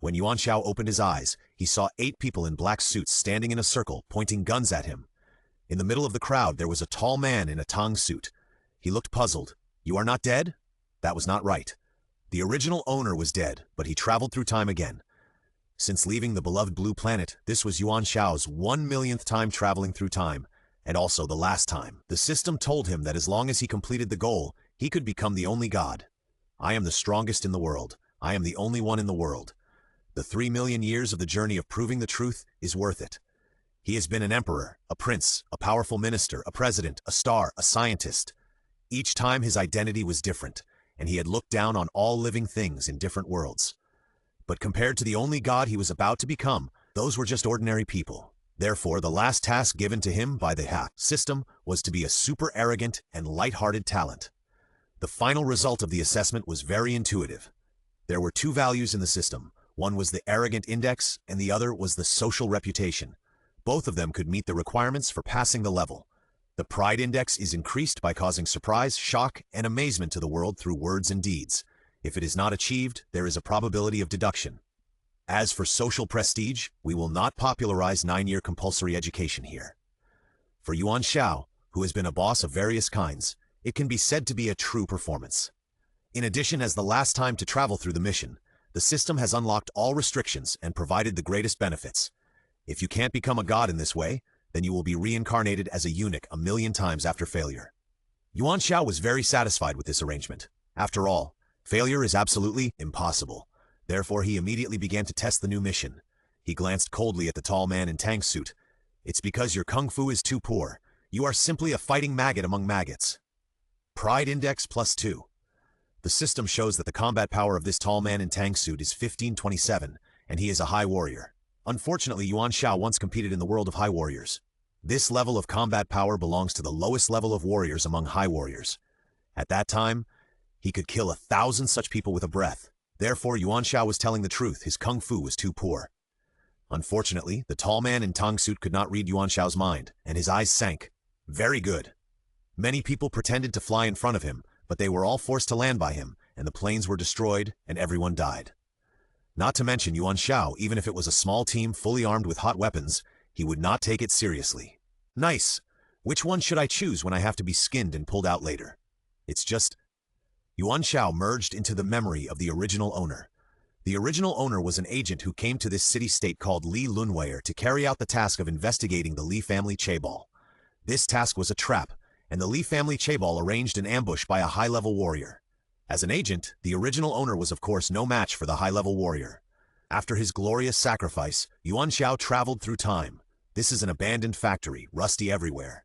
When Yuan Xiao opened his eyes, he saw 8 people in black suits standing in a circle, pointing guns at him. In the middle of the crowd, there was a tall man in a tang suit. He looked puzzled. "You are not dead?" That was not right. The original owner was dead, but he traveled through time again. Since leaving the beloved blue planet, this was Yuan Xiao's 1 millionth time traveling through time, and also the last time. The system told him that as long as he completed the goal, he could become the only god. "I am the strongest in the world. I am the only one in the world. The 3 million years of the journey of proving the truth is worth it." He has been an emperor, a prince, a powerful minister, a president, a star, a scientist. Each time his identity was different, and he had looked down on all living things in different worlds. But compared to the only god he was about to become, those were just ordinary people. Therefore, the last task given to him by the system was to be a super arrogant and light-hearted talent. The final result of the assessment was very intuitive. There were 2 values in the system. One was the arrogant index, and the other was the social reputation. Both of them could meet the requirements for passing the level. The pride index is increased by causing surprise, shock, and amazement to the world through words and deeds. If it is not achieved, there is a probability of deduction. As for social prestige, we will not popularize 9-year compulsory education here. For Yuan Xiao, who has been a boss of various kinds, it can be said to be a true performance. In addition, as the last time to travel through the mission, the system has unlocked all restrictions and provided the greatest benefits. If you can't become a god in this way, then you will be reincarnated as a eunuch 1 million times after failure. Yuan Xiao was very satisfied with this arrangement. After all, failure is absolutely impossible. Therefore, he immediately began to test the new mission. He glanced coldly at the tall man in tang suit. "It's because your kung fu is too poor. You are simply a fighting maggot among maggots." Pride index +2. The system shows that the combat power of this tall man in tang suit is 1527, and he is a high warrior. Unfortunately, Yuan Xiao once competed in the world of high warriors. This level of combat power belongs to the lowest level of warriors among high warriors. At that time, he could kill 1,000 such people with a breath. Therefore, Yuan Xiao was telling the truth. His kung fu was too poor. Unfortunately, the tall man in tang suit could not read Yuan Xiao's mind, and his eyes sank. Very good. Many people pretended to fly in front of him, but they were all forced to land by him, and the planes were destroyed, and everyone died. Not to mention Yuan Xiao, even if it was a small team fully armed with hot weapons, he would not take it seriously. "Nice. Which one should I choose when I have to be skinned and pulled out later?" It's just... Yuan Xiao merged into the memory of the original owner. The original owner was an agent who came to this city-state called Li Lunweier to carry out the task of investigating the Li family chaebol. This task was a trap, and the Li family chaebol arranged an ambush by a high-level warrior. As an agent, the original owner was of course no match for the high-level warrior. After his glorious sacrifice, Yuan Xiao traveled through time. This is an abandoned factory, rusty everywhere.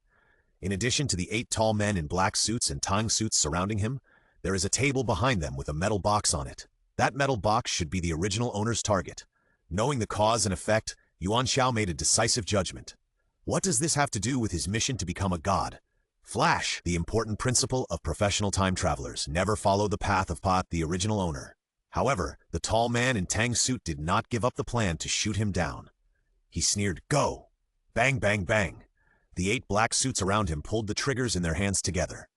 In addition to the 8 tall men in black suits and tang suits surrounding him, there is a table behind them with a metal box on it. That metal box should be the original owner's target. Knowing the cause and effect, Yuan Xiao made a decisive judgment. What does this have to do with his mission to become a god? Flash, the important principle of professional time travelers, never follow the path of the original owner. However, the tall man in tang suit did not give up the plan to shoot him down. He sneered, "Go!" Bang, bang, bang. The 8 black suits around him pulled the triggers in their hands together.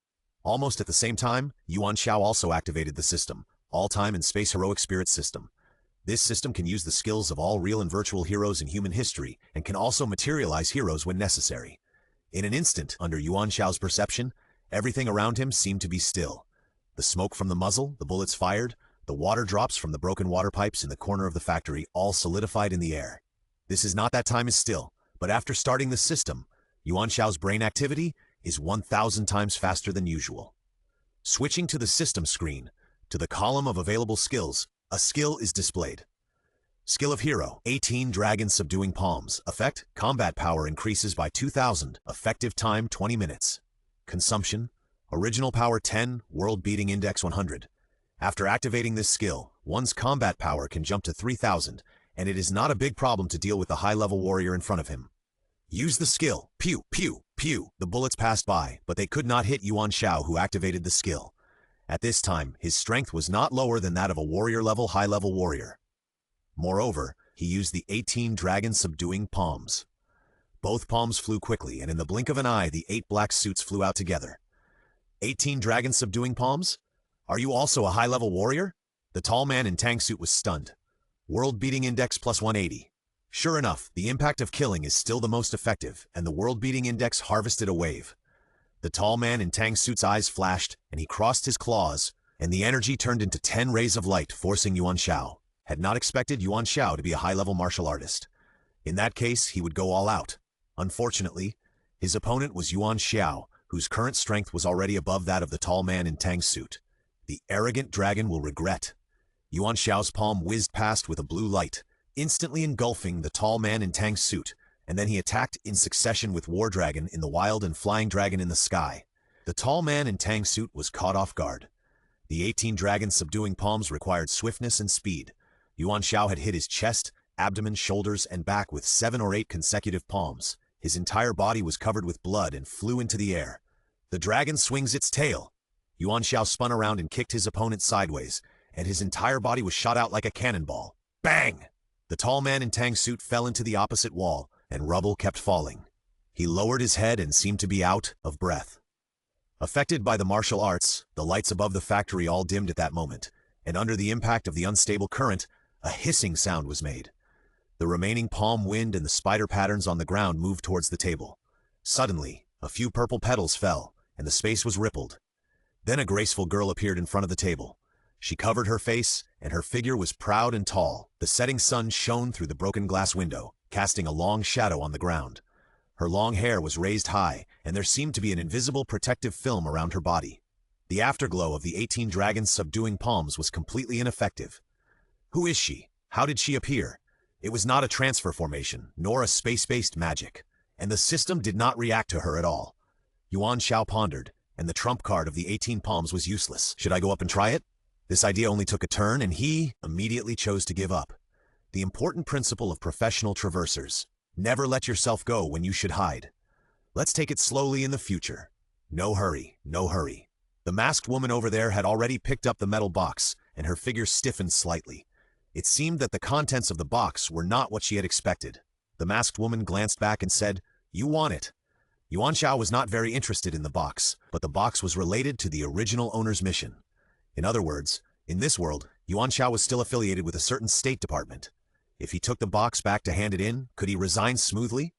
Almost at the same time, Yuan Xiao also activated the system, All-Time and Space Heroic Spirit System. This system can use the skills of all real and virtual heroes in human history, and can also materialize heroes when necessary. In an instant, under Yuan Xiao's perception, everything around him seemed to be still. The smoke from the muzzle, the bullets fired, the water drops from the broken water pipes in the corner of the factory all solidified in the air. This is not that time is still, but after starting the system, Yuan Xiao's brain activity is 1,000 times faster than usual. Switching to the system screen, to the column of available skills, a skill is displayed. Skill of Hero, 18 Dragon Subduing Palms. Effect, combat power increases by 2,000. Effective time, 20 minutes. Consumption, original power 10, world beating index 100. After activating this skill, one's combat power can jump to 3,000, and it is not a big problem to deal with the high-level warrior in front of him. Use the skill. Pew, pew, pew. The bullets passed by, but they could not hit Yuan Xiao, who activated the skill. At this time, his strength was not lower than that of a warrior-level high-level warrior. Moreover, he used the 18 Dragon Subduing Palms. Both palms flew quickly, and in the blink of an eye, the 8 black suits flew out together. 18 Dragon Subduing Palms? Are you also a high-level warrior? The tall man in tang suit was stunned. World Beating Index plus 180. Sure enough, the impact of killing is still the most effective, and the World Beating Index harvested a wave. The tall man in Tang's suit's eyes flashed, and he crossed his claws, and the energy turned into 10 rays of light, forcing Yuan Xiao. Had not expected Yuan Xiao to be a high-level martial artist. In that case, he would go all out. Unfortunately, his opponent was Yuan Xiao, whose current strength was already above that of the tall man in Tang's suit. The arrogant dragon will regret. Yuan Xiao's palm whizzed past with a blue light, instantly engulfing the tall man in Tang's suit, and then he attacked in succession with War Dragon in the wild and Flying Dragon in the sky. The tall man in Tang's suit was caught off guard. The 18 dragons subduing palms required swiftness and speed. Yuan Xiao had hit his chest, abdomen, shoulders, and back with 7 or 8 consecutive palms. His entire body was covered with blood and flew into the air. The dragon swings its tail. Yuan Xiao spun around and kicked his opponent sideways, and his entire body was shot out like a cannonball. Bang! The tall man in Tang's suit fell into the opposite wall, and rubble kept falling. He lowered his head and seemed to be out of breath. Affected by the martial arts, the lights above the factory all dimmed at that moment, and under the impact of the unstable current, a hissing sound was made. The remaining palm wind and the spider patterns on the ground moved towards the table. Suddenly, a few purple petals fell, and the space was rippled. Then a graceful girl appeared in front of the table. She covered her face, and her figure was proud and tall. The setting sun shone through the broken glass window, casting a long shadow on the ground. Her long hair was raised high, and there seemed to be an invisible protective film around her body. The afterglow of the 18 dragons subduing palms was completely ineffective. Who is she? How did she appear? It was not a transfer formation, nor a space-based magic, and the system did not react to her at all. Yuan Xiao pondered, and the trump card of the 18 palms was useless. Should I go up and try it? This idea only took a turn, and he immediately chose to give up. The important principle of professional traversers: never let yourself go when you should hide. Let's take it slowly in the future. No hurry, no hurry. The masked woman over there had already picked up the metal box, and her figure stiffened slightly. It seemed that the contents of the box were not what she had expected. The masked woman glanced back and said, "You want it." Yuan Xiao was not very interested in the box, but the box was related to the original owner's mission. In other words, in this world, Yuan Xiao was still affiliated with a certain State Department. If he took the box back to hand it in, could he resign smoothly?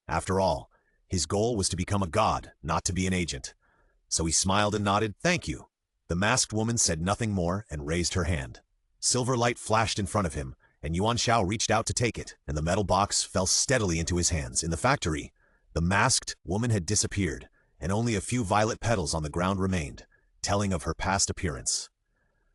After all, his goal was to become a god, not to be an agent. So he smiled and nodded, "Thank you." The masked woman said nothing more and raised her hand. Silver light flashed in front of him, and Yuan Xiao reached out to take it, and the metal box fell steadily into his hands. In the factory, the masked woman had disappeared, and only a few violet petals on the ground remained, telling of her past appearance.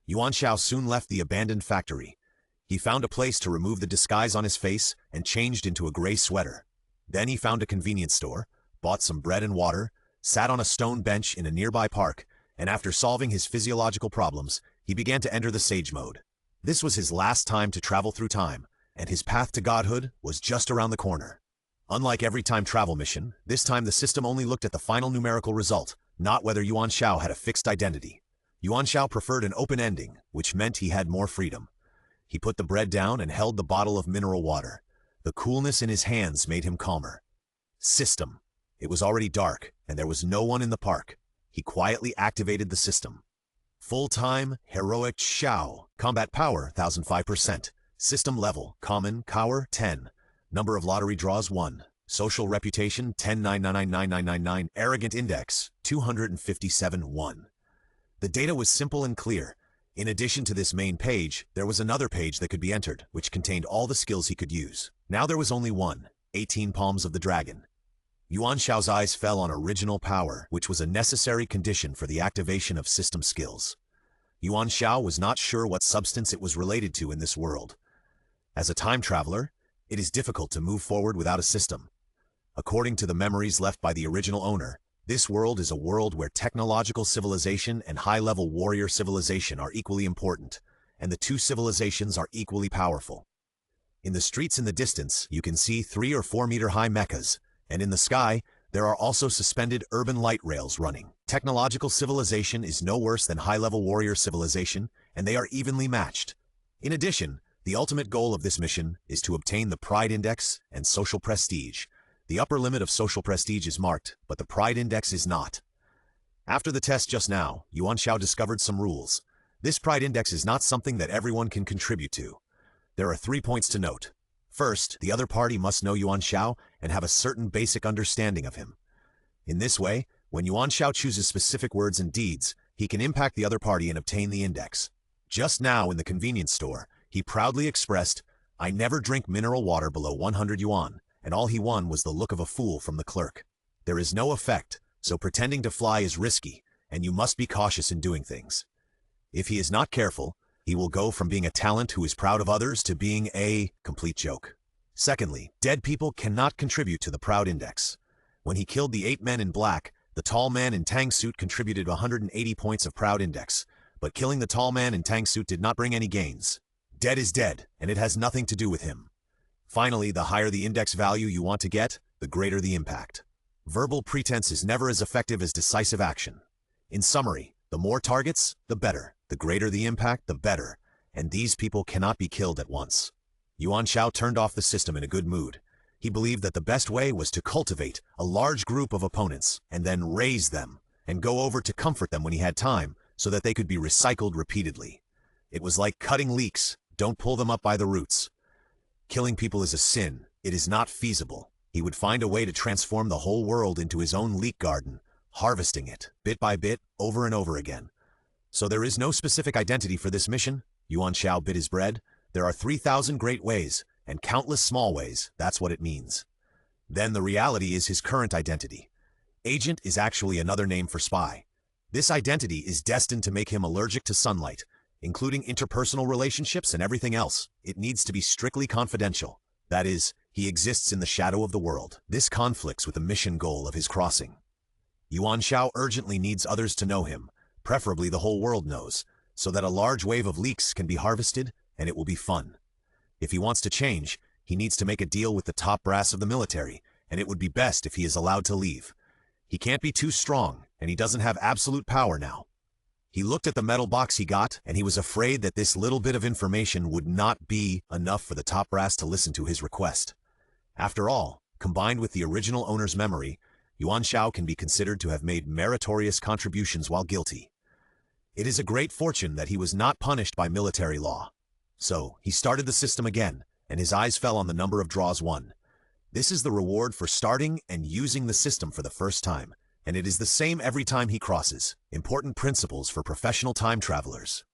Yuan Xiao soon left the abandoned factory. He found a place to remove the disguise on his face and changed into a gray sweater. Then he found a convenience store, bought some bread and water, sat on a stone bench in a nearby park, and after solving his physiological problems, he began to enter the sage mode. This was his last time to travel through time, and his path to godhood was just around the corner. Unlike every time travel mission, this time the system only looked at the final numerical result, not whether Yuan Xiao had a fixed identity. Yuan Xiao preferred an open ending, which meant he had more freedom. He put the bread down and held the bottle of mineral water. The coolness in his hands made him calmer. System. It was already dark, and there was no one in the park. He quietly activated the system. Full-time, heroic Xiao. Combat power, 1005%. System level, common, cower, 10. Number of lottery draws, 1. Social reputation, 10,999,999. Arrogant index, 257-1. The data was simple and clear. In addition to this main page, there was another page that could be entered, which contained all the skills he could use. Now there was only one, 18 palms of the dragon. Yuan Xiao's eyes fell on original power, which was a necessary condition for the activation of system skills. Yuan Xiao was not sure what substance it was related to in this world. As a time traveler, it is difficult to move forward without a system. According to the memories left by the original owner, this world is a world where technological civilization and high-level warrior civilization are equally important, and the two civilizations are equally powerful. In the streets in the distance, you can see 3 or 4 meter high mechas, and in the sky, there are also suspended urban light rails running. Technological civilization is no worse than high-level warrior civilization, and they are evenly matched. In addition, the ultimate goal of this mission is to obtain the Pride Index and social prestige. The upper limit of social prestige is marked, but the Pride Index is not. After the test just now, Yuan Xiao discovered some rules. This Pride Index is not something that everyone can contribute to. There are 3 points to note. First, the other party must know Yuan Xiao and have a certain basic understanding of him. In this way, when Yuan Xiao chooses specific words and deeds, he can impact the other party and obtain the index. Just now in the convenience store, he proudly expressed, "I never drink mineral water below 100 yuan, and all he won was the look of a fool from the clerk." There is no effect, so pretending to fly is risky, and you must be cautious in doing things. If he is not careful, he will go from being a talent who is proud of others to being a complete joke. Secondly, dead people cannot contribute to the proud index. When he killed the 8 men in black, the tall man in tang suit contributed 180 points of proud index, but killing the tall man in tang suit did not bring any gains. Dead is dead, and it has nothing to do with him. Finally, the higher the index value you want to get, the greater the impact. Verbal pretense is never as effective as decisive action. In summary, the more targets, the better. The greater the impact, the better. And these people cannot be killed at once. Yuan Xiao turned off the system in a good mood. He believed that the best way was to cultivate a large group of opponents and then raise them and go over to comfort them when he had time so that they could be recycled repeatedly. It was like cutting leeks. Don't pull them up by the roots. Killing people is a sin. It is not feasible. He would find a way to transform the whole world into his own leek garden, harvesting it, bit by bit, over and over again. So there is no specific identity for this mission. Yuan Xiao bit his bread. There are 3,000 great ways, and countless small ways. That's what it means. Then the reality is his current identity. Agent is actually another name for spy. This identity is destined to make him allergic to sunlight, including interpersonal relationships and everything else. It needs to be strictly confidential. That is, he exists in the shadow of the world. This conflicts with the mission goal of his crossing. Yuan Xiao urgently needs others to know him, preferably the whole world knows, so that a large wave of leeks can be harvested and it will be fun. If he wants to change, he needs to make a deal with the top brass of the military, and it would be best if he is allowed to leave. He can't be too strong, and he doesn't have absolute power now. He looked at the metal box he got, and he was afraid that this little bit of information would not be enough for the top brass to listen to his request. After all, combined with the original owner's memory, Yuan Xiao can be considered to have made meritorious contributions while guilty. It is a great fortune that he was not punished by military law. So, he started the system again, and his eyes fell on the number of draws won. This is the reward for starting and using the system for the first time, and it is the same every time he crosses. Important principles for professional time travelers.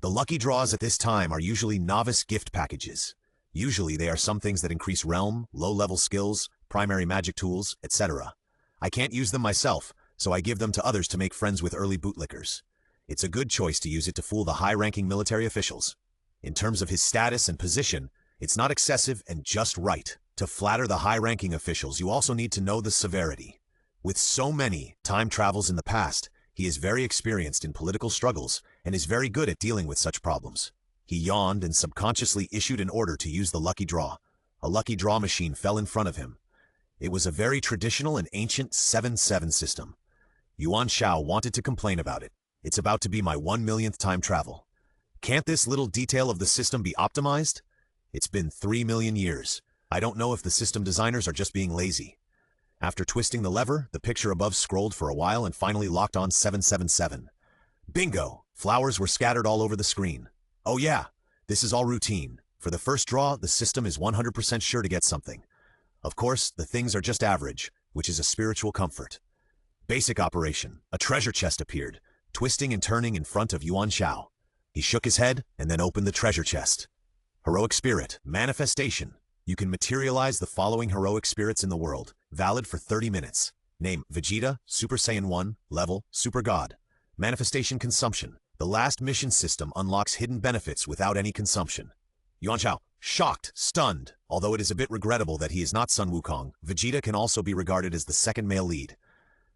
The lucky draws at this time are usually novice gift packages. Usually they are some things that increase realm, low-level skills, primary magic tools, etc. I can't use them myself, so I give them to others to make friends with early bootlickers. It's a good choice to use it to fool the high-ranking military officials. In terms of his status and position, it's not excessive and just right. To flatter the high-ranking officials, you also need to know the severity. With so many time travels in the past, he is very experienced in political struggles and is very good at dealing with such problems. He yawned and subconsciously issued an order to use the lucky draw. A lucky draw machine fell in front of him. It was a very traditional and ancient 7-7 system. Yuan Xiao wanted to complain about it. It's about to be my 1 millionth time travel. Can't this little detail of the system be optimized? It's been 3 million years. I don't know if the system designers are just being lazy. After twisting the lever, the picture above scrolled for a while and finally locked on 777. Bingo! Flowers were scattered all over the screen. Oh yeah, this is all routine. For the first draw, the system is 100% sure to get something. Of course, the things are just average, which is a spiritual comfort. Basic operation. A treasure chest appeared, twisting and turning in front of Yuan Xiao. He shook his head and then opened the treasure chest. Heroic spirit. Manifestation. You can materialize the following heroic spirits in the world, valid for 30 minutes. Name: Vegeta, Super Saiyan 1, level, Super God. Manifestation consumption. The last mission system unlocks hidden benefits without any consumption. Yuan Xiao, shocked, stunned. Although it is a bit regrettable that he is not Sun Wukong, Vegeta can also be regarded as the second male lead.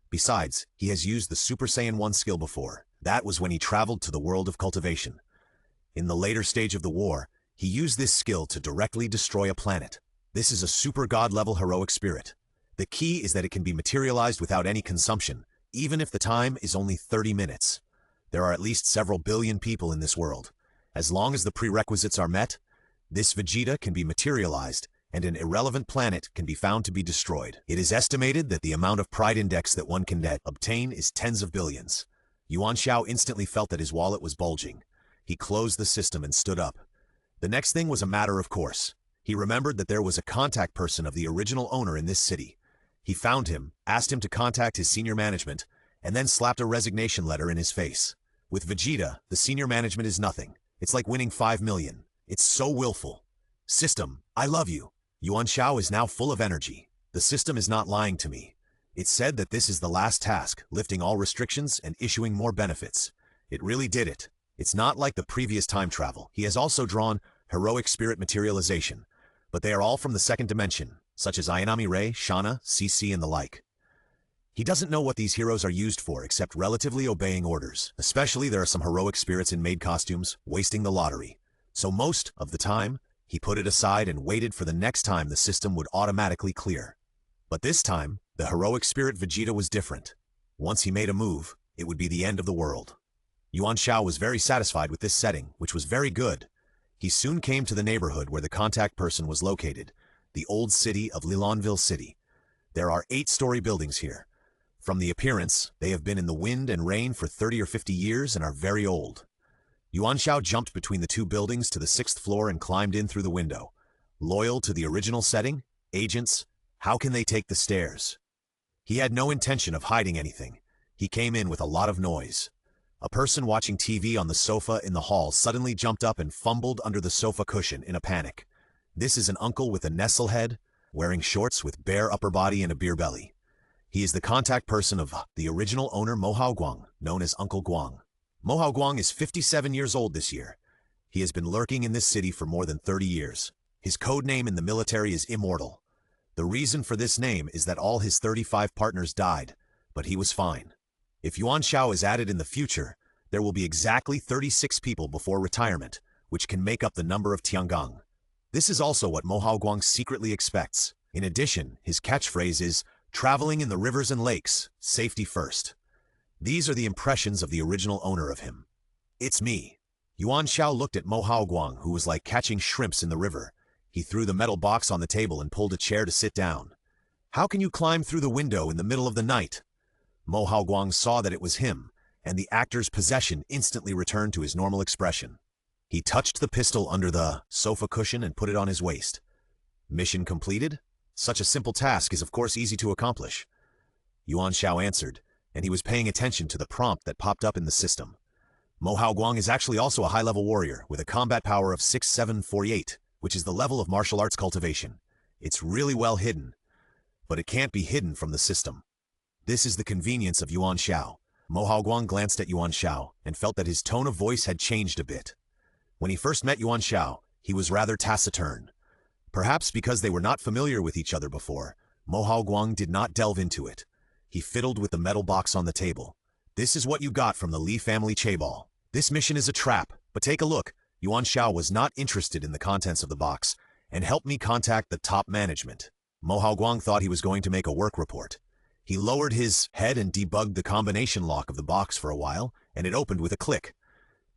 Besides, he has used the Super Saiyan 1 skill before. That was when he traveled to the world of cultivation. In the later stage of the war, he used this skill to directly destroy a planet. This is a super god-level heroic spirit. The key is that it can be materialized without any consumption, even if the time is only 30 minutes. There are at least several billion people in this world. As long as the prerequisites are met, this Vegeta can be materialized, and an irrelevant planet can be found to be destroyed. It is estimated that the amount of pride index that one can obtain is tens of billions. Yuan Xiao instantly felt that his wallet was bulging. He closed the system and stood up. The next thing was a matter of course. He remembered that there was a contact person of the original owner in this city. He found him, asked him to contact his senior management, and then slapped a resignation letter in his face. With Vegeta, the senior management is nothing. It's like winning 5 million. It's so willful. System, I love you. Yuan Xiao is now full of energy. The system is not lying to me. It said that this is the last task, lifting all restrictions and issuing more benefits. It really did it. It's not like the previous time travel. He has also drawn heroic spirit materialization, but they are all from the second dimension, such as Ayanami Rei, Shana, CC, and the like. He doesn't know what these heroes are used for except relatively obeying orders. Especially there are some heroic spirits in maid costumes, wasting the lottery. So most of the time, he put it aside and waited for the next time the system would automatically clear. But this time, the heroic spirit Vegeta was different. Once he made a move, it would be the end of the world. Yuan Xiao was very satisfied with this setting, which was very good. He soon came to the neighborhood where the contact person was located, the old city of Lilonville City. There are 8-story buildings here. From the appearance, they have been in the wind and rain for 30 or 50 years and are very old. Yuan Xiao jumped between the 2 buildings to the 6th floor and climbed in through the window. Loyal to the original setting, agents, how can they take the stairs? He had no intention of hiding anything. He came in with a lot of noise. A person watching TV on the sofa in the hall suddenly jumped up and fumbled under the sofa cushion in a panic. This is an uncle with a nestle head, wearing shorts with bare upper body and a beer belly. He is the contact person of the original owner Mohao Guang, known as Uncle Guang. Mohao Guang is 57 years old this year. He has been lurking in this city for more than 30 years. His code name in the military is Immortal. The reason for this name is that all his 35 partners died, but he was fine. If Yuan Xiao is added in the future, there will be exactly 36 people before retirement, which can make up the number of Tiangong. This is also what Mohao Guang secretly expects. In addition, his catchphrase is, traveling in the rivers and lakes, safety first. These are the impressions of the original owner of him. It's me. Yuan Xiao looked at Mohao Guang, who was like catching shrimps in the river. He threw the metal box on the table and pulled a chair to sit down. How can you climb through the window in the middle of the night? Mohao Guang saw that it was him, and the actor's possession instantly returned to his normal expression. He touched the pistol under the sofa cushion and put it on his waist. Mission completed? Such a simple task is of course easy to accomplish. Yuan Xiao answered, and he was paying attention to the prompt that popped up in the system. Mohao Guang is actually also a high-level warrior with a combat power of 6748, which is the level of martial arts cultivation. It's really well hidden, but it can't be hidden from the system. This is the convenience of Yuan Xiao. Mohao Guang glanced at Yuan Xiao and felt that his tone of voice had changed a bit. When he first met Yuan Xiao, he was rather taciturn. Perhaps because they were not familiar with each other before, Mohao Guang did not delve into it. He fiddled with the metal box on the table. This is what you got from the Li family chaebol. This mission is a trap, but take a look. Yuan Xiao was not interested in the contents of the box and helped me contact the top management. Mohao Guang thought he was going to make a work report. He lowered his head and debugged the combination lock of the box for a while, and it opened with a click.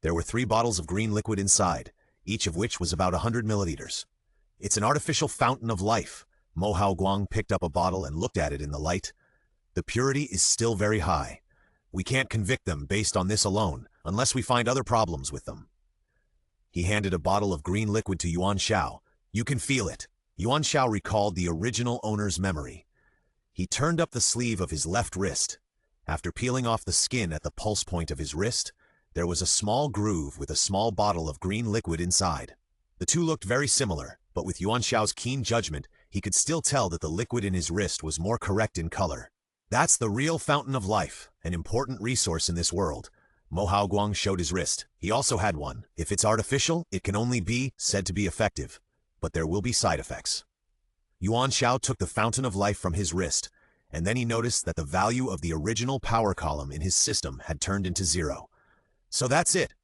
There were 3 bottles of green liquid inside, each of which was about 100 milliliters. It's an artificial fountain of life. Mohao Guang picked up a bottle and looked at it in the light. The purity is still very high. We can't convict them based on this alone, unless we find other problems with them. He handed a bottle of green liquid to Yuan Xiao. You can feel it. Yuan Xiao recalled the original owner's memory. He turned up the sleeve of his left wrist. After peeling off the skin at the pulse point of his wrist, there was a small groove with a small bottle of green liquid inside. The two looked very similar, but with Yuan Xiao's keen judgment, he could still tell that the liquid in his wrist was more correct in color. That's the real fountain of life, an important resource in this world. Mohao Guang showed his wrist. He also had one. If it's artificial, it can only be said to be effective, but there will be side effects. Yuan Xiao took the fountain of life from his wrist, and then he noticed that the value of the original power column in his system had turned into 0. So that's it.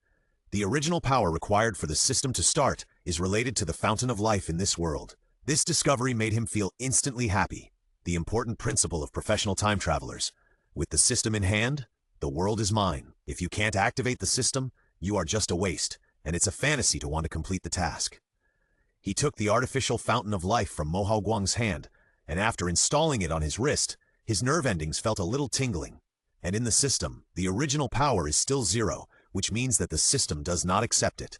The original power required for the system to start is related to the fountain of life in this world. This discovery made him feel instantly happy. The important principle of professional time travelers. With the system in hand, the world is mine. If you can't activate the system, you are just a waste, and it's a fantasy to want to complete the task. He took the artificial fountain of life from Mohao Guang's hand, and after installing it on his wrist, his nerve endings felt a little tingling. And in the system, the original power is still 0, which means that the system does not accept it.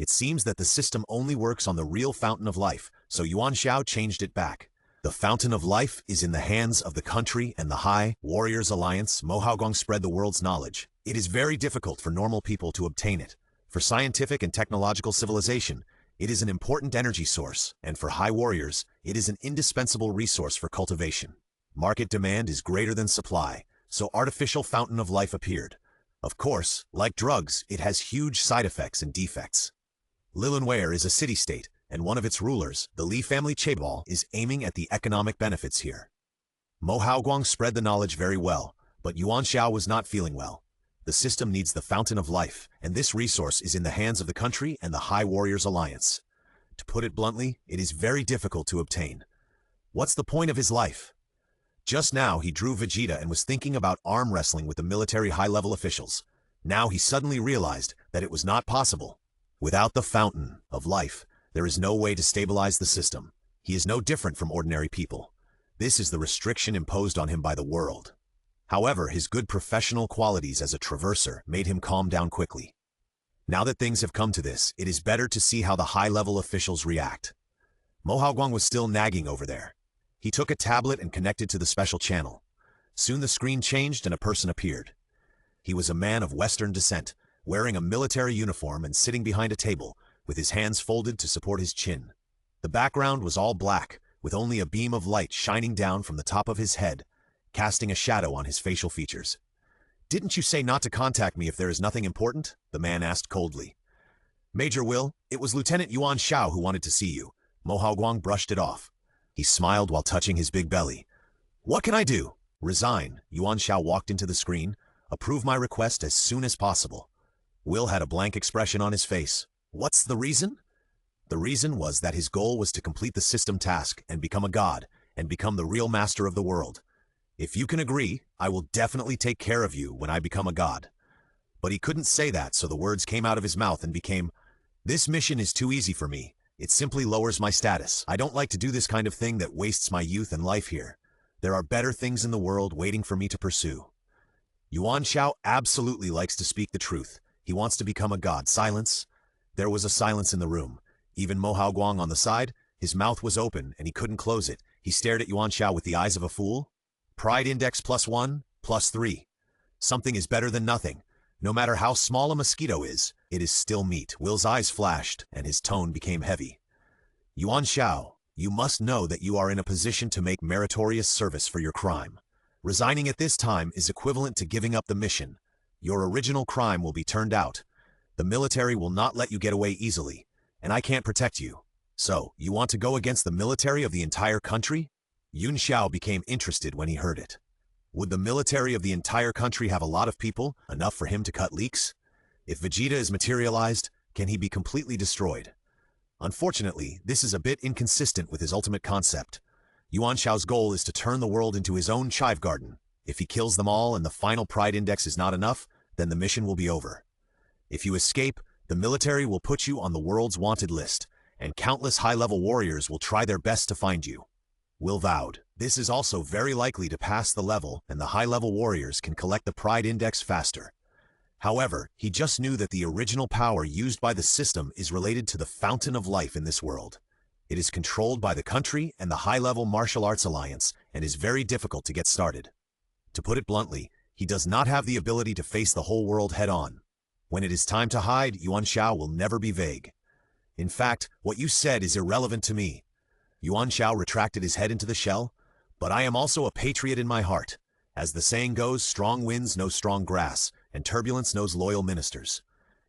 It seems that the system only works on the real fountain of life, so Yuan Xiao changed it back. The fountain of life is in the hands of the country and the High Warriors Alliance. Mohaogong spread the world's knowledge. It is very difficult for normal people to obtain it. For scientific and technological civilization, it is an important energy source, and for high warriors, it is an indispensable resource for cultivation. Market demand is greater than supply, so artificial fountain of life appeared. Of course, like drugs, it has huge side effects and defects. Lilunware is a city-state, and one of its rulers, the Li family chaebol, is aiming at the economic benefits here. Mohaogong spread the knowledge very well, but Yuan Xiao was not feeling well. The system needs the fountain of life, and this resource is in the hands of the country and the High Warriors Alliance. To put it bluntly, it is very difficult to obtain. What's the point of his life? Just now he drew Vegeta and was thinking about arm wrestling with the military high-level officials. Now he suddenly realized that it was not possible. Without the fountain of life, there is no way to stabilize the system. He is no different from ordinary people. This is the restriction imposed on him by the world. However, his good professional qualities as a traverser made him calm down quickly. Now that things have come to this, it is better to see how the high-level officials react. Mohaogong was still nagging over there. He took a tablet and connected to the special channel. Soon the screen changed and a person appeared. He was a man of Western descent, wearing a military uniform and sitting behind a table, with his hands folded to support his chin. The background was all black, with only a beam of light shining down from the top of his head, casting a shadow on his facial features. "Didn't you say not to contact me if there is nothing important?" the man asked coldly. "Major Will, it was Lieutenant Yuan Xiao who wanted to see you." Mohaogong brushed it off. He smiled while touching his big belly. "What can I do?" "Resign." Yuan Xiao walked into the screen. "Approve my request as soon as possible." Will had a blank expression on his face. What's the reason? The reason was that his goal was to complete the system task and become a god, and become the real master of the world. "If you can agree, I will definitely take care of you when I become a god." But he couldn't say that, so the words came out of his mouth and became, "This mission is too easy for me. It simply lowers my status. I don't like to do this kind of thing that wastes my youth and life here. There are better things in the world waiting for me to pursue." Yuan Xiao absolutely likes to speak the truth. He wants to become a god. Silence. There was a silence in the room. Even Mohaogong on the side, his mouth was open and he couldn't close it. He stared at Yuan Xiao with the eyes of a fool. Pride index +1, +3. Something is better than nothing. No matter how small a mosquito is, it is still meat. Will's eyes flashed and his tone became heavy. "Yuan Xiao, you must know that you are in a position to make meritorious service for your crime. Resigning at this time is equivalent to giving up the mission. Your original crime will be turned out. The military will not let you get away easily, and I can't protect you. So, you want to go against the military of the entire country?" Yuan Xiao became interested when he heard it. Would the military of the entire country have a lot of people, enough for him to cut leaks? If Vegeta is materialized, can he be completely destroyed? Unfortunately, this is a bit inconsistent with his ultimate concept. Yuan Xiao's goal is to turn the world into his own chive garden. If he kills them all and the final pride index is not enough, then the mission will be over. If you escape, the military will put you on the world's wanted list, and countless high-level warriors will try their best to find you. Will vowed. This is also very likely to pass the level, and the high-level warriors can collect the pride index faster. However, he just knew that the original power used by the system is related to the fountain of life in this world. It is controlled by the country and the high-level martial arts alliance, and is very difficult to get started. To put it bluntly, he does not have the ability to face the whole world head-on. When it is time to hide, Yuan Xiao will never be vague. "In fact, what you said is irrelevant to me." Yuan Xiao retracted his head into the shell. "But I am also a patriot in my heart. As the saying goes, strong winds know strong grass, and turbulence knows loyal ministers.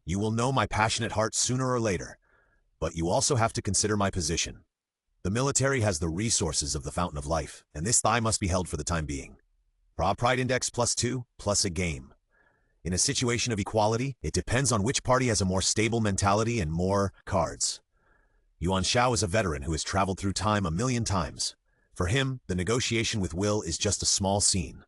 You will know my passionate heart sooner or later. But you also have to consider my position. The military has the resources of the fountain of life, and this thigh must be held for the time being. Pride index +2, plus a game. In a situation of equality, it depends on which party has a more stable mentality and more cards." Yuan Xiao is a veteran who has traveled through time 1,000,000 times. For him, the negotiation with Will is just a small scene.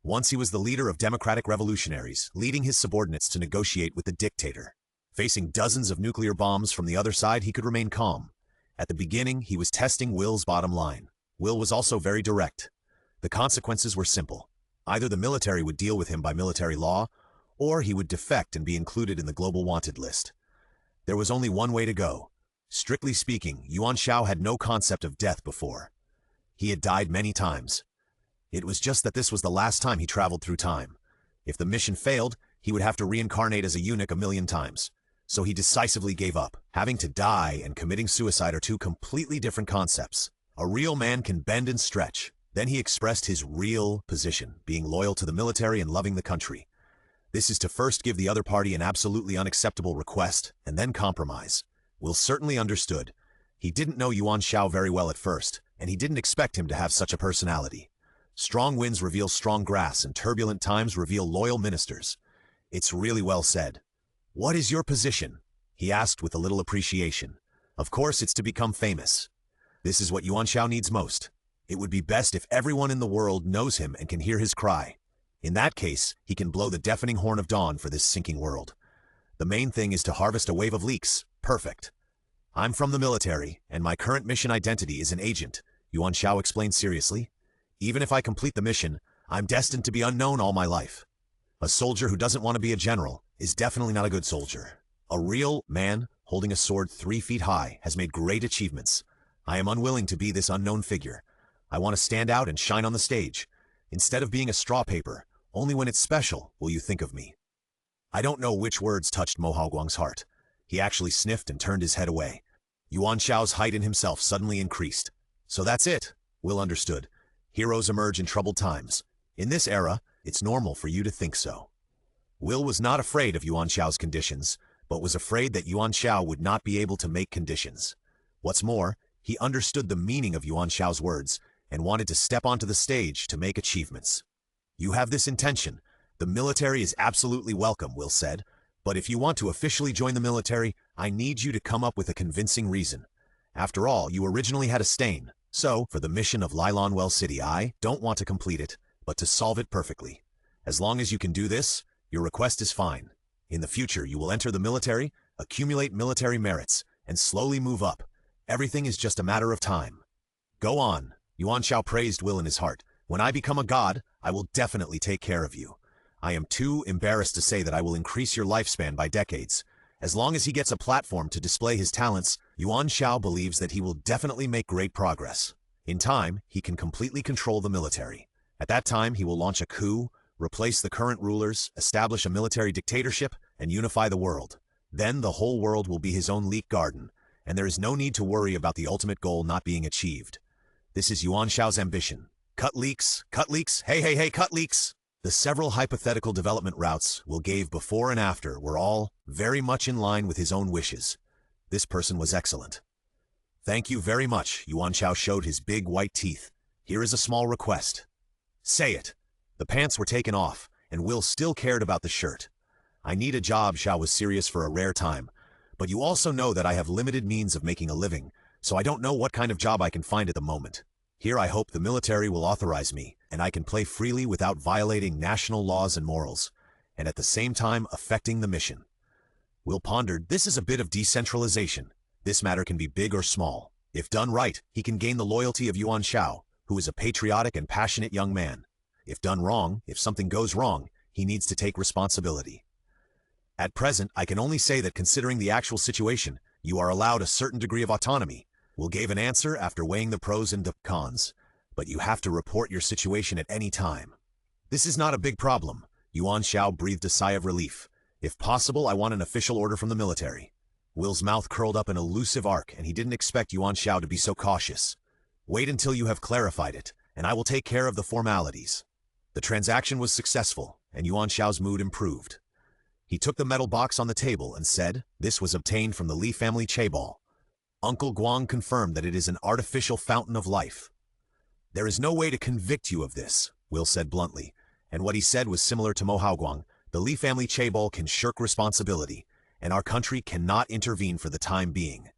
Once he was the leader of democratic revolutionaries, leading his subordinates to negotiate with the dictator. Facing dozens of nuclear bombs from the other side, he could remain calm. At the beginning, he was testing Will's bottom line. Will was also very direct. The consequences were simple. Either the military would deal with him by military law, or he would defect and be included in the global wanted list. There was only one way to go. Strictly speaking, Yuan Xiao had no concept of death before. He had died many times. It was just that this was the last time he traveled through time. If the mission failed, he would have to reincarnate as a eunuch a million times. So he decisively gave up. Having to die and committing suicide are two completely different concepts. A real man can bend and stretch. Then he expressed his real position, being loyal to the military and loving the country. This is to first give the other party an absolutely unacceptable request, and then compromise. Will certainly understood. He didn't know Yuan Xiao very well at first, and he didn't expect him to have such a personality. Strong winds reveal strong grass, and turbulent times reveal loyal ministers. It's really well said. What is your position? He asked with a little appreciation. Of course, it's to become famous. This is what Yuan Xiao needs most. It would be best if everyone in the world knows him and can hear his cry. In that case, he can blow the deafening horn of dawn for this sinking world. The main thing is to harvest a wave of leeks. Perfect. I'm from the military, and my current mission identity is an agent, Yuan Xiao explained seriously. Even if I complete the mission, I'm destined to be unknown all my life. A soldier who doesn't want to be a general is definitely not a good soldier. A real man holding a sword 3 feet high has made great achievements. I am unwilling to be this unknown figure. I want to stand out and shine on the stage. Instead of being a straw paper, only when it's special will you think of me. I don't know which words touched Mo Haoguang's heart. He actually sniffed and turned his head away. Yuan Xiao's height in himself suddenly increased. So that's it, Will understood. Heroes emerge in troubled times. In this era, it's normal for you to think so. Will was not afraid of Yuan Xiao's conditions, but was afraid that Yuan Xiao would not be able to make conditions. What's more, he understood the meaning of Yuan Xiao's words and wanted to step onto the stage to make achievements. You have this intention. The military is absolutely welcome, Will said. But if you want to officially join the military, I need you to come up with a convincing reason. After all, you originally had a stain. So, for the mission of Lilonwell City, I don't want to complete it, but to solve it perfectly. As long as you can do this, your request is fine. In the future, you will enter the military, accumulate military merits, and slowly move up. Everything is just a matter of time. Go on. Yuan Xiao praised Will in his heart. When I become a god, I will definitely take care of you. I am too embarrassed to say that I will increase your lifespan by decades. As long as he gets a platform to display his talents, Yuan Xiao believes that he will definitely make great progress. In time, he can completely control the military. At that time, he will launch a coup, replace the current rulers, establish a military dictatorship, and unify the world. Then the whole world will be his own leek garden, and there is no need to worry about the ultimate goal not being achieved. This is Yuan Xiao's ambition. Cut leeks, hey, cut leeks! The several hypothetical development routes Will gave before and after were all very much in line with his own wishes. This person was excellent. Thank you very much, Yuan Xiao showed his big white teeth. Here is a small request. Say it. The pants were taken off, and Will still cared about the shirt. I need a job, Xiao was serious for a rare time. But you also know that I have limited means of making a living, so I don't know what kind of job I can find at the moment. Here I hope the military will authorize me, and I can play freely without violating national laws and morals, and at the same time affecting the mission. Will pondered, this is a bit of decentralization. This matter can be big or small. If done right, he can gain the loyalty of Yuan Xiao, who is a patriotic and passionate young man. If done wrong, if something goes wrong, he needs to take responsibility. At present, I can only say that considering the actual situation, you are allowed a certain degree of autonomy. Will gave an answer after weighing the pros and the cons, but you have to report your situation at any time. This is not a big problem. Yuan Xiao breathed a sigh of relief. If possible, I want an official order from the military. Will's mouth curled up an elusive arc, and he didn't expect Yuan Xiao to be so cautious. Wait until you have clarified it, and I will take care of the formalities. The transaction was successful, and Yuan Xiao's mood improved. He took the metal box on the table and said, this was obtained from the Li family chaebol. Uncle Guang confirmed that it is an artificial fountain of life. There is no way to convict you of this, Will said bluntly, and what he said was similar to Mo Haoguang. The Li family chaebol can shirk responsibility, and our country cannot intervene for the time being.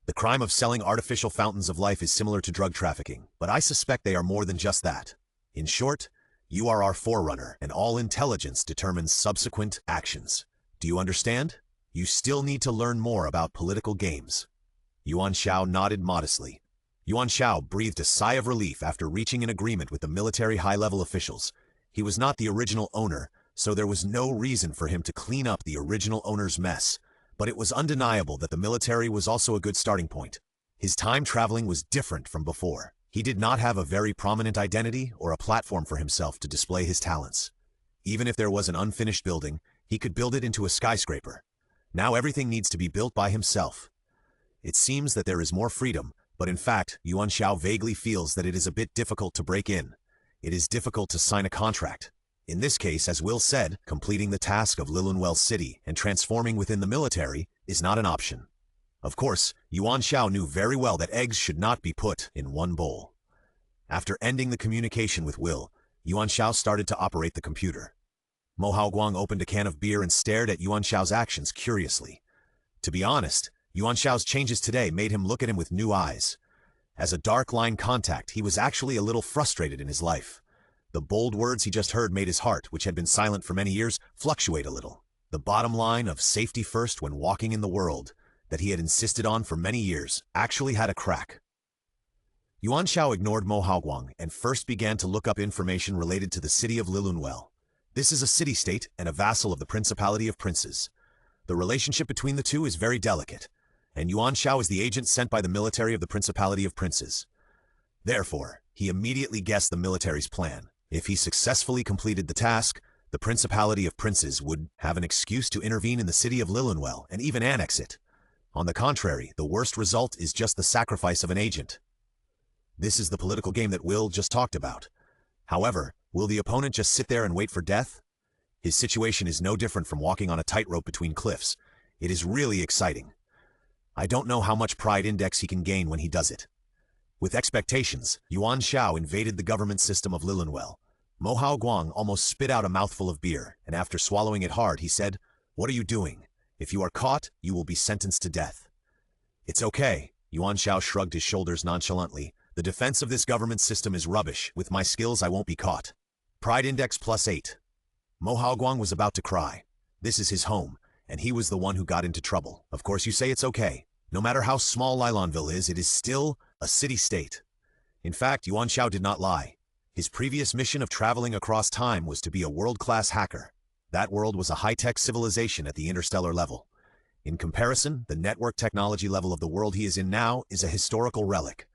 The crime of selling artificial fountains of life is similar to drug trafficking, but I suspect they are more than just that. In short, you are our forerunner, and all intelligence determines subsequent actions. Do you understand? You still need to learn more about political games. Yuan Xiao nodded modestly. Yuan Xiao breathed a sigh of relief after reaching an agreement with the military high-level officials. He was not the original owner, so there was no reason for him to clean up the original owner's mess. But it was undeniable that the military was also a good starting point. His time traveling was different from before. He did not have a very prominent identity or a platform for himself to display his talents. Even if there was an unfinished building, he could build it into a skyscraper. Now everything needs to be built by himself. It seems that there is more freedom, but in fact, Yuan Xiao vaguely feels that it is a bit difficult to break in. It is difficult to sign a contract. In this case, as Will said, completing the task of Lilunwell City and transforming within the military is not an option. Of course, Yuan Xiao knew very well that eggs should not be put in one bowl. After ending the communication with Will, Yuan Xiao started to operate the computer. Mo Haoguang opened a can of beer and stared at Yuan Xiao's actions curiously. To be honest, Yuan Xiao's changes today made him look at him with new eyes. As a dark line contact, he was actually a little frustrated in his life. The bold words he just heard made his heart, which had been silent for many years, fluctuate a little. The bottom line of safety first when walking in the world, that he had insisted on for many years, actually had a crack. Yuan Xiao ignored Mo Haoguang and first began to look up information related to the city of Lilunwell. This is a city-state and a vassal of the Principality of Princes. The relationship between the two is very delicate, and Yuan Xiao is the agent sent by the military of the Principality of Princes. Therefore, he immediately guessed the military's plan. If he successfully completed the task, the Principality of Princes would have an excuse to intervene in the city of Lilunwell and even annex it. On the contrary, the worst result is just the sacrifice of an agent. This is the political game that Will just talked about. However, will the opponent just sit there and wait for death? His situation is no different from walking on a tightrope between cliffs. It is really exciting. I don't know how much pride index he can gain when he does it. With expectations, Yuan Xiao invaded the government system of Lilunwell. Mo Haoguang almost spit out a mouthful of beer, and after swallowing it hard, he said, "What are you doing? If you are caught, you will be sentenced to death." "It's okay," Yuan Xiao shrugged his shoulders nonchalantly. "The defense of this government system is rubbish. With my skills, I won't be caught." Pride index +8. Mo Haoguang was about to cry. This is his home, and he was the one who got into trouble. Of course you say it's okay. No matter how small Lilonville is, it is still a city-state. In fact, Yuan Xiao did not lie. His previous mission of traveling across time was to be a world-class hacker. That world was a high-tech civilization at the interstellar level. In comparison, the network technology level of the world he is in now is a historical relic.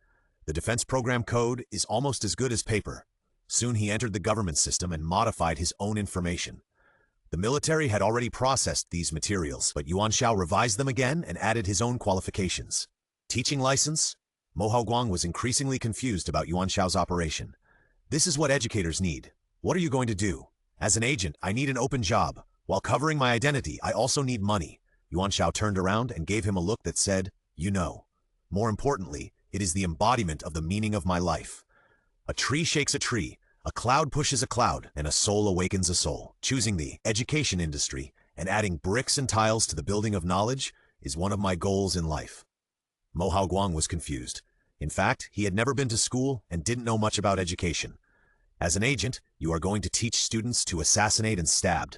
The defense program code is almost as good as paper. Soon he entered the government system and modified his own information. The military had already processed these materials, but Yuan Xiao revised them again and added his own qualifications. Teaching license? Mo Haoguang was increasingly confused about Yuan Xiao's operation. This is what educators need. What are you going to do? As an agent, I need an open job. While covering my identity, I also need money. Yuan Xiao turned around and gave him a look that said, "You know. More importantly, it is the embodiment of the meaning of my life. A tree shakes a tree. A cloud pushes a cloud, and a soul awakens a soul." Choosing the education industry and adding bricks and tiles to the building of knowledge is one of my goals in life. Mo Haoguang was confused. In fact, he had never been to school and didn't know much about education. As an agent, you are going to teach students to assassinate and stab.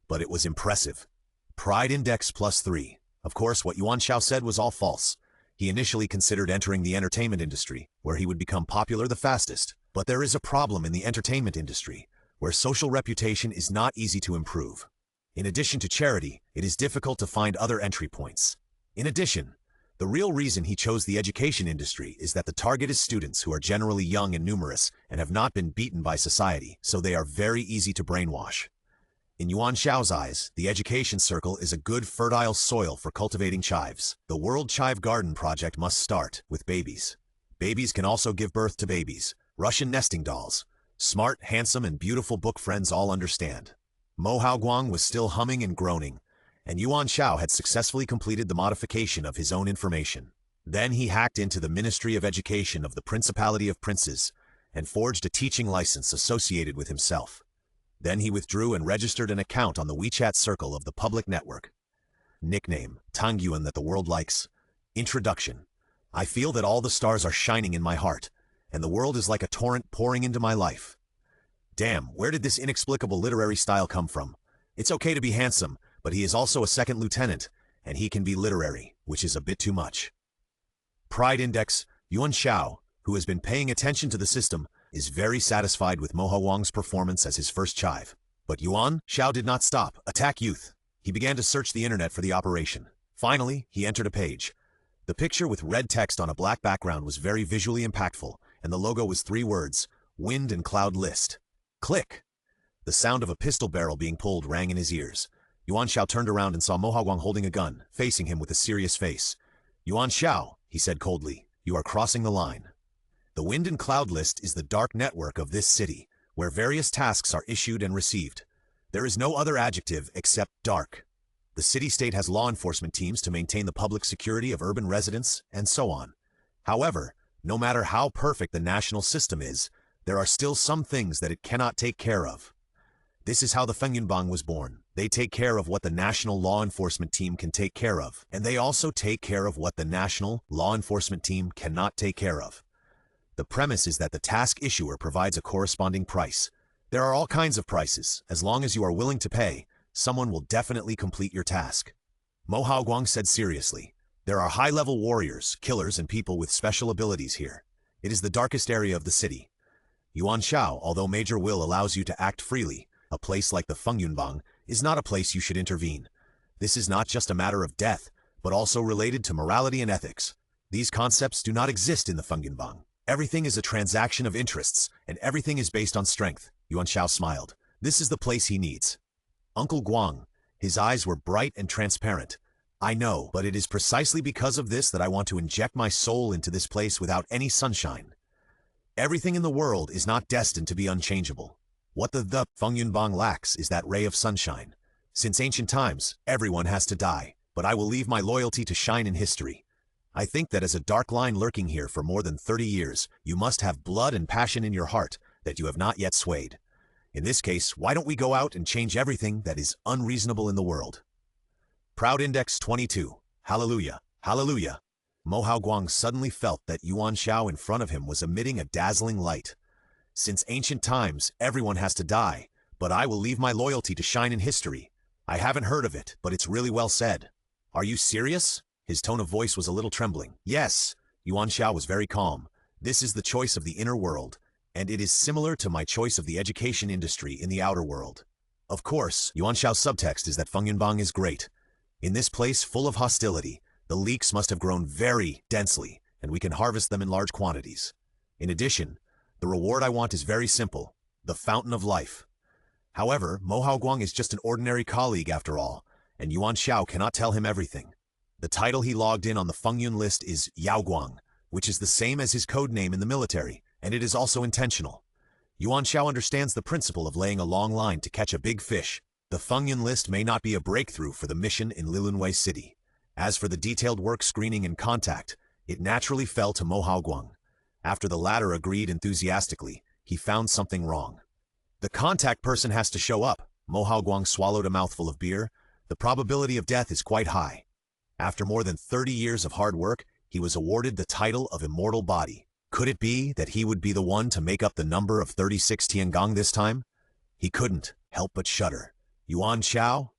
But it was impressive. Pride index +3. Of course, what Yuan Xiao said was all false. He initially considered entering the entertainment industry, where he would become popular the fastest. But there is a problem in the entertainment industry, where social reputation is not easy to improve. In addition to charity, it is difficult to find other entry points. In addition, the real reason he chose the education industry is that the target is students who are generally young and numerous and have not been beaten by society, so they are very easy to brainwash. In Yuan Xiao's eyes, the education circle is a good fertile soil for cultivating chives. The World Chive Garden Project must start with babies. Babies can also give birth to babies. Russian nesting dolls. Smart, handsome, and beautiful book friends all understand. Mo Haoguang was still humming and groaning, and Yuan Xiao had successfully completed the modification of his own information. Then he hacked into the Ministry of Education of the Principality of Princes and forged a teaching license associated with himself. Then he withdrew and registered an account on the WeChat circle of the public network. Nickname, Tangyuan that the world likes. Introduction. I feel that all the stars are shining in my heart, and the world is like a torrent pouring into my life. Damn, where did this inexplicable literary style come from? It's okay to be handsome, but he is also a second lieutenant, and he can be literary, which is a bit too much. Pride index, Yuan Xiao, who has been paying attention to the system, is very satisfied with Mo Haoguang's performance as his first chive. But Yuan Xiao did not stop. Attack youth. He began to search the internet for the operation. Finally, he entered a page. The picture with red text on a black background was very visually impactful, and the logo was 3 words, Wind and Cloud List. Click! The sound of a pistol barrel being pulled rang in his ears. Yuan Xiao turned around and saw Mo Haoguang holding a gun, facing him with a serious face. Yuan Xiao, he said coldly, you are crossing the line. The Wind and Cloud List is the dark network of this city, where various tasks are issued and received. There is no other adjective except dark. The city-state has law enforcement teams to maintain the public security of urban residents, and so on. However, no matter how perfect the national system is, there are still some things that it cannot take care of. This is how the Fengyunbang was born. They take care of what the national law enforcement team can take care of, and they also take care of what the national law enforcement team cannot take care of. The premise is that the task issuer provides a corresponding price. There are all kinds of prices. As long as you are willing to pay, someone will definitely complete your task. Mo Haoguang said seriously, there are high-level warriors, killers, and people with special abilities here. It is the darkest area of the city. Yuan Xiao, although Major Will allows you to act freely, a place like the Fengyunbang is not a place you should intervene. This is not just a matter of death, but also related to morality and ethics. These concepts do not exist in the Fengyunbang. Everything is a transaction of interests, and everything is based on strength. Yuan Xiao smiled. This is the place he needs. Uncle Guang, his eyes were bright and transparent. I know, but it is precisely because of this that I want to inject my soul into this place without any sunshine. Everything in the world is not destined to be unchangeable. What the Fengyunbang lacks is that ray of sunshine. Since ancient times, everyone has to die, but I will leave my loyalty to shine in history. I think that as a dark line lurking here for more than 30 years, you must have blood and passion in your heart that you have not yet swayed. In this case, why don't we go out and change everything that is unreasonable in the world? Proud Index 22. Hallelujah. Hallelujah. Mo Haoguang suddenly felt that Yuan Xiao in front of him was emitting a dazzling light. Since ancient times, everyone has to die, but I will leave my loyalty to shine in history. I haven't heard of it, but it's really well said. Are you serious? His tone of voice was a little trembling. Yes. Yuan Xiao was very calm. This is the choice of the inner world, and it is similar to my choice of the education industry in the outer world. Of course, Yuan Xiao's subtext is that Fengyunbang is great. In this place full of hostility, the leeks must have grown very densely, and we can harvest them in large quantities. In addition, the reward I want is very simple, the fountain of life. However, Mo Haoguang is just an ordinary colleague after all, and Yuan Xiao cannot tell him everything. The title he logged in on the Fengyun list is Yaoguang, which is the same as his code name in the military, and it is also intentional. Yuan Xiao understands the principle of laying a long line to catch a big fish. The Fengyun list may not be a breakthrough for the mission in Lilunwei City. As for the detailed work screening and contact, it naturally fell to Mo Haoguang. After the latter agreed enthusiastically, he found something wrong. The contact person has to show up. Mo Haoguang swallowed a mouthful of beer. The probability of death is quite high. After more than 30 years of hard work, he was awarded the title of Immortal Body. Could it be that he would be the one to make up the number of 36 Tiangong this time? He couldn't help but shudder. Yuan Xiao?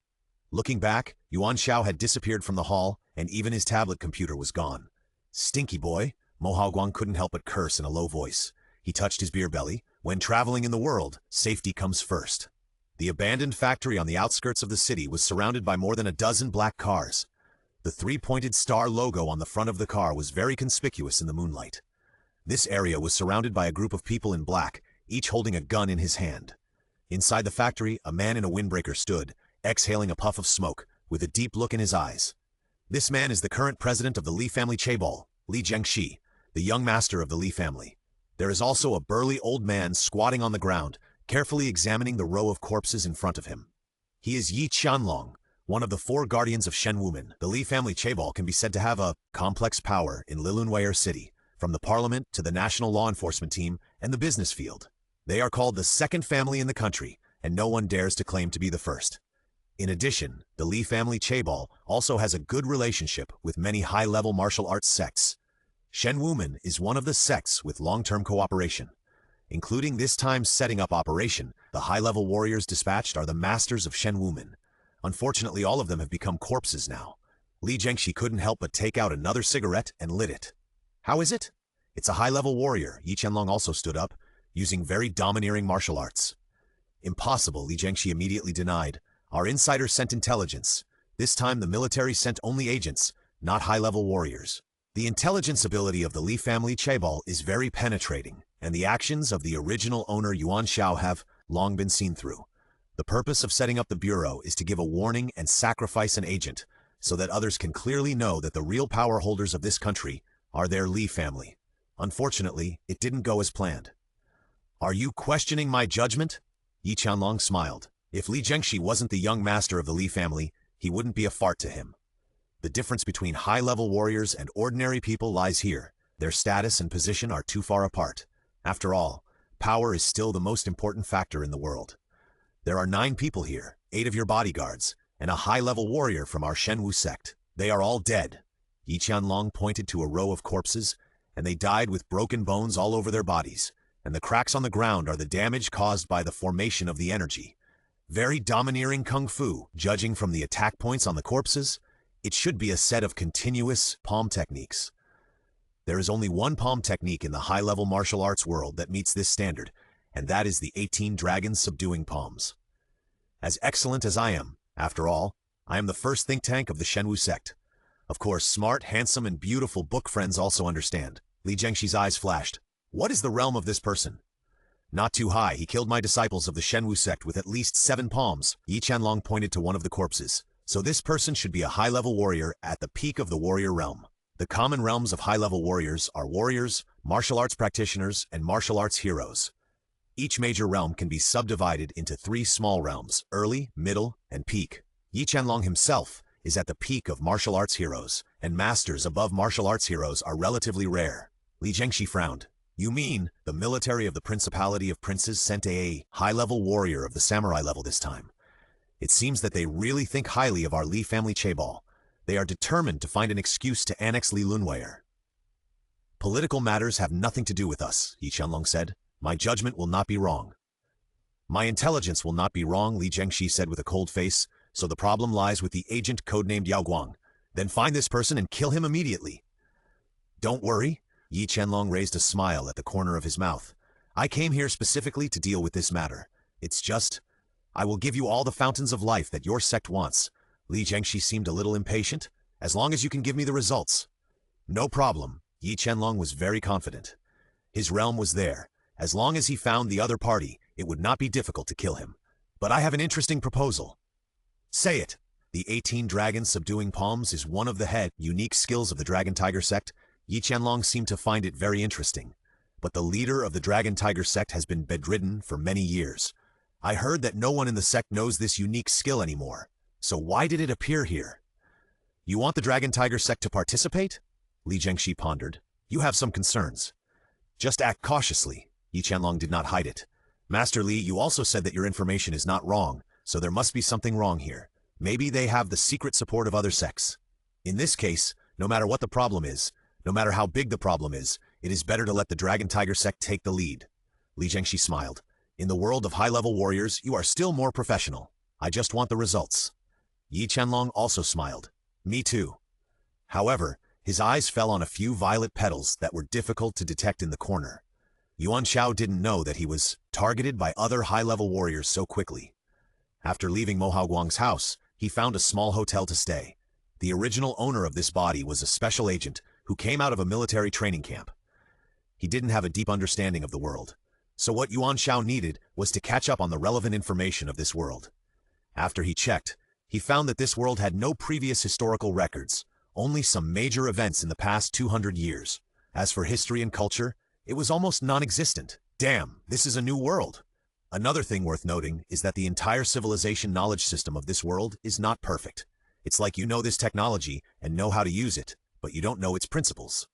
Looking back, Yuan Xiao had disappeared from the hall, and even his tablet computer was gone. Stinky boy, Mo Haoguang couldn't help but curse in a low voice. He touched his beer belly. When traveling in the world, safety comes first. The abandoned factory on the outskirts of the city was surrounded by more than a dozen black cars. The 3-pointed star logo on the front of the car was very conspicuous in the moonlight. This area was surrounded by a group of people in black, each holding a gun in his hand. Inside the factory, a man in a windbreaker stood, exhaling a puff of smoke, with a deep look in his eyes. This man is the current president of the Li family chaebol, Li Zhengxi, the young master of the Li family. There is also a burly old man squatting on the ground, carefully examining the row of corpses in front of him. He is Yi Qianlong, one of the 4 guardians of Shen Wumen. The Li family chaebol can be said to have a complex power in Lilunwei City, from the parliament to the national law enforcement team and the business field. They are called the second family in the country, and no one dares to claim to be the first. In addition, the Li family chaebol also has a good relationship with many high-level martial arts sects. Shen Wumen is one of the sects with long-term cooperation. Including this time's setting up operation, the high-level warriors dispatched are the masters of Shen Wumen. Unfortunately, all of them have become corpses now. Li Zhengxi couldn't help but take out another cigarette and lit it. How is it? It's a high-level warrior. Yi Qianlong also stood up, using very domineering martial arts. Impossible, Li Zhengxi immediately denied. Our insider sent intelligence. This time the military sent only agents, not high-level warriors. The intelligence ability of the Li family chaebol is very penetrating, and the actions of the original owner Yuan Xiao have long been seen through. The purpose of setting up the bureau is to give a warning and sacrifice an agent, so that others can clearly know that the real power holders of this country are their Li family. Unfortunately, it didn't go as planned. Are you questioning my judgment? Yi Qianlong smiled. If Li Zhengxi wasn't the young master of the Li family, he wouldn't be a fart to him. The difference between high-level warriors and ordinary people lies here. Their status and position are too far apart. After all, power is still the most important factor in the world. There are 9 people here, 8 of your bodyguards, and a high-level warrior from our Shenwu sect. They are all dead. Yi Qianlong pointed to a row of corpses, and they died with broken bones all over their bodies, and the cracks on the ground are the damage caused by the formation of the energy. Very domineering kung fu, judging from the attack points on the corpses. It should be a set of continuous palm techniques. There is only one palm technique in the high-level martial arts world that meets this standard, and that is the 18 dragons subduing palms. As excellent as I am, after all, I am the first think tank of the Shenwu sect. Of course, smart, handsome, and beautiful book friends also understand. Li Zhengxi's eyes flashed. What is the realm of this person? Not too high. He killed my disciples of the Shenwu sect with at least 7 palms. Yi Qianlong pointed to one of the corpses. So this person should be a high-level warrior at the peak of the warrior realm. The common realms of high-level warriors are warriors, martial arts practitioners, and martial arts heroes. Each major realm can be subdivided into 3 small realms, early, middle, and peak. Yi Qianlong himself is at the peak of martial arts heroes, and masters above martial arts heroes are relatively rare. Li Zhengxi frowned. You mean, the military of the Principality of Princes sent a high-level warrior of the samurai level this time? It seems that they really think highly of our Li family chaebol. They are determined to find an excuse to annex Li Lunweier. Political matters have nothing to do with us, Yi Qianlong said. My judgment will not be wrong. My intelligence will not be wrong, Li Zhengxi said with a cold face, so the problem lies with the agent codenamed Yao Guang. Then find this person and kill him immediately. Don't worry. Yi Qianlong raised a smile at the corner of his mouth. I came here specifically to deal with this matter. It's just, I will give you all the fountains of life that your sect wants. Li Zhengxi seemed a little impatient. As long as you can give me the results. No problem. Yi Qianlong was very confident. His realm was there. As long as he found the other party, it would not be difficult to kill him. But I have an interesting proposal. Say it. The 18 dragons subduing palms is one of the unique skills of the Dragon Tiger sect. Yi Qianlong seemed to find it very interesting. But the leader of the Dragon Tiger sect has been bedridden for many years. I heard that no one in the sect knows this unique skill anymore. So why did it appear here? You want the Dragon Tiger sect to participate? Li Zhengxi pondered. You have some concerns. Just act cautiously. Yi Qianlong did not hide it. Master Li, you also said that your information is not wrong, so there must be something wrong here. Maybe they have the secret support of other sects. In this case, no matter what the problem is, no matter how big the problem is, it is better to let the Dragon Tiger sect take the lead. Li Zhengxi smiled. In the world of high-level warriors, you are still more professional. I just want the results. Yi Qianlong also smiled. Me too. However, his eyes fell on a few violet petals that were difficult to detect in the corner. Yuan Xiao didn't know that he was targeted by other high-level warriors so quickly. After leaving Mo Haoguang's house, he found a small hotel to stay. The original owner of this body was a special agent who came out of a military training camp. He didn't have a deep understanding of the world. So what Yuan Xiao needed was to catch up on the relevant information of this world. After he checked, he found that this world had no previous historical records, only some major events in the past 200 years. As for history and culture, it was almost non-existent. Damn, this is a new world. Another thing worth noting is that the entire civilization knowledge system of this world is not perfect. It's like you know this technology and know how to use it, but you don't know its principles.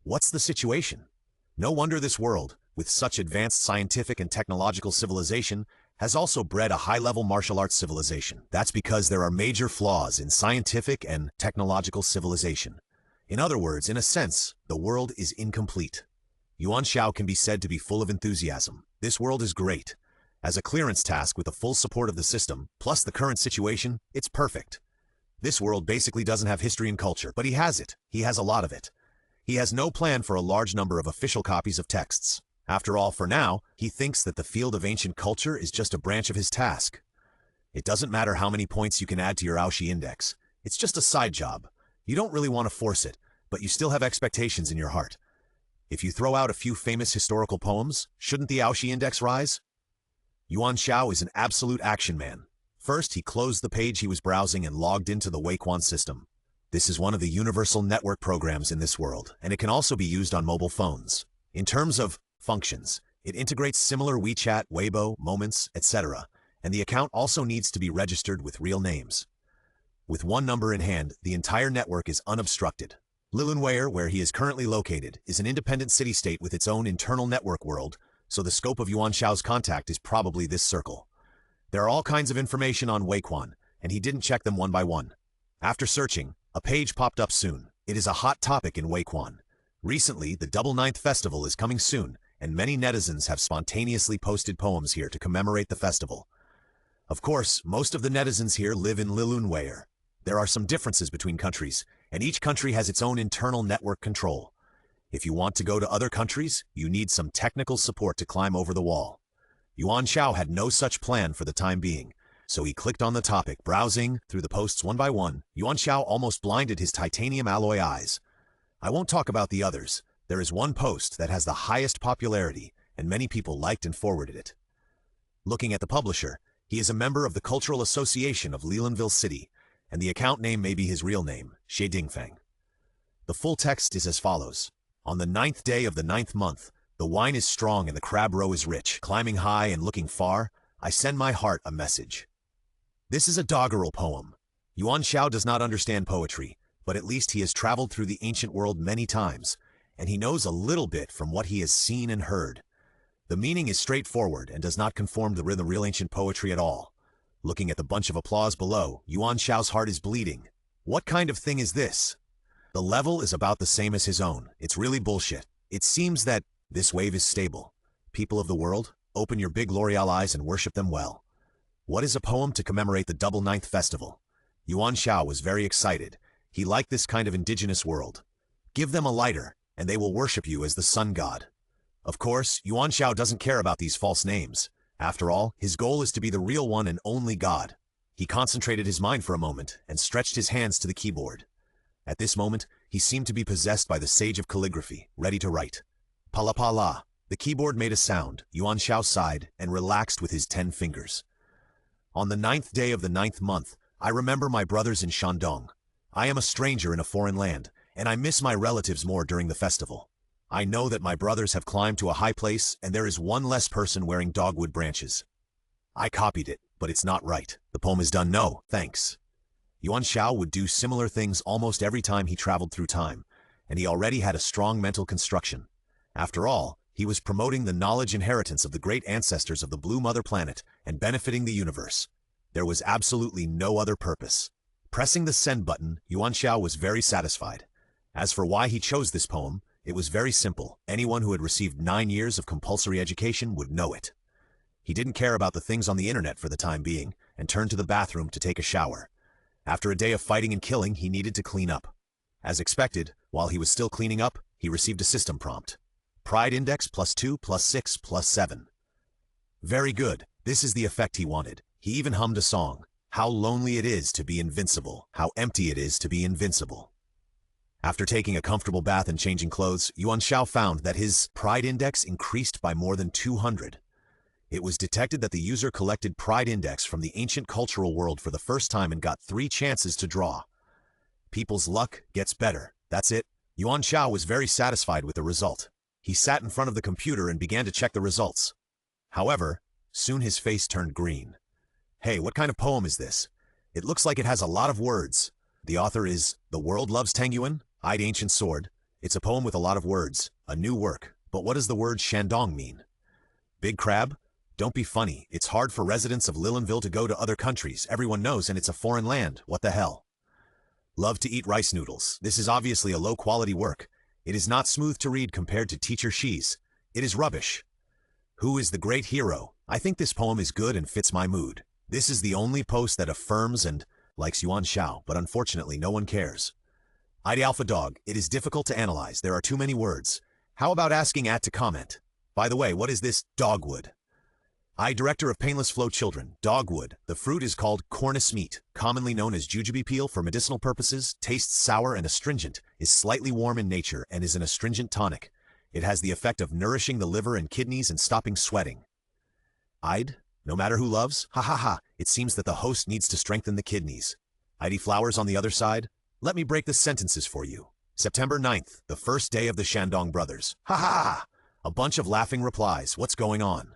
What's the situation? No wonder this world, with such advanced scientific and technological civilization, has also bred a high-level martial arts civilization. That's because there are major flaws in scientific and technological civilization. In other words, in a sense, the world is incomplete. Yuan Xiao can be said to be full of enthusiasm. This world is great. As a clearance task with the full support of the system, plus the current situation, it's perfect. This world basically doesn't have history and culture, but he has it. He has a lot of it. He has no plan for a large number of official copies of texts. After all, for now, he thinks that the field of ancient culture is just a branch of his task. It doesn't matter how many points you can add to your Aoshi index. It's just a side job. You don't really want to force it, but you still have expectations in your heart. If you throw out a few famous historical poems, shouldn't the outshine index rise? Yuan Xiao is an absolute action man. First, he closed the page he was browsing and logged into the Weiquan system. This is one of the universal network programs in this world, and it can also be used on mobile phones. In terms of functions, it integrates similar WeChat, Weibo, Moments, etc., and the account also needs to be registered with real names. With one number in hand, the entire network is unobstructed. Lilunwei, where he is currently located, is an independent city-state with its own internal network world, so the scope of Yuan Xiao's contact is probably this circle. There are all kinds of information on Weiquan, and he didn't check them one by one. After searching, a page popped up soon. It is a hot topic in Weiquan. Recently, the Double Ninth Festival is coming soon, and many netizens have spontaneously posted poems here to commemorate the festival. Of course, most of the netizens here live in Lilunwei. There are some differences between countries, and each country has its own internal network control. If you want to go to other countries, you need some technical support to climb over the wall. Yuan Xiao had no such plan for the time being, so he clicked on the topic, browsing through the posts one by one. Yuan Xiao almost blinded his titanium alloy eyes. I won't talk about the others. There is one post that has the highest popularity, and many people liked and forwarded it. Looking at the publisher, he is a member of the Cultural Association of Lilanville City, and the account name may be his real name, Xie Dingfeng. The full text is as follows. On the 9th day of the 9th month, the wine is strong and the crab roe is rich. Climbing high and looking far, I send my heart a message. This is a doggerel poem. Yuan Xiao does not understand poetry, but at least he has traveled through the ancient world many times, and he knows a little bit from what he has seen and heard. The meaning is straightforward and does not conform to the real ancient poetry at all. Looking at the bunch of applause below, Yuan Xiao's heart is bleeding. What kind of thing is this? The level is about the same as his own. It's really bullshit. It seems that this wave is stable. People of the world, open your big L'Oreal eyes and worship them well. What is a poem to commemorate the Double Ninth Festival? Yuan Xiao was very excited. He liked this kind of indigenous world. Give them a lighter, and they will worship you as the sun god. Of course, Yuan Xiao doesn't care about these false names. After all, his goal is to be the real one and only God. He concentrated his mind for a moment and stretched his hands to the keyboard. At this moment, he seemed to be possessed by the sage of calligraphy, ready to write. Pala. The keyboard made a sound. Yuan Xiao sighed and relaxed with his 10 fingers. On the 9th day of the 9th month, I remember my brothers in Shandong. I am a stranger in a foreign land, and I miss my relatives more during the festival. I know that my brothers have climbed to a high place, and there is one less person wearing dogwood branches. I copied it, but it's not right. The poem is done. No, thanks. Yuan Xiao would do similar things almost every time he traveled through time, and he already had a strong mental construction. After all, he was promoting the knowledge inheritance of the great ancestors of the Blue Mother Planet and benefiting the universe. There was absolutely no other purpose. Pressing the send button, Yuan Xiao was very satisfied. As for why he chose this poem, it was very simple. Anyone who had received 9 years of compulsory education would know it. He didn't care about the things on the internet for the time being, and turned to the bathroom to take a shower. After a day of fighting and killing, he needed to clean up. As expected, while he was still cleaning up, he received a system prompt. Pride index +2 +6 +7. Very good. This is the effect he wanted. He even hummed a song. How lonely it is to be invincible. How empty it is to be invincible. After taking a comfortable bath and changing clothes, Yuan Xiao found that his pride index increased by more than 200. It was detected that the user collected pride index from the ancient cultural world for the first time and got 3 chances to draw. People's luck gets better. That's it. Yuan Xiao was very satisfied with the result. He sat in front of the computer and began to check the results. However, soon his face turned green. Hey, what kind of poem is this? It looks like it has a lot of words. The author is The World Loves Tengyuan, Eyed Ancient Sword. It's a poem with a lot of words, a new work. But what does the word Shandong mean? Big crab? Don't be funny. It's hard for residents of Lilanville to go to other countries. Everyone knows, and it's a foreign land. What the hell? Love to eat rice noodles. This is obviously a low-quality work. It is not smooth to read compared to Teacher Xi's. It is rubbish. Who is the great hero? I think this poem is good and fits my mood. This is the only post that affirms and likes Yuan Xiao, but unfortunately no one cares. ID Alpha Dog, it is difficult to analyze. There are too many words. How about asking @ to comment? By the way, what is this dogwood? I, director of Painless Flow Children, Dogwood. The fruit is called cornus meat, commonly known as jujube peel for medicinal purposes, tastes sour and astringent, is slightly warm in nature, and is an astringent tonic. It has the effect of nourishing the liver and kidneys and stopping sweating. I'd, no matter who loves, ha ha ha, it seems that the host needs to strengthen the kidneys. ID flowers on the other side, let me break the sentences for you. September 9th, the first day of the Shandong brothers. Ha ha ha! A bunch of laughing replies, what's going on?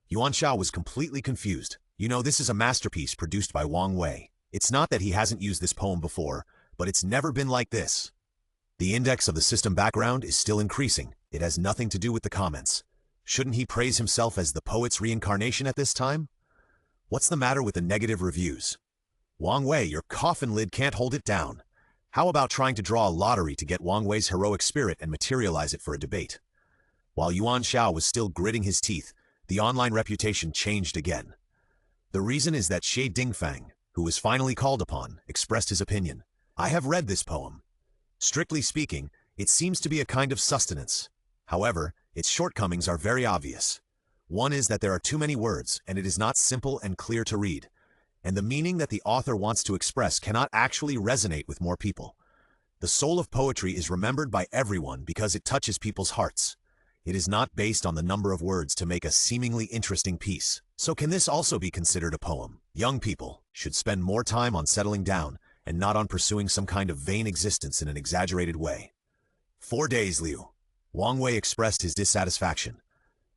Yuan Xiao was completely confused. You know, this is a masterpiece produced by Wang Wei. It's not that he hasn't used this poem before, but it's never been like this. The index of the system background is still increasing. It has nothing to do with the comments. Shouldn't he praise himself as the poet's reincarnation at this time? What's the matter with the negative reviews? Wang Wei, your coffin lid can't hold it down. How about trying to draw a lottery to get Wang Wei's heroic spirit and materialize it for a debate? While Yuan Xiao was still gritting his teeth, the online reputation changed again. The reason is that Xie Dingfang, who was finally called upon, expressed his opinion. I have read this poem. Strictly speaking, it seems to be a kind of sustenance. However, its shortcomings are very obvious. One is that there are too many words, and it is not simple and clear to read. And the meaning that the author wants to express cannot actually resonate with more people. The soul of poetry is remembered by everyone because it touches people's hearts. It is not based on the number of words to make a seemingly interesting piece. So can this also be considered a poem? Young people should spend more time on settling down and not on pursuing some kind of vain existence in an exaggerated way. 4 days, Liu. Wang Wei expressed his dissatisfaction.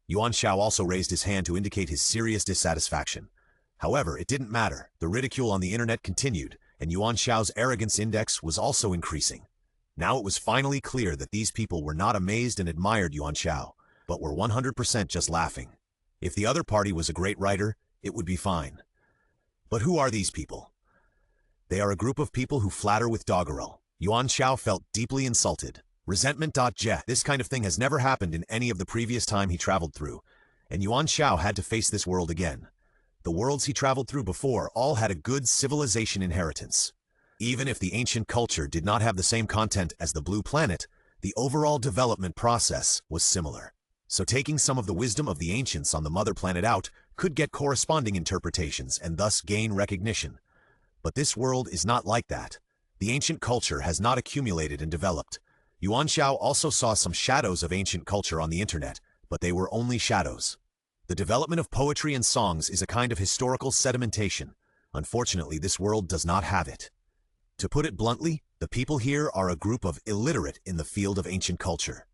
Yuan Xiao also raised his hand to indicate his serious dissatisfaction. However, it didn't matter. The ridicule on the internet continued, and Yuan Xiao's arrogance index was also increasing. Now it was finally clear that these people were not amazed and admired Yuan Xiao, but were 100% just laughing. If the other party was a great writer, it would be fine. But who are these people? They are a group of people who flatter with doggerel. Yuan Xiao felt deeply insulted. Resentment. This kind of thing has never happened in any of the previous time he traveled through, and Yuan Xiao had to face this world again. The worlds he traveled through before all had a good civilization inheritance. Even if the ancient culture did not have the same content as the blue planet, the overall development process was similar. So taking some of the wisdom of the ancients on the mother planet out could get corresponding interpretations and thus gain recognition. But this world is not like that. The ancient culture has not accumulated and developed. Yuan Xiao also saw some shadows of ancient culture on the internet, but they were only shadows. The development of poetry and songs is a kind of historical sedimentation. Unfortunately, this world does not have it. To put it bluntly, the people here are a group of illiterate in the field of ancient culture.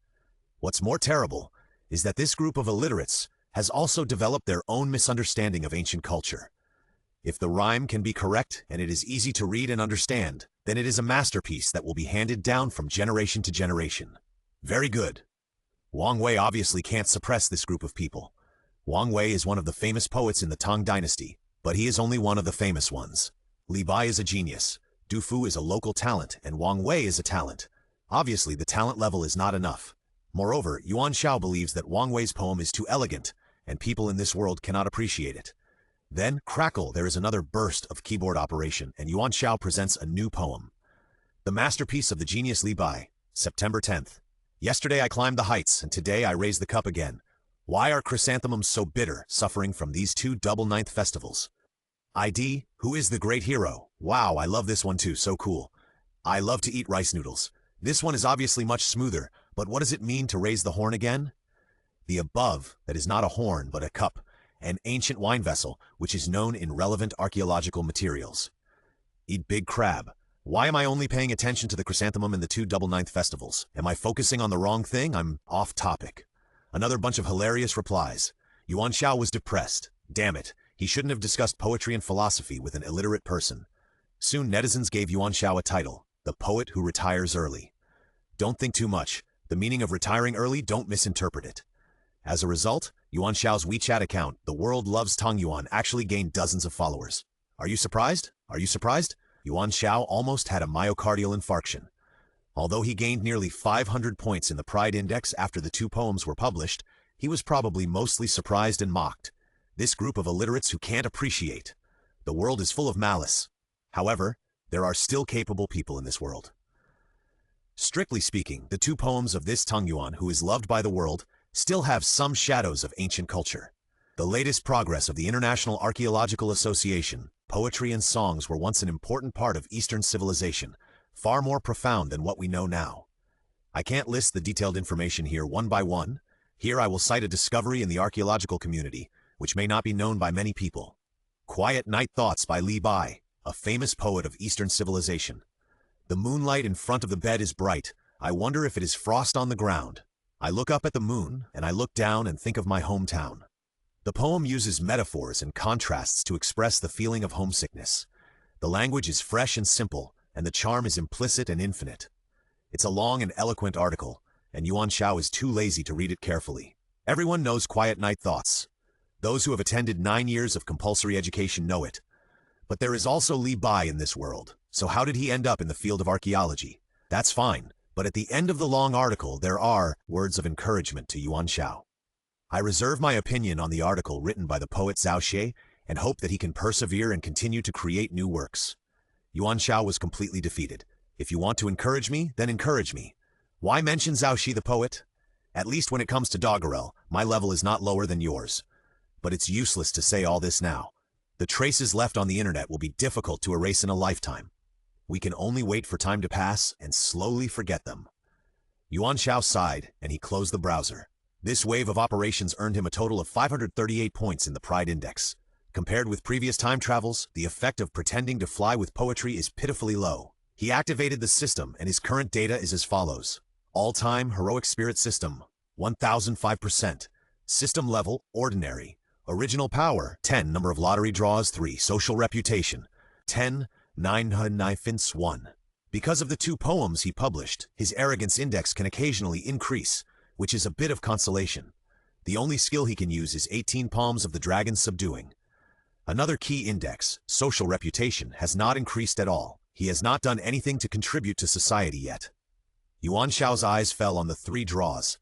What's more terrible is that this group of illiterates has also developed their own misunderstanding of ancient culture. If the rhyme can be correct and it is easy to read and understand, then it is a masterpiece that will be handed down from generation to generation. Very good. Wang Wei obviously can't suppress this group of people. Wang Wei is one of the famous poets in the Tang dynasty, but he is only one of the famous ones. Li Bai is a genius, Du Fu is a local talent, and Wang Wei is a talent. Obviously, the talent level is not enough. Moreover, Yuan Xiao believes that Wang Wei's poem is too elegant, and people in this world cannot appreciate it. Then, crackle, there is another burst of keyboard operation, and Yuan Xiao presents a new poem. The masterpiece of the genius Li Bai, September 10th. Yesterday I climbed the heights, and today I raise the cup again. Why are chrysanthemums so bitter, suffering from these 2 double-ninth festivals? ID, who is the great hero? Wow, I love this one too, so cool. I love to eat rice noodles. This one is obviously much smoother, but what does it mean to raise the horn again? The above, that is not a horn, but a cup, an ancient wine vessel, which is known in relevant archaeological materials. Eat big crab. Why am I only paying attention to the chrysanthemum and the 2 double-ninth festivals? Am I focusing on the wrong thing? I'm off topic. Another bunch of hilarious replies. Yuan Xiao was depressed. Damn it, he shouldn't have discussed poetry and philosophy with an illiterate person. Soon netizens gave Yuan Xiao a title, the poet who retires early. Don't think too much. The meaning of retiring early, don't misinterpret it. As a result, Yuan Xiao's WeChat account, The World Loves Tang Yuan, actually gained dozens of followers. Are you surprised? Are you surprised? Yuan Xiao almost had a myocardial infarction. Although he gained nearly 500 points in the Pride Index after the 2 poems were published, he was probably mostly surprised and mocked. This group of illiterates who can't appreciate. The world is full of malice. However, there are still capable people in this world. Strictly speaking, the 2 poems of this Tang Yuan, who is loved by the world, still have some shadows of ancient culture. The latest progress of the International Archaeological Association. Poetry and songs were once an important part of Eastern civilization, far more profound than what we know now. I can't list the detailed information here one by one. Here I will cite a discovery in the archaeological community, which may not be known by many people. Quiet Night Thoughts by Li Bai, a famous poet of Eastern civilization. The moonlight in front of the bed is bright. I wonder if it is frost on the ground. I look up at the moon, and I look down and think of my hometown. The poem uses metaphors and contrasts to express the feeling of homesickness. The language is fresh and simple, and the charm is implicit and infinite. It's a long and eloquent article, and Yuan Xiao is too lazy to read it carefully. Everyone knows Quiet Night Thoughts. Those who have attended 9 years of compulsory education know it. But there is also Li Bai in this world, so how did he end up in the field of archaeology? That's fine, but at the end of the long article there are words of encouragement to Yuan Xiao. I reserve my opinion on the article written by the poet Zhao Xie and hope that he can persevere and continue to create new works. Yuan Xiao was completely defeated. If you want to encourage me, then encourage me. Why mention Zhao Xie the poet? At least when it comes to doggerel, my level is not lower than yours. But it's useless to say all this now. The traces left on the internet will be difficult to erase in a lifetime. We can only wait for time to pass and slowly forget them. Yuan Xiao sighed, and he closed the browser. This wave of operations earned him a total of 538 points in the Pride Index. Compared with previous time travels, the effect of pretending to fly with poetry is pitifully low. He activated the system, and his current data is as follows. All-time Heroic Spirit System, 1005%. System level, Ordinary. Original Power, 10. Number of lottery draws, 3. Social Reputation, 10. 901. Because of the 2 poems he published, his Arrogance Index can occasionally increase, which is a bit of consolation. The only skill he can use is 18 Palms of the Dragon Subduing. Another key index, Social Reputation, has not increased at all. He has not done anything to contribute to society yet. Yuan Xiao's eyes fell on the 3 draws.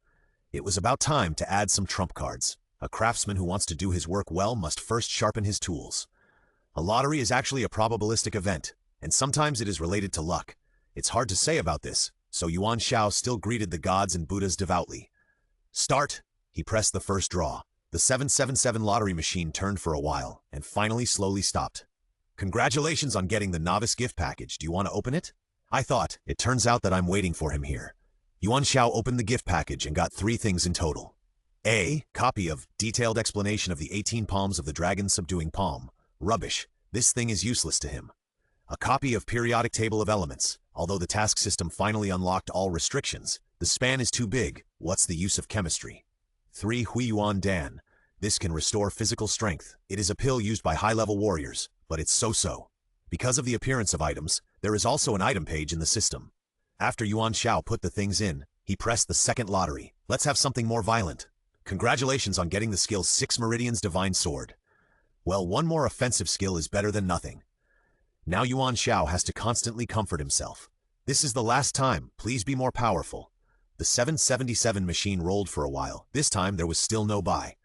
It was about time to add some trump cards. A craftsman who wants to do his work well must first sharpen his tools. A lottery is actually a probabilistic event, and sometimes it is related to luck. It's hard to say about this, so Yuan Xiao still greeted the gods and Buddhas devoutly. Start! He pressed the first draw. The 777 lottery machine turned for a while, and finally slowly stopped. Congratulations on getting the novice gift package. Do you want to open it? I thought. It turns out that I'm waiting for him here. Yuan Xiao opened the gift package and got 3 things in total. A. Copy of Detailed Explanation of the 18 Palms of the Dragon Subduing Palm. Rubbish. This thing is useless to him. A copy of Periodic Table of Elements. Although the task system finally unlocked all restrictions, the span is too big. What's the use of chemistry? 3. Huiyuan Dan. This can restore physical strength. It is a pill used by high-level warriors, but it's so-so. Because of the appearance of items, there is also an item page in the system. After Yuan Xiao put the things in, he pressed the second lottery. Let's have something more violent. Congratulations on getting the skill 6 Meridians Divine Sword. Well, one more offensive skill is better than nothing. Now Yuan Xiao has to constantly comfort himself. This is the last time, please be more powerful. The 777 machine rolled for a while. This time there was still no buy.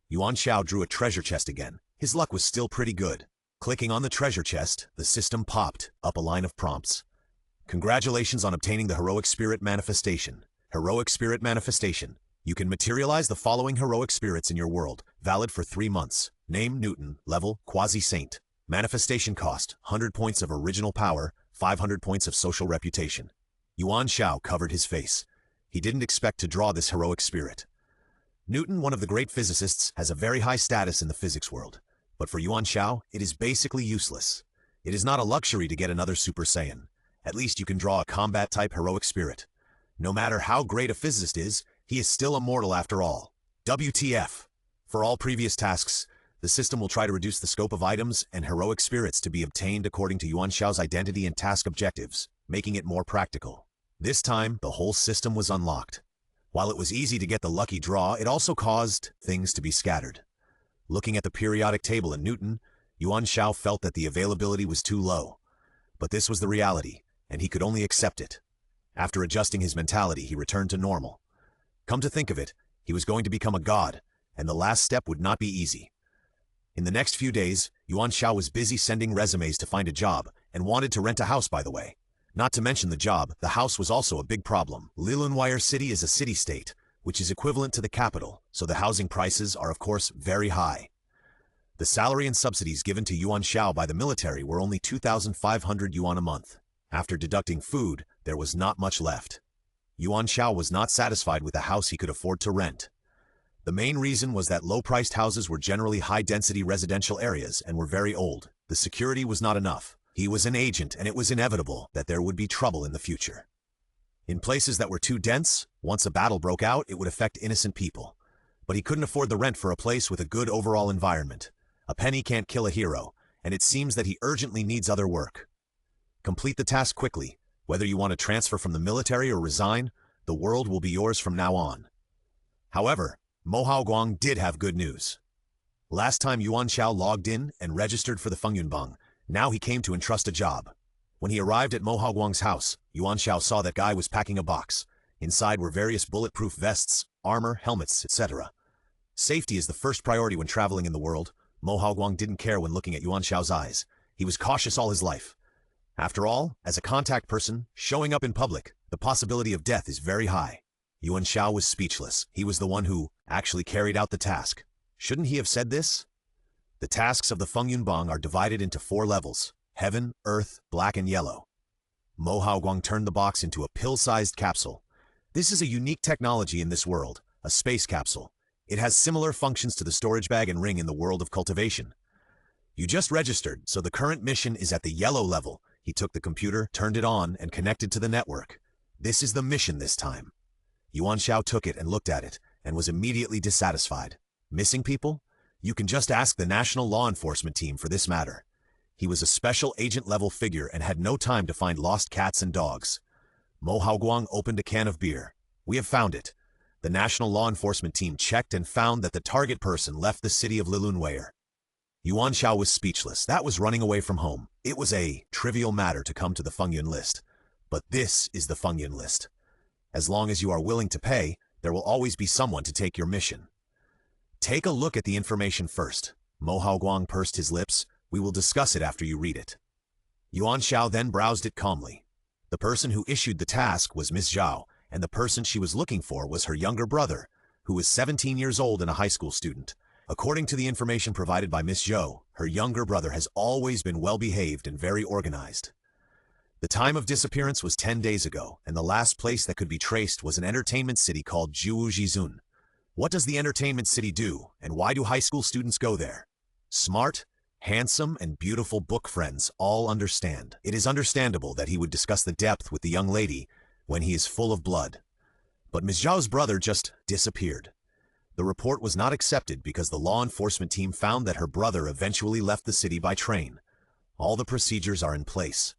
Yuan Xiao drew a treasure chest again. His luck was still pretty good. Clicking on the treasure chest, the system popped up a line of prompts. Congratulations on obtaining the Heroic Spirit Manifestation. Heroic Spirit Manifestation. You can materialize the following heroic spirits in your world, valid for 3 months. Name, Newton. Level, Quasi-Saint. Manifestation cost, 100 points of original power, 500 points of social reputation. Yuan Xiao covered his face. He didn't expect to draw this heroic spirit. Newton, one of the great physicists, has a very high status in the physics world. But for Yuan Xiao, it is basically useless. It is not a luxury to get another Super Saiyan. At least you can draw a combat-type heroic spirit. No matter how great a physicist is, he is still a mortal after all. WTF. For all previous tasks, the system will try to reduce the scope of items and heroic spirits to be obtained according to Yuan Xiao's identity and task objectives, making it more practical. This time, the whole system was unlocked. While it was easy to get the lucky draw, it also caused things to be scattered. Looking at the periodic table in Newton, Yuan Xiao felt that the availability was too low. But this was the reality, and he could only accept it. After adjusting his mentality, he returned to normal. Come to think of it, he was going to become a god, and the last step would not be easy. In the next few days, Yuan Xiao was busy sending resumes to find a job, and wanted to rent a house, by the way. Not to mention the job, the house was also a big problem. Lilunwire City is a city-state, which is equivalent to the capital, so the housing prices are of course very high. The salary and subsidies given to Yuan Xiao by the military were only 2,500 yuan a month. After deducting food, there was not much left. Yuan Xiao was not satisfied with a house he could afford to rent. The main reason was that low-priced houses were generally high-density residential areas and were very old. The security was not enough. He was an agent, and it was inevitable that there would be trouble in the future. In places that were too dense, once a battle broke out, it would affect innocent people. But he couldn't afford the rent for a place with a good overall environment. A penny can't kill a hero, and it seems that he urgently needs other work. Complete the task quickly. Whether you want to transfer from the military or resign, the world will be yours from now on. However, Mo Haoguang did have good news. Last time Yuan Xiao logged in and registered for the Fengyunbang, now he came to entrust a job. When he arrived at Mo Haoguang's house, Yuan Xiao saw that guy was packing a box. Inside were various bulletproof vests, armor, helmets, etc. Safety is the first priority when traveling in the world. Mo Haoguang didn't care when looking at Yuan Xiao's eyes. He was cautious all his life. After all, as a contact person, showing up in public, the possibility of death is very high. Yuan Xiao was speechless. He was the one who actually carried out the task. Shouldn't he have said this? The tasks of the Fengyunbang are divided into 4 levels: heaven, earth, black, and yellow. Mo Haoguang turned the box into a pill-sized capsule. This is a unique technology in this world, a space capsule. It has similar functions to the storage bag and ring in the world of cultivation. You just registered, so the current mission is at the yellow level. He took the computer, turned it on, and connected to the network. This is the mission this time. Yuan Xiao took it and looked at it, and was immediately dissatisfied. Missing people? You can just ask the National Law Enforcement Team for this matter. He was a special agent-level figure and had no time to find lost cats and dogs. Mo Haoguang opened a can of beer. We have found it. The National Law Enforcement Team checked and found that the target person left the city of Lilunweier. Yuan Xiao was speechless. That was running away from home. It was a trivial matter to come to the Fengyun list. But this is the Fengyun list. As long as you are willing to pay, there will always be someone to take your mission. Take a look at the information first. Mo Haoguang pursed his lips. We will discuss it after you read it. Yuan Xiao then browsed it calmly. The person who issued the task was Miss Zhao, and the person she was looking for was her younger brother, who was 17 years old and a high school student. According to the information provided by Miss Zhou, her younger brother has always been well-behaved and very organized. The time of disappearance was 10 days ago, and the last place that could be traced was an entertainment city called Jiuzhizun. What does the entertainment city do, and why do high school students go there? Smart, handsome, and beautiful book friends all understand. It is understandable that he would discuss the depth with the young lady when he is full of blood. But Ms. Zhao's brother just disappeared. The report was not accepted because the law enforcement team found that her brother eventually left the city by train. All the procedures are in place.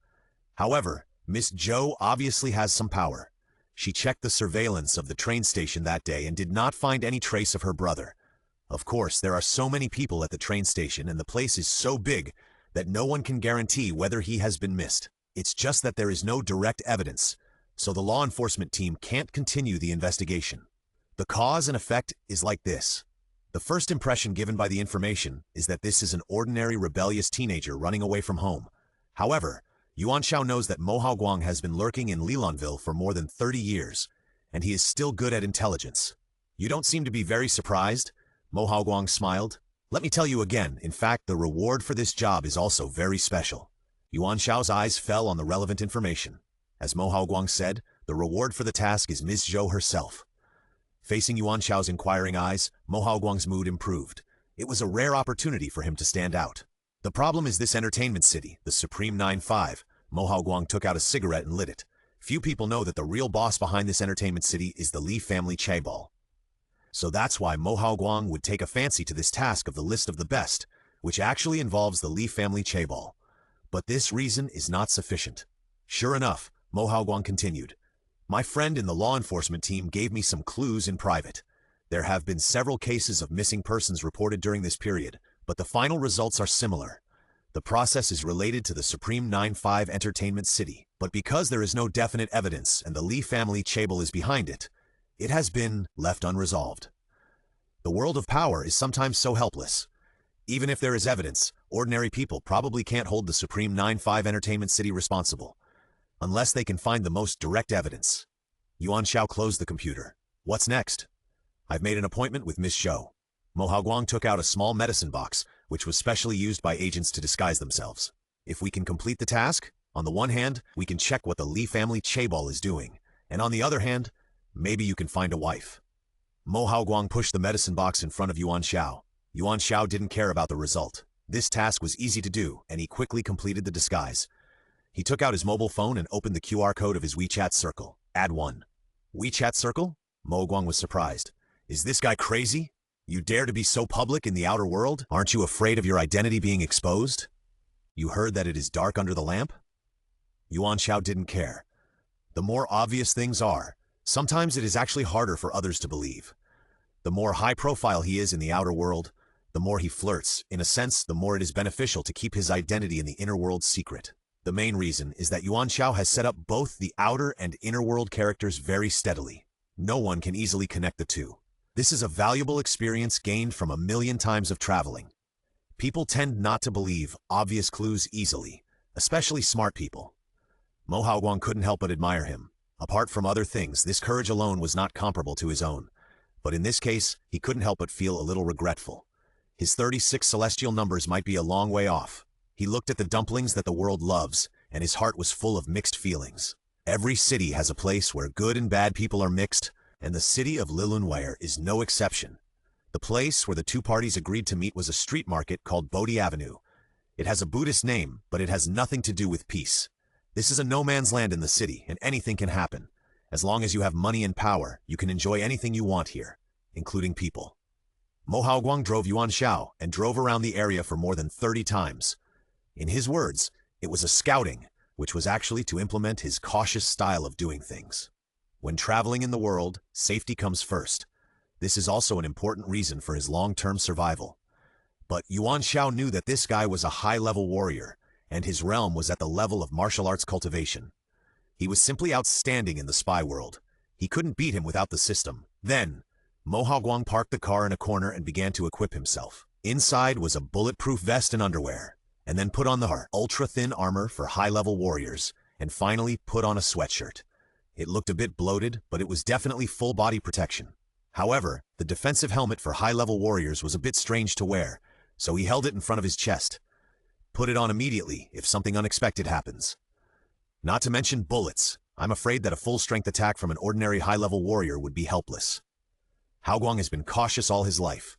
However, Miss Zhou obviously has some power. She checked the surveillance of the train station that day and did not find any trace of her brother. Of course, there are so many people at the train station and the place is so big that no one can guarantee whether he has been missed. It's just that there is no direct evidence, so the law enforcement team can't continue the investigation. The cause and effect is like this. The first impression given by the information is that this is an ordinary rebellious teenager running away from home. However, Yuan Xiao knows that Mo Haoguang has been lurking in Lilonville for more than 30 years, and he is still good at intelligence. You don't seem to be very surprised? Mo Haoguang smiled. Let me tell you again, in fact, the reward for this job is also very special. Yuan Xiao's eyes fell on the relevant information. As Mo Haoguang said, the reward for the task is Ms. Zhou herself. Facing Yuan Xiao's inquiring eyes, Mo Haoguang's mood improved. It was a rare opportunity for him to stand out. The problem is this entertainment city, the Supreme 9-5. Mo Haoguang took out a cigarette and lit it. Few people know that the real boss behind this entertainment city is the Li family chaebol. So that's why Mo Haoguang would take a fancy to this task of the list of the best, which actually involves the Li family chaebol. But this reason is not sufficient. Sure enough, Mo Haoguang continued. My friend in the law enforcement team gave me some clues in private. There have been several cases of missing persons reported during this period, but the final results are similar. The process is related to the Supreme 9-5 Entertainment City, but because there is no definite evidence and the Li family chaebol is behind it, it has been left unresolved. The world of power is sometimes so helpless. Even if there is evidence, ordinary people probably can't hold the Supreme 9-5 Entertainment City responsible, unless they can find the most direct evidence. Yuan Xiao closed the computer. What's next? I've made an appointment with Miss Xiao. Mo Haoguang took out a small medicine box, which was specially used by agents to disguise themselves. If we can complete the task, on the one hand, we can check what the Li family chaebol is doing, and on the other hand, maybe you can find a wife. Mo Haoguang pushed the medicine box in front of Yuan Xiao. Yuan Xiao didn't care about the result. This task was easy to do, and he quickly completed the disguise. He took out his mobile phone and opened the QR code of his WeChat circle. Add 1. WeChat circle? Mo Guang was surprised. Is this guy crazy? You dare to be so public in the outer world? Aren't you afraid of your identity being exposed? You heard that it is dark under the lamp? Yuan Xiao didn't care. The more obvious things are, sometimes it is actually harder for others to believe. The more high profile he is in the outer world, the more he flirts. In a sense, the more it is beneficial to keep his identity in the inner world secret. The main reason is that Yuan Xiao has set up both the outer and inner world characters very steadily. No one can easily connect the two. This is a valuable experience gained from 1,000,000 times of traveling. People tend not to believe obvious clues easily, especially smart people. Mo Haoguang couldn't help but admire him. Apart from other things, this courage alone was not comparable to his own. But in this case, he couldn't help but feel a little regretful. His 36 celestial numbers might be a long way off. He looked at the dumplings that the world loves, and his heart was full of mixed feelings. Every city has a place where good and bad people are mixed, and the city of Lilunware is no exception. The place where the two parties agreed to meet was a street market called Bodhi Avenue. It has a Buddhist name, but it has nothing to do with peace. This is a no-man's land in the city, and anything can happen. As long as you have money and power, you can enjoy anything you want here, including people. Mo Haoguang drove Yuan Xiao and drove around the area for more than 30 times. In his words, it was a scouting, which was actually to implement his cautious style of doing things. When traveling in the world, safety comes first. This is also an important reason for his long-term survival. But Yuan Xiao knew that this guy was a high-level warrior, and his realm was at the level of martial arts cultivation. He was simply outstanding in the spy world. He couldn't beat him without the system. Then, Mo Haoguang parked the car in a corner and began to equip himself. Inside was a bulletproof vest and underwear, and then put on the ultra-thin armor for high-level warriors, and finally put on a sweatshirt. It looked a bit bloated, but it was definitely full body protection. However, the defensive helmet for high-level warriors was a bit strange to wear, so he held it in front of his chest. Put it on immediately if something unexpected happens. Not to mention bullets. I'm afraid that a full-strength attack from an ordinary high-level warrior would be helpless. Haoguang has been cautious all his life.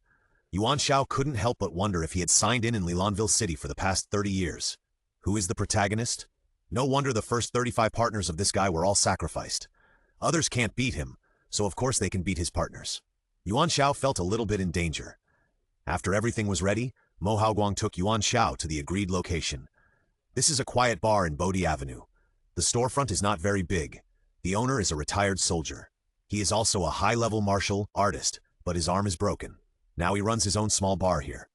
Yuan Xiao couldn't help but wonder if he had signed in Lilanville City for the past 30 years. Who is the protagonist? No wonder the first 35 partners of this guy were all sacrificed. Others can't beat him, so of course they can beat his partners. Yuan Xiao felt a little bit in danger. After everything was ready, Mo Haoguang took Yuan Xiao to the agreed location. This is a quiet bar in Bodhi Avenue. The storefront is not very big. The owner is a retired soldier. He is also a high-level martial artist, but his arm is broken. Now he runs his own small bar here.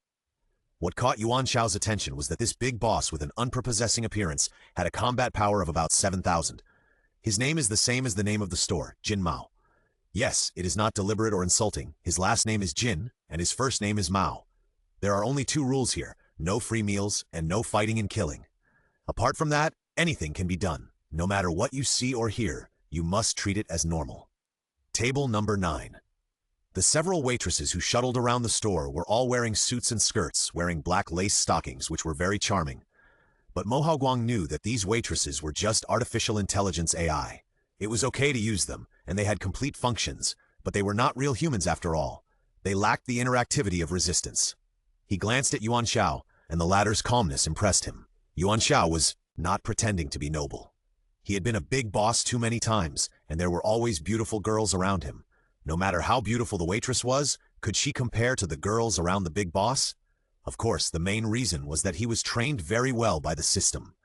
What caught Yuan Xiao's attention was that this big boss with an unprepossessing appearance had a combat power of about 7,000. His name is the same as the name of the store, Jin Mao. Yes, it is not deliberate or insulting. His last name is Jin, and his first name is Mao. There are only 2 rules here: no free meals and no fighting and killing. Apart from that, anything can be done. No matter what you see or hear, you must treat it as normal. Table number 9. The several waitresses who shuttled around the store were all wearing suits and skirts, wearing black lace stockings, which were very charming. But Mo Haoguang knew that these waitresses were just artificial intelligence AI. It was okay to use them, and they had complete functions, but they were not real humans after all. They lacked the interactivity of resistance. He glanced at Yuan Xiao, and the latter's calmness impressed him. Yuan Xiao was not pretending to be noble. He had been a big boss too many times, and there were always beautiful girls around him. No matter how beautiful the waitress was, could she compare to the girls around the big boss? Of course, the main reason was that he was trained very well by the system.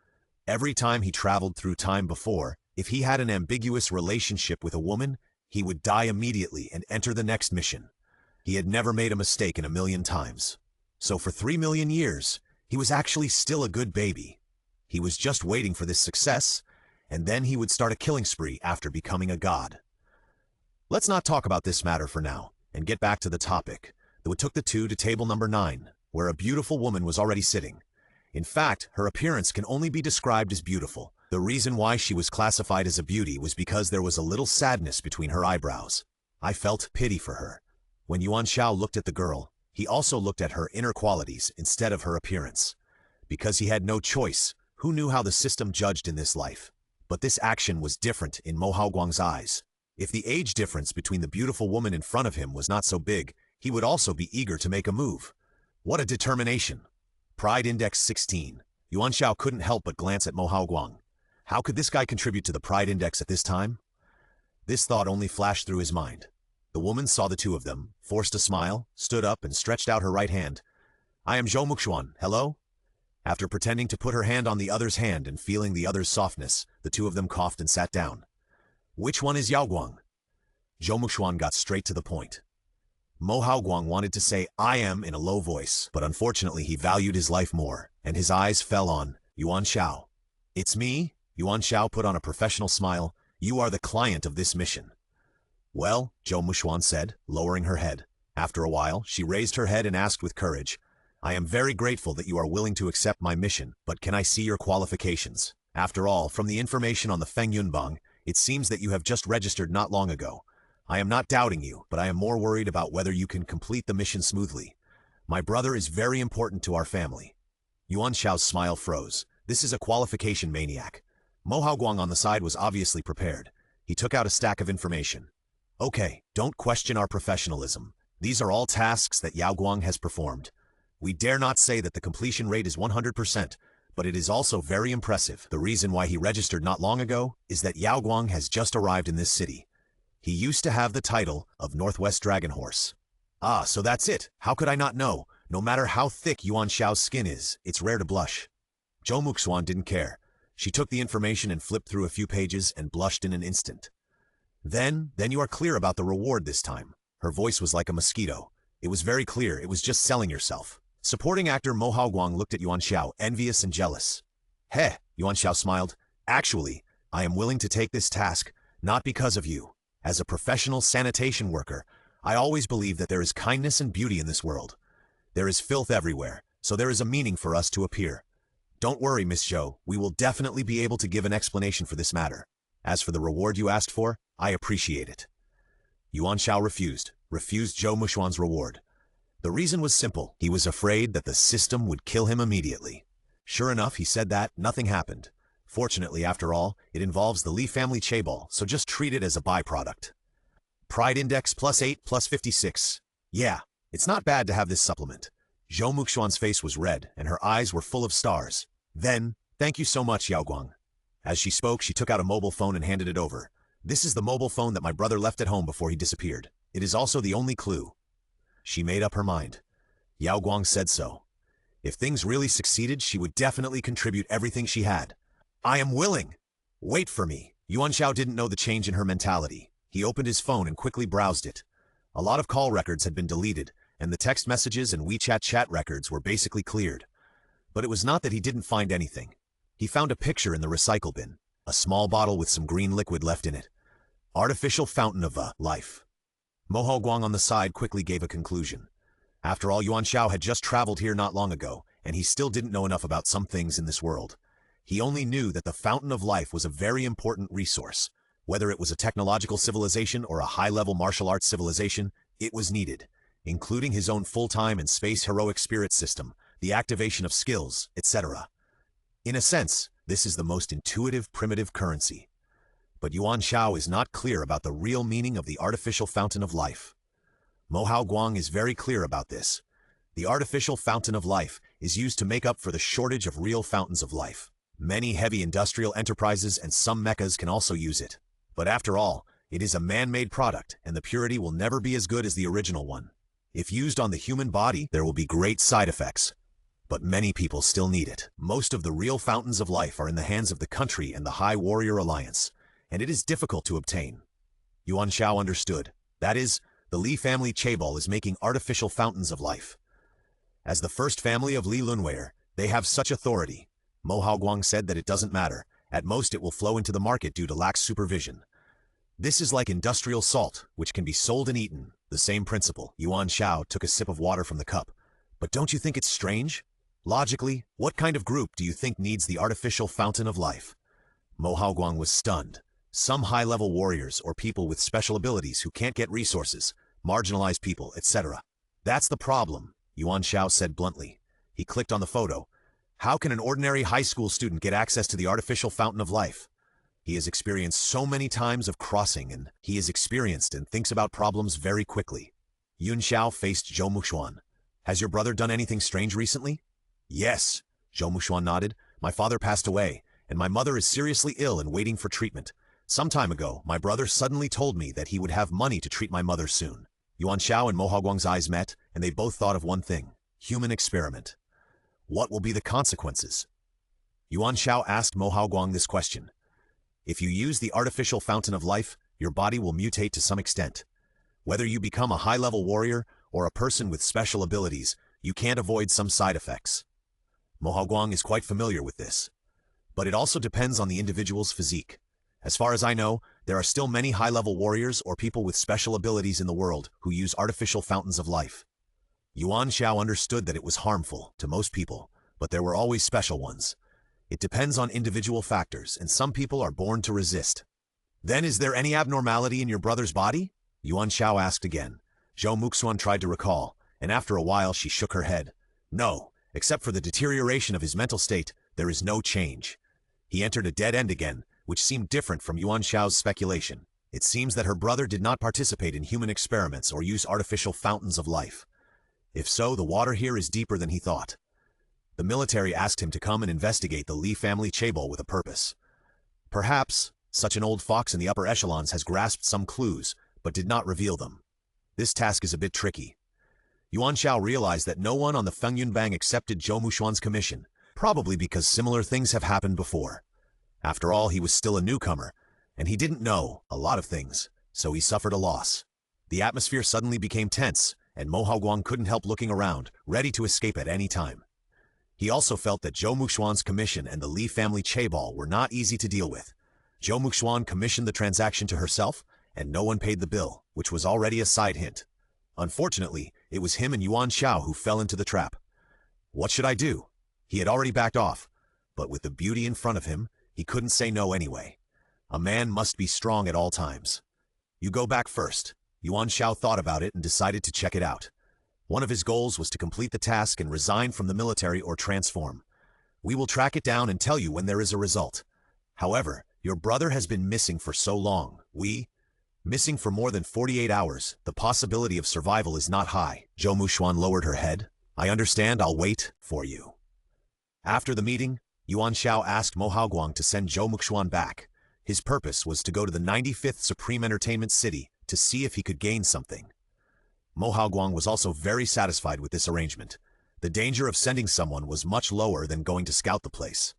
Every time he traveled through time before, if he had an ambiguous relationship with a woman, he would die immediately and enter the next mission. He had never made a mistake in 1,000,000 times. So for 3,000,000 years, he was actually still a good baby. He was just waiting for this success, and then he would start a killing spree after becoming a god. Let's not talk about this matter for now, and get back to the topic. We took the 2 to table number 9, where a beautiful woman was already sitting. In fact, her appearance can only be described as beautiful. The reason why she was classified as a beauty was because there was a little sadness between her eyebrows. I felt pity for her. When Yuan Xiao looked at the girl, he also looked at her inner qualities instead of her appearance. Because he had no choice, who knew how the system judged in this life? But this action was different in Mo Haoguang's eyes. If the age difference between the beautiful woman in front of him was not so big, he would also be eager to make a move. What a determination! Pride Index 16. Yuan Xiao couldn't help but glance at Mo Haoguang. How could this guy contribute to the Pride Index at this time? This thought only flashed through his mind. The woman saw the two of them, forced a smile, stood up and stretched out her right hand. I am Zhou Muxuan, hello? After pretending to put her hand on the other's hand and feeling the other's softness, the two of them coughed and sat down. Which one is Yao Guang? Zhou Muxuan got straight to the point. Mo Haoguang wanted to say I am in a low voice, but unfortunately he valued his life more, and his eyes fell on Yuan Xiao. It's me? Yuan Xiao put on a professional smile. You are the client of this mission. Well, Zhou Muxuan said, lowering her head. After a while, she raised her head and asked with courage, I am very grateful that you are willing to accept my mission, but can I see your qualifications? After all, from the information on the Feng Yunbang, it seems that you have just registered not long ago. I am not doubting you, but I am more worried about whether you can complete the mission smoothly. My brother is very important to our family. Yuan Xiao's smile froze. This is a qualification maniac. Mo Haoguang on the side was obviously prepared. He took out a stack of information. Okay, don't question our professionalism. These are all tasks that Yao Guang has performed. We dare not say that the completion rate is 100%, but it is also very impressive. The reason why he registered not long ago is that Yao Guang has just arrived in this city. He used to have the title of Northwest Dragon Horse. Ah, so that's it. How could I not know? No matter how thick Yuan Xiao's skin is, it's rare to blush. Zhou Muxuan didn't care. She took the information and flipped through a few pages and blushed in an instant. Then you are clear about the reward this time. Her voice was like a mosquito. It was very clear, it was just selling yourself. Supporting actor Mo Haoguang looked at Yuan Xiao, envious and jealous. Heh, Yuan Xiao smiled. Actually, I am willing to take this task, not because of you. As a professional sanitation worker, I always believe that there is kindness and beauty in this world. There is filth everywhere, so there is a meaning for us to appear. Don't worry, Miss Zhou, we will definitely be able to give an explanation for this matter. As for the reward you asked for, I appreciate it. Yuan Xiao refused Zhou Muxuan's reward. The reason was simple. He was afraid that the system would kill him immediately. Sure enough, he said that, nothing happened. Fortunately, after all, it involves the Li family chaebol, so just treat it as a byproduct. Pride Index +8 +56. Yeah, it's not bad to have this supplement. Zhou Muxuan's face was red, and her eyes were full of stars. Then, thank you so much, Yao Guang. As she spoke, she took out a mobile phone and handed it over. This is the mobile phone that my brother left at home before he disappeared. It is also the only clue. She made up her mind. Yao Guang said so. If things really succeeded, she would definitely contribute everything she had. I am willing. Wait for me. Yuan Xiao didn't know the change in her mentality. He opened his phone and quickly browsed it. A lot of call records had been deleted, and the text messages and WeChat chat records were basically cleared. But it was not that he didn't find anything. He found a picture in the recycle bin, a small bottle with some green liquid left in it. Artificial fountain of life. Mo Haoguang on the side quickly gave a conclusion. After all, Yuan Xiao had just traveled here not long ago, and he still didn't know enough about some things in this world. He only knew that the fountain of life was a very important resource. Whether it was a technological civilization or a high-level martial arts civilization, it was needed, including his own full-time and space heroic spirit system, the activation of skills, etc. In a sense, this is the most intuitive primitive currency. But Yuan Xiao is not clear about the real meaning of the artificial fountain of life. Mo Haoguang is very clear about this. The artificial fountain of life is used to make up for the shortage of real fountains of life. Many heavy industrial enterprises and some mechas can also use it. But after all, it is a man-made product, and the purity will never be as good as the original one. If used on the human body, there will be great side effects. But many people still need it. Most of the real fountains of life are in the hands of the country and the High Warrior Alliance, and it is difficult to obtain. Yuan Xiao understood. That is, the Li family chaebol is making artificial fountains of life. As the first family of Li Lunwei, they have such authority. Mo Haoguang said that it doesn't matter. At most it will flow into the market due to lax supervision. This is like industrial salt, which can be sold and eaten. The same principle. Yuan Xiao took a sip of water from the cup. But don't you think it's strange? Logically, what kind of group do you think needs the artificial fountain of life? Mo Haoguang was stunned. Some high-level warriors or people with special abilities who can't get resources. marginalized people, etc. That's the problem, Yuan Xiao said bluntly. He clicked on the photo. How can an ordinary high school student get access to the artificial fountain of life? He has experienced so many times of crossing, and he is experienced and thinks about problems very quickly. Yuan Xiao faced Zhou Muxuan. Has your brother done anything strange recently? Yes, Zhou Muxuan nodded. My father passed away, and my mother is seriously ill and waiting for treatment. Some time ago, my brother suddenly told me that he would have money to treat my mother soon. Yuan Xiao and Mo Haoguang's eyes met, and they both thought of one thing: human experiment. What will be the consequences? Yuan Xiao asked Mo Haoguang this question. If you use the artificial fountain of life, your body will mutate to some extent. Whether you become a high-level warrior or a person with special abilities, you can't avoid some side effects. Mo Haoguang is quite familiar with this. But it also depends on the individual's physique. As far as I know, there are still many high-level warriors or people with special abilities in the world who use artificial fountains of life. Yuan Xiao understood that it was harmful to most people, but there were always special ones. It depends on individual factors, and some people are born to resist. Then is there any abnormality in your brother's body? Yuan Xiao asked again. Zhou Muxuan tried to recall, and after a while she shook her head. No, except for the deterioration of his mental state, there is no change. He entered a dead end again, which seemed different from Yuan Xiao's speculation. It seems that her brother did not participate in human experiments or use artificial fountains of life. If so, the water here is deeper than he thought. The military asked him to come and investigate the Li family chaebol with a purpose. Perhaps, such an old fox in the upper echelons has grasped some clues, but did not reveal them. This task is a bit tricky. Yuan Xiao realized that no one on the Fengyunbang accepted Zhou Muxuan's commission, probably because similar things have happened before. After all, he was still a newcomer, and he didn't know a lot of things, so he suffered a loss. The atmosphere suddenly became tense, and Mo Haoguang couldn't help looking around, ready to escape at any time. He also felt that Zhou Muxuan's commission and the Li family chaebol were not easy to deal with. Zhou Muxuan commissioned the transaction to herself, and no one paid the bill, which was already a side hint. Unfortunately, it was him and Yuan Xiao who fell into the trap. What should I do? He had already backed off, but with the beauty in front of him, he couldn't say no anyway. A man must be strong at all times. You go back first. Yuan Xiao thought about it and decided to check it out. One of his goals was to complete the task and resign from the military or transform. We will track it down and tell you when there is a result. However, your brother has been missing for so long. Missing for more than 48 hours. The possibility of survival is not high. Zhou Muxuan lowered her head. I understand, I'll wait for you. After the meeting, Yuan Xiao asked Mo Haoguang to send Zhou Muxuan back. His purpose was to go to the 95th Supreme Entertainment City to see if he could gain something. Mo Haoguang was also very satisfied with this arrangement. The danger of sending someone was much lower than going to scout the place.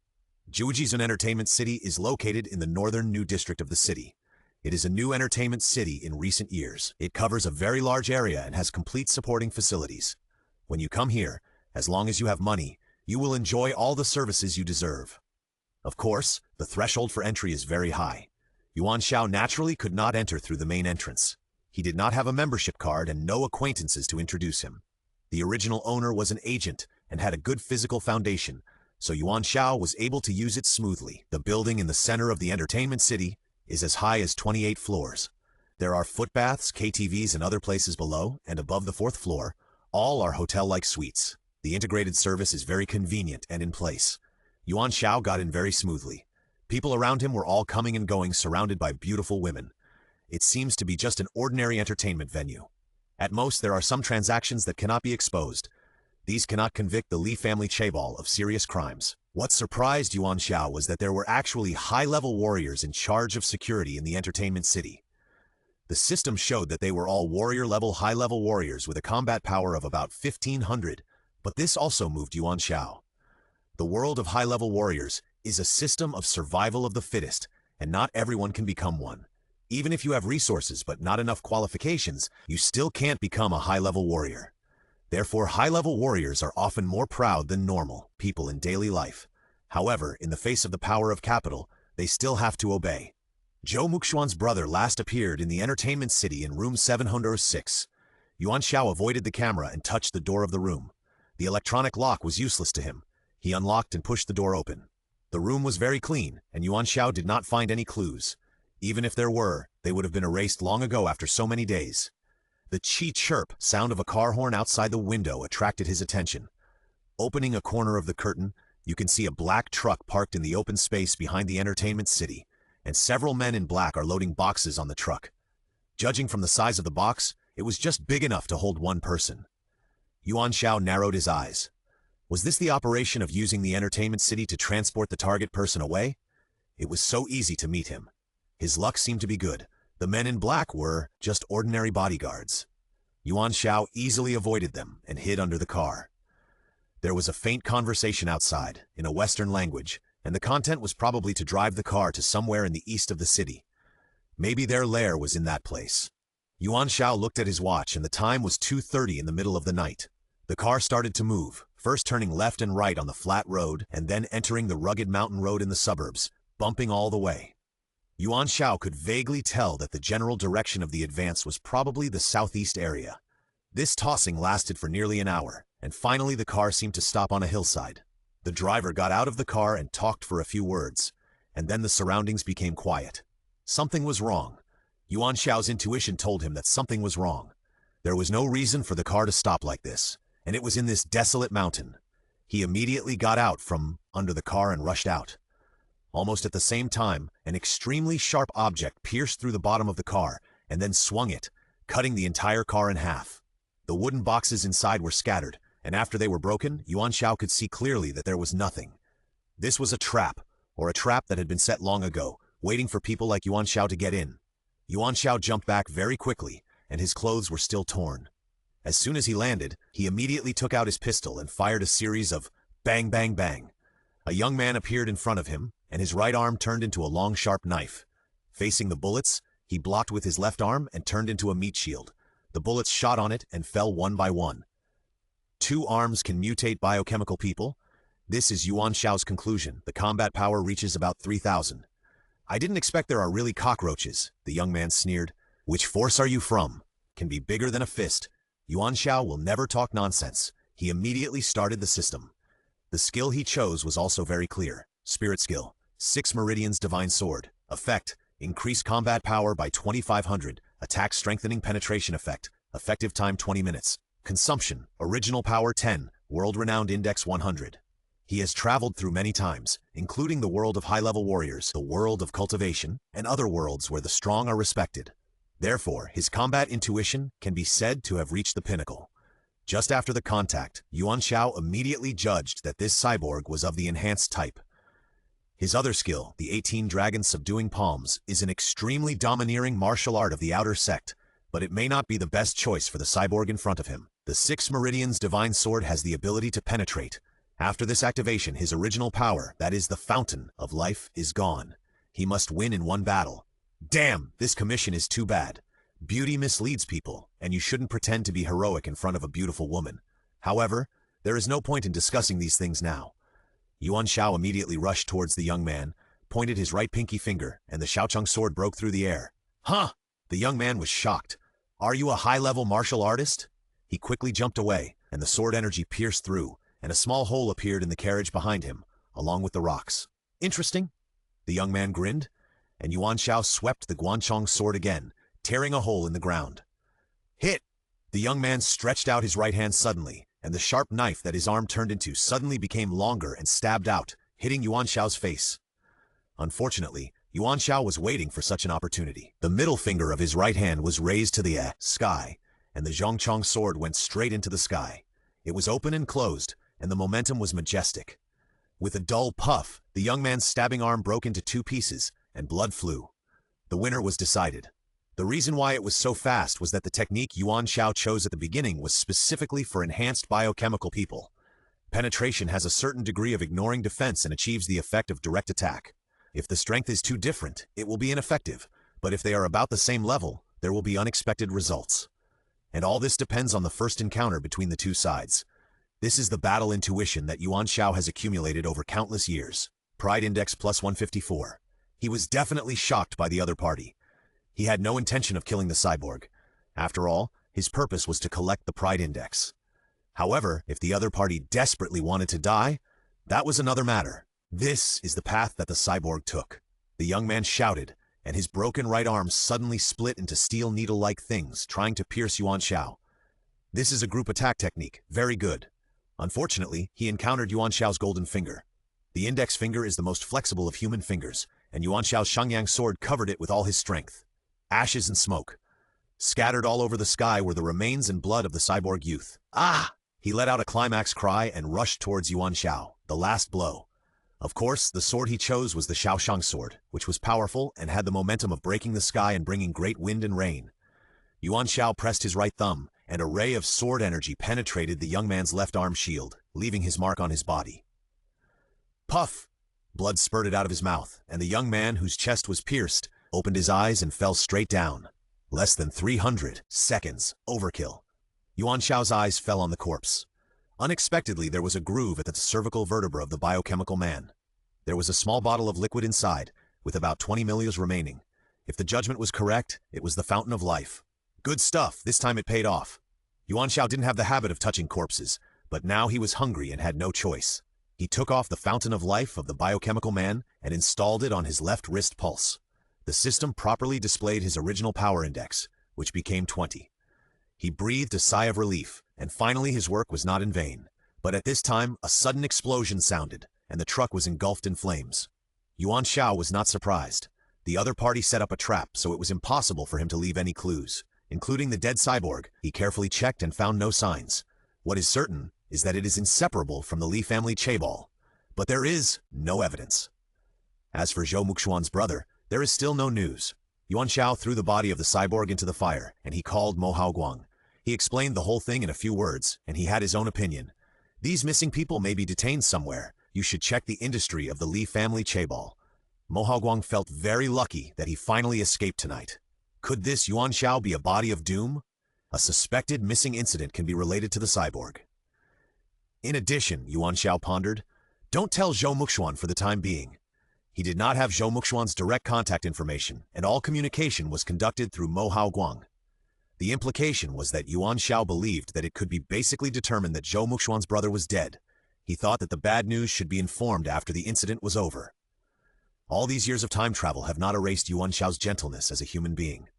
Jiuzhizun Entertainment City is located in the northern new district of the city. It is a new entertainment city in recent years. It covers a very large area and has complete supporting facilities. When you come here, as long as you have money, you will enjoy all the services you deserve. Of course, the threshold for entry is very high. Yuan Xiao naturally could not enter through the main entrance. He did not have a membership card and no acquaintances to introduce him. The original owner was an agent and had a good physical foundation, so Yuan Xiao was able to use it smoothly. The building in the center of the entertainment city is as high as 28 floors. There are footbaths, KTVs, and other places below, and above the 4th floor, all are hotel-like suites. The integrated service is very convenient and in place. Yuan Xiao got in very smoothly. People around him were all coming and going, surrounded by beautiful women. It seems to be just an ordinary entertainment venue. At most, there are some transactions that cannot be exposed. These cannot convict the Li family chaebol of serious crimes. What surprised Yuan Xiao was that there were actually high-level warriors in charge of security in the entertainment city. The system showed that they were all warrior-level, high-level warriors with a combat power of about 1,500, but this also moved Yuan Xiao. The world of high-level warriors is a system of survival of the fittest, and not everyone can become one. Even if you have resources but not enough qualifications, you still can't become a high-level warrior. Therefore, high-level warriors are often more proud than normal people in daily life. However, in the face of the power of capital, they still have to obey. Zhou Muxuan's brother last appeared in the entertainment city in room 706. Yuan Xiao avoided the camera and touched the door of the room. The electronic lock was useless to him. He unlocked and pushed the door open. The room was very clean, and Yuan Xiao did not find any clues. Even if there were, they would have been erased long ago after so many days. The chirp sound of a car horn outside the window attracted his attention. Opening a corner of the curtain, you can see a black truck parked in the open space behind the entertainment city, and several men in black are loading boxes on the truck. Judging from the size of the box, it was just big enough to hold one person. Yuan Xiao narrowed his eyes. Was this the operation of using the entertainment city to transport the target person away? It was so easy to meet him. His luck seemed to be good. The men in black were just ordinary bodyguards. Yuan Xiao easily avoided them and hid under the car. There was a faint conversation outside, in a Western language, and the content was probably to drive the car to somewhere in the east of the city. Maybe their lair was in that place. Yuan Xiao looked at his watch, and the time was 2:30 in the middle of the night. The car started to move, first turning left and right on the flat road, and then entering the rugged mountain road in the suburbs, bumping all the way. Yuan Xiao could vaguely tell that the general direction of the advance was probably the southeast area. This tossing lasted for nearly an hour, and finally the car seemed to stop on a hillside. The driver got out of the car and talked for a few words, and then the surroundings became quiet. Something was wrong. Yuan Xiao's intuition told him that something was wrong. There was no reason for the car to stop like this, and it was in this desolate mountain. He immediately got out from under the car and rushed out. Almost at the same time, an extremely sharp object pierced through the bottom of the car and then swung it, cutting the entire car in half. The wooden boxes inside were scattered, and after they were broken, Yuan Xiao could see clearly that there was nothing. This was a trap, or a trap that had been set long ago, waiting for people like Yuan Xiao to get in. Yuan Xiao jumped back very quickly, and his clothes were still torn. As soon as he landed, he immediately took out his pistol and fired a series of bang, bang, bang. A young man appeared in front of him, and his right arm turned into a long, sharp knife. Facing the bullets, he blocked with his left arm and turned into a meat shield. The bullets shot on it and fell one by one. 2 arms can mutate biochemical people. This is Yuan Xiao's conclusion. The combat power reaches about 3,000. I didn't expect there are really cockroaches, the young man sneered. Which force are you from? Can be bigger than a fist. Yuan Xiao will never talk nonsense. He immediately started the system. The skill he chose was also very clear. Spirit skill, 6 Meridians Divine Sword. Effect, increase combat power by 2,500. Attack strengthening penetration effect. Effective time 20 minutes. Consumption, original power 10. World-renowned index 100. He has traveled through many times, including the world of high-level warriors, the world of cultivation, and other worlds where the strong are respected. Therefore, his combat intuition can be said to have reached the pinnacle. Just after the contact, Yuan Xiao immediately judged that this cyborg was of the enhanced type. His other skill, the 18 Dragons Subduing Palms, is an extremely domineering martial art of the outer sect, but it may not be the best choice for the cyborg in front of him. The 6 Meridians Divine Sword has the ability to penetrate. After this activation, his original power, that is the fountain of life, is gone. He must win in one battle. Damn, this commission is too bad. Beauty misleads people, and you shouldn't pretend to be heroic in front of a beautiful woman. However, there is no point in discussing these things now. Yuan Xiao immediately rushed towards the young man, pointed his right pinky finger, and the Xiaocheng sword broke through the air. Huh! The young man was shocked. Are you a high-level martial artist? He quickly jumped away, and the sword energy pierced through, and a small hole appeared in the carriage behind him, along with the rocks. Interesting. The young man grinned, and Yuan Xiao swept the Guanchong sword again, tearing a hole in the ground. Hit! The young man stretched out his right hand suddenly, and the sharp knife that his arm turned into suddenly became longer and stabbed out, hitting Yuan Xiao's face. Unfortunately, Yuan Xiao was waiting for such an opportunity. The middle finger of his right hand was raised to the sky, and the Zhongchong sword went straight into the sky. It was open and closed, and the momentum was majestic. With a dull puff, the young man's stabbing arm broke into 2 pieces, and blood flew. The winner was decided. The reason why it was so fast was that the technique Yuan Xiao chose at the beginning was specifically for enhanced biochemical people. Penetration has a certain degree of ignoring defense and achieves the effect of direct attack. If the strength is too different, it will be ineffective, but if they are about the same level, there will be unexpected results. And all this depends on the first encounter between the 2 sides. This is the battle intuition that Yuan Xiao has accumulated over countless years. Pride Index plus 154. He was definitely shocked by the other party. He had no intention of killing the cyborg. After all, his purpose was to collect the Pride Index. However, if the other party desperately wanted to die, that was another matter. This is the path that the cyborg took. The young man shouted, and his broken right arm suddenly split into steel needle-like things, trying to pierce Yuan Xiao. This is a group attack technique, very good. Unfortunately, he encountered Yuan Xiao's golden finger. The index finger is the most flexible of human fingers, and Yuan Xiao's Shengyang sword covered it with all his strength. Ashes and smoke. Scattered all over the sky were the remains and blood of the cyborg youth. Ah! He let out a climax cry and rushed towards Yuan Xiao, the last blow. Of course, the sword he chose was the Shaoshang sword, which was powerful and had the momentum of breaking the sky and bringing great wind and rain. Yuan Xiao pressed his right thumb, and a ray of sword energy penetrated the young man's left arm shield, leaving his mark on his body. Puff! Blood spurted out of his mouth, and the young man, whose chest was pierced, opened his eyes and fell straight down. Less than 300 seconds. Overkill. Yuan Xiao's eyes fell on the corpse. Unexpectedly, there was a groove at the cervical vertebra of the biochemical man. There was a small bottle of liquid inside, with about 20 milliliters remaining. If the judgment was correct, it was the fountain of life. Good stuff, this time it paid off. Yuan Xiao didn't have the habit of touching corpses, but now he was hungry and had no choice. He took off the fountain of life of the biochemical man and installed it on his left wrist pulse. The system properly displayed his original power index, which became 20. He breathed a sigh of relief, and finally his work was not in vain. But at this time, a sudden explosion sounded, and the truck was engulfed in flames. Yuan Xiao was not surprised. The other party set up a trap, so it was impossible for him to leave any clues. Including the dead cyborg, he carefully checked and found no signs. What is certain is that it is inseparable from the Li family chaebol, but there is no evidence. As for Zhou Muxuan's brother, there is still no news. Yuan Xiao threw the body of the cyborg into the fire, and he called Mo Haoguang. He explained the whole thing in a few words, and he had his own opinion. These missing people may be detained somewhere. You should check the industry of the Li family chaebol. Mo Haoguang felt very lucky that he finally escaped tonight. Could this Yuan Xiao be a body of doom? A suspected missing incident can be related to the cyborg. In addition, Yuan Xiao pondered, don't tell Zhou Muxuan for the time being. He did not have Zhou Muxuan's direct contact information, and all communication was conducted through Mo Haoguang. The implication was that Yuan Xiao believed that it could be basically determined that Zhou Muxuan's brother was dead. He thought that the bad news should be informed after the incident was over. All these years of time travel have not erased Yuan Xiao's gentleness as a human being,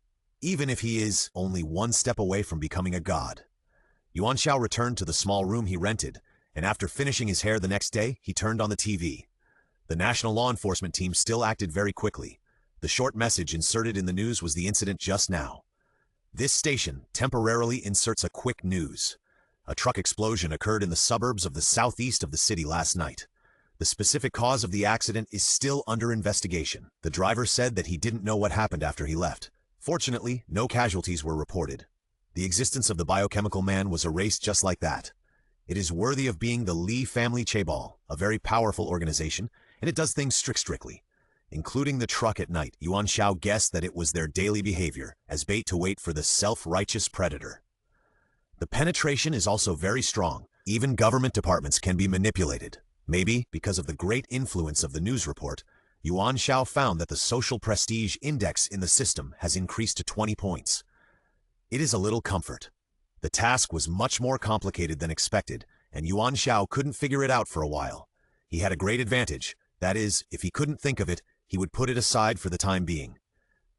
even if he is only one step away from becoming a god. Yuan Xiao returned to the small room he rented, and after finishing his hair the next day, he turned on the TV. The national law enforcement team still acted very quickly. The short message inserted in the news was the incident just now. This station temporarily inserts a quick news. A truck explosion occurred in the suburbs of the southeast of the city last night. The specific cause of the accident is still under investigation. The driver said that he didn't know what happened after he left. Fortunately, no casualties were reported. The existence of the biochemical man was erased just like that. It is worthy of being the Li family chaebol, a very powerful organization, and it does things strictly. Including the truck at night, Yuan Xiao guessed that it was their daily behavior, as bait to wait for the self-righteous predator. The penetration is also very strong. Even government departments can be manipulated. Maybe, because of the great influence of the news report, Yuan Xiao found that the social prestige index in the system has increased to 20 points. It is a little comfort. The task was much more complicated than expected, and Yuan Xiao couldn't figure it out for a while. He had a great advantage. That is, if he couldn't think of it, he would put it aside for the time being.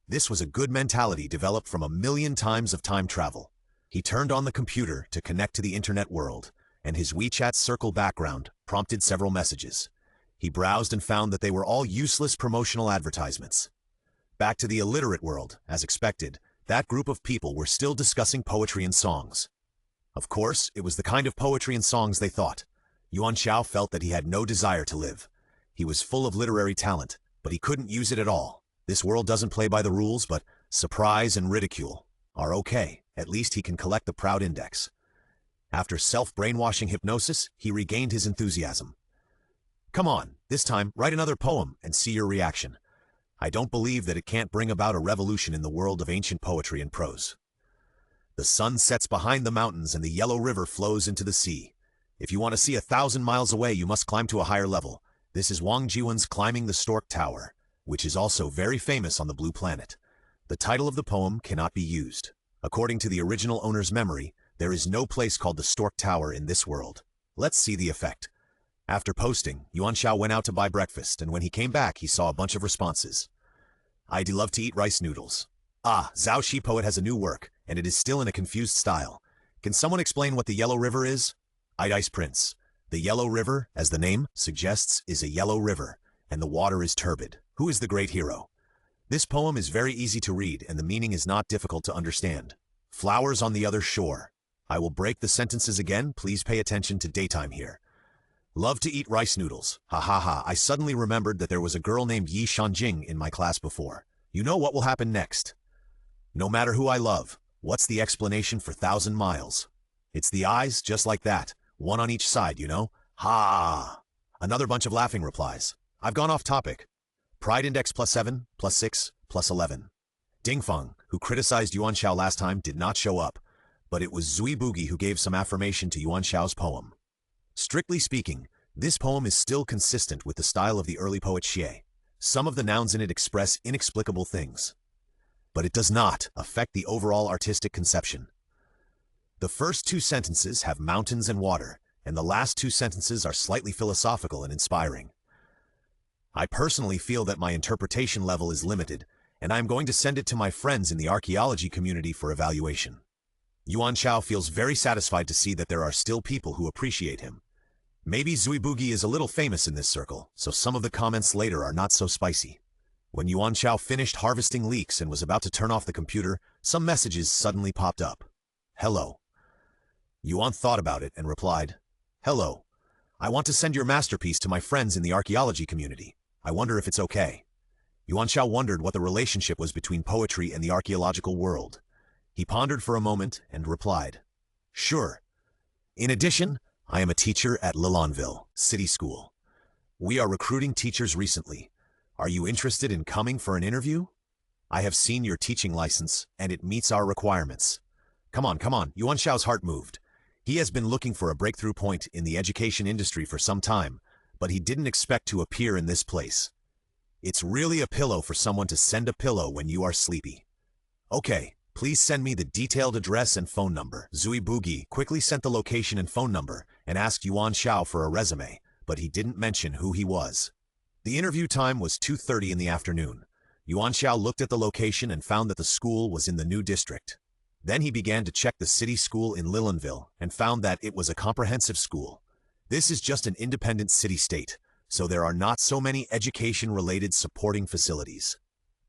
This was a good mentality developed from 1,000,000 times of time travel. He turned on the computer to connect to the internet world, and his WeChat circle background prompted several messages. He browsed and found that they were all useless promotional advertisements. Back to the illiterate world, as expected, that group of people were still discussing poetry and songs. Of course, it was the kind of poetry and songs they thought. Yuan Xiao felt that he had no desire to live. He was full of literary talent, but he couldn't use it at all. This world doesn't play by the rules, but surprise and ridicule are okay. At least he can collect the proud index. After self-brainwashing hypnosis, he regained his enthusiasm. Come on, this time write another poem and see your reaction. I don't believe that it can't bring about a revolution in the world of ancient poetry and prose. The sun sets behind the mountains and the yellow river flows into the sea. If you want to see 1,000 miles away, you must climb to a higher level. This is Wang Jiwen's Climbing the Stork Tower, which is also very famous on the Blue Planet. The title of the poem cannot be used. According to the original owner's memory, there is no place called the Stork Tower in this world. Let's see the effect. After posting, Yuan Xiao went out to buy breakfast, and when he came back, he saw a bunch of responses. I'd love to eat rice noodles. Ah, Zhao Shi poet has a new work, and it is still in a confused style. Can someone explain what the Yellow River is? Ice Prince. The Yellow River, as the name suggests, is a yellow river, and the water is turbid. Who is the great hero? This poem is very easy to read, and the meaning is not difficult to understand. Flowers on the other shore. I will break the sentences again, please pay attention to daytime here. Love to eat rice noodles. Ha ha ha, I suddenly remembered that there was a girl named Yi Shanjing in my class before. You know what will happen next? No matter who I love, what's the explanation for 1,000 miles? It's the eyes, just like that. One on each side, you know? Ha! Another bunch of laughing replies. I've gone off topic. Pride index +7, +6, +11. Dingfeng, who criticized Yuan Xiao last time, did not show up, but it was Zui Bugi who gave some affirmation to Yuan Xiao's poem. Strictly speaking, this poem is still consistent with the style of the early poet Xie. Some of the nouns in it express inexplicable things, but it does not affect the overall artistic conception. The first two sentences have mountains and water, and the last two sentences are slightly philosophical and inspiring. I personally feel that my interpretation level is limited, and I am going to send it to my friends in the archaeology community for evaluation. Yuan Xiao feels very satisfied to see that there are still people who appreciate him. Maybe Zui Bugi is a little famous in this circle, so some of the comments later are not so spicy. When Yuan Xiao finished harvesting leeks and was about to turn off the computer, some messages suddenly popped up. Hello. Yuan thought about it and replied, Hello. I want to send your masterpiece to my friends in the archaeology community. I wonder if it's okay. Yuan Xiao wondered what the relationship was between poetry and the archaeological world. He pondered for a moment and replied, Sure. In addition, I am a teacher at Lilonville City School. We are recruiting teachers recently. Are you interested in coming for an interview? I have seen your teaching license, and it meets our requirements. Come on, come on. Yuan Xiao's heart moved. He has been looking for a breakthrough point in the education industry for some time, but he didn't expect to appear in this place. It's really a pillow for someone to send a pillow when you are sleepy. Okay, please send me the detailed address and phone number. Zui Bugi quickly sent the location and phone number and asked Yuan Xiao for a resume, but he didn't mention who he was. The interview time was 2:30 in the afternoon. Yuan Xiao looked at the location and found that the school was in the new district. Then he began to check the city school in Lilonville and found that it was a comprehensive school. This is just an independent city-state, so there are not so many education-related supporting facilities.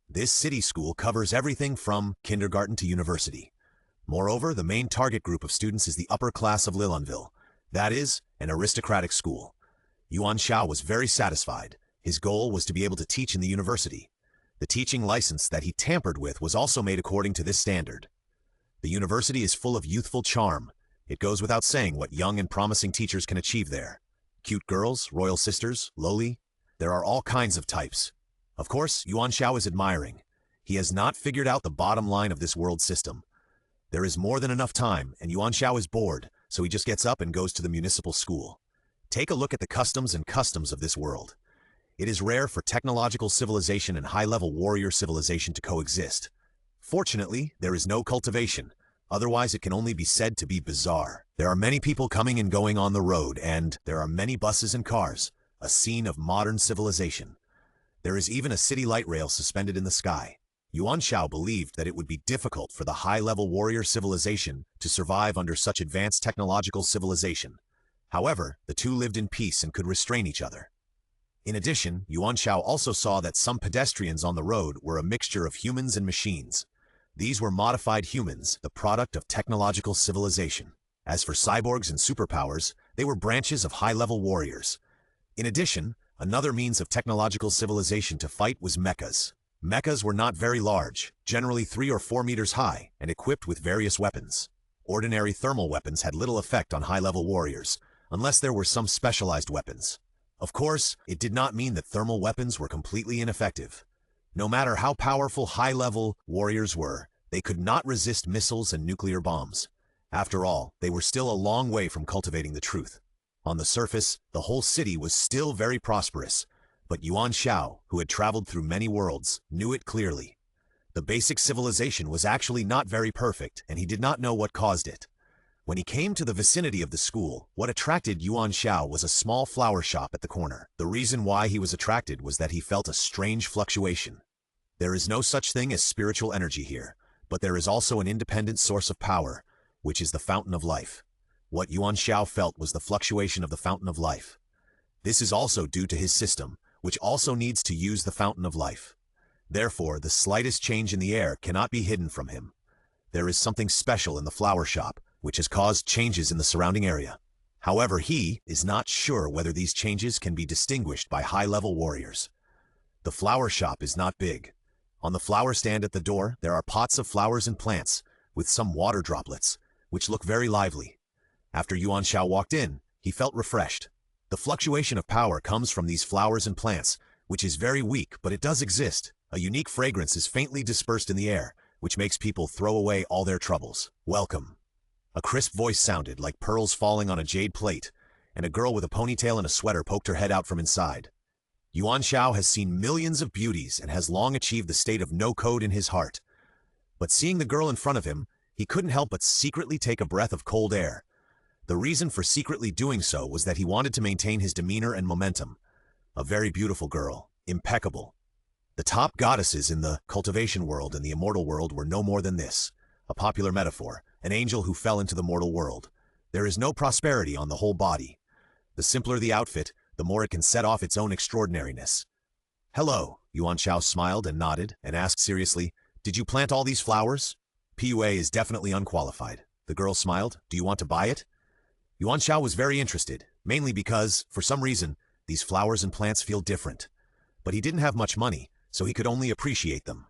This city school covers everything from kindergarten to university. Moreover, the main target group of students is the upper class of Lilonville. That is, an aristocratic school. Yuan Xiao was very satisfied. His goal was to be able to teach in the university. The teaching license that he tampered with was also made according to this standard. The university is full of youthful charm. It goes without saying what young and promising teachers can achieve there. Cute girls, royal sisters, lowly. There are all kinds of types. Of course, Yuan Xiao is admiring. He has not figured out the bottom line of this world system. There is more than enough time, and Yuan Xiao is bored, so he just gets up and goes to the municipal school. Take a look at the customs of this world. It is rare for technological civilization and high-level warrior civilization to coexist. Fortunately, there is no cultivation. Otherwise, it can only be said to be bizarre. There are many people coming and going on the road, and there are many buses and cars, a scene of modern civilization. There is even a city light rail suspended in the sky. Yuan Xiao believed that it would be difficult for the high-level warrior civilization to survive under such advanced technological civilization. However, the two lived in peace and could restrain each other. In addition, Yuan Xiao also saw that some pedestrians on the road were a mixture of humans and machines. These were modified humans, the product of technological civilization. As for cyborgs and superpowers, they were branches of high-level warriors. In addition, another means of technological civilization to fight was mechas. Mechas were not very large, generally 3 or 4 meters high, and equipped with various weapons. Ordinary thermal weapons had little effect on high-level warriors, unless there were some specialized weapons. Of course, it did not mean that thermal weapons were completely ineffective. No matter how powerful high-level warriors were, they could not resist missiles and nuclear bombs. After all, they were still a long way from cultivating the truth. On the surface, the whole city was still very prosperous, but Yuan Xiao, who had traveled through many worlds, knew it clearly. The basic civilization was actually not very perfect, and he did not know what caused it. When he came to the vicinity of the school, what attracted Yuan Xiao was a small flower shop at the corner. The reason why he was attracted was that he felt a strange fluctuation. There is no such thing as spiritual energy here, but there is also an independent source of power, which is the fountain of life. What Yuan Xiao felt was the fluctuation of the fountain of life. This is also due to his system, which also needs to use the fountain of life. Therefore, the slightest change in the air cannot be hidden from him. There is something special in the flower shop, which has caused changes in the surrounding area. However, he is not sure whether these changes can be distinguished by high-level warriors. The flower shop is not big. On the flower stand at the door, there are pots of flowers and plants, with some water droplets, which look very lively. After Yuan Xiao walked in, he felt refreshed. The fluctuation of power comes from these flowers and plants, which is very weak, but it does exist. A unique fragrance is faintly dispersed in the air, which makes people throw away all their troubles. Welcome. A crisp voice sounded like pearls falling on a jade plate, and a girl with a ponytail and a sweater poked her head out from inside. Yuan Xiao has seen millions of beauties and has long achieved the state of no code in his heart. But seeing the girl in front of him, he couldn't help but secretly take a breath of cold air. The reason for secretly doing so was that he wanted to maintain his demeanor and momentum. A very beautiful girl, impeccable. The top goddesses in the cultivation world and the immortal world were no more than this, a popular metaphor, an angel who fell into the mortal world. There is no prosperity on the whole body. The simpler the outfit, the more it can set off its own extraordinariness. Hello, Yuan Xiao smiled and nodded and asked seriously, did you plant all these flowers? PUA is definitely unqualified. The girl smiled, do you want to buy it? Yuan Xiao was very interested, mainly because, for some reason, these flowers and plants feel different. But he didn't have much money, so he could only appreciate them.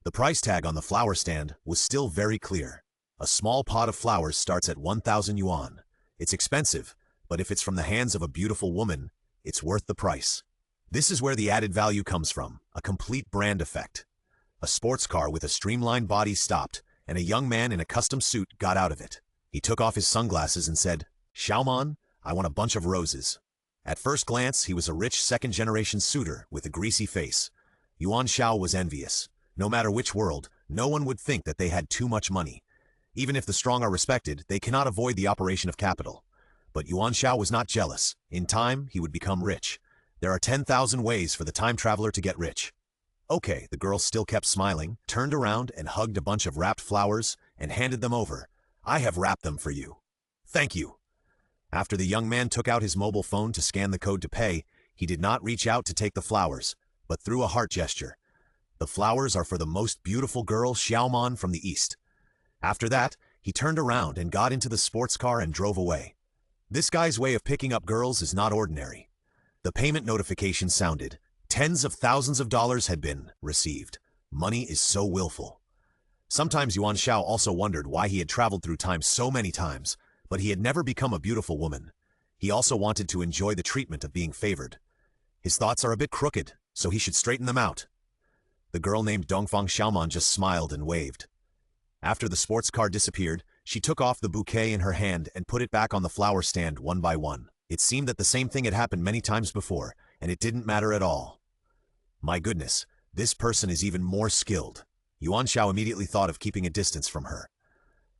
The price tag on the flower stand was still very clear. A small pot of flowers starts at 1,000 yuan. It's expensive, but if it's from the hands of a beautiful woman, it's worth the price. This is where the added value comes from, a complete brand effect. A sports car with a streamlined body stopped, and a young man in a custom suit got out of it. He took off his sunglasses and said, Xiaoman, I want a bunch of roses. At first glance, he was a rich second-generation suitor with a greasy face. Yuan Xiao was envious. No matter which world, no one would think that they had too much money. Even if the strong are respected, they cannot avoid the operation of capital. But Yuan Xiao was not jealous. In time, he would become rich. There are 10,000 ways for the time traveler to get rich. Okay, the girl still kept smiling, turned around and hugged a bunch of wrapped flowers and handed them over. I have wrapped them for you. Thank you. After the young man took out his mobile phone to scan the code to pay, he did not reach out to take the flowers, but threw a heart gesture. The flowers are for the most beautiful girl, Xiaoman from the east. After that, he turned around and got into the sports car and drove away. This guy's way of picking up girls is not ordinary. The payment notification sounded. Tens of thousands of dollars had been received. Money is so willful. Sometimes Yuan Xiao also wondered why he had traveled through time so many times, but he had never become a beautiful woman. He also wanted to enjoy the treatment of being favored. His thoughts are a bit crooked, so he should straighten them out. The girl named Dongfang Xiaoman just smiled and waved. After the sports car disappeared, she took off the bouquet in her hand and put it back on the flower stand one by one. It seemed that the same thing had happened many times before, and it didn't matter at all. My goodness, this person is even more skilled. Yuan Xiao immediately thought of keeping a distance from her.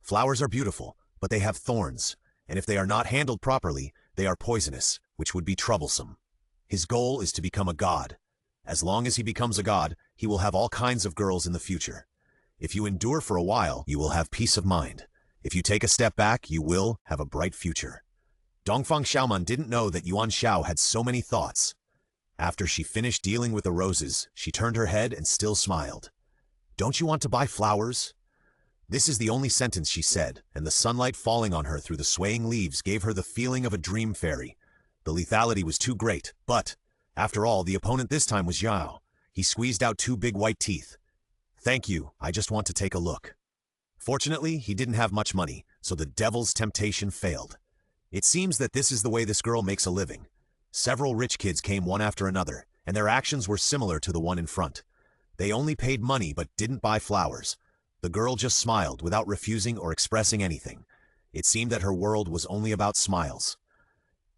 Flowers are beautiful, but they have thorns, and if they are not handled properly, they are poisonous, which would be troublesome. His goal is to become a god. As long as he becomes a god, he will have all kinds of girls in the future. If you endure for a while, you will have peace of mind. If you take a step back, you will have a bright future. Dongfang Xiaoman didn't know that Yuan Xiao had so many thoughts. After she finished dealing with the roses, she turned her head and still smiled. Don't you want to buy flowers? This is the only sentence she said, and the sunlight falling on her through the swaying leaves gave her the feeling of a dream fairy. The lethality was too great, but, after all, the opponent this time was Xiao. He squeezed out two big white teeth. Thank you, I just want to take a look. Fortunately, he didn't have much money, so the devil's temptation failed. It seems that this is the way this girl makes a living. Several rich kids came one after another, and their actions were similar to the one in front. They only paid money but didn't buy flowers. The girl just smiled without refusing or expressing anything. It seemed that her world was only about smiles.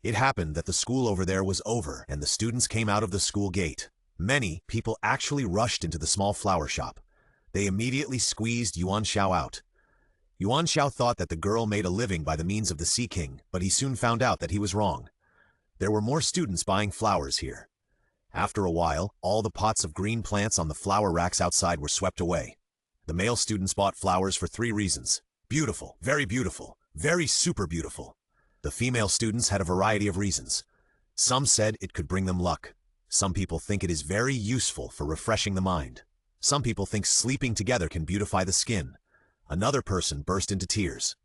It happened that the school over there was over and the students came out of the school gate. Many people actually rushed into the small flower shop. They immediately squeezed Yuan Xiao out. Yuan Xiao thought that the girl made a living by the means of the Sea King, but he soon found out that he was wrong. There were more students buying flowers here. After a while, all the pots of green plants on the flower racks outside were swept away. The male students bought flowers for 3 reasons. Beautiful, very super beautiful. The female students had a variety of reasons. Some said it could bring them luck. Some people think it is very useful for refreshing the mind. Some people think sleeping together can beautify the skin. Another person burst into tears.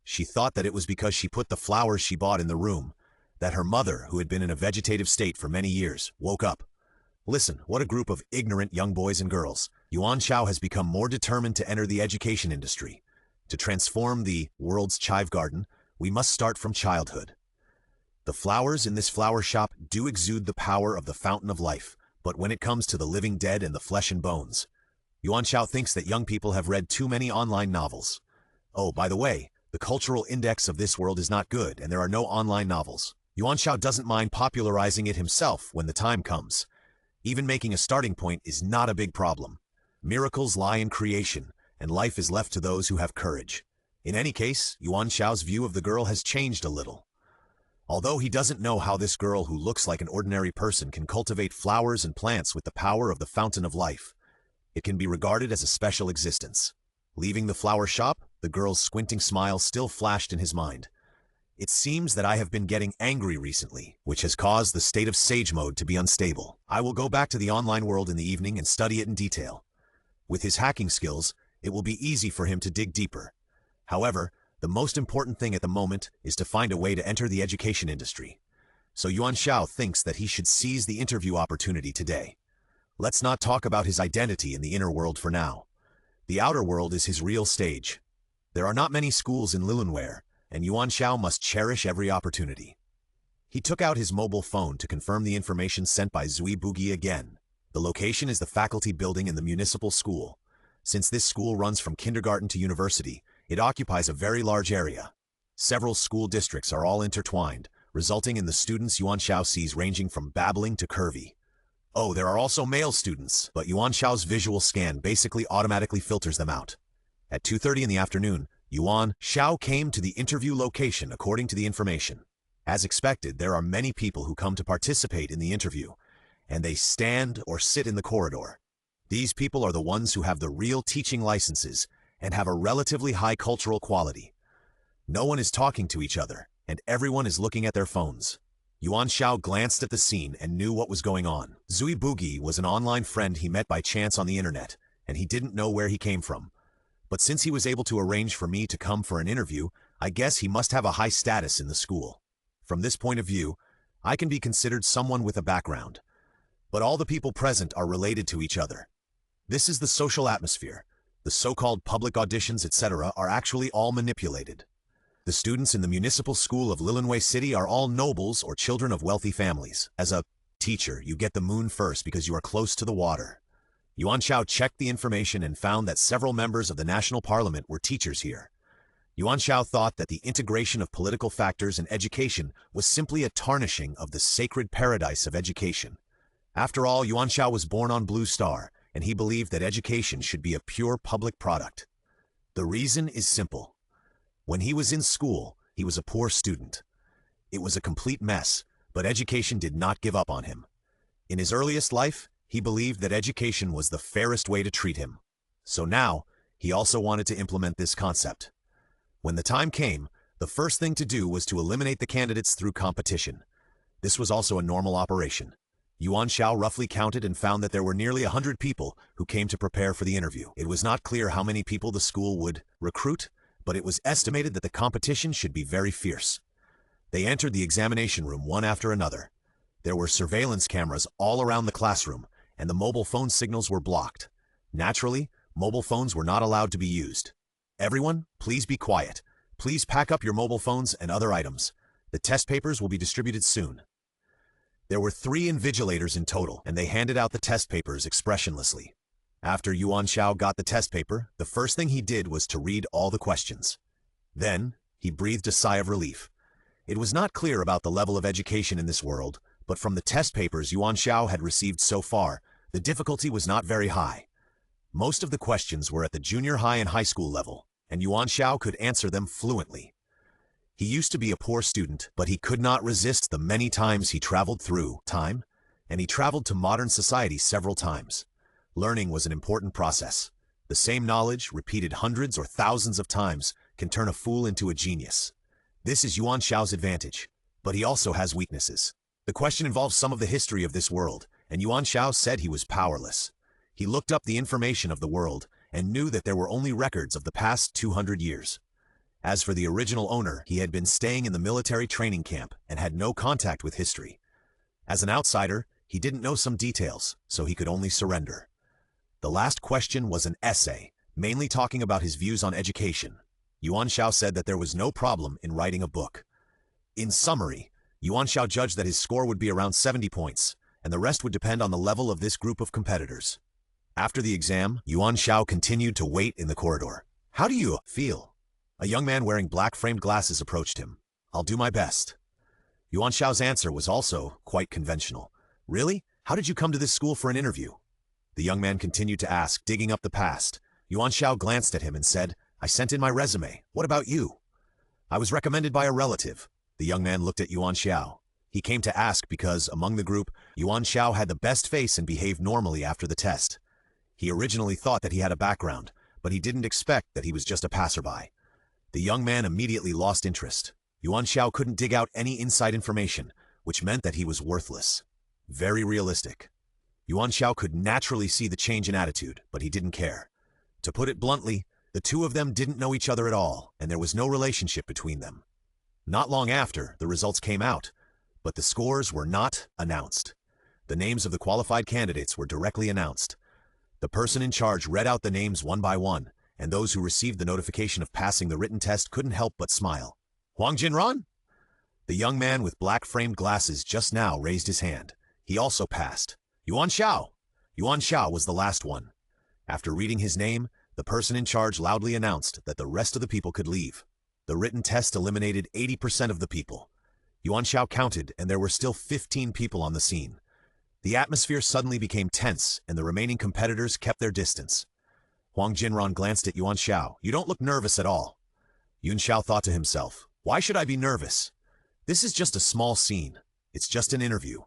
She thought that it was because she put the flowers she bought in the room, that her mother, who had been in a vegetative state for many years, woke up. Listen, what a group of ignorant young boys and girls. Yuan Xiao has become more determined to enter the education industry. To transform the world's chive garden, we must start from childhood. The flowers in this flower shop do exude the power of the fountain of life, but when it comes to the living dead and the flesh and bones, Yuan Xiao thinks that young people have read too many online novels. Oh, by the way, the cultural index of this world is not good and there are no online novels. Yuan Xiao doesn't mind popularizing it himself when the time comes. Even making a starting point is not a big problem. Miracles lie in creation, and life is left to those who have courage. In any case, Yuan Xiao's view of the girl has changed a little. Although he doesn't know how this girl who looks like an ordinary person can cultivate flowers and plants with the power of the fountain of life, it can be regarded as a special existence. Leaving the flower shop, the girl's squinting smile still flashed in his mind. It seems that I have been getting angry recently, which has caused the state of sage mode to be unstable. I will go back to the online world in the evening and study it in detail. With his hacking skills, it will be easy for him to dig deeper. However, the most important thing at the moment is to find a way to enter the education industry. So Yuan Xiao thinks that he should seize the interview opportunity today. Let's not talk about his identity in the inner world for now. The outer world is his real stage. There are not many schools in Lilunware, and Yuan Xiao must cherish every opportunity. He took out his mobile phone to confirm the information sent by Zui Bugi again. The location is the faculty building in the municipal school. Since this school runs from kindergarten to university, it occupies a very large area. Several school districts are all intertwined, resulting in the students Yuan Xiao sees ranging from babbling to curvy. Oh, there are also male students, but Yuan Xiao's visual scan basically automatically filters them out. At 2:30 in the afternoon, Yuan Xiao came to the interview location according to the information. As expected, there are many people who come to participate in the interview, and they stand or sit in the corridor. These people are the ones who have the real teaching licenses and have a relatively high cultural quality. No one is talking to each other, and everyone is looking at their phones. Yuan Xiao glanced at the scene and knew what was going on. Zui Bugi was an online friend he met by chance on the internet, and he didn't know where he came from. But since he was able to arrange for me to come for an interview, I guess he must have a high status in the school. From this point of view, I can be considered someone with a background. But all the people present are related to each other. This is the social atmosphere. The so-called public auditions, etc. are actually all manipulated. The students in the municipal school of Lilunwei City are all nobles or children of wealthy families. As a teacher, you get the moon first because you are close to the water. Yuan Xiao checked the information and found that several members of the national parliament were teachers here. Yuan Xiao thought that the integration of political factors in education was simply a tarnishing of the sacred paradise of education. After all, Yuan Xiao was born on Blue Star, and he believed that education should be a pure public product. The reason is simple. When he was in school, he was a poor student. It was a complete mess, but education did not give up on him. In his earliest life, he believed that education was the fairest way to treat him. So now, he also wanted to implement this concept. When the time came, the first thing to do was to eliminate the candidates through competition. This was also a normal operation. Yuan Xiao roughly counted and found that there were nearly 100 people who came to prepare for the interview. It was not clear how many people the school would recruit, but it was estimated that the competition should be very fierce. They entered the examination room one after another. There were surveillance cameras all around the classroom, and the mobile phone signals were blocked. Naturally, mobile phones were not allowed to be used. Everyone, please be quiet. Please pack up your mobile phones and other items. The test papers will be distributed soon. There were 3 invigilators in total, and they handed out the test papers expressionlessly. After Yuan Xiao got the test paper, the first thing he did was to read all the questions. Then, he breathed a sigh of relief. It was not clear about the level of education in this world, but from the test papers Yuan Xiao had received so far, the difficulty was not very high. Most of the questions were at the junior high and high school level, and Yuan Xiao could answer them fluently. He used to be a poor student, but he could not resist the many times he traveled through time. and he traveled to modern society several times. Learning was an important process. The same knowledge, repeated hundreds or thousands of times, can turn a fool into a genius. This is Yuan Xiao's advantage, but he also has weaknesses. The question involves some of the history of this world, and Yuan Xiao said he was powerless. He looked up the information of the world and knew that there were only records of the past 200 years. As for the original owner, he had been staying in the military training camp and had no contact with history. As an outsider, he didn't know some details, so he could only surrender. The last question was an essay, mainly talking about his views on education. Yuan Xiao said that there was no problem in writing a book. In summary, Yuan Xiao judged that his score would be around 70 points, and the rest would depend on the level of this group of competitors. After the exam, Yuan Xiao continued to wait in the corridor. "How do you feel?" A young man wearing black-framed glasses approached him. "I'll do my best." Yuan Xiao's answer was also quite conventional. "Really? How did you come to this school for an interview?" The young man continued to ask, digging up the past. Yuan Xiao glanced at him and said, "I sent in my resume. What about you?" "I was recommended by a relative." The young man looked at Yuan Xiao. He came to ask because, among the group, Yuan Xiao had the best face and behaved normally after the test. He originally thought that he had a background, but he didn't expect that he was just a passerby. The young man immediately lost interest. Yuan Xiao couldn't dig out any inside information, which meant that he was worthless. Very realistic. Yuan Xiao could naturally see the change in attitude, but he didn't care. To put it bluntly, the two of them didn't know each other at all, and there was no relationship between them. Not long after, the results came out, but the scores were not announced. The names of the qualified candidates were directly announced. The person in charge read out the names one by one, and those who received the notification of passing the written test couldn't help but smile. "Huang Jinran?" The young man with black-framed glasses just now raised his hand. He also passed. "Yuan Xiao!" Yuan Xiao was the last one. After reading his name, the person in charge loudly announced that the rest of the people could leave. The written test eliminated 80% of the people. Yuan Xiao counted, and there were still 15 people on the scene. The atmosphere suddenly became tense, and the remaining competitors kept their distance. Huang Jinran glanced at Yuan Xiao. "You don't look nervous at all." Yuan Xiao thought to himself, "Why should I be nervous? This is just a small scene. It's just an interview.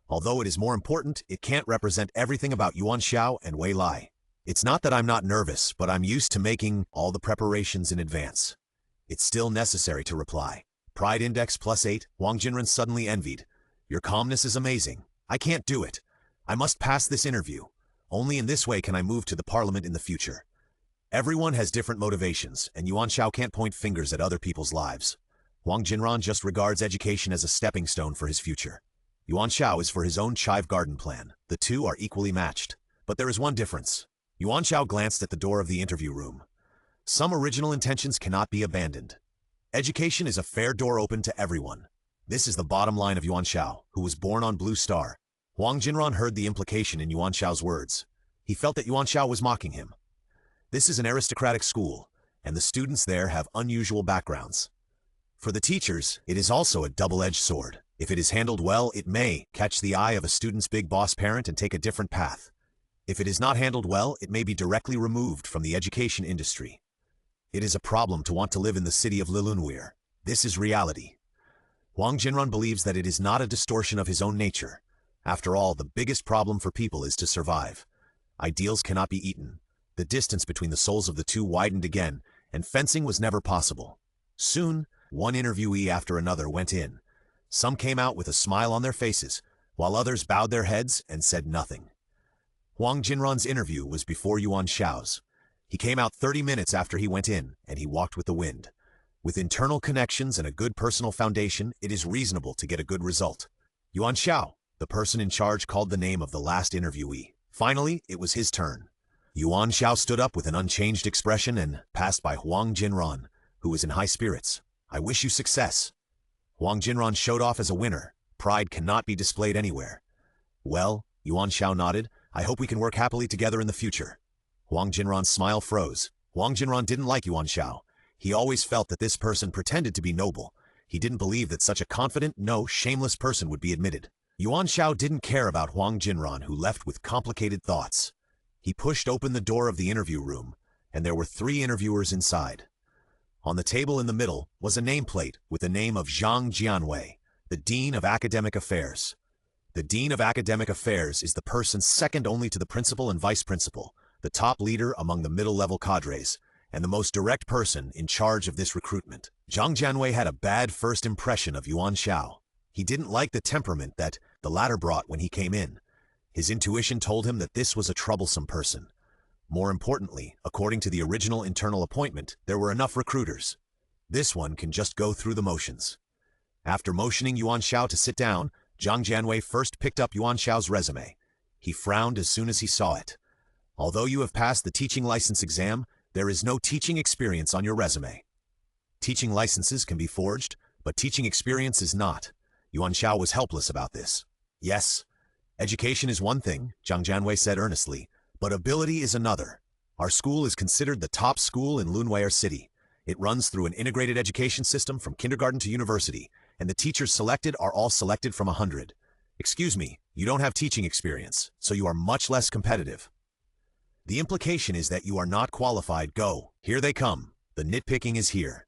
Although it is more important, it can't represent everything about Yuan Xiao and Wei Lai. It's not that I'm not nervous, but I'm used to making all the preparations in advance." It's still necessary to reply. Pride Index +8, Huang Jinran suddenly envied. "Your calmness is amazing. I can't do it. I must pass this interview. Only in this way can I move to the parliament in the future." Everyone has different motivations, and Yuan Xiao can't point fingers at other people's lives. Huang Jinran just regards education as a stepping stone for his future. Yuan Xiao is for his own chive garden plan. The two are equally matched. But there is one difference. Yuan Xiao glanced at the door of the interview room. Some original intentions cannot be abandoned. Education is a fair door open to everyone. This is the bottom line of Yuan Xiao, who was born on Blue Star. Huang Jinran heard the implication in Yuan Xiao's words. He felt that Yuan Xiao was mocking him. This is an aristocratic school, and the students there have unusual backgrounds. For the teachers, it is also a double-edged sword. If it is handled well, it may catch the eye of a student's big boss parent and take a different path. If it is not handled well, it may be directly removed from the education industry. It is a problem to want to live in the city of Lilunwir. This is reality. Huang Jinran believes that it is not a distortion of his own nature. After all, the biggest problem for people is to survive. Ideals cannot be eaten. The distance between the souls of the two widened again, and fencing was never possible. Soon, one interviewee after another went in. Some came out with a smile on their faces, while others bowed their heads and said nothing. Huang Jinran's interview was before Yuan Xiao's. He came out 30 minutes after he went in, and he walked with the wind. With internal connections and a good personal foundation, it is reasonable to get a good result. Yuan Xiao, the person in charge, called the name of the last interviewee. Finally, it was his turn. Yuan Xiao stood up with an unchanged expression and passed by Huang Jinran, who was in high spirits. "I wish you success." Huang Jinran showed off as a winner. Pride cannot be displayed anywhere. "Well," Yuan Xiao nodded, "I hope we can work happily together in the future." Huang Jinran's smile froze. Huang Jinran didn't like Yuan Xiao. He always felt that this person pretended to be noble. He didn't believe that such a confident, shameless person would be admitted. Yuan Xiao didn't care about Huang Jinran, who left with complicated thoughts. He pushed open the door of the interview room, and there were 3 interviewers inside. On the table in the middle was a nameplate with the name of Zhang Jianwei, the Dean of Academic Affairs. The Dean of Academic Affairs is the person second only to the principal and vice principal, the top leader among the middle-level cadres, and the most direct person in charge of this recruitment. Zhang Jianwei had a bad first impression of Yuan Xiao. He didn't like the temperament that the latter brought when he came in. His intuition told him that this was a troublesome person. More importantly, according to the original internal appointment, there were enough recruiters. This one can just go through the motions. After motioning Yuan Xiao to sit down, Zhang Jianwei first picked up Yuan Xiao's resume. He frowned as soon as he saw it. Although you have passed the teaching license exam, there is no teaching experience on your resume. Teaching licenses can be forged, but teaching experience is not. Yuan Xiao was helpless about this. Yes, education is one thing, Zhang Jianwei said earnestly, but ability is another. Our school is considered the top school in Lunwei'er City. It runs through an integrated education system from kindergarten to university, and the teachers selected are all selected from 100. Excuse me, you don't have teaching experience, so you are much less competitive. The implication is that you are not qualified. Go. Here they come. The nitpicking is here.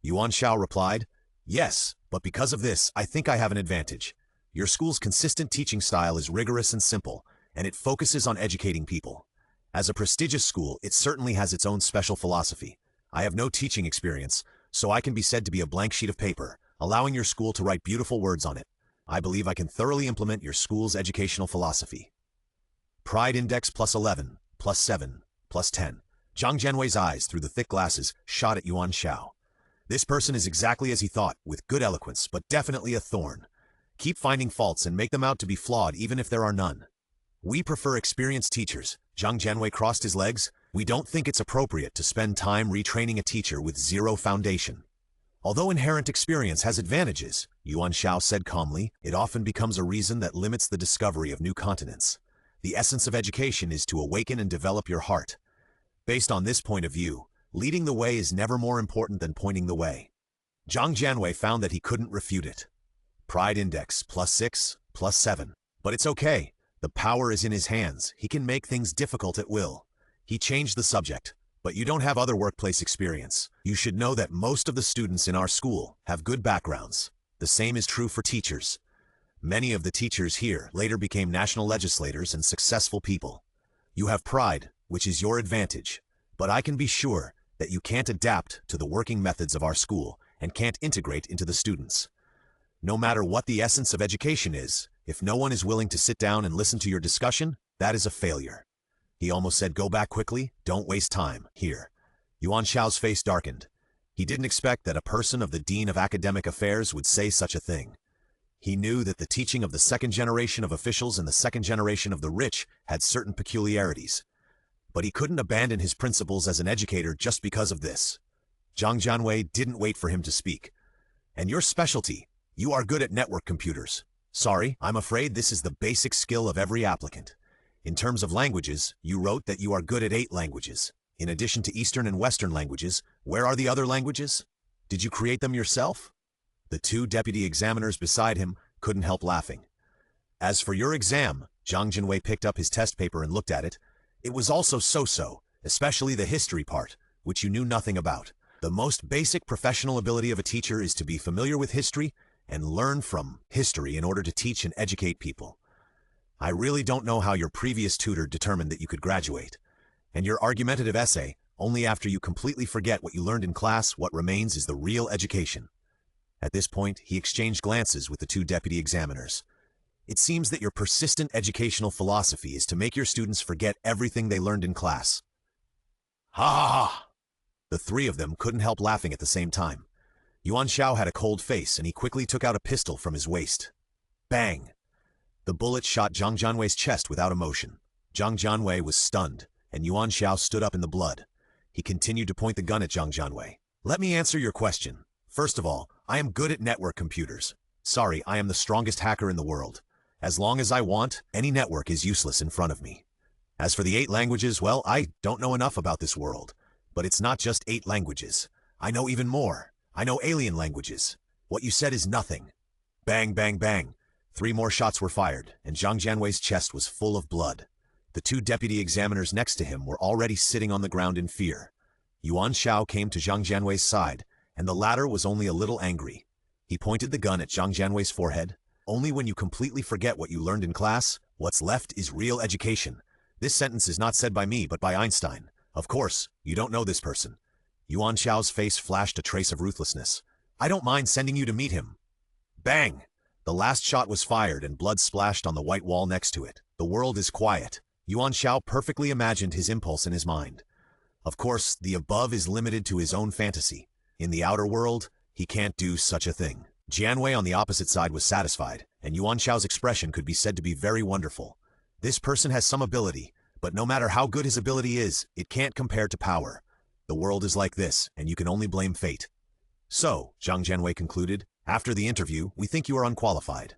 Yuan Xiao replied, yes, but because of this, I think I have an advantage. Your school's consistent teaching style is rigorous and simple, and it focuses on educating people. As a prestigious school, it certainly has its own special philosophy. I have no teaching experience, so I can be said to be a blank sheet of paper, allowing your school to write beautiful words on it. I believe I can thoroughly implement your school's educational philosophy. Pride Index +11, +7, +10. Zhang Jianwei's eyes through the thick glasses shot at Yuan Xiao. This person is exactly as he thought, with good eloquence, but definitely a thorn. Keep finding faults and make them out to be flawed even if there are none. We prefer experienced teachers. Zhang Jianwei crossed his legs. We don't think it's appropriate to spend time retraining a teacher with zero foundation. Although inherent experience has advantages, Yuan Xiao said calmly, it often becomes a reason that limits the discovery of new continents. The essence of education is to awaken and develop your heart. Based on this point of view, leading the way is never more important than pointing the way. Zhang Jianwei found that he couldn't refute it. Pride Index +6, +7. But it's okay. The power is in his hands. He can make things difficult at will. He changed the subject. But you don't have other workplace experience. You should know that most of the students in our school have good backgrounds. The same is true for teachers. Many of the teachers here later became national legislators and successful people. You have pride, which is your advantage. But I can be sure that you can't adapt to the working methods of our school and can't integrate into the students. No matter what the essence of education is, if no one is willing to sit down and listen to your discussion, that is a failure. He almost said, go back quickly, don't waste time, here. Yuan Xiao's face darkened. He didn't expect that a person of the Dean of Academic Affairs would say such a thing. He knew that the teaching of the second generation of officials and the second generation of the rich had certain peculiarities. But he couldn't abandon his principles as an educator just because of this. Zhang Jianwei didn't wait for him to speak. And your specialty, you are good at network computers. Sorry, I'm afraid this is the basic skill of every applicant. In terms of languages, you wrote that you are good at 8 languages. In addition to Eastern and Western languages, where are the other languages? Did you create them yourself? The 2 deputy examiners beside him couldn't help laughing. As for your exam, Zhang Jianwei picked up his test paper and looked at it. It was also so-so, especially the history part, which you knew nothing about. The most basic professional ability of a teacher is to be familiar with history and learn from history in order to teach and educate people. I really don't know how your previous tutor determined that you could graduate. And your argumentative essay, only after you completely forget what you learned in class, what remains is the real education. At this point, he exchanged glances with the 2 deputy examiners. It seems that your persistent educational philosophy is to make your students forget everything they learned in class. Ha ha ha! The 3 of them couldn't help laughing at the same time. Yuan Xiao had a cold face and he quickly took out a pistol from his waist. Bang! The bullet shot Zhang Jianwei's chest without emotion. Zhang Jianwei was stunned, and Yuan Xiao stood up in the blood. He continued to point the gun at Zhang Jianwei. Let me answer your question. First of all, I am good at network computers. Sorry, I am the strongest hacker in the world. As long as I want, any network is useless in front of me. As for the 8 languages, well, I don't know enough about this world. But it's not just 8 languages. I know even more. I know alien languages. What you said is nothing. Bang, bang, bang. 3 more shots were fired, and Zhang Jianwei's chest was full of blood. The 2 deputy examiners next to him were already sitting on the ground in fear. Yuan Xiao came to Zhang Jianwei's side, and the latter was only a little angry. He pointed the gun at Zhang Jianwei's forehead. Only when you completely forget what you learned in class, what's left is real education. This sentence is not said by me but by Einstein. Of course, you don't know this person. Yuan Xiao's face flashed a trace of ruthlessness. I don't mind sending you to meet him. Bang! The last shot was fired and blood splashed on the white wall next to it. The world is quiet. Yuan Xiao perfectly imagined his impulse in his mind. Of course, the above is limited to his own fantasy. In the outer world, he can't do such a thing. Jianwei on the opposite side was satisfied, and Yuan Xiao's expression could be said to be very wonderful. This person has some ability, but no matter how good his ability is, it can't compare to power. The world is like this, and you can only blame fate. So, Zhang Jianwei concluded, after the interview, we think you are unqualified.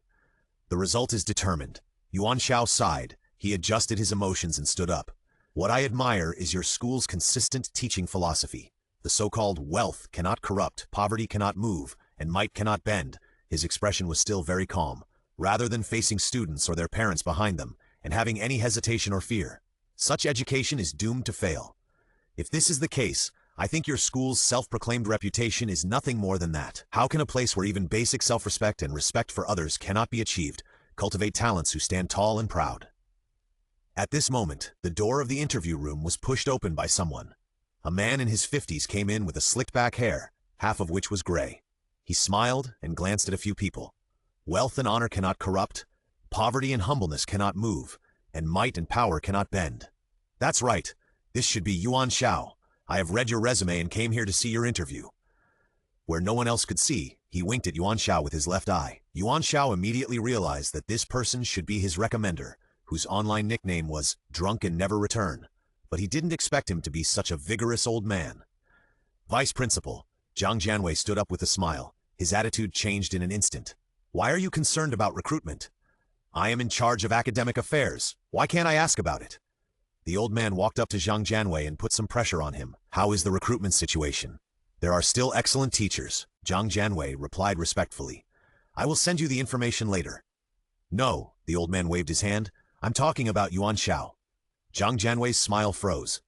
The result is determined. Yuan Xiao sighed. He adjusted his emotions and stood up. What I admire is your school's consistent teaching philosophy. The so-called wealth cannot corrupt, poverty cannot move, and might cannot bend. His expression was still very calm, rather than facing students or their parents behind them, and having any hesitation or fear. Such education is doomed to fail. If this is the case, I think your school's self-proclaimed reputation is nothing more than that. How can a place where even basic self-respect and respect for others cannot be achieved cultivate talents who stand tall and proud? At this moment, the door of the interview room was pushed open by someone. A man in his 50s came in with a slicked-back hair, half of which was gray. He smiled and glanced at a few people. Wealth and honor cannot corrupt, poverty and humbleness cannot move, and might and power cannot bend. That's right. This should be Yuan Xiao. I have read your resume and came here to see your interview. Where no one else could see, he winked at Yuan Xiao with his left eye. Yuan Xiao immediately realized that this person should be his recommender, whose online nickname was Drunk and Never Return. But he didn't expect him to be such a vigorous old man. Vice Principal, Zhang Jianwei stood up with a smile. His attitude changed in an instant. Why are you concerned about recruitment? I am in charge of academic affairs. Why can't I ask about it? The old man walked up to Zhang Jianwei and put some pressure on him. How is the recruitment situation? There are still excellent teachers, Zhang Jianwei replied respectfully. I will send you the information later. No, the old man waved his hand. I'm talking about Yuan Xiao. Zhang Jianwei's smile froze.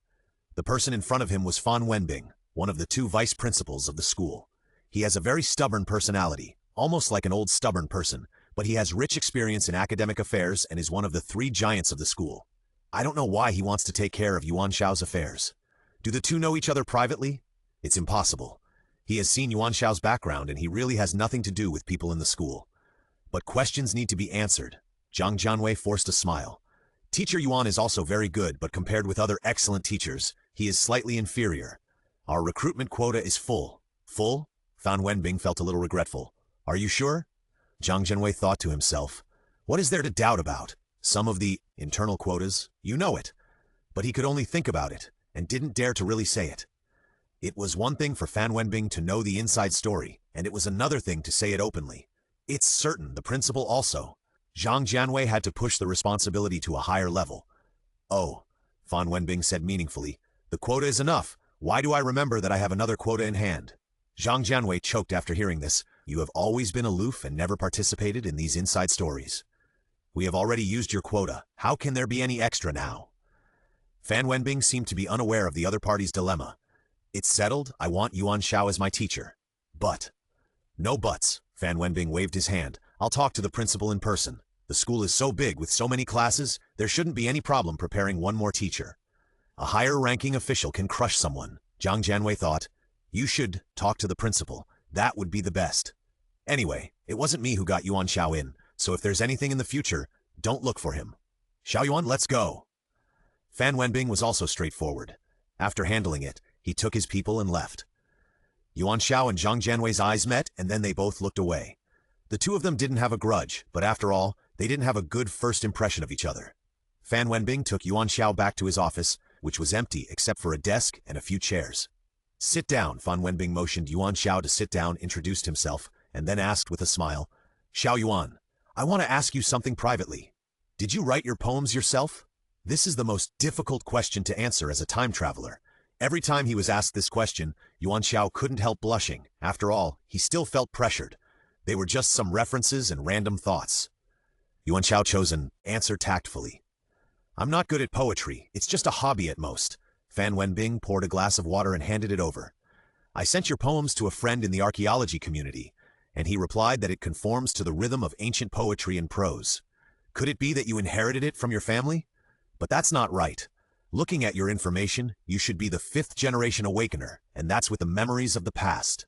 The person in front of him was Fan Wenbing, one of the two vice principals of the school. He has a very stubborn personality, almost like an old stubborn person, but he has rich experience in academic affairs and is one of the three giants of the school. I don't know why he wants to take care of Yuan Xiao's affairs. Do the two know each other privately? It's impossible. He has seen Yuan Xiao's background and he really has nothing to do with people in the school. But questions need to be answered. Zhang Jianwei forced a smile. Teacher Yuan is also very good, but compared with other excellent teachers, he is slightly inferior. Our recruitment quota is full. Full? Fan Wenbing felt a little regretful. Are you sure? Zhang Jianwei thought to himself. What is there to doubt about? Some of the internal quotas, you know it. But he could only think about it, and didn't dare to really say it. It was one thing for Fan Wenbing to know the inside story, and it was another thing to say it openly. It's certain the principal also. Zhang Jianwei had to push the responsibility to a higher level. Oh, Fan Wenbing said meaningfully, the quota is enough. Why do I remember that I have another quota in hand? Zhang Jianwei choked after hearing this. You have always been aloof and never participated in these inside stories. We have already used your quota. How can there be any extra now? Fan Wenbing seemed to be unaware of the other party's dilemma. It's settled. I want Yuan Xiao as my teacher. But. No buts. Fan Wenbing waved his hand. I'll talk to the principal in person. The school is so big with so many classes, there shouldn't be any problem preparing one more teacher. A higher-ranking official can crush someone, Zhang Jianwei thought. You should talk to the principal. That would be the best. Anyway, it wasn't me who got Yuan Xiao in, so if there's anything in the future, don't look for him. Xiao Yuan, let's go. Fan Wenbing was also straightforward. After handling it, he took his people and left. Yuan Xiao and Zhang Jianwei's eyes met, and then they both looked away. The two of them didn't have a grudge, but after all, they didn't have a good first impression of each other. Fan Wenbing took Yuan Xiao back to his office, which was empty except for a desk and a few chairs. Sit down, Fan Wenbing motioned Yuan Xiao to sit down, introduced himself, and then asked with a smile, Xiao Yuan, I want to ask you something privately. Did you write your poems yourself? This is the most difficult question to answer as a time traveler. Every time he was asked this question, Yuan Xiao couldn't help blushing. After all, he still felt pressured. They were just some references and random thoughts. Yuan Xiao chose an answer tactfully. I'm not good at poetry. It's just a hobby at most. Fan Wenbing poured a glass of water and handed it over. I sent your poems to a friend in the archaeology community, and he replied that it conforms to the rhythm of ancient poetry and prose. Could it be that you inherited it from your family? But that's not right. Looking at your information, you should be the 5th-generation awakener, and that's with the memories of the past.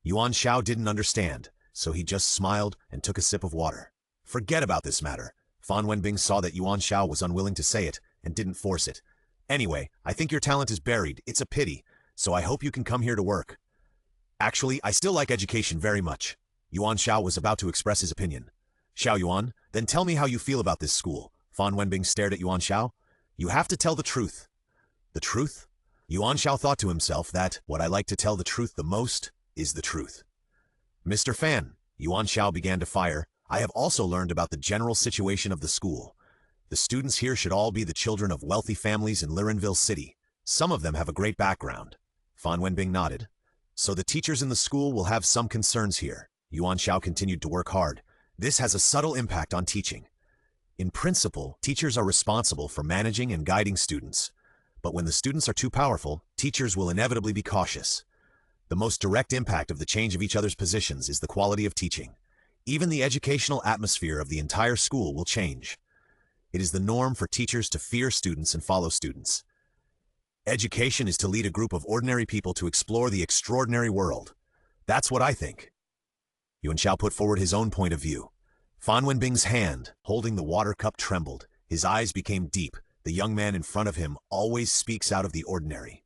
Yuan Xiao didn't understand, so he just smiled and took a sip of water. Forget about this matter. Fan Wenbing saw that Yuan Xiao was unwilling to say it and didn't force it. Anyway, I think your talent is buried. It's a pity, so I hope you can come here to work. Actually, I still like education very much. Yuan Xiao was about to express his opinion. Xiao Yuan, then tell me how you feel about this school. Fan Wenbing stared at Yuan Xiao. You have to tell the truth. The truth? Yuan Xiao thought to himself that what I like to tell the truth the most is the truth. Mr. Fan, Yuan Xiao began to fire. I have also learned about the general situation of the school. The students here should all be the children of wealthy families in Lirenville City. Some of them have a great background. Fan Wenbing nodded. So the teachers in the school will have some concerns here. Yuan Xiao continued to work hard. This has a subtle impact on teaching. In principle, teachers are responsible for managing and guiding students. But when the students are too powerful, teachers will inevitably be cautious. The most direct impact of the change of each other's positions is the quality of teaching. Even the educational atmosphere of the entire school will change. It is the norm for teachers to fear students and follow students. Education is to lead a group of ordinary people to explore the extraordinary world. That's what I think. Yuan Xiao put forward his own point of view. Fan Wenbing's hand, holding the water cup, trembled. His eyes became deep. The young man in front of him always speaks out of the ordinary.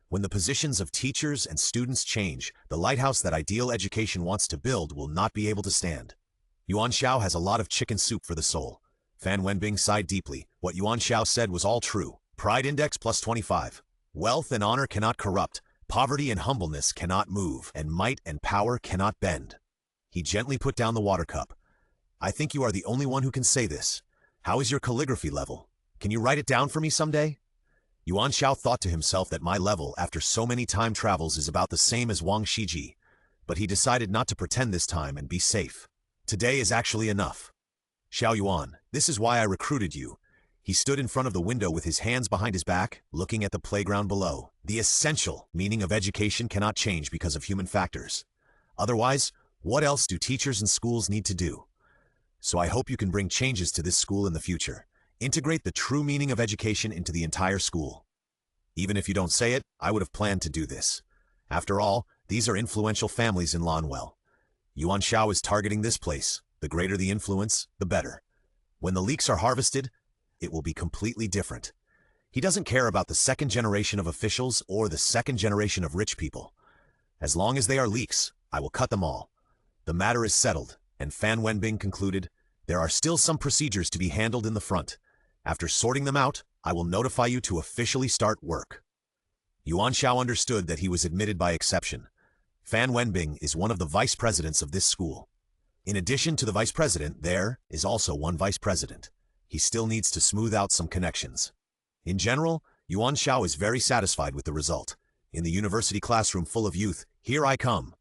When the positions of teachers and students change, the lighthouse that ideal education wants to build will not be able to stand. Yuan Xiao has a lot of chicken soup for the soul. Fan Wenbing sighed deeply. What Yuan Xiao said was all true. Pride index plus 25. Wealth and honor cannot corrupt. Poverty and humbleness cannot move, and might and power cannot bend. He gently put down the water cup. I think you are the only one who can say this. How is your calligraphy level? Can you write it down for me someday? Yuan Xiao thought to himself that my level after so many time travels is about the same as Wang Shiji, but he decided not to pretend this time and be safe. Today is actually enough. Xiao Yuan, this is why I recruited you. He stood in front of the window with his hands behind his back, looking at the playground below. The essential meaning of education cannot change because of human factors. Otherwise, what else do teachers and schools need to do? So I hope you can bring changes to this school in the future. Integrate the true meaning of education into the entire school. Even if you don't say it, I would have planned to do this. After all, these are influential families in Lanwell. Yuan Xiao is targeting this place. The greater the influence, the better. When the leeks are harvested, it will be completely different. He doesn't care about the 2nd generation of officials or the 2nd generation of rich people. As long as they are leeks, I will cut them all. The matter is settled, and Fan Wenbing concluded, there are still some procedures to be handled in the front. After sorting them out, I will notify you to officially start work. Yuan Xiao understood that he was admitted by exception. Fan Wenbing is one of the vice presidents of this school. In addition to the vice president, there is also one vice president. He still needs to smooth out some connections. In general, Yuan Xiao is very satisfied with the result. In the university classroom full of youth, here I come.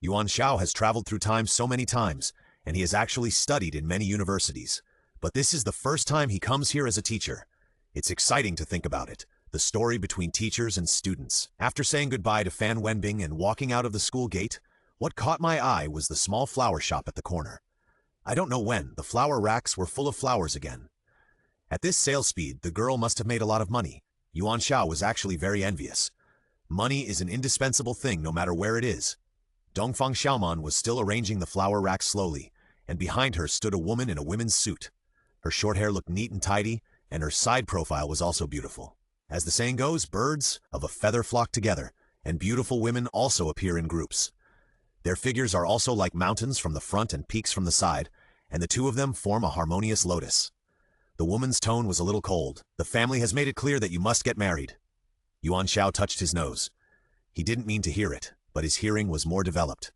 Yuan Xiao has traveled through time so many times, and he has actually studied in many universities. But this is the first time he comes here as a teacher. It's exciting to think about it, the story between teachers and students. After saying goodbye to Fan Wenbing and walking out of the school gate, what caught my eye was the small flower shop at the corner. I don't know when, the flower racks were full of flowers again. At this sales speed, the girl must have made a lot of money. Yuan Xiao was actually very envious. Money is an indispensable thing no matter where it is. Dongfang Xiaoman was still arranging the flower rack slowly, and behind her stood a woman in a women's suit. Her short hair looked neat and tidy, and her side profile was also beautiful. As the saying goes, birds of a feather flock together, and beautiful women also appear in groups. Their figures are also like mountains from the front and peaks from the side, and the two of them form a harmonious lotus. The woman's tone was a little cold. The family has made it clear that you must get married. Yuan Xiao touched his nose. He didn't mean to hear it, but his hearing was more developed.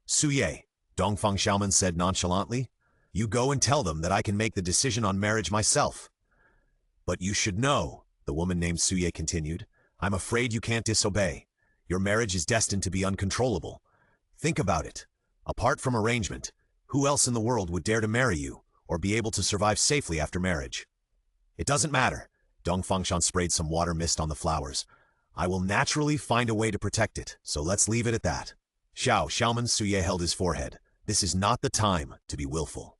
Suye, Dongfang Xiaoman said nonchalantly, you go and tell them that I can make the decision on marriage myself. But you should know, the woman named Suye continued, I'm afraid you can't disobey. Your marriage is destined to be uncontrollable. Think about it. Apart from arrangement, who else in the world would dare to marry you, or be able to survive safely after marriage? It doesn't matter. Dongfang Shan sprayed some water mist on the flowers. I will naturally find a way to protect it, so let's leave it at that. Xiaoman Suye held his forehead. This is not the time to be willful.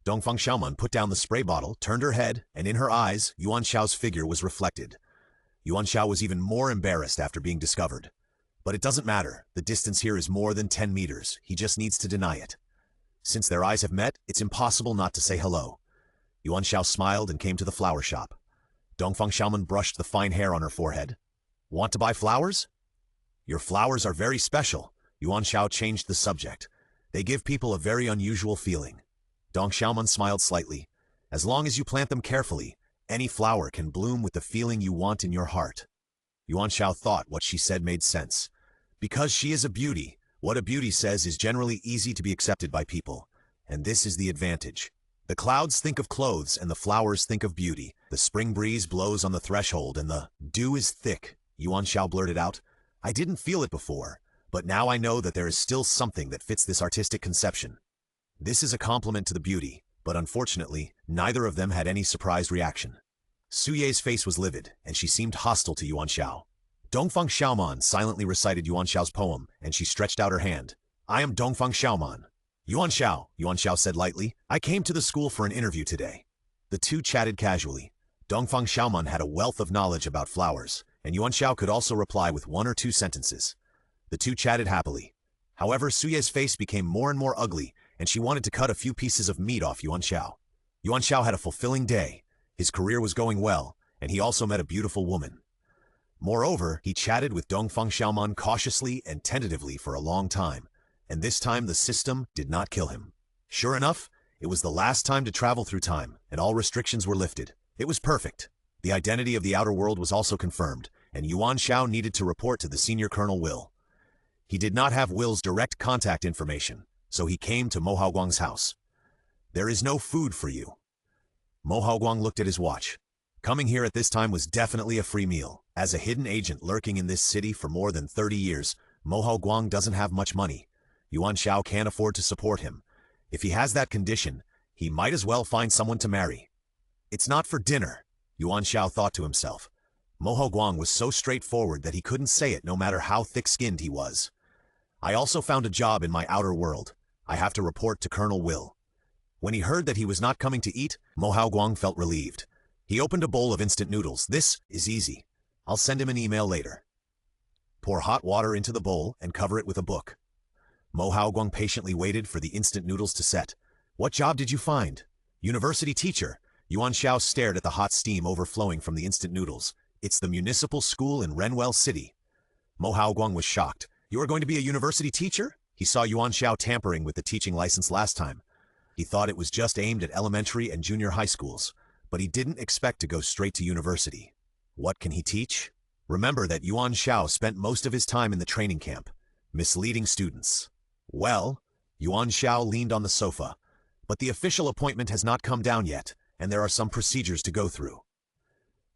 Dongfang Xiaoman put down the spray bottle, turned her head, and in her eyes, Yuan Xiao's figure was reflected. Yuan Xiao was even more embarrassed after being discovered. But it doesn't matter. The distance here is more than 10 meters. He just needs to deny it. Since their eyes have met, it's impossible not to say hello. Yuan Xiao smiled and came to the flower shop. Dongfang Xiaoman brushed the fine hair on her forehead. Want to buy flowers? Your flowers are very special. Yuan Xiao changed the subject. They give people a very unusual feeling. Dong Xiaoman smiled slightly. As long as you plant them carefully, any flower can bloom with the feeling you want in your heart. Yuan Xiao thought what she said made sense. Because she is a beauty, what a beauty says is generally easy to be accepted by people. And this is the advantage. The clouds think of clothes and the flowers think of beauty. The spring breeze blows on the threshold and the dew is thick. Yuan Xiao blurted out. I didn't feel it before, but now I know that there is still something that fits this artistic conception. This is a compliment to the beauty, but unfortunately, neither of them had any surprised reaction. Suye's face was livid, and she seemed hostile to Yuan Xiao. Dongfang Xiaoman silently recited Yuan Xiao's poem, and she stretched out her hand. I am Dongfang Xiaoman. Yuan Xiao said lightly. I came to the school for an interview today. The two chatted casually. Dongfang Xiaoman had a wealth of knowledge about flowers, and Yuan Xiao could also reply with 1 or 2 sentences. The two chatted happily. However, Suye's face became more and more ugly, and she wanted to cut a few pieces of meat off Yuan Xiao. Yuan Xiao had a fulfilling day. His career was going well, and he also met a beautiful woman. Moreover, he chatted with Dongfang Xiaoman cautiously and tentatively for a long time, and this time the system did not kill him. Sure enough, it was the last time to travel through time, and all restrictions were lifted. It was perfect. The identity of the outer world was also confirmed, and Yuan Xiao needed to report to the senior Colonel Will. He did not have Will's direct contact information, so he came to Mo Haoguang's house. There is no food for you. Mo Haoguang looked at his watch. Coming here at this time was definitely a free meal. As a hidden agent lurking in this city for more than 30 years, Mo Haoguang doesn't have much money. Yuan Xiao can't afford to support him. If he has that condition, he might as well find someone to marry. It's not for dinner, Yuan Xiao thought to himself. Mo Haoguang was so straightforward that he couldn't say it no matter how thick-skinned he was. I also found a job in my outer world. I have to report to Colonel Will. When he heard that he was not coming to eat, Mo Haoguang felt relieved. He opened a bowl of instant noodles. This is easy. I'll send him an email later. Pour hot water into the bowl and cover it with a book. Mo Haoguang patiently waited for the instant noodles to set. What job did you find? University teacher. Yuan Xiao stared at the hot steam overflowing from the instant noodles. It's the municipal school in Renwell City. Mo Haoguang was shocked. You are going to be a university teacher? He saw Yuan Xiao tampering with the teaching license last time. He thought it was just aimed at elementary and junior high schools, but he didn't expect to go straight to university. What can he teach? Remember that Yuan Xiao spent most of his time in the training camp, misleading students. Well, Yuan Xiao leaned on the sofa, but the official appointment has not come down yet, and there are some procedures to go through.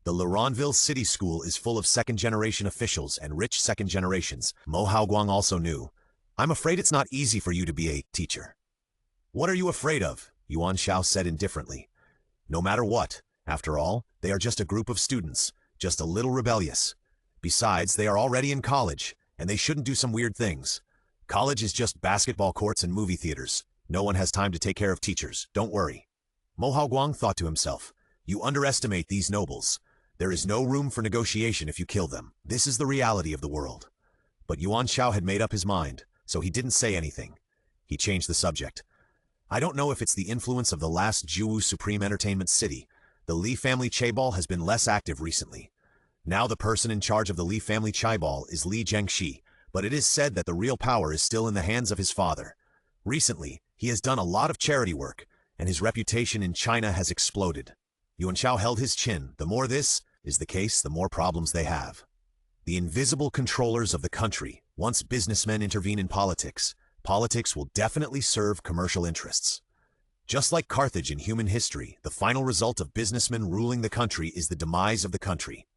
The Leronville City School is full of second-generation officials and rich second generations. Mo Haoguang also knew. I'm afraid it's not easy for you to be a teacher. What are you afraid of? Yuan Xiao said indifferently. No matter what, after all, they are just a group of students, just a little rebellious. Besides, they are already in college, and they shouldn't do some weird things. College is just basketball courts and movie theaters. No one has time to take care of teachers, don't worry. Mo Haoguang thought to himself, you underestimate these nobles. There is no room for negotiation if you kill them. This is the reality of the world. But Yuan Xiao had made up his mind, so he didn't say anything. He changed the subject. I don't know if it's the influence of the last Jiwu Supreme Entertainment City. The Li family chaebol has been less active recently. Now the person in charge of the Li family chaebol is Li Zhengxi, but it is said that the real power is still in the hands of his father. Recently, he has done a lot of charity work, and his reputation in China has exploded. Yuan Xiao held his chin. The more this is the case, the more problems they have. The invisible controllers of the country. Once businessmen intervene in politics, politics will definitely serve commercial interests. Just like Carthage in human history, the final result of businessmen ruling the country is the demise of the country.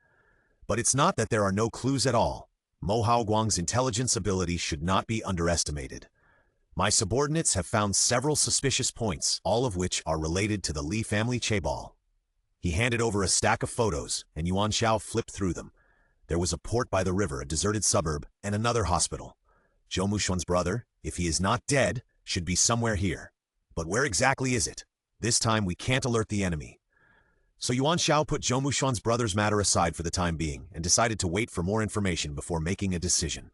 But it's not that there are no clues at all. Mo Haoguang's intelligence ability should not be underestimated. My subordinates have found several suspicious points, all of which are related to the Li family chaebol. He handed over a stack of photos, and Yuan Xiao flipped through them. There was a port by the river, a deserted suburb, and another hospital. Zhou Mushuan's brother, if he is not dead, should be somewhere here. But where exactly is it? This time we can't alert the enemy. So Yuan Xiao put Zhou Mushuan's brother's matter aside for the time being and decided to wait for more information before making a decision.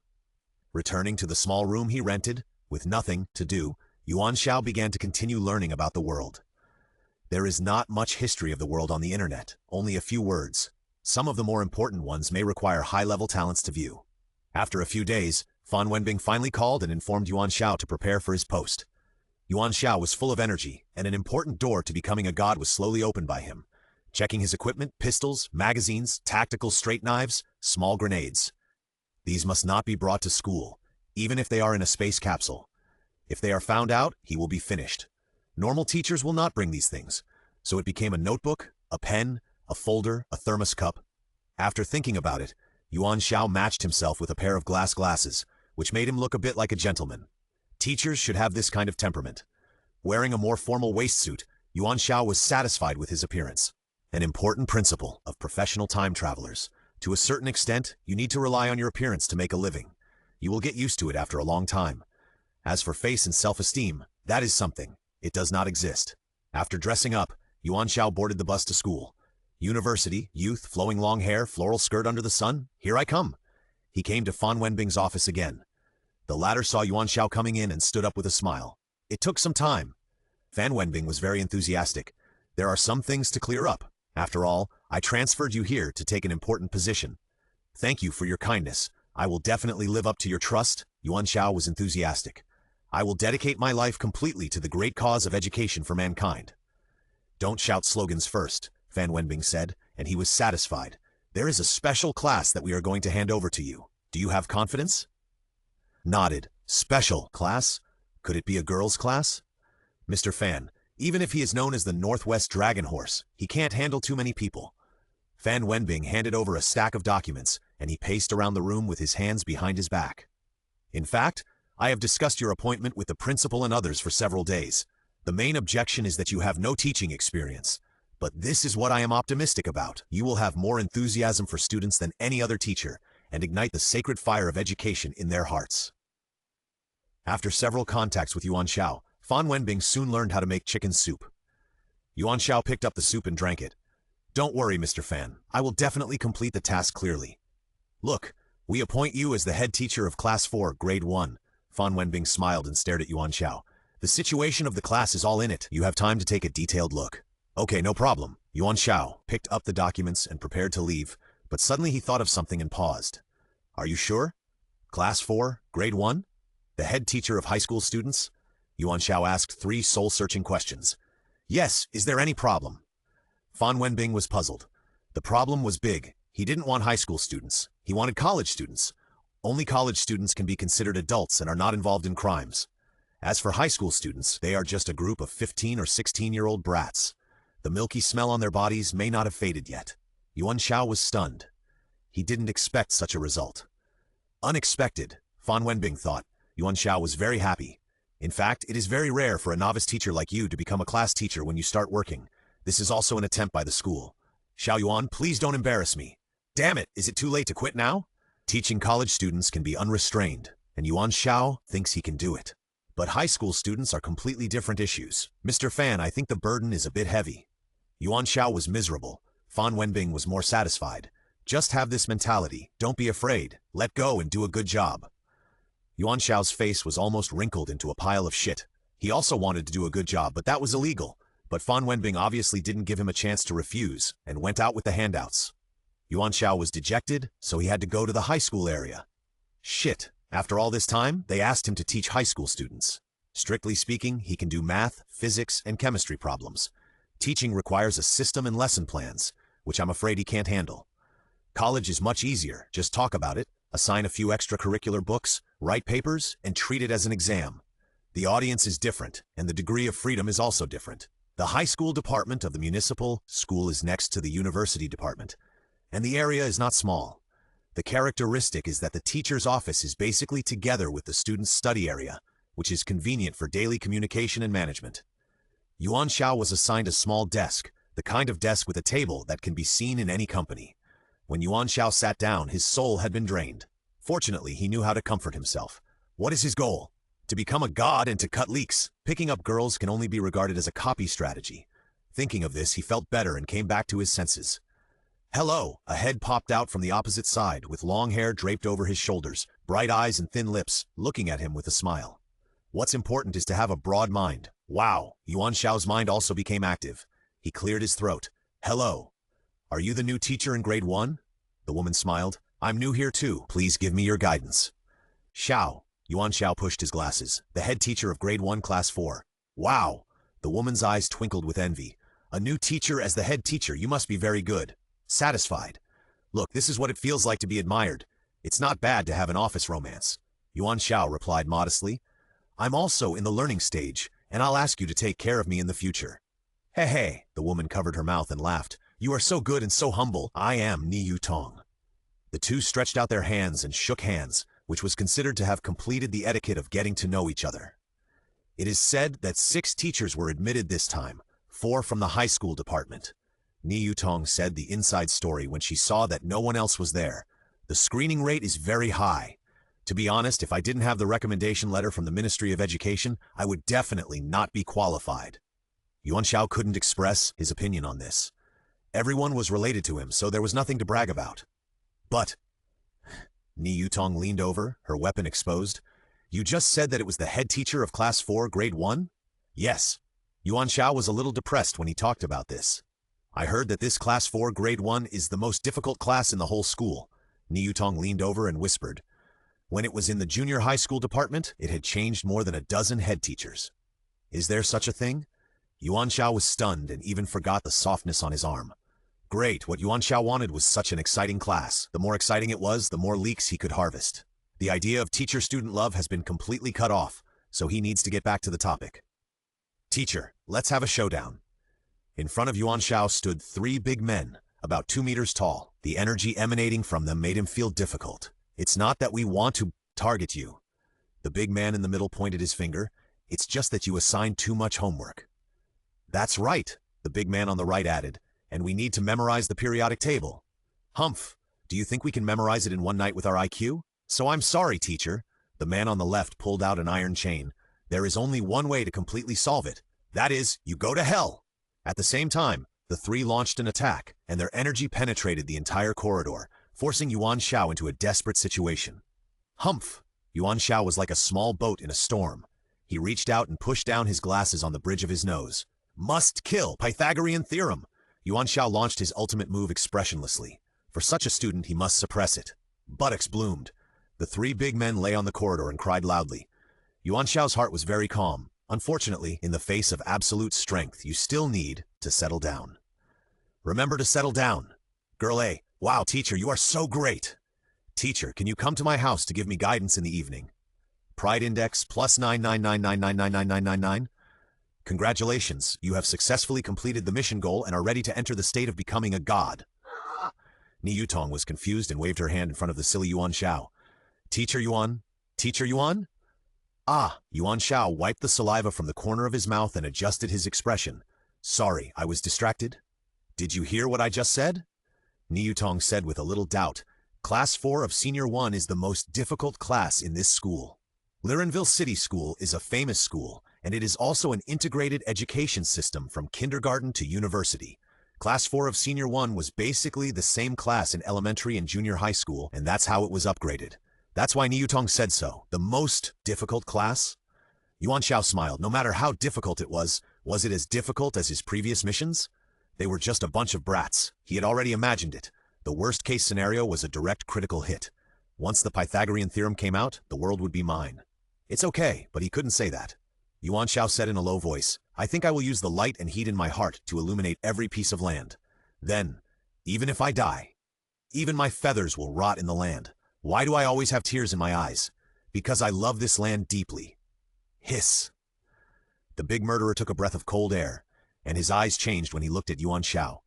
Returning to the small room he rented, with nothing to do, Yuan Xiao began to continue learning about the world. There is not much history of the world on the internet, only a few words. Some of the more important ones may require high-level talents to view. After a few days, Fan Wenbing finally called and informed Yuan Xiao to prepare for his post. Yuan Xiao was full of energy, and an important door to becoming a god was slowly opened by him. Checking his equipment, pistols, magazines, tactical straight knives, small grenades. These must not be brought to school, even if they are in a space capsule. If they are found out, he will be finished. Normal teachers will not bring these things, so it became a notebook, a pen, a folder, a thermos cup. After thinking about it, Yuan Xiao matched himself with a pair of glass glasses, which made him look a bit like a gentleman. Teachers should have this kind of temperament. Wearing a more formal waistsuit, Yuan Xiao was satisfied with his appearance. An important principle of professional time travelers. To a certain extent, you need to rely on your appearance to make a living. You will get used to it after a long time. As for face and self-esteem, that is something. It does not exist. After dressing up, Yuan Xiao boarded the bus to school. University, youth, flowing long hair, floral skirt under the sun, here I come. He came to Fan Wenbing's office again. The latter saw Yuan Xiao coming in and stood up with a smile. It took some time. Fan Wenbing was very enthusiastic. There are some things to clear up. After all, I transferred you here to take an important position. Thank you for your kindness. I will definitely live up to your trust. Yuan Xiao was enthusiastic. I will dedicate my life completely to the great cause of education for mankind. Don't shout slogans first, Fan Wenbing said, and he was satisfied. There is a special class that we are going to hand over to you. Do you have confidence? Nodded. Special class? Could it be a girls' class? Mr. Fan, even if he is known as the Northwest Dragon Horse, he can't handle too many people. Fan Wenbing handed over a stack of documents, and he paced around the room with his hands behind his back. In fact, I have discussed your appointment with the principal and others for several days. The main objection is that you have no teaching experience. But this is what I am optimistic about. You will have more enthusiasm for students than any other teacher, and ignite the sacred fire of education in their hearts. After several contacts with Yuan Xiao, Fan Wenbing soon learned how to make chicken soup. Yuan Xiao picked up the soup and drank it. Don't worry, Mr. Fan. I will definitely complete the task clearly. Look, we appoint you as the head teacher of Class 4, Grade 1. Fan Wenbing smiled and stared at Yuan Xiao. The situation of the class is all in it. You have time to take a detailed look. Okay, no problem. Yuan Xiao picked up the documents and prepared to leave, but suddenly he thought of something and paused. Are you sure? Class 4, Grade 1? The head teacher of high school students? Yuan Xiao asked 3 soul-searching questions. Yes, is there any problem? Fan Wenbing was puzzled. The problem was big. He didn't want high school students. He wanted college students. Only college students can be considered adults and are not involved in crimes. As for high school students, they are just a group of 15 or 16-year-old brats. The milky smell on their bodies may not have faded yet. Yuan Xiao was stunned. He didn't expect such a result. Unexpected, Fan Wenbing thought. Yuan Xiao was very happy. In fact, it is very rare for a novice teacher like you to become a class teacher when you start working. This is also an attempt by the school. Xiao Yuan, please don't embarrass me. Damn it, is it too late to quit now? Teaching college students can be unrestrained, and Yuan Xiao thinks he can do it. But high school students are completely different issues. Mr. Fan, I think the burden is a bit heavy. Yuan Xiao was miserable. Fan Wenbing was more satisfied. Just have this mentality. Don't be afraid. Let go and do a good job. Yuan Xiao's face was almost wrinkled into a pile of shit. He also wanted to do a good job, but that was illegal. But Fan Wenbing obviously didn't give him a chance to refuse, and went out with the handouts. Yuan Xiao was dejected, so he had to go to the high school area. Shit. After all this time, they asked him to teach high school students. Strictly speaking, he can do math, physics, and chemistry problems. Teaching requires a system and lesson plans, which I'm afraid he can't handle. College is much easier. Just talk about it, assign a few extracurricular books, write papers, and treat it as an exam. The audience is different, and the degree of freedom is also different. The high school department of the municipal school is next to the university department, and the area is not small. The characteristic is that the teacher's office is basically together with the student's study area, which is convenient for daily communication and management. Yuan Xiao was assigned a small desk, the kind of desk with a table that can be seen in any company. When Yuan Xiao sat down, his soul had been drained. Fortunately, he knew how to comfort himself. What is his goal? To become a god and to cut leeks. Picking up girls can only be regarded as a copy strategy. Thinking of this, he felt better and came back to his senses. Hello! A head popped out from the opposite side, with long hair draped over his shoulders, bright eyes and thin lips, looking at him with a smile. What's important is to have a broad mind. Wow! Yuan Xiao's mind also became active. He cleared his throat. Hello. Are you the new teacher in grade 1? The woman smiled. I'm new here too. Please give me your guidance. Xiao. Yuan Xiao pushed his glasses. The head teacher of grade 1 class 4. Wow! The woman's eyes twinkled with envy. A new teacher as the head teacher, you must be very good. Satisfied. Look, this is what it feels like to be admired. It's not bad to have an office romance. Yuan Xiao replied modestly. I'm also in the learning stage, and I'll ask you to take care of me in the future. Hey, hey, the woman covered her mouth and laughed. You are so good and so humble. I am Ni Yu Tong. The two stretched out their hands and shook hands, which was considered to have completed the etiquette of getting to know each other. It is said that 6 teachers were admitted this time, 4 from the high school department. Ni Yu Tong said the inside story when she saw that no one else was there. The screening rate is very high. To be honest, if I didn't have the recommendation letter from the Ministry of Education, I would definitely not be qualified. Yuan Xiao couldn't express his opinion on this. Everyone was related to him, so there was nothing to brag about. But, Ni Yu Tong leaned over, her weapon exposed. You just said that it was the head teacher of class 4, grade 1? Yes. Yuan Xiao was a little depressed when he talked about this. I heard that this class 4, grade 1 is the most difficult class in the whole school. Ni Yu Tong leaned over and whispered. When it was in the junior high school department, it had changed more than a dozen head teachers. Is there such a thing? Yuan Xiao was stunned and even forgot the softness on his arm. Great, what Yuan Xiao wanted was such an exciting class. The more exciting it was, the more leeks he could harvest. The idea of teacher-student love has been completely cut off, so he needs to get back to the topic. Teacher, let's have a showdown. In front of Yuan Xiao stood 3 big men, about 2 meters tall. The energy emanating from them made him feel difficult. It's not that we want to target you. The big man in the middle pointed his finger. It's just that you assigned too much homework. That's right, the big man on the right added, and we need to memorize the periodic table. Humph, do you think we can memorize it in one night with our IQ? So I'm sorry, teacher. The man on the left pulled out an iron chain. There is only one way to completely solve it. That is, you go to hell. At the same time, the 3 launched an attack, and their energy penetrated the entire corridor, forcing Yuan Xiao into a desperate situation. Humph! Yuan Xiao was like a small boat in a storm. He reached out and pushed down his glasses on the bridge of his nose. Must kill, Pythagorean theorem! Yuan Xiao launched his ultimate move expressionlessly. For such a student, he must suppress it. Buttocks bloomed. The 3 big men lay on the corridor and cried loudly. Yuan Xiao's heart was very calm. Unfortunately, in the face of absolute strength, you still need to settle down. Remember to settle down. Girl A, wow, teacher, you are so great. Teacher, can you come to my house to give me guidance in the evening? Pride index plus 99999999999. Congratulations, you have successfully completed the mission goal and are ready to enter the state of becoming a god. Ni Yu Tong was confused and waved her hand in front of the silly Yuan Xiao. Teacher Yuan? Teacher Yuan? Ah, Yuan Xiao wiped the saliva from the corner of his mouth and adjusted his expression. Sorry, I was distracted. Did you hear what I just said? Ni Yu Tong said with a little doubt. Class 4 of Senior 1 is the most difficult class in this school. Lirenville City School is a famous school, and it is also an integrated education system from kindergarten to university. Class 4 of Senior 1 was basically the same class in elementary and junior high school, and that's how it was upgraded. That's why Ni Yu Tong said so. The most difficult class? Yuan Xiao smiled. No matter how difficult it was it as difficult as his previous missions? They were just a bunch of brats. He had already imagined it. The worst-case scenario was a direct critical hit. Once the Pythagorean theorem came out, the world would be mine. It's okay, but he couldn't say that. Yuan Xiao said in a low voice, I think I will use the light and heat in my heart to illuminate every piece of land. Then, even if I die, even my feathers will rot in the land. Why do I always have tears in my eyes? Because I love this land deeply. Hiss. The big murderer took a breath of cold air, and his eyes changed when he looked at Yuan Xiao.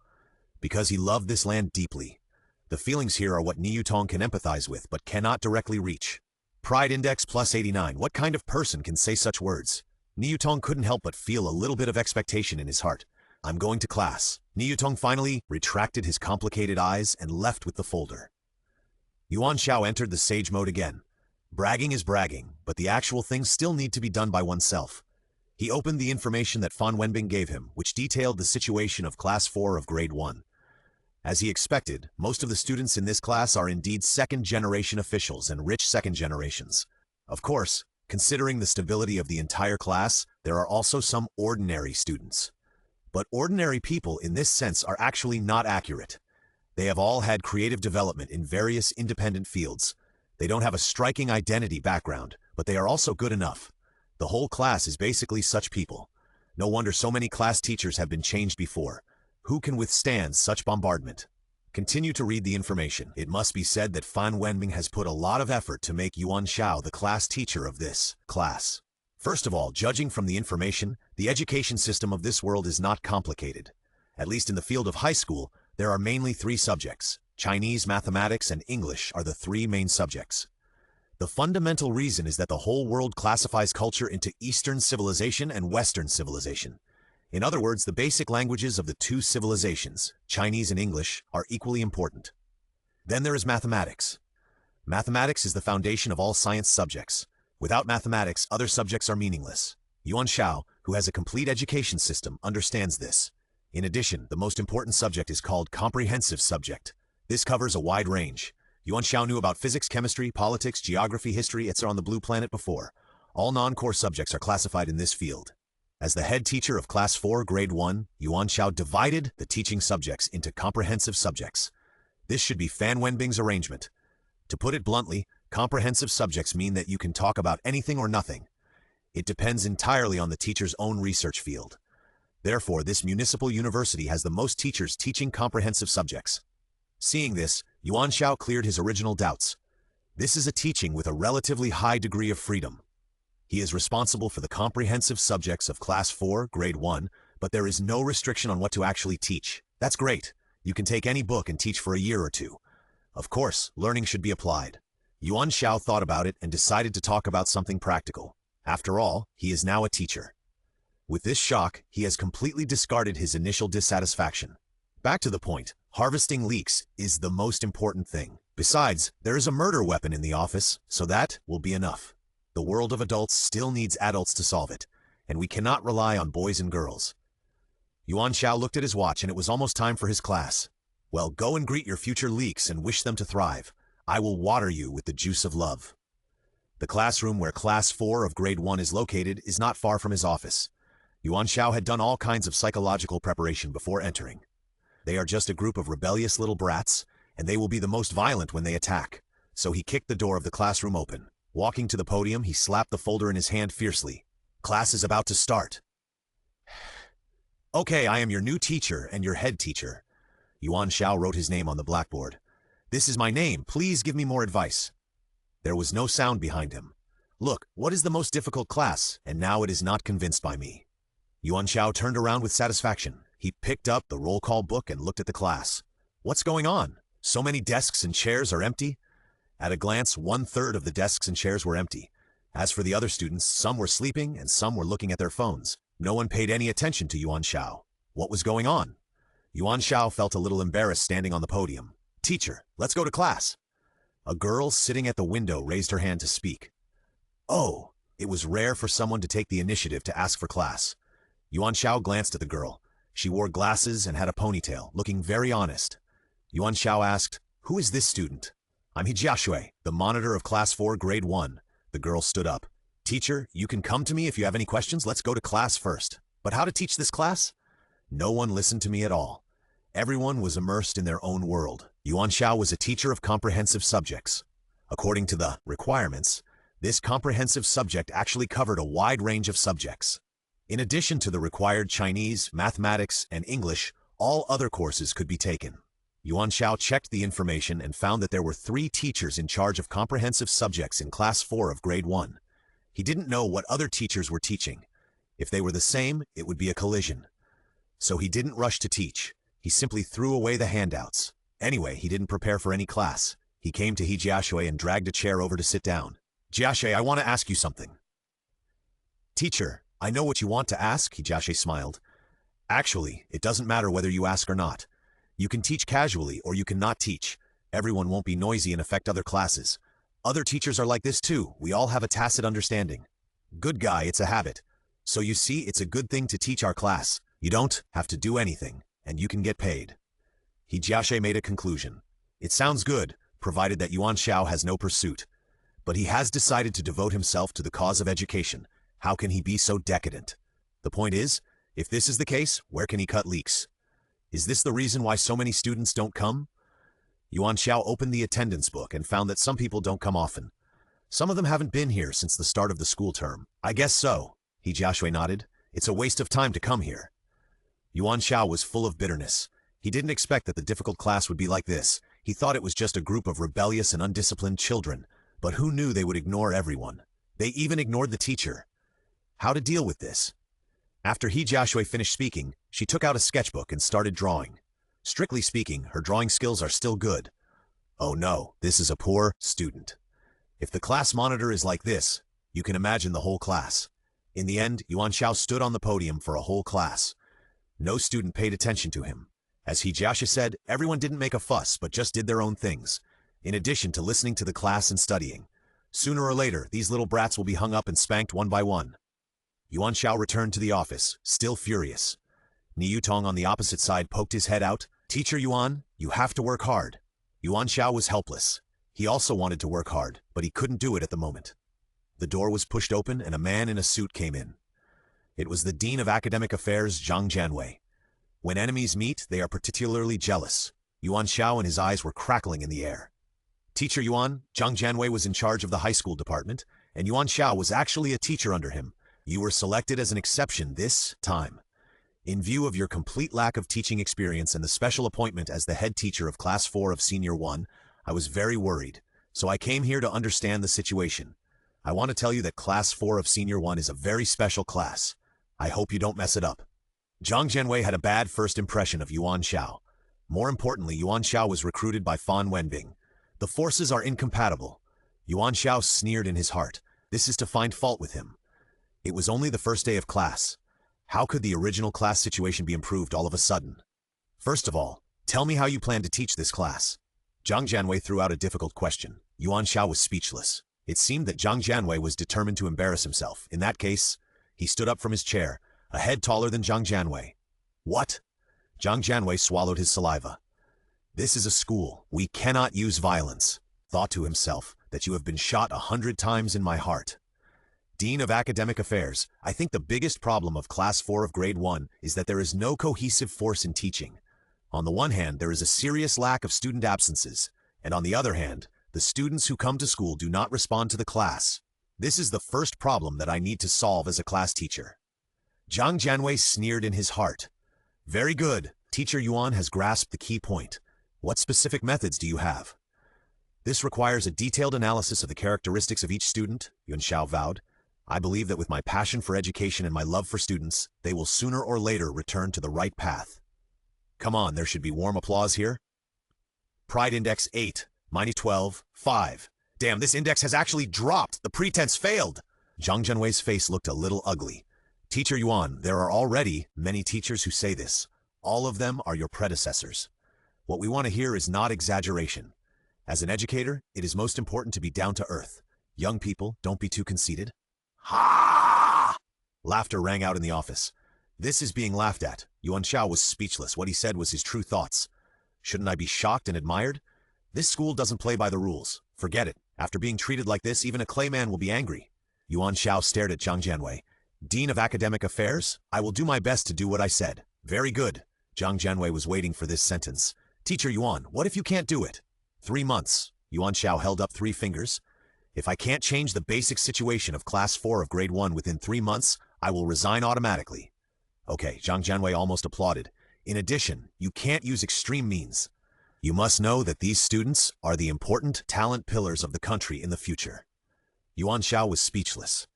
Because he loved this land deeply. The feelings here are what Ni Yu Tong can empathize with, but cannot directly reach. Pride index plus 89. What kind of person can say such words? Ni Yu Tong couldn't help but feel a little bit of expectation in his heart. I'm going to class. Ni Yu Tong finally retracted his complicated eyes and left with the folder. Yuan Xiao entered the sage mode again. Bragging is bragging, but the actual things still need to be done by oneself. He opened the information that Fan Wenbing gave him, which detailed the situation of Class 4 of Grade 1. As he expected, most of the students in this class are indeed second-generation officials and rich second generations. Of course, considering the stability of the entire class, there are also some ordinary students. But ordinary people in this sense are actually not accurate. They have all had creative development in various independent fields. They don't have a striking identity background, but they are also good enough. The whole class is basically such people. No wonder so many class teachers have been changed before. Who can withstand such bombardment? Continue to read the information. It must be said that Fan Wenbing has put a lot of effort to make Yuan Xiao the class teacher of this class. First of all, judging from the information, the education system of this world is not complicated. At least in the field of high school, there are mainly 3 subjects. Chinese, mathematics, and English are the 3 main subjects. The fundamental reason is that the whole world classifies culture into Eastern civilization and Western civilization. In other words, the basic languages of the 2 civilizations, Chinese and English, are equally important. Then there is mathematics. Mathematics is the foundation of all science subjects. Without mathematics, other subjects are meaningless. Yuan Xiao, who has a complete education system, understands this. In addition, the most important subject is called comprehensive subject. This covers a wide range. Yuan Xiao knew about physics, chemistry, politics, geography, history, etc. on the blue planet before. All non-core subjects are classified in this field. As the head teacher of Class 4, Grade 1, Yuan Xiao divided the teaching subjects into comprehensive subjects. This should be Fan Wenbing's arrangement. To put it bluntly, comprehensive subjects mean that you can talk about anything or nothing. It depends entirely on the teacher's own research field. Therefore, this municipal university has the most teachers teaching comprehensive subjects. Seeing this, Yuan Xiao cleared his original doubts. This is a teaching with a relatively high degree of freedom. He is responsible for the comprehensive subjects of Class 4, Grade 1, but there is no restriction on what to actually teach. That's great. You can take any book and teach for a year or 2. Of course, learning should be applied. Yuan Xiao thought about it and decided to talk about something practical. After all, he is now a teacher. With this shock, he has completely discarded his initial dissatisfaction. Back to the point, harvesting leeks is the most important thing. Besides, there is a murder weapon in the office, so that will be enough. The world of adults still needs adults to solve it, and we cannot rely on boys and girls. Yuan Xiao looked at his watch and it was almost time for his class. Well, go and greet your future leeks and wish them to thrive. I will water you with the juice of love. The classroom where Class 4 of Grade 1 is located is not far from his office. Yuan Xiao had done all kinds of psychological preparation before entering. They are just a group of rebellious little brats, and they will be the most violent when they attack. So he kicked the door of the classroom open. Walking to the podium, he slapped the folder in his hand fiercely. Class is about to start. Okay, I am your new teacher and your head teacher. Yuan Xiao wrote his name on the blackboard. This is my name, please give me more advice. There was no sound behind him. Look, what is the most difficult class? And now it is not convinced by me. Yuan Xiao turned around with satisfaction. He picked up the roll call book and looked at the class. What's going on? So many desks and chairs are empty? At a glance, 1/3 of the desks and chairs were empty. As for the other students, some were sleeping and some were looking at their phones. No one paid any attention to Yuan Xiao. What was going on? Yuan Xiao felt a little embarrassed standing on the podium. Teacher, let's go to class. A girl sitting at the window raised her hand to speak. Oh, it was rare for someone to take the initiative to ask for class. Yuan Xiao glanced at the girl. She wore glasses and had a ponytail, looking very honest. Yuan Xiao asked, "Who is this student?" "I'm Jiashui, the monitor of Class 4, Grade 1. The girl stood up. "Teacher, you can come to me if you have any questions. Let's go to class first." But how to teach this class? No one listened to me at all. Everyone was immersed in their own world. Yuan Xiao was a teacher of comprehensive subjects. According to the requirements, this comprehensive subject actually covered a wide range of subjects. In addition to the required Chinese, mathematics, and English, all other courses could be taken. Yuan Xiao checked the information and found that there were 3 teachers in charge of comprehensive subjects in Class 4 of Grade 1. He didn't know what other teachers were teaching. If they were the same, it would be a collision. So he didn't rush to teach. He simply threw away the handouts. Anyway, he didn't prepare for any class. He came to Jiashui and dragged a chair over to sit down. "Jiashui, I want to ask you something." "Teacher, I know what you want to ask," Jiashui smiled. "Actually, it doesn't matter whether you ask or not. You can teach casually or you cannot teach. Everyone won't be noisy and affect other classes. Other teachers are like this too. We all have a tacit understanding. Good guy, it's a habit. So you see, it's a good thing to teach our class. You don't have to do anything, and you can get paid. He Jiaxue made a conclusion. It sounds good, provided that Yuan Xiao has no pursuit. But he has decided to devote himself to the cause of education. How can he be so decadent? The point is, if this is the case, where can he cut leaks? Is this the reason why so many students don't come? Yuan Xiao opened the attendance book and found that some people don't come often. Some of them haven't been here since the start of the school term. I guess so. He Jiaxue nodded. It's a waste of time to come here. Yuan Xiao was full of bitterness. He didn't expect that the difficult class would be like this. He thought it was just a group of rebellious and undisciplined children. But who knew they would ignore everyone? They even ignored the teacher. How to deal with this? After He Jiaxue finished speaking, she took out a sketchbook and started drawing. Strictly speaking, her drawing skills are still good. Oh no, this is a poor student. If the class monitor is like this, you can imagine the whole class. In the end, Yuan Xiao stood on the podium for a whole class. No student paid attention to him. As He Jiaxue said, everyone didn't make a fuss but just did their own things, in addition to listening to the class and studying. Sooner or later, these little brats will be hung up and spanked one by one. Yuan Xiao returned to the office, still furious. Ni Yutong on the opposite side poked his head out. Teacher Yuan, you have to work hard. Yuan Xiao was helpless. He also wanted to work hard, but he couldn't do it at the moment. The door was pushed open and a man in a suit came in. It was the Dean of Academic Affairs, Zhang Jianwei. When enemies meet, they are particularly jealous. Yuan Xiao and his eyes were crackling in the air. Teacher Yuan, Zhang Jianwei was in charge of the high school department, and Yuan Xiao was actually a teacher under him. You were selected as an exception this time. In view of your complete lack of teaching experience and the special appointment as the head teacher of Class 4 of Senior 1, I was very worried, so I came here to understand the situation. I want to tell you that Class 4 of Senior 1 is a very special class. I hope you don't mess it up. Zhang Jianwei had a bad first impression of Yuan Xiao. More importantly, Yuan Xiao was recruited by Fan Wenbing. The forces are incompatible. Yuan Xiao sneered in his heart. This is to find fault with him. It was only the first day of class. How could the original class situation be improved all of a sudden? First of all, tell me how you plan to teach this class. Zhang Jianwei threw out a difficult question. Yuan Xiao was speechless. It seemed that Zhang Jianwei was determined to embarrass himself. In that case, he stood up from his chair, a head taller than Zhang Jianwei. What? Zhang Jianwei swallowed his saliva. This is a school. We cannot use violence. Thought to himself that you have been shot 100 times in my heart. Dean of Academic Affairs, I think the biggest problem of Class 4 of Grade 1 is that there is no cohesive force in teaching. On the one hand, there is a serious lack of student absences, and on the other hand, the students who come to school do not respond to the class. This is the first problem that I need to solve as a class teacher. Zhang Jianwei sneered in his heart. Very good. Teacher Yuan has grasped the key point. What specific methods do you have? This requires a detailed analysis of the characteristics of each student, Yuan Xiao vowed. I believe that with my passion for education and my love for students, they will sooner or later return to the right path. Come on, there should be warm applause here. Pride Index 8, Mini 12, 5. Damn, this index has actually dropped. The pretense failed. Zhang Jianwei's face looked a little ugly. Teacher Yuan, there are already many teachers who say this. All of them are your predecessors. What we want to hear is not exaggeration. As an educator, it is most important to be down to earth. Young people, don't be too conceited. Ha! Laughter rang out in the office. This is being laughed at. Yuan Xiao was speechless. What he said was his true thoughts. Shouldn't I be shocked and admired? This school doesn't play by the rules. Forget it. After being treated like this, even a clayman will be angry. Yuan Xiao stared at Zhang Jianwei. Dean of Academic Affairs, I will do my best to do what I said. Very good. Zhang Jianwei was waiting for this sentence. Teacher Yuan, what if you can't do it? 3 months. Yuan Xiao held up 3 fingers. If I can't change the basic situation of Class 4 of Grade 1 within 3 months, I will resign automatically. Okay, Zhang Jianwei almost applauded. In addition, you can't use extreme means. You must know that these students are the important talent pillars of the country in the future. Yuan Xiao was speechless.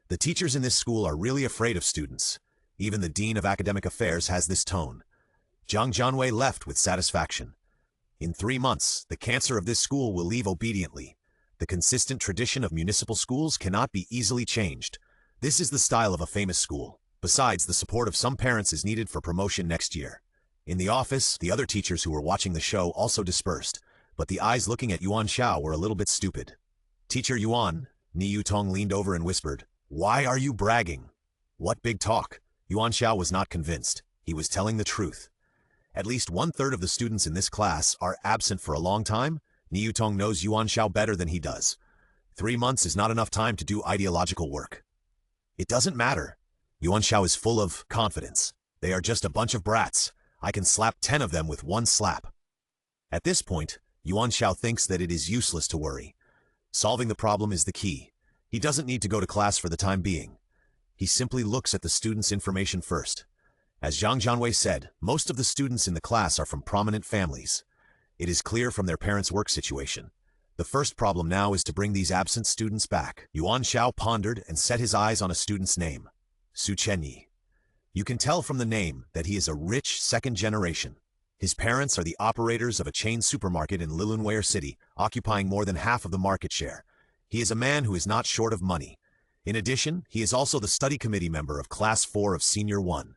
The teachers in this school are really afraid of students. Even the Dean of Academic Affairs has this tone. Zhang Jianwei left with satisfaction. In 3 months, the cancer of this school will leave obediently. The consistent tradition of municipal schools cannot be easily changed. This is the style of a famous school. Besides, the support of some parents is needed for promotion next year. In the office, the other teachers who were watching the show also dispersed, but the eyes looking at Yuan Xiao were a little bit stupid. Teacher Yuan, Ni Yutong leaned over and whispered, "Why are you bragging?" What big talk? Yuan Xiao was not convinced. He was telling the truth. At least 1/3 of the students in this class are absent for a long time. Ni Yutong knows Yuan Xiao better than he does. 3 months is not enough time to do ideological work. It doesn't matter. Yuan Xiao is full of confidence. They are just a bunch of brats. I can slap 10 of them with one slap. At this point, Yuan Xiao thinks that it is useless to worry. Solving the problem is the key. He doesn't need to go to class for the time being. He simply looks at the students' information first. As Zhang Jianwei said, most of the students in the class are from prominent families. It is clear from their parents' work situation. The first problem now is to bring these absent students back. Yuan Xiao pondered and set his eyes on a student's name, Su Chenyi. You can tell from the name that he is a rich second generation. His parents are the operators of a chain supermarket in Lilunwei City, occupying more than half of the market share. He is a man who is not short of money. In addition, he is also the study committee member of Class 4 of Senior 1.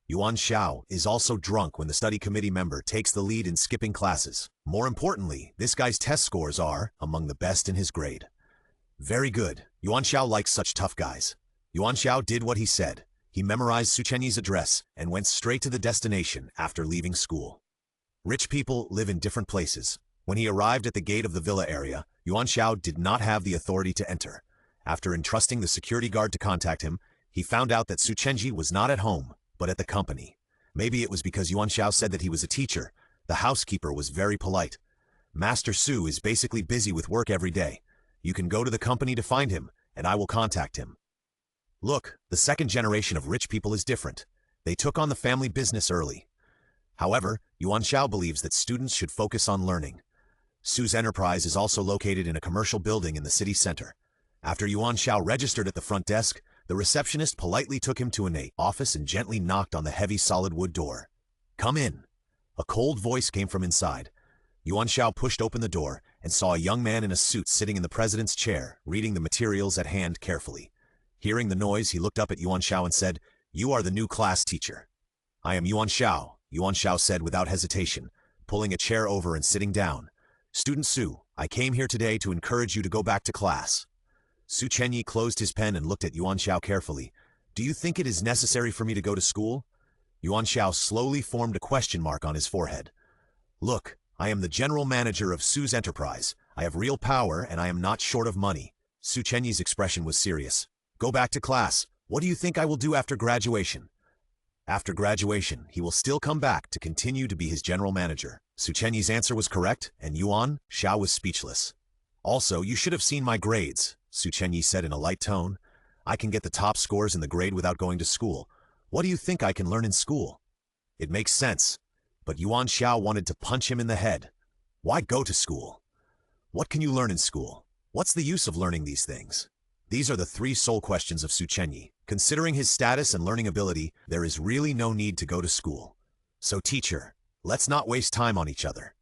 Yuan Xiao is also drunk when the study committee member takes the lead in skipping classes. More importantly, this guy's test scores are among the best in his grade. Very good. Yuan Xiao likes such tough guys. Yuan Xiao did what he said. He memorized Su Chenyi's address and went straight to the destination after leaving school. Rich people live in different places. When he arrived at the gate of the villa area, Yuan Xiao did not have the authority to enter. After entrusting the security guard to contact him, he found out that Su Chenyi was not at home, but at the company. Maybe it was because Yuan Xiao said that he was a teacher. The housekeeper was very polite. Master Su is basically busy with work every day. You can go to the company to find him, and I will contact him. Look, the second generation of rich people is different. They took on the family business early. However, Yuan Xiao believes that students should focus on learning. Su's enterprise is also located in a commercial building in the city center. After Yuan Xiao registered at the front desk, the receptionist politely took him to an office and gently knocked on the heavy solid wood door. "Come in." A cold voice came from inside. Yuan Xiao pushed open the door and saw a young man in a suit sitting in the president's chair, reading the materials at hand carefully. Hearing the noise, he looked up at Yuan Xiao and said, "You are the new class teacher." "I am Yuan Xiao," Yuan Xiao said without hesitation, pulling a chair over and sitting down. "Student Su, I came here today to encourage you to go back to class." Su Chenyi closed his pen and looked at Yuan Xiao carefully. "Do you think it is necessary for me to go to school?" Yuan Xiao slowly formed a question mark on his forehead. "Look, I am the general manager of Su's enterprise. I have real power and I am not short of money." Su Chenyi's expression was serious. "Go back to class. What do you think I will do after graduation?" After graduation, he will still come back to continue to be his general manager. Su Chenyi's answer was correct, and Yuan Xiao was speechless. "Also, you should have seen my grades," Su Chenyi said in a light tone. "I can get the top scores in the grade without going to school. What do you think I can learn in school?" It makes sense, but Yuan Xiao wanted to punch him in the head. Why go to school? What can you learn in school? What's the use of learning these things? These are the 3 sole questions of Su Chenyi. Considering his status and learning ability, there is really no need to go to school. So teacher, let's not waste time on each other.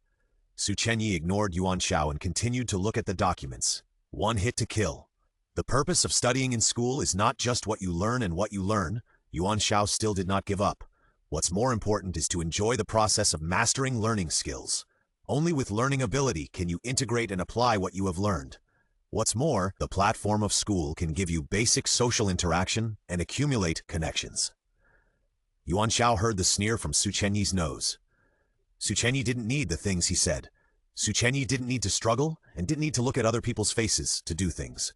Su Chenyi ignored Yuan Xiao and continued to look at the documents. One hit to kill. The purpose of studying in school is not just what you learn and what you learn. Yuan Xiao still did not give up. What's more important is to enjoy the process of mastering learning skills. Only with learning ability can you integrate and apply what you have learned. What's more, the platform of school can give you basic social interaction and accumulate connections. Yuan Xiao heard the sneer from Su Chenyi's nose. Su Chenyi didn't need the things he said. Su Chenyi didn't need to struggle and didn't need to look at other people's faces to do things.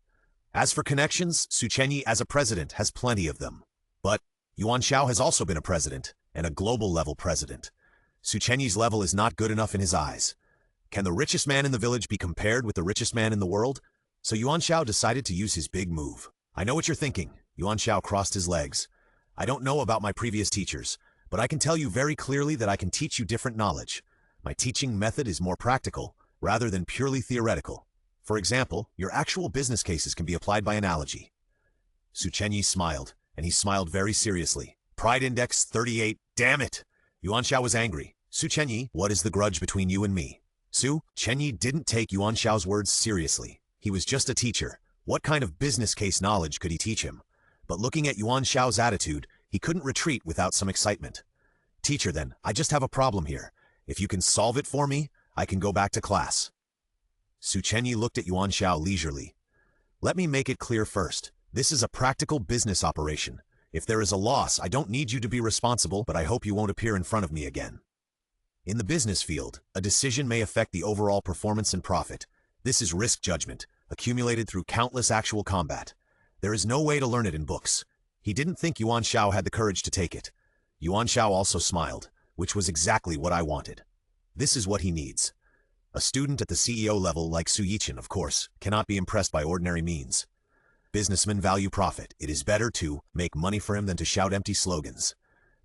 As for connections, Su Chenyi as a president has plenty of them. But Yuan Xiao has also been a president, and a global-level president. Su Chenyi's level is not good enough in his eyes. Can the richest man in the village be compared with the richest man in the world? So Yuan Xiao decided to use his big move. "I know what you're thinking." Yuan Xiao crossed his legs. "I don't know about my previous teachers, but I can tell you very clearly that I can teach you different knowledge. My teaching method is more practical, rather than purely theoretical. For example, your actual business cases can be applied by analogy." Su Chenyi smiled, and he smiled very seriously. Pride Index 38, damn it! Yuan Xiao was angry. "Su Chenyi, what is the grudge between you and me?" Su Chenyi didn't take Yuan Xiao's words seriously. He was just a teacher. What kind of business case knowledge could he teach him? But looking at Yuan Xiao's attitude, he couldn't retreat without some excitement. "Teacher then, I just have a problem here. If you can solve it for me, I can go back to class." Su Chenyi looked at Yuan Xiao leisurely. Let me make it clear first. This is a practical business operation. If there is a loss, I don't need you to be responsible, but I hope you won't appear in front of me again. In the business field, a decision may affect the overall performance and profit. This is risk judgment, accumulated through countless actual combat. There is no way to learn it in books. He didn't think Yuan Xiao had the courage to take it. Yuan Xiao also smiled, which was exactly what I wanted. This is what he needs. A student at the CEO level like Su Yichin, of course, cannot be impressed by ordinary means. Businessmen value profit. It is better to make money for him than to shout empty slogans.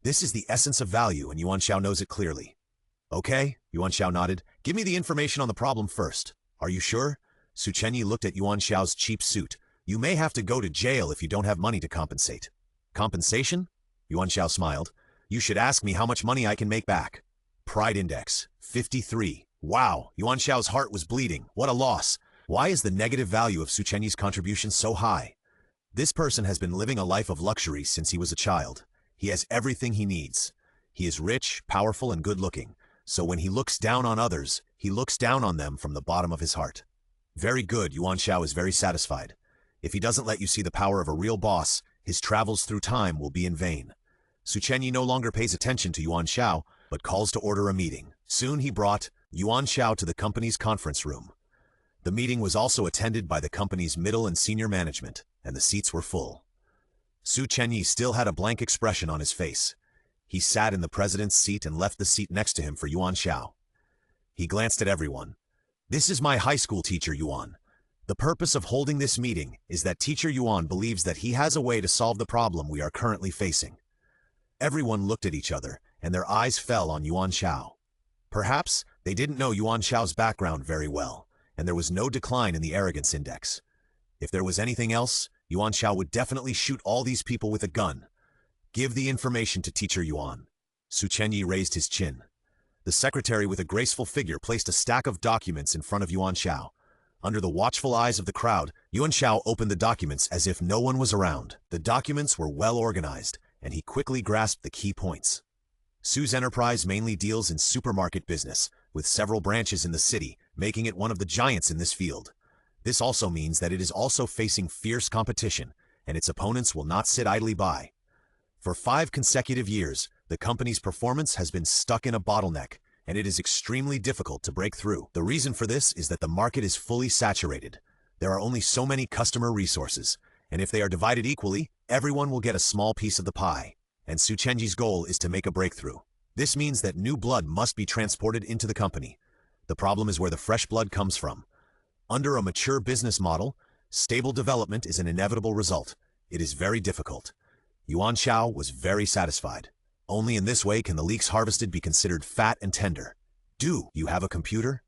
This is the essence of value, and Yuan Xiao knows it clearly. Okay, Yuan Xiao nodded. Give me the information on the problem first. Are you sure? Su Chenyi looked at Yuan Xiao's cheap suit. You may have to go to jail if you don't have money to compensate. Compensation? Yuan Xiao smiled. You should ask me how much money I can make back. Pride Index, 53. Wow, Yuan Xiao's heart was bleeding. What a loss. Why is the negative value of Su Chenyi's contribution so high? This person has been living a life of luxury since he was a child. He has everything he needs. He is rich, powerful, and good-looking. So when he looks down on others, he looks down on them from the bottom of his heart. Very good, Yuan Xiao is very satisfied. If he doesn't let you see the power of a real boss, his travels through time will be in vain. Su Chenyi no longer pays attention to Yuan Xiao, but calls to order a meeting. Soon he brought Yuan Xiao to the company's conference room. The meeting was also attended by the company's middle and senior management, and the seats were full. Su Chenyi still had a blank expression on his face. He sat in the president's seat and left the seat next to him for Yuan Xiao. He glanced at everyone. This is my high school teacher, Yuan. The purpose of holding this meeting is that teacher Yuan believes that he has a way to solve the problem we are currently facing. Everyone looked at each other, and their eyes fell on Yuan Xiao. Perhaps they didn't know Yuan Xiao's background very well, and there was no decline in the Arrogance Index. If there was anything else, Yuan Xiao would definitely shoot all these people with a gun. Give the information to teacher Yuan. Su Chenyi raised his chin. The secretary with a graceful figure placed a stack of documents in front of Yuan Xiao. Under the watchful eyes of the crowd, Yuan Xiao opened the documents as if no one was around. The documents were well organized, and he quickly grasped the key points. Su's enterprise mainly deals in supermarket business, with several branches in the city, making it one of the giants in this field. This also means that it is also facing fierce competition, and its opponents will not sit idly by. For 5 consecutive years, the company's performance has been stuck in a bottleneck, and it is extremely difficult to break through. The reason for this is that the market is fully saturated. There are only so many customer resources, and if they are divided equally, everyone will get a small piece of the pie. And Su Chenyi's goal is to make a breakthrough. This means that new blood must be transported into the company. The problem is where the fresh blood comes from. Under a mature business model, stable development is an inevitable result. It is very difficult. Yuan Xiao was very satisfied. Only in this way can the leeks harvested be considered fat and tender. Do you have a computer?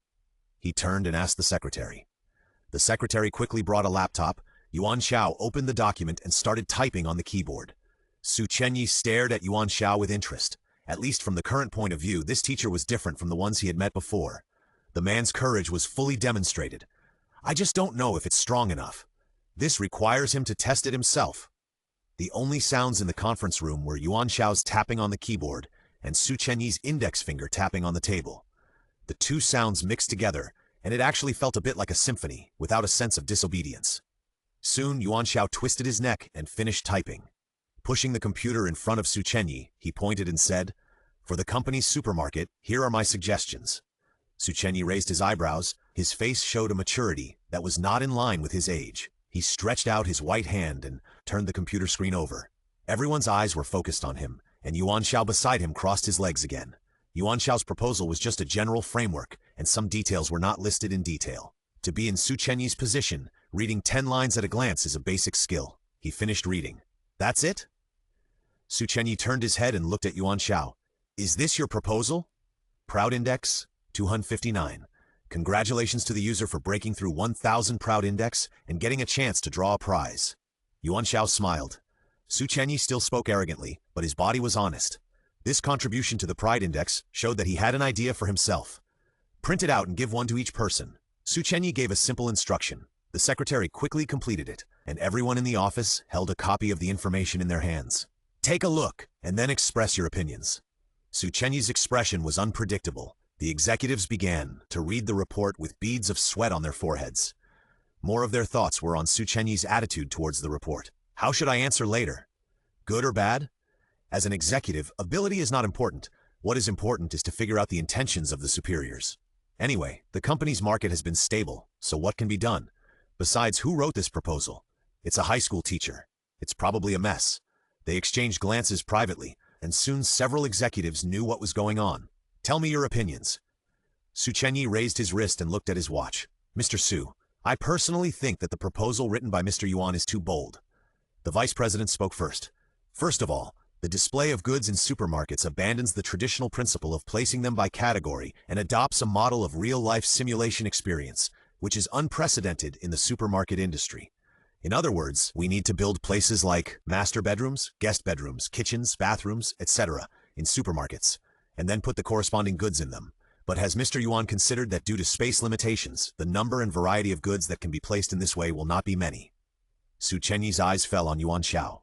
He turned and asked the secretary. The secretary quickly brought a laptop. Yuan Xiao opened the document and started typing on the keyboard. Su Chenyi stared at Yuan Xiao with interest. At least from the current point of view, this teacher was different from the ones he had met before. The man's courage was fully demonstrated. I just don't know if it's strong enough. This requires him to test it himself. The only sounds in the conference room were Yuan Xiao's tapping on the keyboard and Su Chenyi's index finger tapping on the table. The two sounds mixed together, and it actually felt a bit like a symphony, without a sense of disobedience. Soon, Yuan Xiao twisted his neck and finished typing. Pushing the computer in front of Su Chenyi, he pointed and said, "For the company's supermarket, here are my suggestions." Su Chenyi raised his eyebrows. His face showed a maturity that was not in line with his age. He stretched out his white hand and turned the computer screen over. Everyone's eyes were focused on him, and Yuan Xiao beside him crossed his legs again. Yuan Xiao's proposal was just a general framework, and some details were not listed in detail. To be in Su Chenyi's position, reading 10 lines at a glance is a basic skill. He finished reading. That's it? Su Chenyi turned his head and looked at Yuan Xiao. Is this your proposal? Proud Index, 259. Congratulations to the user for breaking through 1000 Proud Index and getting a chance to draw a prize. Yuan Xiao smiled. Su Chenyi still spoke arrogantly, but his body was honest. This contribution to the Pride Index showed that he had an idea for himself. Print it out and give one to each person. Su Chenyi gave a simple instruction. The secretary quickly completed it, and everyone in the office held a copy of the information in their hands. Take a look, and then express your opinions. Su Chenyi's expression was unpredictable. The executives began to read the report with beads of sweat on their foreheads. More of their thoughts were on Su Chenyi's attitude towards the report. How should I answer later? Good or bad? As an executive, ability is not important. What is important is to figure out the intentions of the superiors. Anyway, the company's market has been stable, so what can be done? Besides, who wrote this proposal? It's a high school teacher. It's probably a mess. They exchanged glances privately, and soon several executives knew what was going on. Tell me your opinions. Su Chenyi raised his wrist and looked at his watch. Mr. Su, I personally think that the proposal written by Mr. Yuan is too bold. The vice president spoke first. First of all, the display of goods in supermarkets abandons the traditional principle of placing them by category and adopts a model of real-life simulation experience, which is unprecedented in the supermarket industry. In other words, we need to build places like master bedrooms, guest bedrooms, kitchens, bathrooms, etc. in supermarkets, and then put the corresponding goods in them. But has Mr. Yuan considered that due to space limitations, the number and variety of goods that can be placed in this way will not be many? Su Chenyi's eyes fell on Yuan Xiao.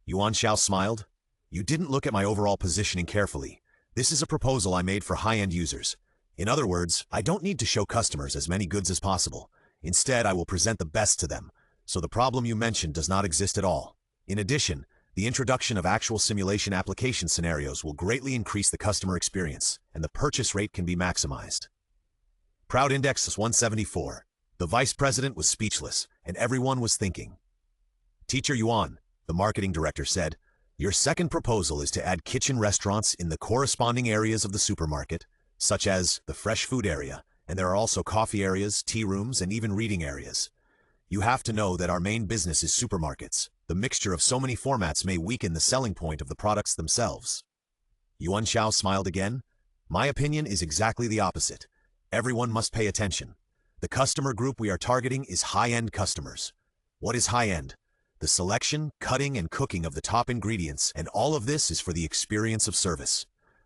Yuan Xiao smiled. You didn't look at my overall positioning carefully. This is a proposal I made for high-end users. In other words, I don't need to show customers as many goods as possible. Instead, I will present the best to them, so the problem you mentioned does not exist at all. In addition, the introduction of actual simulation application scenarios will greatly increase the customer experience, and the purchase rate can be maximized. Proud Index is 174. The vice president was speechless, and everyone was thinking. Teacher Yuan, the marketing director said, your second proposal is to add kitchen restaurants in the corresponding areas of the supermarket, such as the fresh food area, and there are also coffee areas, tea rooms, and even reading areas. You have to know that our main business is supermarkets. The mixture of so many formats may weaken the selling point of the products themselves. Yuan Xiao smiled again. My opinion is exactly the opposite. Everyone must pay attention. The customer group we are targeting is high-end customers. What is high-end? The selection, cutting, and cooking of the top ingredients, and all of this is for the experience of service.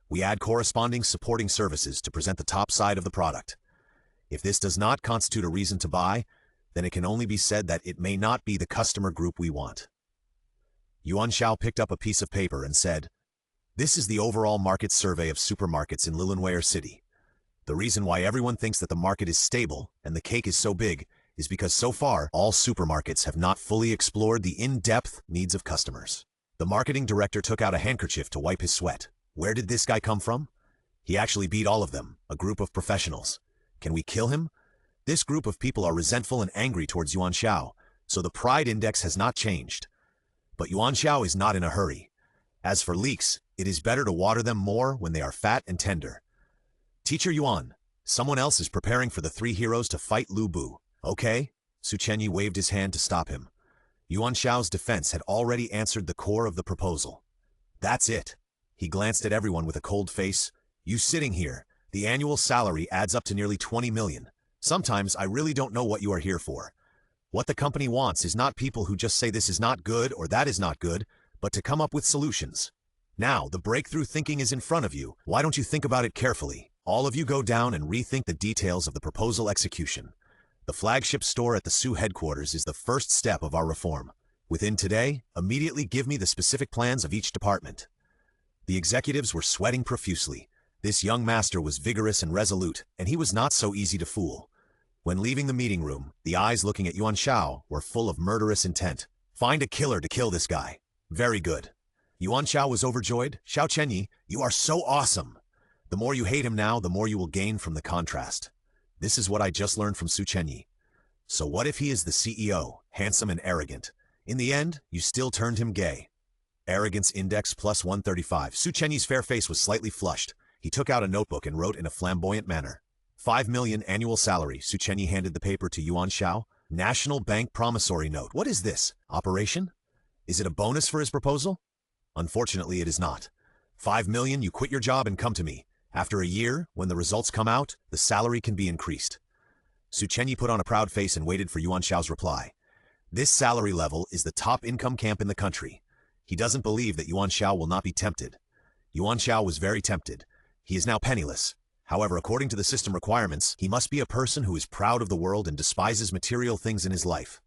We add corresponding supporting services to present the top side of the product. If this does not constitute a reason to buy, then it can only be said that it may not be the customer group we want. Yuan Xiao picked up a piece of paper and said, this is the overall market survey of supermarkets in Lilienweier City. The reason why everyone thinks that the market is stable and the cake is so big is because so far, all supermarkets have not fully explored the in-depth needs of customers. The marketing director took out a handkerchief to wipe his sweat. Where did this guy come from? He actually beat all of them, a group of professionals. Can we kill him? This group of people are resentful and angry towards Yuan Xiao, so the pride index has not changed. But Yuan Xiao is not in a hurry. As for leeks, it is better to water them more when they are fat and tender. Teacher Yuan, someone else is preparing for the three heroes to fight Lu Bu. Okay? Su Chenyi waved his hand to stop him. Yuan Xiao's defense had already answered the core of the proposal. That's it. He glanced at everyone with a cold face. You sitting here, the annual salary adds up to nearly 20 million. Sometimes I really don't know what you are here for. What the company wants is not people who just say this is not good or that is not good, but to come up with solutions. Now, the breakthrough thinking is in front of you. Why don't you think about it carefully? All of you go down and rethink the details of the proposal execution. The flagship store at the Su headquarters is the first step of our reform. Within today, immediately give me the specific plans of each department. The executives were sweating profusely. This young master was vigorous and resolute, and he was not so easy to fool. When leaving the meeting room, the eyes looking at Yuan Xiao were full of murderous intent. Find a killer to kill this guy. Very good. Yuan Xiao was overjoyed. Xiao Chenyi, you are so awesome. The more you hate him now, the more you will gain from the contrast. This is what I just learned from Su Chenyi. So what if he is the CEO, handsome and arrogant? In the end, you still turned him gay. Arrogance Index plus 135. Su Chenyi's fair face was slightly flushed. He took out a notebook and wrote in a flamboyant manner. 5 million annual salary. Su Chenyi handed the paper to Yuan Xiao. National Bank promissory note. What is this? Operation? Is it a bonus for his proposal? Unfortunately, it is not. 5 million, you quit your job and come to me. After a year, when the results come out, the salary can be increased. Su Chenyi put on a proud face and waited for Yuan Xiao's reply. This salary level is the top income camp in the country. He doesn't believe that Yuan Xiao will not be tempted. Yuan Xiao was very tempted. He is now penniless. However, according to the system requirements, he must be a person who is proud of the world and despises material things in his life.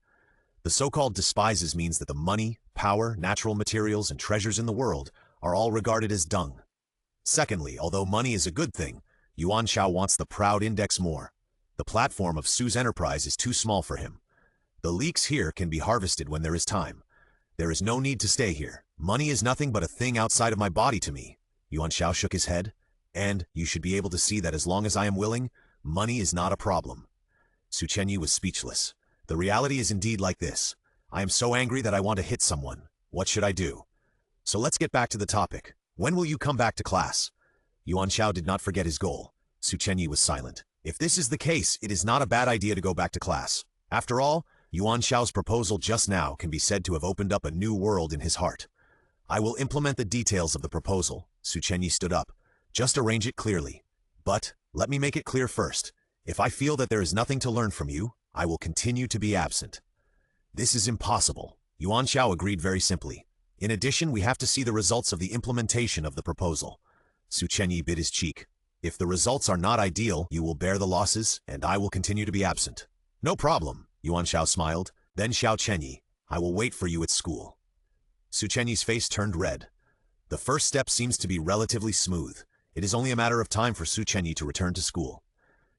The so-called despises means that the money, power, natural materials, and treasures in the world are all regarded as dung. Secondly, although money is a good thing, Yuan Xiao wants the proud index more. The platform of Su's enterprise is too small for him. The leeks here can be harvested when there is time. There is no need to stay here. Money is nothing but a thing outside of my body to me. Yuan Xiao shook his head. And you should be able to see that as long as I am willing, money is not a problem. Su Chenyi was speechless. The reality is indeed like this. I am so angry that I want to hit someone. What should I do? So let's get back to the topic. When will you come back to class? Yuan Xiao did not forget his goal. Su Chenyi was silent. If this is the case, it is not a bad idea to go back to class. After all, Yuan Xiao's proposal just now can be said to have opened up a new world in his heart. I will implement the details of the proposal. Su Chenyi stood up. Just arrange it clearly. But, let me make it clear first. If I feel that there is nothing to learn from you, I will continue to be absent. This is impossible. Yuan Xiao agreed very simply. In addition, we have to see the results of the implementation of the proposal. Su Chenyi bit his cheek. If the results are not ideal, you will bear the losses, and I will continue to be absent. No problem, Yuan Xiao smiled. Then Xiao Chenyi, I will wait for you at school. Su Chenyi's face turned red. The first step seems to be relatively smooth. It is only a matter of time for Su Chenyi to return to school.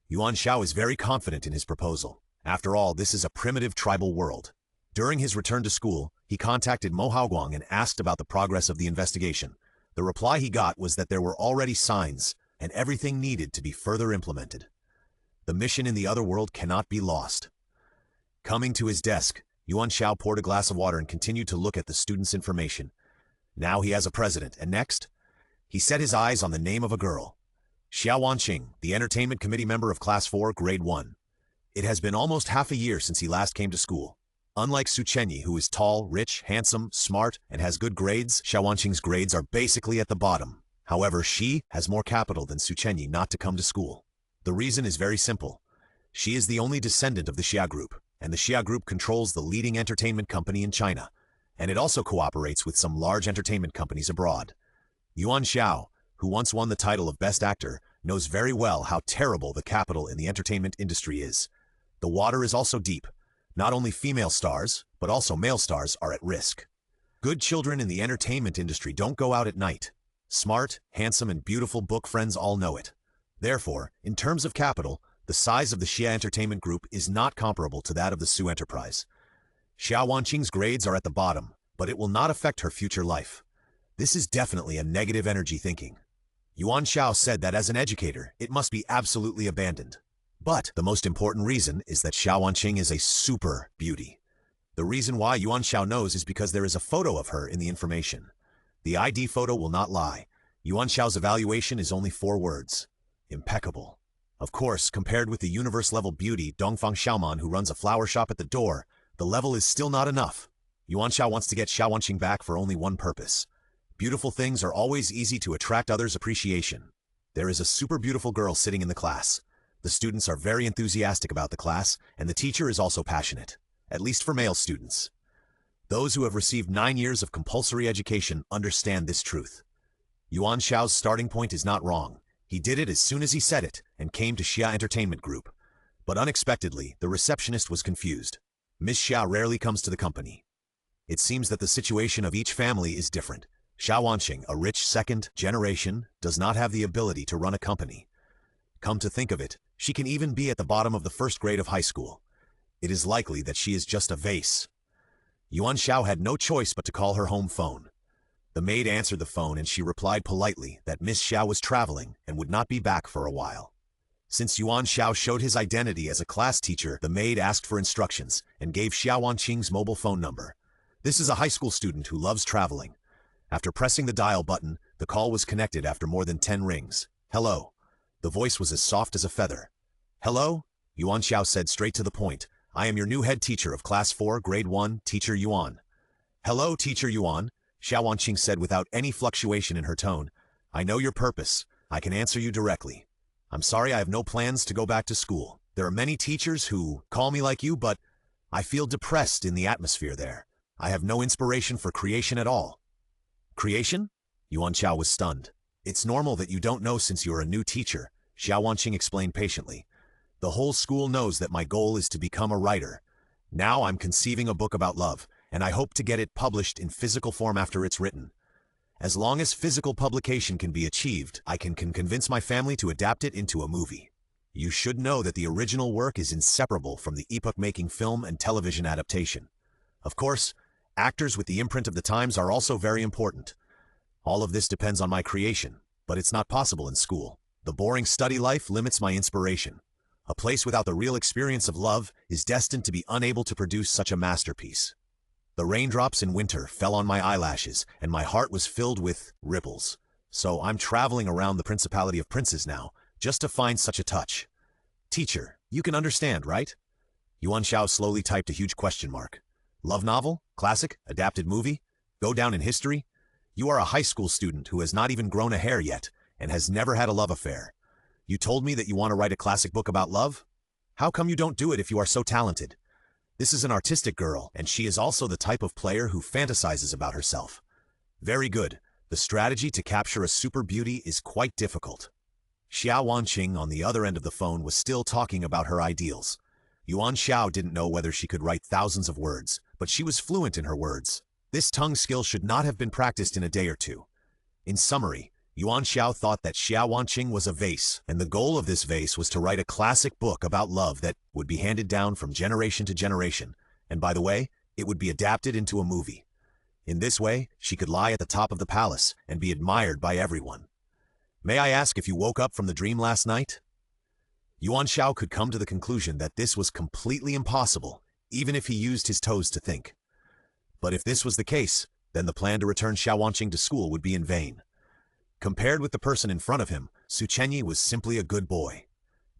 Yuan Xiao is very confident in his proposal. After all, this is a primitive tribal world. During his return to school, he contacted Mo Haoguang and asked about the progress of the investigation. The reply he got was that there were already signs, and everything needed to be further implemented. The mission in the other world cannot be lost. Coming to his desk, Yuan Xiao poured a glass of water and continued to look at the student's information. Now he has a president, and next? He set his eyes on the name of a girl. Xia Wanqing, the entertainment committee member of Class 4, Grade 1. It has been almost half a year since he last came to school. Unlike Su Chenyi, who is tall, rich, handsome, smart, and has good grades, Xia Wanqing's grades are basically at the bottom. However, she has more capital than Su Chenyi not to come to school. The reason is very simple. She is the only descendant of the Xia Group, and the Xia Group controls the leading entertainment company in China, and it also cooperates with some large entertainment companies abroad. Yuan Xiao, who once won the title of Best Actor, knows very well how terrible the capital in the entertainment industry is. The water is also deep. Not only female stars, but also male stars are at risk. Good children in the entertainment industry don't go out at night. Smart, handsome, and beautiful book friends all know it. Therefore, in terms of capital, the size of the Xia Entertainment Group is not comparable to that of the Su Enterprise. Xia Wanqing's grades are at the bottom, but it will not affect her future life. This is definitely a negative energy thinking. Yuan Xiao said that as an educator, it must be absolutely abandoned. But the most important reason is that Xia Wanqing is a super beauty. The reason why Yuan Xiao knows is because there is a photo of her in the information. The ID photo will not lie. Yuan Xiao's evaluation is only 4 words. Impeccable. Of course, compared with the universe-level beauty Dongfang Xiaoman who runs a flower shop at the door, the level is still not enough. Yuan Xiao wants to get Xia Wanqing back for only one purpose. Beautiful things are always easy to attract others' appreciation. There is a super beautiful girl sitting in the class. The students are very enthusiastic about the class, and the teacher is also passionate, at least for male students. Those who have received 9 years of compulsory education understand this truth. Yuan Xiao's starting point is not wrong. He did it as soon as he said it, and came to Xia Entertainment Group. But unexpectedly, the receptionist was confused. Miss Xia rarely comes to the company. It seems that the situation of each family is different. Xia Wanqing, a rich second generation, does not have the ability to run a company. Come to think of it, she can even be at the bottom of the 1st grade of high school. It is likely that she is just a vase. Yuan Xiao had no choice but to call her home phone. The maid answered the phone and she replied politely that Miss Xiao was traveling and would not be back for a while. Since Yuan Xiao showed his identity as a class teacher, the maid asked for instructions and gave Xia Wanqing's mobile phone number. This is a high school student who loves traveling. After pressing the dial button, the call was connected after more than 10 rings. Hello. The voice was as soft as a feather. Hello? Yuan Xiao said straight to the point. I am your new head teacher of Class 4, Grade 1, Teacher Yuan. Hello, Teacher Yuan, Xia Wanqing said without any fluctuation in her tone. I know your purpose. I can answer you directly. I'm sorry I have no plans to go back to school. There are many teachers who call me like you, but I feel depressed in the atmosphere there. I have no inspiration for creation at all. Creation? Yuan Xiao was stunned. It's normal that you don't know since you're a new teacher, Xia Wanqing explained patiently. The whole school knows that my goal is to become a writer. Now I'm conceiving a book about love, and I hope to get it published in physical form after it's written. As long as physical publication can be achieved, I can convince my family to adapt it into a movie. You should know that the original work is inseparable from the epoch-making film and television adaptation. Of course, actors with the imprint of the times are also very important. All of this depends on my creation, but it's not possible in school. The boring study life limits my inspiration. A place without the real experience of love is destined to be unable to produce such a masterpiece. The raindrops in winter fell on my eyelashes, and my heart was filled with ripples. So I'm traveling around the Principality of Princes now, just to find such a touch. Teacher, you can understand, right? Yuan Xiao slowly typed a huge question mark. Love novel? Classic? Adapted movie? Go down in history? You are a high school student who has not even grown a hair yet, and has never had a love affair. You told me that you want to write a classic book about love? How come you don't do it if you are so talented? This is an artistic girl, and she is also the type of player who fantasizes about herself. Very good. The strategy to capture a super beauty is quite difficult. Xiao Wanqing on the other end of the phone was still talking about her ideals. Yuan Xiao didn't know whether she could write thousands of words, but she was fluent in her words. This tongue skill should not have been practiced in a day or two. In summary, Yuan Xiao thought that Xiao Wanqing was a vase, and the goal of this vase was to write a classic book about love that would be handed down from generation to generation, and by the way, it would be adapted into a movie. In this way, she could lie at the top of the palace and be admired by everyone. May I ask if you woke up from the dream last night? Yuan Xiao could come to the conclusion that this was completely impossible, even if he used his toes to think. But if this was the case, then the plan to return Xiao Wanqing to school would be in vain. Compared with the person in front of him, Su Chenyi was simply a good boy.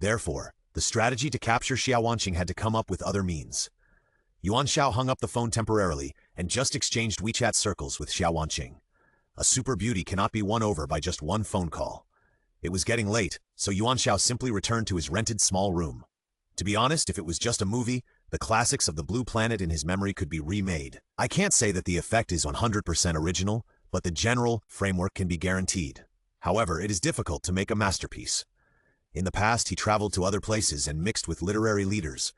Therefore, the strategy to capture Xiao Wanqing had to come up with other means. Yuan Xiao hung up the phone temporarily and just exchanged WeChat circles with Xiao Wanqing. A super beauty cannot be won over by just one phone call. It was getting late, so Yuan Xiao simply returned to his rented small room. To be honest, if it was just a movie, the classics of the Blue Planet in his memory could be remade. I can't say that the effect is 100% original, but the general framework can be guaranteed. However, it is difficult to make a masterpiece. In the past, he traveled to other places and mixed with literary leaders.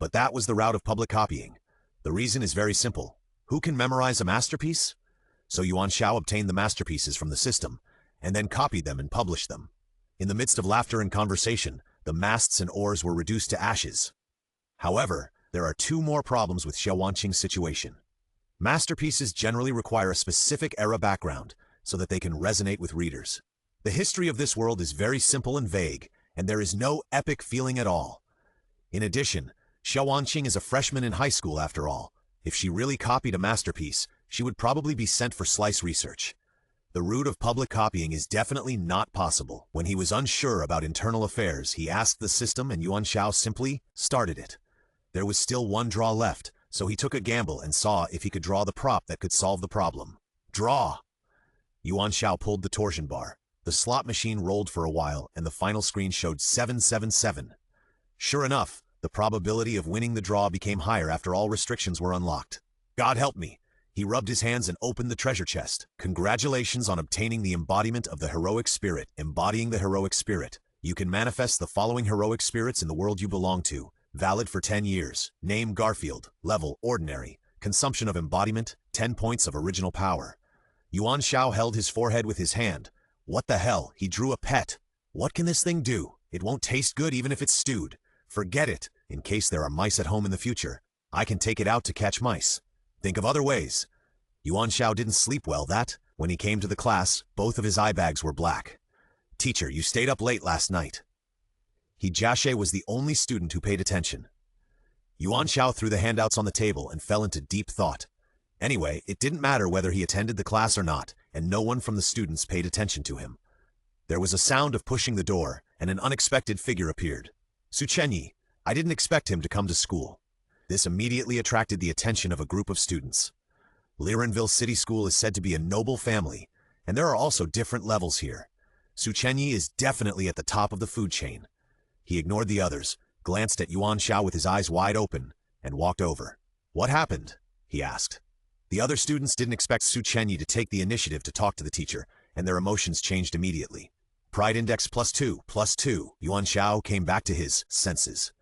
But that was the route of public copying. The reason is very simple. Who can memorize a masterpiece? So Yuan Xiao obtained the masterpieces from the system, and then copied them and published them. In the midst of laughter and conversation, the masts and oars were reduced to ashes. However, there are two more problems with Xiao Wanqing's situation. Masterpieces generally require a specific era background, so that they can resonate with readers. The history of this world is very simple and vague, and there is no epic feeling at all. In addition, Xiao Wanqing is a freshman in high school after all. If she really copied a masterpiece, she would probably be sent for slice research. The route of public copying is definitely not possible. When he was unsure about internal affairs, he asked the system and Yuan Xiao simply started it. There was still one draw left, so he took a gamble and saw if he could draw the prop that could solve the problem. Draw! Yuan Xiao pulled the torsion bar. The slot machine rolled for a while, and the final screen showed 777. Sure enough, the probability of winning the draw became higher after all restrictions were unlocked. God help me! He rubbed his hands and opened the treasure chest. Congratulations on obtaining the embodiment of the heroic spirit. Embodying the heroic spirit. You can manifest the following heroic spirits in the world you belong to. Valid for 10 years. Name Garfield. Level ordinary. Consumption of embodiment 10 points of original power. Yuan Xiao held his forehead with his hand. What the hell? He drew a pet. What can this thing do? It won't taste good even if it's stewed. Forget it. In case there are mice at home in the future, I can take it out to catch mice. Think of other ways. Yuan Xiao didn't sleep well when he came to the class, both of his eye bags were black. Teacher, you stayed up late last night. Jiaxie was the only student who paid attention. Yuan Xiao threw the handouts on the table and fell into deep thought. Anyway, it didn't matter whether he attended the class or not, and no one from the students paid attention to him. There was a sound of pushing the door, and an unexpected figure appeared. Su Chenyi. I didn't expect him to come to school. This immediately attracted the attention of a group of students. Lirenville City School is said to be a noble family, and there are also different levels here. Su Chenyi is definitely at the top of the food chain. He ignored the others, glanced at Yuan Xiao with his eyes wide open, and walked over. What happened? He asked. The other students didn't expect Su Chenyi to take the initiative to talk to the teacher, and their emotions changed immediately. Pride index +2. Yuan Xiao came back to his senses.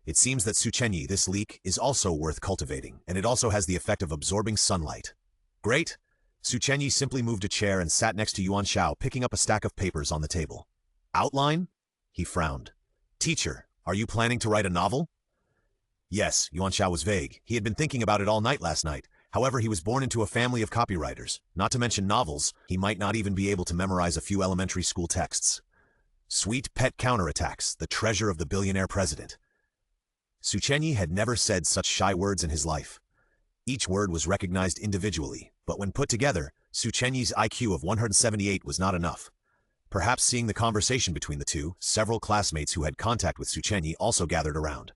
It seems that Su Chenyi, this leek, is also worth cultivating, and it also has the effect of absorbing sunlight. Great! Su Chenyi simply moved a chair and sat next to Yuan Xiao, picking up a stack of papers on the table. Outline? He frowned. Teacher, are you planning to write a novel? Yes, Yuan Xiao was vague. He had been thinking about it all night last night. However, he was born into a family of copywriters. Not to mention novels, he might not even be able to memorize a few elementary school texts. Sweet pet counterattacks, the treasure of the billionaire president. Su Chenyi had never said such shy words in his life. Each word was recognized individually, but when put together, Su Chenyi's IQ of 178 was not enough. Perhaps seeing the conversation between the two, several classmates who had contact with Su Chenyi also gathered around.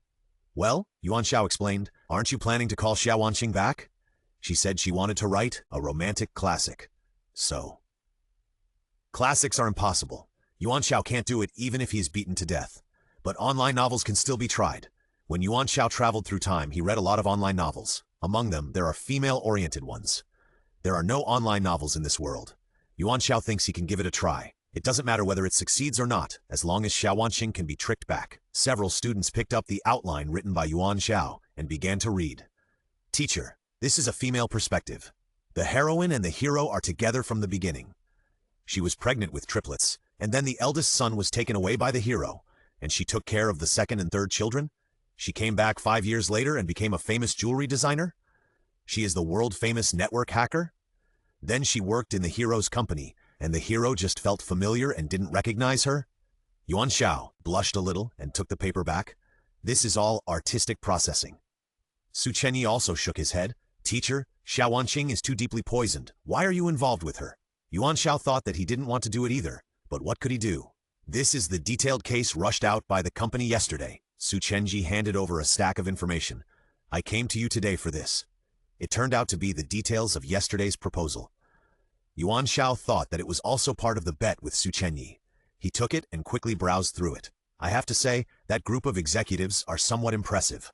Well, Yuan Xiao explained, aren't you planning to call Xiao Wanqing back? She said she wanted to write a romantic classic. So. Classics are impossible. Yuan Xiao can't do it even if he is beaten to death. But online novels can still be tried. When Yuan Xiao traveled through time, he read a lot of online novels. Among them, there are female-oriented ones. There are no online novels in this world. Yuan Xiao thinks he can give it a try. It doesn't matter whether it succeeds or not, as long as Xiao Wanqing can be tricked back. Several students picked up the outline written by Yuan Xiao and began to read. Teacher, this is a female perspective. The heroine and the hero are together from the beginning. She was pregnant with triplets, and then the eldest son was taken away by the hero, and she took care of the second and third children. She came back 5 years later and became a famous jewelry designer. She is the world-famous network hacker. Then she worked in the hero's company, and the hero just felt familiar and didn't recognize her. Yuan Xiao blushed a little and took the paper back. This is all artistic processing. Su Chenyi also shook his head. Teacher, Xiao Wanqing is too deeply poisoned. Why are you involved with her? Yuan Xiao thought that he didn't want to do it either, but what could he do? This is the detailed case rushed out by the company yesterday. Su Chenyi handed over a stack of information. I came to you today for this. It turned out to be the details of yesterday's proposal. Yuan Xiao thought that it was also part of the bet with Su Chenyi. He took it and quickly browsed through it. I have to say, that group of executives are somewhat impressive.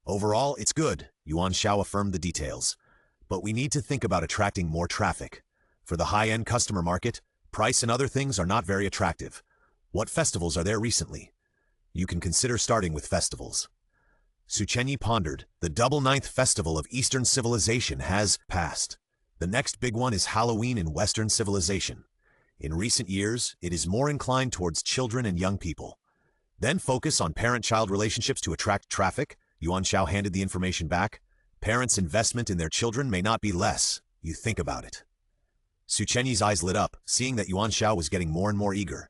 Overall, it's good, Yuan Xiao affirmed the details. But we need to think about attracting more traffic. For the high-end customer market, price and other things are not very attractive. What festivals are there recently? You can consider starting with festivals. Su Chenyi pondered. The double ninth festival of Eastern civilization has passed. The next big one is Halloween in Western civilization. In recent years, it is more inclined towards children and young people. Then focus on parent-child relationships to attract traffic. Yuan Xiao handed the information back. Parents' investment in their children may not be less. You think about it. Su Chenyi's eyes lit up, seeing that Yuan Xiao was getting more and more eager.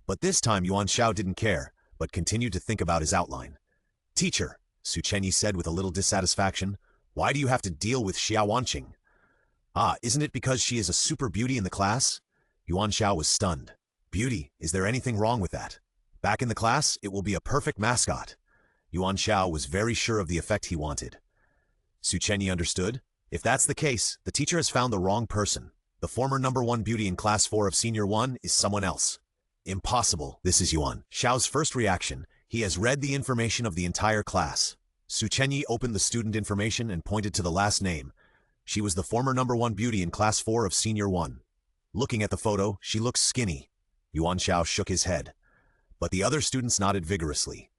But this time Yuan Xiao didn't care, but continued to think about his outline. Teacher, Su Chenyi said with a little dissatisfaction, why do you have to deal with Xiao Wanqing? Ah, isn't it because she is a super beauty in the class? Yuan Xiao was stunned. Beauty, is there anything wrong with that? Back in the class, it will be a perfect mascot. Yuan Xiao was very sure of the effect he wanted. Su Chenyi understood. If that's the case, the teacher has found the wrong person. The former #1 beauty in Class 4 of Senior 1 is someone else. Impossible, this is Yuan Xiao's first reaction. He has read the information of the entire class. Su Chenyi opened the student information and pointed to the last name. She was the former #1 beauty in Class 4 of Senior 1. Looking at the photo, she looks skinny. Yuan Xiao shook his head. But the other students nodded vigorously.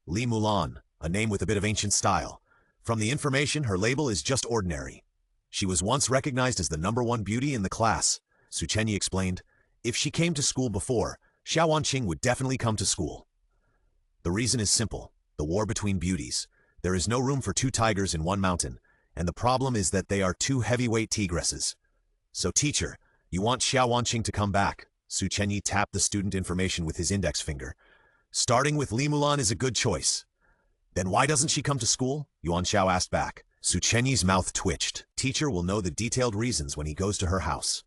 Li Mulan, a name with a bit of ancient style. From the information, her label is just ordinary. She was once recognized as the #1 beauty in the class. Su Chenyi explained, if she came to school before, Xiao Wanqing would definitely come to school. The reason is simple, the war between beauties. There is no room for 2 tigers in one mountain, and the problem is that they are 2 heavyweight tigresses. So teacher, you want Xiao Wanqing to come back? Su Chenyi tapped the student information with his index finger. Starting with Li Mulan is a good choice. Then why doesn't she come to school? Yuan Xiao asked back. Su Chenyi's mouth twitched. Teacher will know the detailed reasons when he goes to her house.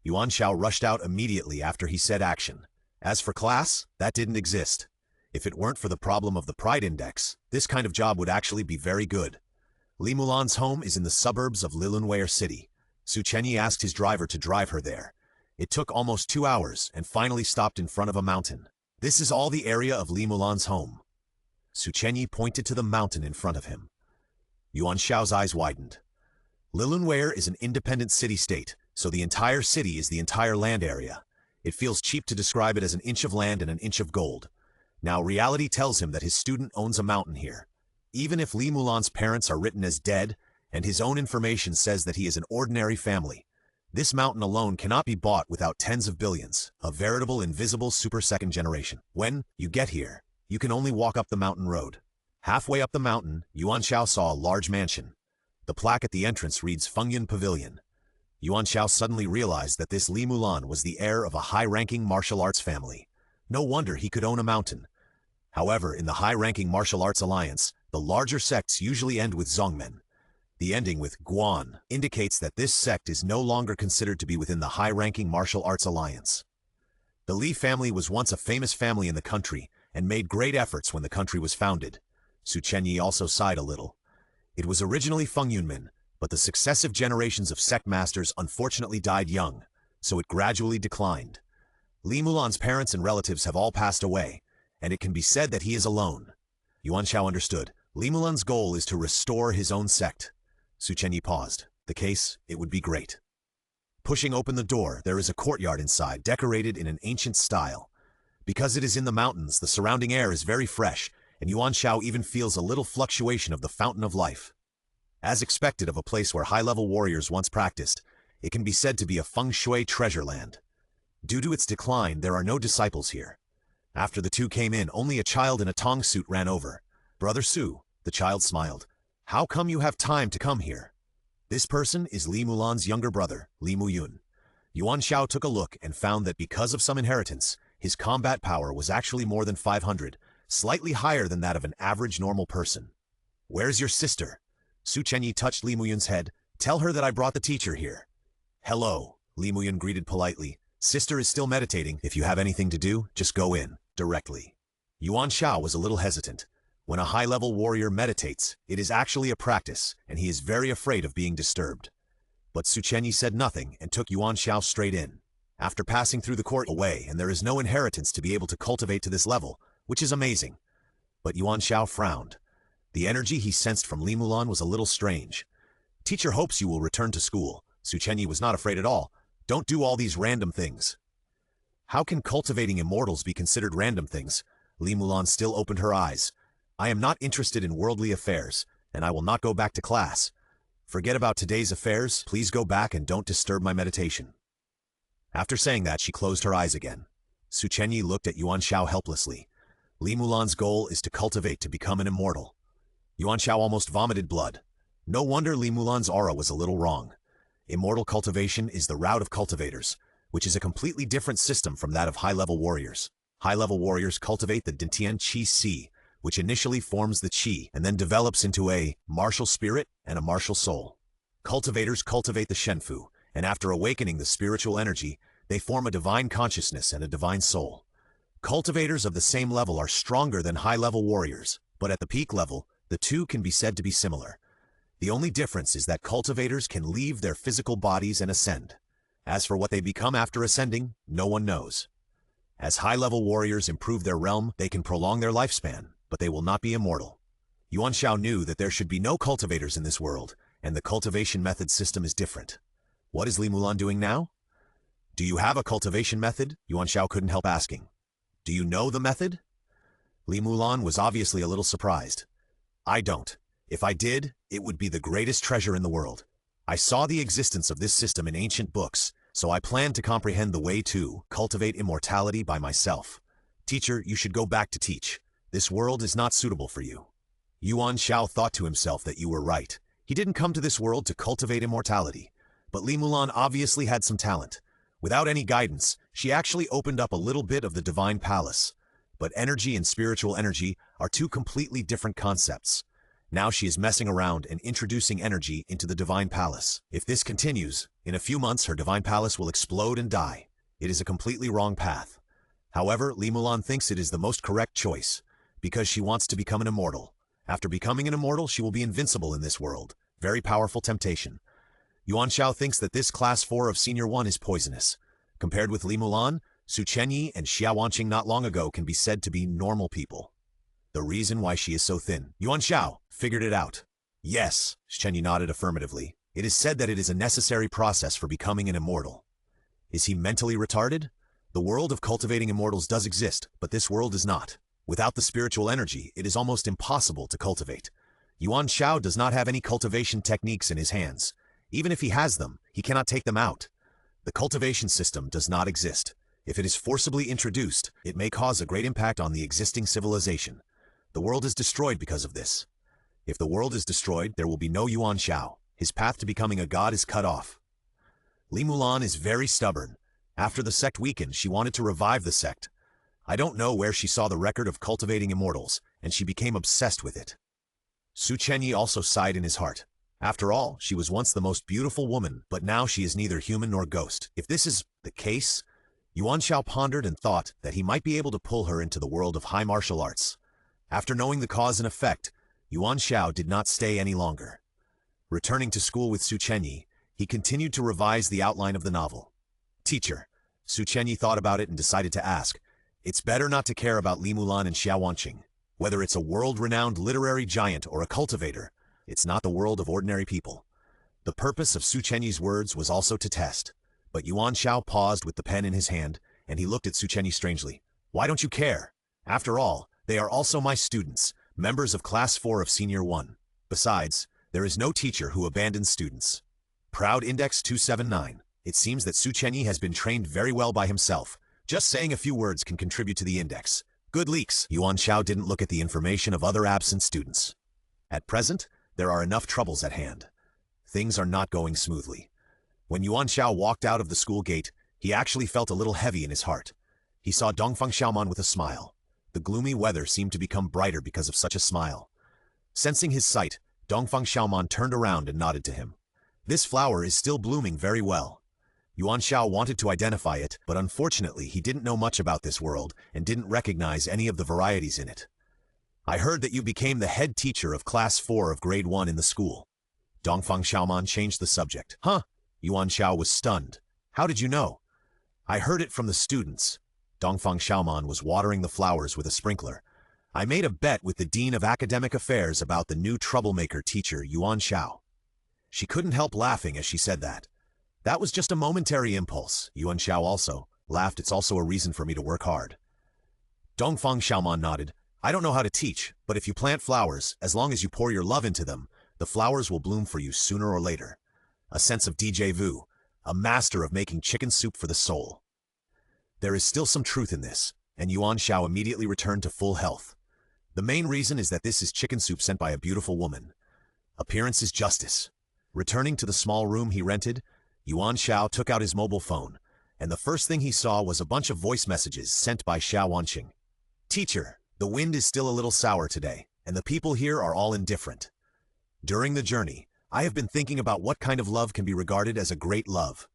Yuan Xiao rushed out immediately after he said action. As for class, that didn't exist. If it weren't for the problem of the pride index, this kind of job would actually be very good. Li Mulan's home is in the suburbs of Lilunwei City. Su Chenyi asked his driver to drive her there. It took almost 2 hours and finally stopped in front of a mountain. This is all the area of Li Mulan's home. Su Chenyi pointed to the mountain in front of him. Yuan Xiao's eyes widened. Lilunwei is an independent city-state, so the entire city is the entire land area. It feels cheap to describe it as an inch of land and an inch of gold. Now reality tells him that his student owns a mountain here. Even if Li Mulan's parents are written as dead, and his own information says that he is an ordinary family, This mountain alone cannot be bought without tens of billions, a veritable invisible super second generation. When you get here, you can only walk up the mountain road. Halfway up the mountain, Yuan Xiao saw a large mansion. The plaque at the entrance reads Fengyun Pavilion. Yuan Xiao suddenly realized that this Li Mulan was the heir of a high-ranking martial arts family. No wonder he could own a mountain. However, in the high-ranking martial arts alliance, the larger sects usually end with Zongmen. The ending with Guan indicates that this sect is no longer considered to be within the high-ranking martial arts alliance. The Li family was once a famous family in the country and made great efforts when the country was founded. Su Chenyi also sighed a little. It was originally Fengyunmen, but the successive generations of sect masters unfortunately died young, so it gradually declined. Li Mulan's parents and relatives have all passed away, and it can be said that he is alone. Yuan Xiao understood. Li Mulan's goal is to restore his own sect. Su Chenyi paused. The case, it would be great. Pushing open the door, there is a courtyard inside, decorated in an ancient style. Because it is in the mountains, the surrounding air is very fresh, and Yuan Xiao even feels a little fluctuation of the fountain of life. As expected of a place where high-level warriors once practiced, it can be said to be a feng shui treasure land. Due to its decline, there are no disciples here. After the two came in, only a child in a tong suit ran over. "Brother Su," the child smiled. "How come you have time to come here?" This person is Li Mulan's younger brother, Li Muyun. Yuan Xiao took a look and found that because of some inheritance, his combat power was actually more than 500, slightly higher than that of an average normal person. "Where's your sister?" Su Chenyi touched Li Muyun's head. "Tell her that I brought the teacher here." "Hello," Li Muyun greeted politely. "Sister is still meditating. If you have anything to do, just go in, directly." Yuan Xiao was a little hesitant. When a high-level warrior meditates, it is actually a practice, and he is very afraid of being disturbed. But Su Chenyi said nothing and took Yuan Xiao straight in. After passing through the court away, and there is no inheritance to be able to cultivate to this level, which is amazing. But Yuan Xiao frowned. The energy he sensed from Li Mulan was a little strange. "Teacher hopes you will return to school." Su Chenyi was not afraid at all. "Don't do all these random things." How can cultivating immortals be considered random things? Li Mulan still opened her eyes. "I am not interested in worldly affairs, and I will not go back to class. Forget about today's affairs, please go back and don't disturb my meditation." After saying that, she closed her eyes again. Su Chenyi looked at Yuan Xiao helplessly. Li Mulan's goal is to cultivate to become an immortal. Yuan Xiao almost vomited blood. No wonder Li Mulan's aura was a little wrong. Immortal cultivation is the route of cultivators, which is a completely different system from that of high-level warriors. High-level warriors cultivate the Dantian Qi Si, which initially forms the Qi and then develops into a martial spirit and a martial soul. Cultivators cultivate the Shenfu, and after awakening the spiritual energy, they form a divine consciousness and a divine soul. Cultivators of the same level are stronger than high-level warriors, but at the peak level, the two can be said to be similar. The only difference is that cultivators can leave their physical bodies and ascend. As for what they become after ascending, no one knows. As high-level warriors improve their realm, they can prolong their lifespan, but they will not be immortal. Yuan Xiao knew that there should be no cultivators in this world, and the cultivation method system is different. What is Li Mulan doing now? "Do you have a cultivation method?" Yuan Xiao couldn't help asking. "Do you know the method?" Li Mulan was obviously a little surprised. "I don't. If I did, it would be the greatest treasure in the world. I saw the existence of this system in ancient books, so I plan to comprehend the way to cultivate immortality by myself. Teacher, you should go back to teach. This world is not suitable for you." Yuan Xiao thought to himself that you were right. He didn't come to this world to cultivate immortality. But Li Mulan obviously had some talent. Without any guidance, she actually opened up a little bit of the divine palace. But energy and spiritual energy are two completely different concepts. Now she is messing around and introducing energy into the divine palace. If this continues, in a few months her divine palace will explode and die. It is a completely wrong path. However, Li Mulan thinks it is the most correct choice, because she wants to become an immortal. After becoming an immortal, she will be invincible in this world. Very powerful temptation. Yuan Xiao thinks that this class 4 of Senior 1 is poisonous. Compared with Li Mulan, Su Chenyi and Xia Wanqing not long ago can be said to be normal people. The reason why she is so thin. Yuan Xiao figured it out. Yes, Chenyi nodded affirmatively. It is said that it is a necessary process for becoming an immortal. Is he mentally retarded? The world of cultivating immortals does exist, but this world is not. Without the spiritual energy, it is almost impossible to cultivate. Yuan Xiao does not have any cultivation techniques in his hands. Even if he has them, he cannot take them out. The cultivation system does not exist. If it is forcibly introduced, it may cause a great impact on the existing civilization. The world is destroyed because of this. If the world is destroyed, there will be no Yuan Xiao. His path to becoming a god is cut off. Li Mulan is very stubborn. After the sect weakened, she wanted to revive the sect. I don't know where she saw the record of cultivating immortals, and she became obsessed with it. Su Chenyi also sighed in his heart. After all, she was once the most beautiful woman, but now she is neither human nor ghost. If this is the case, Yuan Xiao pondered and thought that he might be able to pull her into the world of high martial arts. After knowing the cause and effect, Yuan Xiao did not stay any longer. Returning to school with Su Chenyi, he continued to revise the outline of the novel. Teacher, Su Chenyi thought about it and decided to ask, it's better not to care about Li Mulan and Xiao Wanqing. Whether it's a world-renowned literary giant or a cultivator, it's not the world of ordinary people. The purpose of Su Chenyi's words was also to test. But Yuan Xiao paused with the pen in his hand, and he looked at Su Chenyi strangely. Why don't you care? After all, they are also my students, members of Class 4 of Senior 1. Besides, there is no teacher who abandons students. Proud Index 279. It seems that Su Chenyi has been trained very well by himself. Just saying a few words can contribute to the index. Good leaks. Yuan Xiao didn't look at the information of other absent students. At present, there are enough troubles at hand. Things are not going smoothly. When Yuan Xiao walked out of the school gate, he actually felt a little heavy in his heart. He saw Dongfang Xiaoman with a smile. The gloomy weather seemed to become brighter because of such a smile. Sensing his sight, Dongfang Xiaoman turned around and nodded to him. This flower is still blooming very well. Yuan Xiao wanted to identify it, but unfortunately he didn't know much about this world and didn't recognize any of the varieties in it. I heard that you became the head teacher of Class 4 of Grade 1 in the school. Dongfang Xiaoman changed the subject. Huh? Yuan Xiao was stunned. How did you know? I heard it from the students. Dongfang Xiaoman was watering the flowers with a sprinkler. I made a bet with the Dean of Academic Affairs about the new troublemaker teacher, Yuan Xiao. She couldn't help laughing as she said that. That was just a momentary impulse. Yuan Xiao also laughed. It's also a reason for me to work hard. Dongfang Xiaoman nodded. I don't know how to teach, but if you plant flowers, as long as you pour your love into them, the flowers will bloom for you sooner or later. A sense of déjà vu, a master of making chicken soup for the soul. There is still some truth in this, and Yuan Xiao immediately returned to full health. The main reason is that this is chicken soup sent by a beautiful woman. Appearance is justice. Returning to the small room he rented, Yuan Xiao took out his mobile phone, and the first thing he saw was a bunch of voice messages sent by Xiao Wanqing. Teacher, the wind is still a little sour today, and the people here are all indifferent. During the journey, I have been thinking about what kind of love can be regarded as a great love.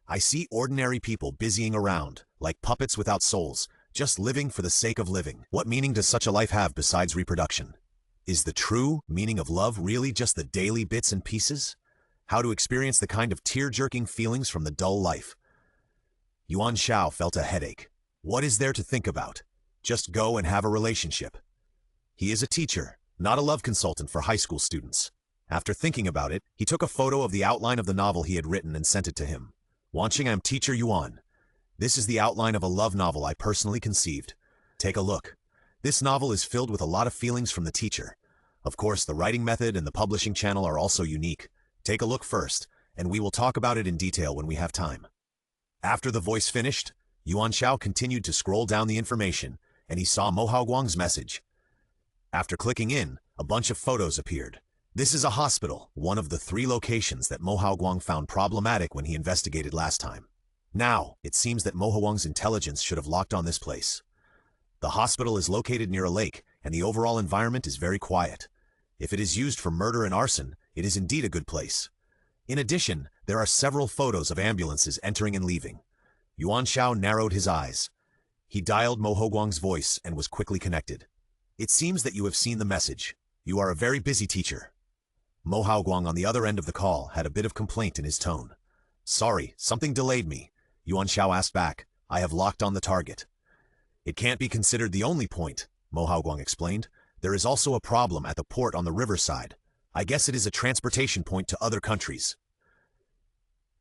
I see ordinary people busying around, like puppets without souls, just living for the sake of living. What meaning does such a life have besides reproduction? Is the true meaning of love really just the daily bits and pieces? How to experience the kind of tear-jerking feelings from the dull life? Yuan Xiao felt a headache. What is there to think about? Just go and have a relationship. He is a teacher, not a love consultant for high school students. After thinking about it, he took a photo of the outline of the novel he had written and sent it to him. Wanqing, I'm Teacher Yuan. This is the outline of a love novel I personally conceived. Take a look. This novel is filled with a lot of feelings from the teacher. Of course, the writing method and the publishing channel are also unique. Take a look first, and we will talk about it in detail when we have time. After the voice finished, Yuan Xiao continued to scroll down the information, and he saw Mo Haoguang's message. After clicking in, a bunch of photos appeared. This is a hospital, one of the 3 locations that Mo Haoguang found problematic when he investigated last time. Now, it seems that Mo Haoguang's intelligence should have locked on this place. The hospital is located near a lake, and the overall environment is very quiet. If it is used for murder and arson, it is indeed a good place. In addition, there are several photos of ambulances entering and leaving. Yuan Xiao narrowed his eyes. He dialed Mo Haoguang's voice and was quickly connected. It seems that you have seen the message. You are a very busy teacher. Mo Haoguang on the other end of the call had a bit of complaint in his tone. Sorry, something delayed me. Yuan Xiao asked back. I have locked on the target. It can't be considered the only point, Mo Haoguang explained. There is also a problem at the port on the riverside. I guess it is a transportation point to other countries.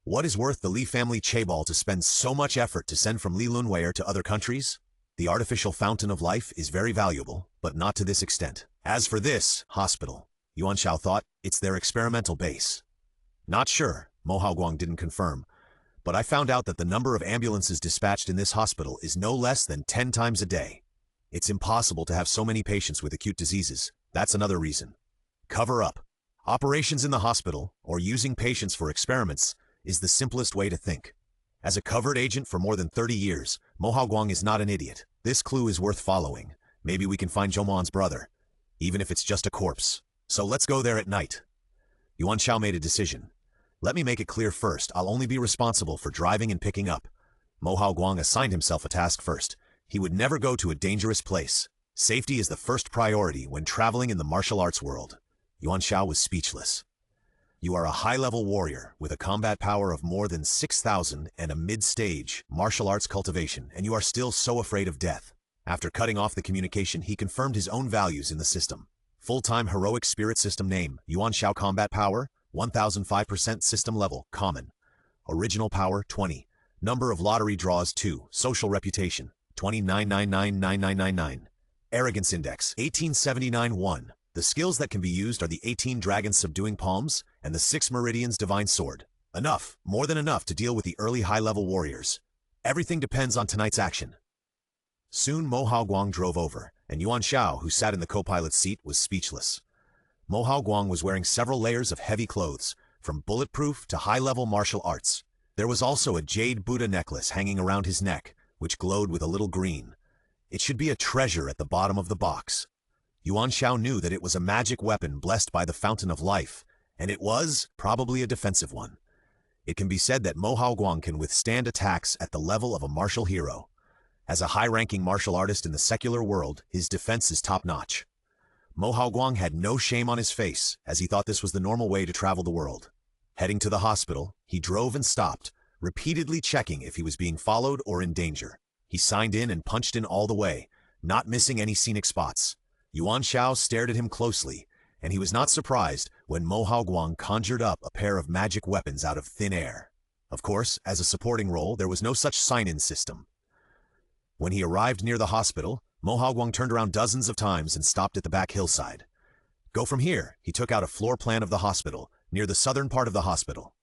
What is worth the Li family chaebol to spend so much effort to send from Li Lunweier to other countries? The artificial fountain of life is very valuable, but not to this extent. As for this hospital, Yuan Xiao thought, it's their experimental base. Not sure, Mo Haoguang didn't confirm, but I found out that the number of ambulances dispatched in this hospital is no less than 10 times a day. It's impossible to have so many patients with acute diseases. That's another reason. Cover up. Operations in the hospital, or using patients for experiments, is the simplest way to think. As a covered agent for more than 30 years, Mo Haoguang is not an idiot. This clue is worth following. Maybe we can find Zhoumon's brother, even if it's just a corpse. So let's go there at night. Yuan Xiao made a decision. Let me make it clear first, I'll only be responsible for driving and picking up. Mo Haoguang assigned himself a task first. He would never go to a dangerous place. Safety is the first priority when traveling in the martial arts world. Yuan Xiao was speechless. You are a high-level warrior with a combat power of more than 6,000 and a mid-stage martial arts cultivation, and you are still so afraid of death. After cutting off the communication, he confirmed his own values in the system. Full-time heroic spirit system name, Yuan Xiao combat power, 1005% system level, common. Original power, 20. Number of lottery draws, 2. Social reputation, 29999999. Arrogance index, 1879-1. The skills that can be used are the 18 dragons subduing palms and the 6 meridians divine sword. Enough, more than enough to deal with the early high-level warriors. Everything depends on tonight's action. Soon Mo Haoguang drove over, and Yuan Xiao, who sat in the co-pilot's seat, was speechless. Mo Haoguang was wearing several layers of heavy clothes, from bulletproof to high-level martial arts. There was also a jade Buddha necklace hanging around his neck, which glowed with a little green. It should be a treasure at the bottom of the box. Yuan Xiao knew that it was a magic weapon blessed by the fountain of life, and it was probably a defensive one. It can be said that Mo Haoguang can withstand attacks at the level of a martial hero. As a high-ranking martial artist in the secular world, his defense is top-notch. Mo Haoguang had no shame on his face, as he thought this was the normal way to travel the world. Heading to the hospital, he drove and stopped, repeatedly checking if he was being followed or in danger. He signed in and punched in all the way, not missing any scenic spots. Yuan Xiao stared at him closely, and he was not surprised when Mo Haoguang conjured up a pair of magic weapons out of thin air. Of course, as a supporting role, there was no such sign-in system. When he arrived near the hospital, Mo Haoguang turned around dozens of times and stopped at the back hillside. Go from here, he took out a floor plan of the hospital, near the southern part of the hospital.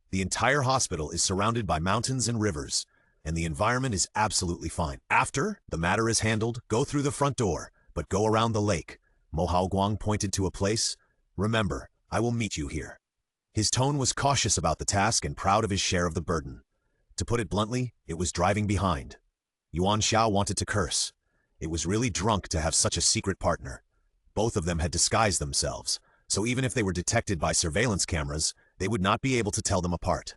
The entire hospital is surrounded by mountains and rivers, and the environment is absolutely fine. After the matter is handled, go through the front door, but go around the lake. Mo Haoguang pointed to a place. Remember, I will meet you here. His tone was cautious about the task and proud of his share of the burden. To put it bluntly, it was driving behind. Yuan Xiao wanted to curse. It was really drunk to have such a secret partner. Both of them had disguised themselves, so even if they were detected by surveillance cameras, they would not be able to tell them apart.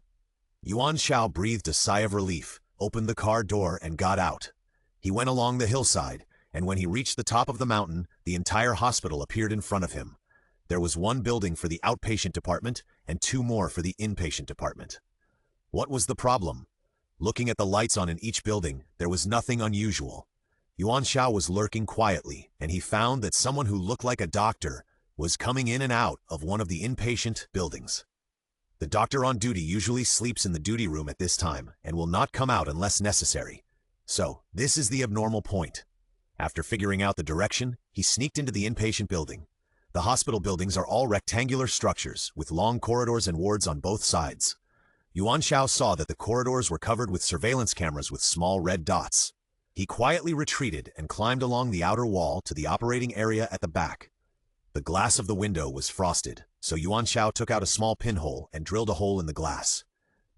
Yuan Xiao breathed a sigh of relief, opened the car door, and got out. He went along the hillside, and when he reached the top of the mountain, the entire hospital appeared in front of him. There was one building for the outpatient department and 2 more for the inpatient department. What was the problem? Looking at the lights on in each building, there was nothing unusual. Yuan Xiao was lurking quietly, and he found that someone who looked like a doctor was coming in and out of one of the inpatient buildings. The doctor on duty usually sleeps in the duty room at this time and will not come out unless necessary. So, this is the abnormal point. After figuring out the direction, he sneaked into the inpatient building. The hospital buildings are all rectangular structures with long corridors and wards on both sides. Yuan Xiao saw that the corridors were covered with surveillance cameras with small red dots. He quietly retreated and climbed along the outer wall to the operating area at the back. The glass of the window was frosted, so Yuan Xiao took out a small pinhole and drilled a hole in the glass.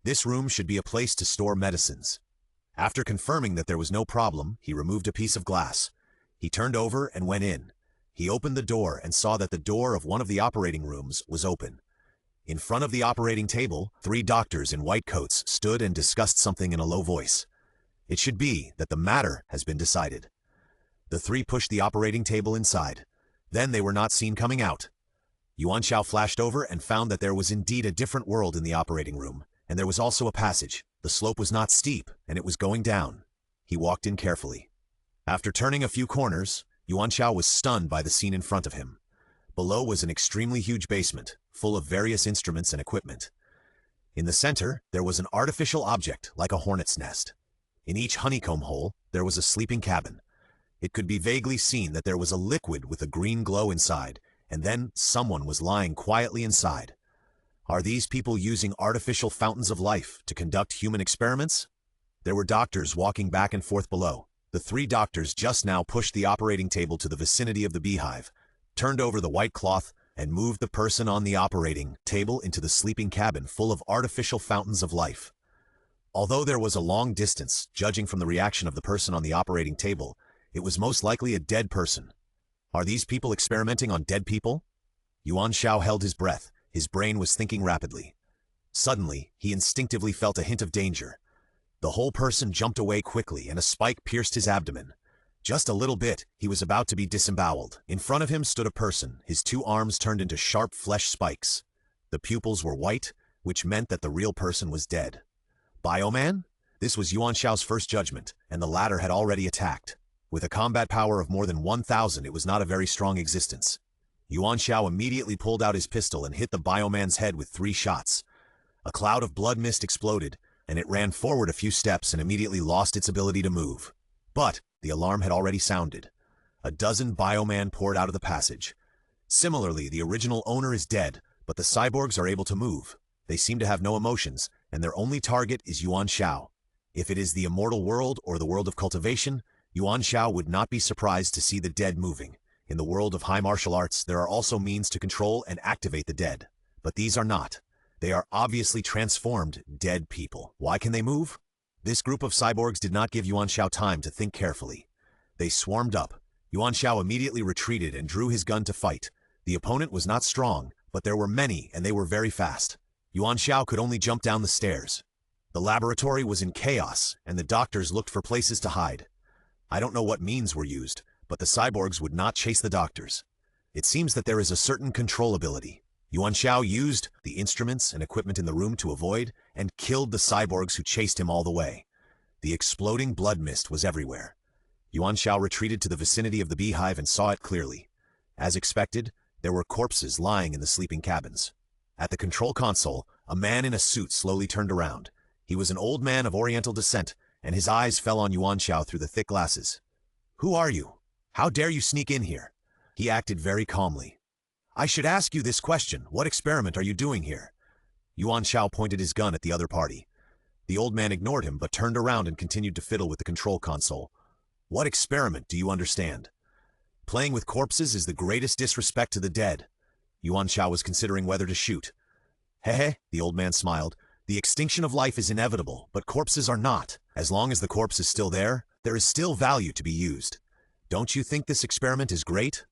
This room should be a place to store medicines. After confirming that there was no problem, he removed a piece of glass. He turned over and went in. He opened the door and saw that the door of one of the operating rooms was open. In front of the operating table, 3 doctors in white coats stood and discussed something in a low voice. It should be that the matter has been decided. The 3 pushed the operating table inside. Then they were not seen coming out. Yuan Xiao flashed over and found that there was indeed a different world in the operating room, and there was also a passage. The slope was not steep, and it was going down. He walked in carefully. After turning a few corners, Yuan Xiao was stunned by the scene in front of him. Below was an extremely huge basement, full of various instruments and equipment. In the center, there was an artificial object like a hornet's nest. In each honeycomb hole, there was a sleeping cabin. It could be vaguely seen that there was a liquid with a green glow inside, and then someone was lying quietly inside. Are these people using artificial fountains of life to conduct human experiments? There were doctors walking back and forth below. The three doctors just now pushed the operating table to the vicinity of the beehive, turned over the white cloth, and moved the person on the operating table into the sleeping cabin full of artificial fountains of life. Although there was a long distance, judging from the reaction of the person on the operating table, it was most likely a dead person. Are these people experimenting on dead people? Yuan Xiao held his breath. His brain was thinking rapidly. Suddenly, he instinctively felt a hint of danger. The whole person jumped away quickly, and a spike pierced his abdomen. Just a little bit, he was about to be disemboweled. In front of him stood a person, his two arms turned into sharp flesh spikes. The pupils were white, which meant that the real person was dead. Bioman? This was Yuan Xiao's first judgment, and the latter had already attacked. With a combat power of more than 1,000, it was not a very strong existence. Yuan Xiao immediately pulled out his pistol and hit the bioman's head with 3 shots. A cloud of blood mist exploded, and it ran forward a few steps and immediately lost its ability to move. But the alarm had already sounded. A dozen bioman poured out of the passage. Similarly, the original owner is dead, but the cyborgs are able to move. They seem to have no emotions, and their only target is Yuan Xiao. If it is the immortal world or the world of cultivation, Yuan Xiao would not be surprised to see the dead moving. In the world of high martial arts, there are also means to control and activate the dead. But these are not. They are obviously transformed dead people. Why can they move? This group of cyborgs did not give Yuan Xiao time to think carefully. They swarmed up. Yuan Xiao immediately retreated and drew his gun to fight. The opponent was not strong, but there were many and they were very fast. Yuan Xiao could only jump down the stairs. The laboratory was in chaos, and the doctors looked for places to hide. I don't know what means were used, but the cyborgs would not chase the doctors. It seems that there is a certain controllability. Yuan Xiao used the instruments and equipment in the room to avoid and killed the cyborgs who chased him all the way. The exploding blood mist was everywhere. Yuan Xiao retreated to the vicinity of the beehive and saw it clearly. As expected, there were corpses lying in the sleeping cabins. At the control console, a man in a suit slowly turned around. He was an old man of Oriental descent, and his eyes fell on Yuan Xiao through the thick glasses. "Who are you? How dare you sneak in here?" He acted very calmly. "I should ask you this question. What experiment are you doing here?" Yuan Xiao pointed his gun at the other party. The old man ignored him but turned around and continued to fiddle with the control console. "What experiment do you understand? Playing with corpses is the greatest disrespect to the dead." Yuan Xiao was considering whether to shoot. "Hehe," the old man smiled. "The extinction of life is inevitable, but corpses are not. As long as the corpse is still there is still value to be used. Don't you think this experiment is great?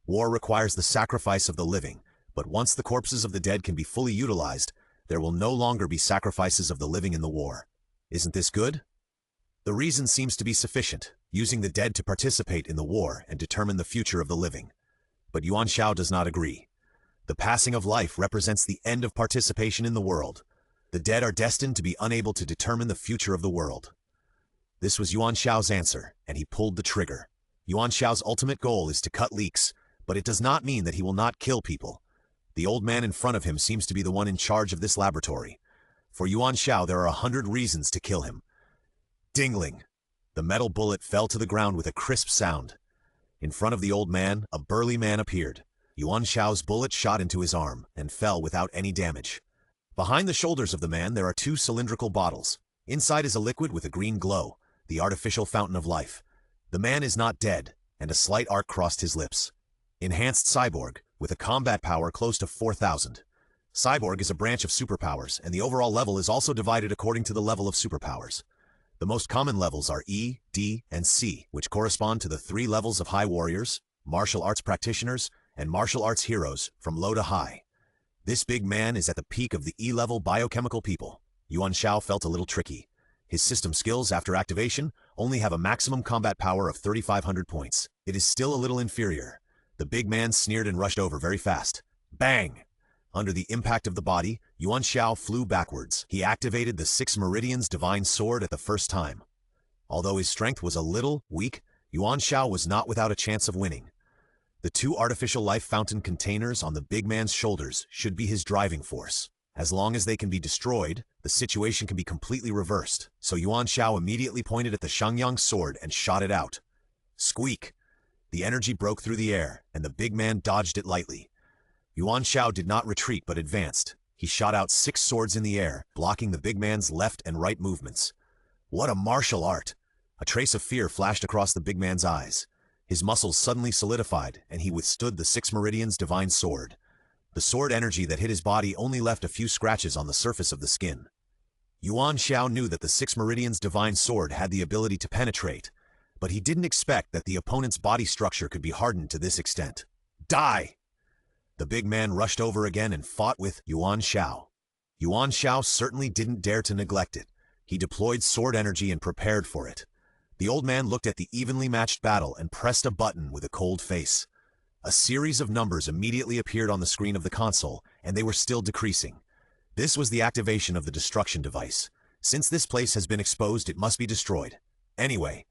War requires the sacrifice of the living, but once the corpses of the dead can be fully utilized, there will no longer be sacrifices of the living in the war. Isn't this good?" The reason seems to be sufficient, using the dead to participate in the war and determine the future of the living. But Yuan Xiao does not agree. The passing of life represents the end of participation in the world. The dead are destined to be unable to determine the future of the world. This was Yuan Xiao's answer, and he pulled the trigger. Yuan Xiao's ultimate goal is to cut leeks, but it does not mean that he will not kill people. The old man in front of him seems to be the one in charge of this laboratory. For Yuan Xiao, there are 100 reasons to kill him. Dingling! The metal bullet fell to the ground with a crisp sound. In front of the old man, a burly man appeared. Yuan Xiao's bullet shot into his arm and fell without any damage. Behind the shoulders of the man, there are 2 cylindrical bottles. Inside is a liquid with a green glow, the artificial fountain of life. The man is not dead, and a slight arc crossed his lips. Enhanced Cyborg, with a combat power close to 4,000. Cyborg is a branch of superpowers, and the overall level is also divided according to the level of superpowers. The most common levels are E, D, and C, which correspond to the 3 levels of high warriors, martial arts practitioners, and martial arts heroes, from low to high. This big man is at the peak of the E-level biochemical people. Yuan Xiao felt a little tricky. His system skills, after activation, only have a maximum combat power of 3,500 points. It is still a little inferior. The big man sneered and rushed over very fast. Bang! Under the impact of the body, Yuan Xiao flew backwards. He activated the 6 Meridians Divine Sword at the first time. Although his strength was a little weak, Yuan Xiao was not without a chance of winning. The 2 artificial life fountain containers on the big man's shoulders should be his driving force. As long as they can be destroyed, the situation can be completely reversed. So Yuan Xiao immediately pointed at the Shangyang sword and shot it out. Squeak! The energy broke through the air, and the big man dodged it lightly. Yuan Xiao did not retreat but advanced. He shot out 6 swords in the air, blocking the big man's left and right movements. What a martial art! A trace of fear flashed across the big man's eyes. His muscles suddenly solidified, and he withstood the 6 Meridians' divine sword. The sword energy that hit his body only left a few scratches on the surface of the skin. Yuan Xiao knew that the 6 Meridians' divine sword had the ability to penetrate, but he didn't expect that the opponent's body structure could be hardened to this extent. Die! The big man rushed over again and fought with Yuan Xiao. Yuan Xiao certainly didn't dare to neglect it. He deployed sword energy and prepared for it. The old man looked at the evenly matched battle and pressed a button with a cold face. A series of numbers immediately appeared on the screen of the console, and they were still decreasing. This was the activation of the destruction device. Since this place has been exposed, it must be destroyed. Anyway,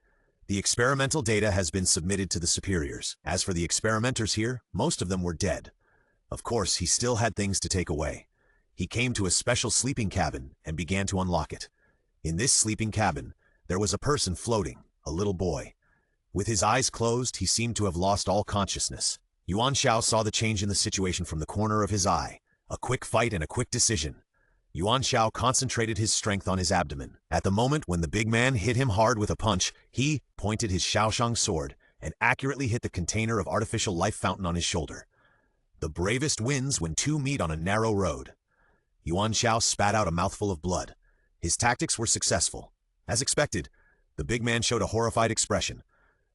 the experimental data has been submitted to the superiors. As for the experimenters here, most of them were dead. Of course, he still had things to take away. He came to a special sleeping cabin and began to unlock it. In this sleeping cabin, there was a person floating, a little boy. With his eyes closed, he seemed to have lost all consciousness. Yuan Xiao saw the change in the situation from the corner of his eye. A quick fight and a quick decision. Yuan Xiao concentrated his strength on his abdomen. At the moment when the big man hit him hard with a punch, he pointed his Shaoshang sword and accurately hit the container of artificial life fountain on his shoulder. The bravest wins when two meet on a narrow road. Yuan Xiao spat out a mouthful of blood. His tactics were successful. As expected, the big man showed a horrified expression.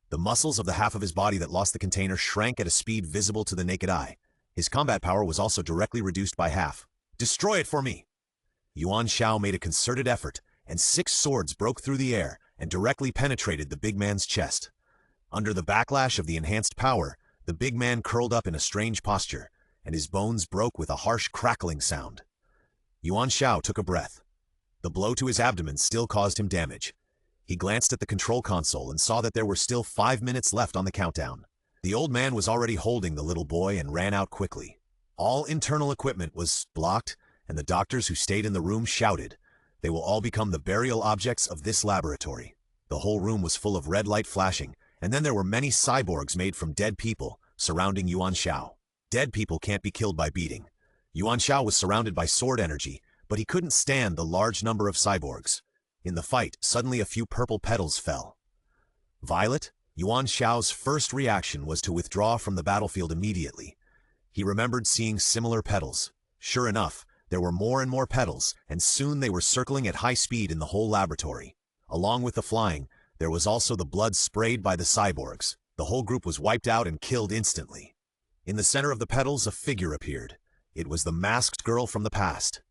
The muscles of the half of his body that lost the container shrank at a speed visible to the naked eye. His combat power was also directly reduced by half. "Destroy it for me!" Yuan Xiao made a concerted effort, and 6 swords broke through the air and directly penetrated the big man's chest. Under the backlash of the enhanced power, the big man curled up in a strange posture, and his bones broke with a harsh crackling sound. Yuan Xiao took a breath. The blow to his abdomen still caused him damage. He glanced at the control console and saw that there were still 5 minutes left on the countdown. The old man was already holding the little boy and ran out quickly. All internal equipment was blocked, and the doctors who stayed in the room shouted, "They will all become the burial objects of this laboratory." The whole room was full of red light flashing, and then there were many cyborgs made from dead people surrounding Yuan Xiao. Dead people can't be killed by beating. Yuan Xiao was surrounded by sword energy, but he couldn't stand the large number of cyborgs. In the fight, suddenly a few purple petals fell. Violet? Yuan Xiao's first reaction was to withdraw from the battlefield immediately. He remembered seeing similar petals. Sure enough, there were more and more petals, and soon they were circling at high speed in the whole laboratory. Along with the flying, there was also the blood sprayed by the cyborgs. The whole group was wiped out and killed instantly. In the center of the petals, a figure appeared. It was the masked girl from the past.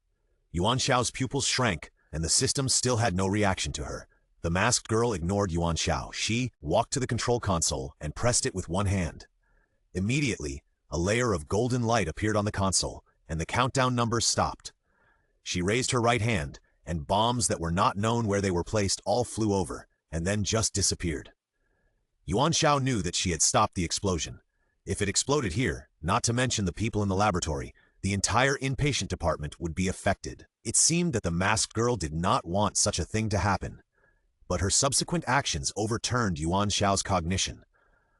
Yuan Xiao's pupils shrank, and the system still had no reaction to her. The masked girl ignored Yuan Xiao. She walked to the control console and pressed it with one hand. Immediately, a layer of golden light appeared on the console, and the countdown numbers stopped. She raised her right hand, and bombs that were not known where they were placed all flew over, and then just disappeared. Yuan Xiao knew that she had stopped the explosion. If it exploded here, not to mention the people in the laboratory, the entire inpatient department would be affected. It seemed that the masked girl did not want such a thing to happen. But her subsequent actions overturned Yuan Xiao's cognition.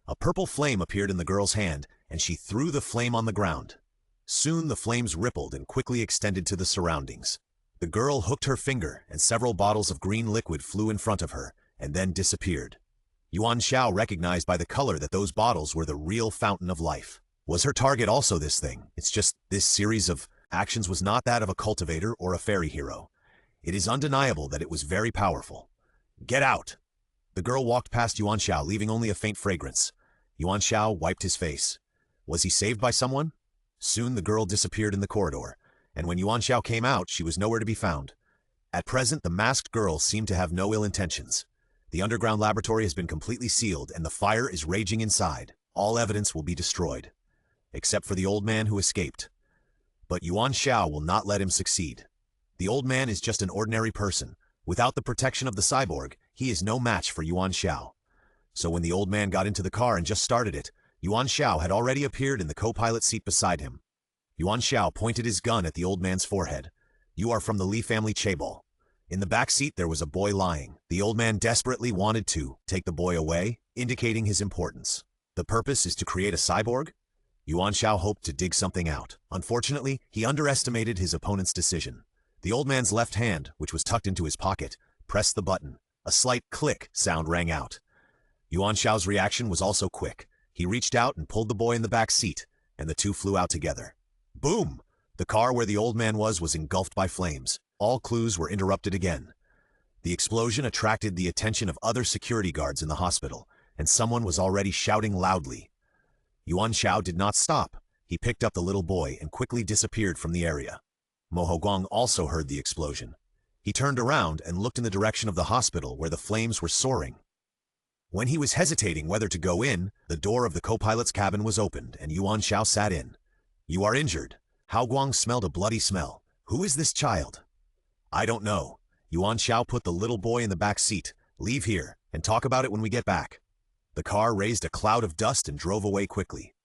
A purple flame appeared in the girl's hand, and she threw the flame on the ground. Soon the flames rippled and quickly extended to the surroundings. The girl hooked her finger, and several bottles of green liquid flew in front of her, and then disappeared. Yuan Xiao recognized by the color that those bottles were the real fountain of life. Was her target also this thing? It's just this series of actions was not that of a cultivator or a fairy hero. It is undeniable that it was very powerful. "Get out!" The girl walked past Yuan Xiao, leaving only a faint fragrance. Yuan Xiao wiped his face. Was he saved by someone? Soon the girl disappeared in the corridor, and when Yuan Xiao came out, she was nowhere to be found. At present, the masked girl seemed to have no ill intentions. The underground laboratory has been completely sealed, and the fire is raging inside. All evidence will be destroyed, except for the old man who escaped. But Yuan Xiao will not let him succeed. The old man is just an ordinary person. Without the protection of the cyborg, he is no match for Yuan Xiao. So when the old man got into the car and just started it, Yuan Xiao had already appeared in the co-pilot seat beside him. Yuan Xiao pointed his gun at the old man's forehead. "You are from the Li family chaebol." In the back seat there was a boy lying. The old man desperately wanted to take the boy away, indicating his importance. "The purpose is to create a cyborg?" Yuan Xiao hoped to dig something out. Unfortunately, he underestimated his opponent's decision. The old man's left hand, which was tucked into his pocket, pressed the button. A slight click sound rang out. Yuan Xiao's reaction was also quick. He reached out and pulled the boy in the back seat, and the two flew out together. Boom! The car where the old man was engulfed by flames. All clues were interrupted again. The explosion attracted the attention of other security guards in the hospital, and someone was already shouting loudly. Yuan Xiao did not stop. He picked up the little boy and quickly disappeared from the area. Mo Haoguang also heard the explosion. He turned around and looked in the direction of the hospital where the flames were soaring. When he was hesitating whether to go in, the door of the co-pilot's cabin was opened and Yuan Xiao sat in. "You are injured." Haoguang smelled a bloody smell. "Who is this child?" "I don't know." Yuan Xiao put the little boy in the back seat. "Leave here and talk about it when we get back." The car raised a cloud of dust and drove away quickly.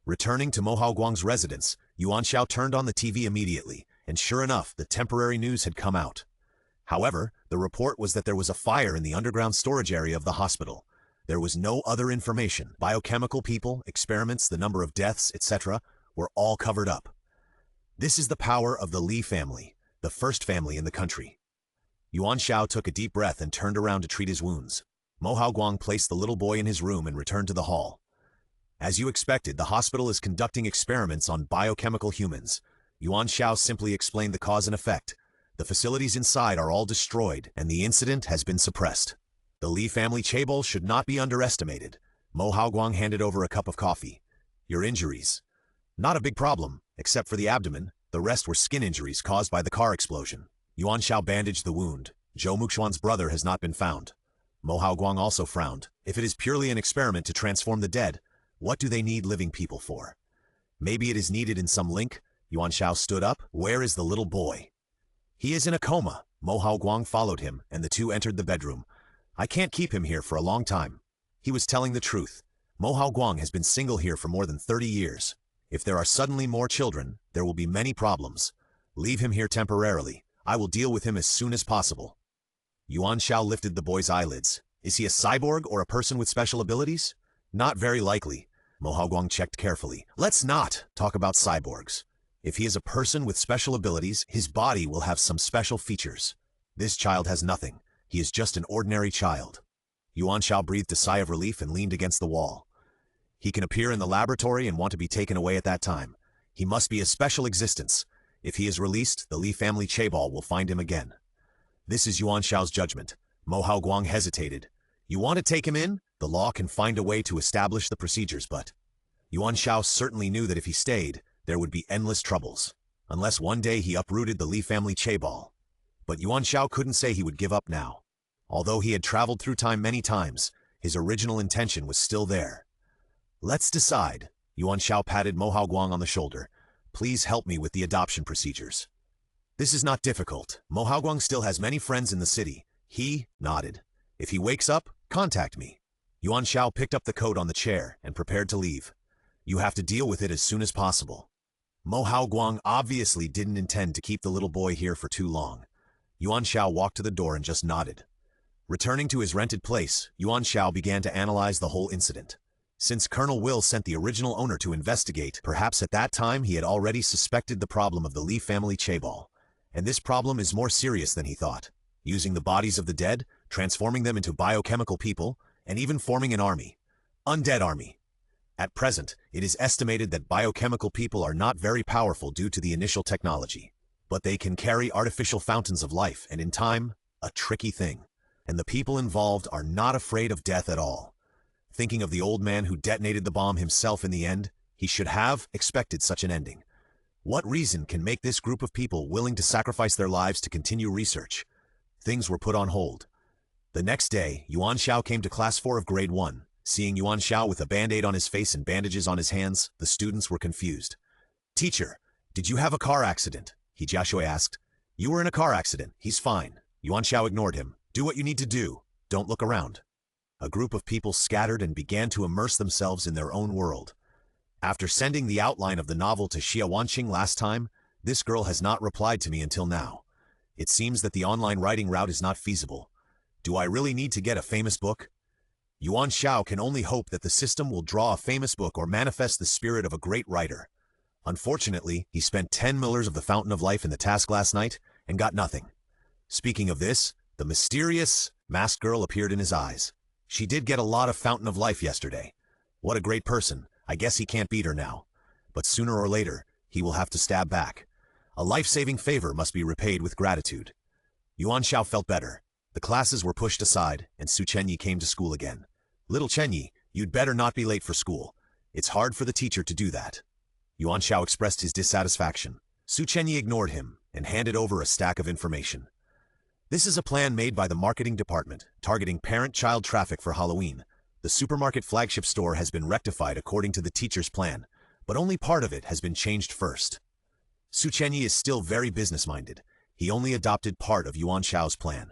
Returning to Mo Haoguang's residence, Yuan Xiao turned on the TV immediately, and sure enough, the temporary news had come out. However, the report was that there was a fire in the underground storage area of the hospital. There was no other information. Biochemical people, experiments, the number of deaths, etc. were all covered up. This is the power of the Li family, the first family in the country. Yuan Xiao took a deep breath and turned around to treat his wounds. Mo Haoguang placed the little boy in his room and returned to the hall. "As you expected, the hospital is conducting experiments on biochemical humans." Yuan Xiao simply explained the cause and effect. "The facilities inside are all destroyed, and the incident has been suppressed. The Li family chaebol should not be underestimated." Mo Haoguang handed over a cup of coffee. "Your injuries?" "Not a big problem, except for the abdomen. The rest were skin injuries caused by the car explosion." Yuan Xiao bandaged the wound. "Zhou Muxuan's brother has not been found." Mo Haoguang also frowned. "If it is purely an experiment to transform the dead, what do they need living people for? Maybe it is needed in some link." Yuan Xiao stood up. "Where is the little boy?" "He is in a coma." Mo Haoguang followed him, and the two entered the bedroom. "I can't keep him here for a long time." He was telling the truth. Mo Haoguang has been single here for more than 30 years. If there are suddenly more children, there will be many problems. Leave him here temporarily. I will deal with him as soon as possible. Yuan Xiao lifted the boy's eyelids. "Is he a cyborg or a person with special abilities?" "Not very likely." Mo Haoguang checked carefully. "Let's not talk about cyborgs. If he is a person with special abilities, his body will have some special features. This child has nothing. He is just an ordinary child." Yuan Xiao breathed a sigh of relief and leaned against the wall. "He can appear in the laboratory and want to be taken away at that time. He must be a special existence. If he is released, the Li family chaebol will find him again." This is Yuan Xiao's judgment. Mo Haoguang hesitated. "You want to take him in? The law can find a way to establish the procedures, but..." Yuan Xiao certainly knew that if he stayed, there would be endless troubles, unless one day he uprooted the Li family chaebol. But Yuan Xiao couldn't say he would give up now. Although he had traveled through time many times, his original intention was still there. "Let's decide." Yuan Xiao patted Mo Haoguang on the shoulder. "Please help me with the adoption procedures." "This is not difficult. Mo Haoguang still has many friends in the city." He nodded. "If he wakes up, contact me." Yuan Xiao picked up the coat on the chair and prepared to leave. "You have to deal with it as soon as possible." Mo Haoguang obviously didn't intend to keep the little boy here for too long. Yuan Xiao walked to the door and just nodded. Returning to his rented place, Yuan Xiao began to analyze the whole incident. Since Colonel Will sent the original owner to investigate, perhaps at that time he had already suspected the problem of the Li family chaebol. And this problem is more serious than he thought. Using the bodies of the dead, transforming them into biochemical people, and even forming an army. Undead army. At present, it is estimated that biochemical people are not very powerful due to the initial technology. But they can carry artificial fountains of life, and in time, a tricky thing. And the people involved are not afraid of death at all. Thinking of the old man who detonated the bomb himself in the end, he should have expected such an ending. What reason can make this group of people willing to sacrifice their lives to continue research? Things were put on hold. The next day, Yuan Xiao came to class 4 of grade 1. Seeing Yuan Xiao with a band-aid on his face and bandages on his hands, the students were confused. "Teacher, did you have a car accident?" He Jiaxue asked. "You were in a car accident. He's fine." Yuan Xiao ignored him. "Do what you need to do. Don't look around." A group of people scattered and began to immerse themselves in their own world. After sending the outline of the novel to Xia Wanqing last time, this girl has not replied to me until now. It seems that the online writing route is not feasible. Do I really need to get a famous book? Yuan Xiao can only hope that the system will draw a famous book or manifest the spirit of a great writer. Unfortunately, he spent 10 millers of the Fountain of Life in the task last night and got nothing. Speaking of this, the mysterious masked girl appeared in his eyes. She did get a lot of Fountain of Life yesterday. What a great person. I guess he can't beat her now. But sooner or later, he will have to stab back. A life-saving favor must be repaid with gratitude. Yuan Xiao felt better. The classes were pushed aside, and Su Chenyi came to school again. Little Chenyi, you'd better not be late for school. It's hard for the teacher to do that. Yuan Xiao expressed his dissatisfaction. Su Chenyi ignored him and handed over a stack of information. This is a plan made by the marketing department, targeting parent-child traffic for Halloween. The supermarket flagship store has been rectified according to the teacher's plan, but only part of it has been changed first. Su Chenyi is still very business-minded. He only adopted part of Yuan Xiao's plan.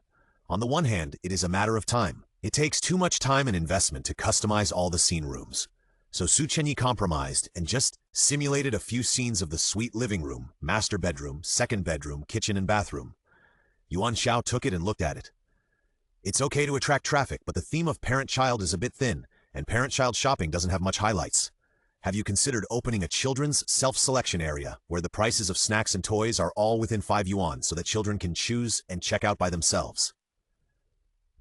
On the one hand, it is a matter of time. It takes too much time and investment to customize all the scene rooms. So Su Chenyi compromised and just simulated a few scenes of the suite living room, master bedroom, second bedroom, kitchen and bathroom. Yuan Xiao took it and looked at it. It's okay to attract traffic, but the theme of parent-child is a bit thin, and parent-child shopping doesn't have much highlights. Have you considered opening a children's self-selection area where the prices of snacks and toys are all within 5 yuan so that children can choose and check out by themselves?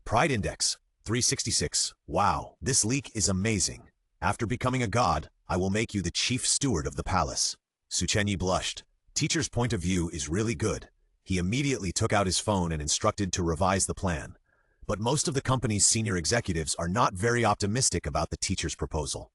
Pride Index, 366. Wow, this leek is amazing. After becoming a god, I will make you the chief steward of the palace. Su Chenyi blushed. Teacher's point of view is really good. He immediately took out his phone and instructed to revise the plan. But most of the company's senior executives are not very optimistic about the teacher's proposal.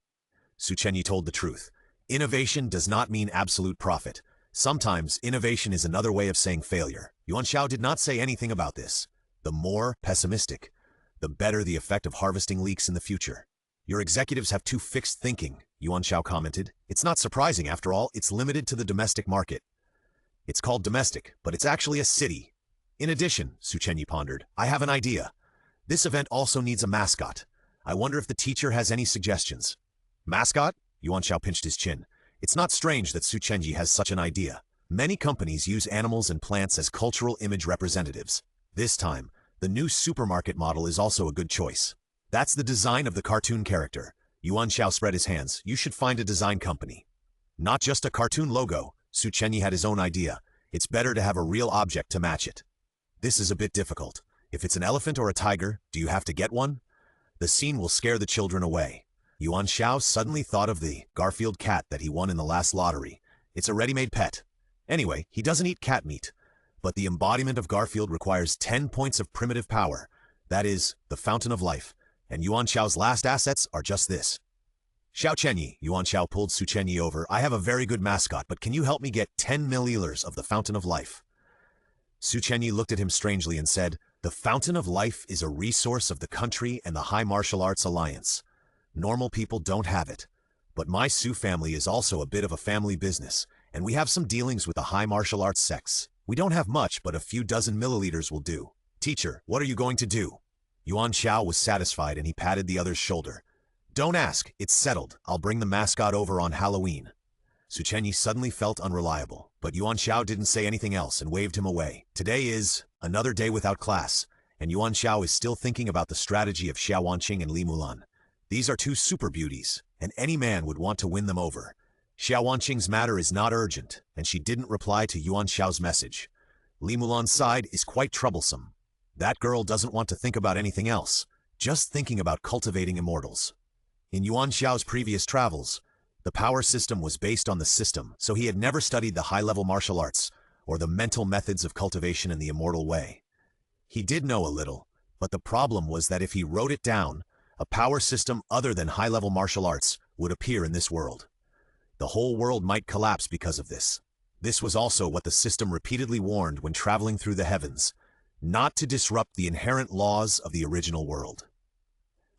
Su Chenyi told the truth. Innovation does not mean absolute profit. Sometimes innovation is another way of saying failure. Yuan Xiao did not say anything about this. The more pessimistic, the better the effect of harvesting leeks in the future. Your executives have too fixed thinking, Yuan Xiao commented. It's not surprising, after all, it's limited to the domestic market. It's called domestic, but it's actually a city. In addition, Su Chenyi pondered, I have an idea. This event also needs a mascot. I wonder if the teacher has any suggestions. Mascot? Yuan Xiao pinched his chin. It's not strange that Su Chenyi has such an idea. Many companies use animals and plants as cultural image representatives. This time, the new supermarket model is also a good choice. That's the design of the cartoon character. Yuan Xiao spread his hands. You should find a design company. Not just a cartoon logo. Su Chenyi had his own idea. It's better to have a real object to match it. This is a bit difficult. If it's an elephant or a tiger, do you have to get one? The scene will scare the children away. Yuan Xiao suddenly thought of the Garfield cat that he won in the last lottery. It's a ready-made pet. Anyway, he doesn't eat cat meat. But the embodiment of Garfield requires 10 points of primitive power. That is, the Fountain of Life. And Yuan Xiao's last assets are just this. Xiao Chenyi, Yuan Xiao pulled Su Chenyi over. I have a very good mascot, but can you help me get 10 milliliters of the Fountain of Life? Su Chenyi looked at him strangely and said, The Fountain of Life is a resource of the country and the High Martial Arts Alliance. Normal people don't have it. But my Su family is also a bit of a family business, and we have some dealings with the High Martial Arts sects. We don't have much, but a few dozen milliliters will do. Teacher, what are you going to do? Yuan Xiao was satisfied and he patted the other's shoulder. Don't ask, it's settled. I'll bring the mascot over on Halloween. Su Chenyi suddenly felt unreliable, but Yuan Xiao didn't say anything else and waved him away. Today is another day without class, and Yuan Xiao is still thinking about the strategy of Xia Wanqing and Li Mulan. These are two super beauties, and any man would want to win them over. Xia Wanqing's matter is not urgent, and she didn't reply to Yuan Xiao's message. Li Mulan's side is quite troublesome. That girl doesn't want to think about anything else, just thinking about cultivating immortals. In Yuan Xiao's previous travels, the power system was based on the system, so he had never studied the high-level martial arts or the mental methods of cultivation in the immortal way. He did know a little, but the problem was that if he wrote it down, a power system other than high-level martial arts would appear in this world. The whole world might collapse because of this. This was also what the system repeatedly warned when traveling through the heavens, not to disrupt the inherent laws of the original world.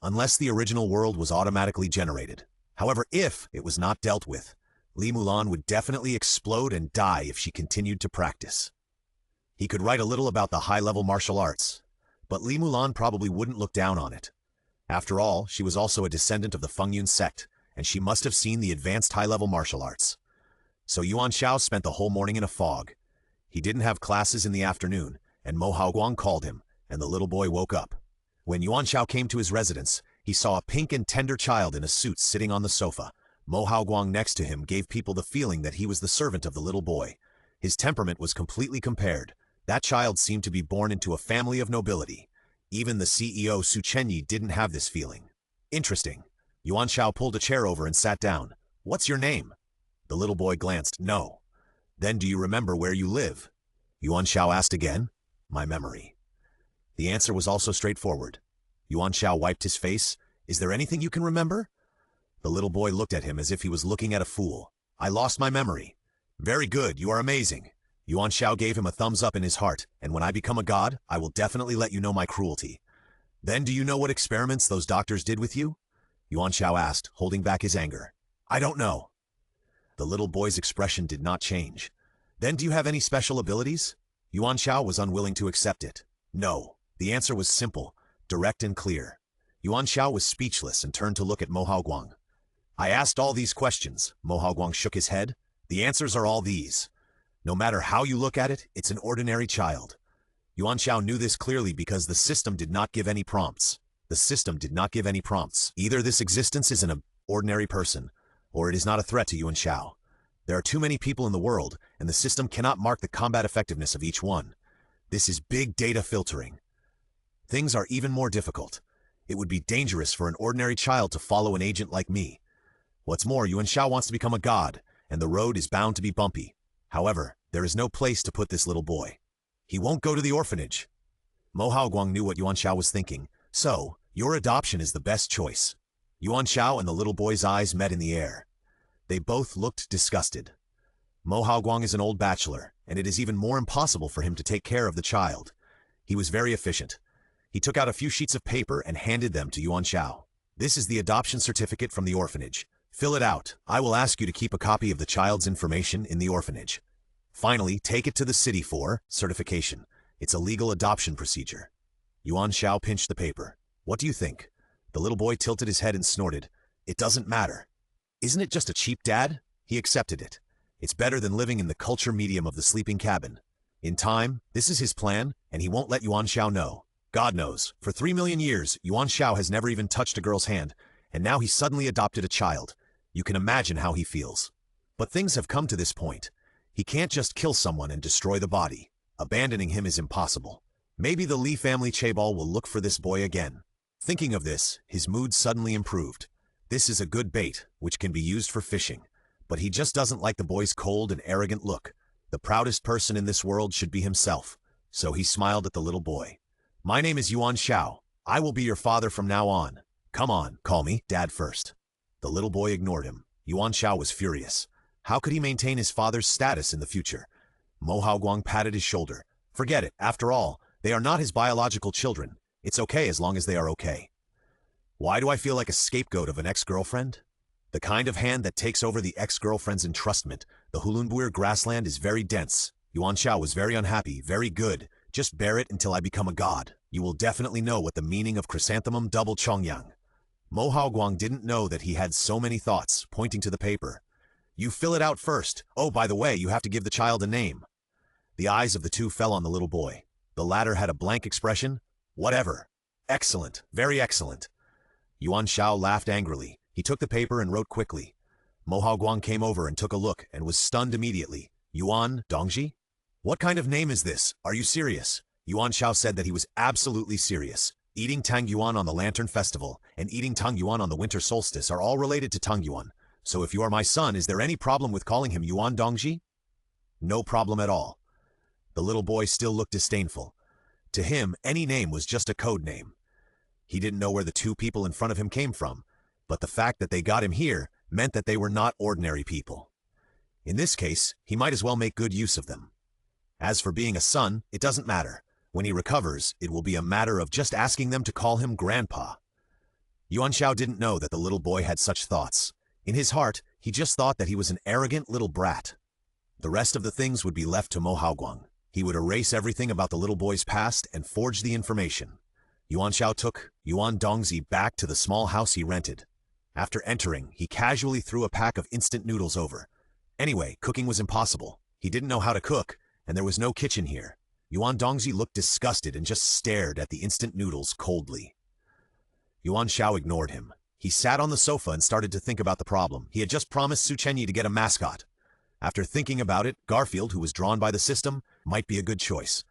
Unless the original world was automatically generated. However, if it was not dealt with, Li Mulan would definitely explode and die if she continued to practice. He could write a little about the high-level martial arts, but Li Mulan probably wouldn't look down on it. After all, she was also a descendant of the Fengyun sect, and she must have seen the advanced high-level martial arts. So Yuan Xiao spent the whole morning in a fog. He didn't have classes in the afternoon, and Mo Haoguang called him, and the little boy woke up. When Yuan Xiao came to his residence, he saw a pink and tender child in a suit sitting on the sofa. Mo Haoguang next to him gave people the feeling that he was the servant of the little boy. His temperament was completely compared. That child seemed to be born into a family of nobility. Even the CEO Su Chenyi didn't have this feeling. Interesting. Yuan Xiao pulled a chair over and sat down. What's your name? The little boy glanced. No. Then do you remember where you live? Yuan Xiao asked again. My memory. The answer was also straightforward. Yuan Xiao wiped his face. Is there anything you can remember? The little boy looked at him as if he was looking at a fool. I lost my memory. Very good, you are amazing. Yuan Xiao gave him a thumbs up in his heart, and when I become a god, I will definitely let you know my cruelty. Then do you know what experiments those doctors did with you? Yuan Xiao asked, holding back his anger. I don't know. The little boy's expression did not change. Then do you have any special abilities? Yuan Xiao was unwilling to accept it. No. The answer was simple, direct and clear. Yuan Xiao was speechless and turned to look at Mo Haoguang. I asked all these questions. Mo Haoguang shook his head. The answers are all these. No matter how you look at it, it's an ordinary child. Yuan Xiao knew this clearly because the system did not give any prompts. The system did not give any prompts. Either this existence is an ordinary person, or it is not a threat to Yuan Xiao. There are too many people in the world, and the system cannot mark the combat effectiveness of each one. This is big data filtering. Things are even more difficult. It would be dangerous for an ordinary child to follow an agent like me. What's more, Yuan Xiao wants to become a god, and the road is bound to be bumpy. However, there is no place to put this little boy. He won't go to the orphanage. Mo Haoguang knew what Yuan Xiao was thinking. So, your adoption is the best choice. Yuan Xiao and the little boy's eyes met in the air. They both looked disgusted. Mo Haoguang is an old bachelor, and it is even more impossible for him to take care of the child. He was very efficient. He took out a few sheets of paper and handed them to Yuan Xiao. This is the adoption certificate from the orphanage. Fill it out. I will ask you to keep a copy of the child's information in the orphanage. Finally, take it to the city for certification. It's a legal adoption procedure. Yuan Xiao pinched the paper. What do you think? The little boy tilted his head and snorted. It doesn't matter. Isn't it just a cheap dad? He accepted it. It's better than living in the culture medium of the sleeping cabin. In time, this is his plan, and he won't let Yuan Xiao know. God knows, for 3 million years, Yuan Xiao has never even touched a girl's hand, and now he suddenly adopted a child. You can imagine how he feels. But things have come to this point. He can't just kill someone and destroy the body. Abandoning him is impossible. Maybe the Li family chaebol will look for this boy again. Thinking of this, his mood suddenly improved. This is a good bait, which can be used for fishing. But he just doesn't like the boy's cold and arrogant look. The proudest person in this world should be himself. So he smiled at the little boy. My name is Yuan Xiao. I will be your father from now on. Come on, call me Dad first. The little boy ignored him. Yuan Xiao was furious. How could he maintain his father's status in the future? Mo Haoguang patted his shoulder. Forget it. After all, they are not his biological children. It's okay as long as they are okay. Why do I feel like a scapegoat of an ex-girlfriend? The kind of hand that takes over the ex-girlfriend's entrustment. The Hulunbuir grassland is very dense. Yuan Xiao was very unhappy. Very good. Just bear it until I become a god. You will definitely know what the meaning of chrysanthemum double chongyang. Mo Haoguang didn't know that he had so many thoughts, pointing to the paper. You fill it out first. Oh, by the way, you have to give the child a name. The eyes of the two fell on the little boy. The latter had a blank expression. Whatever. Excellent. Very excellent. Yuan Xiao laughed angrily. He took the paper and wrote quickly. Mo Haoguang came over and took a look and was stunned immediately. Yuan Dongji? What kind of name is this? Are you serious? Yuan Xiao said that he was absolutely serious. Eating Tang Yuan on the Lantern Festival and eating Tang Yuan on the winter solstice are all related to Tang Yuan. So if you are my son, is there any problem with calling him Yuan Dongji? No problem at all. The little boy still looked disdainful. To him, any name was just a code name. He didn't know where the two people in front of him came from, but the fact that they got him here meant that they were not ordinary people. In this case, he might as well make good use of them. As for being a son, it doesn't matter. When he recovers, it will be a matter of just asking them to call him Grandpa. Yuan Xiao didn't know that the little boy had such thoughts. In his heart, he just thought that he was an arrogant little brat. The rest of the things would be left to Mo Haoguang. He would erase everything about the little boy's past and forge the information. Yuan Xiao took Yuan Dongzi back to the small house he rented. After entering, he casually threw a pack of instant noodles over. Anyway, cooking was impossible. He didn't know how to cook, and there was no kitchen here. Yuan Dongzi looked disgusted and just stared at the instant noodles coldly. Yuan Xiao ignored him. He sat on the sofa and started to think about the problem. He had just promised Su Chenyi to get a mascot. After thinking about it, Garfield, who was drawn by the system, might be a good choice.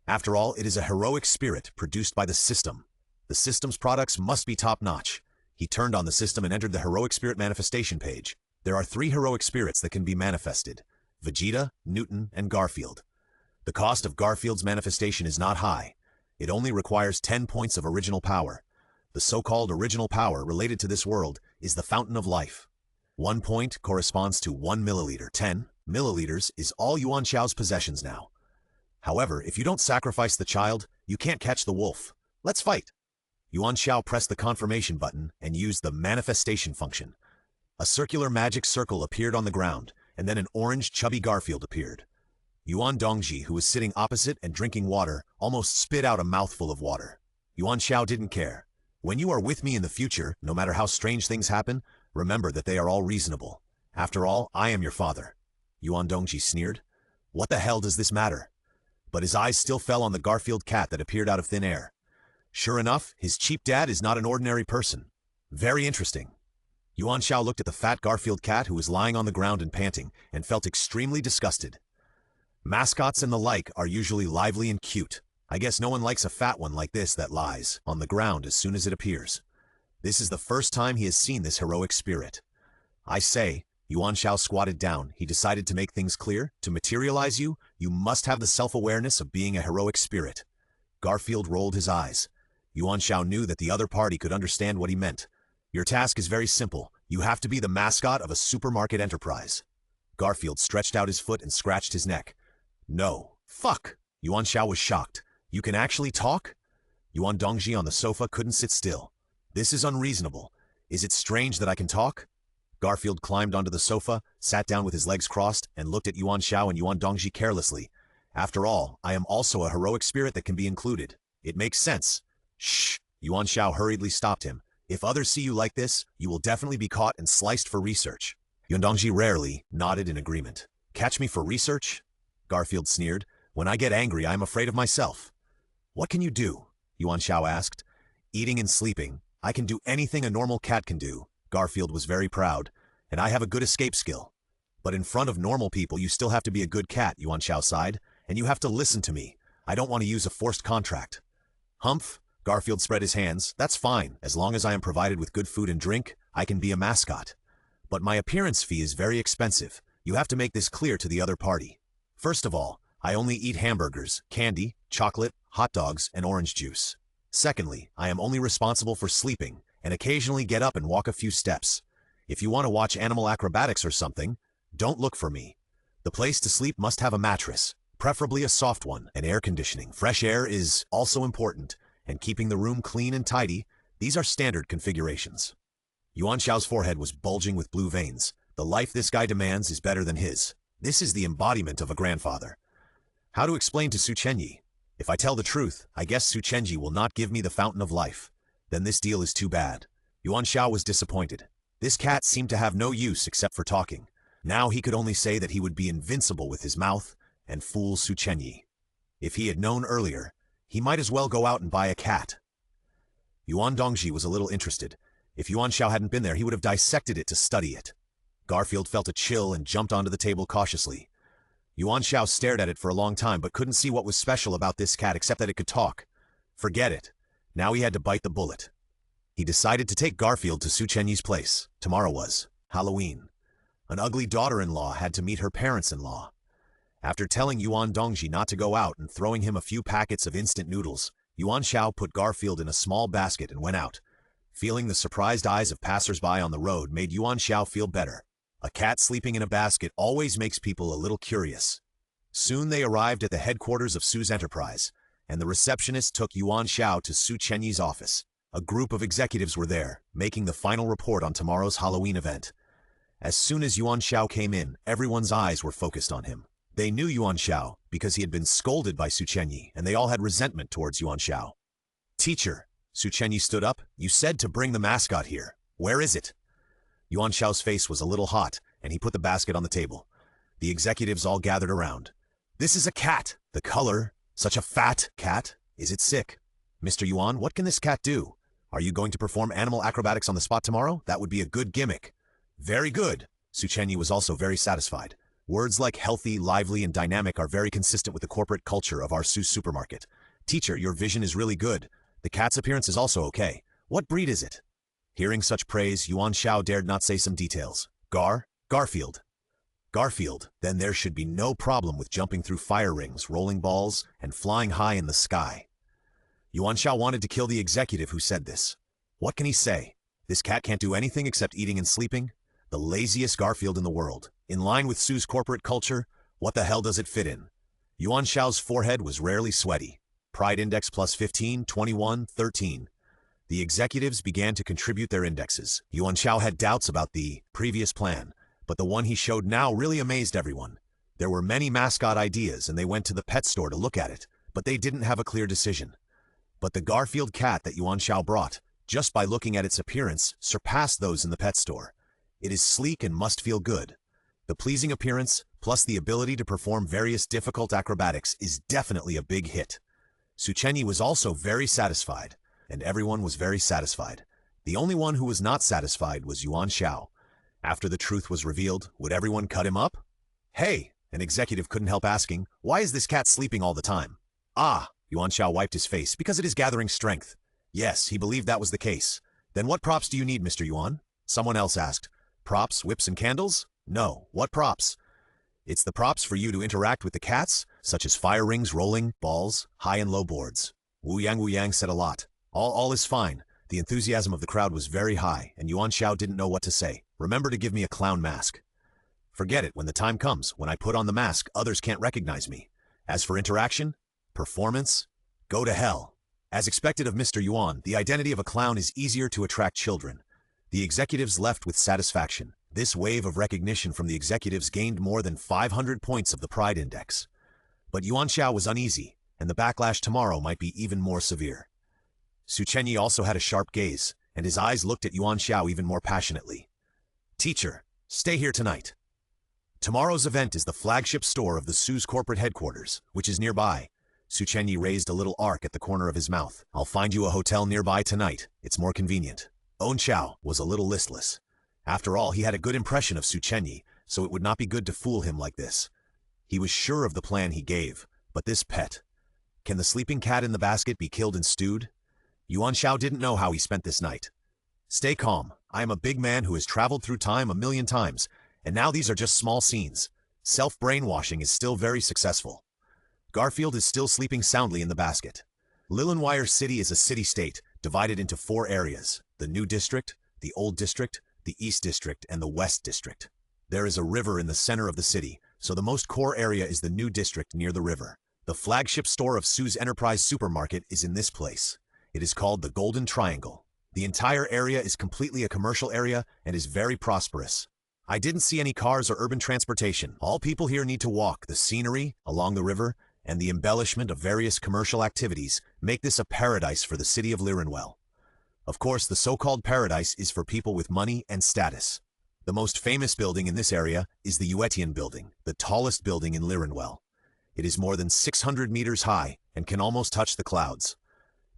After all, it is a heroic spirit produced by the system. The system's products must be top-notch. He turned on the system and entered the heroic spirit manifestation page. There are 3 heroic spirits that can be manifested: Vegeta, Newton, and Garfield. The cost of Garfield's manifestation is not high. It only requires 10 points of original power. The so-called original power related to this world is the fountain of life. 1 point corresponds to 1 milliliter. 10 milliliters is all Yuan Xiao's possessions now. However, if you don't sacrifice the child, you can't catch the wolf. Let's fight. Yuan Xiao pressed the confirmation button and used the manifestation function. A circular magic circle appeared on the ground, and then an orange chubby Garfield appeared. Yuan Dongji, who was sitting opposite and drinking water, almost spit out a mouthful of water. Yuan Xiao didn't care. When you are with me in the future, no matter how strange things happen, remember that they are all reasonable. After all, I am your father. Yuan Dongji sneered. What the hell does this matter? But his eyes still fell on the Garfield cat that appeared out of thin air. Sure enough, his cheap dad is not an ordinary person. Very interesting. Yuan Xiao looked at the fat Garfield cat who was lying on the ground and panting, and felt extremely disgusted. Mascots and the like are usually lively and cute. I guess no one likes a fat one like this that lies on the ground as soon as it appears. This is the first time he has seen this heroic spirit. I say, Yuan Xiao squatted down. He decided to make things clear. To materialize you, you must have the self-awareness of being a heroic spirit. Garfield rolled his eyes. Yuan Xiao knew that the other party could understand what he meant. Your task is very simple. You have to be the mascot of a supermarket enterprise. Garfield stretched out his foot and scratched his neck. No. Fuck! Yuan Xiao was shocked. You can actually talk? Yuan Dongji on the sofa couldn't sit still. This is unreasonable. Is it strange that I can talk? Garfield climbed onto the sofa, sat down with his legs crossed, and looked at Yuan Xiao and Yuan Dongji carelessly. After all, I am also a heroic spirit that can be included. It makes sense. Shh! Yuan Xiao hurriedly stopped him. If others see you like this, you will definitely be caught and sliced for research. Yuan Dongji rarely nodded in agreement. Catch me for research? Garfield sneered. When I get angry, I am afraid of myself. What can you do? Yuan Xiao asked. Eating and sleeping. I can do anything a normal cat can do. Garfield was very proud. And I have a good escape skill. But in front of normal people, you still have to be a good cat, Yuan Xiao sighed. And you have to listen to me. I don't want to use a forced contract. Humph. Garfield spread his hands. That's fine. As long as I am provided with good food and drink, I can be a mascot. But my appearance fee is very expensive. You have to make this clear to the other party. First of all, I only eat hamburgers, candy, chocolate, hot dogs, and orange juice. Secondly, I am only responsible for sleeping, and occasionally get up and walk a few steps. If you want to watch animal acrobatics or something, don't look for me. The place to sleep must have a mattress, preferably a soft one, and air conditioning. Fresh air is also important, and keeping the room clean and tidy. These are standard configurations. Yuan Xiao's forehead was bulging with blue veins. The life this guy demands is better than his. This is the embodiment of a grandfather. How to explain to Su Chenyi? If I tell the truth, I guess Su Chenyi will not give me the fountain of life. Then this deal is too bad. Yuan Xiao was disappointed. This cat seemed to have no use except for talking. Now he could only say that he would be invincible with his mouth and fool Su Chenyi. If he had known earlier, he might as well go out and buy a cat. Yuan Dongji was a little interested. If Yuan Xiao hadn't been there, he would have dissected it to study it. Garfield felt a chill and jumped onto the table cautiously. Yuan Xiao stared at it for a long time but couldn't see what was special about this cat except that it could talk. Forget it. Now he had to bite the bullet. He decided to take Garfield to Su Chenyi's place. Tomorrow was Halloween. An ugly daughter-in-law had to meet her parents-in-law. After telling Yuan Dongji not to go out and throwing him a few packets of instant noodles, Yuan Xiao put Garfield in a small basket and went out. Feeling the surprised eyes of passers-by on the road made Yuan Xiao feel better. A cat sleeping in a basket always makes people a little curious. Soon they arrived at the headquarters of Su's enterprise, and the receptionist took Yuan Xiao to Su Chenyi's office. A group of executives were there, making the final report on tomorrow's Halloween event. As soon as Yuan Xiao came in, everyone's eyes were focused on him. They knew Yuan Xiao because he had been scolded by Su Chenyi, and they all had resentment towards Yuan Xiao. Teacher, Su Chenyi stood up. You said to bring the mascot here. Where is it? Yuan Xiao's face was a little hot, and he put the basket on the table. The executives all gathered around. This is a cat. The color. Such a fat cat. Is it sick? Mr. Yuan, what can this cat do? Are you going to perform animal acrobatics on the spot tomorrow? That would be a good gimmick. Very good. Su Chenyi was also very satisfied. Words like healthy, lively, and dynamic are very consistent with the corporate culture of our Su's supermarket. Teacher, your vision is really good. The cat's appearance is also okay. What breed is it? Hearing such praise, Yuan Xiao dared not say some details. Garfield. Garfield, then there should be no problem with jumping through fire rings, rolling balls, and flying high in the sky. Yuan Xiao wanted to kill the executive who said this. What can he say? This cat can't do anything except eating and sleeping? The laziest Garfield in the world. In line with Su's corporate culture, what the hell does it fit in? Yuan Xiao's forehead was rarely sweaty. Pride index plus 15, 21, 13. The executives began to contribute their indexes. Yuan Xiao had doubts about the previous plan, but the one he showed now really amazed everyone. There were many mascot ideas and they went to the pet store to look at it, but they didn't have a clear decision. But the Garfield cat that Yuan Xiao brought, just by looking at its appearance, surpassed those in the pet store. It is sleek and must feel good. The pleasing appearance, plus the ability to perform various difficult acrobatics, is definitely a big hit. Su Chenyi was also very satisfied, and everyone was very satisfied. The only one who was not satisfied was Yuan Xiao. After the truth was revealed, would everyone cut him up? Hey, an executive couldn't help asking, why is this cat sleeping all the time? Ah, Yuan Xiao wiped his face, because it is gathering strength. Yes, he believed that was the case. Then what props do you need, Mr. Yuan? Someone else asked. Props, whips, and candles? No, what props? It's the props for you to interact with the cats, such as fire rings, rolling, balls, high and low boards. Wu Yang said a lot. All is fine. The enthusiasm of the crowd was very high, and Yuan Xiao didn't know what to say. Remember to give me a clown mask. Forget it, when the time comes, when I put on the mask, others can't recognize me. As for interaction, performance, go to hell. As expected of Mr. Yuan, the identity of a clown is easier to attract children. The executives left with satisfaction. This wave of recognition from the executives gained more than 500 points of the Pride Index. But Yuan Xiao was uneasy, and the backlash tomorrow might be even more severe. Su Chenyi also had a sharp gaze, and his eyes looked at Yuan Xiao even more passionately. Teacher, stay here tonight. Tomorrow's event is the flagship store of the Su's corporate headquarters, which is nearby. Su Chenyi raised a little arc at the corner of his mouth. I'll find you a hotel nearby tonight. It's more convenient. Yuan Xiao was a little listless. After all, he had a good impression of Su Chenyi, so it would not be good to fool him like this. He was sure of the plan he gave, but this pet. Can the sleeping cat in the basket be killed and stewed? Yuan Xiao didn't know how he spent this night. Stay calm. I am a big man who has traveled through time 1,000,000 times, and now these are just small scenes. Self-brainwashing is still very successful. Garfield is still sleeping soundly in the basket. Lilienwire City is a city-state, divided into 4 areas: the New District, the Old District, the East District, and the West District. There is a river in the center of the city, so the most core area is the New District near the river. The flagship store of Su's Enterprise Supermarket is in this place. It is called the Golden Triangle. The entire area is completely a commercial area and is very prosperous. I didn't see any cars or urban transportation. All people here need to walk. The scenery along the river and the embellishment of various commercial activities make this a paradise for the city of Lirenwell. Of course, the so-called paradise is for people with money and status. The most famous building in this area is the Yuetian Building, the tallest building in Lirenwell. It is more than 600 meters high and can almost touch the clouds.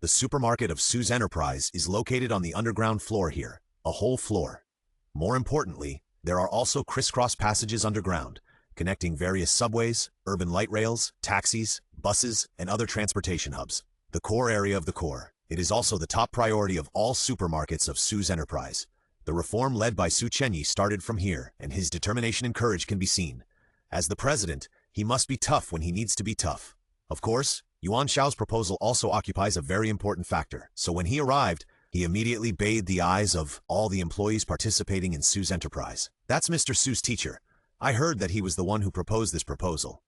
The supermarket of Su's Enterprise is located on the underground floor here, a whole floor. More importantly, there are also crisscross passages underground, connecting various subways, urban light rails, taxis, buses, and other transportation hubs. The core area of the core. It is also the top priority of all supermarkets of Su's Enterprise. The reform led by Su Chenyi started from here, and his determination and courage can be seen. As the president, he must be tough when he needs to be tough. Of course, Yuan Xiao's proposal also occupies a very important factor, so when he arrived, he immediately bathed the eyes of all the employees participating in Su's Enterprise. That's Mr. Su's teacher. I heard that he was the one who proposed this proposal.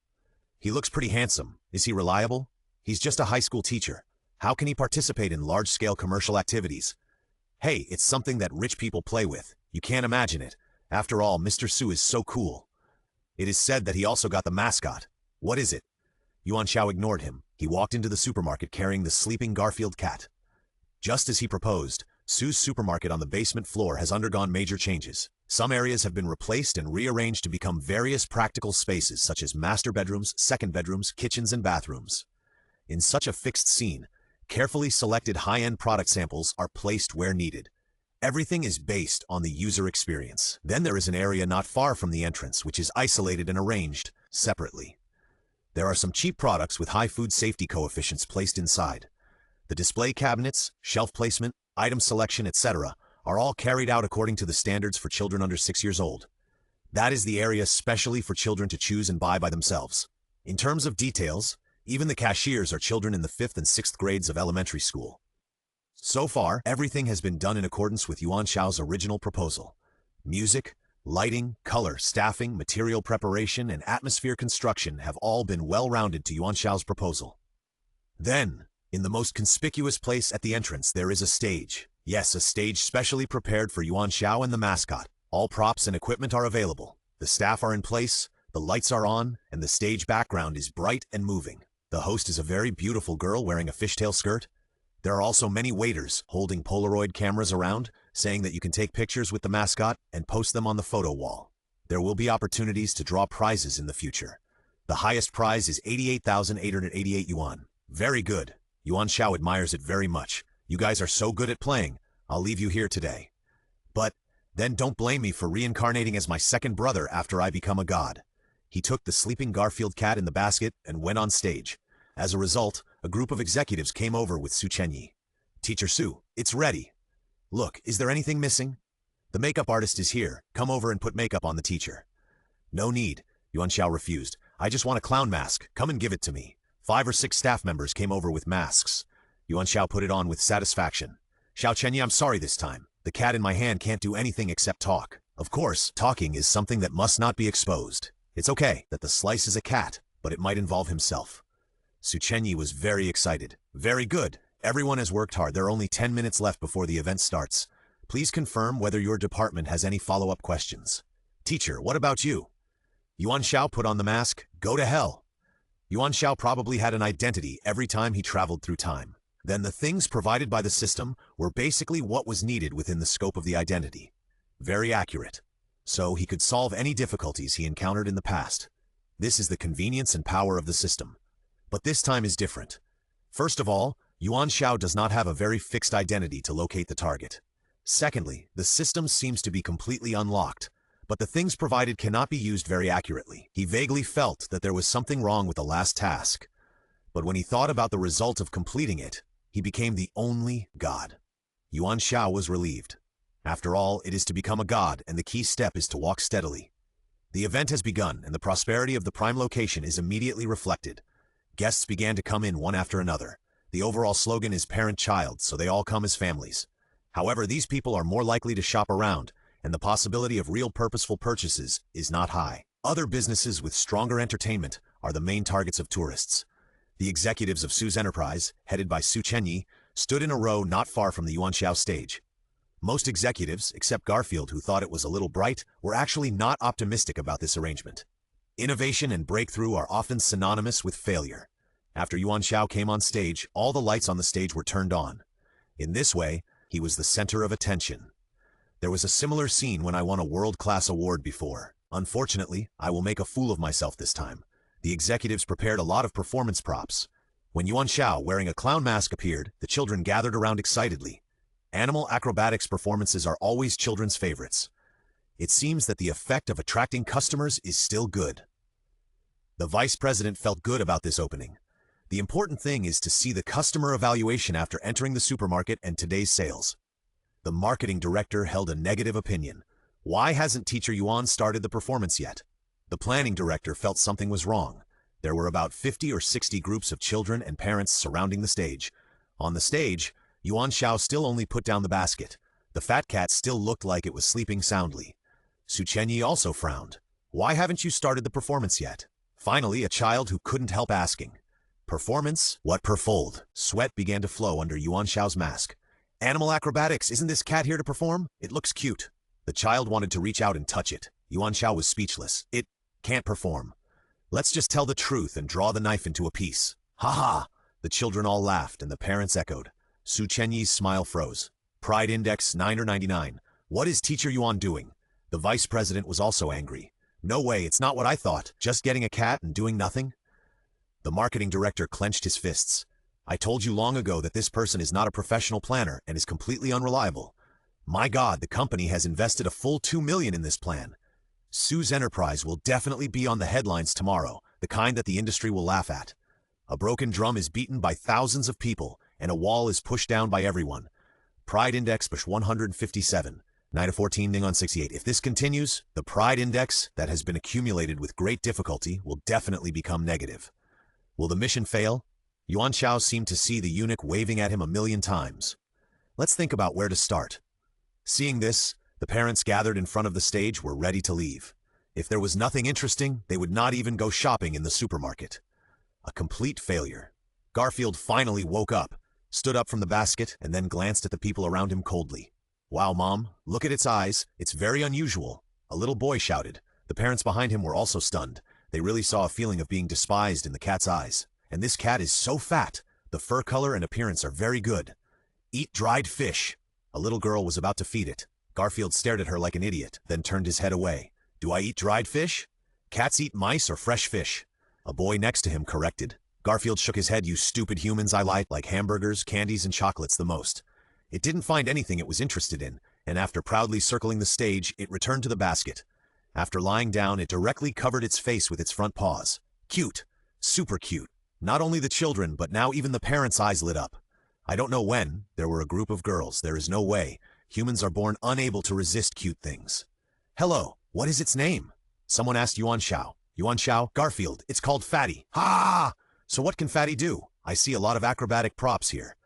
He looks pretty handsome. Is he reliable? He's just a high school teacher. How can he participate in large-scale commercial activities? Hey, it's something that rich people play with. You can't imagine it. After all, Mr. Su is so cool. It is said that he also got the mascot. What is it? Yuan Xiao ignored him. He walked into the supermarket carrying the sleeping Garfield cat. Just as he proposed, Su's supermarket on the basement floor has undergone major changes. Some areas have been replaced and rearranged to become various practical spaces such as master bedrooms, second bedrooms, kitchens, and bathrooms. In such a fixed scene, Carefully selected high-end product samples are placed where needed. Everything is based on the user experience. Then there is an area not far from the entrance, which is isolated and arranged separately. There are some cheap products with high food safety coefficients placed inside. The display cabinets, shelf placement, item selection, etc. are all carried out according to the standards for children under 6 years old. That is the area specially for children to choose and buy by themselves. In terms of details, even the cashiers are children in the 5th and 6th grades of elementary school. So far, everything has been done in accordance with Yuan Xiao's original proposal. Music, lighting, color, staffing, material preparation, and atmosphere construction have all been well-rounded to Yuan Xiao's proposal. Then, in the most conspicuous place at the entrance, there is a stage. Yes, a stage specially prepared for Yuan Xiao and the mascot. All props and equipment are available. The staff are in place, the lights are on, and the stage background is bright and moving. The host is a very beautiful girl wearing a fishtail skirt. There are also many waiters holding Polaroid cameras around, saying that you can take pictures with the mascot and post them on the photo wall. There will be opportunities to draw prizes in the future. The highest prize is 88,888 yuan. Very good. Yuan Xiao admires it very much. You guys are so good at playing. I'll leave you here today. But then don't blame me for reincarnating as my second brother after I become a god. He took the sleeping Garfield cat in the basket and went on stage. As a result, a group of executives came over with Su Chenyi. Teacher Su, it's ready. Look, is there anything missing? The makeup artist is here. Come over and put makeup on the teacher. No need, Yuan Xiao refused. I just want a clown mask. Come and give it to me. 5 or 6 staff members came over with masks. Yuan Xiao put it on with satisfaction. Xiao Chenyi, I'm sorry this time. The cat in my hand can't do anything except talk. Of course, talking is something that must not be exposed. It's okay that the slice is a cat, but it might involve himself. Su Chenyi was very excited. Very good. Everyone has worked hard. There are only 10 minutes left before the event starts. Please confirm whether your department has any follow-up questions. Teacher, what about you? Yuan Xiao put on the mask. Go to hell. Yuan Xiao probably had an identity every time he traveled through time. Then the things provided by the system were basically what was needed within the scope of the identity. Very accurate. So he could solve any difficulties he encountered in the past. This is the convenience and power of the system. But this time is different. First of all, Yuan Xiao does not have a very fixed identity to locate the target. Secondly, the system seems to be completely unlocked, but the things provided cannot be used very accurately. He vaguely felt that there was something wrong with the last task. But when he thought about the result of completing it, he became the only god. Yuan Xiao was relieved. After all, it is to become a god, and the key step is to walk steadily. The event has begun, and the prosperity of the prime location is immediately reflected. Guests began to come in one after another. The overall slogan is parent-child, so they all come as families. However, these people are more likely to shop around, and the possibility of real purposeful purchases is not high. Other businesses with stronger entertainment are the main targets of tourists. The executives of Su's enterprise, headed by Su Chenyi, stood in a row not far from the Yuan Xiao stage. Most executives, except Garfield, who thought it was a little bright, were actually not optimistic about this arrangement. Innovation and breakthrough are often synonymous with failure. After Yuan Xiao came on stage, all the lights on the stage were turned on. In this way, he was the center of attention. There was a similar scene when I won a world-class award before. Unfortunately, I will make a fool of myself this time. The executives prepared a lot of performance props. When Yuan Xiao, wearing a clown mask, appeared, the children gathered around excitedly. Animal acrobatics performances are always children's favorites. It seems that the effect of attracting customers is still good. The vice president felt good about this opening. The important thing is to see the customer evaluation after entering the supermarket and today's sales. The marketing director held a negative opinion. Why hasn't Teacher Yuan started the performance yet? The planning director felt something was wrong. There were about 50 or 60 groups of children and parents surrounding the stage. On the stage, Yuan Xiao still only put down the basket. The fat cat still looked like it was sleeping soundly. Su Chenyi also frowned. Why haven't you started the performance yet? Finally, a child who couldn't help asking. Performance? What perfold? Sweat began to flow under Yuan Xiao's mask. Animal acrobatics, isn't this cat here to perform? It looks cute. The child wanted to reach out and touch it. Yuan Xiao was speechless. It can't perform. Let's just tell the truth and draw the knife into a piece. Ha ha! The children all laughed and the parents echoed. Su Chenyi's smile froze. Pride index 9 or 99. What is Teacher Yuan doing? The vice president was also angry. No way, it's not what I thought. Just getting a cat and doing nothing? The marketing director clenched his fists. I told you long ago that this person is not a professional planner and is completely unreliable. My God, the company has invested a full 2 million in this plan. Sue's enterprise will definitely be on the headlines tomorrow, the kind that the industry will laugh at. A broken drum is beaten by thousands of people, and a wall is pushed down by everyone. Pride Index push 157. 9 to 14 Ning on 68. If this continues, the Pride Index that has been accumulated with great difficulty will definitely become negative. Will the mission fail? Yuan Xiao seemed to see the eunuch waving at him a million times. Let's think about where to start. Seeing this, the parents gathered in front of the stage were ready to leave. If there was nothing interesting, they would not even go shopping in the supermarket. A complete failure. Garfield finally woke up, stood up from the basket, and then glanced at the people around him coldly. Wow, Mom, look at its eyes. It's very unusual. A little boy shouted. The parents behind him were also stunned. They really saw a feeling of being despised in the cat's eyes. And this cat is so fat. The fur color and appearance are very good. Eat dried fish. A little girl was about to feed it. Garfield stared at her like an idiot, then turned his head away. Do I eat dried fish? Cats eat mice or fresh fish. A boy next to him corrected. Garfield shook his head. You stupid humans, I like hamburgers, candies, and chocolates the most. It didn't find anything it was interested in, and after proudly circling the stage, it returned to the basket. After lying down, it directly covered its face with its front paws. Cute. Super cute. Not only the children, but now even the parents' eyes lit up. I don't know when. There were a group of girls. There is no way. Humans are born unable to resist cute things. Hello, what is its name? Someone asked Yuan Xiao. Yuan Xiao, Garfield. It's called Fatty. Ha! So what can Fatty do? I see a lot of acrobatic props here.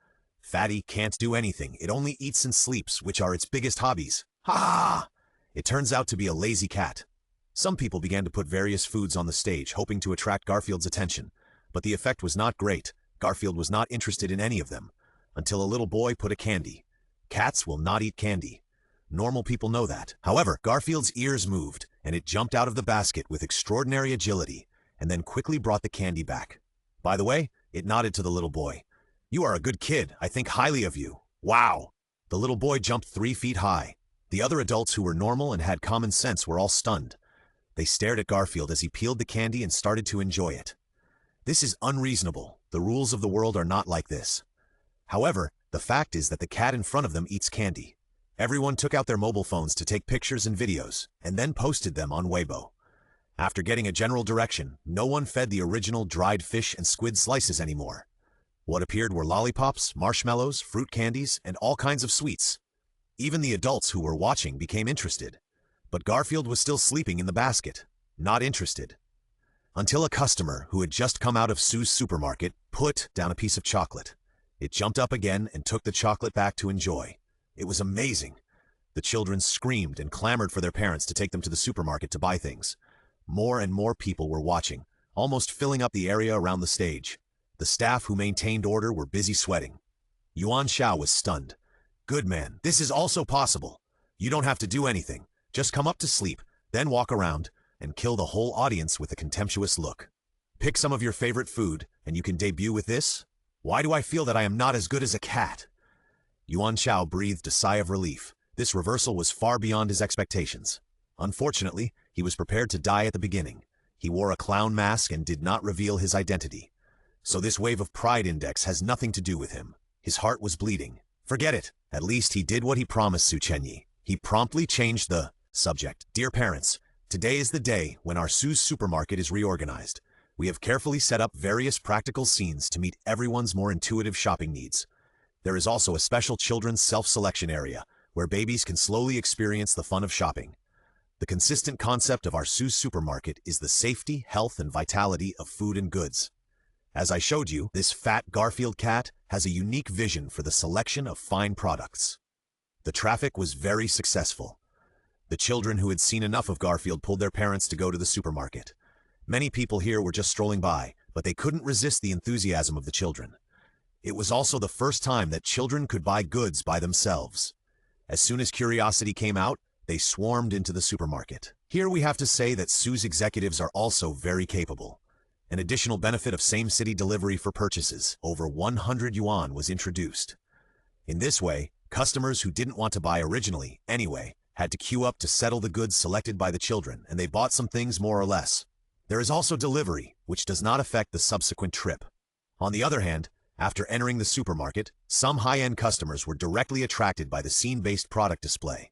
Fatty can't do anything. It only eats and sleeps, which are its biggest hobbies. Ha! It turns out to be a lazy cat. Some people began to put various foods on the stage, hoping to attract Garfield's attention. But the effect was not great. Garfield was not interested in any of them. Until a little boy put a candy. Cats will not eat candy. Normal people know that. However, Garfield's ears moved, and it jumped out of the basket with extraordinary agility, and then quickly brought the candy back. By the way, it nodded to the little boy. You are a good kid. I think highly of you. Wow! The little boy jumped 3 feet high. The other adults who were normal and had common sense were all stunned. They stared at Garfield as he peeled the candy and started to enjoy it. This is unreasonable. The rules of the world are not like this. However, the fact is that the cat in front of them eats candy. Everyone took out their mobile phones to take pictures and videos, and then posted them on Weibo. After getting a general direction, no one fed the original dried fish and squid slices anymore. What appeared were lollipops, marshmallows, fruit candies, and all kinds of sweets. Even the adults who were watching became interested. But Garfield was still sleeping in the basket, not interested. Until a customer who had just come out of Sue's supermarket put down a piece of chocolate. It jumped up again and took the chocolate back to enjoy. It was amazing. The children screamed and clamored for their parents to take them to the supermarket to buy things. More and more people were watching, almost filling up the area around the stage. The staff who maintained order were busy sweating. Yuan Xiao was stunned. Good man, this is also possible. You don't have to do anything. Just come up to sleep, then walk around, and kill the whole audience with a contemptuous look. Pick some of your favorite food, and you can debut with this? Why do I feel that I am not as good as a cat? Yuan Xiao breathed a sigh of relief. This reversal was far beyond his expectations. Unfortunately, he was prepared to die at the beginning. He wore a clown mask and did not reveal his identity. So this wave of Pride Index has nothing to do with him. His heart was bleeding. Forget it. At least he did what he promised Su Chenyi. He promptly changed the subject. Dear parents, today is the day when our Su's supermarket is reorganized. We have carefully set up various practical scenes to meet everyone's more intuitive shopping needs. There is also a special children's self-selection area where babies can slowly experience the fun of shopping. The consistent concept of our Su's supermarket is the safety, health, and vitality of food and goods. As I showed you, this fat Garfield cat has a unique vision for the selection of fine products. The traffic was very successful. The children who had seen enough of Garfield pulled their parents to go to the supermarket. Many people here were just strolling by, but they couldn't resist the enthusiasm of the children. It was also the first time that children could buy goods by themselves. As soon as curiosity came out, they swarmed into the supermarket. Here we have to say that Su's executives are also very capable. An additional benefit of same-city delivery for purchases, over 100 yuan, was introduced. In this way, customers who didn't want to buy originally, anyway, had to queue up to settle the goods selected by the children, and they bought some things more or less. There is also delivery, which does not affect the subsequent trip. On the other hand, After entering the supermarket, some high-end customers were directly attracted by the scene-based product display.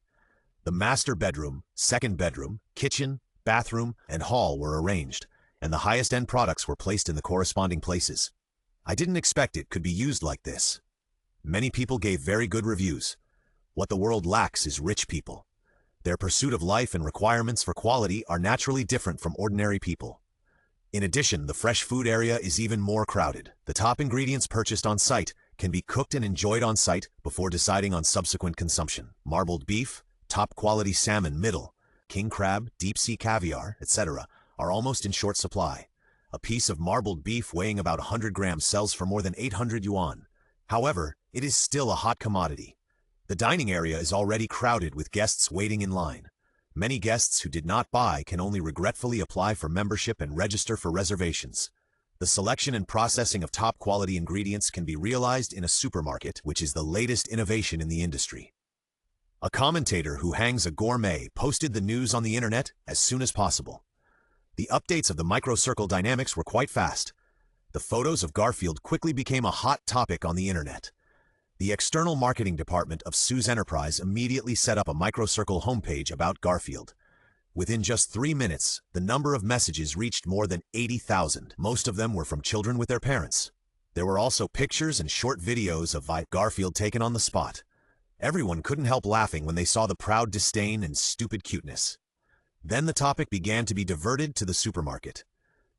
The master bedroom, second bedroom, kitchen, bathroom, and hall were arranged, and the highest-end products were placed in the corresponding places. I didn't expect it could be used like this. Many people gave very good reviews. What the world lacks is rich people. Their pursuit of life and requirements for quality are naturally different from ordinary people. In addition, the fresh food area is even more crowded. The top ingredients purchased on site can be cooked and enjoyed on site before deciding on subsequent consumption. Marbled beef, top quality salmon middle, king crab, deep sea caviar, etc. are almost in short supply. A piece of marbled beef weighing about 100 grams sells for more than 800 yuan. However, it is still a hot commodity. The dining area is already crowded with guests waiting in line. Many guests who did not buy can only regretfully apply for membership and register for reservations. The selection and processing of top-quality ingredients can be realized in a supermarket, which is the latest innovation in the industry. A commentator who hangs a gourmet posted the news on the internet as soon as possible. The updates of the microcircle dynamics were quite fast. The photos of Garfield quickly became a hot topic on the internet. The external marketing department of Sue's Enterprise immediately set up a microcircle homepage about Garfield. Within just 3 minutes, the number of messages reached more than 80,000. Most of them were from children with their parents. There were also pictures and short videos of Garfield taken on the spot. Everyone couldn't help laughing when they saw the proud disdain and stupid cuteness. Then the topic began to be diverted to the supermarket.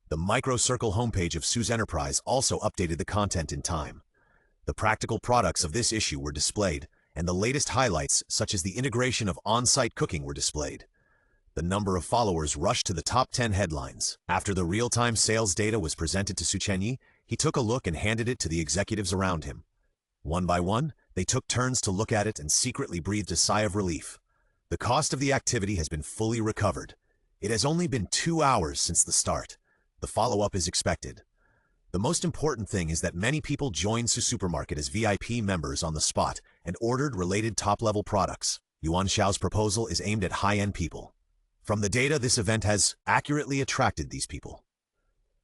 The microcircle homepage of Sue's Enterprise also updated the content in time. The practical products of this issue were displayed, and the latest highlights, such as the integration of on-site cooking, were displayed. The number of followers rushed to the top 10 headlines. After the real-time sales data was presented to Su Chenyi, he took a look and handed it to the executives around him. One by one, they took turns to look at it and secretly breathed a sigh of relief. The cost of the activity has been fully recovered. It has only been 2 hours since the start. The follow-up is expected. The most important thing is that many people joined Su Supermarket as VIP members on the spot and ordered related top-level products. Yuan Xiao's proposal is aimed at high-end people. From the data, this event has accurately attracted these people.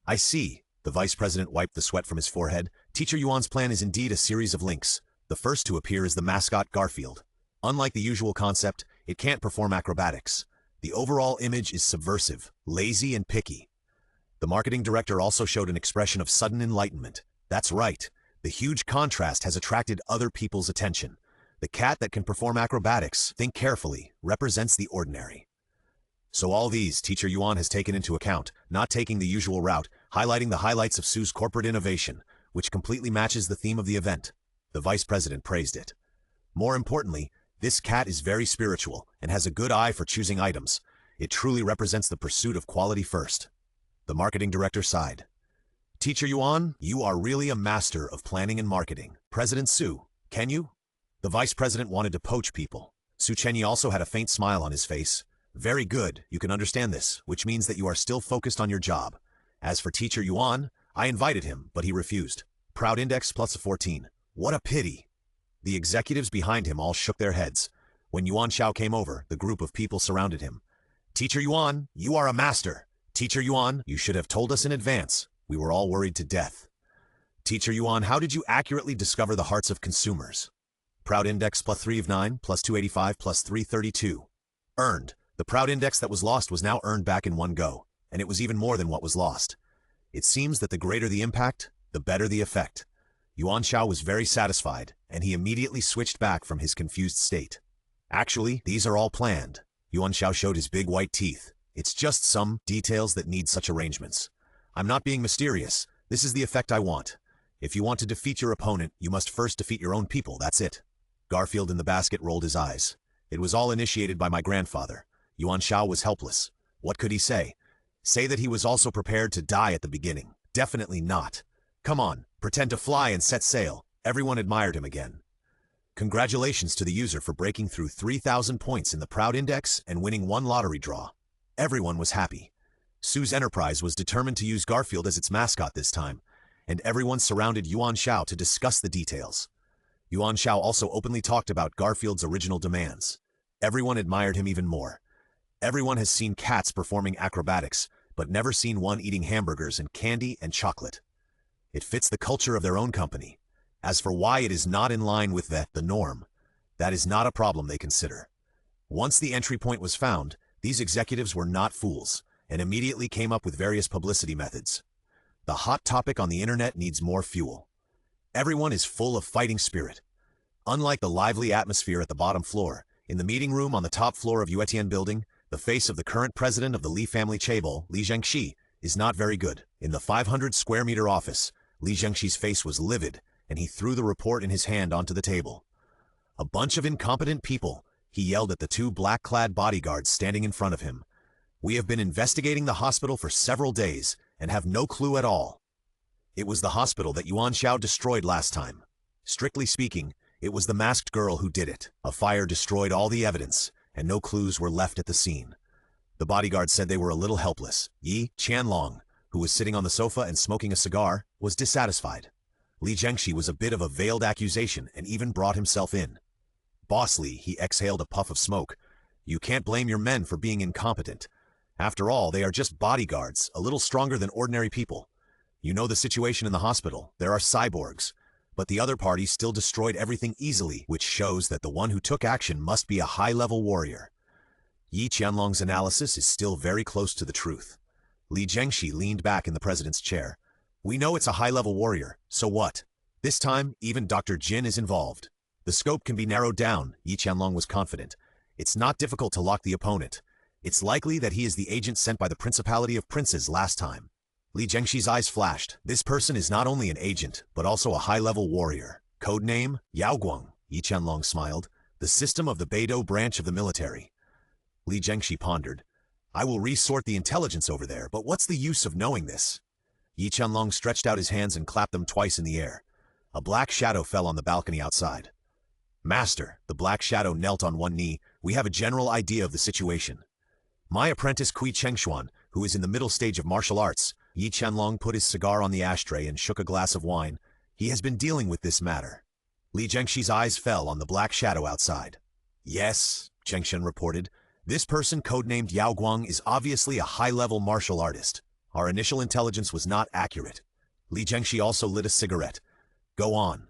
I see. The vice president wiped the sweat from his forehead. Teacher Yuan's plan is indeed a series of links. The first to appear is the mascot Garfield. Unlike the usual concept, it can't perform acrobatics. The overall image is subversive, lazy, and picky. The marketing director also showed an expression of sudden enlightenment. That's right. The huge contrast has attracted other people's attention. The cat that can perform acrobatics, think carefully, represents the ordinary. So all these Teacher Yuan has taken into account, not taking the usual route, highlighting the highlights of Sue's corporate innovation, which completely matches the theme of the event. The vice president praised it. More importantly, this cat is very spiritual and has a good eye for choosing items. It truly represents the pursuit of quality first. The marketing director sighed. Teacher Yuan, you are really a master of planning and marketing. President Su, can you? The vice president wanted to poach people. Su Chenyi also had a faint smile on his face. Very good, you can understand this, which means that you are still focused on your job. As for Teacher Yuan, I invited him, but he refused. Proud index plus a 14. What a pity. The executives behind him all shook their heads. When Yuan Xiao came over, the group of people surrounded him. Teacher Yuan, you are a master. Teacher Yuan, you should have told us in advance. We were all worried to death. Teacher Yuan, how did you accurately discover the hearts of consumers? Proud index plus 3 of 9, plus 285, plus 332. Earned. The proud index that was lost was now earned back in one go, and it was even more than what was lost. It seems that the greater the impact, the better the effect. Yuan Xiao was very satisfied, and he immediately switched back from his confused state. Actually, these are all planned. Yuan Xiao showed his big white teeth. It's just some details that need such arrangements. I'm not being mysterious. This is the effect I want. If you want to defeat your opponent, you must first defeat your own people, that's it. Garfield in the basket rolled his eyes. It was all initiated by my grandfather. Yuan Xiao was helpless. What could he say? Say that he was also prepared to die at the beginning. Definitely not. Come on, pretend to fly and set sail. Everyone admired him again. Congratulations to the user for breaking through 3,000 points in the Proud Index and winning 1 lottery draw. Everyone was happy. Sue's Enterprise was determined to use Garfield as its mascot this time, and everyone surrounded Yuan Xiao to discuss the details. Yuan Xiao also openly talked about Garfield's original demands. Everyone admired him even more. Everyone has seen cats performing acrobatics, but never seen one eating hamburgers and candy and chocolate. It fits the culture of their own company. As for why it is not in line with the norm, that is not a problem they consider. Once the entry point was found, these executives were not fools and immediately came up with various publicity methods. The hot topic on the internet needs more fuel. Everyone is full of fighting spirit. Unlike the lively atmosphere at the bottom floor, in the meeting room on the top floor of Yuetian building, the face of the current president of the Li family chaebol, Li Zhengxi, is not very good. In the 500 square meter office, Li Zhengxi's face was livid, and he threw the report in his hand onto the table. A bunch of incompetent people, he yelled at the two black-clad bodyguards standing in front of him. We have been investigating the hospital for several days and have no clue at all. It was the hospital that Yuan Xiao destroyed last time. Strictly speaking, it was the masked girl who did it. A fire destroyed all the evidence, and no clues were left at the scene. The bodyguards said they were a little helpless. Yi Qianlong, who was sitting on the sofa and smoking a cigar, was dissatisfied. Li Zhengxi was a bit of a veiled accusation and even brought himself in. Boss Li, he exhaled a puff of smoke. You can't blame your men for being incompetent. After all, they are just bodyguards, a little stronger than ordinary people. You know the situation in the hospital. There are cyborgs. But the other party still destroyed everything easily, which shows that the one who took action must be a high-level warrior. Yi Qianlong's analysis is still very close to the truth. Li Zhengxi leaned back in the president's chair. We know it's a high-level warrior, so what? This time, even Dr. Jin is involved. The scope can be narrowed down, Yi Qianlong was confident. It's not difficult to lock the opponent. It's likely that he is the agent sent by the Principality of Princes last time. Li Zhengxi's eyes flashed. This person is not only an agent, but also a high-level warrior. Codename, Yaoguang, Yi Qianlong smiled. The system of the Beidou branch of the military. Li Zhengxi pondered. I will resort the intelligence over there, but what's the use of knowing this? Yi Qianlong stretched out his hands and clapped them twice in the air. A black shadow fell on the balcony outside. Master, the black shadow knelt on one knee. We have a general idea of the situation. My apprentice Kui Chengshuan, who is in the middle stage of martial arts, Yi Qianlong put his cigar on the ashtray and shook a glass of wine. He has been dealing with this matter. Li Zhengxi's eyes fell on the black shadow outside. Yes, Chengshen reported. This person codenamed Yao Guang is obviously a high-level martial artist. Our initial intelligence was not accurate. Li Zhengxi also lit a cigarette. Go on.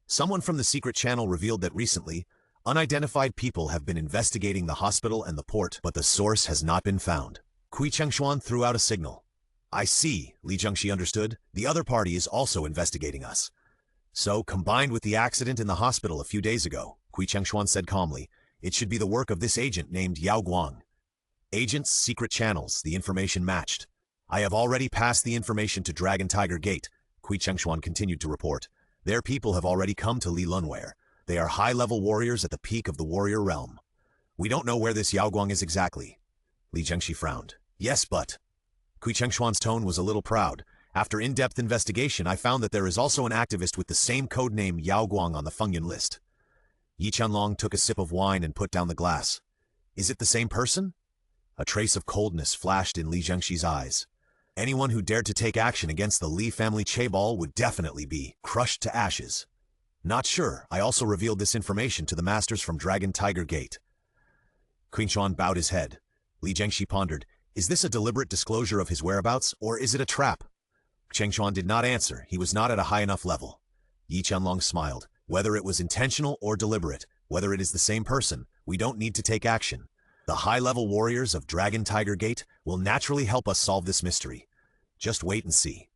Someone from the secret channel revealed that recently, unidentified people have been investigating the hospital and the port, but the source has not been found. Kui Chengshuan threw out a signal. I see, Li Zhengxi understood. The other party is also investigating us. So, combined with the accident in the hospital a few days ago, Kui Chengshuan said calmly, it should be the work of this agent named Yao Guang. Agents, secret channels, the information matched. I have already passed the information to Dragon Tiger Gate, Kui Chengshuan continued to report. Their people have already come to Li Lunware. They are high-level warriors at the peak of the warrior realm. We don't know where this Yao Guang is exactly. Li Zhengxi frowned. Yes, but... Kui Chengshuan's tone was a little proud. After in-depth investigation, I found that there is also an activist with the same codename Yao Guang on the Fengyun list. Yi Qianlong took a sip of wine and put down the glass. Is it the same person? A trace of coldness flashed in Li Zhengxi's eyes. Anyone who dared to take action against the Li family chaebol would definitely be crushed to ashes. Not sure. I also revealed this information to the masters from Dragon Tiger Gate. Qingshuan bowed his head. Li Zhengxi pondered. Is this a deliberate disclosure of his whereabouts, or is it a trap? Chengshuan did not answer. He was not at a high enough level. Yi Qianlong smiled. Whether it was intentional or deliberate, whether it is the same person, we don't need to take action. The high-level warriors of Dragon Tiger Gate will naturally help us solve this mystery. Just wait and see.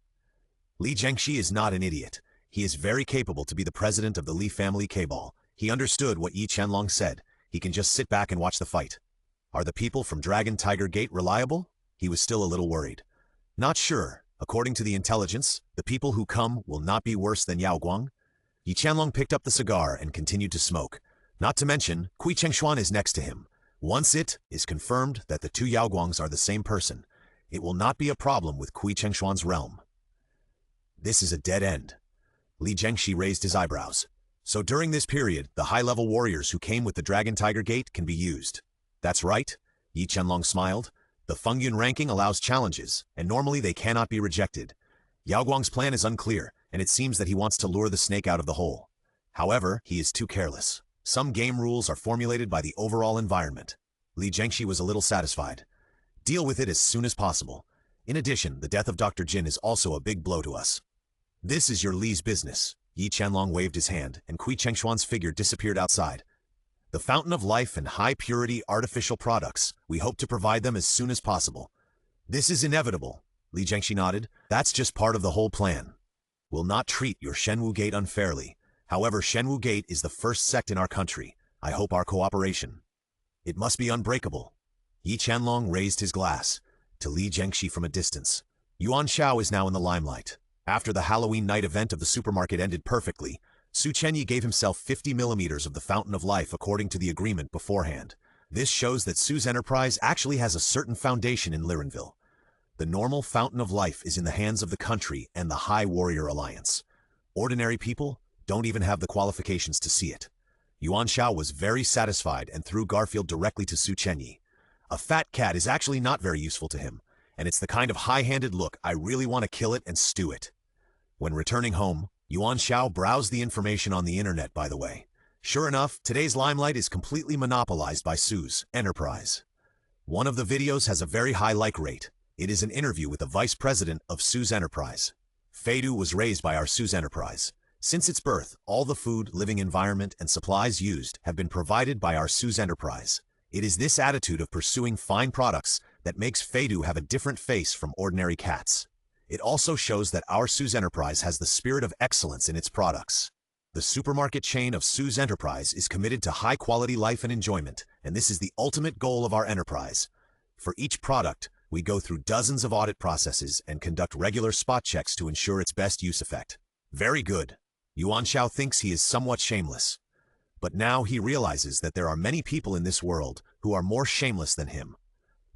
Li Zhengxi is not an idiot. He is very capable to be the president of the Li family cabal. He understood what Yi Qianlong said. He can just sit back and watch the fight. Are the people from Dragon Tiger Gate reliable? He was still a little worried. Not sure. According to the intelligence, the people who come will not be worse than Yao Guang. Yi Qianlong picked up the cigar and continued to smoke. Not to mention, Kui Chengshuan is next to him. Once it is confirmed that the two Yao Guangs are the same person, it will not be a problem with Kui Chengshuan's realm. This is a dead end. Li Zhengxi raised his eyebrows. So during this period, the high-level warriors who came with the Dragon Tiger Gate can be used. That's right, Yi Qianlong smiled. The Fengyun ranking allows challenges, and normally they cannot be rejected. Yao Guang's plan is unclear, and it seems that he wants to lure the snake out of the hole. However, he is too careless. Some game rules are formulated by the overall environment. Li Zhengxi was a little satisfied. Deal with it as soon as possible. In addition, the death of Dr. Jin is also a big blow to us. This is your Li's business. Yi Qianlong waved his hand, and Kui Chengshuan's figure disappeared outside. The fountain of life and high-purity artificial products. We hope to provide them as soon as possible. This is inevitable, Li Zhengxi nodded. That's just part of the whole plan. We'll not treat your Shenwu Gate unfairly. However, Shenwu Gate is the first sect in our country. I hope our cooperation. It must be unbreakable. Yi Qianlong raised his glass to Li Zhengxi from a distance. Yuan Xiao is now in the limelight. After the Halloween night event of the supermarket ended perfectly, Su Chenyi gave himself 50 millimeters of the Fountain of Life according to the agreement beforehand. This shows that Su's enterprise actually has a certain foundation in Lirenville. The normal Fountain of Life is in the hands of the country and the High Warrior Alliance. Ordinary people don't even have the qualifications to see it. Yuan Xiao was very satisfied and threw Garfield directly to Su Chenyi. A fat cat is actually not very useful to him, and it's the kind of high-handed look I really want to kill it and stew it. When returning home, Yuan Xiao browsed the information on the internet, by the way. Sure enough, today's limelight is completely monopolized by Su's enterprise. One of the videos has a very high like rate. It is an interview with the vice president of Su's enterprise. Feidu was raised by our Su's enterprise. Since its birth, all the food, living environment, and supplies used have been provided by our Su's enterprise. It is this attitude of pursuing fine products that makes Feidu have a different face from ordinary cats. It also shows that our Su's enterprise has the spirit of excellence in its products. The supermarket chain of Su's enterprise is committed to high-quality life and enjoyment, and this is the ultimate goal of our enterprise. For each product, we go through dozens of audit processes and conduct regular spot checks to ensure its best use effect. Very good. Yuan Xiao thinks he is somewhat shameless. But now he realizes that there are many people in this world who are more shameless than him.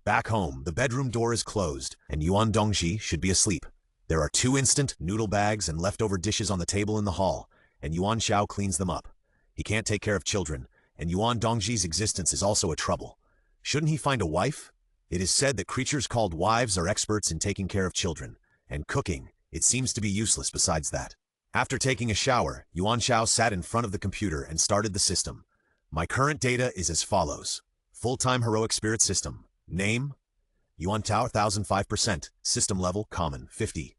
Back home, the bedroom door is closed, and Yuan Dongji should be asleep. There are 2 instant noodle bags and leftover dishes on the table in the hall, and Yuan Xiao cleans them up. He can't take care of children, and Yuan Dongji's existence is also a trouble. Shouldn't he find a wife? It is said that creatures called wives are experts in taking care of children, and cooking. It seems to be useless besides that. After taking a shower, Yuan Xiao sat in front of the computer and started the system. My current data is as follows. Full-time heroic spirit system. Name, Yuan Tao 1005%, system level, common, 50.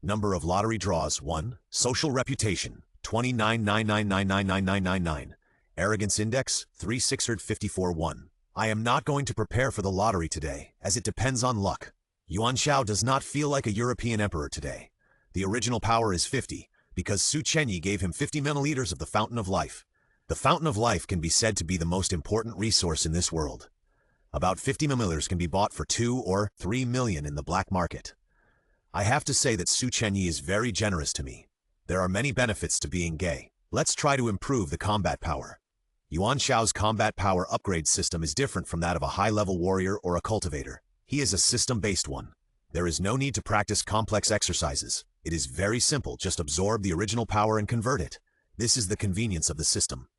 Number of lottery draws, 1. Social reputation, 29,999,99999. Arrogance index, 3654-1. I am not going to prepare for the lottery today, as it depends on luck. Yuan Xiao does not feel like a European emperor today. The original power is 50, because Su Chenyi gave him 50 milliliters of the Fountain of Life. The Fountain of Life can be said to be the most important resource in this world. About 50 milliliters can be bought for 2 or 3 million in the black market. I have to say that Su Chenyi is very generous to me. There are many benefits to being gay. Let's try to improve the combat power. Yuan Xiao's combat power upgrade system is different from that of a high-level warrior or a cultivator. He is a system-based one. There is no need to practice complex exercises. It is very simple, just absorb the original power and convert it. This is the convenience of the system.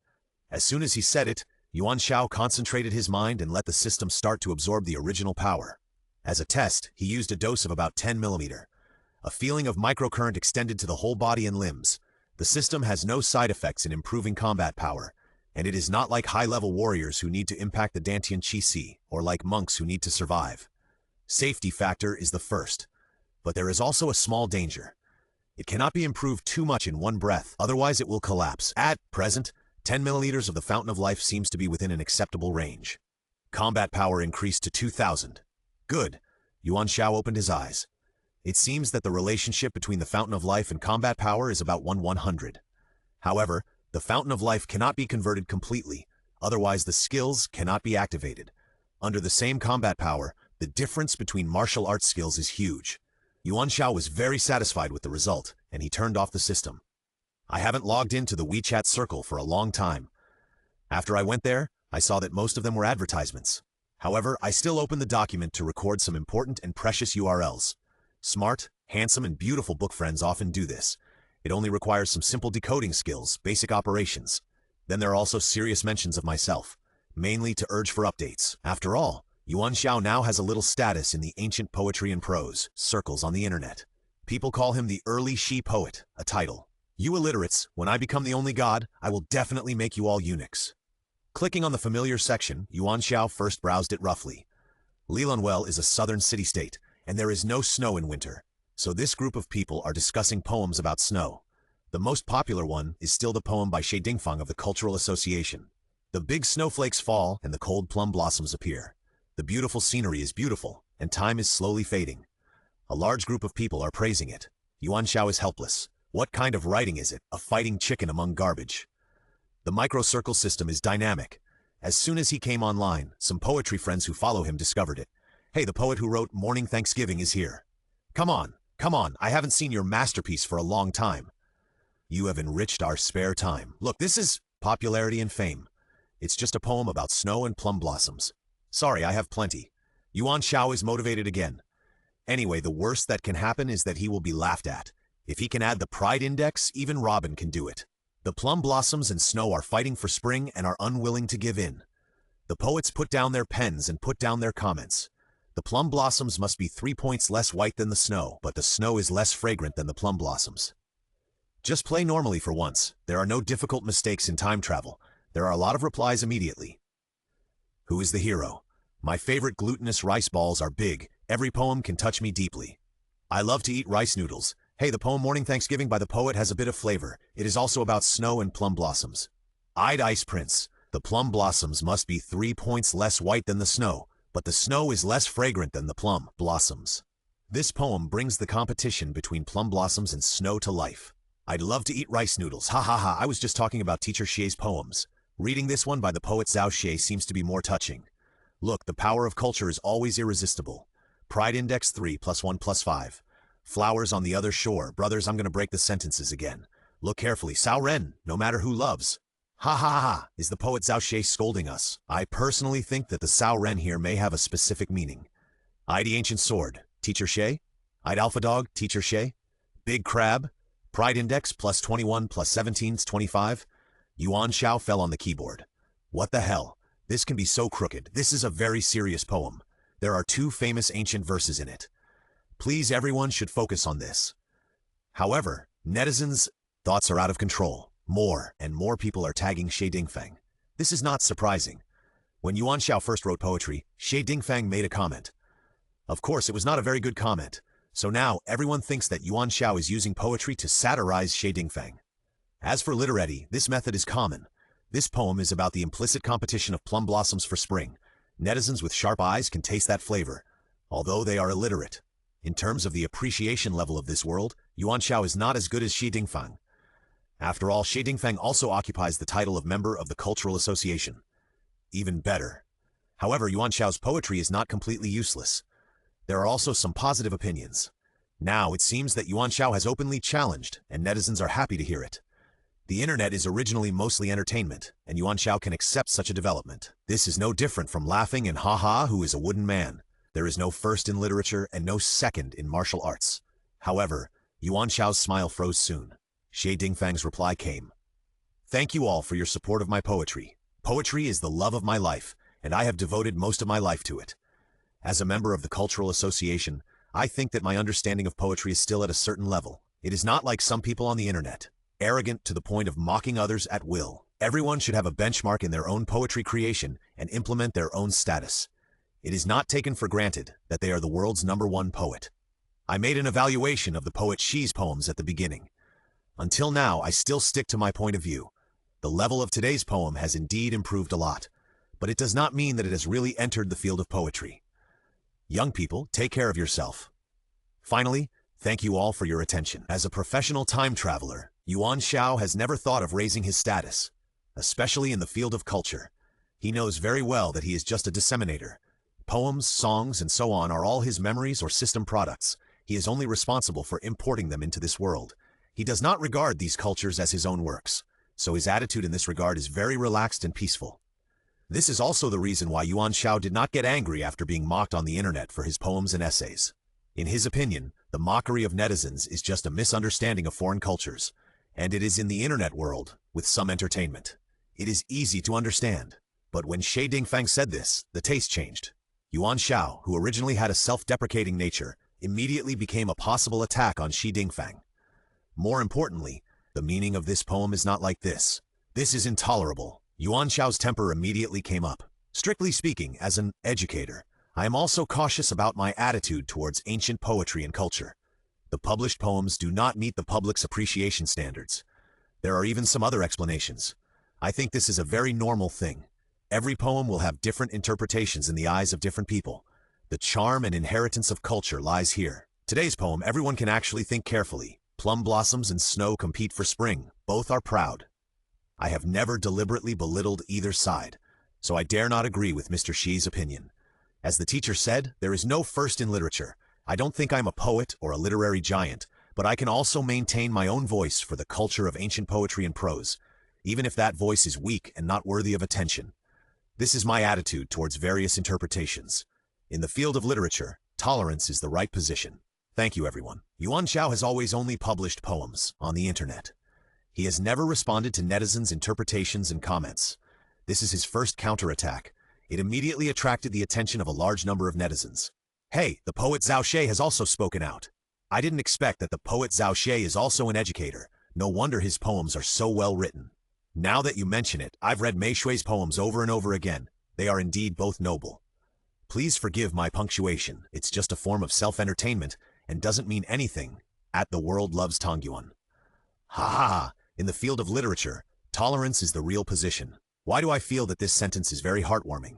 As soon as he said it, Yuan Xiao concentrated his mind and let the system start to absorb the original power. As a test, he used a dose of about 10 millimeter. A feeling of microcurrent extended to the whole body and limbs. The system has no side effects in improving combat power, and it is not like high-level warriors who need to impact the Dantian Qi Si, or like monks who need to survive. Safety factor is the first, but there is also a small danger. It cannot be improved too much in one breath, otherwise it will collapse. At present, 10 milliliters of the Fountain of Life seems to be within an acceptable range. Combat power increased to 2,000. Good. Yuan Xiao opened his eyes. It seems that the relationship between the Fountain of Life and combat power is about 1:100. However, the Fountain of Life cannot be converted completely, otherwise the skills cannot be activated. Under the same combat power, the difference between martial arts skills is huge. Yuan Xiao was very satisfied with the result, and he turned off the system. I haven't logged into the WeChat circle for a long time. After I went there, I saw that most of them were advertisements. However, I still opened the document to record some important and precious URLs. Smart, handsome, and beautiful book friends often do this. It only requires some simple decoding skills, basic operations. Then there are also serious mentions of myself, mainly to urge for updates. After all, Yuan Xiao now has a little status in the ancient poetry and prose circles on the internet. People call him the early Shi poet, a title. You illiterates, when I become the only god, I will definitely make you all eunuchs. Clicking on the familiar section, Yuan Xiao first browsed it roughly. Lilanwell is a southern city-state, and there is no snow in winter. So this group of people are discussing poems about snow. The most popular one is still the poem by Xie Dingfang of the Cultural Association. The big snowflakes fall and the cold plum blossoms appear. The beautiful scenery is beautiful, and time is slowly fading. A large group of people are praising it. Yuan Xiao is helpless. What kind of writing is it? A fighting chicken among garbage. The microcircle system is dynamic. As soon as he came online, some poetry friends who follow him discovered it. Hey, the poet who wrote Morning Thanksgiving is here. Come on, I haven't seen your masterpiece for a long time. You have enriched our spare time. Look, this is popularity and fame. It's just a poem about snow and plum blossoms. Sorry, I have plenty. Yuan Xiao is motivated again. Anyway, the worst that can happen is that he will be laughed at. If he can add the pride index, even Robin can do it. The plum blossoms and snow are fighting for spring and are unwilling to give in. The poets put down their pens and put down their comments. The plum blossoms must be 3 points less white than the snow, but the snow is less fragrant than the plum blossoms. Just play normally for once. There are no difficult mistakes in time travel. There are a lot of replies immediately. Who is the hero? My favorite glutinous rice balls are big. Every poem can touch me deeply. I love to eat rice noodles. Hey, the poem Morning Thanksgiving by the poet has a bit of flavor. It is also about snow and plum blossoms. Eyed Ice Prince. The plum blossoms must be 3 points less white than the snow, but the snow is less fragrant than the plum blossoms. This poem brings the competition between plum blossoms and snow to life. I'd love to eat rice noodles. Ha ha ha, I was just talking about Teacher Xie's poems. Reading this one by the poet Zhao Xie seems to be more touching. Look, the power of culture is always irresistible. Pride index 3 + 1 + 5. Flowers on the other shore. Brothers, I'm gonna break the sentences again. Look carefully. Sao Ren, no matter who loves. Ha ha ha ha, is the poet Zhao Xie scolding us? I personally think that the Sao Ren here may have a specific meaning. I'd ancient sword. Teacher Xie? I'd alpha dog. Teacher Xie? Big crab. Pride index +21 + 17 is 25. Yuan Xiao fell on the keyboard. What the hell? This can be so crooked. This is a very serious poem. There are 2 famous ancient verses in it. Please, everyone should focus on this. However, netizens' thoughts are out of control. More and more people are tagging Xie Dingfang. This is not surprising. When Yuan Xiao first wrote poetry, Xie Dingfang made a comment. Of course, it was not a very good comment. So now, everyone thinks that Yuan Xiao is using poetry to satirize Xie Dingfang. As for literati, this method is common. This poem is about the implicit competition of plum blossoms for spring. Netizens with sharp eyes can taste that flavor, although they are illiterate. In terms of the appreciation level of this world, Yuan Xiao is not as good as Xie Dingfang. After all, Xie Dingfang also occupies the title of member of the Cultural Association. Even better. However, Yuan Xiao's poetry is not completely useless. There are also some positive opinions. Now, it seems that Yuan Xiao has openly challenged, and netizens are happy to hear it. The internet is originally mostly entertainment, and Yuan Xiao can accept such a development. This is no different from laughing and ha-ha who is a wooden man. There is no first in literature and no second in martial arts. However, Yuan Xiao's smile froze soon. Xie Dingfang's reply came. Thank you all for your support of my poetry. Poetry is the love of my life, and I have devoted most of my life to it. As a member of the Cultural Association, I think that my understanding of poetry is still at a certain level. It is not like some people on the internet, arrogant to the point of mocking others at will. Everyone should have a benchmark in their own poetry creation and implement their own status. It is not taken for granted that they are the world's #1 poet. I made an evaluation of the poet Xi's poems at the beginning. Until now, I still stick to my point of view. The level of today's poem has indeed improved a lot, but it does not mean that it has really entered the field of poetry. Young people, take care of yourself. Finally, thank you all for your attention. As a professional time traveler, Yuan Xiao has never thought of raising his status, especially in the field of culture. He knows very well that he is just a disseminator. Poems, songs, and so on are all his memories or system products. He is only responsible for importing them into this world. He does not regard these cultures as his own works, so his attitude in this regard is very relaxed and peaceful. This is also the reason why Yuan Xiao did not get angry after being mocked on the internet for his poems and essays. In his opinion, the mockery of netizens is just a misunderstanding of foreign cultures, and it is in the internet world, with some entertainment. It is easy to understand. But when Xie Dingfang said this, the taste changed. Yuan Xiao, who originally had a self-deprecating nature, immediately became a possible attack on Xie Dingfang. More importantly, the meaning of this poem is not like this. This is intolerable. Yuan Xiao's temper immediately came up. Strictly speaking, as an educator, I am also cautious about my attitude towards ancient poetry and culture. The published poems do not meet the public's appreciation standards. There are even some other explanations. I think this is a very normal thing. Every poem will have different interpretations in the eyes of different people. The charm and inheritance of culture lies here. Today's poem, everyone can actually think carefully. Plum blossoms and snow compete for spring. Both are proud. I have never deliberately belittled either side, so I dare not agree with Mr. Xi's opinion. As the teacher said, there is no first in literature. I don't think I'm a poet or a literary giant, but I can also maintain my own voice for the culture of ancient poetry and prose, even if that voice is weak and not worthy of attention. This is my attitude towards various interpretations. In the field of literature, tolerance is the right position. Thank you, everyone. Yuan Xiao has always only published poems on the internet. He has never responded to netizens' interpretations and comments. This is his first counterattack. It immediately attracted the attention of a large number of netizens. Hey, the poet Zhao Xie has also spoken out. I didn't expect that the poet Zhao Xie is also an educator. No wonder his poems are so well written. Now that you mention it, I've read Mei Shui's poems over and over again. They are indeed both noble. Please forgive my punctuation. It's just a form of self-entertainment and doesn't mean anything. At the world loves Tongyuan. Ha ha ha! In the field of literature, tolerance is the real position. Why do I feel that this sentence is very heartwarming?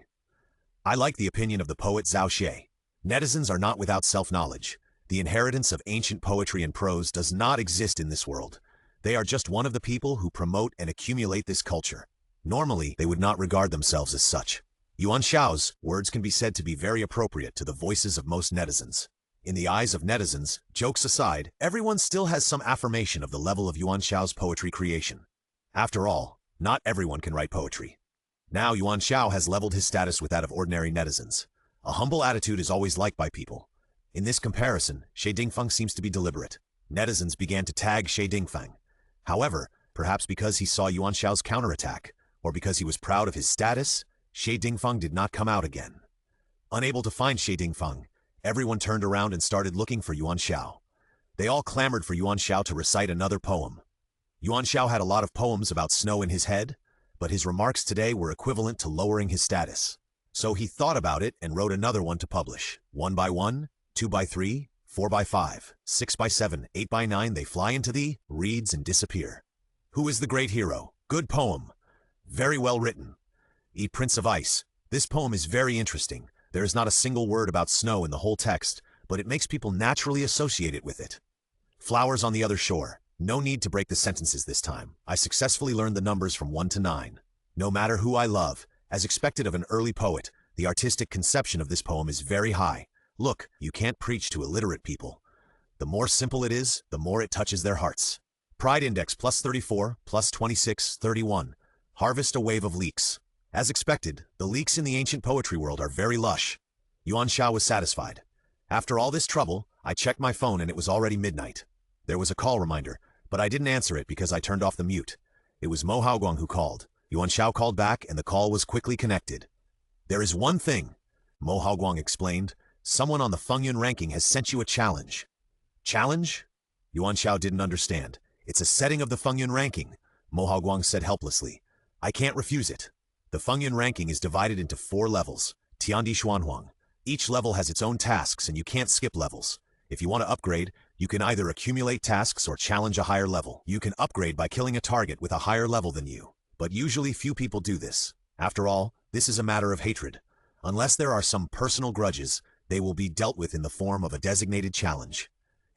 I like the opinion of the poet Zhao Xie. Netizens are not without self-knowledge. The inheritance of ancient poetry and prose does not exist in this world. They are just one of the people who promote and accumulate this culture. Normally, they would not regard themselves as such. Yuan Xiao's words can be said to be very appropriate to the voices of most netizens. In the eyes of netizens, jokes aside, everyone still has some affirmation of the level of Yuan Xiao's poetry creation. After all, not everyone can write poetry. Now Yuan Xiao has leveled his status with that of ordinary netizens. A humble attitude is always liked by people. In this comparison, Xie Dingfeng seems to be deliberate. Netizens began to tag Xie Dingfeng. However, perhaps because he saw Yuan Xiao's counterattack, or because he was proud of his status, Xie Dingfeng did not come out again. Unable to find Xie Dingfeng, everyone turned around and started looking for Yuan Xiao. They all clamored for Yuan Xiao to recite another poem. Yuan Xiao had a lot of poems about snow in his head, but his remarks today were equivalent to lowering his status. So he thought about it and wrote another one to publish. 1 by 1, 2 by 3, 4 by 5, 6 by 7, 8 by 9, they fly into thee, reeds and disappear. Who is the great hero? Good poem. Very well written. E Prince of Ice. This poem is very interesting. There is not a single word about snow in the whole text, but it makes people naturally associate it with it. Flowers on the other shore. No need to break the sentences this time. I successfully learned the numbers from 1 to 9. No matter who I love, as expected of an early poet, the artistic conception of this poem is very high. Look, you can't preach to illiterate people. The more simple it is, the more it touches their hearts. Pride Index +34, +26, 31. Harvest a wave of leeks. As expected, the leeks in the ancient poetry world are very lush. Yuan Xiao was satisfied. After all this trouble, I checked my phone and it was already midnight. There was a call reminder, but I didn't answer it because I turned off the mute. It was Mo Haoguang who called. Yuan Xiao called back and the call was quickly connected. There is one thing, Mo Haoguang explained. Someone on the Fengyun ranking has sent you a challenge. Challenge? Yuan Xiao didn't understand. It's a setting of the Fengyun ranking, Mo Haoguang said helplessly. I can't refuse it. The Fengyun ranking is divided into 4 levels, Tiandi Xuanhuang. Each level has its own tasks and you can't skip levels. If you want to upgrade, you can either accumulate tasks or challenge a higher level. You can upgrade by killing a target with a higher level than you. But usually few people do this. After all, this is a matter of hatred. Unless there are some personal grudges, they will be dealt with in the form of a designated challenge.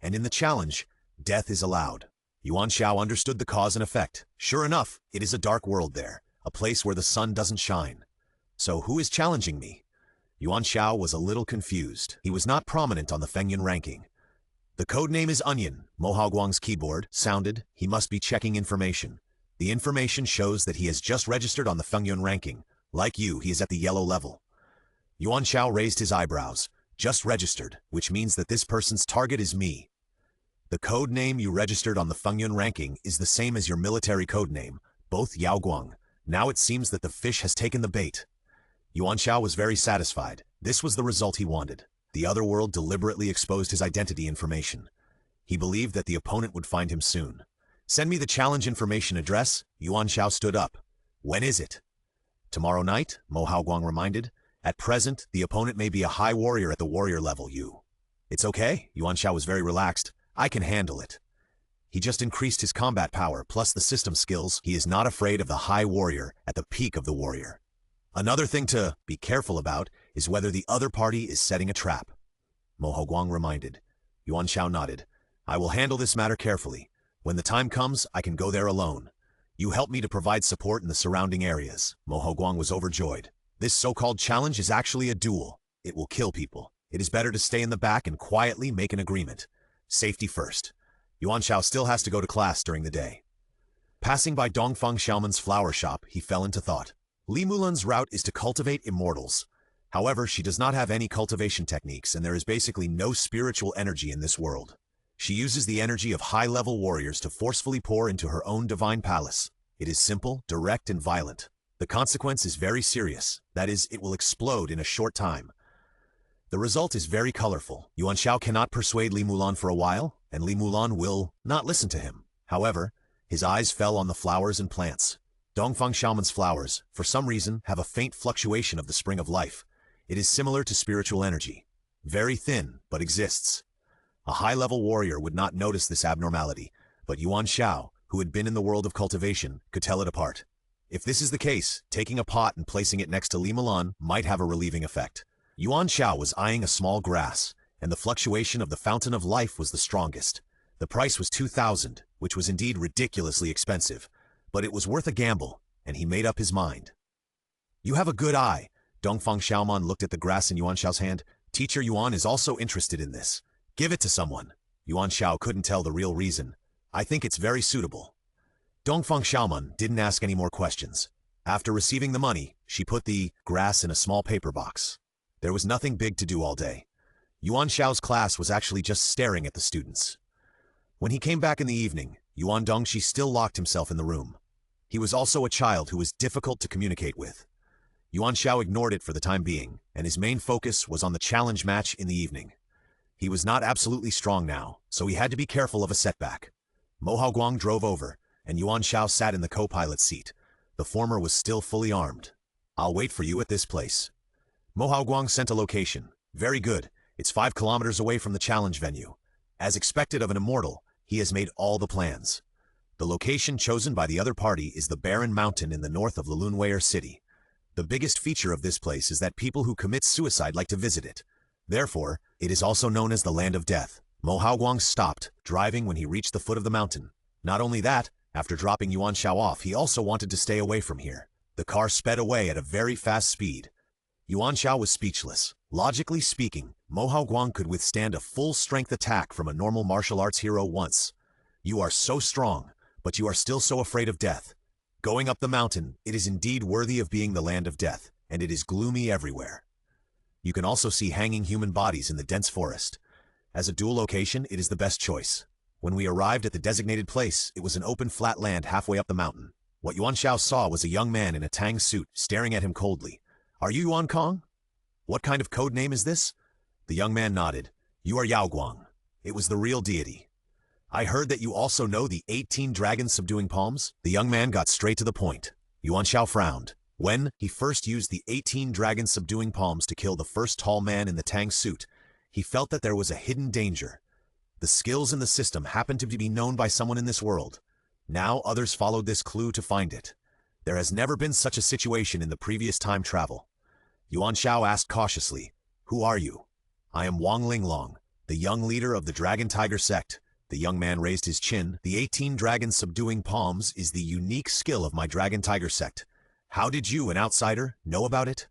And in the challenge, death is allowed. Yuan Xiao understood the cause and effect. Sure enough, it is a dark world there, a place where the sun doesn't shine. So who is challenging me? Yuan Xiao was a little confused. He was not prominent on the Fengyun ranking. The code name is Onion. Mo Haoguang's keyboard sounded. He must be checking information. The information shows that he has just registered on the Fengyun ranking. Like you, he is at the yellow level. Yuan Xiao raised his eyebrows. Just registered, which means that this person's target is me. The code name you registered on the Fengyun ranking is the same as your military code name, both Yao Guang. Now it seems that the fish has taken the bait. Yuan Xiao was very satisfied. This was the result he wanted. The other world deliberately exposed his identity information. He believed that the opponent would find him soon. Send me the challenge information address. Yuan Xiao stood up. When is it? Tomorrow night, Mo Haoguang reminded. At present, the opponent may be a high warrior at the warrior level, It's okay. Yuan Xiao was very relaxed. I can handle it. He just increased his combat power plus the system skills. He is not afraid of the high warrior at the peak of the warrior. Another thing to be careful about is whether the other party is setting a trap. Mo Guang reminded. Yuan Xiao nodded. I will handle this matter carefully. When the time comes, I can go there alone. You help me to provide support in the surrounding areas. Mo Guang was overjoyed. This so-called challenge is actually a duel. It will kill people. It is better to stay in the back and quietly make an agreement. Safety first. Yuan Xiao still has to go to class during the day. Passing by Dongfang Xiaoman's flower shop, he fell into thought. Li Mulan's route is to cultivate immortals. However, she does not have any cultivation techniques, and there is basically no spiritual energy in this world. She uses the energy of high-level warriors to forcefully pour into her own divine palace. It is simple, direct, and violent. The consequence is very serious. That is, it will explode in a short time. The result is very colorful. Yuan Xiao cannot persuade Li Mulan for a while, and Li Mulan will not listen to him. However, his eyes fell on the flowers and plants. Dongfang Xiaoman's flowers, for some reason, have a faint fluctuation of the spring of life. It is similar to spiritual energy. Very thin, but exists. A high-level warrior would not notice this abnormality, but Yuan Xiao, who had been in the world of cultivation, could tell it apart. If this is the case, taking a pot and placing it next to Li Mulan might have a relieving effect. Yuan Xiao was eyeing a small grass, and the fluctuation of the fountain of life was the strongest. The price was 2,000, which was indeed ridiculously expensive, but it was worth a gamble, and he made up his mind. You have a good eye. Dongfang Xiaoman looked at the grass in Yuan Xiao's hand. Teacher Yuan is also interested in this. Give it to someone. Yuan Xiao couldn't tell the real reason. I think it's very suitable. Dongfang Xiaoman didn't ask any more questions. After receiving the money, she put the grass in a small paper box. There was nothing big to do all day. Yuan Xiao's class was actually just staring at the students. When he came back in the evening, Yuan Dongxi still locked himself in the room. He was also a child who was difficult to communicate with. Yuan Xiao ignored it for the time being, and his main focus was on the challenge match in the evening. He was not absolutely strong now, so he had to be careful of a setback. Mo Guang drove over, and Yuan Xiao sat in the co-pilot seat. The former was still fully armed. I'll wait for you at this place. Mo Guang sent a location. Very good. It's 5 kilometers away from the challenge venue. As expected of an immortal, he has made all the plans. The location chosen by the other party is the barren mountain in the north of Lulunweier City. The biggest feature of this place is that people who commit suicide like to visit it. Therefore, it is also known as the Land of Death. Mo Guang stopped, driving when he reached the foot of the mountain. Not only that, after dropping Yuan Xiao off, he also wanted to stay away from here. The car sped away at a very fast speed. Yuan Xiao was speechless. Logically speaking, Mo Guang could withstand a full-strength attack from a normal martial arts hero once. You are so strong, but you are still so afraid of death. Going up the mountain, it is indeed worthy of being the Land of Death, and it is gloomy everywhere. You can also see hanging human bodies in the dense forest. As a dual location, it is the best choice. When we arrived at the designated place, it was an open flat land halfway up the mountain. What Yuan Xiao saw was a young man in a tang suit staring at him coldly. Are you Yuan Kong? What kind of code name is this? The young man nodded. You are Yao Guang. It was the real deity. I heard that you also know the 18 dragons subduing palms? The young man got straight to the point. Yuan Xiao frowned. When he first used the 18 dragons subduing palms to kill the first tall man in the tang suit, he felt that there was a hidden danger. The skills in the system happened to be known by someone in this world. Now others followed this clue to find it. There has never been such a situation in the previous time travel. Yuan Xiao asked cautiously, Who are you? I am Wang Linglong, the young leader of the Dragon Tiger sect. The young man raised his chin. The 18 dragons subduing palms is the unique skill of my Dragon Tiger sect. How did you, an outsider, know about it?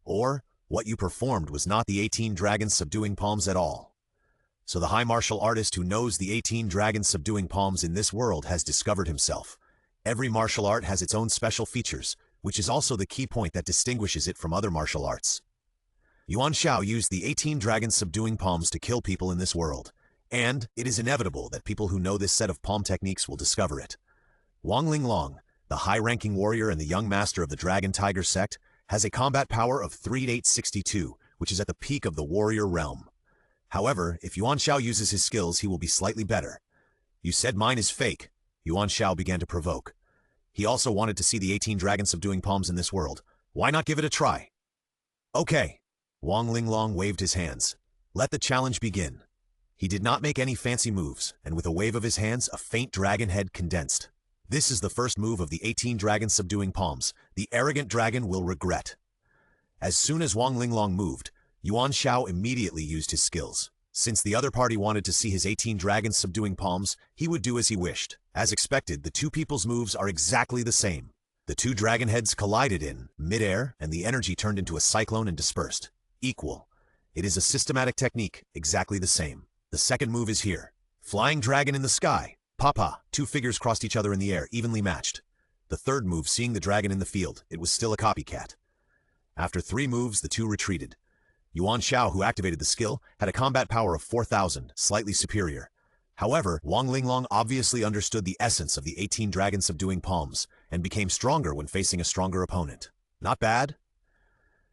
Or, what you performed was not the 18 dragons subduing palms at all. So the high martial artist who knows the 18 dragons subduing palms in this world has discovered himself. Every martial art has its own special features, which is also the key point that distinguishes it from other martial arts. Yuan Xiao used the 18 dragons subduing palms to kill people in this world, and it is inevitable that people who know this set of palm techniques will discover it. Wang Linglong, the high-ranking warrior and the young master of the Dragon Tiger sect, has a combat power of 3862, which is at the peak of the warrior realm. However, if Yuan Xiao uses his skills, he will be slightly better. You said mine is fake. Yuan Xiao began to provoke. He also wanted to see the 18 dragons subduing palms in this world. Why not give it a try? Okay. Wang Linglong waved his hands. Let the challenge begin. He did not make any fancy moves, and with a wave of his hands, a faint dragon head condensed. This is the first move of the 18 dragons subduing palms. The arrogant dragon will regret. As soon as Wang Linglong moved, Yuan Xiao immediately used his skills. Since the other party wanted to see his 18 dragons subduing palms, he would do as he wished. As expected, the two people's moves are exactly the same. The two dragon heads collided in mid-air, and the energy turned into a cyclone and dispersed. Equal. It is a systematic technique, exactly the same. The second move is here. Flying dragon in the sky. Papa, two figures crossed each other in the air, evenly matched. The third move, seeing the dragon in the field, it was still a copycat. After 3 moves, the two retreated. Yuan Xiao, who activated the skill, had a combat power of 4,000, slightly superior. However, Wang Linglong obviously understood the essence of the 18 dragon subduing palms, and became stronger when facing a stronger opponent. Not bad?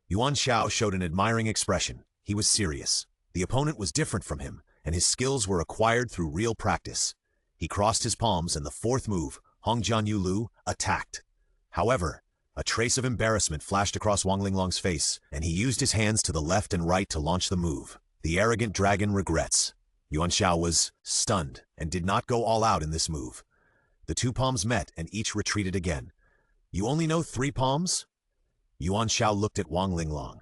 Yuan Xiao showed an admiring expression. He was serious. The opponent was different from him, and his skills were acquired through real practice. He crossed his palms, and the fourth move, Hongjian Yu Lu, attacked. However, a trace of embarrassment flashed across Wang Linglong's face, and he used his hands to the left and right to launch the move. The arrogant dragon regrets. Yuan Xiao was stunned and did not go all out in this move. The two palms met and each retreated again. You only know 3 palms? Yuan Xiao looked at Wang Linglong.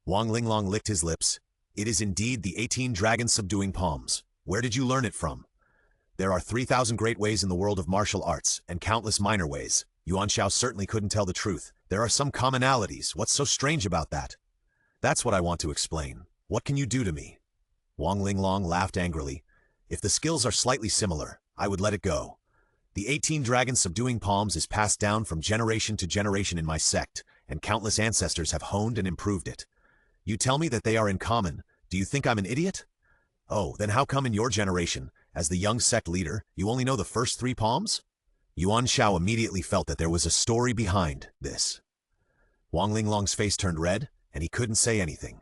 Wang Linglong licked his lips. It is indeed the 18 dragon subduing palms. Where did you learn it from? There are 3,000 great ways in the world of martial arts, and countless minor ways. Yuan Xiao certainly couldn't tell the truth. There are some commonalities. What's so strange about that? That's what I want to explain. What can you do to me? Wang Linglong laughed angrily. If the skills are slightly similar, I would let it go. The 18 dragon subduing palms is passed down from generation to generation in my sect, and countless ancestors have honed and improved it. You tell me that they are in common. Do you think I'm an idiot? Oh, then how come in your generation, as the young sect leader, you only know the first 3 palms? Yuan Xiao immediately felt that there was a story behind this. Wang Linglong's face turned red, and he couldn't say anything.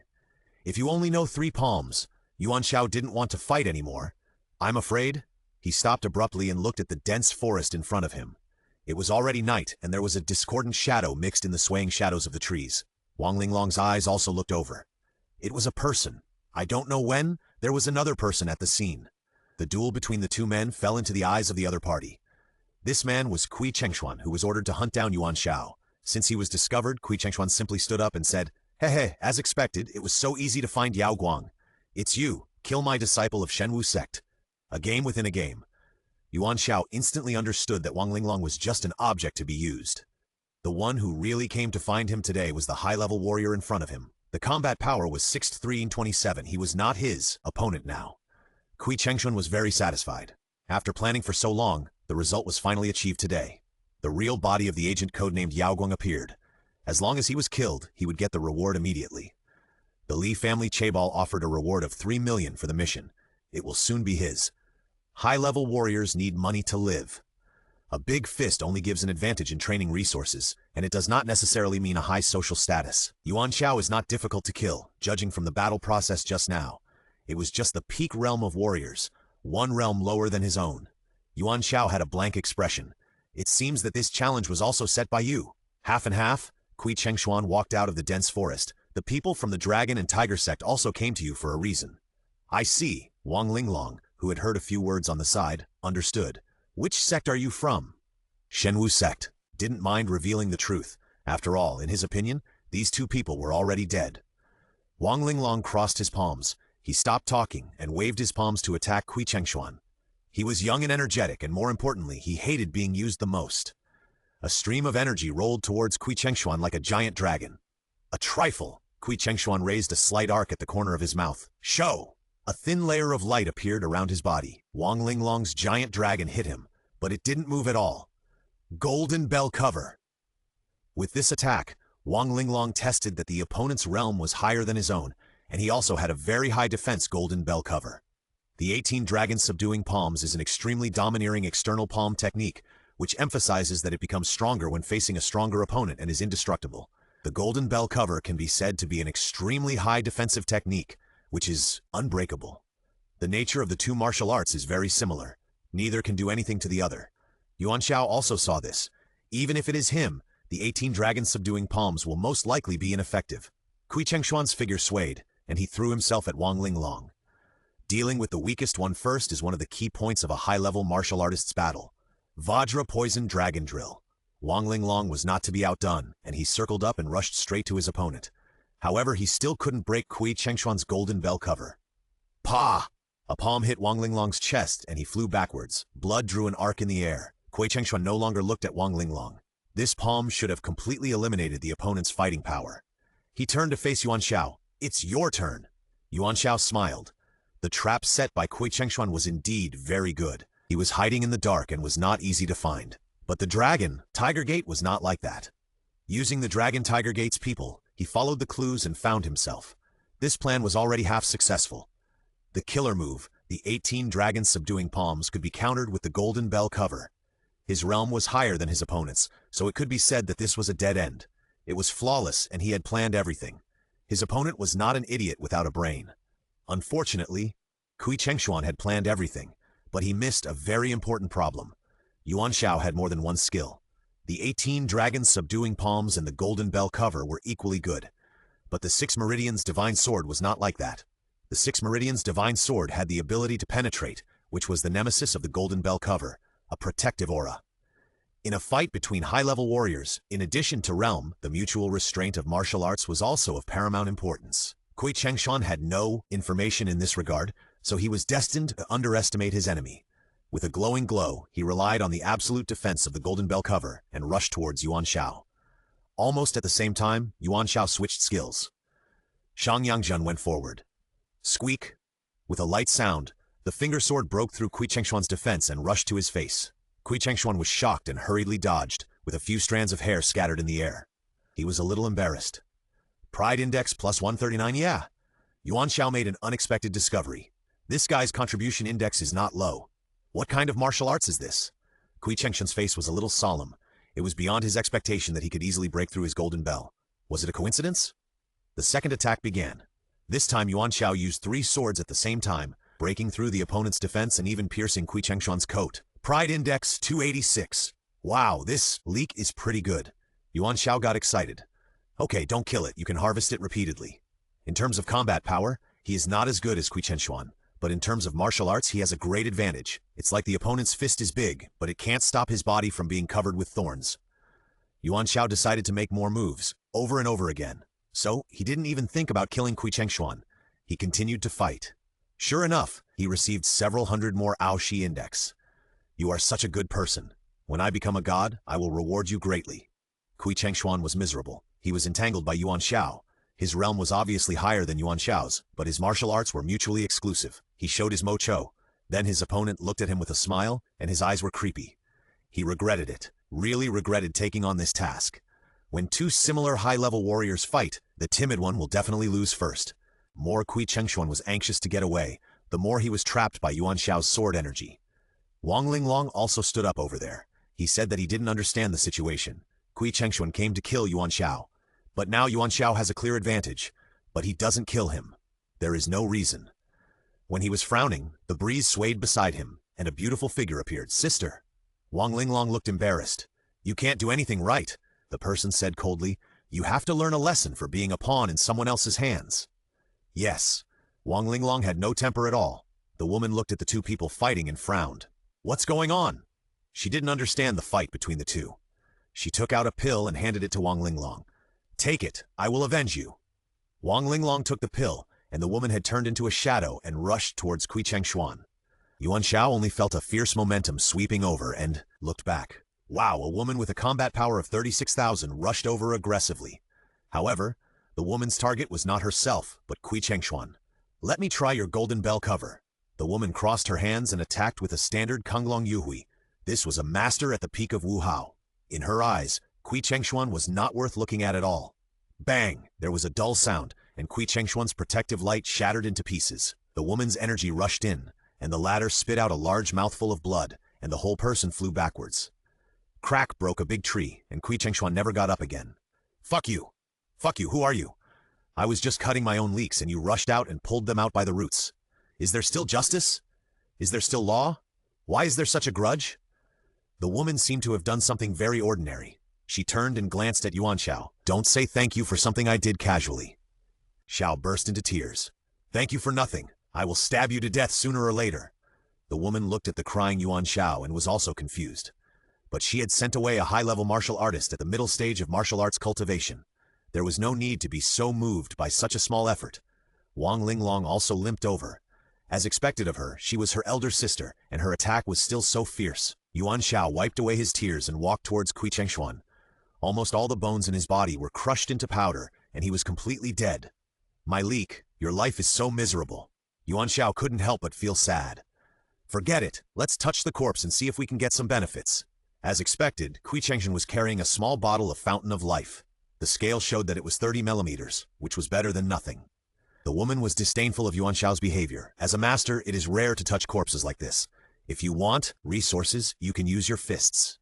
If you only know 3 palms, Yuan Xiao didn't want to fight anymore. I'm afraid. He stopped abruptly and looked at the dense forest in front of him. It was already night, and there was a discordant shadow mixed in the swaying shadows of the trees. Wang Linglong's eyes also looked over. It was a person. I don't know when, there was another person at the scene. The duel between the 2 men fell into the eyes of the other party. This man was Kui Chengshuan, who was ordered to hunt down Yuan Xiao. Since he was discovered, Kui Chengshuan simply stood up and said, "Hey, as expected, it was so easy to find Yao Guang. It's you, kill my disciple of Shenwu sect." A game within a game. Yuan Xiao instantly understood that Wang Linglong was just an object to be used. The one who really came to find him today was the high-level warrior in front of him. The combat power was 6-3-27. He was not his opponent now. Kui Chengshuan was very satisfied. After planning for so long, the result was finally achieved today. The real body of the agent codenamed Yao Guang appeared. As long as he was killed, he would get the reward immediately. The Li family Chaebol offered a reward of 3 million for the mission. It will soon be his. High-level warriors need money to live. A big fist only gives an advantage in training resources, and it does not necessarily mean a high social status. Yuan Xiao is not difficult to kill, judging from the battle process just now. It was just the peak realm of warriors, 1 realm lower than his own. Yuan Xiao had a blank expression. It seems that this challenge was also set by you. Half and half, Kui Chengshuan walked out of the dense forest. The people from the Dragon and Tiger sect also came to you for a reason. I see. Wang Linglong, who had heard a few words on the side, understood. Which sect are you from? Shenwu sect. Didn't mind revealing the truth. After all, in his opinion, these 2 people were already dead. Wang Linglong crossed his palms. He stopped talking and waved his palms to attack Kui Chengshuan. He was young and energetic, and more importantly, he hated being used the most. A stream of energy rolled towards Kui Chengshuan like a giant dragon. A trifle. Kui Chengshuan raised a slight arc at the corner of his mouth. Show! A thin layer of light appeared around his body. Wang Linglong's giant dragon hit him, but it didn't move at all. Golden Bell Cover. With this attack, Wang Linglong tested that the opponent's realm was higher than his own, and he also had a very high defense Golden Bell Cover. The 18 dragon subduing palms is an extremely domineering external palm technique, which emphasizes that it becomes stronger when facing a stronger opponent and is indestructible. The Golden Bell Cover can be said to be an extremely high defensive technique, which is unbreakable. The nature of the 2 martial arts is very similar. Neither can do anything to the other. Yuan Xiao also saw this. Even if it is him, the 18 dragon subduing palms will most likely be ineffective. Kui Chengshuan's figure swayed, and he threw himself at Wang Linglong. Dealing with the weakest one first is one of the key points of a high-level martial artist's battle. Vajra Poison Dragon Drill. Wang Linglong was not to be outdone, and he circled up and rushed straight to his opponent. However, he still couldn't break Kui Chengshuan's golden bell cover. Pa! A palm hit Wang Linglong's chest, and he flew backwards. Blood drew an arc in the air. Kui Chengshuan no longer looked at Wang Linglong. This palm should have completely eliminated the opponent's fighting power. He turned to face Yuan Xiao. It's your turn. Yuan Xiao smiled. The trap set by Kui Chengshuan was indeed very good. He was hiding in the dark and was not easy to find. But the dragon, Tiger Gate, was not like that. Using the dragon Tiger Gate's people, he followed the clues and found himself. This plan was already half successful. The killer move, the 18 dragon subduing palms, could be countered with the golden bell cover. His realm was higher than his opponent's, so it could be said that this was a dead end. It was flawless, and he had planned everything. His opponent was not an idiot without a brain. Unfortunately, Kui Chengshuan had planned everything, but he missed a very important problem. Yuan Xiao had more than one skill. The 18 dragons subduing palms and the golden bell cover were equally good. But the 6 Meridians Divine Sword was not like that. The 6 Meridians Divine Sword had the ability to penetrate, which was the nemesis of the golden bell cover, a protective aura. In a fight between high-level warriors, in addition to realm, the mutual restraint of martial arts was also of paramount importance. Kui Chengshuan had no information in this regard, so he was destined to underestimate his enemy. With a glowing glow, he relied on the absolute defense of the golden bell cover and rushed towards Yuan Xiao. Almost at the same time, Yuan Xiao switched skills. Shang Yangjun went forward. Squeak! With a light sound, the finger sword broke through Kui Chengshuan's defense and rushed to his face. Kui Chengshuan was shocked and hurriedly dodged, with a few strands of hair scattered in the air. He was a little embarrassed. Pride Index plus 139, yeah. Yuan Xiao made an unexpected discovery. This guy's contribution index is not low. What kind of martial arts is this? Kui Chengshuan's face was a little solemn. It was beyond his expectation that he could easily break through his golden bell. Was it a coincidence? The second attack began. This time Yuan Xiao used 3 swords at the same time, breaking through the opponent's defense and even piercing Kui Chengshuan's coat. Pride Index 286. Wow, this leek is pretty good. Yuan Xiao got excited. Okay, don't kill it. You can harvest it repeatedly. In terms of combat power, he is not as good as Kui Chengshuan. But in terms of martial arts, he has a great advantage. It's like the opponent's fist is big, but it can't stop his body from being covered with thorns. Yuan Xiao decided to make more moves, over and over again. So, he didn't even think about killing Kui Chengshuan. He continued to fight. Sure enough, he received several hundred more outshine index. You are such a good person. When I become a god, I will reward you greatly. Kui Chengshuan was miserable. He was entangled by Yuan Xiao. His realm was obviously higher than Yuan Xiao's, but his martial arts were mutually exclusive. He showed his Mo Cho. Then his opponent looked at him with a smile, and his eyes were creepy. He regretted it, really regretted taking on this task. When 2 similar high-level warriors fight, the timid one will definitely lose first. More Kui Chengshuan was anxious to get away, the more he was trapped by Yuan Xiao's sword energy. Wang Linglong also stood up over there. He said that he didn't understand the situation. Kui Chengshuan came to kill Yuan Xiao. But now Yuan Xiao has a clear advantage, but he doesn't kill him. There is no reason. When he was frowning, the breeze swayed beside him, and a beautiful figure appeared. Sister. Wang Linglong looked embarrassed. You can't do anything right, the person said coldly. You have to learn a lesson for being a pawn in someone else's hands. Yes. Wang Linglong had no temper at all. The woman looked at the 2 people fighting and frowned. What's going on? She didn't understand the fight between the 2. She took out a pill and handed it to Wang Linglong. Take it, I will avenge you. Wang Linglong took the pill, and the woman had turned into a shadow and rushed towards Kui Chengshuan. Yuan Xiao only felt a fierce momentum sweeping over and looked back. Wow, a woman with a combat power of 36,000 rushed over aggressively. However, the woman's target was not herself, but Kui Chengshuan. Let me try your golden bell cover. The woman crossed her hands and attacked with a standard Konglong Yuhui. This was a master at the peak of Wu Hao. In her eyes, Kui Chengshuan was not worth looking at all. Bang! There was a dull sound, and Kui Chengshuan's protective light shattered into pieces. The woman's energy rushed in, and the latter spit out a large mouthful of blood, and the whole person flew backwards. Crack broke a big tree, and Kui Chengshuan never got up again. Fuck you! Fuck you, who are you? I was just cutting my own leeks and you rushed out and pulled them out by the roots. Is there still justice? Is there still law? Why is there such a grudge? The woman seemed to have done something very ordinary. She turned and glanced at Yuan Xiao. Don't say thank you for something I did casually. Xiao burst into tears. Thank you for nothing. I will stab you to death sooner or later. The woman looked at the crying Yuan Xiao and was also confused. But she had sent away a high-level martial artist at the middle stage of martial arts cultivation. There was no need to be so moved by such a small effort. Wang Linglong also limped over. As expected of her, she was her elder sister, and her attack was still so fierce. Yuan Xiao wiped away his tears and walked towards Kui Chengshuan. Almost all the bones in his body were crushed into powder, and he was completely dead. My leek, your life is so miserable. Yuan Xiao couldn't help but feel sad. Forget it, let's touch the corpse and see if we can get some benefits. As expected, Kui Chengshuan was carrying a small bottle of Fountain of Life. The scale showed that it was 30 millimeters, which was better than nothing. The woman was disdainful of Yuan Xiao's behavior. As a master, it is rare to touch corpses like this. If you want resources, you can use your fists.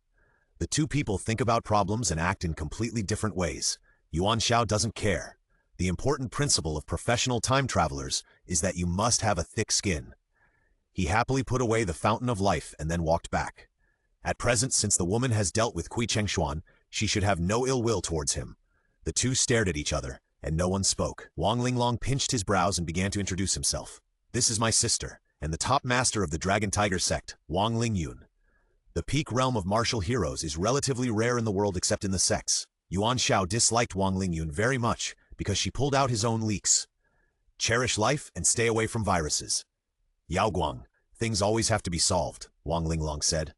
The two people think about problems and act in completely different ways. Yuan Xiao doesn't care. The important principle of professional time travelers is that you must have a thick skin. He happily put away the Fountain of Life and then walked back. At present, since the woman has dealt with Kui Chengshuan, she should have no ill will towards him. The two stared at each other, and no one spoke. Wang Linglong pinched his brows and began to introduce himself. This is my sister, and the top master of the Dragon Tiger sect, Wang Lingyun. The peak realm of martial heroes is relatively rare in the world except in the sects. Yuan Xiao disliked Wang Lingyun very much because she pulled out his own leeks. Cherish life and stay away from viruses. Yao Guang, things always have to be solved, Wang Linglong said.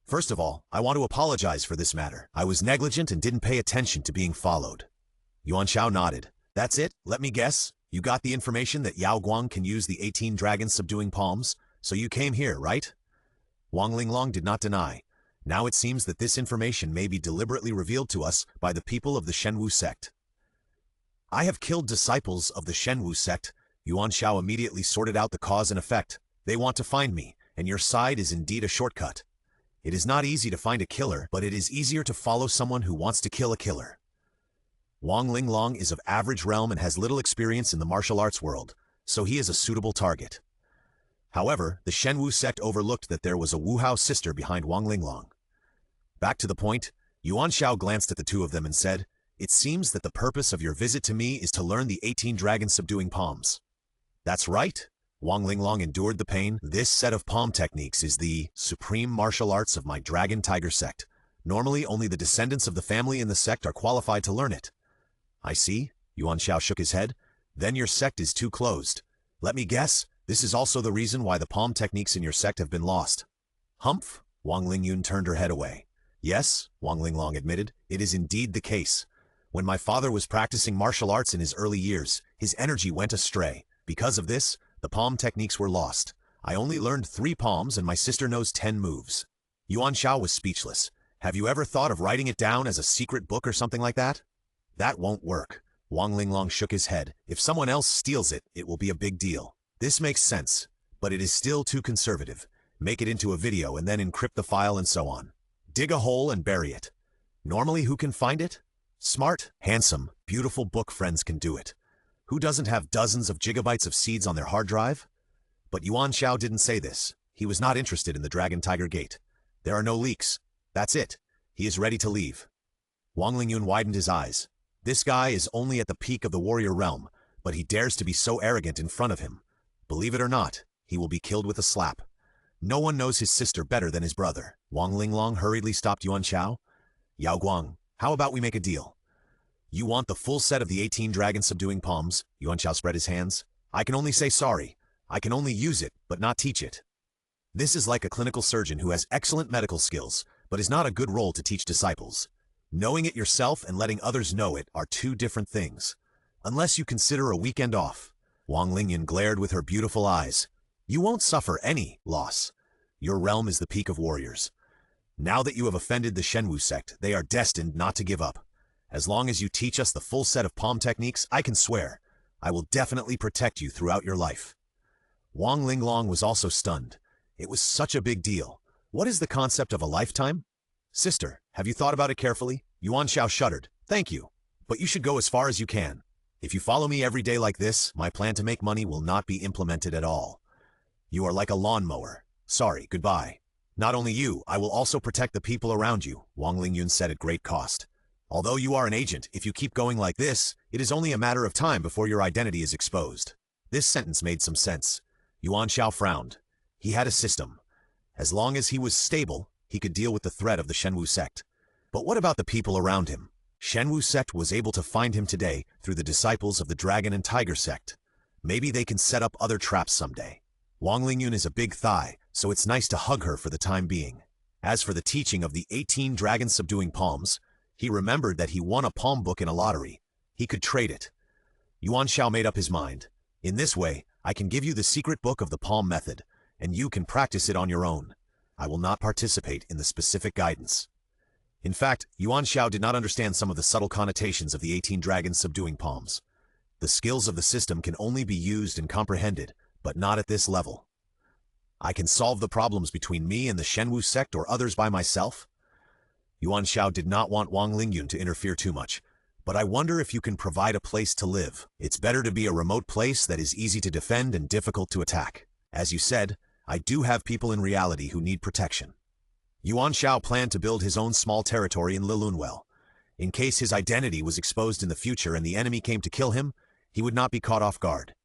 First of all, I want to apologize for this matter. I was negligent and didn't pay attention to being followed. Yuan Xiao nodded. That's it? Let me guess. You got the information that Yao Guang can use the 18 dragons subduing palms, so you came here, right? Wang Linglong did not deny. Now it seems that this information may be deliberately revealed to us by the people of the Shenwu sect. I have killed disciples of the Shenwu sect. Yuan Xiao immediately sorted out the cause and effect. They want to find me, and your side is indeed a shortcut. It is not easy to find a killer, but it is easier to follow someone who wants to kill a killer. Wang Linglong is of average realm and has little experience in the martial arts world, so he is a suitable target. However, the Shenwu sect overlooked that there was a Wuhao sister behind Wang Linglong. Back to the point, Yuan Xiao glanced at the two of them and said, It seems that the purpose of your visit to me is to learn the 18 dragon subduing palms. That's right. Wang Linglong endured the pain. This set of palm techniques is the supreme martial arts of my Dragon Tiger sect. Normally, only the descendants of the family in the sect are qualified to learn it. I see, Yuan Xiao shook his head. Then your sect is too closed. Let me guess, this is also the reason why the palm techniques in your sect have been lost. Humph, Wang Lingyun turned her head away. Yes, Wang Linglong admitted, it is indeed the case. When my father was practicing martial arts in his early years, his energy went astray. Because of this, the palm techniques were lost. I only learned 3 palms and my sister knows 10 moves. Yuan Xiao was speechless. Have you ever thought of writing it down as a secret book or something like that? That won't work. Wang Linglong shook his head. If someone else steals it, it will be a big deal. This makes sense, but it is still too conservative. Make it into a video and then encrypt the file and so on. Dig a hole and bury it. Normally, who can find it? Smart, handsome, beautiful book friends can do it. Who doesn't have dozens of gigabytes of seeds on their hard drive? But Yuan Xiao didn't say this. He was not interested in the Dragon Tiger Gate. There are no leaks. That's it. He is ready to leave. Wang Lingyun widened his eyes. This guy is only at the peak of the warrior realm, but he dares to be so arrogant in front of him. Believe it or not, he will be killed with a slap. No one knows his sister better than his brother. Wang Linglong hurriedly stopped Yuan Xiao. Yao Guang, how about we make a deal? You want the full set of the 18 dragon subduing palms? Yuan Xiao spread his hands. I can only say sorry. I can only use it, but not teach it. This is like a clinical surgeon who has excellent medical skills, but is not a good role to teach disciples. Knowing it yourself and letting others know it are two different things. Unless you consider a weekend off. Wang Lingyun glared with her beautiful eyes. You won't suffer any loss. Your realm is the peak of warriors. Now that you have offended the Shenwu sect, they are destined not to give up. As long as you teach us the full set of palm techniques, I can swear, I will definitely protect you throughout your life. Wang Linglong was also stunned. It was such a big deal. What is the concept of a lifetime? Sister, have you thought about it carefully? Yuan Xiao shuddered. Thank you. But you should go as far as you can. If you follow me every day like this, my plan to make money will not be implemented at all. You are like a lawnmower. Sorry, goodbye. Not only you, I will also protect the people around you, Wang Lingyun said at great cost. Although you are an agent, if you keep going like this, it is only a matter of time before your identity is exposed. This sentence made some sense. Yuan Xiao frowned. He had a system. As long as he was stable, he could deal with the threat of the Shenwu sect. But what about the people around him? Shenwu sect was able to find him today through the disciples of the Dragon and Tiger sect. Maybe they can set up other traps someday. Wang Lingyun is a big thigh, so it's nice to hug her for the time being. As for the teaching of the 18 dragon subduing palms, he remembered that he won a palm book in a lottery. He could trade it. Yuan Xiao made up his mind. In this way, I can give you the secret book of the palm method, and you can practice it on your own. I will not participate in the specific guidance. In fact, Yuan Xiao did not understand some of the subtle connotations of the 18 dragons subduing palms. The skills of the system can only be used and comprehended, but not at this level. I can solve the problems between me and the Shenwu sect or others by myself. Yuan Xiao did not want Wang Lingyun to interfere too much, but I wonder if you can provide a place to live. It's better to be a remote place that is easy to defend and difficult to attack. As you said, I do have people in reality who need protection. Yuan Xiao planned to build his own small territory in Lilunwell. In case his identity was exposed in the future and the enemy came to kill him, he would not be caught off guard.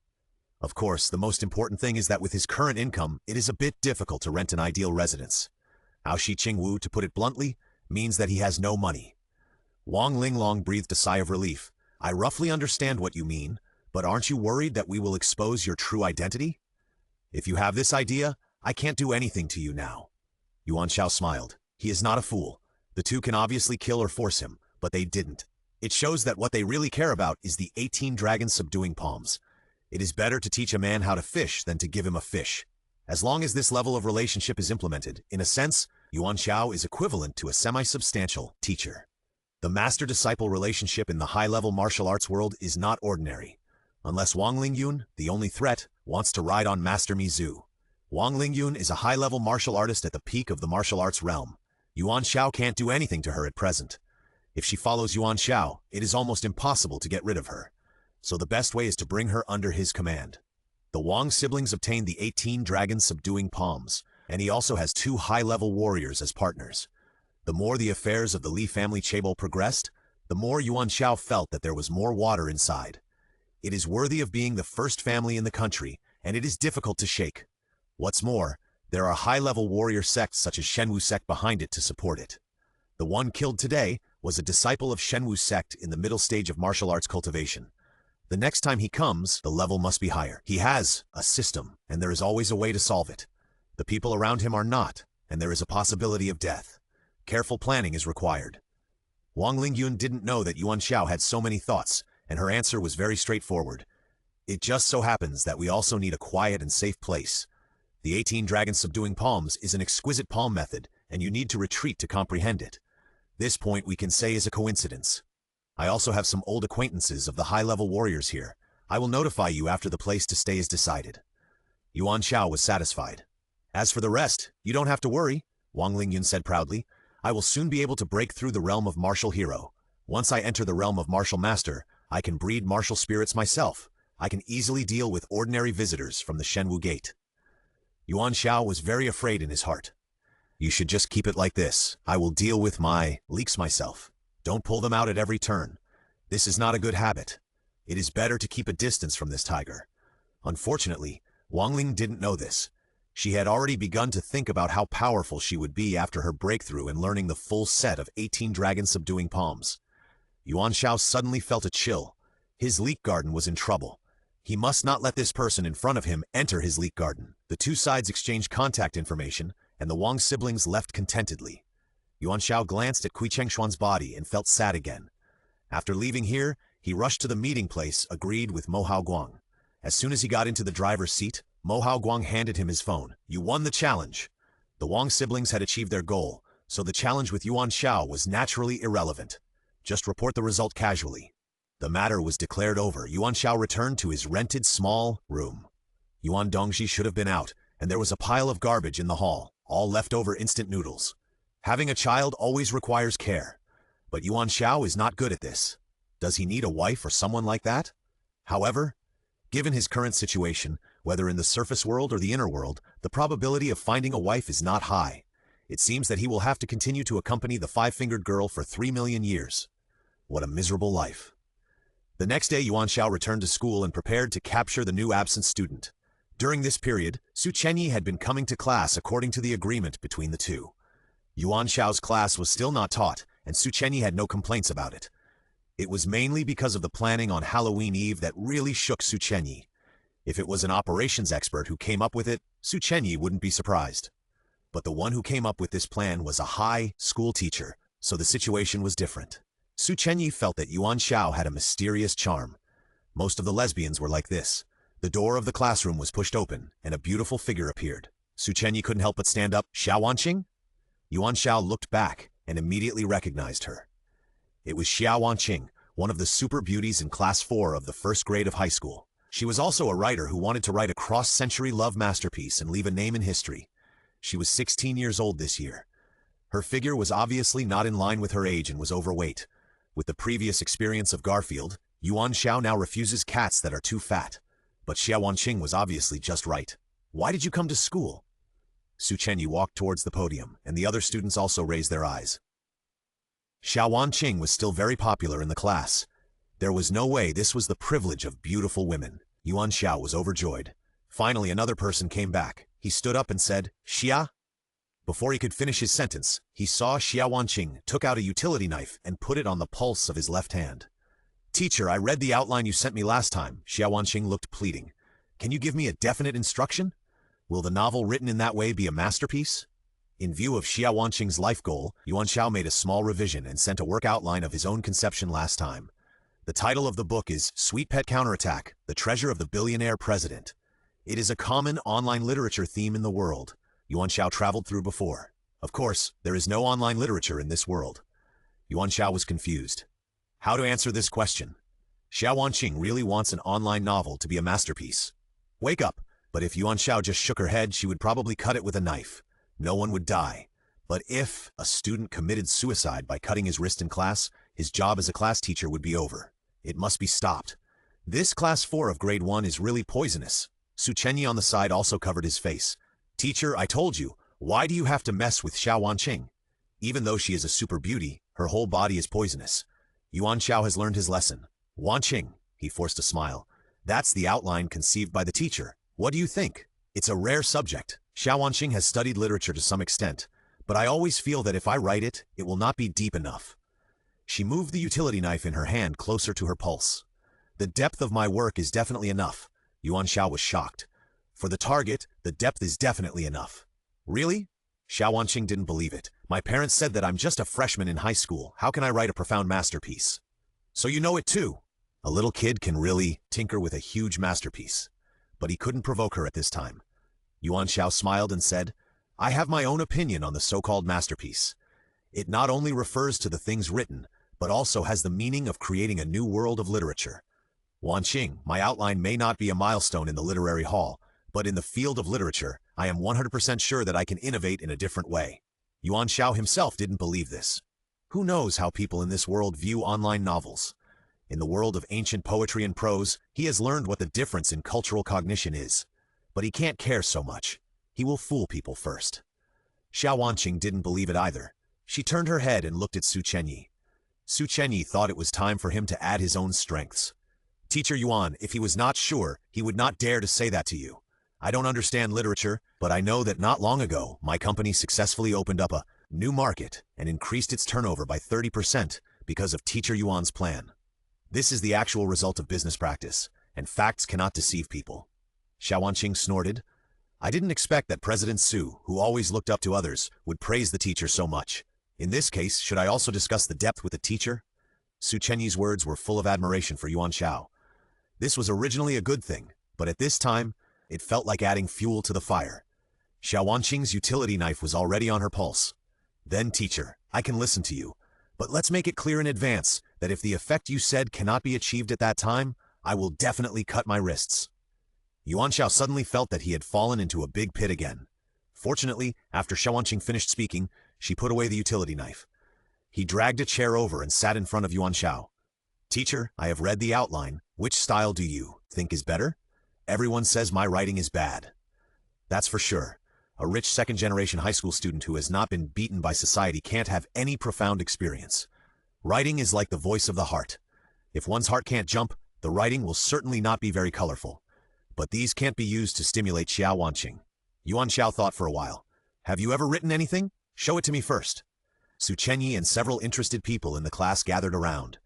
Of course, the most important thing is that with his current income, it is a bit difficult to rent an ideal residence. Aoshi Qingwu, to put it bluntly, means that he has no money. Wang Linglong breathed a sigh of relief. I roughly understand what you mean, but aren't you worried that we will expose your true identity? If you have this idea, I can't do anything to you now. Yuan Xiao smiled. He is not a fool. The two can obviously kill or force him, but they didn't. It shows that what they really care about is the 18 dragons subduing palms. It is better to teach a man how to fish than to give him a fish. As long as this level of relationship is implemented, in a sense, Yuan Xiao is equivalent to a semi-substantial teacher. The master-disciple relationship in the high-level martial arts world is not ordinary. Unless Wang Lingyun, the only threat, wants to ride on Master Mizu. Wang Lingyun is a high-level martial artist at the peak of the martial arts realm. Yuan Xiao can't do anything to her at present. If she follows Yuan Xiao, it is almost impossible to get rid of her. So the best way is to bring her under his command. The Wang siblings obtained the 18 dragons subduing palms, and he also has 2 high-level warriors as partners. The more the affairs of the Li family chaebol progressed, the more Yuan Xiao felt that there was more water inside. It is worthy of being the first family in the country, and it is difficult to shake. What's more, there are high-level warrior sects such as Shenwu sect behind it to support it. The one killed today was a disciple of Shenwu sect in the middle stage of martial arts cultivation. The next time he comes, the level must be higher. He has a system, and there is always a way to solve it. The people around him are not, and there is a possibility of death. Careful planning is required. Wang Lingyun didn't know that Yuan Xiao had so many thoughts, and her answer was very straightforward. It just so happens that we also need a quiet and safe place. The 18 dragons subduing palms is an exquisite palm method, and you need to retreat to comprehend it. This point we can say is a coincidence. I also have some old acquaintances of the high-level warriors here. I will notify you after the place to stay is decided. Yuan Xiao was satisfied. As for the rest, you don't have to worry, Wang Lingyun said proudly. I will soon be able to break through the realm of martial hero. Once I enter the realm of martial master, I can breed martial spirits myself. I can easily deal with ordinary visitors from the Shenwu Gate. Yuan Xiao was very afraid in his heart. You should just keep it like this. I will deal with my leeks myself. Don't pull them out at every turn. This is not a good habit. It is better to keep a distance from this tiger. Unfortunately, Wang Ling didn't know this. She had already begun to think about how powerful she would be after her breakthrough in learning the full set of 18 dragon subduing palms. Yuan Xiao suddenly felt a chill. His leek garden was in trouble. He must not let this person in front of him enter his leek garden. The two sides exchanged contact information, and the Wang siblings left contentedly. Yuan Xiao glanced at Kui Chengshuan's body and felt sad again. After leaving here, he rushed to the meeting place, agreed with Mo Hao Guang. As soon as he got into the driver's seat, Mo Hao Guang handed him his phone. You won the challenge. The Wang siblings had achieved their goal, so the challenge with Yuan Xiao was naturally irrelevant. Just report the result casually. The matter was declared over. Yuan Xiao returned to his rented small room. Yuan Dongji should have been out, and there was a pile of garbage in the hall, all leftover instant noodles. Having a child always requires care. But Yuan Xiao is not good at this. Does he need a wife or someone like that? However, given his current situation, whether in the surface world or the inner world, the probability of finding a wife is not high. It seems that he will have to continue to accompany the five-fingered girl for 3 million years. What a miserable life. The next day, Yuan Xiao returned to school and prepared to capture the new absent student. During this period, Su Chenyi had been coming to class according to the agreement between the two. Yuan Xiao's class was still not taught, and Su Chenyi had no complaints about it. It was mainly because of the planning on Halloween Eve that really shook Su Chenyi. If it was an operations expert who came up with it, Su Chenyi wouldn't be surprised. But the one who came up with this plan was a high school teacher, so the situation was different. Su Chenyi felt that Yuan Xiao had a mysterious charm. Most of the lesbians were like this. The door of the classroom was pushed open, and a beautiful figure appeared. Su Chenyi couldn't help but stand up. Xiao Wanqing? Yuan Xiao looked back and immediately recognized her. It was Xiao Wanqing, one of the super beauties in class 4 of the first grade of high school. She was also a writer who wanted to write a cross-century love masterpiece and leave a name in history. She was 16 years old this year. Her figure was obviously not in line with her age and was overweight. With the previous experience of Garfield, Yuan Xiao now refuses cats that are too fat. But Xiao Wanqing was obviously just right. Why did you come to school? Su Chenyi walked towards the podium, and the other students also raised their eyes. Xiao Wanqing was still very popular in the class. There was no way this was the privilege of beautiful women. Yuan Xiao was overjoyed. Finally, another person came back. He stood up and said, Xia? Before he could finish his sentence, he saw Xiao Wanqing took out a utility knife and put it on the pulse of his left hand. Teacher, I read the outline you sent me last time. Xiao Wanqing looked pleading. Can you give me a definite instruction? Will the novel written in that way be a masterpiece? In view of Xiao Wanqing's life goal, Yuan Xiao made a small revision and sent a work outline of his own conception last time. The title of the book is Sweet Pet Counterattack, The Treasure of the Billionaire President. It is a common online literature theme in the world Yuan Xiao traveled through before. Of course, there is no online literature in this world. Yuan Xiao was confused. How to answer this question? Xiao Wanqing really wants an online novel to be a masterpiece. Wake up! But if Yuan Xiao just shook her head, she would probably cut it with a knife. No one would die. But if a student committed suicide by cutting his wrist in class, his job as a class teacher would be over. It must be stopped. This class 4 of grade 1 is really poisonous. Su Chenyi on the side also covered his face. Teacher, I told you, why do you have to mess with Xiao Wanqing? Even though she is a super beauty, her whole body is poisonous. Yuan Xiao has learned his lesson. Wanqing, he forced a smile. That's the outline conceived by the teacher. What do you think? It's a rare subject. Xiao Wanqing has studied literature to some extent, but I always feel that if I write it, it will not be deep enough. She moved the utility knife in her hand closer to her pulse. The depth of my work is definitely enough. Yuan Xiao was shocked. For the target, the depth is definitely enough. Really? Xiao Wanqing didn't believe it. My parents said that I'm just a freshman in high school. How can I write a profound masterpiece? So you know it too. A little kid can really tinker with a huge masterpiece. But he couldn't provoke her at this time. Yuan Xiao smiled and said, I have my own opinion on the so-called masterpiece. It not only refers to the things written, but also has the meaning of creating a new world of literature. Wanqing, my outline may not be a milestone in the literary hall, but in the field of literature, I am 100% sure that I can innovate in a different way. Yuan Xiao himself didn't believe this. Who knows how people in this world view online novels? In the world of ancient poetry and prose, he has learned what the difference in cultural cognition is. But he can't care so much. He will fool people first. Xiao Wanqing didn't believe it either. She turned her head and looked at Su Chenyi. Su Chenyi thought it was time for him to add his own strengths. Teacher Yuan, if he was not sure, he would not dare to say that to you. I don't understand literature, but I know that not long ago, my company successfully opened up a new market and increased its turnover by 30% because of Teacher Yuan's plan. This is the actual result of business practice, and facts cannot deceive people. Xiao Wanqing snorted. I didn't expect that President Su, who always looked up to others, would praise the teacher so much. In this case, should I also discuss the depth with the teacher? Su Chenyi's words were full of admiration for Yuan Xiao. This was originally a good thing, but at this time, it felt like adding fuel to the fire. Xiao Wanqing's utility knife was already on her pulse. Then, teacher, I can listen to you, but let's make it clear in advance that if the effect you said cannot be achieved at that time, I will definitely cut my wrists. Yuan Xiao suddenly felt that he had fallen into a big pit again. Fortunately, after Xiao Wanqing finished speaking, she put away the utility knife. He dragged a chair over and sat in front of Yuan Xiao. Teacher, I have read the outline. Which style do you think is better? Everyone says my writing is bad. That's for sure. A rich second-generation high school student who has not been beaten by society can't have any profound experience. Writing is like the voice of the heart. If one's heart can't jump, the writing will certainly not be very colorful. But these can't be used to stimulate Xiao Wanqing. Yuan Xiao thought for a while. Have you ever written anything? Show it to me first. Su Chenyi and several interested people in the class gathered around.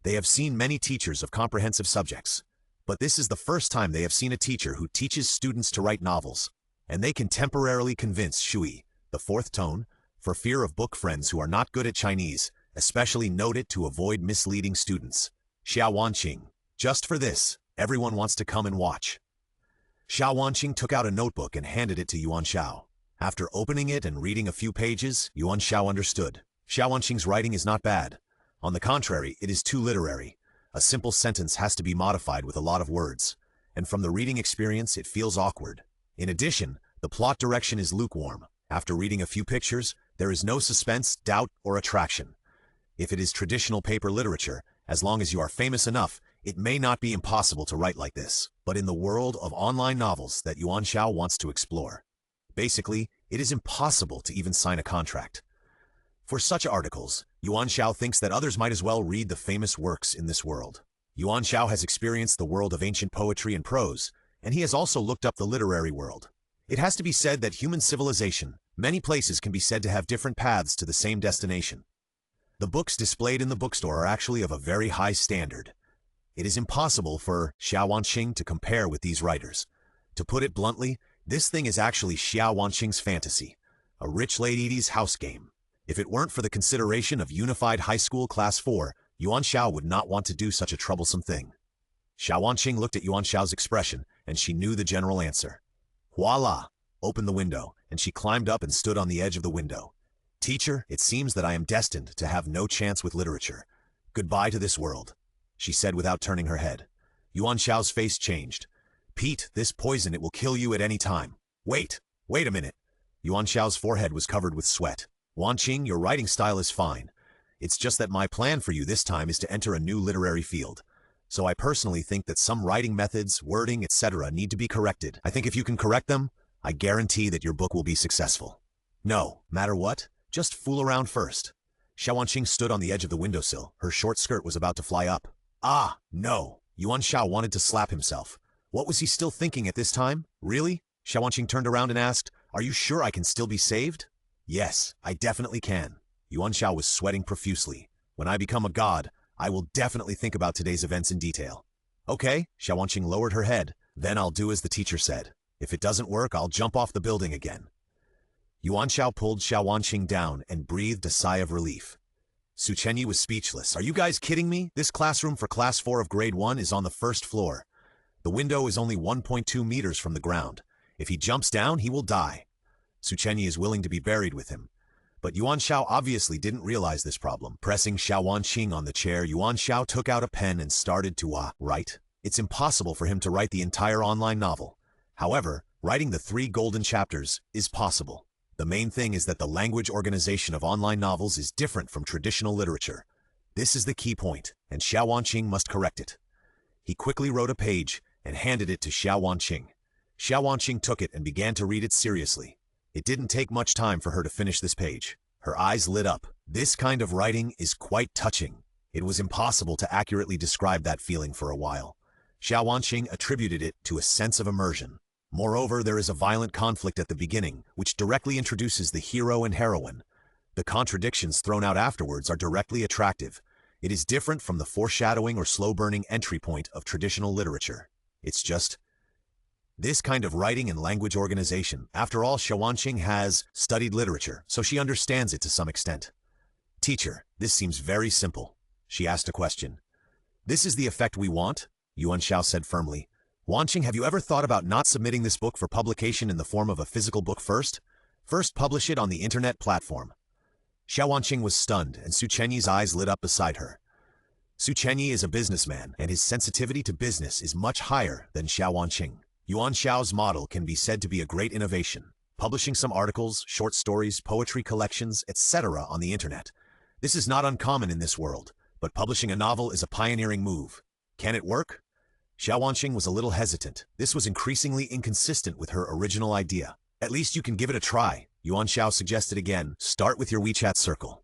They have seen many teachers of comprehensive subjects, but this is the first time they have seen a teacher who teaches students to write novels, and they can temporarily convince Shui, the fourth tone, for fear of book friends who are not good at Chinese, especially note it to avoid misleading students. Xiao Wanqing. Just for this, everyone wants to come and watch. Xiao Wanqing took out a notebook and handed it to Yuan Xiao. After opening it and reading a few pages, Yuan Xiao understood. Xiao Wanqing's writing is not bad. On the contrary, it is too literary. A simple sentence has to be modified with a lot of words, and from the reading experience it feels awkward. In addition, the plot direction is lukewarm. After reading a few pictures, there is no suspense, doubt, or attraction. If it is traditional paper literature, as long as you are famous enough, it may not be impossible to write like this. But in the world of online novels that Yuan Xiao wants to explore, basically, it is impossible to even sign a contract. For such articles, Yuan Xiao thinks that others might as well read the famous works in this world. Yuan Xiao has experienced the world of ancient poetry and prose, and he has also looked up the literary world. It has to be said that human civilization, many places can be said to have different paths to the same destination. The books displayed in the bookstore are actually of a very high standard. It is impossible for Xiao Wanqing to compare with these writers. To put it bluntly, this thing is actually Xiao Wanqing's fantasy, a rich lady's house game. If it weren't for the consideration of Unified High School Class 4, Yuan Xiao would not want to do such a troublesome thing. Xiao Wanqing looked at Yuan Xiao's expression, and she knew the general answer. Voila! Opened the window, and she climbed up and stood on the edge of the window. Teacher, it seems that I am destined to have no chance with literature. Goodbye to this world, she said without turning her head. Yuan Xiao's face changed. Pete, this poison, it will kill you at any time. Wait a minute. Yuan Xiao's forehead was covered with sweat. Wanqing, your writing style is fine. It's just that my plan for you this time is to enter a new literary field. So I personally think that some writing methods, wording, etc. need to be corrected. I think if you can correct them, I guarantee that your book will be successful. No matter what, just fool around first. Xiao Wanqing stood on the edge of the windowsill. Her short skirt was about to fly up. Ah, no. Yuan Xiao wanted to slap himself. What was he still thinking at this time? Really? Xiao Wanqing turned around and asked, Are you sure I can still be saved? Yes, I definitely can. Yuan Xiao was sweating profusely. When I become a god, I will definitely think about today's events in detail. Okay, Xiao Wanqing lowered her head. Then I'll do as the teacher said. If it doesn't work, I'll jump off the building again. Yuan Xiao pulled Xiao Wanqing down and breathed a sigh of relief. Su Chenyi was speechless. Are you guys kidding me? This classroom for Class 4 of Grade 1 is on the first floor. The window is only 1.2 meters from the ground. If he jumps down, he will die. Su Chenyi is willing to be buried with him. But Yuan Xiao obviously didn't realize this problem. Pressing Xiao Wanqing on the chair, Yuan Xiao took out a pen and started to write. It's impossible for him to write the entire online novel. However, writing the 3 golden chapters is possible. The main thing is that the language organization of online novels is different from traditional literature. This is the key point, and Xiao Wanqing must correct it. He quickly wrote a page and handed it to Xiao Wanqing. Xiao Wanqing took it and began to read it seriously. It didn't take much time for her to finish this page. Her eyes lit up. This kind of writing is quite touching. It was impossible to accurately describe that feeling for a while. Xiao Wanqing attributed it to a sense of immersion. Moreover, there is a violent conflict at the beginning, which directly introduces the hero and heroine. The contradictions thrown out afterwards are directly attractive. It is different from the foreshadowing or slow-burning entry point of traditional literature. It's just this kind of writing and language organization. After all, Xiao Wanqing has studied literature, so she understands it to some extent. Teacher, this seems very simple. She asked a question. This is the effect we want? Yuan Xiao said firmly. Wanqing, have you ever thought about not submitting this book for publication in the form of a physical book first? First publish it on the internet platform. Xiao Wanqing was stunned, and Su Chenyi's eyes lit up beside her. Su Chenyi is a businessman, and his sensitivity to business is much higher than Xiao Wanqing. Yuan Xiao's model can be said to be a great innovation, publishing some articles, short stories, poetry collections, etc. on the internet. This is not uncommon in this world, but publishing a novel is a pioneering move. Can it work? Xiao Wanqing was a little hesitant. This was increasingly inconsistent with her original idea. At least you can give it a try, Yuan Xiao suggested again. Start with your WeChat circle.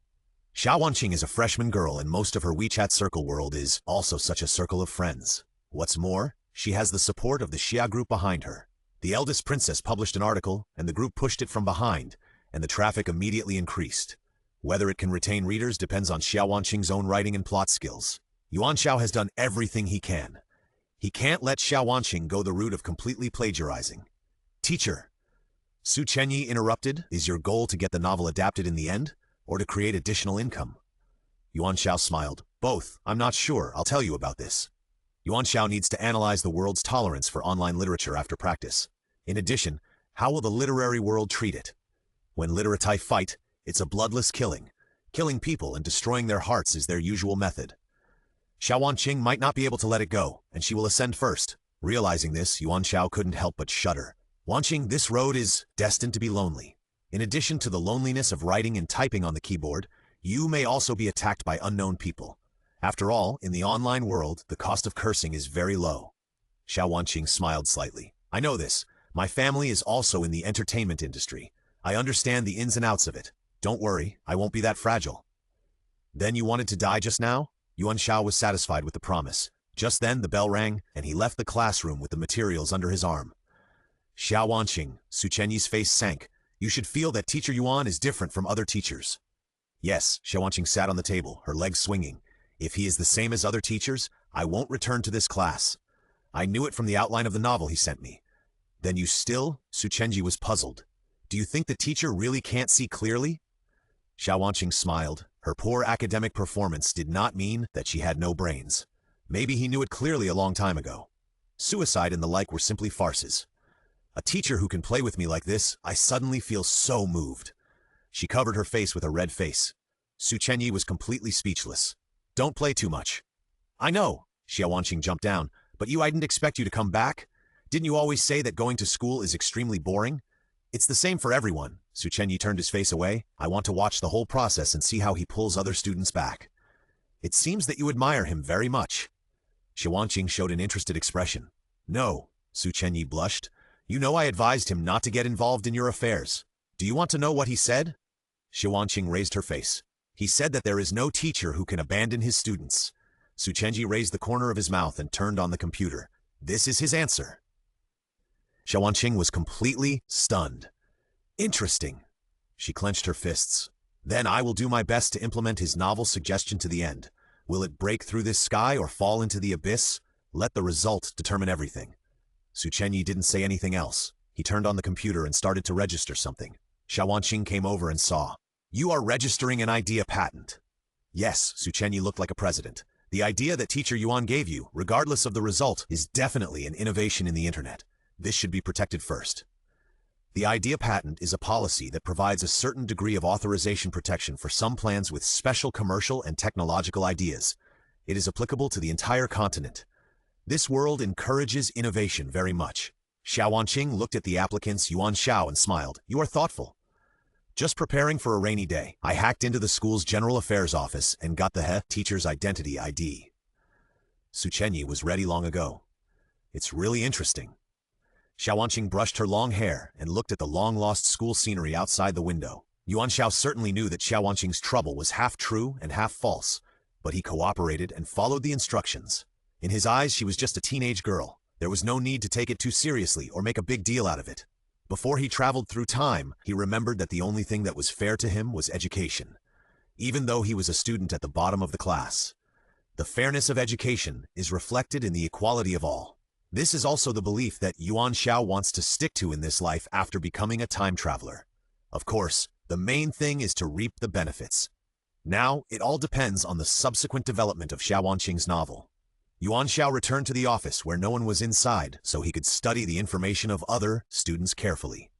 Xiao Wanqing is a freshman girl, and most of her WeChat circle world is also such a circle of friends. What's more, She has the support of the Xia group behind her. The eldest princess published an article, and the group pushed it from behind, and the traffic immediately increased. Whether it can retain readers depends on Xiao Wanqing's own writing and plot skills. Yuan Xiao has done everything he can. He can't let Xiao Wanqing go the route of completely plagiarizing. Teacher, Su Chenyi interrupted, is your goal to get the novel adapted in the end, or to create additional income? Yuan Xiao smiled. Both. I'm not sure. I'll tell you about this. Yuan Xiao needs to analyze the world's tolerance for online literature after practice. In addition, how will the literary world treat it? When literati fight, it's a bloodless killing. Killing people and destroying their hearts is their usual method. Xiao Wanqing might not be able to let it go, and she will ascend first. Realizing this, Yuan Xiao couldn't help but shudder. Wanqing, this road is destined to be lonely. In addition to the loneliness of writing and typing on the keyboard, you may also be attacked by unknown people. After all, in the online world, the cost of cursing is very low. Xiao Wanqing smiled slightly. I know this. My family is also in the entertainment industry. I understand the ins and outs of it. Don't worry, I won't be that fragile. Then you wanted to die just now? Yuan Xiao was satisfied with the promise. Just then the bell rang, and he left the classroom with the materials under his arm. Xiao Wanqing, Su Chenyi's face sank. You should feel that Teacher Yuan is different from other teachers. Yes, Xiao Wanqing sat on the table, her legs swinging. If he is the same as other teachers, I won't return to this class. I knew it from the outline of the novel he sent me. Then you still? Su Chenyi was puzzled. Do you think the teacher really can't see clearly? Xiao Wanqing smiled. Her poor academic performance did not mean that she had no brains. Maybe he knew it clearly a long time ago. Suicide and the like were simply farces. A teacher who can play with me like this, I suddenly feel so moved. She covered her face with a red face. Su Chenyi was completely speechless. Don't play too much. I know, Xiao Wanqing jumped down, but I didn't expect you to come back. Didn't you always say that going to school is extremely boring? It's the same for everyone. Su Chenyi turned his face away. I want to watch the whole process and see how he pulls other students back. It seems that you admire him very much. Xiao Wanqing showed an interested expression. No, Su Chenyi blushed. You know I advised him not to get involved in your affairs. Do you want to know what he said? Xiao Wanqing raised her face. He said that there is no teacher who can abandon his students. Su Chenyi raised the corner of his mouth and turned on the computer. This is his answer. Xiao Wanqing was completely stunned. Interesting. She clenched her fists. Then I will do my best to implement his novel suggestion to the end. Will it break through this sky or fall into the abyss? Let the result determine everything. Su Chenyi didn't say anything else. He turned on the computer and started to register something. Xiao Wanqing came over and saw. You are registering an idea patent. Yes, Su Chenyi looked like a president. The idea that Teacher Yuan gave you, regardless of the result, is definitely an innovation in the internet. This should be protected first. The idea patent is a policy that provides a certain degree of authorization protection for some plans with special commercial and technological ideas. It is applicable to the entire continent. This world encourages innovation very much. Xiao Wanqing looked at the applicants Yuan Xiao and smiled. You are thoughtful. Just preparing for a rainy day, I hacked into the school's general affairs office and got the teacher's identity ID. Su Chenyi was ready long ago. It's really interesting. Xiao Wanqing brushed her long hair and looked at the long-lost school scenery outside the window. Yuan Xiao certainly knew that Xiao Wanqing's trouble was half true and half false, but he cooperated and followed the instructions. In his eyes, she was just a teenage girl. There was no need to take it too seriously or make a big deal out of it. Before he traveled through time, he remembered that the only thing that was fair to him was education, even though he was a student at the bottom of the class. The fairness of education is reflected in the equality of all. This is also the belief that Yuan Xiao wants to stick to in this life after becoming a time traveler. Of course, the main thing is to reap the benefits. Now, it all depends on the subsequent development of Xiao Wanqing's novel. Yuan Xiao returned to the office where no one was inside so he could study the information of other students carefully.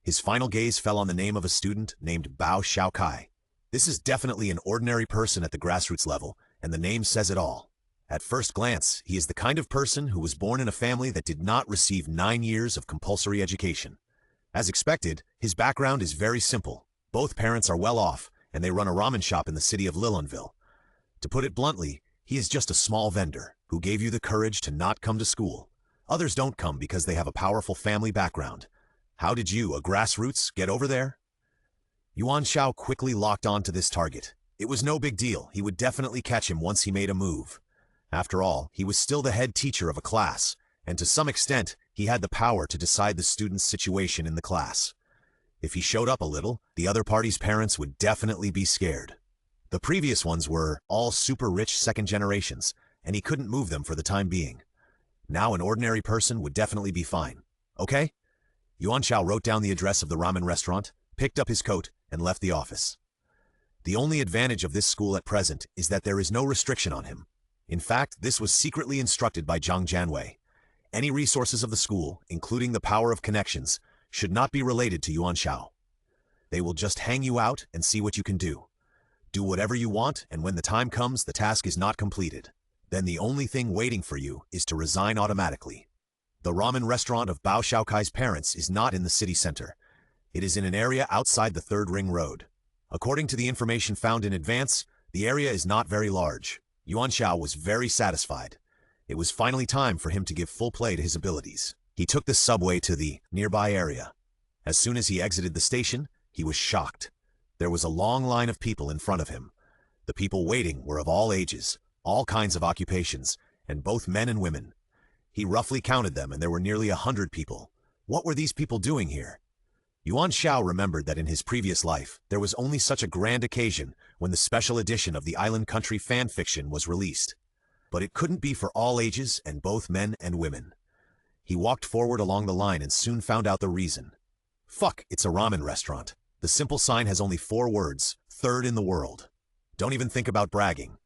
His final gaze fell on the name of a student named Bao Xiaokai. This is definitely an ordinary person at the grassroots level, and the name says it all. At first glance, he is the kind of person who was born in a family that did not receive 9 years of compulsory education. As expected, his background is very simple. Both parents are well off, and they run a ramen shop in the city of Lilonville. To put it bluntly, he is just a small vendor who gave you the courage to not come to school. Others don't come because they have a powerful family background. How did you, a grassroots, get over there? Yuan Xiao quickly locked on to this target. It was no big deal. He would definitely catch him once he made a move. After all, he was still the head teacher of a class, and to some extent, he had the power to decide the student's situation in the class. If he showed up a little, the other party's parents would definitely be scared. The previous ones were all super rich second generations, and he couldn't move them for the time being. Now an ordinary person would definitely be fine. Okay? Yuan Xiao wrote down the address of the ramen restaurant, picked up his coat, and left the office. The only advantage of this school at present is that there is no restriction on him. In fact, this was secretly instructed by Zhang Jianwei. Any resources of the school, including the power of connections, should not be related to Yuan Xiao. They will just hang you out and see what you can do. Do whatever you want, and when the time comes the task is not completed. Then the only thing waiting for you is to resign automatically. The ramen restaurant of Bao Xiaokai's parents is not in the city center. It is in an area outside the Third Ring Road. According to the information found in advance, the area is not very large. Yuan Xiao was very satisfied. It was finally time for him to give full play to his abilities. He took the subway to the nearby area. As soon as he exited the station, he was shocked. There was a long line of people in front of him. The people waiting were of all ages, all kinds of occupations, and both men and women. He roughly counted them, and there were nearly 100 people. What were these people doing here? Yuan Xiao remembered that in his previous life, there was only such a grand occasion when the special edition of the Island Country fan fiction was released. But it couldn't be for all ages and both men and women. He walked forward along the line and soon found out the reason. Fuck, it's a ramen restaurant. The simple sign has only 4 words, third in the world. Don't even think about bragging.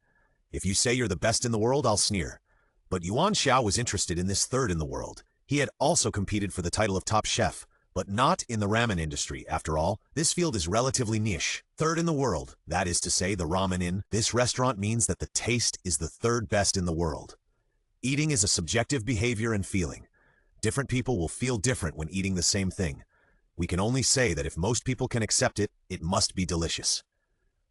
If you say you're the best in the world, I'll sneer. But Yuan Xiao was interested in this third in the world. He had also competed for the title of top chef, but not in the ramen industry. After all, this field is relatively niche. Third in the world, that is to say the ramen in this restaurant means that the taste is the third best in the world. Eating is a subjective behavior and feeling. Different people will feel different when eating the same thing. We can only say that if most people can accept it, it must be delicious.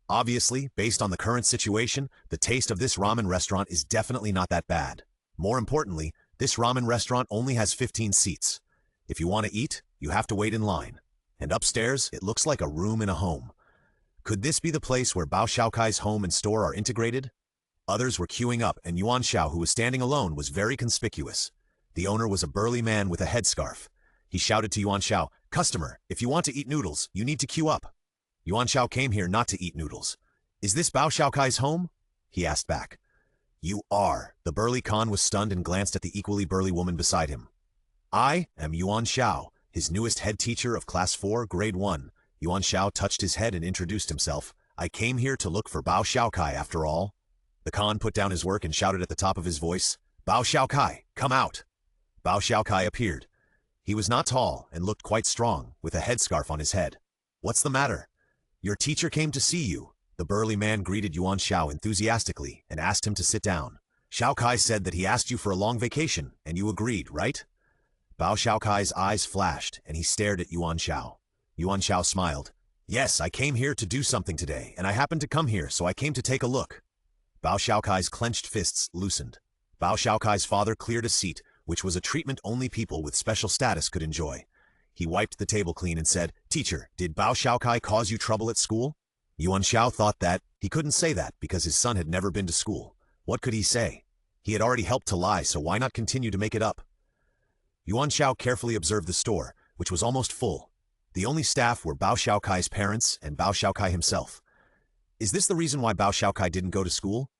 Obviously, based on the current situation, the taste of this ramen restaurant is definitely not that bad. More importantly, this ramen restaurant only has 15 seats. If you want to eat, you have to wait in line. And upstairs, it looks like a room in a home. Could this be the place where Bao Xiaokai's home and store are integrated? Others were queuing up, and Yuan Xiao, who was standing alone, was very conspicuous. The owner was a burly man with a headscarf. He shouted to Yuan Xiao, "Customer, if you want to eat noodles, you need to queue up." Yuan Xiao came here not to eat noodles. "Is this Bao Xiaokai's home?" he asked back. "You are." The burly Khan was stunned and glanced at the equally burly woman beside him. "I am Yuan Xiao, his newest head teacher of Class 4, Grade 1. Yuan Xiao touched his head and introduced himself. "I came here to look for Bao Xiaokai after all." The Khan put down his work and shouted at the top of his voice, "Bao Xiaokai, come out!" Bao Xiaokai appeared. He was not tall and looked quite strong, with a headscarf on his head. "What's the matter?" "Your teacher came to see you." The burly man greeted Yuan Xiao enthusiastically and asked him to sit down. "Xiaokai said that he asked you for a long vacation, and you agreed, right?" Bao Xiaokai's eyes flashed, and he stared at Yuan Xiao. Yuan Xiao smiled. "Yes, I came here to do something today, and I happened to come here, so I came to take a look." Bao Xiaokai's clenched fists loosened. Bao Xiaokai's father cleared a seat, which was a treatment only people with special status could enjoy. He wiped the table clean and said, "Teacher, did Bao Xiaokai cause you trouble at school?" Yuan Xiao thought that he couldn't say that because his son had never been to school. What could he say? He had already helped to lie, so why not continue to make it up? Yuan Xiao carefully observed the store, which was almost full. The only staff were Bao Xiaokai's parents and Bao Xiaokai himself. Is this the reason why Bao Xiaokai didn't go to school?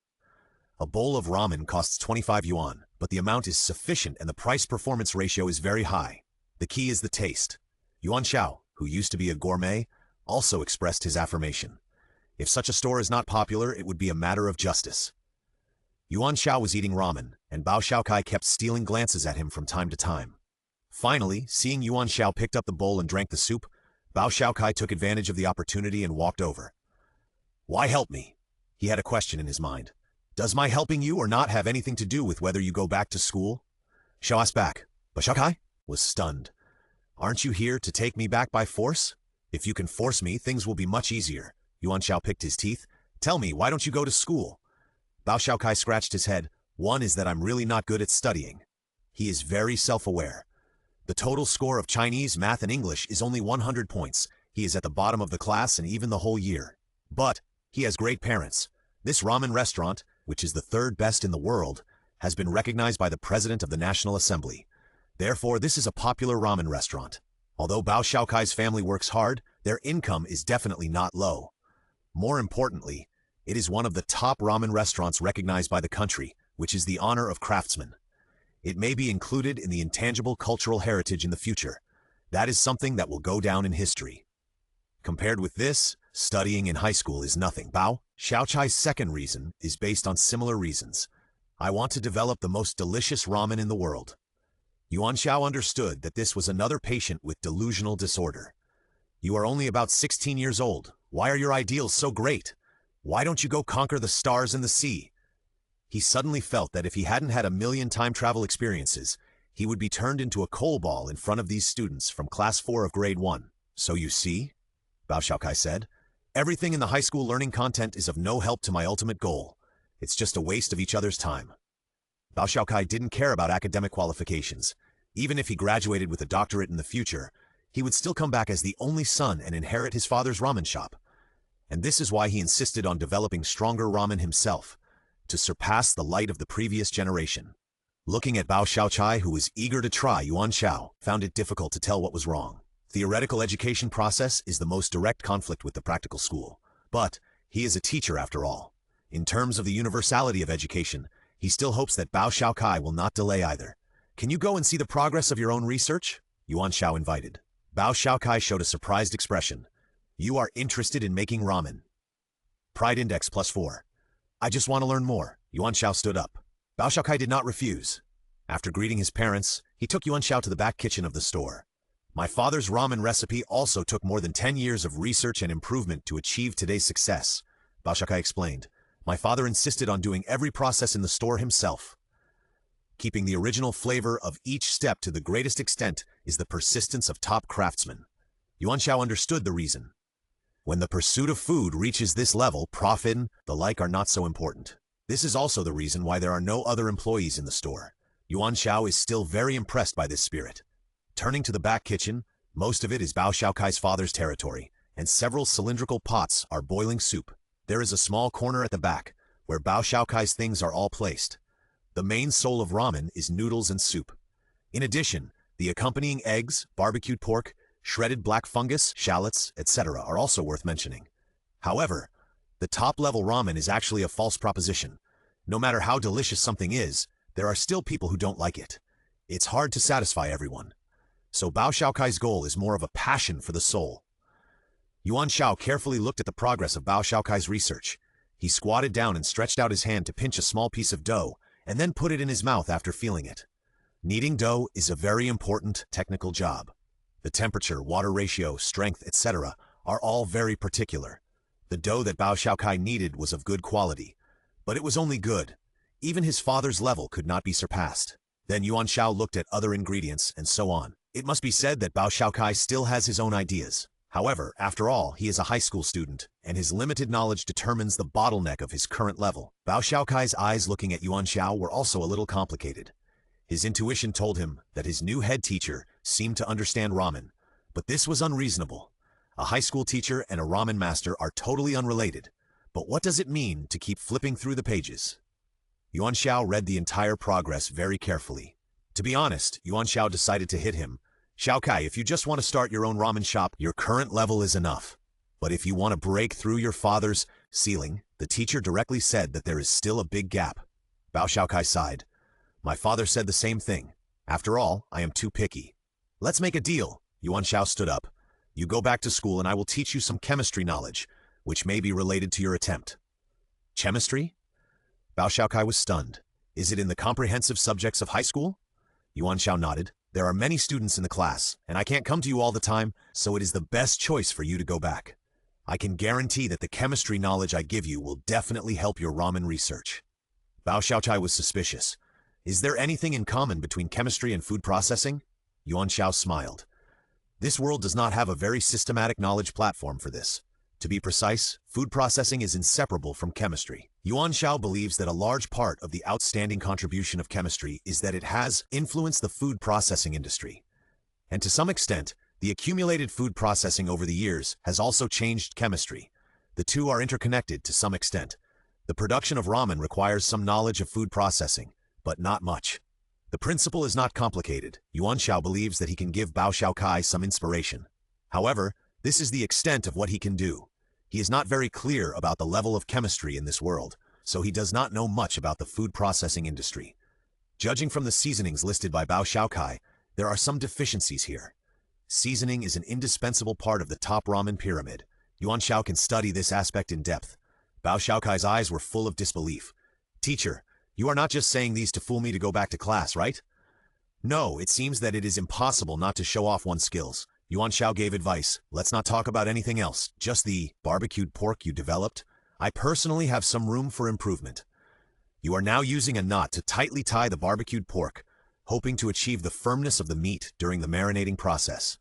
A bowl of ramen costs 25 yuan, but the amount is sufficient and the price-performance ratio is very high. The key is the taste. Yuan Xiao, who used to be a gourmet, also expressed his affirmation. If such a store is not popular, it would be a matter of justice. Yuan Xiao was eating ramen, and Bao Xiaokai kept stealing glances at him from time to time. Finally, seeing Yuan Xiao picked up the bowl and drank the soup, Bao Xiaokai took advantage of the opportunity and walked over. "Why help me?" He had a question in his mind. "Does my helping you or not have anything to do with whether you go back to school?" Xiao asked back. Bao Xiaokai was stunned. "Aren't you here to take me back by force? If you can force me, things will be much easier." Yuan Xiao picked his teeth. "Tell me, why don't you go to school?" Bao Xiaokai scratched his head. "One is that I'm really not good at studying." He is very self-aware. The total score of Chinese, math, and English is only 100 points. He is at the bottom of the class and even the whole year. But he has great parents. This ramen restaurant, which is the third best in the world, has been recognized by the President of the National Assembly. Therefore, this is a popular ramen restaurant. Although Bao Xiaokai's family works hard, their income is definitely not low. More importantly, it is one of the top ramen restaurants recognized by the country, which is the honor of craftsmen. It may be included in the intangible cultural heritage in the future. That is something that will go down in history. Compared with this, studying in high school is nothing. Bao Xiaochai's second reason is based on similar reasons. I want to develop the most delicious ramen in the world. Yuan Xiao understood that this was another patient with delusional disorder. You are only about 16 years old. Why are your ideals so great? Why don't you go conquer the stars and the sea? He suddenly felt that if he hadn't had a million time travel experiences, he would be turned into a coal ball in front of these students from class 4 of grade 1. So you see, Bao Xiaokai said, everything in the high school learning content is of no help to my ultimate goal. It's just a waste of each other's time. Bao Xiaokai didn't care about academic qualifications. Even if he graduated with a doctorate in the future, he would still come back as the only son and inherit his father's ramen shop. And this is why he insisted on developing stronger ramen himself, to surpass the light of the previous generation. Looking at Bao Xiaochai, who was eager to try, Yuan Xiao found it difficult to tell what was wrong. Theoretical education process is the most direct conflict with the practical school. But he is a teacher after all. In terms of the universality of education, he still hopes that Bao Xiaokai will not delay either. Can you go and see the progress of your own research? Yuan Xiao invited. Bao Xiaokai showed a surprised expression. You are interested in making ramen. Pride Index +4. I just want to learn more. Yuan Xiao stood up. Bao Xiaokai did not refuse. After greeting his parents, he took Yuan Xiao to the back kitchen of the store. My father's ramen recipe also took more than 10 years of research and improvement to achieve today's success, Bao Xiaokai explained. My father insisted on doing every process in the store himself. Keeping the original flavor of each step to the greatest extent is the persistence of top craftsmen. Yuan Xiao understood the reason. When the pursuit of food reaches this level, profit and the like are not so important. This is also the reason why there are no other employees in the store. Yuan Xiao is still very impressed by this spirit. Turning to the back kitchen, most of it is Bao Xiaokai's father's territory, and several cylindrical pots are boiling soup. There is a small corner at the back, where Bao Xiaokai's things are all placed. The main soul of ramen is noodles and soup. In addition, the accompanying eggs, barbecued pork, shredded black fungus, shallots, etc. are also worth mentioning. However, the top-level ramen is actually a false proposition. No matter how delicious something is, there are still people who don't like it. It's hard to satisfy everyone. So Bao Xiaokai's goal is more of a passion for the soul. Yuan Xiao carefully looked at the progress of Bao Xiaokai's research. He squatted down and stretched out his hand to pinch a small piece of dough, and then put it in his mouth after feeling it. Kneading dough is a very important technical job. The temperature, water ratio, strength, etc. are all very particular. The dough that Bao Xiaokai kneaded was of good quality, but it was only good. Even his father's level could not be surpassed. Then Yuan Xiao looked at other ingredients and so on. It must be said that Bao Xiaokai still has his own ideas. However, after all, he is a high school student, and his limited knowledge determines the bottleneck of his current level. Bao Xiaokai's eyes looking at Yuan Xiao were also a little complicated. His intuition told him that his new head teacher seemed to understand ramen, but this was unreasonable. A high school teacher and a ramen master are totally unrelated. But what does it mean to keep flipping through the pages? Yuan Xiao read the entire progress very carefully. To be honest, Yuan Xiao decided to hit him. Xiaokai, if you just want to start your own ramen shop, your current level is enough. But if you want to break through your father's ceiling, the teacher directly said that there is still a big gap. Bao Xiaokai sighed. My father said the same thing. After all, I am too picky. Let's make a deal. Yuan Xiao stood up. You go back to school and I will teach you some chemistry knowledge, which may be related to your attempt. Chemistry? Bao Xiaokai was stunned. Is it in the comprehensive subjects of high school? Yuan Xiao nodded. There are many students in the class, and I can't come to you all the time, so it is the best choice for you to go back. I can guarantee that the chemistry knowledge I give you will definitely help your ramen research. Bao Xiaochai was suspicious. Is there anything in common between chemistry and food processing? Yuan Xiao smiled. This world does not have a very systematic knowledge platform for this. To be precise, food processing is inseparable from chemistry. Yuan Xiao believes that a large part of the outstanding contribution of chemistry is that it has influenced the food processing industry. And to some extent, the accumulated food processing over the years has also changed chemistry. The two are interconnected to some extent. The production of ramen requires some knowledge of food processing, but not much. The principle is not complicated. Yuan Xiao believes that he can give Bao Xiaokai some inspiration. However, this is the extent of what he can do. He is not very clear about the level of chemistry in this world, so he does not know much about the food processing industry. Judging from the seasonings listed by Bao Xiaokai, there are some deficiencies here. Seasoning is an indispensable part of the top ramen pyramid. Yuan Xiao can study this aspect in depth. Bao Xiaokai's eyes were full of disbelief. Teacher, you are not just saying these to fool me to go back to class, right? No, it seems that it is impossible not to show off one's skills. Yuan Xiao gave advice. Let's not talk about anything else, just the barbecued pork you developed. I personally have some room for improvement. You are now using a knot to tightly tie the barbecued pork, hoping to achieve the firmness of the meat during the marinating process.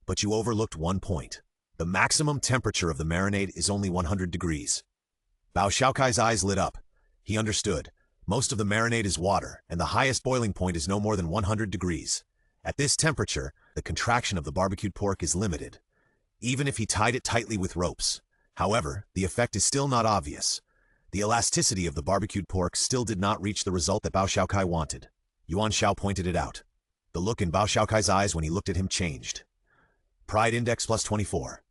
But you overlooked one point. The maximum temperature of the marinade is only 100 degrees. Bao Xiaokai's eyes lit up. He understood. Most of the marinade is water, and the highest boiling point is no more than 100 degrees. At this temperature, the contraction of the barbecued pork is limited, even if he tied it tightly with ropes. However, the effect is still not obvious. The elasticity of the barbecued pork still did not reach the result that Bao Xiaokai wanted. Yuan Xiao pointed it out. The look in Bao Xiaokai's eyes when he looked at him changed. Pride index plus 24.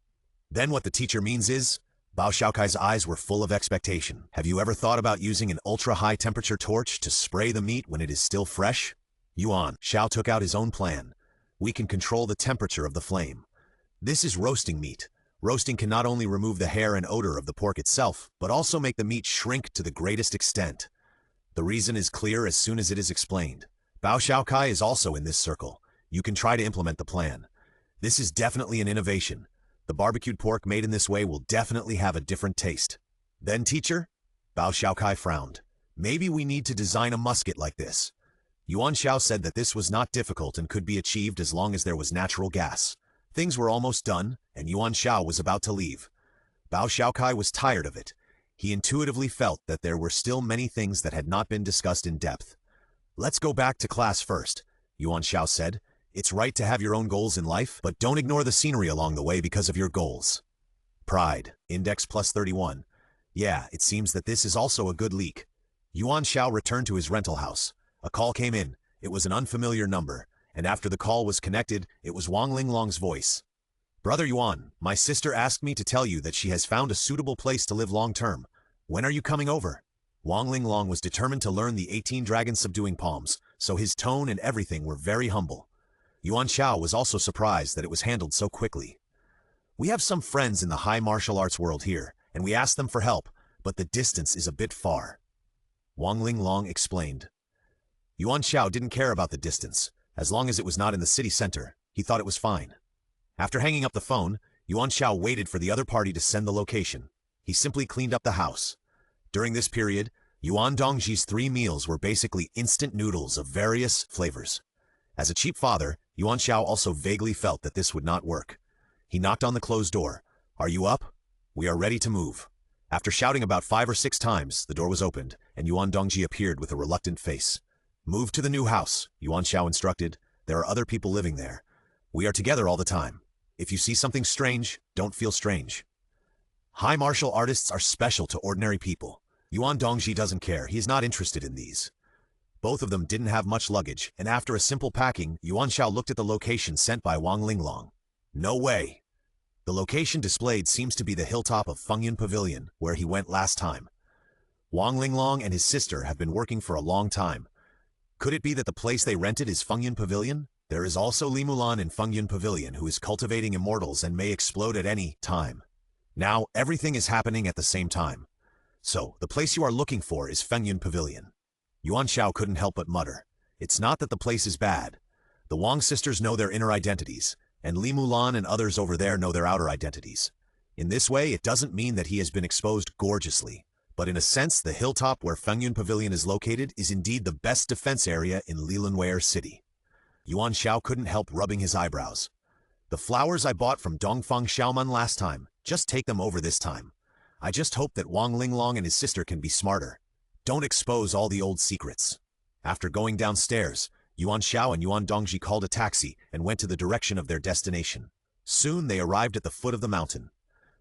Then what the teacher means is, Bao Xiaokai's eyes were full of expectation. Have you ever thought about using an ultra-high temperature torch to spray the meat when it is still fresh? Yuan Xiao took out his own plan. We can control the temperature of the flame. This is roasting meat. Roasting can not only remove the hair and odor of the pork itself, but also make the meat shrink to the greatest extent. The reason is clear as soon as it is explained. Bao Xiaokai is also in this circle. You can try to implement the plan. This is definitely an innovation. The barbecued pork made in this way will definitely have a different taste. Then, teacher? Bao Xiaokai frowned. Maybe we need to design a musket like this. Yuan Xiao said that this was not difficult and could be achieved as long as there was natural gas. Things were almost done, and Yuan Xiao was about to leave. Bao Xiaokai was tired of it. He intuitively felt that there were still many things that had not been discussed in depth. Let's go back to class first, Yuan Xiao said. It's right to have your own goals in life, but don't ignore the scenery along the way because of your goals. Pride, index plus 31. Yeah, it seems that this is also a good leak. Yuan Xiao returned to his rental house. A call came in. It was an unfamiliar number, and after the call was connected, it was Wang Linglong's voice. Brother Yuan, my sister asked me to tell you that she has found a suitable place to live long-term. When are you coming over? Wang Linglong was determined to learn the 18 dragons subduing palms, so his tone and everything were very humble. Yuan Xiao was also surprised that it was handled so quickly. We have some friends in the high martial arts world here, and we asked them for help, but the distance is a bit far. Wang Linglong explained. Yuan Xiao didn't care about the distance. As long as it was not in the city center, he thought it was fine. After hanging up the phone, Yuan Xiao waited for the other party to send the location. He simply cleaned up the house. During this period, Yuan Dongji's 3 meals were basically instant noodles of various flavors. As a cheap father, Yuan Xiao also vaguely felt that this would not work. He knocked on the closed door. Are you up? We are ready to move. After shouting about 5 or 6 times, the door was opened, and Yuan Dongji appeared with a reluctant face. Move to the new house, Yuan Xiao instructed. There are other people living there. We are together all the time. If you see something strange, don't feel strange. High martial artists are special to ordinary people. Yuan Dongji doesn't care. He is not interested in these. Both of them didn't have much luggage, and after a simple packing, Yuan Xiao looked at the location sent by Wang Linglong. No way. The location displayed seems to be the hilltop of Fengyun Pavilion, where he went last time. Wang Linglong and his sister have been working for a long time. Could it be that the place they rented is Fengyun Pavilion? There is also Li Mulan in Fengyun Pavilion who is cultivating immortals and may explode at any time. Now, everything is happening at the same time. So, the place you are looking for is Fengyun Pavilion. Yuan Xiao couldn't help but mutter. It's not that the place is bad. The Wang sisters know their inner identities, and Li Mulan and others over there know their outer identities. In this way, it doesn't mean that he has been exposed gorgeously. But in a sense, the hilltop where Fengyun Pavilion is located is indeed the best defense area in Lilanware City. Yuan Xiao couldn't help rubbing his eyebrows. The flowers I bought from Dongfang Xiaoman last time, just take them over this time. I just hope that Wang Linglong and his sister can be smarter. Don't expose all the old secrets. After going downstairs, Yuan Xiao and Yuan Dongji called a taxi and went to the direction of their destination. Soon they arrived at the foot of the mountain.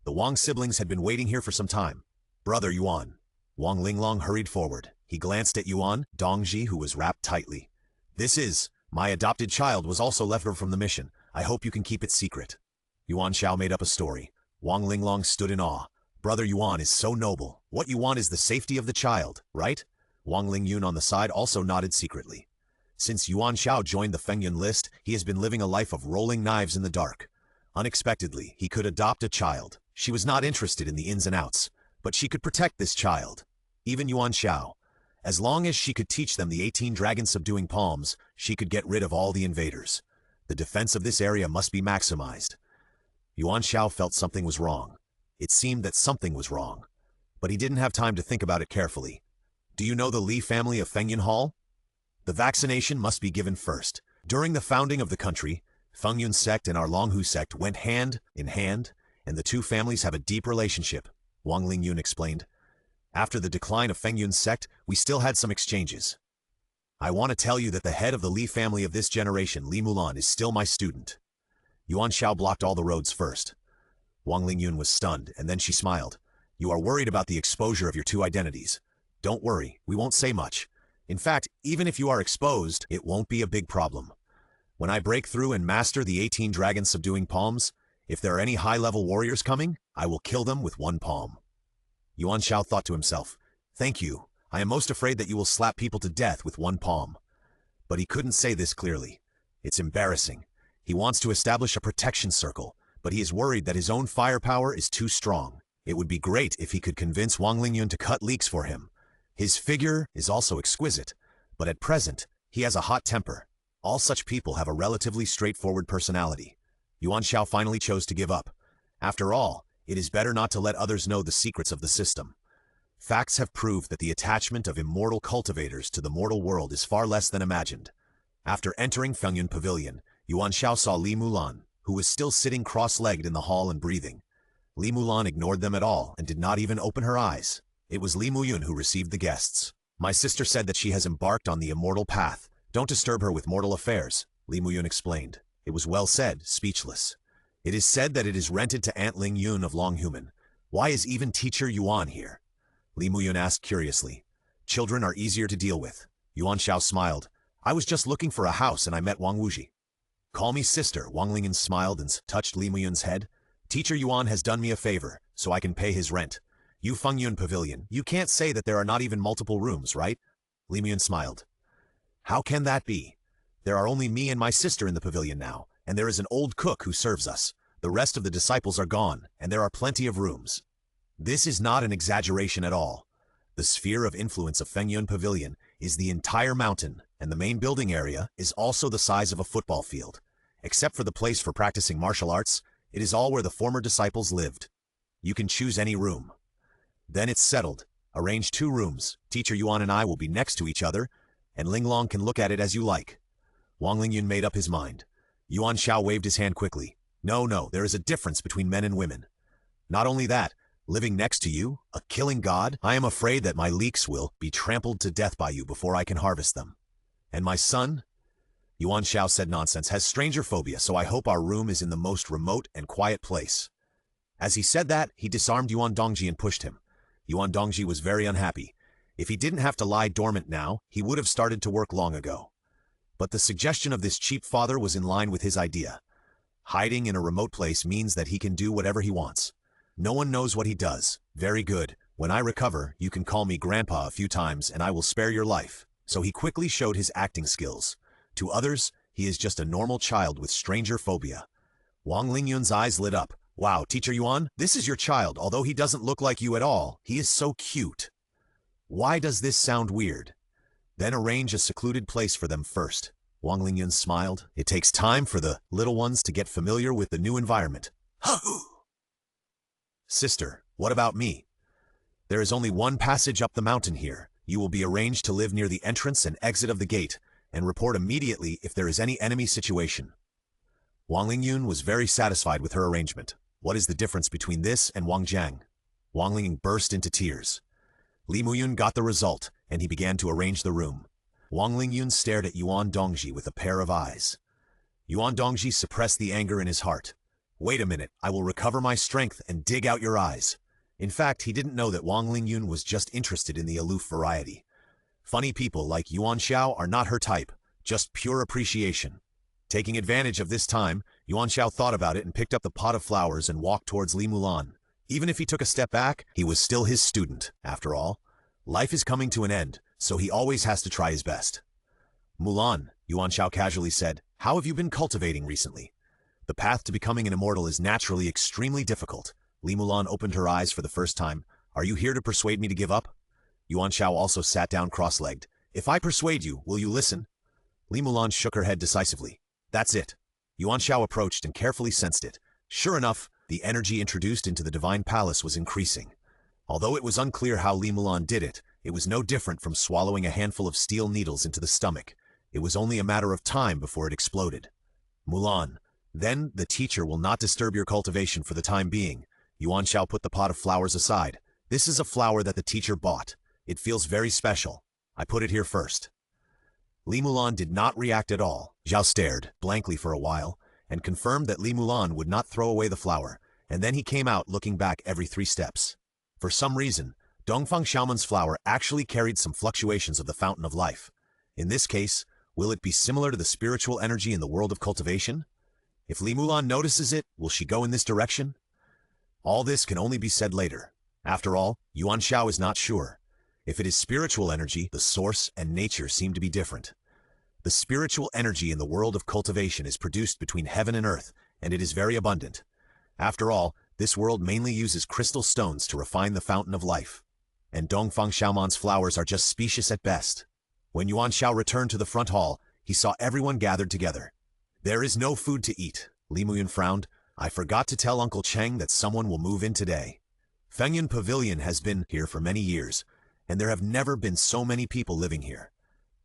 The Wang siblings had been waiting here for some time. Brother Yuan. Wang Linglong hurried forward. He glanced at Yuan Dongji, who was wrapped tightly. "This is, my adopted child was also left over from the mission. I hope you can keep it secret." Yuan Xiao made up a story. Wang Linglong stood in awe. "Brother Yuan is so noble. What you want is the safety of the child, right?" Wang Lingyun on the side also nodded secretly. Since Yuan Xiao joined the Fengyun list, he has been living a life of rolling knives in the dark. Unexpectedly, he could adopt a child. She was not interested in the ins and outs, but she could protect this child. Even Yuan Xiao. As long as she could teach them the 18 dragon-subduing palms, she could get rid of all the invaders. The defense of this area must be maximized. Yuan Xiao felt something was wrong. It seemed that something was wrong. But he didn't have time to think about it carefully. "Do you know the Li family of Fengyun Hall? The vaccination must be given first. During the founding of the country, Fengyun sect and our Longhu sect went hand in hand, and the two families have a deep relationship," Wang Lingyun explained. "After the decline of Fengyun's sect, we still had some exchanges. I want to tell you that the head of the Li family of this generation, Li Mulan, is still my student." Yuan Xiao blocked all the roads first. Wang Lingyun was stunned, and then she smiled. "You are worried about the exposure of your two identities. Don't worry, we won't say much. In fact, even if you are exposed, it won't be a big problem. When I break through and master the 18 dragon-subduing palms, if there are any high-level warriors coming, I will kill them with one palm." Yuan Xiao thought to himself, "Thank you. I am most afraid that you will slap people to death with one palm." But he couldn't say this clearly. It's embarrassing. He wants to establish a protection circle, but he is worried that his own firepower is too strong. It would be great if he could convince Wang Lingyun to cut leeks for him. His figure is also exquisite, but at present, he has a hot temper. All such people have a relatively straightforward personality. Yuan Xiao finally chose to give up. After all, it is better not to let others know the secrets of the system. Facts have proved that the attachment of immortal cultivators to the mortal world is far less than imagined. After entering Fengyun Pavilion, Yuan Xiao saw Li Mulan, who was still sitting cross-legged in the hall and breathing. Li Mulan ignored them at all and did not even open her eyes. It was Li Muyun who received the guests. "My sister said that she has embarked on the immortal path. Don't disturb her with mortal affairs," Li Muyun explained. It was well said, speechless. "It is said that it is rented to Aunt Ling Yun of Longhuman. Why is even teacher Yuan here?" Li Muyun asked curiously. "Children are easier to deal with." Yuan Xiao smiled. "I was just looking for a house and I met Wang Wuji." "Call me sister," Wang Lingyun smiled and touched Li Muyun's head. "Teacher Yuan has done me a favor, so I can pay his rent. You Fengyun Pavilion, you can't say that there are not even multiple rooms, right?" Li Muyun smiled. "How can that be? There are only me and my sister in the pavilion now, and there is an old cook who serves us. The rest of the disciples are gone, and there are plenty of rooms." This is not an exaggeration at all. The sphere of influence of Fengyun Pavilion is the entire mountain, and the main building area is also the size of a football field. Except for the place for practicing martial arts, it is all where the former disciples lived. You can choose any room. Then it's settled. Arrange 2 rooms. Teacher Yuan and I will be next to each other, and Linglong can look at it as you like. Wang Lingyun made up his mind. Yuan Xiao waved his hand quickly. No, there is a difference between men and women. Not only that, living next to you, a killing god, I am afraid that my leeks will be trampled to death by you before I can harvest them. And my son? Yuan Xiao said nonsense, has stranger phobia, so I hope our room is in the most remote and quiet place. As he said that, he disarmed Yuan Dongji and pushed him. Yuan Dongji was very unhappy. If he didn't have to lie dormant now, he would have started to work long ago. But the suggestion of this cheap father was in line with his idea. Hiding in a remote place means that he can do whatever he wants. No one knows what he does. Very good. When I recover, you can call me Grandpa a few times and I will spare your life. So he quickly showed his acting skills. To others, he is just a normal child with stranger phobia. Wang Lingyun's eyes lit up. Wow, Teacher Yuan, this is your child. Although he doesn't look like you at all, he is so cute. Why does this sound weird? Then arrange a secluded place for them first. Wang Lingyun smiled. It takes time for the little ones to get familiar with the new environment. Sister, what about me? There is only one passage up the mountain here. You will be arranged to live near the entrance and exit of the gate, and report immediately if there is any enemy situation. Wang Lingyun was very satisfied with her arrangement. What is the difference between this and Wang Jiang? Wang Lingyun burst into tears. Li Muyun got the result, and he began to arrange the room. Wang Lingyun stared at Yuan Dongji with a pair of eyes. Yuan Dongji suppressed the anger in his heart. Wait a minute, I will recover my strength and dig out your eyes. In fact, he didn't know that Wang Lingyun was just interested in the aloof variety. Funny people like Yuan Xiao are not her type, just pure appreciation. Taking advantage of this time, Yuan Xiao thought about it and picked up the pot of flowers and walked towards Li Mulan. Even if he took a step back, he was still his student, after all. Life is coming to an end, so he always has to try his best. Mulan, Yuan Xiao casually said, how have you been cultivating recently? The path to becoming an immortal is naturally extremely difficult. Li Mulan opened her eyes for the first time. Are you here to persuade me to give up? Yuan Xiao also sat down cross-legged. If I persuade you, will you listen? Li Mulan shook her head decisively. That's it. Yuan Xiao approached and carefully sensed it. Sure enough, the energy introduced into the divine palace was increasing. Although it was unclear how Li Mulan did it, it was no different from swallowing a handful of steel needles into the stomach. It was only a matter of time before it exploded. Mulan, then the teacher will not disturb your cultivation for the time being. Yuan Xiao put the pot of flowers aside. This is a flower that the teacher bought. It feels very special. I put it here first. Li Mulan did not react at all. Zhao stared blankly for a while and confirmed that Li Mulan would not throw away the flower, and then he came out looking back every 3 steps. For some reason, Dongfang Xiaoman's flower actually carried some fluctuations of the fountain of life. In this case, will it be similar to the spiritual energy in the world of cultivation? If Li Mulan notices it, will she go in this direction? All this can only be said later. After all, Yuan Xiao is not sure. If it is spiritual energy, the source and nature seem to be different. The spiritual energy in the world of cultivation is produced between heaven and earth, and it is very abundant. After all, this world mainly uses crystal stones to refine the fountain of life. And Dongfang Xiaoman's flowers are just specious at best. When Yuan Xiao returned to the front hall, he saw everyone gathered together. There is no food to eat. Li Muyun frowned. I forgot to tell Uncle Cheng that someone will move in today. Fengyun Pavilion has been here for many years, and there have never been so many people living here.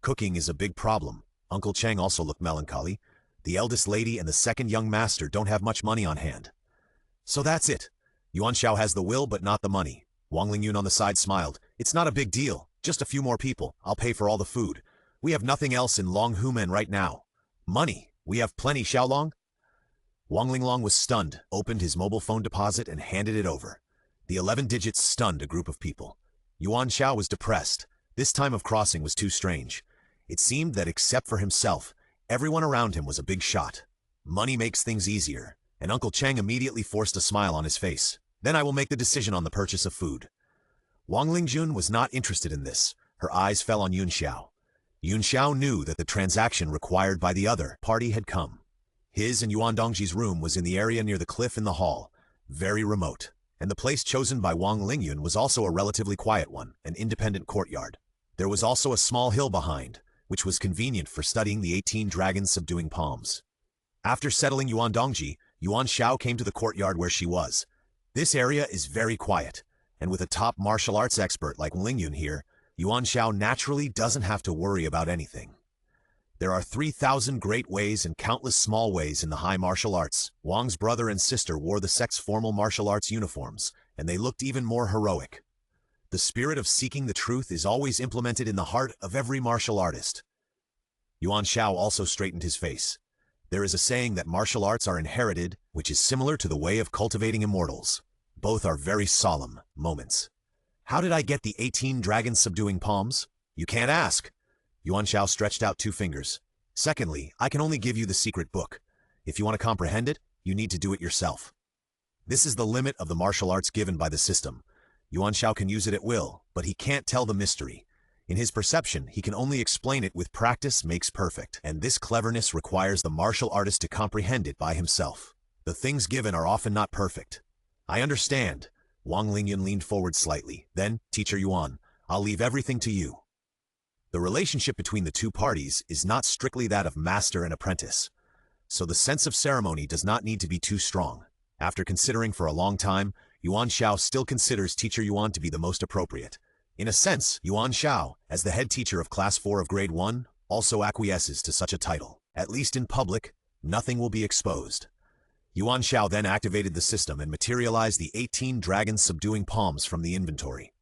Cooking is a big problem. Uncle Cheng also looked melancholy. The eldest lady and the second young master don't have much money on hand. So that's it. Yuan Xiao has the will but not the money. Wang Lingyun on the side smiled. It's not a big deal. Just a few more people. I'll pay for all the food. We have nothing else in Longhumen right now. Money. We have plenty, Xiaolong. Wang Linglong was stunned, opened his mobile phone deposit and handed it over. The 11 digits stunned a group of people. Yuan Xiao was depressed. This time of crossing was too strange. It seemed that except for himself, everyone around him was a big shot. Money makes things easier, and Uncle Cheng immediately forced a smile on his face. Then I will make the decision on the purchase of food. Wang Lingjun was not interested in this. Her eyes fell on Yuan Xiao. Yuan Xiao knew that the transaction required by the other party had come. His and Yuan Dongji's room was in the area near the cliff in the hall, very remote, and the place chosen by Wang Lingyun was also a relatively quiet one, an independent courtyard. There was also a small hill behind, which was convenient for studying the 18 dragons subduing palms. After settling Yuan Dongji, Yuan Xiao came to the courtyard where she was. This area is very quiet, and with a top martial arts expert like Lingyun here, Yuan Xiao naturally doesn't have to worry about anything. There are 3,000 great ways and countless small ways in the high martial arts. Wang's brother and sister wore the sect's formal martial arts uniforms, and they looked even more heroic. The spirit of seeking the truth is always implemented in the heart of every martial artist. Yuan Xiao also straightened his face. There is a saying that martial arts are inherited, which is similar to the way of cultivating immortals. Both are very solemn moments. How did I get the 18 dragons subduing palms? You can't ask. Yuan Xiao stretched out 2 fingers. Secondly, I can only give you the secret book. If you want to comprehend it, you need to do it yourself. This is the limit of the martial arts given by the system. Yuan Xiao can use it at will, but he can't tell the mystery. In his perception, he can only explain it with practice makes perfect, and this cleverness requires the martial artist to comprehend it by himself. The things given are often not perfect. I understand. Wang Lingyun leaned forward slightly. Then, Teacher Yuan, I'll leave everything to you. The relationship between the 2 parties is not strictly that of master and apprentice, so the sense of ceremony does not need to be too strong. After considering for a long time, Yuan Xiao still considers Teacher Yuan to be the most appropriate. In a sense, Yuan Xiao, as the head teacher of Class 4 of Grade 1, also acquiesces to such a title. At least in public, nothing will be exposed. Yuan Xiao then activated the system and materialized the 18 dragons subduing palms from the inventory.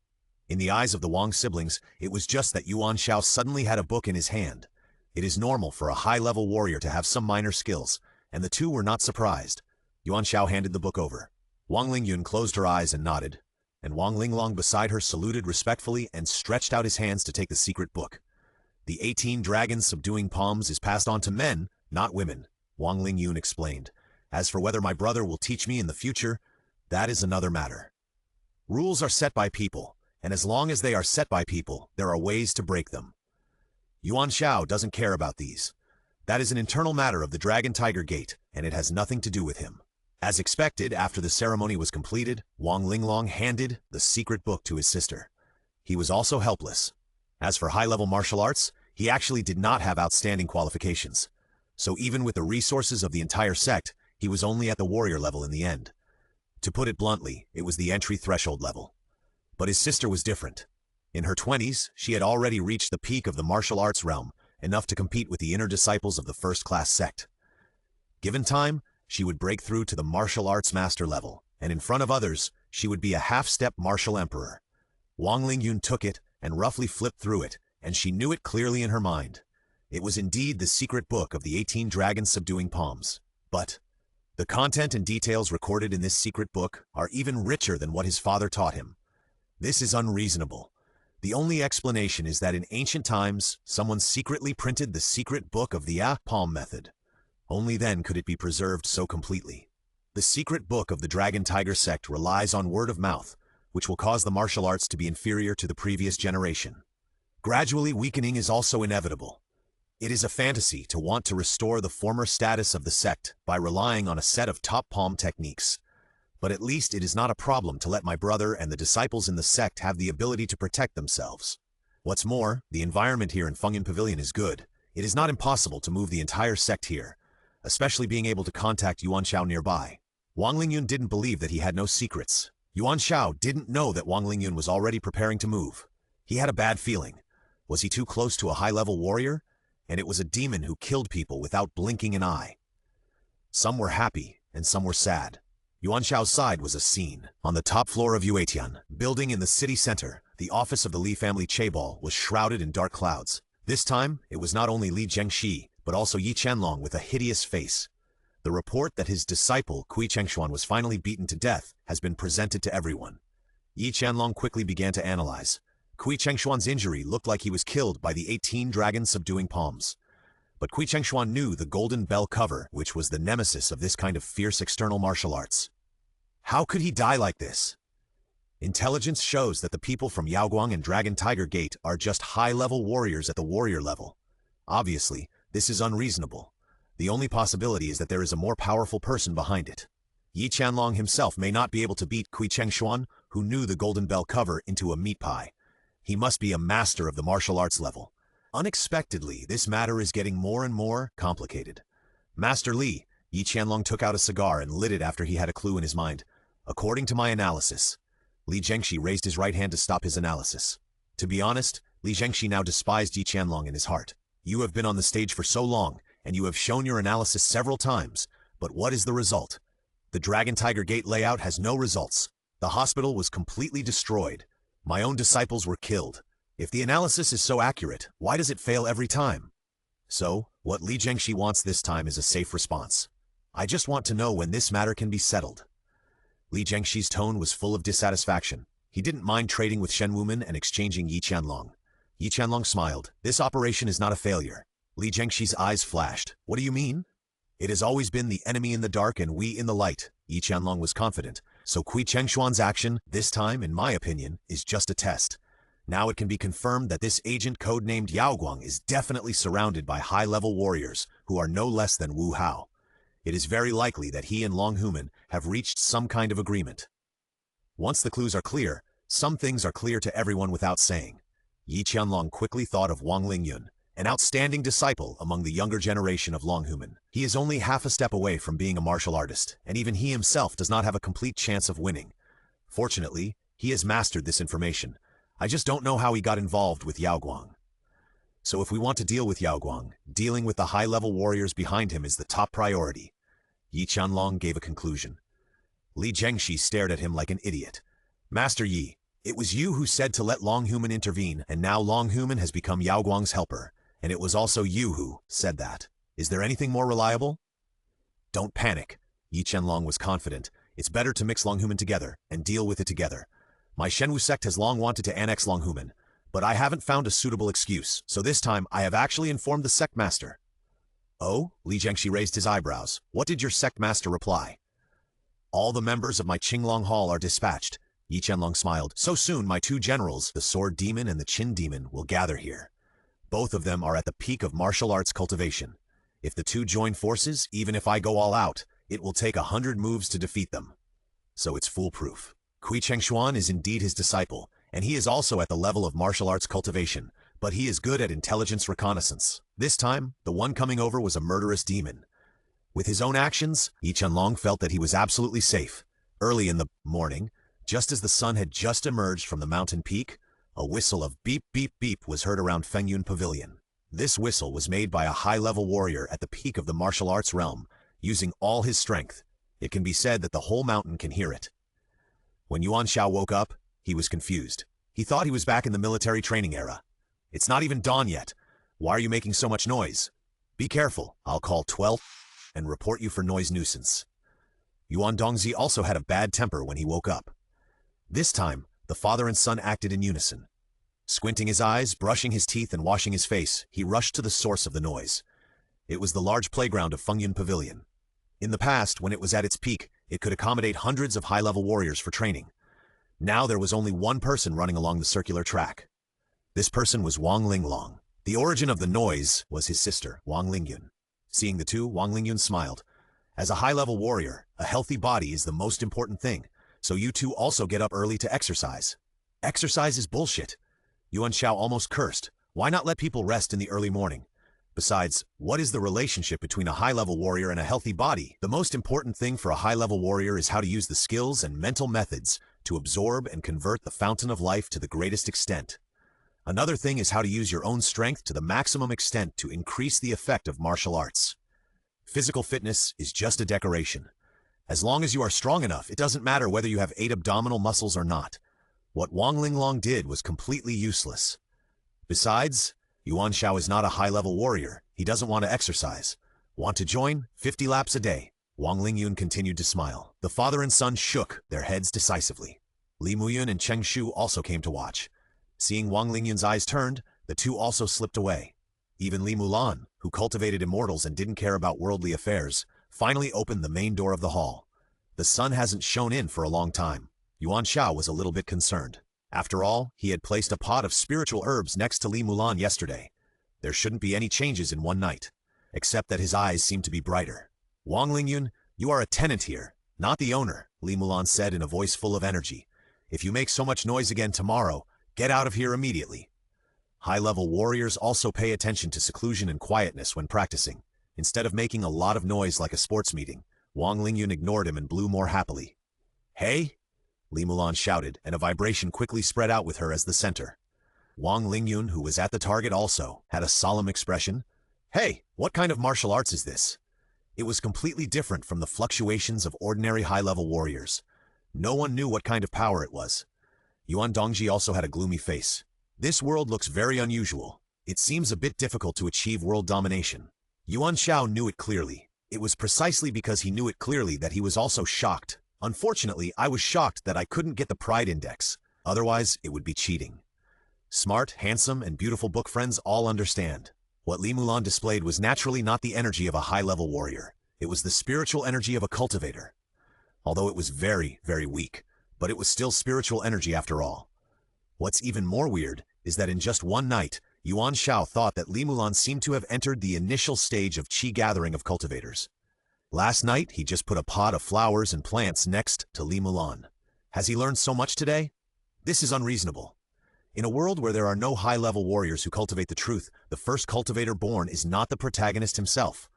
In the eyes of the Wang siblings, it was just that Yuan Xiao suddenly had a book in his hand. It is normal for a high-level warrior to have some minor skills, and the 2 were not surprised. Yuan Xiao handed the book over. Wang Lingyun closed her eyes and nodded. and Wang Linglong beside her saluted respectfully and stretched out his hands to take the secret book. The 18 dragons subduing palms is passed on to men, not women, Wang Lingyun explained. As for whether my brother will teach me in the future, that is another matter. Rules are set by people, and as long as they are set by people, there are ways to break them. Yuan Xiao doesn't care about these. That is an internal matter of the Dragon Tiger Gate, and it has nothing to do with him. As expected, after the ceremony was completed, Wang Linglong handed the secret book to his sister. He was also helpless. As for high-level martial arts, he actually did not have outstanding qualifications. So even with the resources of the entire sect, he was only at the warrior level in the end. To put it bluntly, it was the entry threshold level. But his sister was different. In her 20s, she had already reached the peak of the martial arts realm, enough to compete with the inner disciples of the first-class sect. Given time, she would break through to the martial arts master level, and in front of others, she would be a half-step martial emperor. Wang Lingyun took it and roughly flipped through it, and she knew it clearly in her mind. It was indeed the secret book of the 18 dragons subduing palms. But the content and details recorded in this secret book are even richer than what his father taught him. This is unreasonable. The only explanation is that in ancient times, someone secretly printed the secret book of the palm method. Only then could it be preserved so completely. The secret book of the Dragon Tiger sect relies on word of mouth, which will cause the martial arts to be inferior to the previous generation. Gradually weakening is also inevitable. It is a fantasy to want to restore the former status of the sect by relying on a set of top palm techniques. But at least it is not a problem to let my brother and the disciples in the sect have the ability to protect themselves. What's more, the environment here in Fengyan Pavilion is good. It is not impossible to move the entire sect here, especially being able to contact Yuan Xiao nearby. Wang Lingyun didn't believe that he had no secrets. Yuan Xiao didn't know that Wang Lingyun was already preparing to move. He had a bad feeling. Was he too close to a high-level warrior? And it was a demon who killed people without blinking an eye. Some were happy, and some were sad. Yuan Xiao's side was a scene. On the top floor of Yuetian, building in the city center, the office of the Li family Chaebol was shrouded in dark clouds. This time, it was not only Li Zhengxi, but also Yi Qianlong with a hideous face. The report that his disciple, Kui Chengshuan, was finally beaten to death has been presented to everyone. Yi Qianlong quickly began to analyze. Kui Chengshuan's injury looked like he was killed by the 18 dragons subduing palms. But Kui Chengshuan knew the golden bell cover, which was the nemesis of this kind of fierce external martial arts. How could he die like this? Intelligence shows that the people from Yaoguang and Dragon Tiger Gate are just high-level warriors at the warrior level. Obviously, this is unreasonable. The only possibility is that there is a more powerful person behind it. Yi Qianlong himself may not be able to beat Kui Chengshuan, who knew the golden bell cover, into a meat pie. He must be a master of the martial arts level. Unexpectedly, this matter is getting more and more complicated. Master Li, Yi Qianlong took out a cigar and lit it after he had a clue in his mind. According to my analysis, Li Zhengxi raised his right hand to stop his analysis. To be honest, Li Zhengxi now despised Yi Qianlong in his heart. You have been on the stage for so long, and you have shown your analysis several times, but what is the result? The Dragon Tiger Gate layout has no results. The hospital was completely destroyed. My own disciples were killed. If the analysis is so accurate, why does it fail every time? So, what Li Zhengxi wants this time is a safe response. I just want to know when this matter can be settled. Li Zhengxi's tone was full of dissatisfaction. He didn't mind trading with Shen Wuman and exchanging Yi Qianlong. Yi Qianlong smiled. This operation is not a failure. Li Zhengxi's eyes flashed. What do you mean? It has always been the enemy in the dark and we in the light. Yi Qianlong was confident. So Kui Chengshuan's action, this time, in my opinion, is just a test. Now it can be confirmed that this agent codenamed Yaoguang is definitely surrounded by high-level warriors who are no less than Wu Hao. It is very likely that he and Long Human have reached some kind of agreement. Once the clues are clear, some things are clear to everyone without saying. Yi Qianlong quickly thought of Wang Lingyun, an outstanding disciple among the younger generation of Long Human. He is only half a step away from being a martial artist, and even he himself does not have a complete chance of winning. Fortunately, he has mastered this information. I just don't know how he got involved with Yaoguang. So if we want to deal with Yaoguang, dealing with the high-level warriors behind him is the top priority. Yi Qianlong gave a conclusion. Li Zhengxi stared at him like an idiot. Master Yi, it was you who said to let Long Human intervene, and now Long Human has become Yaoguang's helper. And it was also you who said that. Is there anything more reliable? Don't panic. Yi Qianlong was confident. It's better to mix Long Human together and deal with it together. My Shenwu sect has long wanted to annex Longhuman, but I haven't found a suitable excuse, so this time I have actually informed the sect master. Oh? Li Zhengxi raised his eyebrows. What did your sect master reply? All the members of my Qinglong Hall are dispatched. Yi Qianlong smiled. So soon my two generals, the Sword Demon and the Qin Demon, will gather here. Both of them are at the peak of martial arts cultivation. If the two join forces, even if I go all out, it will take 100 moves to defeat them. So it's foolproof. Kui Chengshuan is indeed his disciple, and he is also at the level of martial arts cultivation, but he is good at intelligence reconnaissance. This time, the one coming over was a murderous demon. With his own actions, Yi Qianlong felt that he was absolutely safe. Early in the morning, just as the sun had just emerged from the mountain peak, a whistle of beep beep beep was heard around Fengyun Pavilion. This whistle was made by a high-level warrior at the peak of the martial arts realm, using all his strength. It can be said that the whole mountain can hear it. When Yuan Xiao woke up, he was confused. He thought he was back in the military training era. It's not even dawn yet. Why are you making so much noise? Be careful, I'll call 12 and report you for noise nuisance. Yuan Dongzi also had a bad temper when he woke up. This time, the father and son acted in unison. Squinting his eyes, brushing his teeth, and washing his face, he rushed to the source of the noise. It was the large playground of Fengyun Pavilion. In the past, when it was at its peak, it could accommodate hundreds of high-level warriors for training. Now there was only one person running along the circular track. This person was Wang Linglong. The origin of the noise was his sister, Wang Lingyun. Seeing the two, Wang Lingyun smiled. As a high-level warrior, a healthy body is the most important thing, so you two also get up early to exercise. Exercise is bullshit. Yuan Xiao almost cursed. Why not let people rest in the early morning? Besides, what is the relationship between a high-level warrior and a healthy body? The most important thing for a high-level warrior is how to use the skills and mental methods to absorb and convert the fountain of life to the greatest extent. Another thing is how to use your own strength to the maximum extent to increase the effect of martial arts. Physical fitness is just a decoration. As long as you are strong enough, it doesn't matter whether you have 8 abdominal muscles or not. What Wang Linglong did was completely useless. Besides, Yuan Xiao is not a high-level warrior. He doesn't want to exercise. Want to join? 50 laps a day. Wang Lingyun continued to smile. The father and son shook their heads decisively. Li Muyun and Cheng Shu also came to watch. Seeing Wang Lingyun's eyes turned, the two also slipped away. Even Li Mulan, who cultivated immortals and didn't care about worldly affairs, finally opened the main door of the hall. The sun hasn't shone in for a long time. Yuan Xiao was a little bit concerned. After all, he had placed a pot of spiritual herbs next to Li Mulan yesterday. There shouldn't be any changes in one night, except that his eyes seemed to be brighter. Wang Lingyun, you are a tenant here, not the owner, Li Mulan said in a voice full of energy. If you make so much noise again tomorrow, get out of here immediately. High-level warriors also pay attention to seclusion and quietness when practicing. Instead of making a lot of noise like a sports meeting, Wang Lingyun ignored him and blew more happily. Hey! Li Mulan shouted, and a vibration quickly spread out with her as the center. Wang Lingyun, who was at the target also, had a solemn expression. Hey, what kind of martial arts is this? It was completely different from the fluctuations of ordinary high-level warriors. No one knew what kind of power it was. Yuan Dongji also had a gloomy face. This world looks very unusual. It seems a bit difficult to achieve world domination. Yuan Xiao knew it clearly. It was precisely because he knew it clearly that he was also shocked. Unfortunately, I was shocked that I couldn't get the pride index. Otherwise, it would be cheating. Smart, handsome, and beautiful book friends all understand. What Li Mulan displayed was naturally not the energy of a high-level warrior. It was the spiritual energy of a cultivator. Although it was very, very weak, but it was still spiritual energy after all. What's even more weird is that in just one night, Yuan Xiao thought that Li Mulan seemed to have entered the initial stage of qi gathering of cultivators. Last night, he just put a pot of flowers and plants next to Li Mulan. Has he learned so much today? This is unreasonable. In a world where there are no high-level warriors who cultivate the truth, the first cultivator born is not the protagonist himself,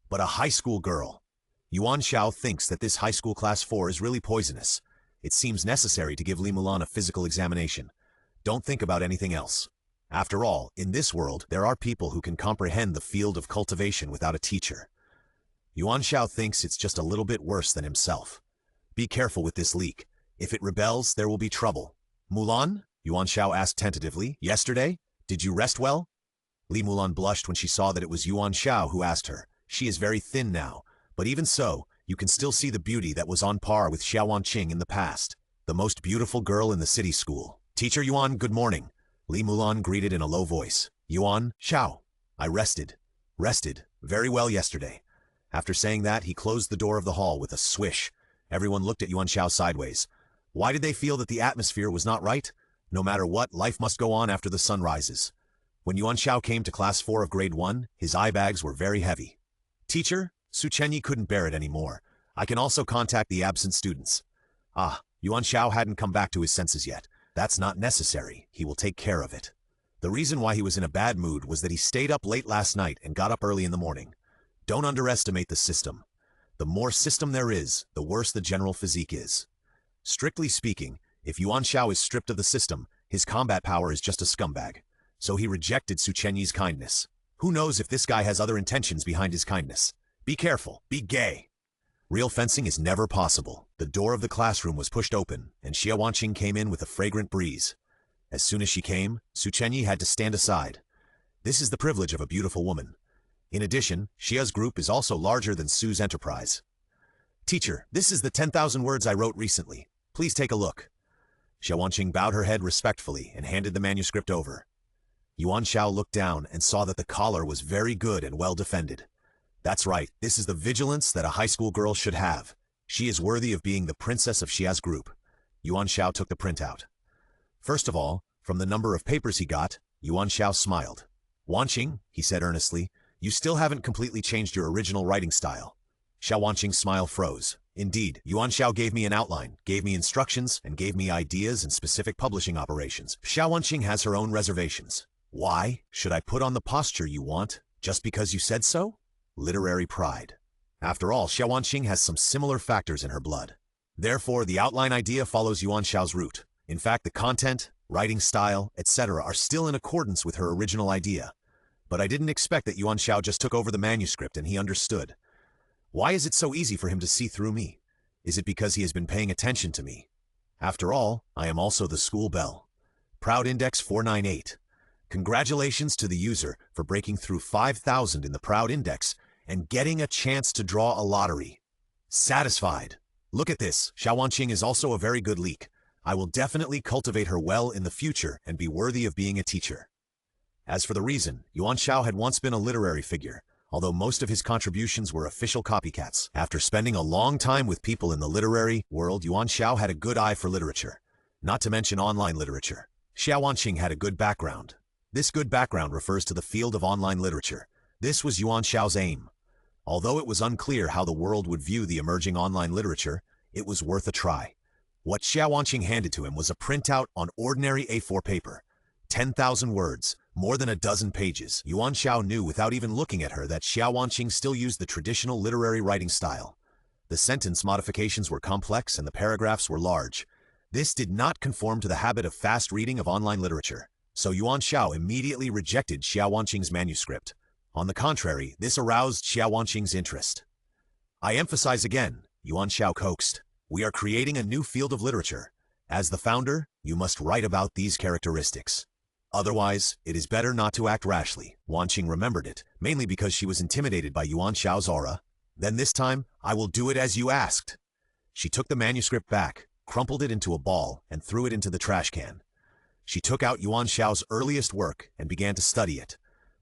but a high school girl. Yuan Xiao thinks that this high school class 4 is really poisonous. It seems necessary to give Li Mulan a physical examination. Don't think about anything else. After all, in this world, there are people who can comprehend the field of cultivation without a teacher. Yuan Xiao thinks it's just a little bit worse than himself. Be careful with this leek. If it rebels, there will be trouble. Mulan? Yuan Xiao asked tentatively. Yesterday? Did you rest well? Li Mulan blushed when she saw that it was Yuan Xiao who asked her. She is very thin now, but even so, you can still see the beauty that was on par with Xiao Wanqing in the past. the most beautiful girl in the city school. Teacher Yuan, good morning. Li Mulan greeted in a low voice. Yuan Xiao. I rested very well yesterday. After saying that, he closed the door of the hall with a swish. Everyone looked at Yuan Xiao sideways. Why did they feel that the atmosphere was not right? No matter what, life must go on after the sun rises. When Yuan Xiao came to class 4 of grade 1, his eye bags were very heavy. Teacher, Su Chenyi couldn't bear it anymore. I can also contact the absent students. Ah, Yuan Xiao hadn't come back to his senses yet. That's not necessary. He will take care of it. The reason why he was in a bad mood was that he stayed up late last night and got up early in the morning. Don't underestimate the system. The more system there is, the worse the general physique is. Strictly speaking, if Yuan Xiao is stripped of the system, his combat power is just a scumbag. So he rejected Su Chenyi's kindness. Who knows if this guy has other intentions behind his kindness? Be careful. Be gay. Real fencing is never possible. The door of the classroom was pushed open, and Xia Wanqing came in with a fragrant breeze. As soon as she came, Su Chenyi had to stand aside. This is the privilege of a beautiful woman. In addition, Xia's group is also larger than Su's enterprise. Teacher, this is the 10,000 words I wrote recently. Please take a look. Xia Wanqing bowed her head respectfully and handed the manuscript over. Yuan Xiao looked down and saw that the collar was very good and well defended. That's right, this is the vigilance that a high school girl should have. She is worthy of being the princess of Xia's group. Yuan Xiao took the printout. First of all, from the number of papers he got, Yuan Xiao smiled. Wanqing, he said earnestly, you still haven't completely changed your original writing style. Xia Wanqing's smile froze. Indeed, Yuan Xiao gave me an outline, gave me instructions, and gave me ideas and specific publishing operations. Xia Wanqing has her own reservations. Why? Should I put on the posture you want, just because you said so? Literary pride. After all, Xia Wanqing has some similar factors in her blood. Therefore, the outline idea follows Yuan Xiao's route. In fact, the content, writing style, etc. are still in accordance with her original idea. But I didn't expect that Yuan Xiao just took over the manuscript and he understood. Why is it so easy for him to see through me? Is it because he has been paying attention to me? After all, I am also the school belle. Proud Index 498. Congratulations to the user for breaking through 5,000 in the Proud Index and getting a chance to draw a lottery. Satisfied. Look at this, Xia Wanqing is also a very good leek. I will definitely cultivate her well in the future and be worthy of being a teacher. As for the reason, Yuan Xiao had once been a literary figure, although most of his contributions were official copycats. After spending a long time with people in the literary world, Yuan Xiao had a good eye for literature, not to mention online literature. Xia Wanqing had a good background. This good background refers to the field of online literature. This was Yuan Xiao's aim. Although it was unclear how the world would view the emerging online literature, it was worth a try. What Xia Wanqing handed to him was a printout on ordinary A4 paper. 10,000 words, more than a dozen pages. Yuan Xiao knew without even looking at her that Xia Wanqing still used the traditional literary writing style. The sentence modifications were complex and the paragraphs were large. This did not conform to the habit of fast reading of online literature. So Yuan Xiao immediately rejected Xia Wanqing's manuscript. On the contrary, this aroused Xia Wanqing's interest. I emphasize again, Yuan Xiao coaxed. We are creating a new field of literature. As the founder, you must write about these characteristics. Otherwise, it is better not to act rashly. Wanqing remembered it, mainly because she was intimidated by Yuan Xiao's aura. Then this time, I will do it as you asked. She took the manuscript back, crumpled it into a ball, and threw it into the trash can. She took out Yuan Xiao's earliest work and began to study it.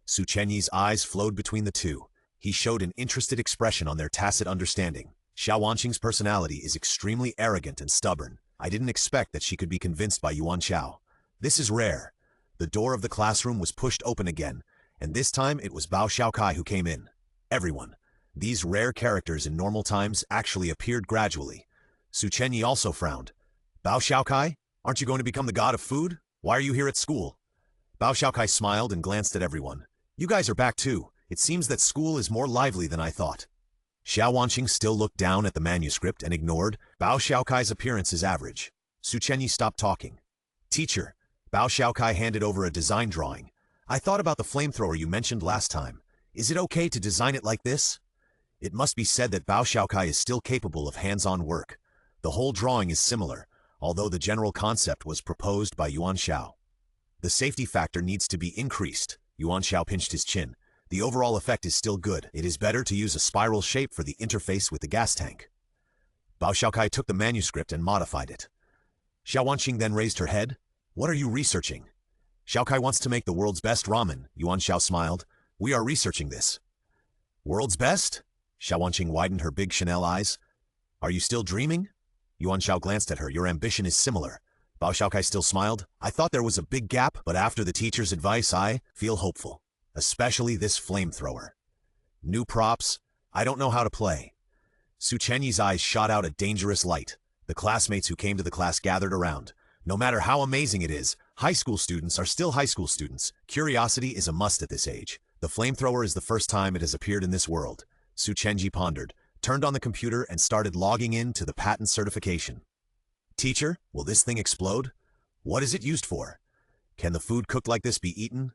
Su Chenyi's eyes flowed between the two. He showed an interested expression on their tacit understanding. Xia Wanqing's personality is extremely arrogant and stubborn. I didn't expect that she could be convinced by Yuan Xiao. This is rare. The door of the classroom was pushed open again, and this time it was Bao Xiaokai who came in. Everyone. These rare characters in normal times actually appeared gradually. Su Chenyi also frowned. Bao Xiaokai? Aren't you going to become the god of food? Why are you here at school? Bao Xiaokai smiled and glanced at everyone. You guys are back too. It seems that school is more lively than I thought. Xia Wanqing still looked down at the manuscript and ignored. Bao Xiaokai's appearance is average. Su Chenyi stopped talking. Teacher, Bao Xiaokai handed over a design drawing. I thought about the flamethrower you mentioned last time. Is it okay to design it like this? It must be said that Bao Xiaokai is still capable of hands-on work. The whole drawing is similar, although the general concept was proposed by Yuan Xiao. The safety factor needs to be increased. Yuan Xiao pinched his chin. The overall effect is still good. It is better to use a spiral shape for the interface with the gas tank. Bao Xiaokai took the manuscript and modified it. Xiao Wanqing then raised her head. What are you researching? Xiao Kai wants to make the world's best ramen, Yuan Xiao smiled. We are researching this. World's best? Xiao Wanqing widened her big Chanel eyes. Are you still dreaming? Yuan Xiao glanced at her. Your ambition is similar. Bao Xiaokai still smiled. I thought there was a big gap, but after the teacher's advice, I feel hopeful. Especially this flamethrower. New props? I don't know how to play. Su Chenyi's eyes shot out a dangerous light. The classmates who came to the class gathered around. No matter how amazing it is, high school students are still high school students. Curiosity is a must at this age. The flamethrower is the first time it has appeared in this world. Su Chenji pondered, turned on the computer, and started logging in to the patent certification. Teacher, will this thing explode? What is it used for? Can the food cooked like this be eaten?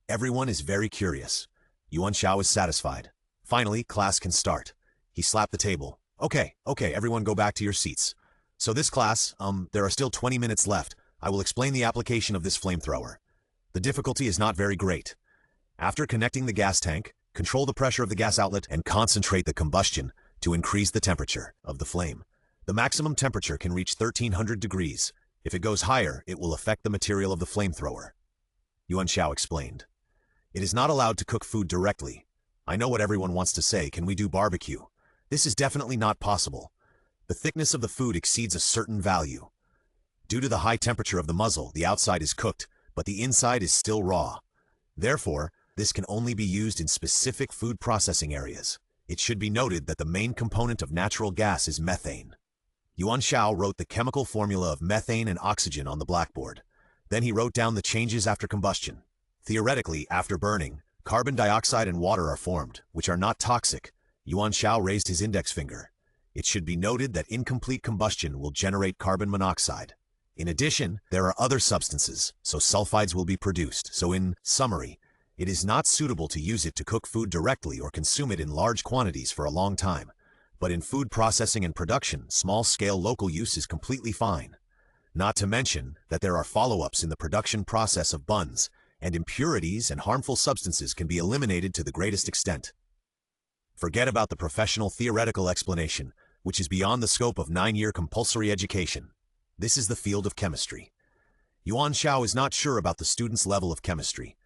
Everyone is very curious. Yuan Xiao is satisfied. Finally, class can start. He slapped the table. Okay, everyone go back to your seats. So this class, there are still 20 minutes left. I will explain the application of this flamethrower. The difficulty is not very great. After connecting the gas tank, control the pressure of the gas outlet and concentrate the combustion to increase the temperature of the flame. The maximum temperature can reach 1300 degrees. If it goes higher, it will affect the material of the flamethrower. Yuan Xiao explained. It is not allowed to cook food directly. I know what everyone wants to say. Can we do barbecue? This is definitely not possible. The thickness of the food exceeds a certain value. Due to the high temperature of the muzzle, the outside is cooked, but the inside is still raw. Therefore, this can only be used in specific food processing areas. It should be noted that the main component of natural gas is methane. Yuan Xiao wrote the chemical formula of methane and oxygen on the blackboard. Then he wrote down the changes after combustion. Theoretically, after burning, carbon dioxide and water are formed, which are not toxic. Yuan Xiao raised his index finger. It should be noted that incomplete combustion will generate carbon monoxide. In addition, there are other substances, so sulfides will be produced. So in summary, it is not suitable to use it to cook food directly or consume it in large quantities for a long time. But in food processing and production, small-scale local use is completely fine. Not to mention that there are follow-ups in the production process of buns, and impurities and harmful substances can be eliminated to the greatest extent. Forget about the professional theoretical explanation, which is beyond the scope of 9-year compulsory education. This is the field of chemistry. Yuan Xiao is not sure about the students' level of chemistry,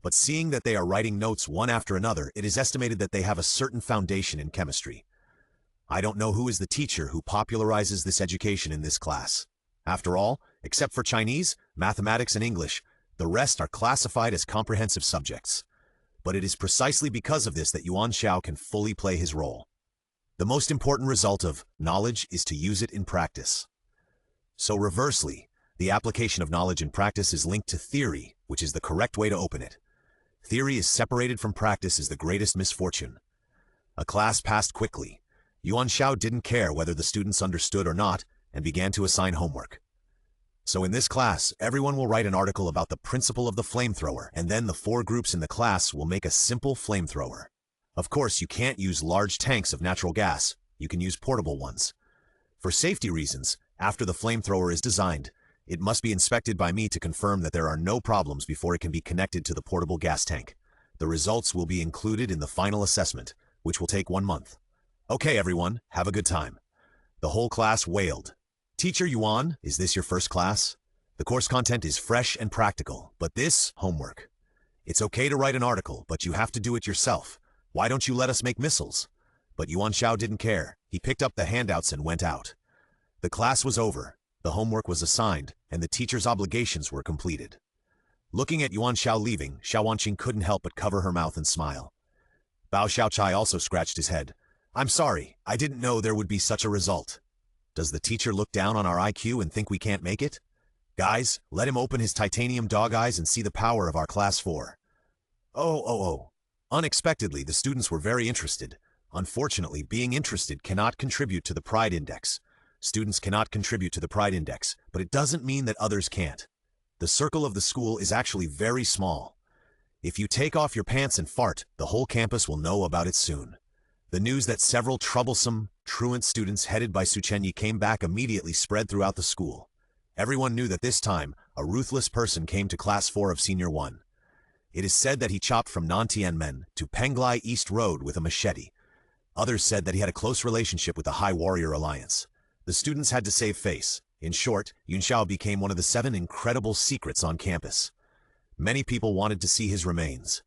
but seeing that they are writing notes one after another, it is estimated that they have a certain foundation in chemistry. I don't know who is the teacher who popularizes this education in this class. After all, except for Chinese, mathematics, and English, the rest are classified as comprehensive subjects. But it is precisely because of this that Yuan Xiao can fully play his role. The most important result of knowledge is to use it in practice. So reversely, the application of knowledge in practice is linked to theory, which is the correct way to open it. Theory is separated from practice is the greatest misfortune. A class passed quickly. Yuan Xiao didn't care whether the students understood or not and began to assign homework. So in this class, everyone will write an article about the principle of the flamethrower, and then the 4 groups in the class will make a simple flamethrower. Of course, you can't use large tanks of natural gas. You can use portable ones. For safety reasons, after the flamethrower is designed, it must be inspected by me to confirm that there are no problems before it can be connected to the portable gas tank. The results will be included in the final assessment, which will take 1 month. Okay, everyone, have a good time. The whole class wailed. Teacher Yuan, is this your first class? The course content is fresh and practical, but this, homework. It's okay to write an article, but you have to do it yourself. Why don't you let us make missiles? But Yuan Xiao didn't care. He picked up the handouts and went out. The class was over, the homework was assigned, and the teacher's obligations were completed. Looking at Yuan Xiao leaving, Xiao Wanqing couldn't help but cover her mouth and smile. Bao Xiaochai also scratched his head. I'm sorry, I didn't know there would be such a result. Does the teacher look down on our IQ and think we can't make it? Guys, let him open his titanium dog eyes and see the power of our class 4. Oh. Unexpectedly, the students were very interested. Unfortunately, being interested cannot contribute to the pride index. Students cannot contribute to the pride index, but it doesn't mean that others can't. The circle of the school is actually very small. If you take off your pants and fart, the whole campus will know about it soon. The news that several troublesome, truant students headed by Su Chenyi came back immediately spread throughout the school. Everyone knew that this time, a ruthless person came to Class 4 of Senior 1. It is said that he chopped from Nantianmen to Penglai East Road with a machete. Others said that he had a close relationship with the High Warrior Alliance. The students had to save face. In short, Yuan Xiao became one of the 7 incredible secrets on campus. Many people wanted to see his remains.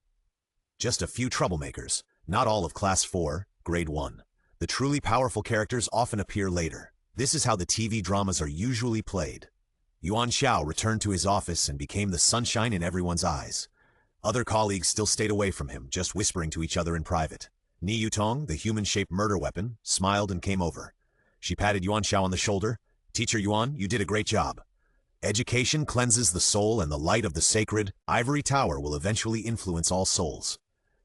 Just a few troublemakers, not all of Class 4, Grade 1. The truly powerful characters often appear later. This is how the TV dramas are usually played. Yuan Xiao returned to his office and became the sunshine in everyone's eyes. Other colleagues still stayed away from him, just whispering to each other in private. Ni Yutong, the human-shaped murder weapon, smiled and came over. She patted Yuan Xiao on the shoulder. "Teacher Yuan, you did a great job. Education cleanses the soul, and the light of the sacred ivory tower will eventually influence all souls."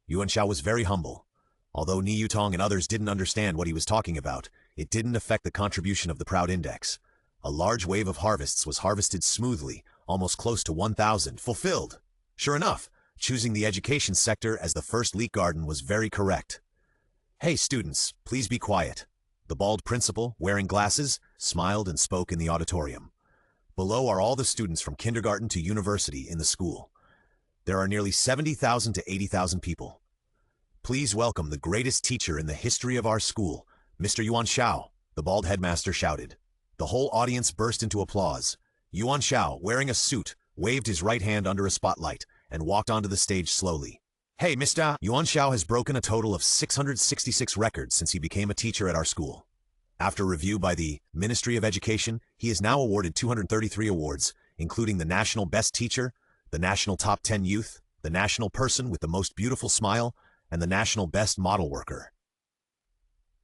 Yuan Xiao was very humble. Although Ni Yutong and others didn't understand what he was talking about, it didn't affect the contribution of the Proud Index. A large wave of harvests was harvested smoothly, almost close to 1,000, fulfilled. Sure enough, choosing the education sector as the first leek garden was very correct. "Hey students, please be quiet." The bald principal, wearing glasses, smiled and spoke in the auditorium. Below are all the students from kindergarten to university in the school. There are nearly 70,000 to 80,000 people. "Please welcome the greatest teacher in the history of our school, Mr. Yuan Xiao," the bald headmaster shouted. The whole audience burst into applause. Yuan Xiao, wearing a suit, waved his right hand under a spotlight and walked onto the stage slowly. "Hey, Mr. Yuan Xiao has broken a total of 666 records since he became a teacher at our school. After review by the Ministry of Education, he is now awarded 233 awards, including the National Best Teacher, the National Top 10 Youth, the National Person with the Most Beautiful Smile, and the National Best Model Worker."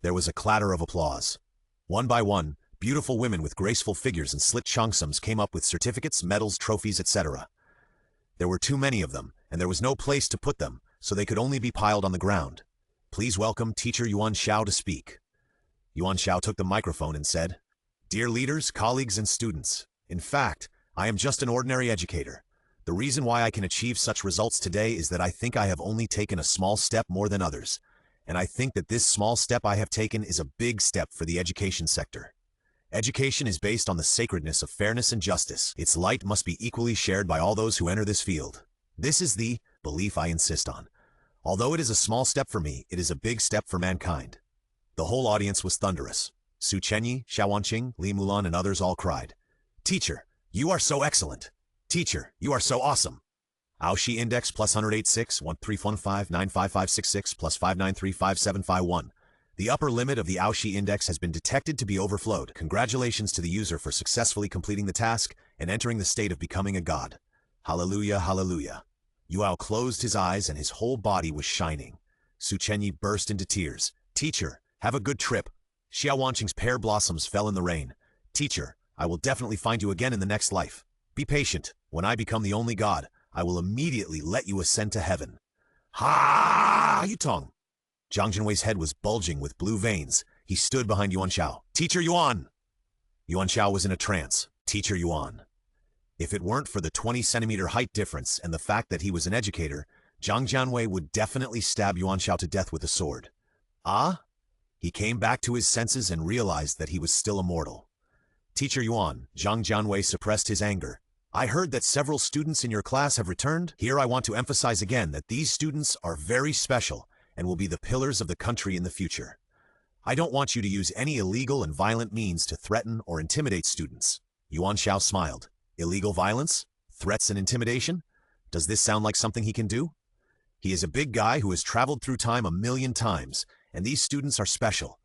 There was a clatter of applause. One by one, beautiful women with graceful figures and slit cheongsams came up with certificates, medals, trophies, etc. There were too many of them, and there was no place to put them, so they could only be piled on the ground. "Please welcome Teacher Yuan Xiao to speak." Yuan Xiao took the microphone and said, "Dear leaders, colleagues, and students, in fact, I am just an ordinary educator. The reason why I can achieve such results today is that I think I have only taken a small step more than others, and I think that this small step I have taken is a big step for the education sector. Education is based on the sacredness of fairness and justice. Its light must be equally shared by all those who enter this field. This is the belief I insist on. Although it is a small step for me, it is a big step for mankind." The whole audience was thunderous. Su Chenyi, Xiao Wanqing, Li Mulan, and others all cried, "Teacher, you are so excellent! Teacher, you are so awesome!" Outshine Index plus 186, 1315, 95566 plus 5935751. The upper limit of the Outshine Index has been detected to be overflowed. Congratulations to the user for successfully completing the task and entering the state of becoming a god. Hallelujah, hallelujah. Yuao closed his eyes and his whole body was shining. Su Chenyi burst into tears. "Teacher, have a good trip." Xiao Wanqing's pear blossoms fell in the rain. "Teacher, I will definitely find you again in the next life. Be patient. When I become the only god, I will immediately let you ascend to heaven." "Ha! Yutong!" Zhang Jinwei's head was bulging with blue veins. He stood behind Yuan Xiao. "Teacher Yuan!" Yuan Xiao was in a trance. "Teacher Yuan." If it weren't for the 20-centimeter height difference and the fact that he was an educator, Zhang Jianwei would definitely stab Yuan Xiao to death with a sword. "Ah?" He came back to his senses and realized that he was still immortal. "Teacher Yuan," Zhang Jianwei suppressed his anger. "I heard that several students in your class have returned. Here I want to emphasize again that these students are very special and will be the pillars of the country in the future. I don't want you to use any illegal and violent means to threaten or intimidate students." Yuan Xiao smiled. "Illegal violence? Threats and intimidation? Does this sound like something he can do?" He is a big guy who has traveled through time 1,000,000 times, and these students are special.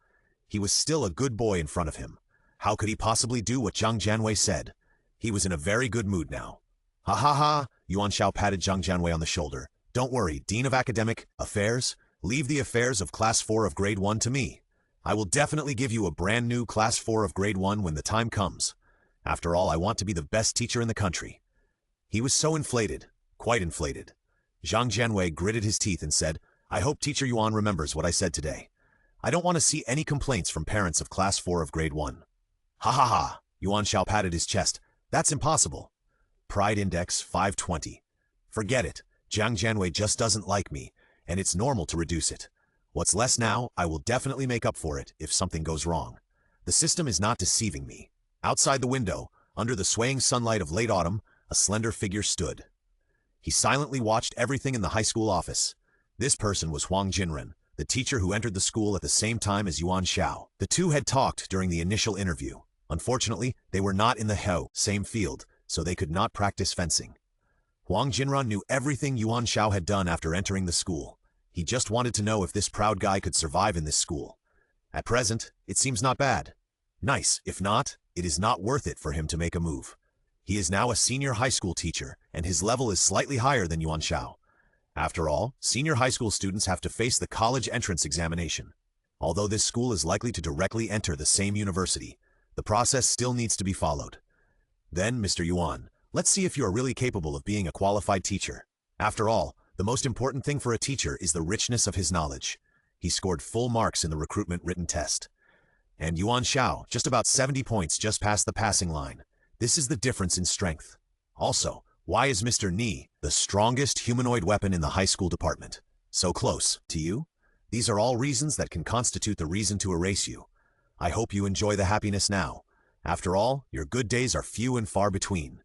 He was still a good boy in front of him. How could he possibly do what Zhang Jianwei said? He was in a very good mood now. "Ha ha ha!" Yuan Xiao patted Zhang Jianwei on the shoulder. "Don't worry, Dean of Academic Affairs. Leave the affairs of Class 4 of Grade 1 to me. I will definitely give you a brand new Class 4 of Grade 1 when the time comes. After all, I want to be the best teacher in the country." He was so inflated, quite inflated. Zhang Jianwei gritted his teeth and said, "I hope Teacher Yuan remembers what I said today. I don't want to see any complaints from parents of Class 4 of Grade 1. "Ha ha ha!" Yuan Xiao patted his chest. "That's impossible." Pride Index 520. "Forget it. Zhang Jianwei just doesn't like me, and it's normal to reduce it. What's less now, I will definitely make up for it if something goes wrong. The system is not deceiving me." Outside the window, under the swaying sunlight of late autumn, a slender figure stood. He silently watched everything in the high school office. This person was Huang Jinren, the teacher who entered the school at the same time as Yuan Xiao. The two had talked during the initial interview. Unfortunately, they were not in the same field, so they could not practice fencing. Huang Jinran knew everything Yuan Xiao had done after entering the school. He just wanted to know if this proud guy could survive in this school. At present, it seems not bad. Nice. If not, it is not worth it for him to make a move. He is now a senior high school teacher, and his level is slightly higher than Yuan Xiao. After all, senior high school students have to face the college entrance examination. Although this school is likely to directly enter the same university, the process still needs to be followed. Then, Mr. Yuan, let's see if you are really capable of being a qualified teacher. After all, the most important thing for a teacher is the richness of his knowledge. He scored full marks in the recruitment written test. And Yuan Xiao, just about 70 points just past the passing line. This is the difference in strength. Also, why is Mr. Ni, the strongest humanoid weapon in the high school department, so close to you? These are all reasons that can constitute the reason to erase you. I hope you enjoy the happiness now. After all, your good days are few and far between.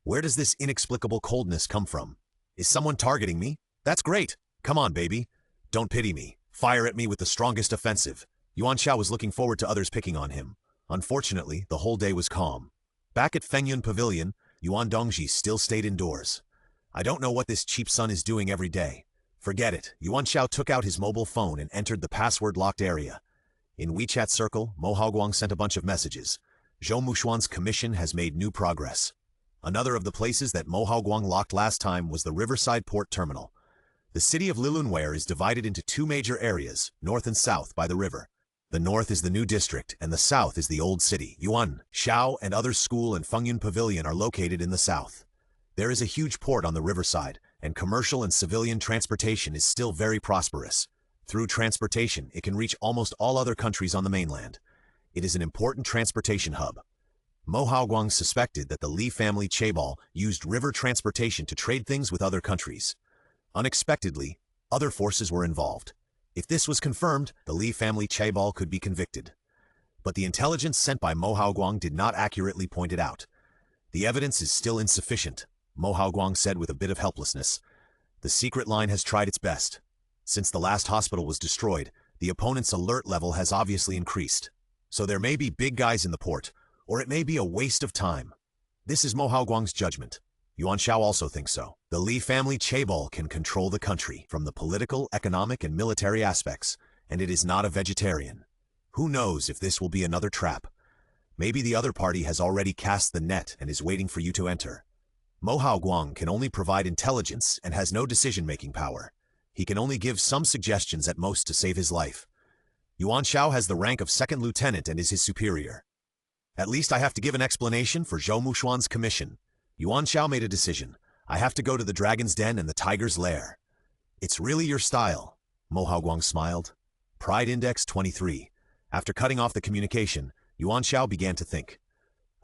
Where does this inexplicable coldness come from? Is someone targeting me? That's great. Come on, baby. Don't pity me. Fire at me with the strongest offensive. Yuan Xiao was looking forward to others picking on him. Unfortunately, the whole day was calm. Back at Fengyun Pavilion, Yuan Dongji still stayed indoors. I don't know what this cheap son is doing every day. Forget it. Yuan Xiao took out his mobile phone and entered the password-locked area. In WeChat Circle, Mo Haoguang sent a bunch of messages. Zhou Mushuan's commission has made new progress. Another of the places that Mo Haoguang locked last time was the Riverside Port Terminal. The city of Lilunware is divided into two major areas, north and south by the river. The north is the new district, and the south is the old city. Yuan Xiao and other school and Fengyun Pavilion are located in the south. There is a huge port on the riverside, and commercial and civilian transportation is still very prosperous. Through transportation, it can reach almost all other countries on the mainland. It is an important transportation hub. Mo Haoguang suspected that the Li family chaebol used river transportation to trade things with other countries. Unexpectedly, other forces were involved. If this was confirmed, the Li family chaebol could be convicted. But the intelligence sent by Mo Haoguang did not accurately point it out. The evidence is still insufficient, Mo Haoguang said with a bit of helplessness. The secret line has tried its best. Since the last hospital was destroyed, the opponent's alert level has obviously increased. So there may be big guys in the port, or it may be a waste of time. This is Mo Haoguang's judgment. Yuan Xiao also thinks so. The Li family chaebol can control the country from the political, economic, and military aspects, and it is not a vegetarian. Who knows if this will be another trap? Maybe the other party has already cast the net and is waiting for you to enter. Mo Haoguang can only provide intelligence and has no decision-making power. He can only give some suggestions at most to save his life. Yuan Xiao has the rank of second lieutenant and is his superior. At least I have to give an explanation for Zhou Mushuan's commission. Yuan Xiao made a decision. I have to go to the dragon's den and the tiger's lair. It's really your style, Mo Haoguang smiled. Pride Index 23. After cutting off the communication, Yuan Xiao began to think.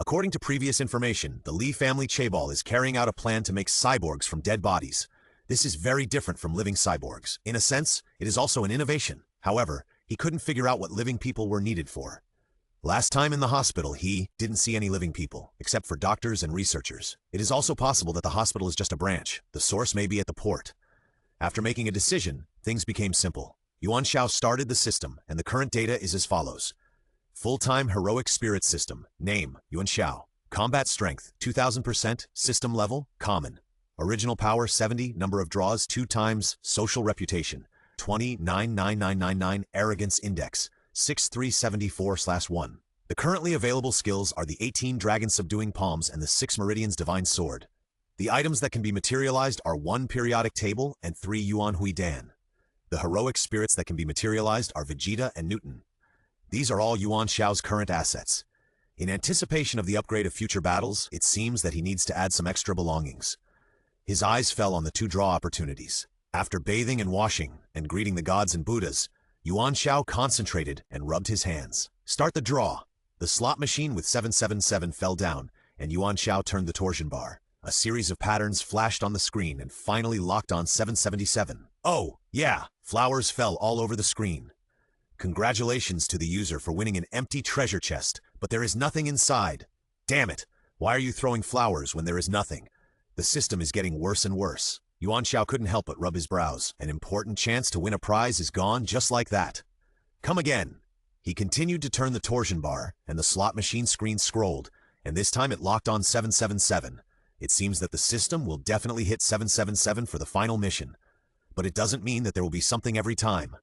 According to previous information, the Li family chaebol is carrying out a plan to make cyborgs from dead bodies. This is very different from living cyborgs. In a sense, it is also an innovation. However, he couldn't figure out what living people were needed for. Last time in the hospital, he didn't see any living people, except for doctors and researchers. It is also possible that the hospital is just a branch. The source may be at the port. After making a decision, things became simple. Yuan Xiao started the system, and the current data is as follows. Full-time heroic spirit system. Name, Yuan Xiao. Combat strength, 2000%. System level, common. Original power, 70. Number of draws, 2 times. Social reputation, 29,99999. Arrogance index, 6374/1. The currently available skills are the 18 Dragon Subduing Palms and the 6 Meridians Divine Sword. The items that can be materialized are 1 Periodic Table and 3 Yuan Hui Dan. The heroic spirits that can be materialized are Vegeta and Newton. These are all Yuan Xiao's current assets. In anticipation of the upgrade of future battles, it seems that he needs to add some extra belongings. His eyes fell on the 2 draw opportunities. After bathing and washing, and greeting the gods and Buddhas, Yuan Xiao concentrated and rubbed his hands. Start the draw. The slot machine with 777 fell down, and Yuan Xiao turned the torsion bar. A series of patterns flashed on the screen and finally locked on 777. Oh, yeah, flowers fell all over the screen. Congratulations to the user for winning an empty treasure chest, but there is nothing inside. Damn it, why are you throwing flowers when there is nothing? The system is getting worse and worse. Yuan Xiao couldn't help but rub his brows. An important chance to win a prize is gone just like that. Come again. He continued to turn the torsion bar, and the slot machine screen scrolled, and this time it locked on 777. It seems that the system will definitely hit 777 for the final mission. But it doesn't mean that there will be something every time.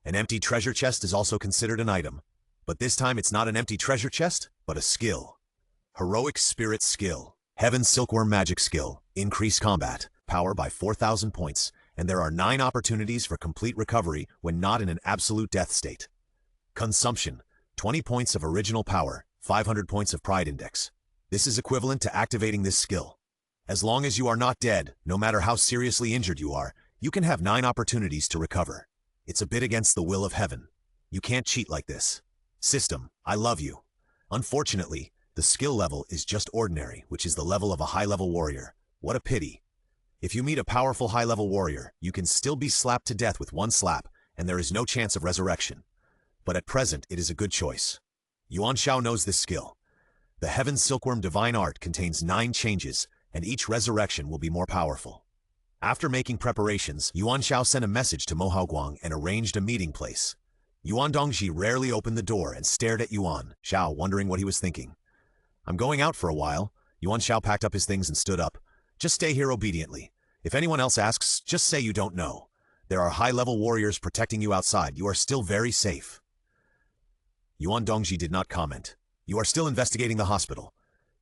An empty treasure chest is also considered an item. But this time it's not an empty treasure chest, but a skill. Heroic Spirit Skill. Heaven Silkworm Magic Skill. Increase combat. Power by 4,000 points. And there are 9 opportunities for complete recovery when not in an absolute death state. Consumption. 20 points of original power. 500 points of Pride Index. This is equivalent to activating this skill. As long as you are not dead, no matter how seriously injured you are, you can have 9 opportunities to recover. It's a bit against the will of heaven. You can't cheat like this. System, I love you. Unfortunately, the skill level is just ordinary, which is the level of a high-level warrior. What a pity. If you meet a powerful high-level warrior, you can still be slapped to death with one slap, and there is no chance of resurrection. But at present, it is a good choice. Yuan Xiao knows this skill. The Heaven Silkworm Divine Art contains 9 changes, and each resurrection will be more powerful. After making preparations, Yuan Xiao sent a message to Mo Haoguang and arranged a meeting place. Yuan Dongji rarely opened the door and stared at Yuan Xiao, wondering what he was thinking. I'm going out for a while. Yuan Xiao packed up his things and stood up. Just stay here obediently. If anyone else asks, just say you don't know. There are high-level warriors protecting you outside. You are still very safe. Yuan Dongji did not comment. You are still investigating the hospital.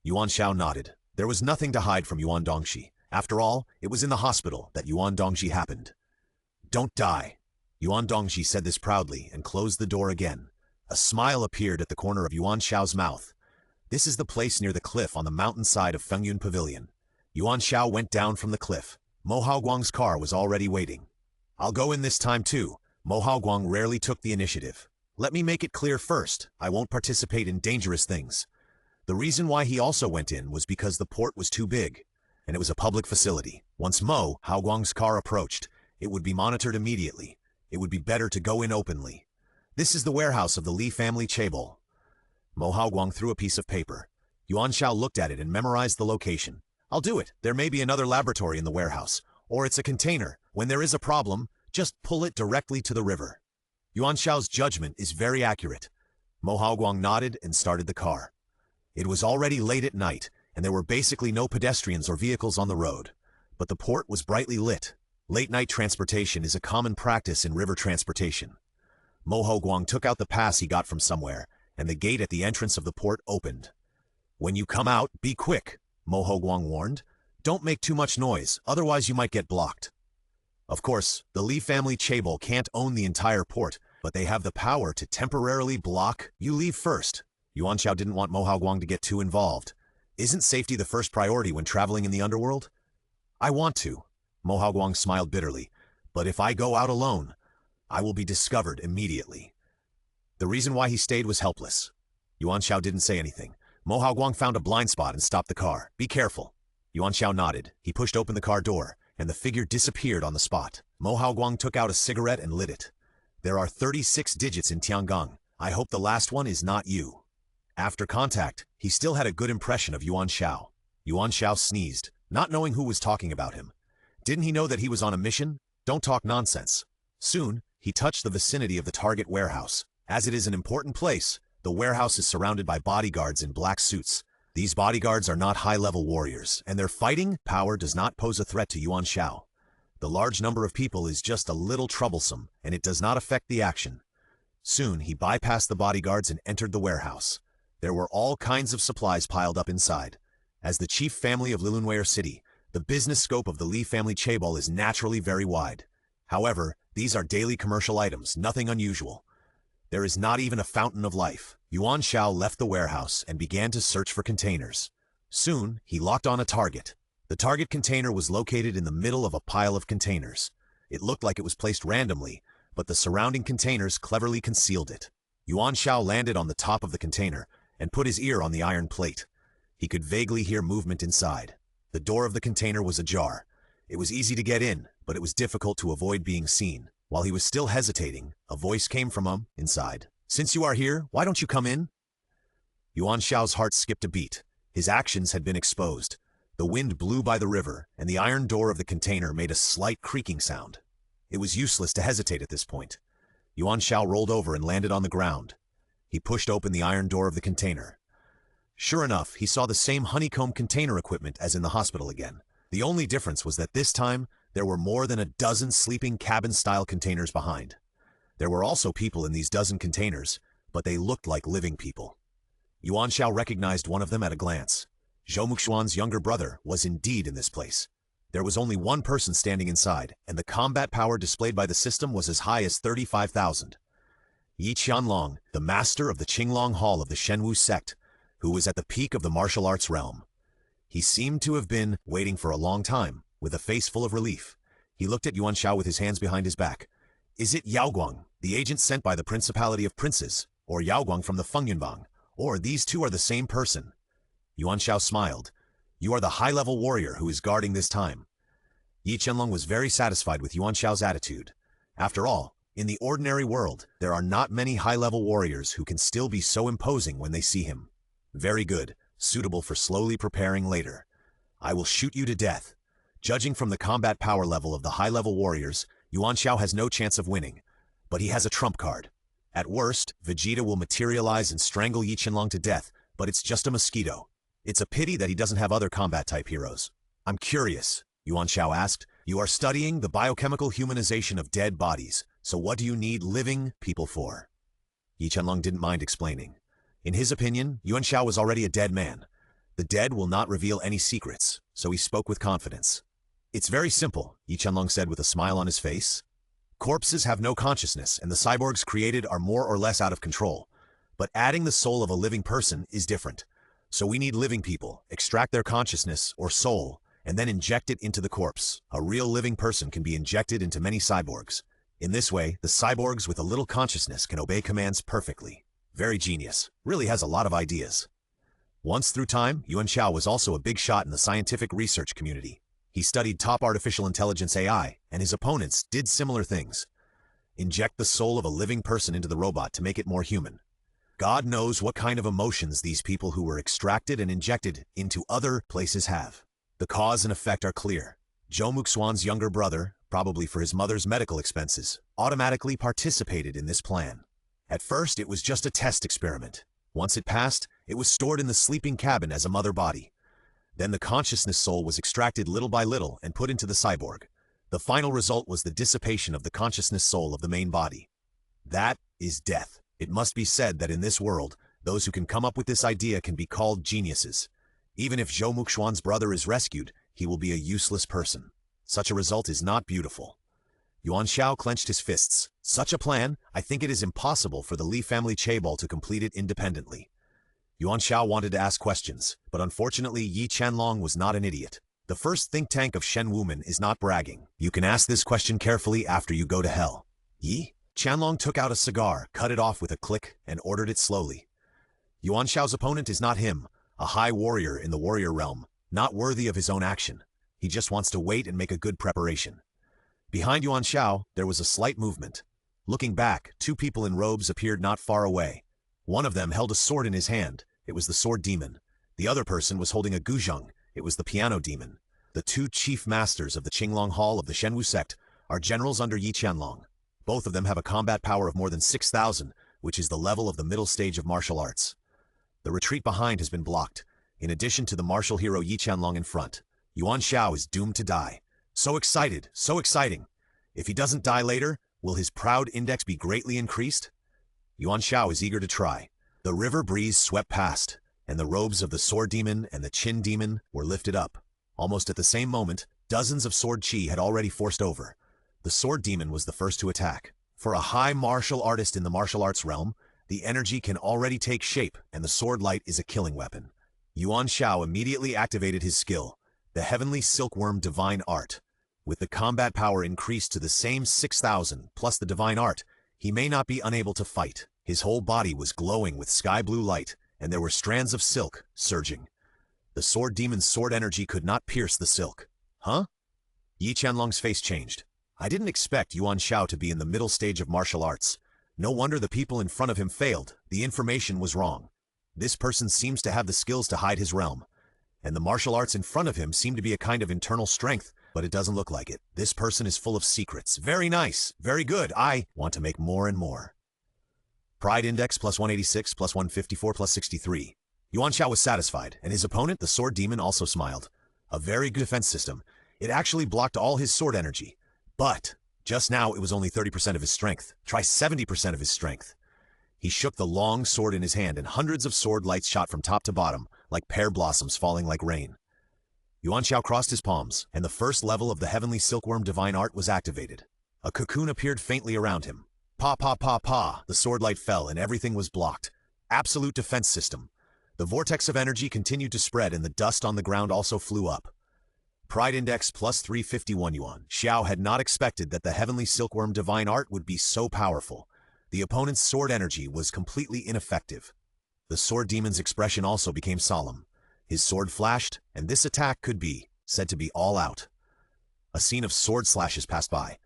Yuan Xiao nodded. There was nothing to hide from Yuan Dongji. After all, it was in the hospital that Yuan Dongji happened. Don't die. Yuan Dongji said this proudly and closed the door again. A smile appeared at the corner of Yuan Xiao's mouth. This is the place near the cliff on the mountainside of Fengyun Pavilion. Yuan Xiao went down from the cliff. Mo Haoguang's car was already waiting. I'll go in this time too. Mo Haoguang rarely took the initiative. Let me make it clear first, I won't participate in dangerous things. The reason why he also went in was because the port was too big, and it was a public facility. Once Mo Haoguang's car approached, it would be monitored immediately. It would be better to go in openly. This is the warehouse of the Li family chaebol. Mo Haoguang threw a piece of paper. Yuan Xiao looked at it and memorized the location. I'll do it. There may be another laboratory in the warehouse, or it's a container. When there is a problem, just pull it directly to the river. Yuan Xiao's judgment is very accurate. Mo Haoguang nodded and started the car. It was already late at night, and there were basically no pedestrians or vehicles on the road. But the port was brightly lit. Late-night transportation is a common practice in river transportation. Mo Haoguang took out the pass he got from somewhere, and the gate at the entrance of the port opened. When you come out, be quick, Mo Haoguang warned. Don't make too much noise, otherwise you might get blocked. Of course, the Li family chaebol can't own the entire port, but they have the power to temporarily block. You leave first. Yuan Xiao didn't want Mo Haoguang to get too involved. Isn't safety the first priority when traveling in the underworld? I want to. Mo Haoguang smiled bitterly. But if I go out alone, I will be discovered immediately. The reason why he stayed was helpless. Yuan Xiao didn't say anything. Mo Haoguang found a blind spot and stopped the car. Be careful. Yuan Xiao nodded. He pushed open the car door, and the figure disappeared on the spot. Mo Haoguang took out a cigarette and lit it. There are 36 digits in Tiangong. I hope the last one is not you. After contact, he still had a good impression of Yuan Xiao. Yuan Xiao sneezed, not knowing who was talking about him. Didn't he know that he was on a mission? Don't talk nonsense. Soon, he touched the vicinity of the target warehouse. As it is an important place, the warehouse is surrounded by bodyguards in black suits. These bodyguards are not high-level warriors, and their fighting power does not pose a threat to Yuan Xiao. The large number of people is just a little troublesome, and it does not affect the action. Soon, he bypassed the bodyguards and entered the warehouse. There were all kinds of supplies piled up inside. As the chief family of Lilunwei City, the business scope of the Li family chaebol is naturally very wide. However, these are daily commercial items, nothing unusual. There is not even a fountain of life. Yuan Xiao left the warehouse and began to search for containers. Soon, he locked on a target. The target container was located in the middle of a pile of containers. It looked like it was placed randomly, but the surrounding containers cleverly concealed it. Yuan Xiao landed on the top of the container and put his ear on the iron plate. He could vaguely hear movement inside. The door of the container was ajar. It was easy to get in, but it was difficult to avoid being seen. While he was still hesitating, a voice came from inside. Since you are here, why don't you come in? Yuan Xiao's heart skipped a beat. His actions had been exposed. The wind blew by the river, and the iron door of the container made a slight creaking sound. It was useless to hesitate at this point. Yuan Xiao rolled over and landed on the ground. He pushed open the iron door of the container. Sure enough, he saw the same honeycomb container equipment as in the hospital again. The only difference was that this time, there were more than a dozen sleeping cabin-style containers behind. There were also people in these dozen containers, but they looked like living people. Yuan Xiao recognized one of them at a glance. Zhou Muxuan's younger brother was indeed in this place. There was only one person standing inside, and the combat power displayed by the system was as high as 35,000. Yi Qianlong, the master of the Qinglong Hall of the Shenwu sect, who was at the peak of the martial arts realm. He seemed to have been waiting for a long time, with a face full of relief. He looked at Yuan Xiao with his hands behind his back. Is it Yao Guang, the agent sent by the Principality of Princes, or Yao Guang from the Fengyunbang, or these two are the same person? Yuan Xiao smiled. You are the high-level warrior who is guarding this time. Yi Qianlong was very satisfied with Yuan Xiao's attitude. After all, in the ordinary world, there are not many high-level warriors who can still be so imposing when they see him. Very good, suitable for slowly preparing later. I will shoot you to death. Judging from the combat power level of the high-level warriors, Yuan Xiao has no chance of winning. But he has a trump card. At worst, Vegeta will materialize and strangle Yi Qianlong to death, but it's just a mosquito. It's a pity that he doesn't have other combat-type heroes. I'm curious, Yuan Xiao asked. You are studying the biochemical humanization of dead bodies, so what do you need living people for? Yi Qianlong didn't mind explaining. In his opinion, Yuan Xiao was already a dead man. The dead will not reveal any secrets, so he spoke with confidence. It's very simple, Yi Qianlong said with a smile on his face. Corpses have no consciousness, and the cyborgs created are more or less out of control. But adding the soul of a living person is different. So we need living people, extract their consciousness, or soul, and then inject it into the corpse. A real living person can be injected into many cyborgs. In this way, the cyborgs with a little consciousness can obey commands perfectly. Very genius. Really has a lot of ideas. Once through time, Yuan Xiao was also a big shot in the scientific research community. He studied top artificial intelligence AI, and his opponents did similar things. Inject the soul of a living person into the robot to make it more human. God knows what kind of emotions these people who were extracted and injected into other places have. The cause and effect are clear. Zhou Muxuan's younger brother, probably for his mother's medical expenses, automatically participated in this plan. At first, it was just a test experiment. Once it passed, it was stored in the sleeping cabin as a mother body. Then the consciousness soul was extracted little by little and put into the cyborg. The final result was the dissipation of the consciousness soul of the main body. That is death. It must be said that in this world, those who can come up with this idea can be called geniuses. Even if Zhou Muxuan's brother is rescued, he will be a useless person. Such a result is not beautiful. Yuan Xiao clenched his fists. Such a plan, I think it is impossible for the Li family chaebol to complete it independently. Yuan Xiao wanted to ask questions, but unfortunately Yi Qianlong was not an idiot. The first think tank of Shen Wumen is not bragging. You can ask this question carefully after you go to hell. Yi Qianlong took out a cigar, cut it off with a click, and ordered it slowly. Yuan Xiao's opponent is not him, a high warrior in the warrior realm, not worthy of his own action. He just wants to wait and make a good preparation. Behind Yuan Xiao, there was a slight movement. Looking back, two people in robes appeared not far away. One of them held a sword in his hand. It was the sword demon. The other person was holding a guzheng. It was the piano demon. The two chief masters of the Qinglong Hall of the Shenwu sect are generals under Yi Qianlong. Both of them have a combat power of more than 6,000, which is the level of the middle stage of martial arts. The retreat behind has been blocked. In addition to the martial hero Yi Qianlong in front, Yuan Xiao is doomed to die. So excited, so exciting. If he doesn't die later, will his proud index be greatly increased? Yuan Xiao is eager to try. The river breeze swept past, and the robes of the sword demon and the Qin demon were lifted up. Almost at the same moment, dozens of sword chi had already forced over. The sword demon was the first to attack. For a high martial artist in the martial arts realm, the energy can already take shape, and the sword light is a killing weapon. Yuan Xiao immediately activated his skill, the Heavenly Silkworm Divine Art. With the combat power increased to the same 6,000 plus the Divine Art, he may not be unable to fight. His whole body was glowing with sky blue light, and there were strands of silk surging. The sword demon's sword energy could not pierce the silk. Huh? Yi Qianlong's face changed. I didn't expect Yuan Xiao to be in the middle stage of martial arts. No wonder the people in front of him failed. The information was wrong. This person seems to have the skills to hide his realm. And the martial arts in front of him seem to be a kind of internal strength, but it doesn't look like it. This person is full of secrets. Very nice. Very good. I want to make more and more. Pride index plus 186, plus 154, plus 63. Yuan Xiao was satisfied, and his opponent, the sword demon, also smiled. A very good defense system. It actually blocked all his sword energy. But just now it was only 30% of his strength. Try 70% of his strength. He shook the long sword in his hand, and hundreds of sword lights shot from top to bottom, like pear blossoms falling like rain. Yuan Xiao crossed his palms, and the first level of the heavenly silkworm divine art was activated. A cocoon appeared faintly around him. Pa pa pa pa, the sword light fell and everything was blocked. Absolute defense system. The vortex of energy continued to spread and the dust on the ground also flew up. Pride index plus 351. Yuan Xiao had not expected that the heavenly silkworm divine art would be so powerful. The opponent's sword energy was completely ineffective. The sword demon's expression also became solemn. His sword flashed, and this attack could be said to be all out. A scene of sword slashes passed by.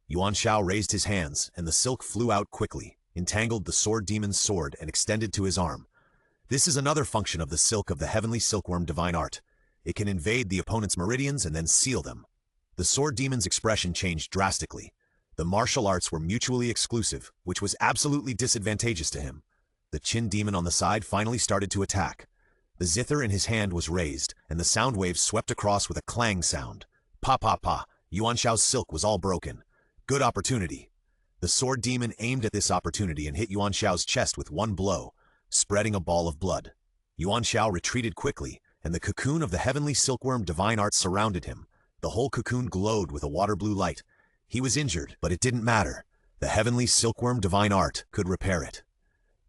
Yuan Xiao raised his hands, and the silk flew out quickly, entangled the sword demon's sword, and extended to his arm. This is another function of the silk of the heavenly silkworm divine art. It can invade the opponent's meridians and then seal them. The sword demon's expression changed drastically. The martial arts were mutually exclusive, which was absolutely disadvantageous to him. The Qin demon on the side finally started to attack. The zither in his hand was raised, and the sound waves swept across with a clang sound. Pa pa pa, Yuan Xiao's silk was all broken. Good opportunity. The sword demon aimed at this opportunity and hit Yuan Xiao's chest with one blow, spreading a ball of blood. Yuan Xiao retreated quickly, and the cocoon of the heavenly silkworm divine art surrounded him. The whole cocoon glowed with a water blue light. He was injured, but it didn't matter. The heavenly silkworm divine art could repair it.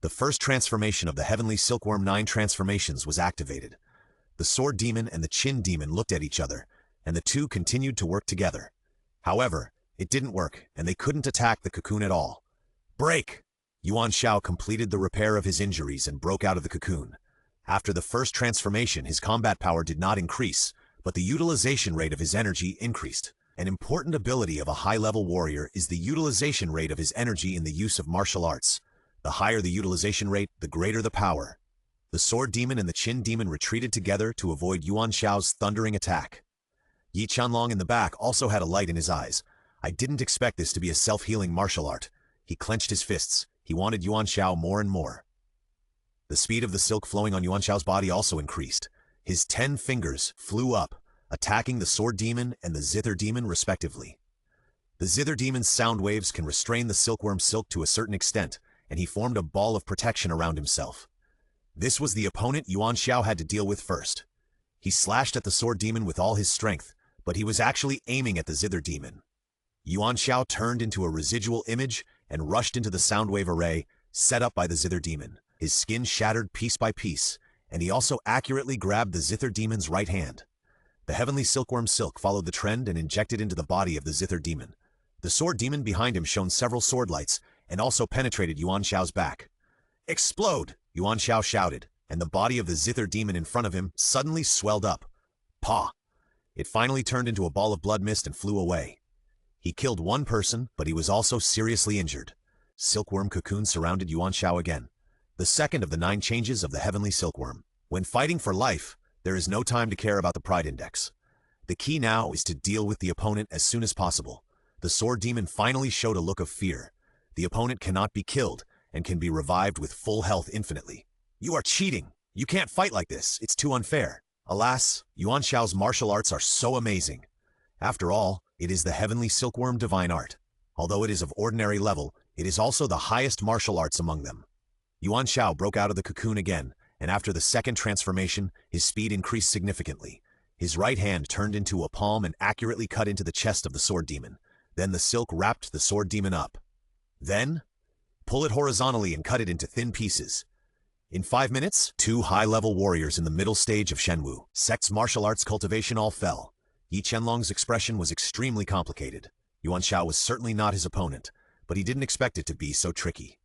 The first transformation of the heavenly silkworm 9 transformations was activated. The sword demon and the Qin demon looked at each other, and the two continued to work together. However, it didn't work, and they couldn't attack the cocoon at all. Break! Yuan Xiao completed the repair of his injuries and broke out of the cocoon. After the first transformation, his combat power did not increase, but the utilization rate of his energy increased. An important ability of a high-level warrior is the utilization rate of his energy in the use of martial arts. The higher the utilization rate, the greater the power. The sword demon and the Qin demon retreated together to avoid Yuan Xiao's thundering attack. Yi Qianlong in the back also had a light in his eyes. I didn't expect this to be a self-healing martial art. He clenched his fists. He wanted Yuan Xiao more and more. The speed of the silk flowing on Yuan Xiao's body also increased. His 10 fingers flew up, attacking the sword demon and the zither demon respectively. The zither demon's sound waves can restrain the silkworm silk to a certain extent, and he formed a ball of protection around himself. This was the opponent Yuan Xiao had to deal with first. He slashed at the sword demon with all his strength, but he was actually aiming at the zither demon. Yuan Xiao turned into a residual image and rushed into the sound wave array set up by the zither demon. His skin shattered piece by piece, and he also accurately grabbed the zither demon's right hand. The heavenly silkworm silk followed the trend and injected into the body of the zither demon. The sword demon behind him shone several sword lights and also penetrated Yuan Xiao's back. Explode! Yuan Xiao shouted, and the body of the zither demon in front of him suddenly swelled up. Pa! It finally turned into a ball of blood mist and flew away. He killed one person, but he was also seriously injured. Silkworm cocoon surrounded Yuan Xiao again. The second of the 9 changes of the heavenly silkworm. When fighting for life, there is no time to care about the pride index. The key now is to deal with the opponent as soon as possible. The sword demon finally showed a look of fear. The opponent cannot be killed and can be revived with full health infinitely. You are cheating. You can't fight like this. It's too unfair. Alas, Yuan Xiao's martial arts are so amazing. After all, it is the heavenly silkworm divine art. Although it is of ordinary level, it is also the highest martial arts among them. Yuan Xiao broke out of the cocoon again, and after the second transformation, his speed increased significantly. His right hand turned into a palm and accurately cut into the chest of the sword demon. Then the silk wrapped the sword demon up. Then, pull it horizontally and cut it into thin pieces. In 5 minutes, 2 high-level warriors in the middle stage of Shenwu sect's martial arts cultivation all fell. Yi Qianlong's expression was extremely complicated. Yuan Xiao was certainly not his opponent, but he didn't expect it to be so tricky.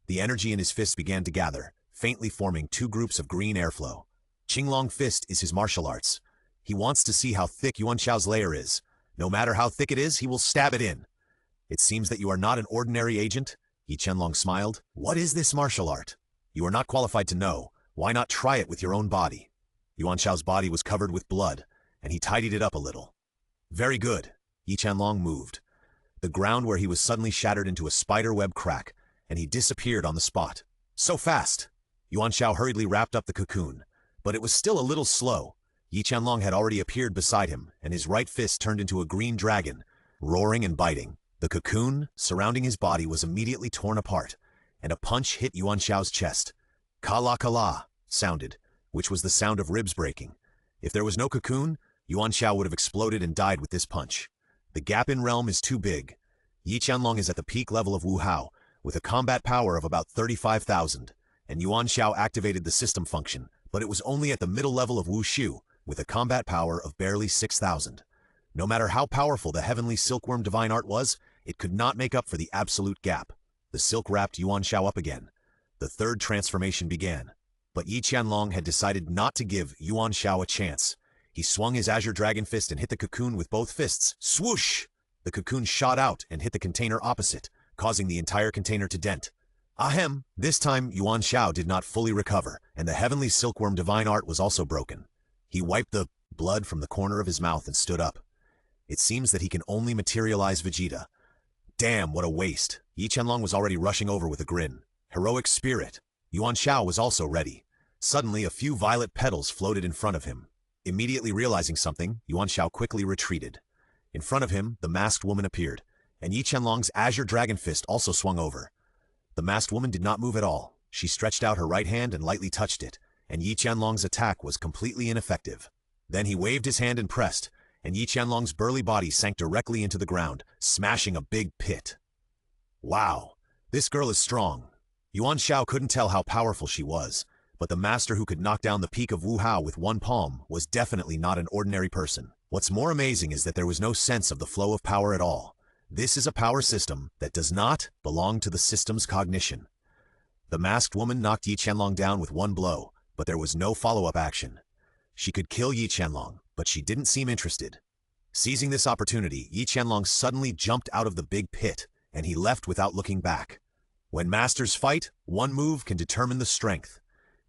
The energy in his fists began to gather, faintly forming 2 groups of green airflow. Qinglong Fist is his martial arts. He wants to see how thick Yuan Xiao's layer is. No matter how thick it is, he will stab it in. It seems that you are not an ordinary agent. Yi Qianlong smiled. What is this martial art? You are not qualified to know. Why not try it with your own body? Yuan Xiao's body was covered with blood, and he tidied it up a little. Very good. Yi Qianlong moved. The ground where he was suddenly shattered into a spider web crack, and he disappeared on the spot. So fast! Yuan Xiao hurriedly wrapped up the cocoon, but it was still a little slow. Yi Qianlong had already appeared beside him, and his right fist turned into a green dragon, roaring and biting. The cocoon surrounding his body was immediately torn apart, and a punch hit Yuan Xiao's chest. Kala kala sounded, which was the sound of ribs breaking. If there was no cocoon, Yuan Xiao would have exploded and died with this punch. The gap in realm is too big. Yi Qianlong is at the peak level of Wu Hao, with a combat power of about 35,000, and Yuan Xiao activated the system function, but it was only at the middle level of Wu Shu, with a combat power of barely 6,000. No matter how powerful the heavenly silkworm divine art was, it could not make up for the absolute gap. The silk wrapped Yuan Xiao up again. The third transformation began. But Yi Qianlong had decided not to give Yuan Xiao a chance. He swung his azure dragon fist and hit the cocoon with both fists. Swoosh! The cocoon shot out and hit the container opposite, causing the entire container to dent. Ahem! This time, Yuan Xiao did not fully recover, and the heavenly silkworm divine art was also broken. He wiped the blood from the corner of his mouth and stood up. It seems that he can only materialize Vegeta. Damn, what a waste. Yi Qianlong was already rushing over with a grin. Heroic spirit. Yuan Xiao was also ready. Suddenly, a few violet petals floated in front of him. Immediately realizing something, Yuan Xiao quickly retreated. In front of him, the masked woman appeared, and Yi Qianlong's azure dragon fist also swung over. The masked woman did not move at all. She stretched out her right hand and lightly touched it, and Yi Qianlong's attack was completely ineffective. Then he waved his hand and pressed, and Yi Qianlong's burly body sank directly into the ground, smashing a big pit. Wow, this girl is strong. Yuan Xiao couldn't tell how powerful she was, but the master who could knock down the peak of Wu Hao with one palm was definitely not an ordinary person. What's more amazing is that there was no sense of the flow of power at all. This is a power system that does not belong to the system's cognition. The masked woman knocked Yi Qianlong down with one blow, but there was no follow-up action. She could kill Yi Qianlong, but she didn't seem interested. Seizing this opportunity, Yi Qianlong suddenly jumped out of the big pit, and he left without looking back. When masters fight, one move can determine the strength.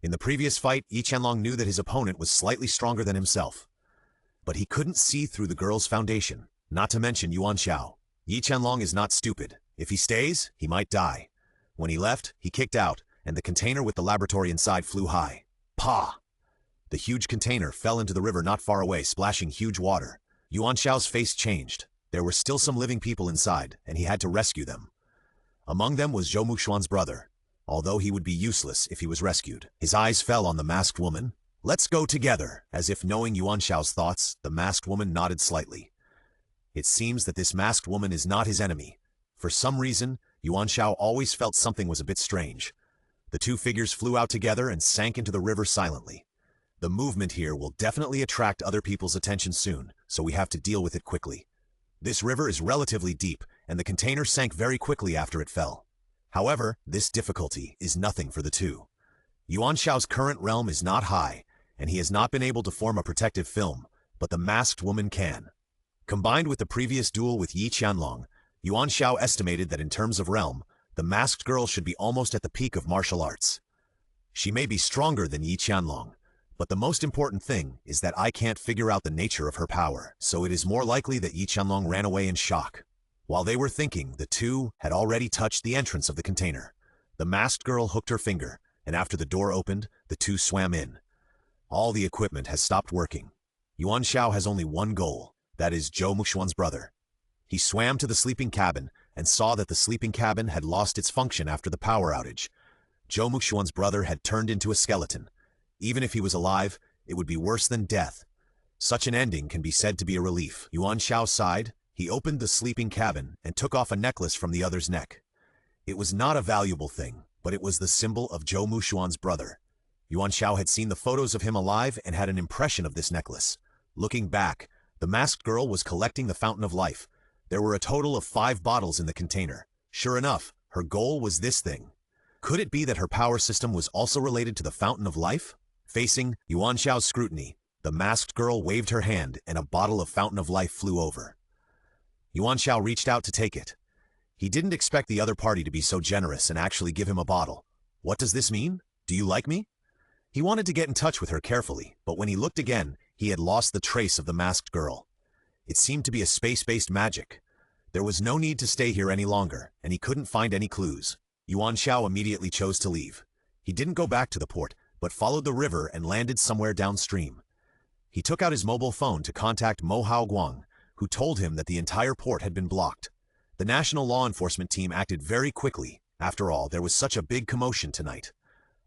In the previous fight, Yi Qianlong knew that his opponent was slightly stronger than himself. But he couldn't see through the girl's foundation, not to mention Yuan Xiao. Yi Qianlong is not stupid. If he stays, he might die. When he left, he kicked out, and the container with the laboratory inside flew high. Pa! The huge container fell into the river not far away, splashing huge water. Yuan Xiao's face changed. There were still some living people inside, and he had to rescue them. Among them was Zhou Muxuan's brother, although he would be useless if he was rescued. His eyes fell on the masked woman. Let's go together. As if knowing Yuan Xiao's thoughts, the masked woman nodded slightly. It seems that this masked woman is not his enemy. For some reason, Yuan Xiao always felt something was a bit strange. The two figures flew out together and sank into the river silently. The movement here will definitely attract other people's attention soon, so we have to deal with it quickly. This river is relatively deep, and the container sank very quickly after it fell. However, this difficulty is nothing for the two. Yuan Xiao's current realm is not high, and he has not been able to form a protective film, but the masked woman can. Combined with the previous duel with Yi Qianlong, Yuan Xiao estimated that in terms of realm, the masked girl should be almost at the peak of martial arts. She may be stronger than Yi Qianlong, but the most important thing is that I can't figure out the nature of her power, so it is more likely that Yi Qianlong ran away in shock. While they were thinking, the two had already touched the entrance of the container. The masked girl hooked her finger, and after the door opened, the two swam in. All the equipment has stopped working. Yuan Xiao has only one goal, that is Zhou Muxuan's brother. He swam to the sleeping cabin and saw that the sleeping cabin had lost its function after the power outage. Zhou Muxuan's brother had turned into a skeleton. Even if he was alive, it would be worse than death. Such an ending can be said to be a relief. Yuan Xiao sighed. He opened the sleeping cabin and took off a necklace from the other's neck. It was not a valuable thing, but it was the symbol of Zhou Muxuan's brother. Yuan Xiao had seen the photos of him alive and had an impression of this necklace. Looking back, the masked girl was collecting the fountain of life. There were a total of 5 bottles in the container. Sure enough, her goal was this thing. Could it be that her power system was also related to the fountain of life? Facing Yuan Xiao's scrutiny, the masked girl waved her hand and a bottle of fountain of life flew over. Yuan Xiao reached out to take it. He didn't expect the other party to be so generous and actually give him a bottle. What does this mean? Do you like me? He wanted to get in touch with her carefully, but when he looked again, he had lost the trace of the masked girl. It seemed to be a space-based magic. There was no need to stay here any longer, and he couldn't find any clues. Yuan Xiao immediately chose to leave. He didn't go back to the port, but followed the river and landed somewhere downstream. He took out his mobile phone to contact Mo Haoguang, who told him that the entire port had been blocked. The national law enforcement team acted very quickly. After all, there was such a big commotion tonight.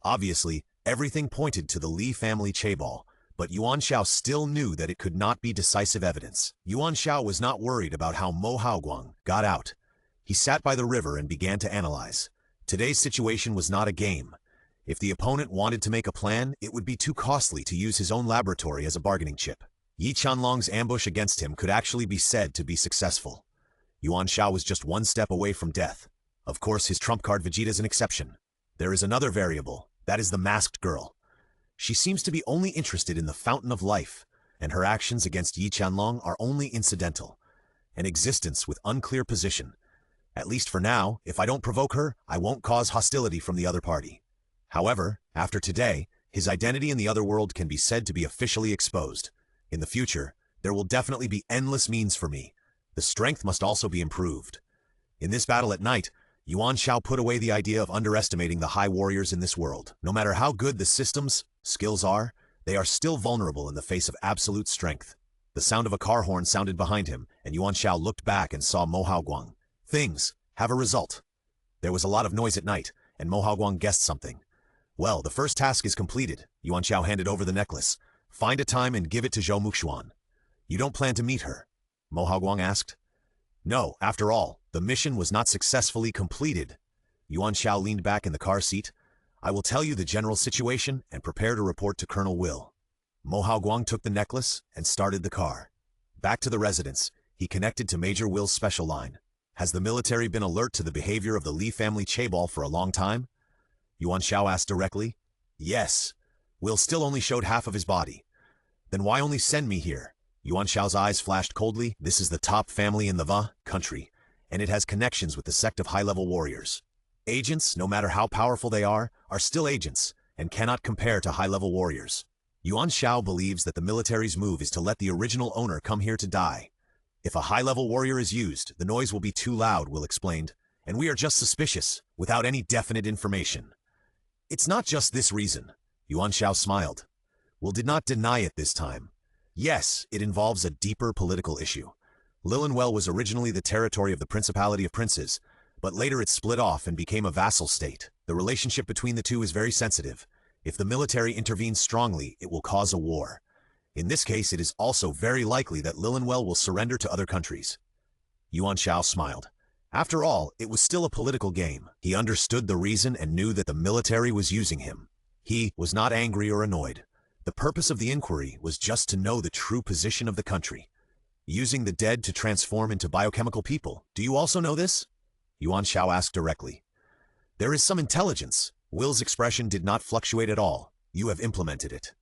Obviously, everything pointed to the Li family chaebol, but Yuan Xiao still knew that it could not be decisive evidence. Yuan Xiao was not worried about how Mo Haoguang got out. He sat by the river and began to analyze. Today's situation was not a game. If the opponent wanted to make a plan, it would be too costly to use his own laboratory as a bargaining chip. Yi Qianlong's ambush against him could actually be said to be successful. Yuan Xiao was just one step away from death. Of course, his trump card Vegeta is an exception. There is another variable, that is the masked girl. She seems to be only interested in the fountain of life, and her actions against Yi Qianlong are only incidental. An existence with unclear position. At least for now, if I don't provoke her, I won't cause hostility from the other party. However, after today, his identity in the other world can be said to be officially exposed. In the future, there will definitely be endless means for me. The strength must also be improved. In this battle at night, Yuan Xiao put away the idea of underestimating the high warriors in this world. No matter how good the systems, skills are, they are still vulnerable in the face of absolute strength. The sound of a car horn sounded behind him, and Yuan Xiao looked back and saw Mo Haoguang. Things have a result. There was a lot of noise at night, and Mo Haoguang guessed something. Well, the first task is completed. Yuan Xiao handed over the necklace. Find a time and give it to Zhou Muxuan. You don't plan to meet her? Mo Haoguang asked. No, after all, the mission was not successfully completed. Yuan Xiao leaned back in the car seat. I will tell you the general situation and prepare to report to Colonel Will. Mo Haoguang took the necklace and started the car. Back to the residence, he connected to Major Will's special line. Has the military been alert to the behavior of the Li family chaebol for a long time? Yuan Xiao asked directly. Yes. Will still only showed half of his body. Then why only send me here? Yuan Xiao's eyes flashed coldly. This is the top family in the Va country, and it has connections with the sect of high-level warriors. Agents, no matter how powerful they are still agents, and cannot compare to high-level warriors. Yuan Xiao believes that the military's move is to let the original owner come here to die. If a high-level warrior is used, the noise will be too loud, Will explained, and we are just suspicious, without any definite information. It's not just this reason. Yuan Xiao smiled. Will did not deny it this time. Yes, it involves a deeper political issue. Lilonwell was originally the territory of the Principality of Princes, but later it split off and became a vassal state. The relationship between the two is very sensitive. If the military intervenes strongly, it will cause a war. In this case, it is also very likely that Lilonwell will surrender to other countries. Yuan Xiao smiled. After all, it was still a political game. He understood the reason and knew that the military was using him. He was not angry or annoyed. The purpose of the inquiry was just to know the true position of the country. Using the dead to transform into biochemical people. Do you also know this? Yuan Xiao asked directly. There is some intelligence. Will's expression did not fluctuate at all. You have implemented it.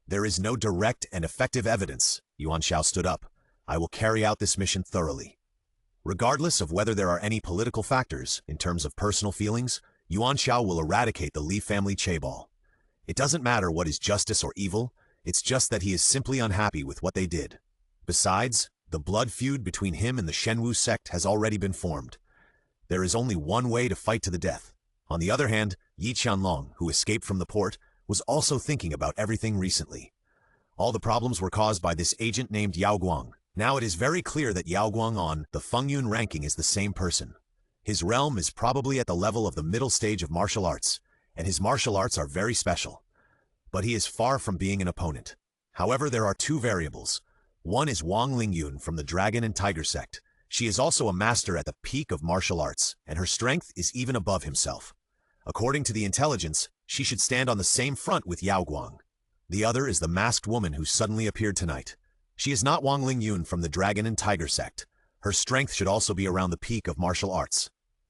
There is no direct and effective evidence. Yuan Xiao stood up. I will carry out this mission thoroughly. Regardless of whether there are any political factors, in terms of personal feelings, Yuan Xiao will eradicate the Li family chaebol. It doesn't matter what is justice or evil, it's just that he is simply unhappy with what they did. Besides, the blood feud between him and the Shenwu sect has already been formed. There is only one way to fight to the death. On the other hand, Yi Qianlong, who escaped from the port, was also thinking about everything recently. All the problems were caused by this agent named Yao Guang. Now it is very clear that Yao Guang on the Fengyun ranking is the same person. His realm is probably at the level of the middle stage of martial arts, and his martial arts are very special. But he is far from being an opponent. However, there are two variables. One is Wang Lingyun from the Dragon and Tiger sect. She is also a master at the peak of martial arts, and her strength is even above himself. According to the intelligence, she should stand on the same front with Yao Guang. The other is the masked woman who suddenly appeared tonight. She is not Wang Lingyun from the Dragon and Tiger sect. Her strength should also be around the peak of martial arts.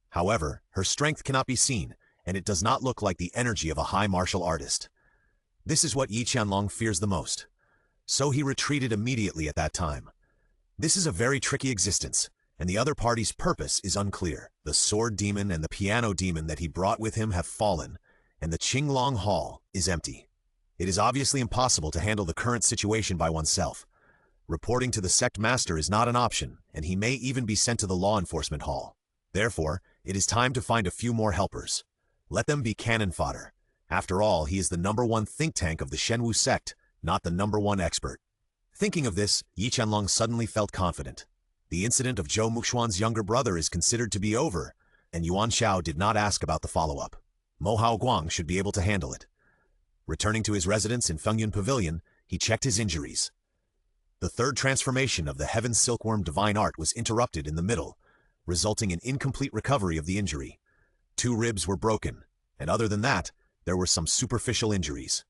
However, her strength cannot be seen, and it does not look like the energy of a high martial artist. This is what Yi Qianlong fears the most. So he retreated immediately at that time. This is a very tricky existence, and the other party's purpose is unclear. The sword demon and the piano demon that he brought with him have fallen, and the Qinglong Hall is empty. It is obviously impossible to handle the current situation by oneself. Reporting to the sect master is not an option, and he may even be sent to the law enforcement hall. Therefore, It is time to find a few more helpers. Let them be cannon fodder. After all, he is the #1 think tank of the Shenwu sect, not the #1 expert. Thinking of this, Yi Qianlong suddenly felt confident. The incident of Zhou Muxuan's younger brother is considered to be over, and Yuan Xiao did not ask about the follow-up. Mo Hao Guang should be able to handle it. Returning to his residence in Fengyun Pavilion, he checked his injuries. The third transformation of the Heaven Silkworm Divine Art was interrupted in the middle, resulting in incomplete recovery of the injury. 2 ribs were broken, and other than that, there were some superficial injuries.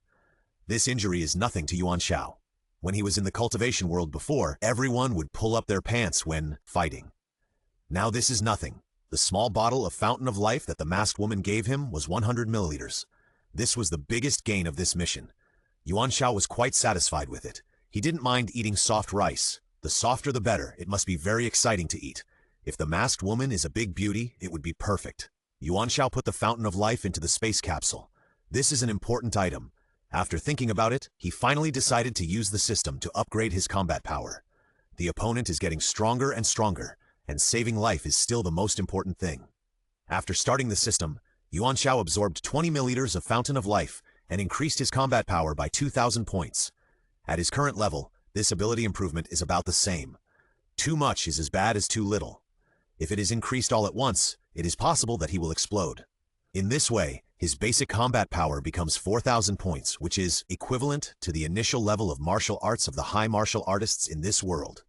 This injury is nothing to Yuan Xiao. When he was in the cultivation world before, everyone would pull up their pants when fighting. Now this is nothing. The small bottle of Fountain of Life that the masked woman gave him was 100 milliliters. This was the biggest gain of this mission. Yuan Xiao was quite satisfied with it. He didn't mind eating soft rice. The softer the better. It must be very exciting to eat. If the masked woman is a big beauty, it would be perfect. Yuan Xiao put the Fountain of Life into the space capsule. This is an important item. After thinking about it, he finally decided to use the system to upgrade his combat power. The opponent is getting stronger and stronger, and saving life is still the most important thing. After starting the system, Yuan Xiao absorbed 20 milliliters of Fountain of Life and increased his combat power by 2,000 points. At his current level, this ability improvement is about the same. Too much is as bad as too little. If it is increased all at once, it is possible that he will explode. In this way, his basic combat power becomes 4,000 points, which is equivalent to the initial level of martial arts of the high martial artists in this world.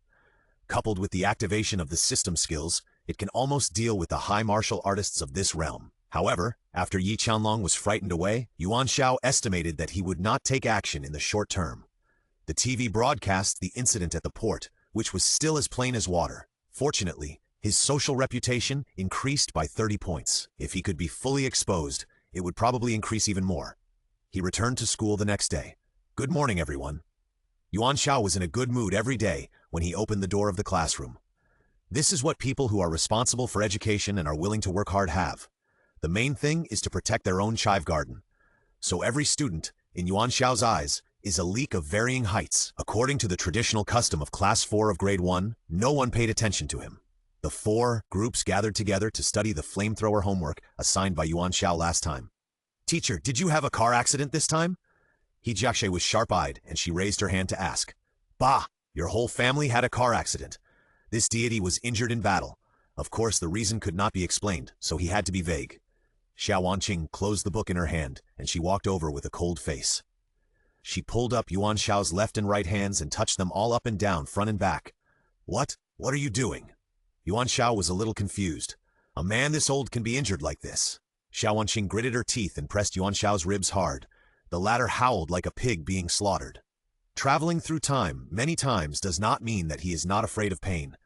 Coupled with the activation of the system skills, it can almost deal with the high martial artists of this realm. However, after Yi Qianlong was frightened away, Yuan Xiao estimated that he would not take action in the short term. The TV broadcast the incident at the port, which was still as plain as water. Fortunately, his social reputation increased by 30 points. If he could be fully exposed, it would probably increase even more. He returned to school the next day. Good morning, everyone. Yuan Xiao was in a good mood every day when he opened the door of the classroom. This is what people who are responsible for education and are willing to work hard have. The main thing is to protect their own chive garden. So every student, in Yuan Xiao's eyes, is a leek of varying heights. According to the traditional custom of Class 4 of Grade 1, no one paid attention to him. The 4 groups gathered together to study the flamethrower homework assigned by Yuan Xiao last time. Teacher, did you have a car accident this time? He Jiaxue was sharp-eyed, and she raised her hand to ask. Bah! Your whole family had a car accident. This deity was injured in battle. Of course, the reason could not be explained, so he had to be vague. Xiao Wanqing closed the book in her hand, and she walked over with a cold face. She pulled up Yuan Xiao's left and right hands and touched them all up and down, front and back. What? What are you doing? Yuan Xiao was a little confused. A man this old can be injured like this. Xiao Wanqing gritted her teeth and pressed Yuan Xiao's ribs hard. The latter howled like a pig being slaughtered. Traveling through time many times does not mean that he is not afraid of pain.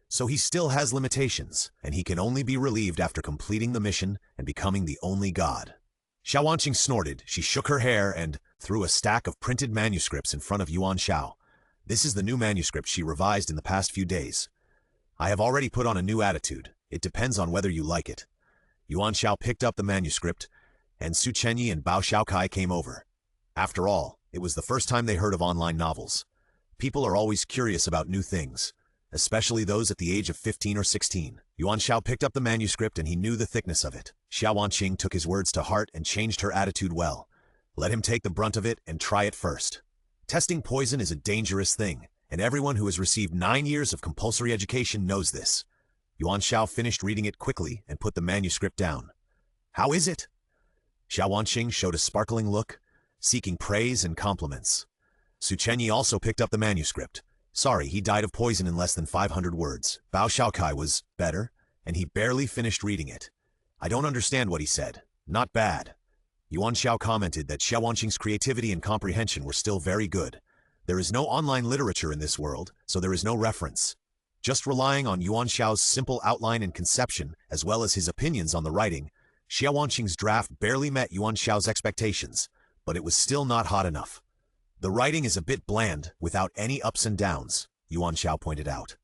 So he still has limitations, and he can only be relieved after completing the mission and becoming the only god. Xiao Wanqing snorted, she shook her hair and threw a stack of printed manuscripts in front of Yuan Xiao. This is the new manuscript she revised in the past few days. I have already put on a new attitude. It depends on whether you like it. Yuan Xiao picked up the manuscript, and Su Chenyi and Bao Xiaokai came over. After all, it was the first time they heard of online novels. People are always curious about new things, especially those at the age of 15 or 16. Yuan Xiao picked up the manuscript and he knew the thickness of it. Xiao Wanqing took his words to heart and changed her attitude well. Let him take the brunt of it and try it first. Testing poison is a dangerous thing, and everyone who has received 9 years of compulsory education knows this. Yuan Xiao finished reading it quickly and put the manuscript down. How is it? Xiao Wanqing showed a sparkling look, seeking praise and compliments. Su Chenyi also picked up the manuscript. Sorry, he died of poison in less than 500 words. Bao Xiaokai was better, and he barely finished reading it. I don't understand what he said. Not bad. Yuan Xiao commented that Xiao Wanqing's creativity and comprehension were still very good. There is no online literature in this world, so there is no reference. Just relying on Yuan Xiao's simple outline and conception, as well as his opinions on the writing, Xiao Wanqing's draft barely met Yuan Xiao's expectations, but it was still not hot enough. The writing is a bit bland, without any ups and downs, Yuan Xiao pointed out.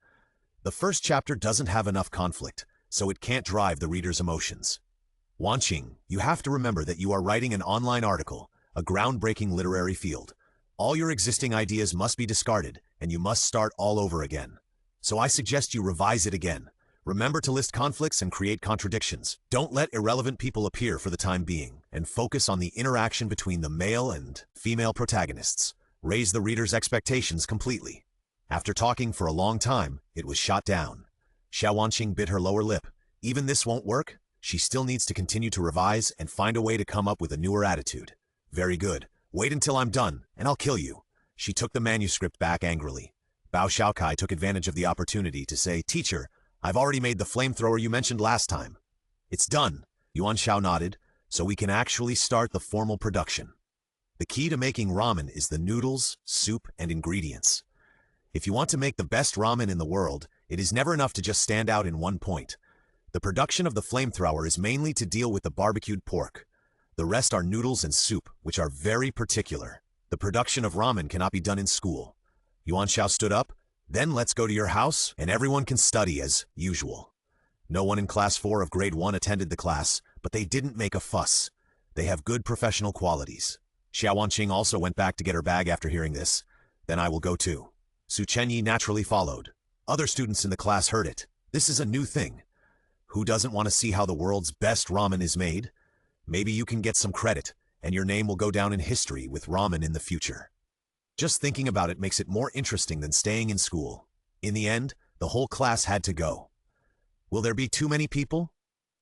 The first chapter doesn't have enough conflict, so it can't drive the reader's emotions. Wanqing, you have to remember that you are writing an online article, a groundbreaking literary field. All your existing ideas must be discarded, and you must start all over again. So I suggest you revise it again. Remember to list conflicts and create contradictions. Don't let irrelevant people appear for the time being, and focus on the interaction between the male and female protagonists. Raise the reader's expectations completely. After talking for a long time, it was shot down. Xiao Wanqing bit her lower lip. Even this won't work? She still needs to continue to revise and find a way to come up with a newer attitude. Very good. Wait until I'm done, and I'll kill you. She took the manuscript back angrily. Bao Xiaokai took advantage of the opportunity to say, "Teacher, I've already made the flamethrower you mentioned last time." "It's done." Yuan Xiao nodded, "so we can actually start the formal production. The key to making ramen is the noodles, soup, and ingredients. If you want to make the best ramen in the world, it is never enough to just stand out in one point. The production of the flamethrower is mainly to deal with the barbecued pork. The rest are noodles and soup, which are very particular. The production of ramen cannot be done in school." Yuan Xiao stood up. "Then let's go to your house, and everyone can study as usual." No one in Class 4 of Grade 1 attended the class, but they didn't make a fuss. They have good professional qualities. Xiao Wanqing also went back to get her bag after hearing this. "Then I will go too." Su Chenyi naturally followed. Other students in the class heard it. This is a new thing. Who doesn't want to see how the world's best ramen is made? Maybe you can get some credit, and your name will go down in history with ramen in the future. Just thinking about it makes it more interesting than staying in school. In the end, the whole class had to go. Will there be too many people?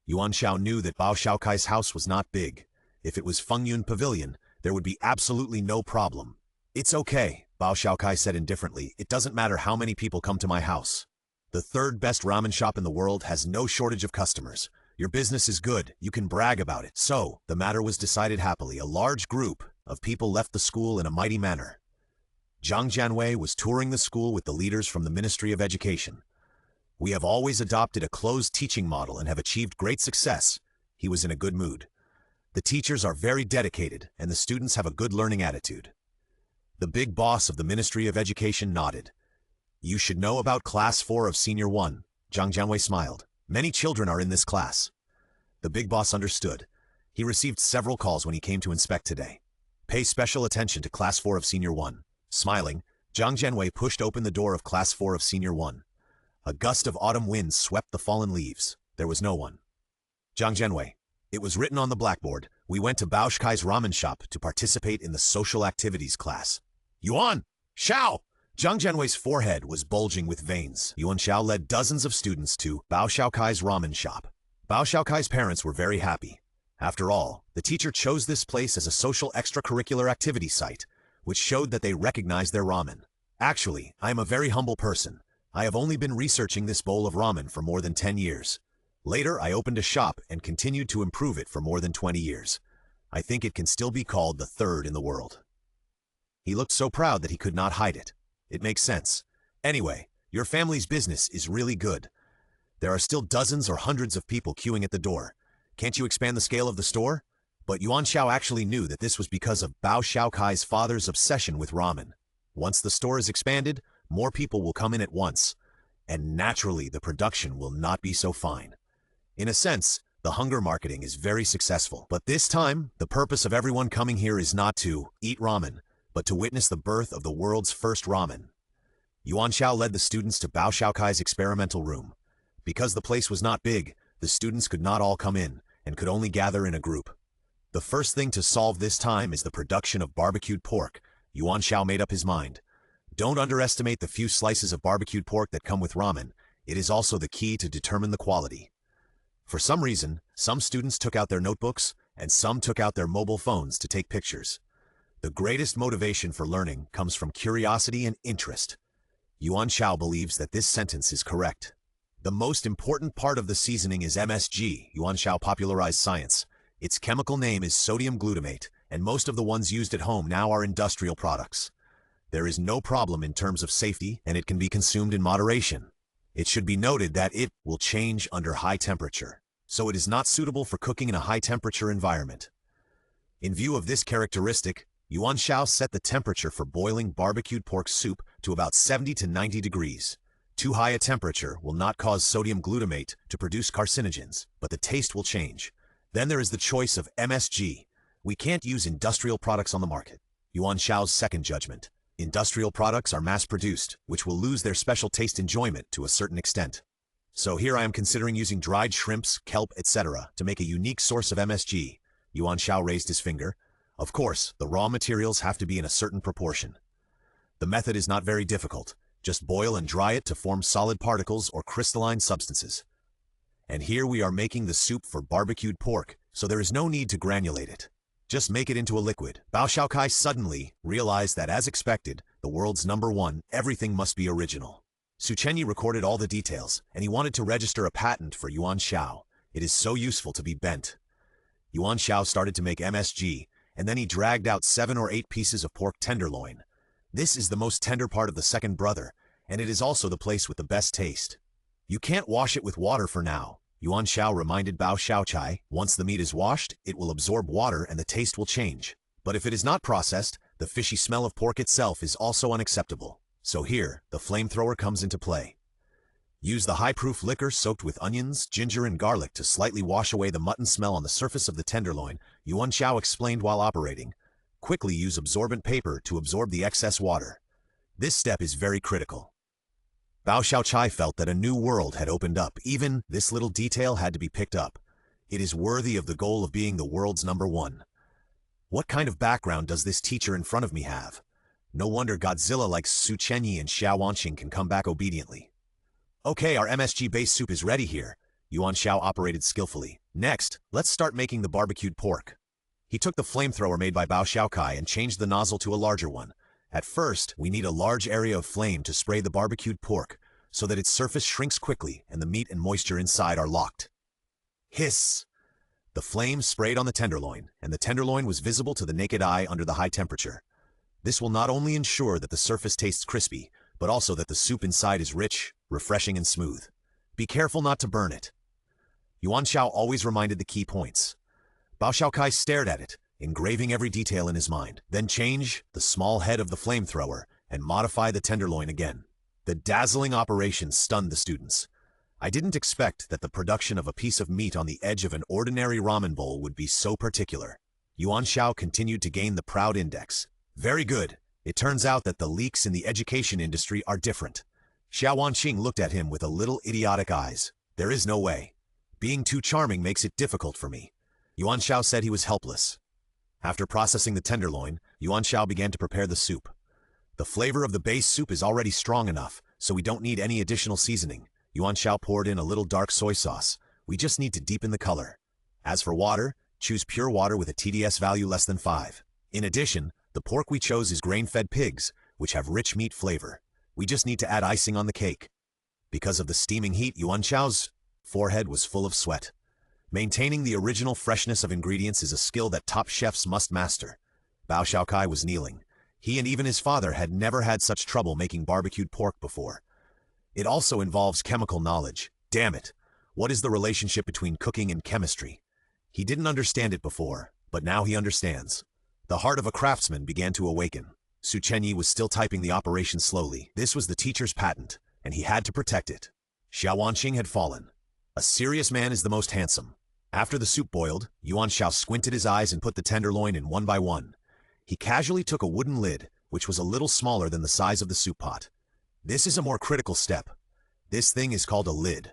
Yuan Xiao knew that Bao Xiaokai's house was not big. If it was Fengyun Pavilion, there would be absolutely no problem. "It's okay," Bao Xiaokai said indifferently. "It doesn't matter how many people come to my house. The third best ramen shop in the world has no shortage of customers. Your business is good, you can brag about it." So, the matter was decided happily. A large group of people left the school in a mighty manner. Zhang Jianwei was touring the school with the leaders from the Ministry of Education. "We have always adopted a closed teaching model and have achieved great success." He was in a good mood. "The teachers are very dedicated, and the students have a good learning attitude." The big boss of the Ministry of Education nodded. "You should know about Class 4 of Senior 1. Zhang Jianwei smiled. "Many children are in this class." The big boss understood. He received several calls when he came to inspect today. "Pay special attention to Class 4 of Senior 1. Smiling, Zhang Jianwei pushed open the door of Class 4 of Senior 1. A gust of autumn wind swept the fallen leaves. There was no one. "Zhang Jianwei." It was written on the blackboard. "We went to Bao Xiaokai's ramen shop to participate in the social activities class." "Yuan Xiao!" Zhang Jianwei's forehead was bulging with veins. Yuan Xiao led dozens of students to Bao Xiaokai's ramen shop. Bao Xiaokai's parents were very happy. After all, the teacher chose this place as a social extracurricular activity site, which showed that they recognized their ramen. "Actually, I am a very humble person. I have only been researching this bowl of ramen for more than 10 years. Later, I opened a shop and continued to improve it for more than 20 years. I think it can still be called the third in the world." He looked so proud that he could not hide it. "It makes sense. Anyway, your family's business is really good. There are still dozens or hundreds of people queuing at the door. Can't you expand the scale of the store?" But Yuan Xiao actually knew that this was because of Bao Xiaokai's father's obsession with ramen. Once the store is expanded, more people will come in at once, and naturally the production will not be so fine. In a sense, the hunger marketing is very successful. But this time, the purpose of everyone coming here is not to eat ramen, but to witness the birth of the world's first ramen. Yuan Xiao led the students to Bao Xiaokai's experimental room. Because the place was not big, the students could not all come in, and could only gather in a group. The first thing to solve this time is the production of barbecued pork. Yuan Xiao made up his mind. Don't underestimate the few slices of barbecued pork that come with ramen. It is also the key to determine the quality. For some reason, some students took out their notebooks, and some took out their mobile phones to take pictures. The greatest motivation for learning comes from curiosity and interest. Yuan Xiao believes that this sentence is correct. The most important part of the seasoning is MSG. Yuan Xiao popularized science. Its chemical name is sodium glutamate, and most of the ones used at home now are industrial products. There is no problem in terms of safety, and it can be consumed in moderation. It should be noted that it will change under high temperature, so it is not suitable for cooking in a high-temperature environment. In view of this characteristic, Yuan Xiao set the temperature for boiling barbecued pork soup to about 70 to 90 degrees. Too high a temperature will not cause sodium glutamate to produce carcinogens, but the taste will change. Then there is the choice of MSG. We can't use industrial products on the market. Yuan Xiao's second judgment. Industrial products are mass-produced, which will lose their special taste enjoyment to a certain extent. So here I am considering using dried shrimps, kelp, etc. to make a unique source of MSG. Yuan Xiao raised his finger. Of course, the raw materials have to be in a certain proportion. The method is not very difficult. Just boil and dry it to form solid particles or crystalline substances. And here we are making the soup for barbecued pork, so there is no need to granulate it. Just make it into a liquid. Bao Xiaokai suddenly realized that, as expected, the world's #1, everything must be original. Su Chenyi recorded all the details, and he wanted to register a patent for Yuan Xiao. It is so useful to be bent. Yuan Xiao started to make MSG, and then he dragged out 7 or 8 pieces of pork tenderloin. This is the most tender part of the second brother, and it is also the place with the best taste. You can't wash it with water for now. Yuan Xiao reminded Bao Xiaochai, once the meat is washed, it will absorb water and the taste will change. But if it is not processed, the fishy smell of pork itself is also unacceptable. So here, the flamethrower comes into play. Use the high-proof liquor soaked with onions, ginger, and garlic to slightly wash away the mutton smell on the surface of the tenderloin, Yuan Xiao explained while operating. Quickly use absorbent paper to absorb the excess water. This step is very critical. Bao Xiaochai felt that a new world had opened up. Even this little detail had to be picked up. It is worthy of the goal of being the world's #1. What kind of background does this teacher in front of me have? No wonder Godzilla like Su Chenyi and Xiao Wanqing can come back obediently. Okay, our MSG-based soup is ready here. Yuan Xiao operated skillfully. Next, let's start making the barbecued pork. He took the flamethrower made by Bao Xiaokai and changed the nozzle to a larger one. At first, we need a large area of flame to spray the barbecued pork, so that its surface shrinks quickly and the meat and moisture inside are locked. Hiss! The flame sprayed on the tenderloin, and the tenderloin was visible to the naked eye under the high temperature. This will not only ensure that the surface tastes crispy, but also that the soup inside is rich, refreshing, and smooth. Be careful not to burn it. Yuan Xiao always reminded the key points. Bao Xiaokai stared at it, engraving every detail in his mind. Then change the small head of the flamethrower and modify the tenderloin again. The dazzling operation stunned the students. I didn't expect that the production of a piece of meat on the edge of an ordinary ramen bowl would be so particular. Yuan Xiao continued to gain the proud index. Very good. It turns out that the leeks in the education industry are different. Xiao Wanqing looked at him with a little idiotic eyes. There is no way. Being too charming makes it difficult for me. Yuan Xiao said he was helpless. After processing the tenderloin, Yuan Xiao began to prepare the soup. The flavor of the base soup is already strong enough, so we don't need any additional seasoning. Yuan Xiao poured in a little dark soy sauce. We just need to deepen the color. As for water, choose pure water with a TDS value less than 5. In addition, the pork we chose is grain-fed pigs, which have rich meat flavor. We just need to add icing on the cake. Because of the steaming heat, Yuan Xiao's forehead was full of sweat. Maintaining the original freshness of ingredients is a skill that top chefs must master. Bao Xiaokai was kneeling. He and even his father had never had such trouble making barbecued pork before. It also involves chemical knowledge. Damn it! What is the relationship between cooking and chemistry? He didn't understand it before, but now he understands. The heart of a craftsman began to awaken. Su Chenyi was still typing the operation slowly. This was the teacher's patent, and he had to protect it. Xiao Wanqing had fallen. A serious man is the most handsome. After the soup boiled, Yuan Xiao squinted his eyes and put the tenderloin in one by one. He casually took a wooden lid, which was a little smaller than the size of the soup pot. This is a more critical step. This thing is called a lid.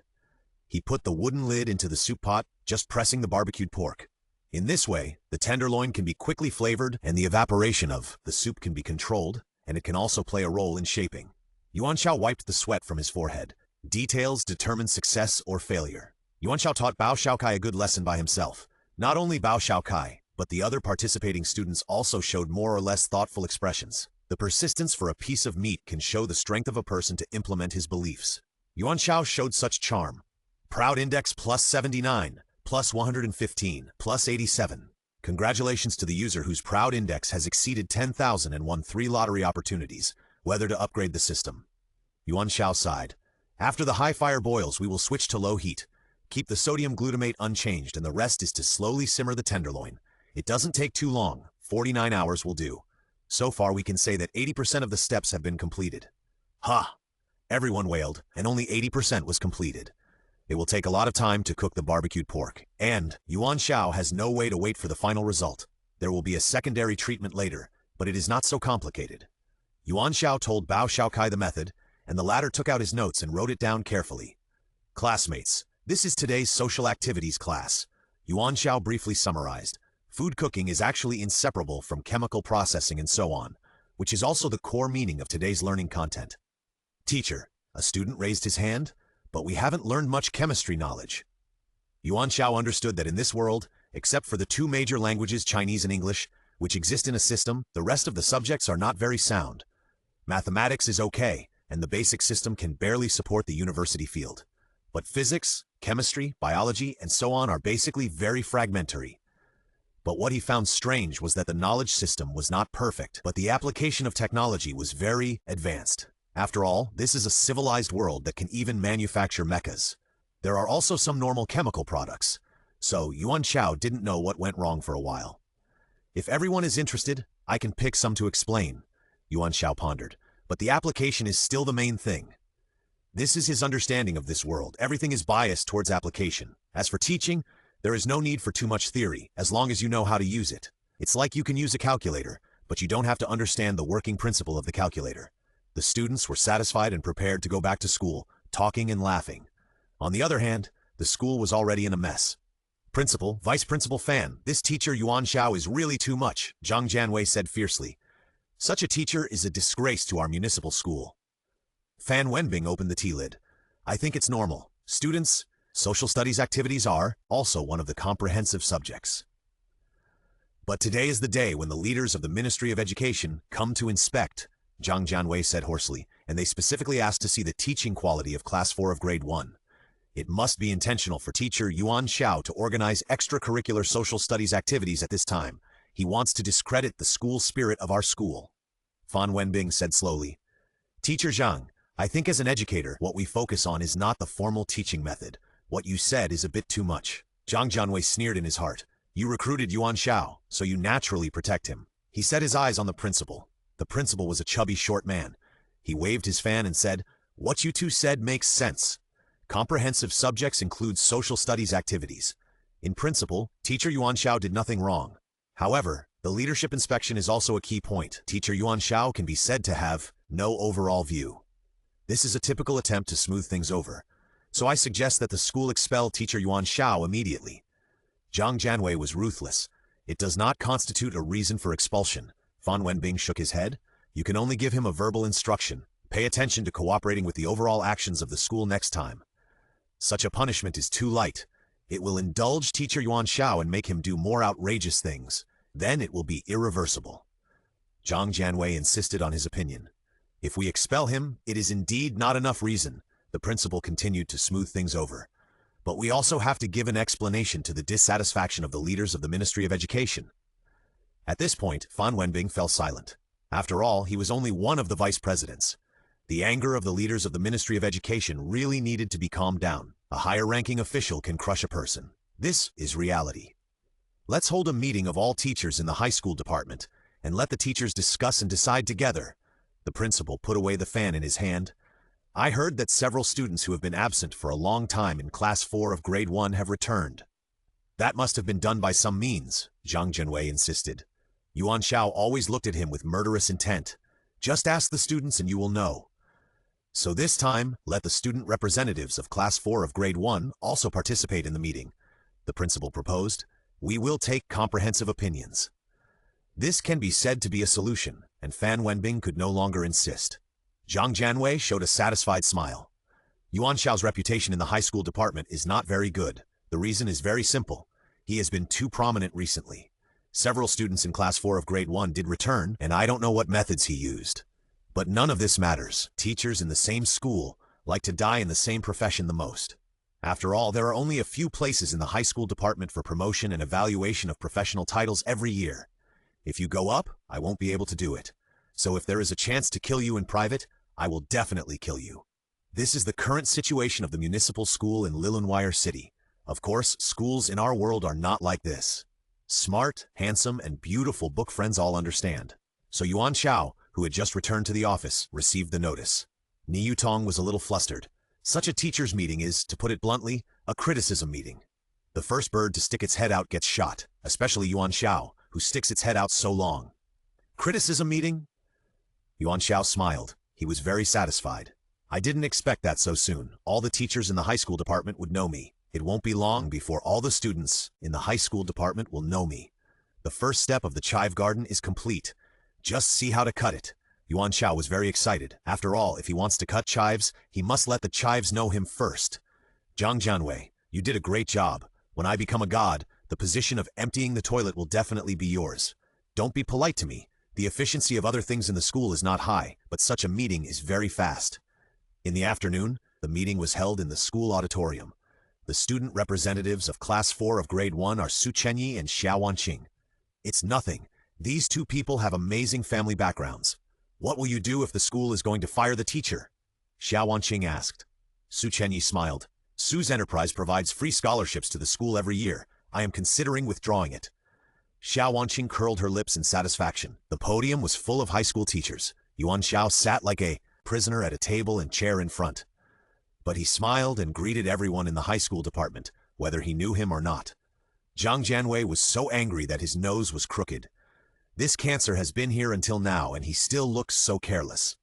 He put the wooden lid into the soup pot, just pressing the barbecued pork. In this way, the tenderloin can be quickly flavored and the evaporation of the soup can be controlled, and it can also play a role in shaping. Yuan Xiao wiped the sweat from his forehead. Details determine success or failure. Yuan Xiao taught Bao Xiaokai a good lesson by himself. Not only Bao Xiaokai, but the other participating students also showed more or less thoughtful expressions. The persistence for a piece of meat can show the strength of a person to implement his beliefs. Yuan Xiao showed such charm. Proud index plus 79, plus 115, plus 87. Congratulations to the user whose proud index has exceeded 10,000 and won 3 lottery opportunities. Whether to upgrade the system. Yuan Xiao sighed. After the high fire boils, we will switch to low heat. Keep the sodium glutamate unchanged, and the rest is to slowly simmer the tenderloin. It doesn't take too long. 49 hours will do. So far, we can say that 80% of the steps have been completed. Ha! Everyone wailed, and only 80% was completed. It will take a lot of time to cook the barbecued pork, and Yuan Xiao has no way to wait for the final result. There will be a secondary treatment later, but it is not so complicated. Yuan Xiao told Bao Xiaokai the method, and the latter took out his notes and wrote it down carefully. Classmates, this is today's social activities class. Yuan Xiao briefly summarized. Food cooking is actually inseparable from chemical processing and so on, which is also the core meaning of today's learning content. Teacher, a student raised his hand, but we haven't learned much chemistry knowledge. Yuan Xiao understood that in this world, except for the two major languages, Chinese and English, which exist in a system, the rest of the subjects are not very sound. Mathematics is okay, and the basic system can barely support the university field. But physics, chemistry, biology, and so on are basically very fragmentary. But what he found strange was that the knowledge system was not perfect, but the application of technology was very advanced. After all, this is a civilized world that can even manufacture mechas. There are also some normal chemical products, so Yuan Xiao didn't know what went wrong for a while. If everyone is interested, I can pick some to explain, Yuan Xiao pondered, but the application is still the main thing. This is his understanding of this world. Everything is biased towards application. As for teaching, there is no need for too much theory, as long as you know how to use it. It's like you can use a calculator, but you don't have to understand the working principle of the calculator. The students were satisfied and prepared to go back to school, talking and laughing. On the other hand, the school was already in a mess. Principal, Vice Principal Fan, this teacher Yuan Xiao is really too much, Zhang Jianwei said fiercely. Such a teacher is a disgrace to our municipal school. Fan Wenbing opened the tea lid. I think it's normal. Students, social studies activities are also one of the comprehensive subjects. But today is the day when the leaders of the Ministry of Education come to inspect, Zhang Jianwei said hoarsely, and they specifically asked to see the teaching quality of Class 4 of Grade 1. It must be intentional for teacher Yuan Xiao to organize extracurricular social studies activities at this time. He wants to discredit the school spirit of our school. Fan Wenbing said slowly. Teacher Zhang, I think as an educator, what we focus on is not the formal teaching method. What you said is a bit too much. Zhang Jianwei sneered in his heart. You recruited Yuan Xiao, so you naturally protect him. He set his eyes on the principal. The principal was a chubby short man. He waved his fan and said, What you two said makes sense. Comprehensive subjects include social studies activities. In principle, teacher Yuan Xiao did nothing wrong. However, the leadership inspection is also a key point. Teacher Yuan Xiao can be said to have no overall view. This is a typical attempt to smooth things over. So I suggest that the school expel teacher Yuan Xiao immediately. Zhang Jianwei was ruthless. It does not constitute a reason for expulsion. Fan Wenbing shook his head. You can only give him a verbal instruction. Pay attention to cooperating with the overall actions of the school next time. Such a punishment is too light. It will indulge teacher Yuan Xiao and make him do more outrageous things. Then it will be irreversible. Zhang Jianwei insisted on his opinion. If we expel him, it is indeed not enough reason. The principal continued to smooth things over. But we also have to give an explanation to the dissatisfaction of the leaders of the Ministry of Education. At this point, Fan Wenbing fell silent. After all, he was only one of the vice presidents. The anger of the leaders of the Ministry of Education really needed to be calmed down. A higher-ranking official can crush a person. This is reality. Let's hold a meeting of all teachers in the high school department, and let the teachers discuss and decide together. The principal put away the fan in his hand. I heard that several students who have been absent for a long time in Class 4 of Grade 1 have returned. That must have been done by some means, Zhang Jianwei insisted. Yuan Xiao always looked at him with murderous intent. Just ask the students and you will know. So this time, let the student representatives of Class 4 of Grade 1 also participate in the meeting. The principal proposed. We will take comprehensive opinions. This can be said to be a solution, and Fan Wenbing could no longer insist. Zhang Jianwei showed a satisfied smile. Yuan Xiao's reputation in the high school department is not very good. The reason is very simple. He has been too prominent recently. Several students in Class 4 of Grade 1 did return, and I don't know what methods he used. But none of this matters. Teachers in the same school like to die in the same profession the most. After all, there are only a few places in the high school department for promotion and evaluation of professional titles every year. If you go up, I won't be able to do it. So if there is a chance to kill you in private, I will definitely kill you. This is the current situation of the municipal school in Lilunwire City. Of course, schools in our world are not like this. Smart, handsome, and beautiful book friends all understand. So Yuan Xiao, who had just returned to the office, received the notice. Ni Yutong was a little flustered. Such a teacher's meeting is, to put it bluntly, a criticism meeting. The first bird to stick its head out gets shot, especially Yuan Xiao, who sticks its head out so long. Criticism meeting? Yuan Xiao smiled. He was very satisfied. I didn't expect that so soon. All the teachers in the high school department would know me. It won't be long before all the students in the high school department will know me. The first step of the chive garden is complete. Just see how to cut it. Yuan Xiao was very excited. After all, if he wants to cut chives, he must let the chives know him first. Zhang Jianwei, you did a great job. When I become a god, the position of emptying the toilet will definitely be yours. Don't be polite to me. The efficiency of other things in the school is not high, but such a meeting is very fast. In the afternoon, the meeting was held in the school auditorium. The student representatives of Class 4 of Grade 1 are Su Chenyi and Xiao Wanqing. It's nothing. These two people have amazing family backgrounds. What will you do if the school is going to fire the teacher? Xiao Wanqing asked. Su Chenyi smiled. Su's enterprise provides free scholarships to the school every year. I am considering withdrawing it. Xiao Wanqing curled her lips in satisfaction. The podium was full of high school teachers. Yuan Xiao sat like a prisoner at a table and chair in front. But he smiled and greeted everyone in the high school department, whether he knew him or not. Zhang Jianwei was so angry that his nose was crooked. This cancer has been here until now, and he still looks so careless.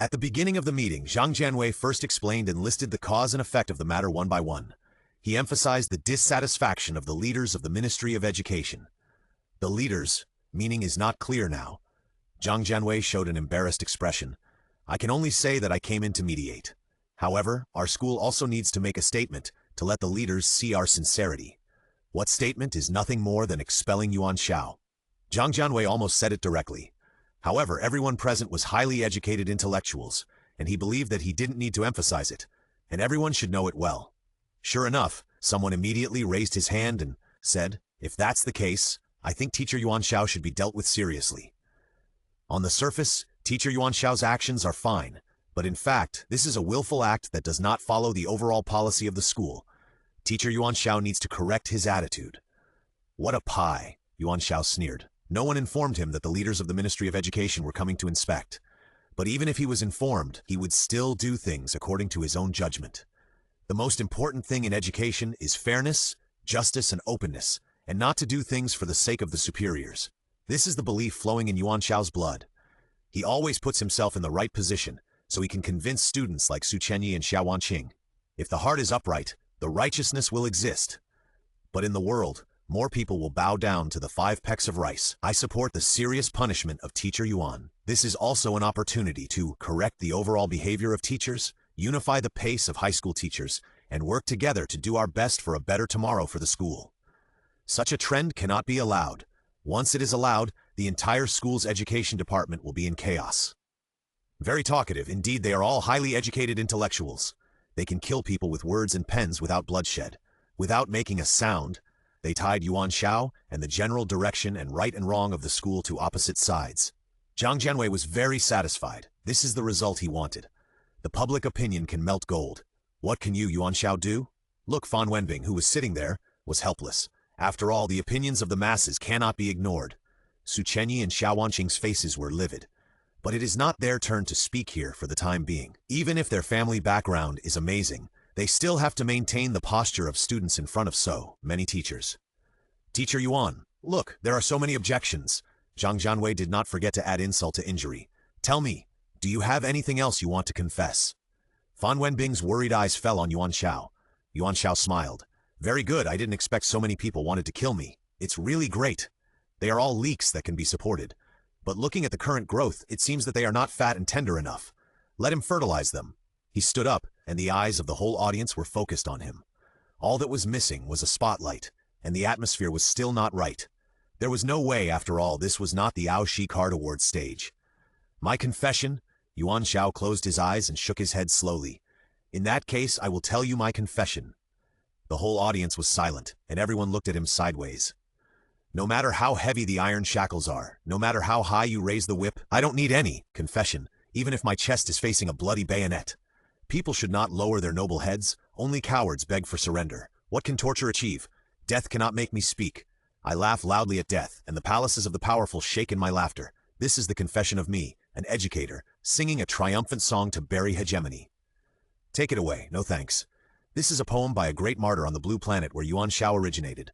At the beginning of the meeting, Zhang Jianwei first explained and listed the cause and effect of the matter one by one. He emphasized the dissatisfaction of the leaders of the Ministry of Education. The leaders' meaning is not clear now. Zhang Jianwei showed an embarrassed expression. I can only say that I came in to mediate. However, our school also needs to make a statement to let the leaders see our sincerity. What statement is nothing more than expelling Yuan Xiao? Zhang Jianwei almost said it directly. However, everyone present was highly educated intellectuals, and he believed that he didn't need to emphasize it, and everyone should know it well. Sure enough, someone immediately raised his hand and said, if that's the case, I think Teacher Yuan Xiao should be dealt with seriously. On the surface, Teacher Yuan Xiao's actions are fine, but in fact, this is a willful act that does not follow the overall policy of the school. Teacher Yuan Xiao needs to correct his attitude. What a pie, Yuan Xiao sneered. No one informed him that the leaders of the Ministry of Education were coming to inspect. But even if he was informed, he would still do things according to his own judgment. The most important thing in education is fairness, justice, and openness, and not to do things for the sake of the superiors. This is the belief flowing in Yuan Xiao's blood. He always puts himself in the right position, so he can convince students like Su Chenyi and Xiao Wanqing. If the heart is upright, the righteousness will exist. But in the world, more people will bow down to the 5 pecks of rice. I support the serious punishment of Teacher Yuan. This is also an opportunity to correct the overall behavior of teachers, unify the pace of high school teachers, and work together to do our best for a better tomorrow for the school. Such a trend cannot be allowed. Once it is allowed, the entire school's education department will be in chaos. Very talkative, indeed they are all highly educated intellectuals. They can kill people with words and pens without bloodshed. Without making a sound, they tied Yuan Xiao and the general direction and right and wrong of the school to opposite sides. Zhang Jianwei was very satisfied. This is the result he wanted. The public opinion can melt gold. What can you, Yuan Xiao, do? Look, Fan Wenbing, who was sitting there, was helpless. After all, the opinions of the masses cannot be ignored. Su Chenyi and Xiao Wanqing's faces were livid. But it is not their turn to speak here for the time being. Even if their family background is amazing, they still have to maintain the posture of students in front of so many teachers. Teacher Yuan, look, there are so many objections. Zhang Jianwei did not forget to add insult to injury. Tell me, do you have anything else you want to confess? Fan Wenbing's worried eyes fell on Yuan Xiao. Yuan Xiao smiled. Very good, I didn't expect so many people wanted to kill me. It's really great. They are all leeks that can be supported. But looking at the current growth, it seems that they are not fat and tender enough. Let him fertilize them. He stood up, and the eyes of the whole audience were focused on him. All that was missing was a spotlight, and the atmosphere was still not right. There was no way, after all, this was not the Outshine Card Awards stage. My confession? Yuan Xiao closed his eyes and shook his head slowly. In that case, I will tell you my confession. The whole audience was silent, and everyone looked at him sideways. No matter how heavy the iron shackles are, no matter how high you raise the whip, I don't need any confession, even if my chest is facing a bloody bayonet. People should not lower their noble heads. Only cowards beg for surrender. What can torture achieve? Death cannot make me speak. I laugh loudly at death, and the palaces of the powerful shake in my laughter. This is the confession of me, an educator, singing a triumphant song to bury hegemony. Take it away, no thanks. This is a poem by a great martyr on the blue planet where Yuan Xiao originated.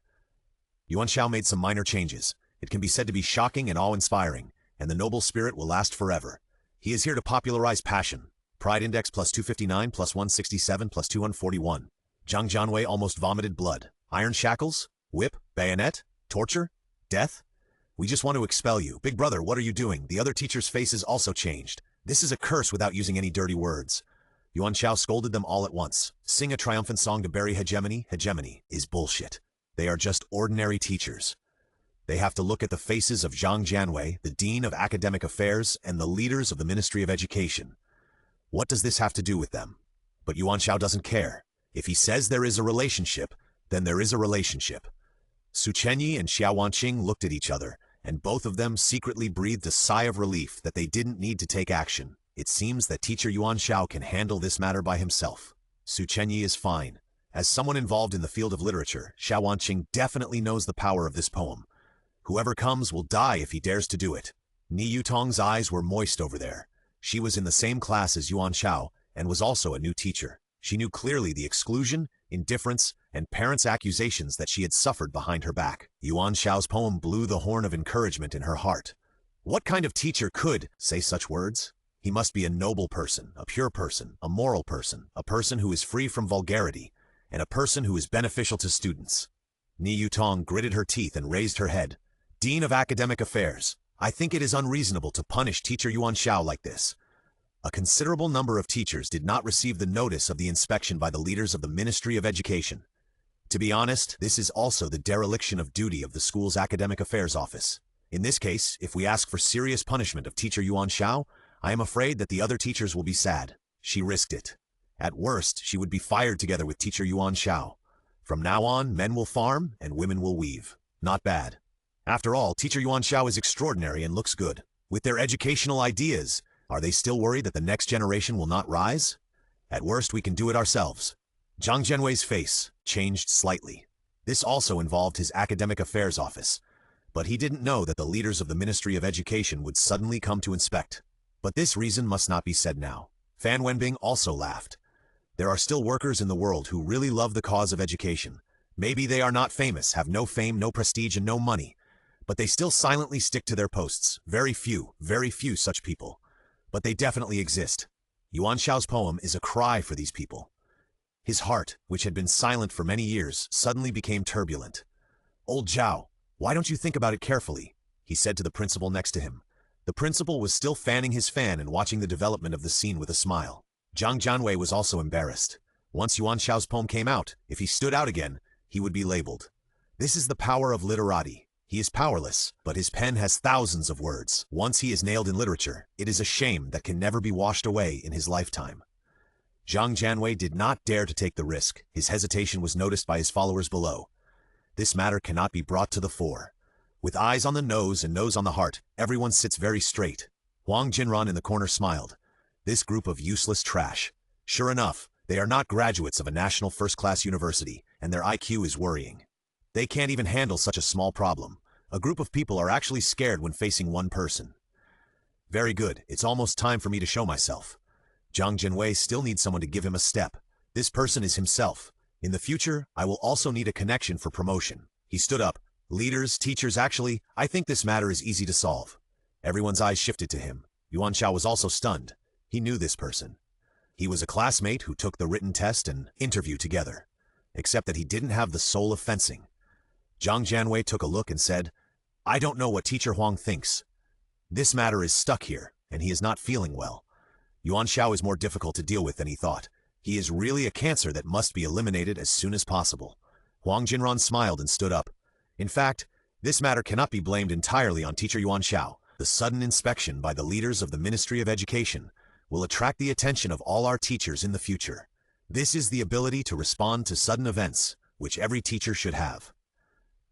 Yuan Xiao made some minor changes. It can be said to be shocking and awe-inspiring, and the noble spirit will last forever. He is here to popularize passion. Pride index plus 259, plus 167, plus 241. Zhang Jianwei almost vomited blood. Iron shackles? Whip? Bayonet? Torture? Death? We just want to expel you. Big brother, what are you doing? The other teachers' faces also changed. This is a curse without using any dirty words. Yuan Xiao scolded them all at once. Sing a triumphant song to bury hegemony? Hegemony is bullshit. They are just ordinary teachers. They have to look at the faces of Zhang Jianwei, the Dean of Academic Affairs, and the leaders of the Ministry of Education. What does this have to do with them? But Yuan Xiao doesn't care. If he says there is a relationship, then there is a relationship. Su Chenyi and Xiao Wanqing looked at each other, and both of them secretly breathed a sigh of relief that they didn't need to take action. It seems that teacher Yuan Xiao can handle this matter by himself. Su Chenyi is fine. As someone involved in the field of literature, Xiao Wanqing definitely knows the power of this poem. Whoever comes will die if he dares to do it. Ni Yutong's eyes were moist over there. She was in the same class as Yuan Xiao and was also a new teacher. She knew clearly the exclusion, indifference, and parents' accusations that she had suffered behind her back. Yuan Xiao's poem blew the horn of encouragement in her heart. What kind of teacher could say such words? He must be a noble person, a pure person, a moral person, a person who is free from vulgarity, and a person who is beneficial to students. Ni Yutong gritted her teeth and raised her head. Dean of Academic Affairs, I think it is unreasonable to punish teacher Yuan Xiao like this. A considerable number of teachers did not receive the notice of the inspection by the leaders of the Ministry of Education. To be honest, this is also the dereliction of duty of the school's Academic Affairs Office. In this case, if we ask for serious punishment of teacher Yuan Xiao, I am afraid that the other teachers will be sad. She risked it. At worst, she would be fired together with teacher Yuan Xiao. From now on, men will farm and women will weave. Not bad. After all, teacher Yuan Xiao is extraordinary and looks good. With their educational ideas, are they still worried that the next generation will not rise? At worst, we can do it ourselves. Zhang Jianwei's face changed slightly. This also involved his academic affairs office. But he didn't know that the leaders of the Ministry of Education would suddenly come to inspect. But this reason must not be said now. Fan Wenbing also laughed. There are still workers in the world who really love the cause of education. Maybe they are not famous, have no fame, no prestige, and no money. But they still silently stick to their posts. Very few such people. But they definitely exist. Yuan Xiao's poem is a cry for these people. His heart, which had been silent for many years, suddenly became turbulent. Old Zhao, why don't you think about it carefully? He said to the principal next to him. The principal was still fanning his fan and watching the development of the scene with a smile. Zhang Jianwei was also embarrassed. Once Yuan Xiao's poem came out, if he stood out again, he would be labeled. This is the power of literati. He is powerless, but his pen has thousands of words. Once he is nailed in literature, it is a shame that can never be washed away in his lifetime. Zhang Jianwei did not dare to take the risk. His hesitation was noticed by his followers below. This matter cannot be brought to the fore. With eyes on the nose and nose on the heart, everyone sits very straight. Huang Jinran in the corner smiled. This group of useless trash. Sure enough, they are not graduates of a national first-class university, and their IQ is worrying. They can't even handle such a small problem. A group of people are actually scared when facing one person. Very good, it's almost time for me to show myself. Zhang Jianwei still needs someone to give him a step. This person is himself. In the future, I will also need a connection for promotion. He stood up. Leaders, teachers, actually, I think this matter is easy to solve. Everyone's eyes shifted to him. Yuan Xiao was also stunned. He knew this person. He was a classmate who took the written test and interview together. Except that he didn't have the soul of fencing. Zhang Jianwei took a look and said, I don't know what teacher Huang thinks. This matter is stuck here, and he is not feeling well. Yuan Xiao is more difficult to deal with than he thought. He is really a cancer that must be eliminated as soon as possible. Huang Jinran smiled and stood up. In fact, this matter cannot be blamed entirely on teacher Yuan Xiao. The sudden inspection by the leaders of the Ministry of Education will attract the attention of all our teachers in the future. This is the ability to respond to sudden events, which every teacher should have.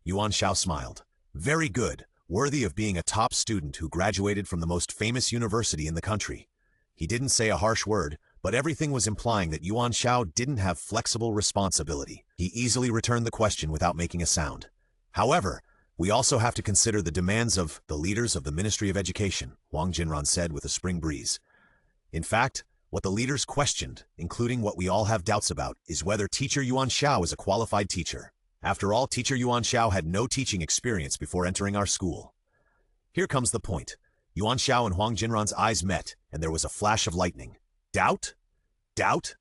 Yuan Xiao smiled. Very good, worthy of being a top student who graduated from the most famous university in the country. He didn't say a harsh word, but everything was implying that Yuan Xiao didn't have flexible responsibility. He easily returned the question without making a sound. However, we also have to consider the demands of the leaders of the Ministry of Education, Huang Jinran said with a spring breeze. In fact, what the leaders questioned, including what we all have doubts about, is whether teacher Yuan Xiao is a qualified teacher. After all, teacher Yuan Xiao had no teaching experience before entering our school. Here comes the point. Yuan Xiao and Huang Jinran's eyes met, and there was a flash of lightning. Doubt? Doubt?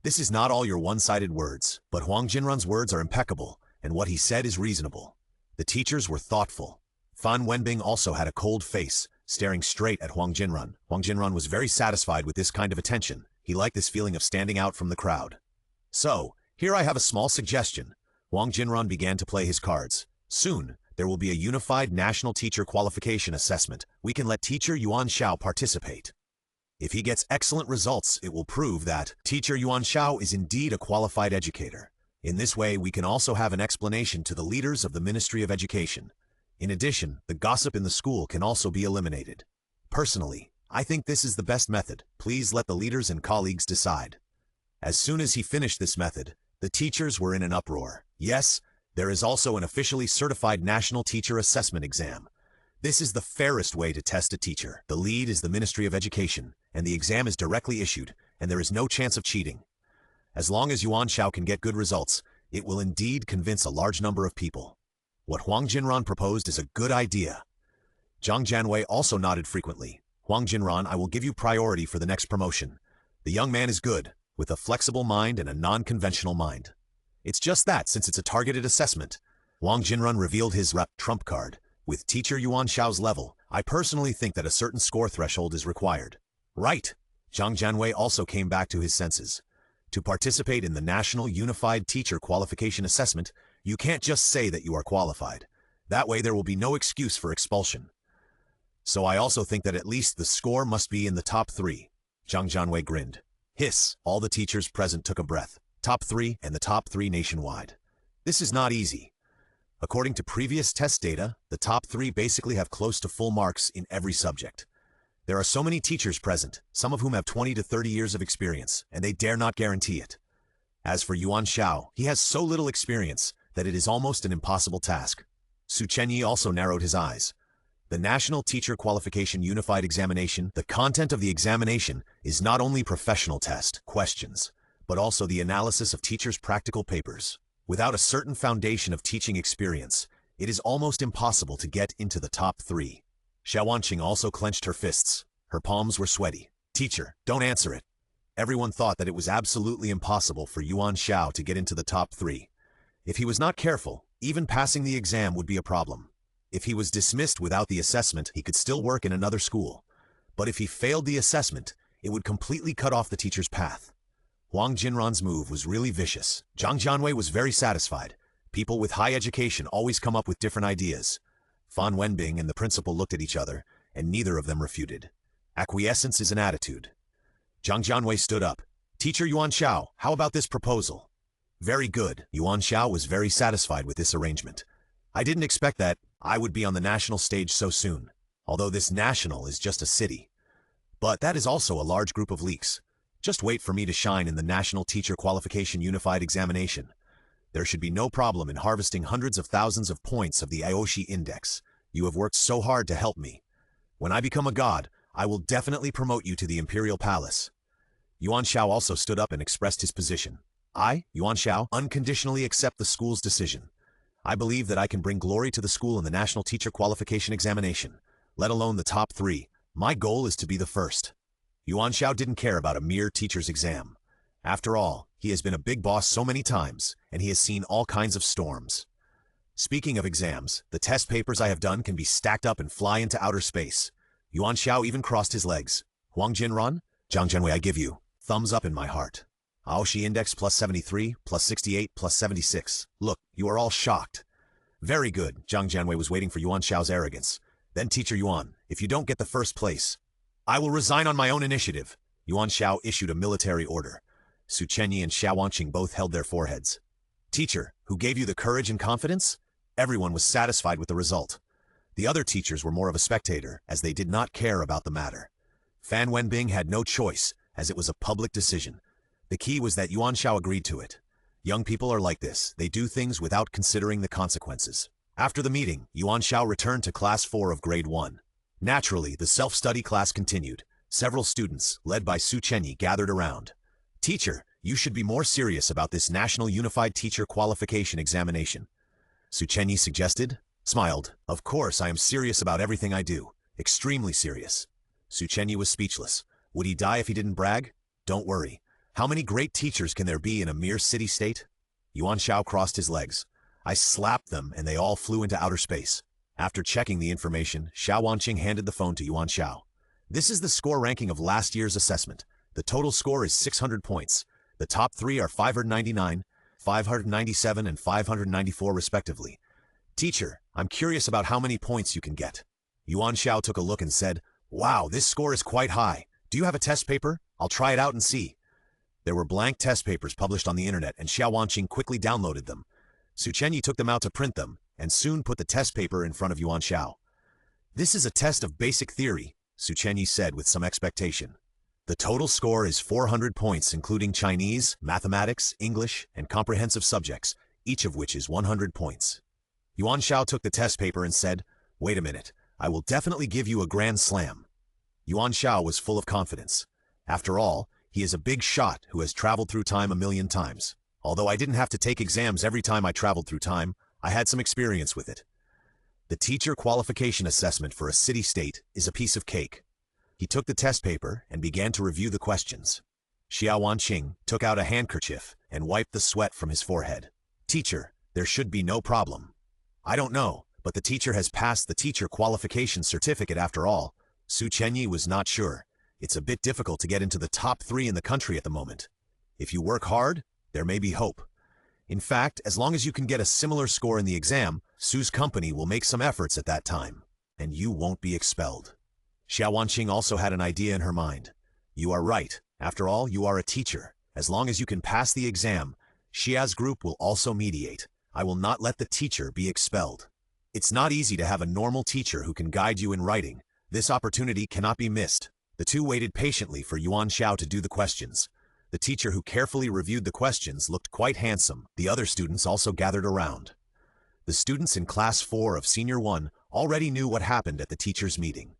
This is not all your one-sided words, but Huang Jinran's words are impeccable, and what he said is reasonable. The teachers were thoughtful. Fan Wenbing also had a cold face, staring straight at Huang Jinran. Huang Jinran was very satisfied with this kind of attention. He liked this feeling of standing out from the crowd. So, here I have a small suggestion. Huang Jinran began to play his cards. Soon, there will be a unified national teacher qualification assessment. We can let teacher Yuan Xiao participate. If he gets excellent results, it will prove that teacher Yuan Xiao is indeed a qualified educator. In this way, we can also have an explanation to the leaders of the Ministry of Education. In addition, the gossip in the school can also be eliminated. Personally, I think this is the best method. Please let the leaders and colleagues decide. As soon as he finished this method, the teachers were in an uproar. Yes, there is also an officially certified national teacher assessment exam. This is the fairest way to test a teacher. The lead is the Ministry of Education, and the exam is directly issued, and there is no chance of cheating. As long as Yuan Xiao can get good results, it will indeed convince a large number of people. What Huang Jinran proposed is a good idea. Zhang Jianwei also nodded frequently. Huang Jinran, I will give you priority for the next promotion. The young man is good, with a flexible mind and a non-conventional mind. It's just that, since it's a targeted assessment. Huang Jinran revealed his trump card. With teacher Yuan Xiao's level, I personally think that a certain score threshold is required. Right. Zhang Jianwei also came back to his senses. To participate in the National Unified Teacher Qualification Assessment, you can't just say that you are qualified. That way there will be no excuse for expulsion. So I also think that at least the score must be in the top 3. Zhang Jianwei grinned. Hiss, all the teachers present took a breath. Top 3 and the top 3 nationwide. This is not easy. According to previous test data, the top 3 basically have close to full marks in every subject. There are so many teachers present, some of whom have 20 to 30 years of experience, and they dare not guarantee it. As for Yuan Xiao, he has so little experience that it is almost an impossible task. Su Chenyi also narrowed his eyes. The National Teacher Qualification Unified Examination, the content of the examination is not only professional test questions, but also the analysis of teachers' practical papers. Without a certain foundation of teaching experience, it is almost impossible to get into the top 3. Xiao Wanqing also clenched her fists. Her palms were sweaty. Teacher, don't answer it. Everyone thought that it was absolutely impossible for Yuan Xiao to get into the top 3. If he was not careful, even passing the exam would be a problem. If he was dismissed without the assessment, he could still work in another school. But if he failed the assessment, it would completely cut off the teacher's path. Huang Jinran's move was really vicious. Zhang Jianwei was very satisfied. People with high education always come up with different ideas. Fan Wenbing and the principal looked at each other, and neither of them refuted. Acquiescence is an attitude. Zhang Jianwei stood up. Teacher Yuan Xiao, how about this proposal? Very good. Yuan Xiao was very satisfied with this arrangement. I didn't expect that I would be on the national stage so soon, although this national is just a city. But that is also a large group of leeks. Just wait for me to shine in the National Teacher Qualification Unified Examination. There should be no problem in harvesting hundreds of thousands of points of the Aoshi Index. You have worked so hard to help me. When I become a god, I will definitely promote you to the Imperial Palace. Yuan Xiao also stood up and expressed his position. I, Yuan Xiao, unconditionally accept the school's decision. I believe that I can bring glory to the school in the National Teacher Qualification Examination, let alone the top 3. My goal is to be the first. Yuan Xiao didn't care about a mere teacher's exam. After all, he has been a big boss so many times, and he has seen all kinds of storms. Speaking of exams, the test papers I have done can be stacked up and fly into outer space. Yuan Xiao even crossed his legs. Huang Jinran, Zhang Jianwei, I give you thumbs up in my heart. Aoshi Index plus 73, plus 68, plus 76. Look, you are all shocked. Very good. Zhang Jianwei was waiting for Yuan Xiao's arrogance. Then Teacher Yuan, if you don't get the first place, I will resign on my own initiative. Yuan Xiao issued a military order. Su Chenyi and Xiao Wanqing both held their foreheads. Teacher, who gave you the courage and confidence? Everyone was satisfied with the result. The other teachers were more of a spectator, as they did not care about the matter. Fan Wenbing had no choice, as it was a public decision. The key was that Yuan Xiao agreed to it. Young people are like this. They do things without considering the consequences. After the meeting, Yuan Xiao returned to Class 4 of Grade 1. Naturally, the self-study class continued. Several students, led by Su Chenyi, gathered around. Teacher, you should be more serious about this National Unified Teacher Qualification Examination. Su Chenyi suggested, smiled. Of course, I am serious about everything I do. Extremely serious. Su Chenyi was speechless. Would he die if he didn't brag? Don't worry. How many great teachers can there be in a mere city-state? Yuan Xiao crossed his legs. I slapped them and they all flew into outer space. After checking the information, Xiao Wanqing handed the phone to Yuan Xiao. This is the score ranking of last year's assessment. The total score is 600 points. The top 3 are 599, 597, and 594 respectively. Teacher, I'm curious about how many points you can get. Yuan Xiao took a look and said, Wow, this score is quite high. Do you have a test paper? I'll try it out and see. There were blank test papers published on the internet, and Xiao Wanqing quickly downloaded them. Su Chenyi took them out to print them, and soon put the test paper in front of Yuan Xiao. This is a test of basic theory, Su Chenyi said with some expectation. The total score is 400 points, including Chinese, mathematics, English, and comprehensive subjects, each of which is 100 points. Yuan Xiao took the test paper and said, Wait a minute, I will definitely give you a grand slam. Yuan Xiao was full of confidence. After all, he is a big shot who has traveled through time a million times. Although I didn't have to take exams every time I traveled through time, I had some experience with it. The teacher qualification assessment for a city-state is a piece of cake. He took the test paper and began to review the questions. Xiao Wanqing took out a handkerchief and wiped the sweat from his forehead. Teacher, there should be no problem. I don't know, but the teacher has passed the teacher qualification certificate after all. Su Chenyi was not sure. It's a bit difficult to get into the top 3 in the country at the moment. If you work hard, there may be hope. In fact, as long as you can get a similar score in the exam, Su's company will make some efforts at that time, and you won't be expelled. Xiao Wanqing also had an idea in her mind. You are right. After all, you are a teacher. As long as you can pass the exam, Xia's group will also mediate. I will not let the teacher be expelled. It's not easy to have a normal teacher who can guide you in writing. This opportunity cannot be missed. The two waited patiently for Yuan Xiao to do the questions. The teacher who carefully reviewed the questions looked quite handsome. The other students also gathered around. The students in Class 4 of Senior 1 already knew what happened at the teachers' meeting.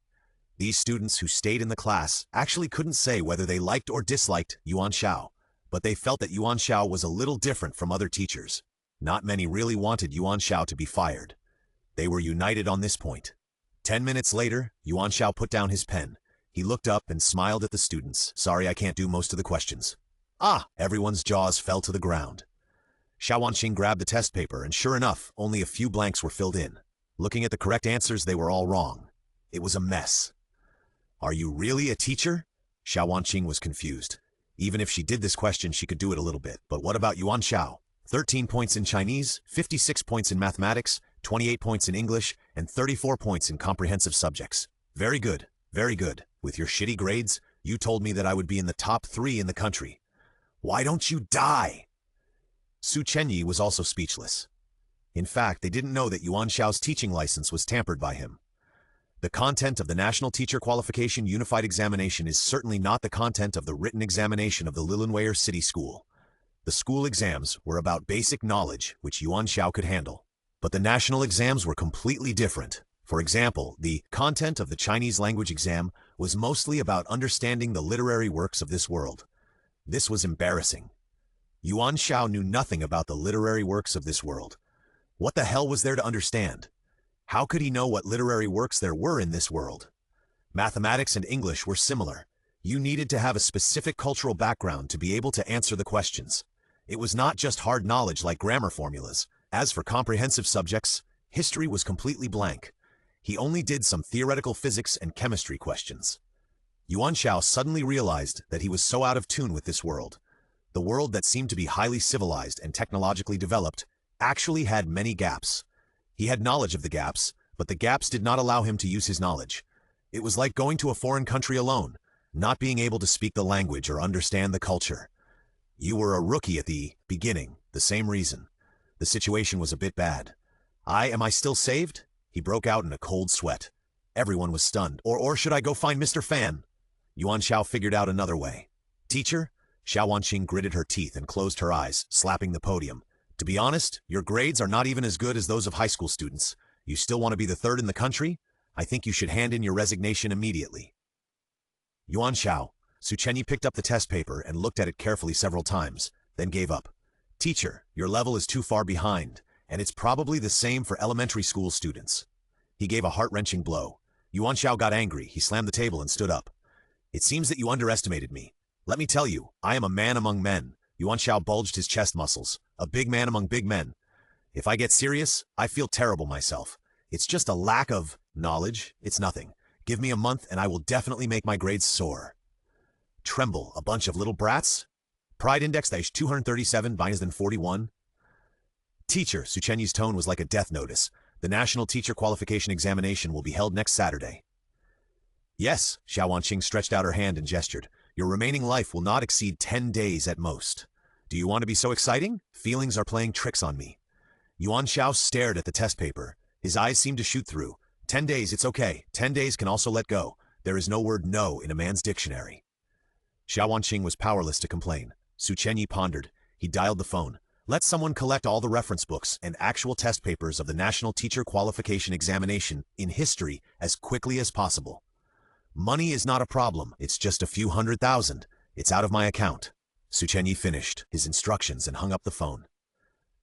These students who stayed in the class actually couldn't say whether they liked or disliked Yuan Xiao, but they felt that Yuan Xiao was a little different from other teachers. Not many really wanted Yuan Xiao to be fired. They were united on this point. 10 minutes later, Yuan Xiao put down his pen. He looked up and smiled at the students. Sorry, I can't do most of the questions. Ah! Everyone's jaws fell to the ground. Xiao Wanqing grabbed the test paper, and sure enough, only a few blanks were filled in. Looking at the correct answers, they were all wrong. It was a mess. Are you really a teacher? Xiao Wanqing was confused. Even if she did this question, she could do it a little bit. But what about Yuan Xiao? 13 points in Chinese, 56 points in mathematics, 28 points in English, and 34 points in comprehensive subjects. Very good, very good. With your shitty grades, you told me that I would be in the top 3 in the country. Why don't you die? Su Chenyi was also speechless. In fact, they didn't know that Yuan Xiao's teaching license was tampered by him. The content of the National Teacher Qualification Unified Examination is certainly not the content of the written examination of the Lilunweier City School. The school exams were about basic knowledge, which Yuan Xiao could handle. But the national exams were completely different. For example, the content of the Chinese language exam was mostly about understanding the literary works of this world. This was embarrassing. Yuan Xiao knew nothing about the literary works of this world. What the hell was there to understand? How could he know what literary works there were in this world? Mathematics and English were similar. You needed to have a specific cultural background to be able to answer the questions. It was not just hard knowledge like grammar formulas. As for comprehensive subjects, history was completely blank. He only did some theoretical physics and chemistry questions. Yuan Xiao suddenly realized that he was so out of tune with this world. The world that seemed to be highly civilized and technologically developed actually had many gaps. He had knowledge of the gaps, but the gaps did not allow him to use his knowledge. It was like going to a foreign country alone, not being able to speak the language or understand the culture. You were a rookie at the beginning, the same reason. The situation was a bit bad. Am I still saved? He broke out in a cold sweat. Everyone was stunned. Or should I go find Mr. Fan? Yuan Xiao figured out another way. Teacher? Xiao Wanqing gritted her teeth and closed her eyes, slapping the podium. To be honest, your grades are not even as good as those of high school students. You still want to be the 3rd in the country? I think you should hand in your resignation immediately. Yuan Xiao. Su Chenyi picked up the test paper and looked at it carefully several times, then gave up. Teacher, your level is too far behind, and it's probably the same for elementary school students. He gave a heart-wrenching blow. Yuan Xiao got angry. He slammed the table and stood up. It seems that you underestimated me. Let me tell you, I am a man among men. Yuan Xiao bulged his chest muscles. A big man among big men. If I get serious, I feel terrible myself. It's just a lack of knowledge. It's nothing. Give me a month and I will definitely make my grades soar. Tremble, a bunch of little brats? Pride index dash 237 minus than 41. Teacher, Su Chenyi's tone was like a death notice. The National Teacher Qualification Examination will be held next Saturday. Yes, Xiao Wanqing stretched out her hand and gestured. Your remaining life will not exceed 10 days at most. Do you want to be so exciting? Feelings are playing tricks on me. Yuan Xiao stared at the test paper. His eyes seemed to shoot through. 10 days, it's okay. 10 days can also let go. There is no word no in a man's dictionary. Xiao Wanqing was powerless to complain. Su Chenyi pondered. He dialed the phone. Let someone collect all the reference books and actual test papers of the National Teacher Qualification Examination in history as quickly as possible. Money is not a problem. It's just a few $100,000. It's out of my account. Su Chenyi finished his instructions and hung up the phone.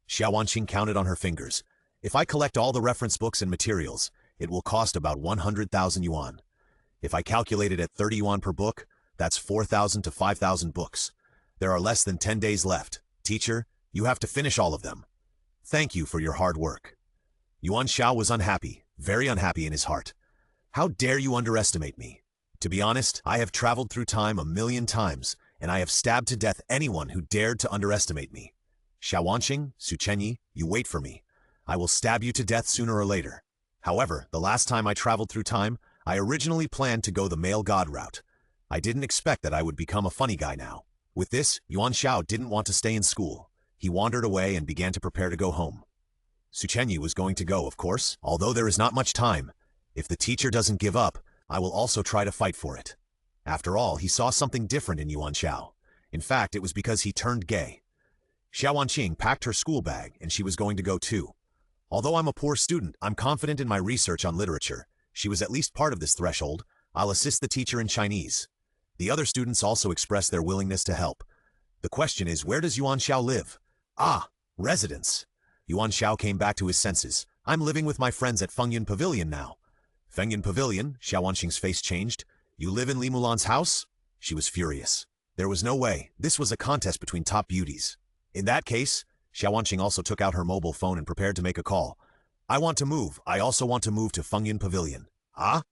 Xiao Wanqing counted on her fingers. If I collect all the reference books and materials, it will cost about 100,000 yuan. If I calculate it at 30 yuan per book, that's 4,000 to 5,000 books. There are less than 10 days left. Teacher, you have to finish all of them. Thank you for your hard work. Yuan Xiao was unhappy, very unhappy in his heart. How dare you underestimate me? To be honest, I have traveled through time 1,000,000 times, and I have stabbed to death anyone who dared to underestimate me. Xiao Wanqing, Su Chenyi, you wait for me. I will stab you to death sooner or later. However, the last time I traveled through time, I originally planned to go the male god route. I didn't expect that I would become a funny guy now. With this, Yuan Xiao didn't want to stay in school. He wandered away and began to prepare to go home. Su Chenyi was going to go, of course, although there is not much time. If the teacher doesn't give up, I will also try to fight for it. After all, he saw something different in Yuan Xiao. In fact, it was because he turned gay. Xiao Wanqing packed her school bag, and she was going to go too. Although I'm a poor student, I'm confident in my research on literature. She was at least part of this threshold. I'll assist the teacher in Chinese. The other students also expressed their willingness to help. The question is, where does Yuan Xiao live? Ah, residence. Yuan Xiao came back to his senses. I'm living with my friends at Fengyun Pavilion now. Fengyun Pavilion? Xiao Wanqing's face changed. You live in Li Mulan's house? She was furious. There was no way. This was a contest between top beauties. In that case, Xiao Wanqing also took out her mobile phone and prepared to make a call. I want to move. I also want to move to Fengyun Pavilion. Ah?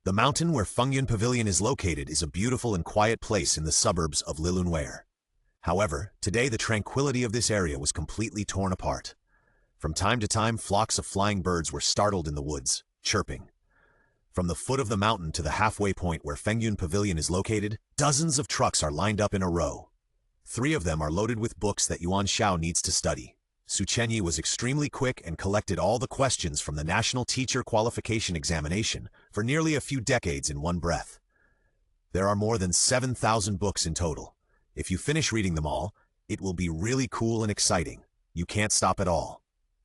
The mountain where Fengyun Pavilion is located is a beautiful and quiet place in the suburbs of Lilunwei. However, today the tranquility of this area was completely torn apart. From time to time, flocks of flying birds were startled in the woods, chirping. From the foot of the mountain to the halfway point where Fengyun Pavilion is located, dozens of trucks are lined up in a row. 3 of them are loaded with books that Yuan Xiao needs to study. Su Chenyi was extremely quick and collected all the questions from the National Teacher Qualification Examination for nearly a few decades in one breath. There are more than 7,000 books in total. If you finish reading them all, it will be really cool and exciting. You can't stop at all.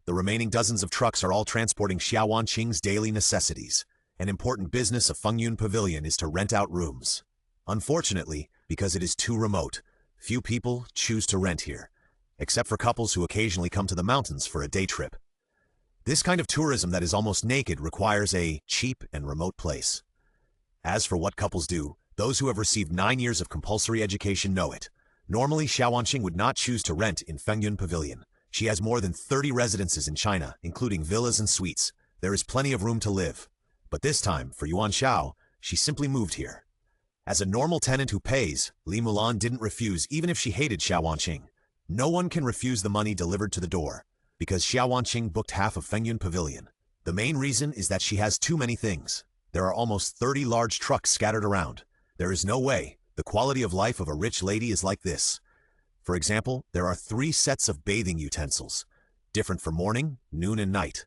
The remaining dozens of trucks are all transporting Xiao Wanqing's daily necessities. An important business of Fengyun Pavilion is to rent out rooms. Unfortunately, because it is too remote, few people choose to rent here, except for couples who occasionally come to the mountains for a day trip. This kind of tourism that is almost naked requires a cheap and remote place. As for what couples do, those who have received 9 years of compulsory education know it. Normally, Xiao Wanqing would not choose to rent in Fengyun Pavilion. She has more than 30 residences in China, including villas and suites. There is plenty of room to live. But this time, for Yuan Xiao, she simply moved here. As a normal tenant who pays, Li Mulan didn't refuse even if she hated Xiao Wanqing. No one can refuse the money delivered to the door, because Xiao Wanqing booked half of Fengyun Pavilion. The main reason is that she has too many things. There are almost 30 large trucks scattered around. There is no way. The quality of life of a rich lady is like this. For example, there are 3 sets of bathing utensils, different for morning, noon, and night,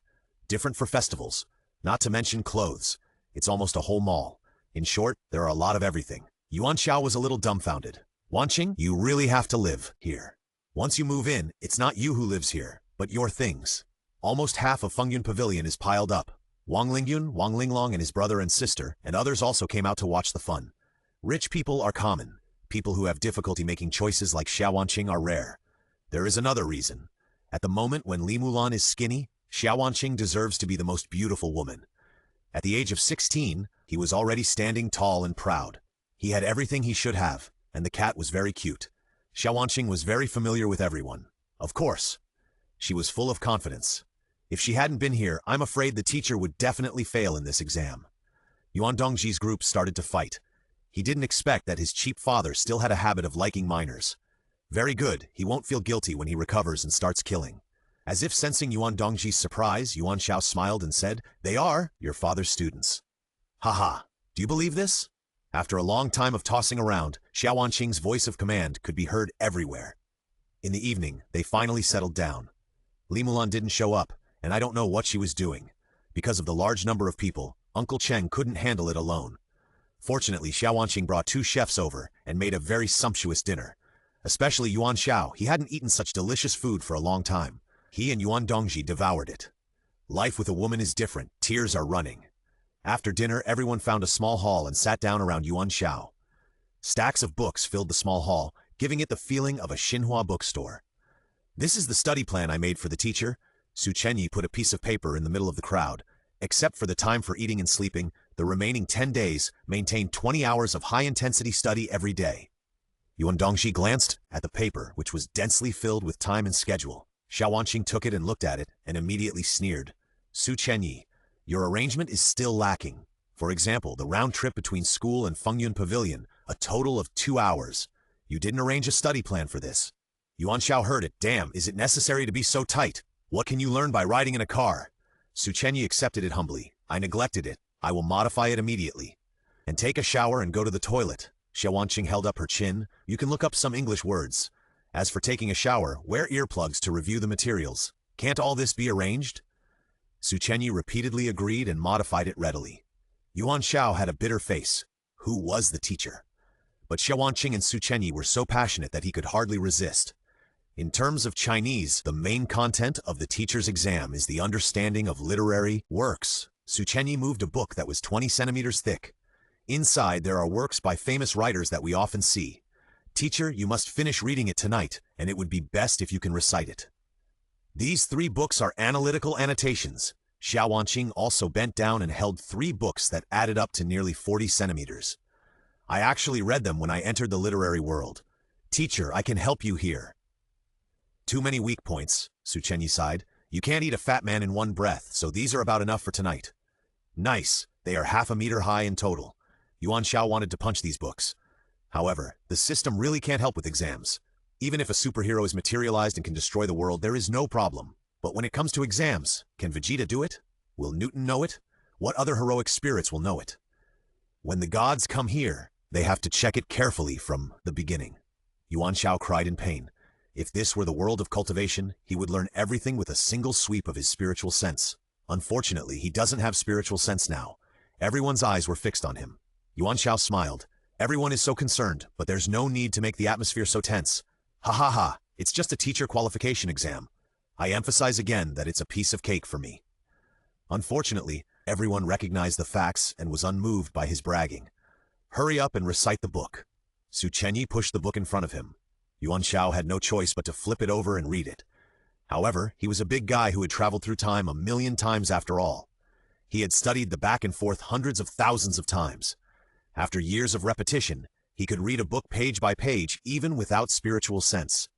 different for festivals, not to mention clothes. It's almost a whole mall. In short, there are a lot of everything. Yuan Xiao was a little dumbfounded. Wanqing, you really have to live here. Once you move in, it's not you who lives here, but your things. Almost half of Fengyun Pavilion is piled up. Wang Lingyun, Wang Linglong and his brother and sister, and others also came out to watch the fun. Rich people are common. People who have difficulty making choices like Xiao Wanqing are rare. There is another reason. At the moment when Li Mulan is skinny, Xiao Wanqing deserves to be the most beautiful woman. At the age of 16, he was already standing tall and proud. He had everything he should have. and the cat was very cute. Xiaowanqing was very familiar with everyone. Of course. She was full of confidence. If she hadn't been here, I'm afraid the teacher would definitely fail in this exam. Yuan Dongji's group started to fight. He didn't expect that his cheap father still had a habit of liking minors. Very good, he won't feel guilty when he recovers and starts killing. As if sensing Yuan Dongji's surprise, Yuan Xiao smiled and said, "They are your father's students." Haha, do you believe this? After a long time of tossing around, Xiaowanqing's voice of command could be heard everywhere. In the evening, they finally settled down. Li Mulan didn't show up, and I don't know what she was doing. Because of the large number of people, Uncle Cheng couldn't handle it alone. Fortunately, Xiaowanqing brought 2 chefs over and made a very sumptuous dinner. Especially Yuan Xiao, he hadn't eaten such delicious food for a long time. He and Yuan Dongji devoured it. Life with a woman is different, tears are running. After dinner, everyone found a small hall and sat down around Yuan Xiao. Stacks of books filled the small hall, giving it the feeling of a Xinhua bookstore. "This is the study plan I made for the teacher." Su Chenyi put a piece of paper in the middle of the crowd. Except for the time for eating and sleeping, the remaining 10 days maintained 20 hours of high-intensity study every day. Yuan Dongji glanced at the paper, which was densely filled with time and schedule. Xiaowanqing took it and looked at it, and immediately sneered. "Su Chenyi, your arrangement is still lacking. For example, the round trip between school and Fengyun Pavilion, a total of 2 hours. You didn't arrange a study plan for this." Yuan Xiao heard it. "Damn, is it necessary to be so tight? What can you learn by riding in a car?" Su Chenyi accepted it humbly. "I neglected it. I will modify it immediately. And take a shower and go to the toilet." Xiaowanqing held up her chin. "You can look up some English words. As for taking a shower, wear earplugs to review the materials. Can't all this be arranged?" Su Chenyi repeatedly agreed and modified it readily. Yuan Xiao had a bitter face. Who was the teacher? But Xiaowanqing and Su Chenyi were so passionate that he could hardly resist. In terms of Chinese, the main content of the teacher's exam is the understanding of literary works. Su Chenyi moved a book that was 20 centimeters thick. Inside, there are works by famous writers that we often see. "Teacher, you must finish reading it tonight, and it would be best if you can recite it." These 3 books are analytical annotations. Xiaowanqing also bent down and held 3 books that added up to nearly 40 centimeters. "I actually read them when I entered the literary world. Teacher, I can help you here." "Too many weak points," Su Chenyi sighed. "You can't eat a fat man in one breath, so these are about enough for tonight." "Nice. They are half a meter high in total." Yuan Xiao wanted to punch these books. However, the system really can't help with exams. Even if a superhero is materialized and can destroy the world, there is no problem. But when it comes to exams, can Vegeta do it? Will Newton know it? What other heroic spirits will know it? When the gods come here, they have to check it carefully from the beginning. Yuan Xiao cried in pain. If this were the world of cultivation, he would learn everything with a single sweep of his spiritual sense. Unfortunately, he doesn't have spiritual sense now. Everyone's eyes were fixed on him. Yuan Xiao smiled. "Everyone is so concerned, but there's no need to make the atmosphere so tense. Ha ha ha, it's just a teacher qualification exam. I emphasize again that it's a piece of cake for me." Unfortunately, everyone recognized the facts and was unmoved by his bragging. "Hurry up and recite the book." Su Chenyi pushed the book in front of him. Yuan Xiao had no choice but to flip it over and read it. However, he was a big guy who had traveled through time 1,000,000 times after all. He had studied the back and forth hundreds of thousands of times. After years of repetition, he could read a book page by page even without spiritual sense.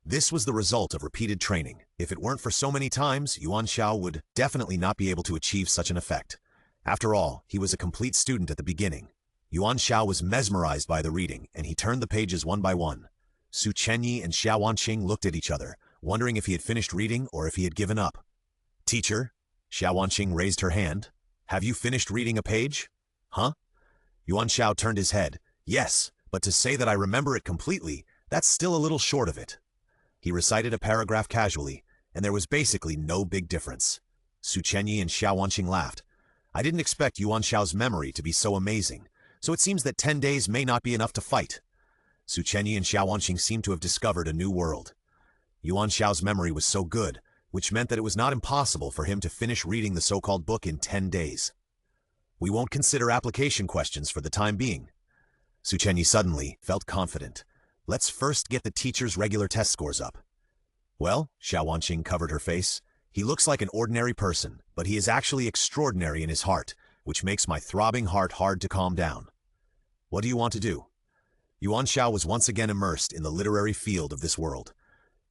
This was the result of repeated training. If it weren't for so many times, Yuan Xiao would definitely not be able to achieve such an effect. After all, he was a complete student at the beginning. Yuan Xiao was mesmerized by the reading, and he turned the pages one by one. Su Chenyi and Xiaowanqing looked at each other, wondering if he had finished reading or if he had given up. "Teacher?" Xiaowanqing raised her hand. "Have you finished reading a page?" "Huh?" Yuan Xiao turned his head. "Yes, but to say that I remember it completely, that's still a little short of it." He recited a paragraph casually, and there was basically no big difference. Su Chenyi and Xiaowanqing laughed. "I didn't expect Yuan Xiao's memory to be so amazing, so it seems that 10 days may not be enough to fight." Su Chenyi and Xiaowanqing seemed to have discovered a new world. Yuan Xiao's memory was so good, which meant that it was not impossible for him to finish reading the so-called book in 10 days. "We won't consider application questions for the time being." Su Chenyi suddenly felt confident. "Let's first get the teacher's regular test scores up." "Well," Xiaowanqing covered her face, "he looks like an ordinary person, but he is actually extraordinary in his heart, which makes my throbbing heart hard to calm down." "What do you want to do?" Yuan Xiao was once again immersed in the literary field of this world.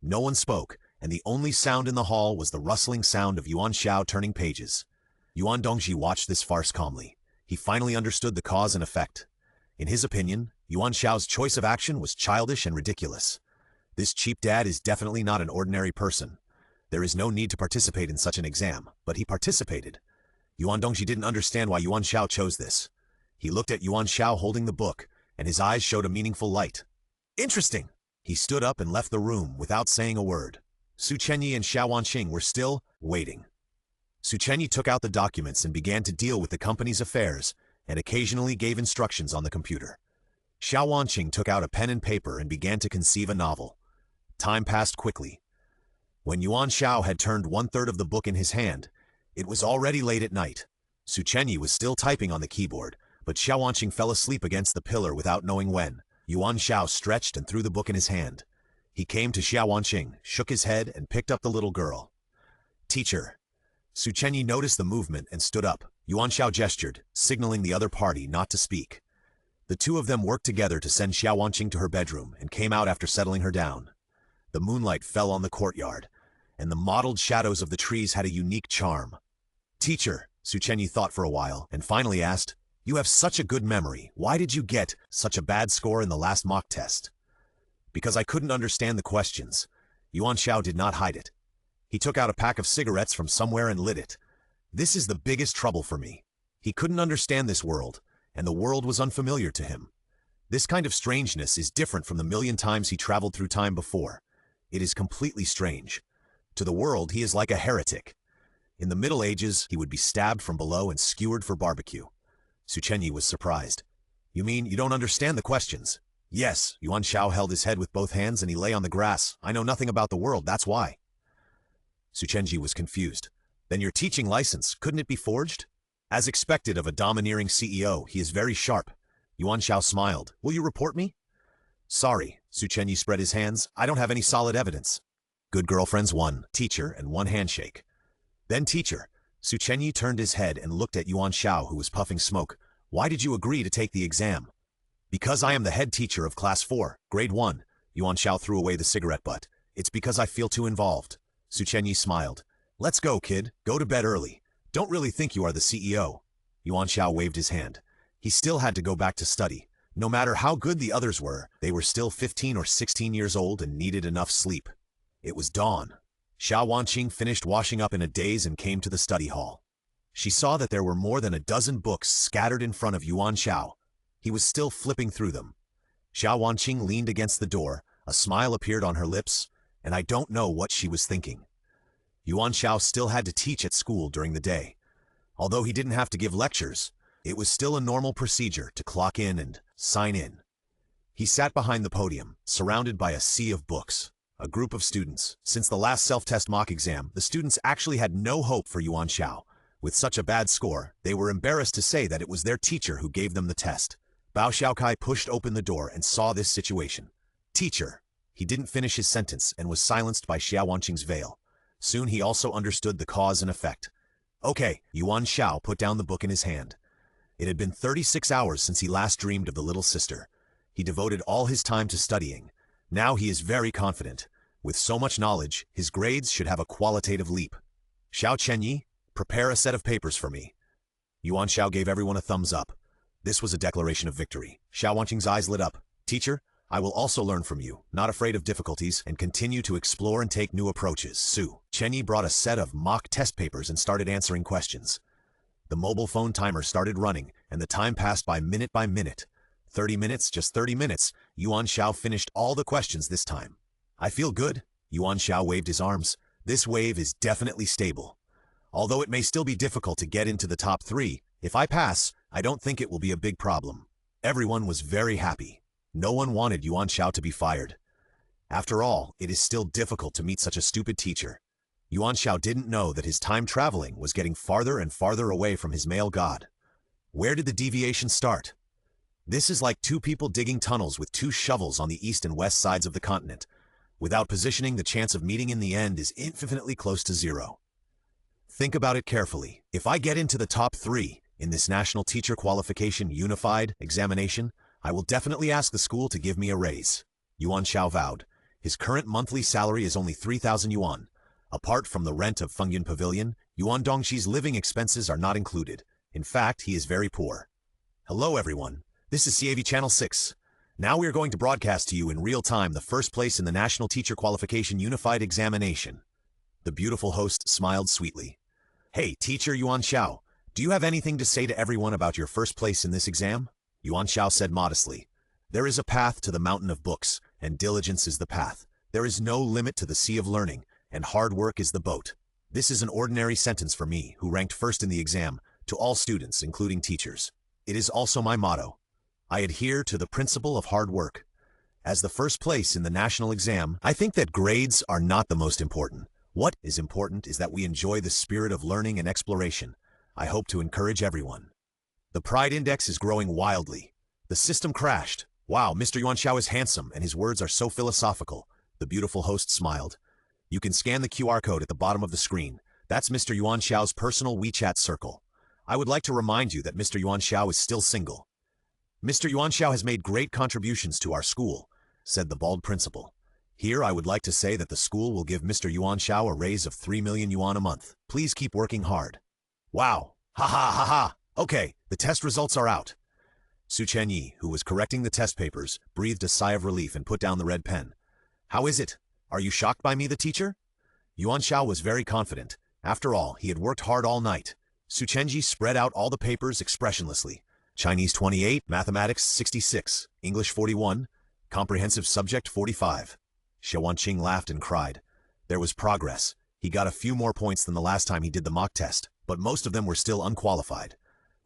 No one spoke, and the only sound in the hall was the rustling sound of Yuan Xiao turning pages. Yuan Dongji watched this farce calmly. He finally understood the cause and effect. In his opinion, Yuan Xiao's choice of action was childish and ridiculous. This cheap dad is definitely not an ordinary person. There is no need to participate in such an exam, but he participated. Yuan Dongji didn't understand why Yuan Xiao chose this. He looked at Yuan Xiao holding the book, and his eyes showed a meaningful light. Interesting! He stood up and left the room without saying a word. Su Chenyi and Xiao Wanqing were still waiting. Su Chenyi took out the documents and began to deal with the company's affairs, and occasionally gave instructions on the computer. Xiao Wanqing took out a pen and paper and began to conceive a novel. Time passed quickly. When Yuan Xiao had turned 1/3 of the book in his hand, it was already late at night. Su Chenyi was still typing on the keyboard, but Xiao Wanqing fell asleep against the pillar without knowing when. Yuan Xiao stretched and threw the book in his hand. He came to Xiao Wanqing, shook his head, and picked up the little girl. Teacher. Su Chenyi noticed the movement and stood up. Yuan Xiao gestured, signaling the other party not to speak. The two of them worked together to send Xiao Wanqing to her bedroom and came out after settling her down. The moonlight fell on the courtyard, and the mottled shadows of the trees had a unique charm. Teacher, Su Chenyi thought for a while and finally asked, "You have such a good memory. Why did you get such a bad score in the last mock test?" Because I couldn't understand the questions. Yuan Xiao did not hide it. He took out a pack of cigarettes from somewhere and lit it. This is the biggest trouble for me. He couldn't understand this world, and the world was unfamiliar to him. This kind of strangeness is different from the million times he traveled through time before. It is completely strange. To the world, he is like a heretic. In the Middle Ages, he would be stabbed from below and skewered for barbecue. Su Chenyi was surprised. "You mean you don't understand the questions?" "Yes." Yuan Xiao held his head with both hands and he lay on the grass. "I know nothing about the world, that's why." Su Chenyi was confused. "Then your teaching license, couldn't it be forged?" As expected of a domineering CEO, he is very sharp. Yuan Xiao smiled. "Will you report me?" "Sorry." Su Chenyi spread his hands. "I don't have any solid evidence." Good girlfriends, one teacher and one handshake. Then teacher. Su Chenyi turned his head and looked at Yuan Xiao, who was puffing smoke. "Why did you agree to take the exam?" "Because I am the head teacher of Class 4, Grade 1. Yuan Xiao threw away the cigarette butt. "It's because I feel too involved." Su Chenyi smiled. "Let's go, kid. Go to bed early. Don't really think you are the CEO." Yuan Xiao waved his hand. He still had to go back to study. No matter how good the others were, they were still 15 or 16 years old and needed enough sleep. It was dawn. Xiao Wanqing finished washing up in a daze and came to the study hall. She saw that there were more than a dozen books scattered in front of Yuan Xiao. He was still flipping through them. Xiao Wanqing leaned against the door, a smile appeared on her lips, and I don't know what she was thinking. Yuan Xiao still had to teach at school during the day. Although he didn't have to give lectures, it was still a normal procedure to clock in and sign in. He sat behind the podium, surrounded by a sea of books. A group of students. Since the last self-test mock exam, the students actually had no hope for Yuan Xiao. With such a bad score, they were embarrassed to say that it was their teacher who gave them the test. Bao Xiaokai pushed open the door and saw this situation. "Teacher." He didn't finish his sentence and was silenced by Xiao Wanqing's veil. Soon he also understood the cause and effect. "Okay." Yuan Xiao put down the book in his hand. It had been 36 hours since he last dreamed of the little sister. He devoted all his time to studying. Now he is very confident. With so much knowledge, his grades should have a qualitative leap. "Xiao Chenyi, prepare a set of papers for me." Yuan Xiao gave everyone a thumbs up. This was a declaration of victory. Xiao Wanqing's eyes lit up. "Teacher, I will also learn from you, not afraid of difficulties, and continue to explore and take new approaches." Su Chenyi brought a set of mock test papers and started answering questions. The mobile phone timer started running, and the time passed by minute by minute. 30 minutes, just 30 minutes. Yuan Xiao finished all the questions this time. "I feel good." Yuan Xiao waved his arms. "This wave is definitely stable. Although it may still be difficult to get into the top 3, if I pass, I don't think it will be a big problem." Everyone was very happy. No one wanted Yuan Xiao to be fired. After all, it is still difficult to meet such a stupid teacher. Yuan Xiao didn't know that his time traveling was getting farther and farther away from his male god. Where did the deviation start? This is like two people digging tunnels with two shovels on the east and west sides of the continent. Without positioning, the chance of meeting in the end is infinitely close to 0. Think about it carefully. If I get into the top 3 in this National Teacher Qualification Unified examination, I will definitely ask the school to give me a raise. Yuan Xiao vowed. His current monthly salary is only 3,000 yuan. Apart from the rent of Fengyun Pavilion, Yuan Dongxi's living expenses are not included. In fact, he is very poor. Hello everyone, this is CAV Channel 6. Now we are going to broadcast to you in real time the first place in the National Teacher Qualification Unified Examination. The beautiful host smiled sweetly. Hey, teacher Yuan Xiao, do you have anything to say to everyone about your first place in this exam? Yuan Xiao said modestly. There is a path to the mountain of books, and diligence is the path. There is no limit to the sea of learning, and hard work is the boat. This is an ordinary sentence for me, who ranked first in the exam, to all students, including teachers. It is also my motto. I adhere to the principle of hard work. As the first place in the national exam, I think that grades are not the most important. What is important is that we enjoy the spirit of learning and exploration. I hope to encourage everyone. The pride index is growing wildly. The system crashed. Wow, Mr. Yuan Xiao is handsome, and his words are so philosophical. The beautiful host smiled. You can scan the QR code at the bottom of the screen. That's Mr. Yuan Xiao's personal WeChat circle. I would like to remind you that Mr. Yuan Xiao is still single. Mr. Yuan Xiao has made great contributions to our school, said the bald principal. Here I would like to say that the school will give Mr. Yuan Xiao a raise of 3 million yuan a month. Please keep working hard. Wow! Ha ha ha ha! Okay, the test results are out. Su Chenyi, who was correcting the test papers, breathed a sigh of relief and put down the red pen. How is it? Are you shocked by me, the teacher? Yuan Xiao was very confident. After all, he had worked hard all night. Su Chenji spread out all the papers expressionlessly. Chinese 28, Mathematics 66, English 41, Comprehensive Subject 45. Xie Wanqing laughed and cried. There was progress. He got a few more points than the last time he did the mock test, but most of them were still unqualified.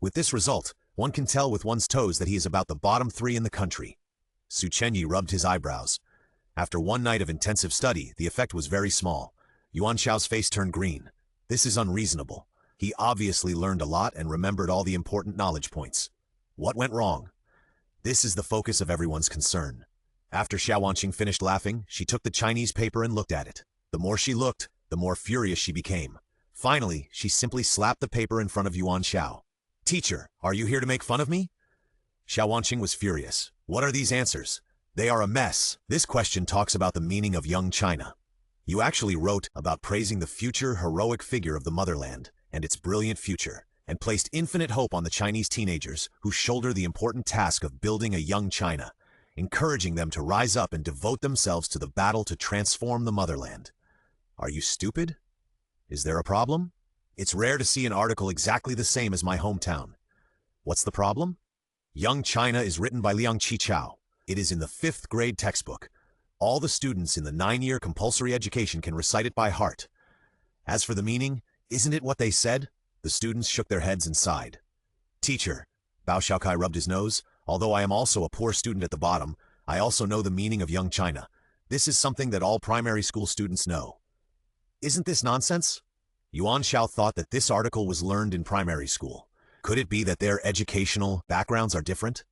With this result, one can tell with one's toes that he is about the bottom 3 in the country. Su Chenyi rubbed his eyebrows. After one night of intensive study, the effect was very small. Yuan Xiao's face turned green. This is unreasonable. He obviously learned a lot and remembered all the important knowledge points. What went wrong? This is the focus of everyone's concern. After Xie Wanqing finished laughing, she took the Chinese paper and looked at it. The more she looked, the more furious she became. Finally, she simply slapped the paper in front of Yuan Xiao. Teacher, are you here to make fun of me? Xie Wanqing was furious. What are these answers? They are a mess. This question talks about the meaning of young China. You actually wrote about praising the future heroic figure of the motherland and its brilliant future, and placed infinite hope on the Chinese teenagers who shoulder the important task of building a young China, encouraging them to rise up and devote themselves to the battle to transform the motherland. Are you stupid? Is there a problem? It's rare to see an article exactly the same as my hometown. What's the problem? Young China is written by Liang Qichao. It is in the 5th grade textbook. All the students in the 9-year compulsory education can recite it by heart. As for the meaning, isn't it what they said? The students shook their heads and sighed. Teacher, Bao Xiaokai rubbed his nose. Although I am also a poor student at the bottom, I also know the meaning of young China. This is something that all primary school students know. Isn't this nonsense? Yuan Xiao thought that this article was learned in primary school. Could it be that their educational backgrounds are different?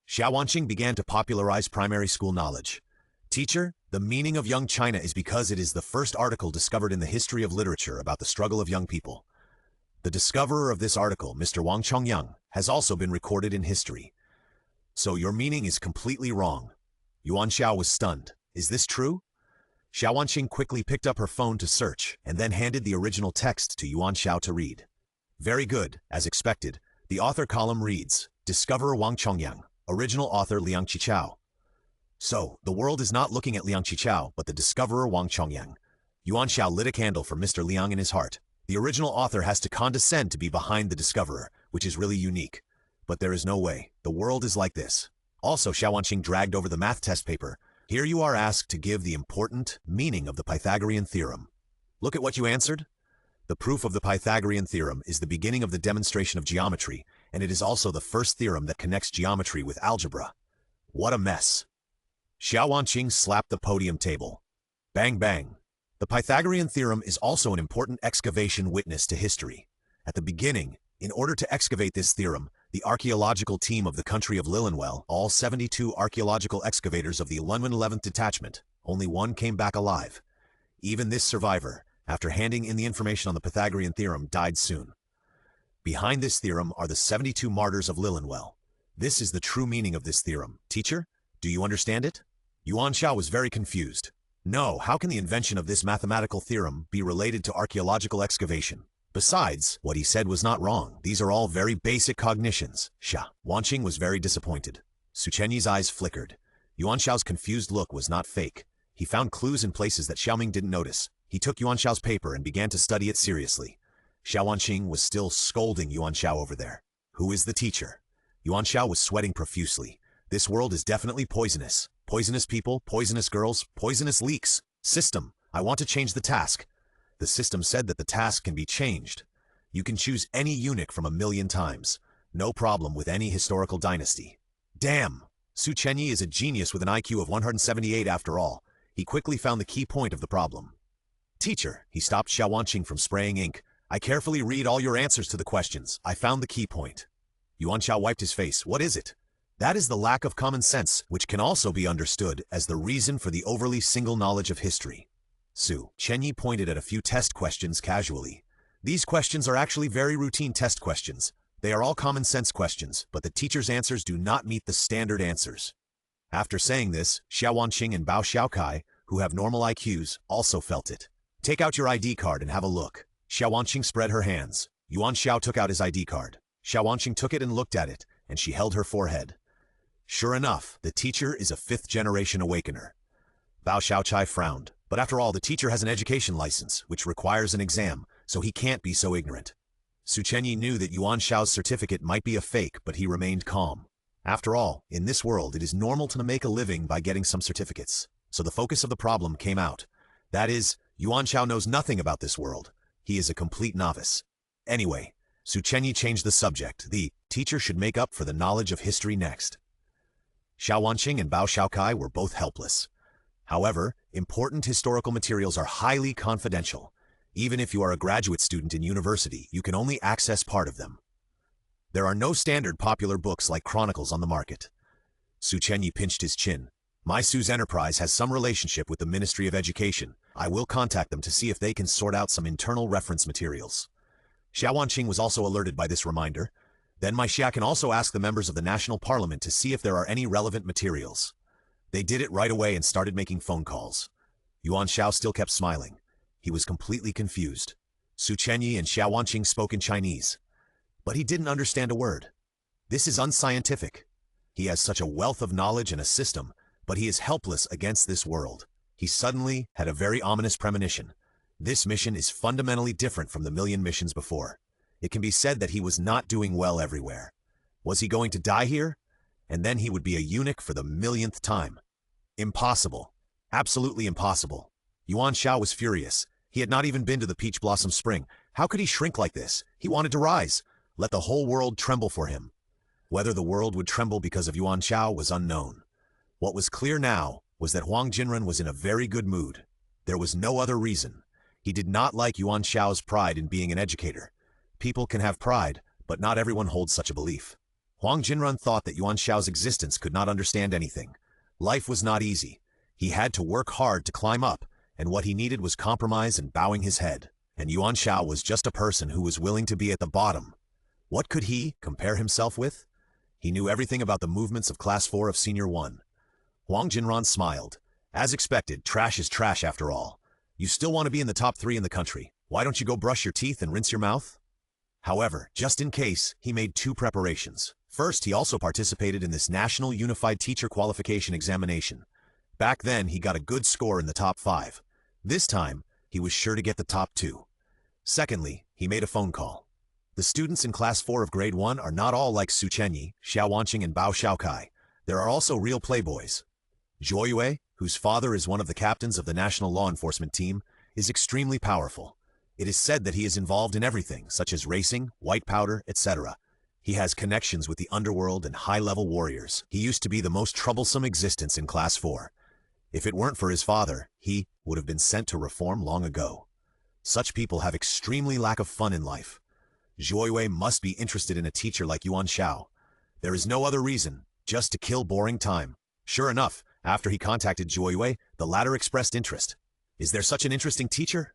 Xie Wanqing began to popularize primary school knowledge. Teacher, the meaning of young China is because it is the first article discovered in the history of literature about the struggle of young people. The discoverer of this article, Mr. Wang Chongyang, has also been recorded in history. So your meaning is completely wrong. Yuan Xiao was stunned. Is this true? Xie Wanqing quickly picked up her phone to search, and then handed the original text to Yuan Xiao to read. Very good, as expected. The author column reads, Discoverer Wang Chongyang, original author Liang Qichao. So, the world is not looking at Liang Qichao, but the discoverer Wang Chongyang. Yuan Xiao lit a candle for Mr. Liang in his heart. The original author has to condescend to be behind the discoverer, which is really unique. But there is no way. The world is like this. Also, Xie Wanqing dragged over the math test paper. Here you are asked to give the important meaning of the Pythagorean theorem. Look at what you answered. The proof of the Pythagorean theorem is the beginning of the demonstration of geometry, and it is also the first theorem that connects geometry with algebra. What a mess. Xie Wanqing slapped the podium table. Bang bang. The Pythagorean theorem is also an important excavation witness to history. At the beginning, in order to excavate this theorem, the archaeological team of the country of Lilianwell, all 72 archaeological excavators of the 11th Detachment, only one came back alive. Even this survivor, after handing in the information on the Pythagorean theorem, died soon. Behind this theorem are the 72 martyrs of Lilianwell. This is the true meaning of this theorem. Teacher, do you understand it? Yuan Xiao was very confused. No, how can the invention of this mathematical theorem be related to archaeological excavation? Besides, what he said was not wrong. These are all very basic cognitions. Wanqing was very disappointed. Su Chenyi's eyes flickered. Yuan Xiao's confused look was not fake. He found clues in places that Xiaoming didn't notice. He took Yuan Xiao's paper and began to study it seriously. Xiao Wanqing was still scolding Yuan Xiao over there. Who is the teacher? Yuan Xiao was sweating profusely. This world is definitely poisonous. Poisonous people, poisonous girls, poisonous leeks. System, I want to change the task. The system said that the task can be changed. You can choose any eunuch from 1,000,000 times. No problem with any historical dynasty. Damn! Su Chenyi is a genius with an IQ of 178 after all. He quickly found the key point of the problem. Teacher, he stopped Xiao Wanqing from spraying ink. I carefully read all your answers to the questions. I found the key point. Yuan Xiao wiped his face. What is it? That is the lack of common sense, which can also be understood as the reason for the overly single knowledge of history. Su Chenyi pointed at a few test questions casually. These questions are actually very routine test questions. They are all common sense questions, but the teacher's answers do not meet the standard answers. After saying this, Xiao Wanqing and Bao Xiaokai, who have normal IQs, also felt it. Take out your ID card and have a look. Xiao Wanqing spread her hands. Yuan Xiao took out his ID card. Xiao Wanqing took it and looked at it, and she held her forehead. Sure enough, the teacher is a 5th-generation awakener. Bao Xiaochai frowned. But after all, the teacher has an education license, which requires an exam, so he can't be so ignorant. Su Chenyi knew that Yuan Xiao's certificate might be a fake, but he remained calm. After all, in this world it is normal to make a living by getting some certificates. So the focus of the problem came out. That is, Yuan Xiao knows nothing about this world. He is a complete novice. Anyway, Su Chenyi changed the subject. The teacher should make up for the knowledge of history next. Xiao Wanqing and Bao Xiaokai were both helpless. However, important historical materials are highly confidential. Even if you are a graduate student in university, you can only access part of them. There are no standard popular books like chronicles on the market. Su Chenyi pinched his chin. My Su's enterprise has some relationship with the Ministry of Education. I will contact them to see if they can sort out some internal reference materials. Xiao Wanqing was also alerted by this reminder. Then my Xia can also ask the members of the National Parliament to see if there are any relevant materials. They did it right away and started making phone calls. Yuan Xiao still kept smiling. He was completely confused. Su Chenyi and Xiao Wanqing spoke in Chinese. But he didn't understand a word. This is unscientific. He has such a wealth of knowledge and a system, but he is helpless against this world. He suddenly had a very ominous premonition. This mission is fundamentally different from the 1,000,000 missions before. It can be said that he was not doing well everywhere. Was he going to die here? And then he would be a eunuch for the 1,000,000th time. Impossible. Absolutely impossible. Yuan Xiao was furious. He had not even been to the Peach Blossom Spring. How could he shrink like this? He wanted to rise. Let the whole world tremble for him. Whether the world would tremble because of Yuan Xiao was unknown. What was clear now was that Huang Jinren was in a very good mood. There was no other reason. He did not like Yuan Xiao's pride in being an educator. People can have pride, but not everyone holds such a belief. Huang Jinren thought that Yuan Xiao's existence could not understand anything. Life was not easy. He had to work hard to climb up, and what he needed was compromise and bowing his head. And Yuan Xiao was just a person who was willing to be at the bottom. What could he compare himself with? He knew everything about the movements of Class 4 of Senior 1. Huang Jinren smiled. As expected, trash is trash after all. You still want to be in the top 3 in the country. Why don't you go brush your teeth and rinse your mouth? However, just in case, he made 2 preparations. First, he also participated in this National Unified Teacher Qualification Examination. Back then, he got a good score in the top 5. This time, he was sure to get the top 2. Secondly, he made a phone call. The students in Class 4 of Grade 1 are not all like Su Chenyi, Xiao Wanqing, and Bao Xiaokai. There are also real playboys. Zhuo Yue, whose father is one of the captains of the National Law Enforcement Team, is extremely powerful. It is said that he is involved in everything, such as racing, white powder, etc. He has connections with the underworld and high-level warriors. He used to be the most troublesome existence in Class 4. If it weren't for his father, he would have been sent to reform long ago. Such people have extremely lack of fun in life. Zhuo Yue must be interested in a teacher like Yuan Xiao. There is no other reason, just to kill boring time. Sure enough, after he contacted Zhuo Yue, the latter expressed interest. Is there such an interesting teacher?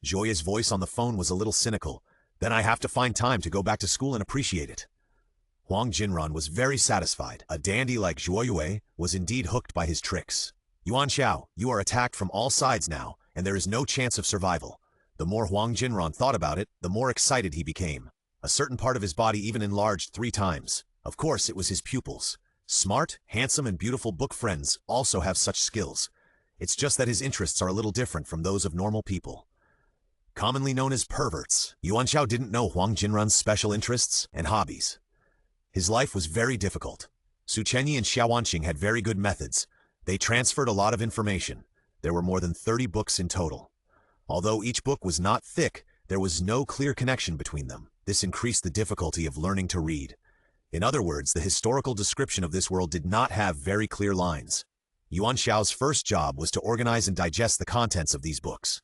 Zhuo Yue's voice on the phone was a little cynical. Then I have to find time to go back to school and appreciate it. Huang Jinran was very satisfied. A dandy like Zhuo Yue was indeed hooked by his tricks. Yuan Xiao, you are attacked from all sides now, and there is no chance of survival. The more Huang Jinran thought about it, the more excited he became. A certain part of his body even enlarged 3 times. Of course, it was his pupils. Smart, handsome, and beautiful book friends also have such skills. It's just that his interests are a little different from those of normal people. Commonly known as perverts, Yuan Xiao didn't know Huang Jinran's special interests and hobbies. His life was very difficult. Su Chenyi and Xiao Wanqing had very good methods. They transferred a lot of information. There were more than 30 books in total. Although each book was not thick, there was no clear connection between them. This increased the difficulty of learning to read. In other words, the historical description of this world did not have very clear lines. Yuan Xiao's first job was to organize and digest the contents of these books.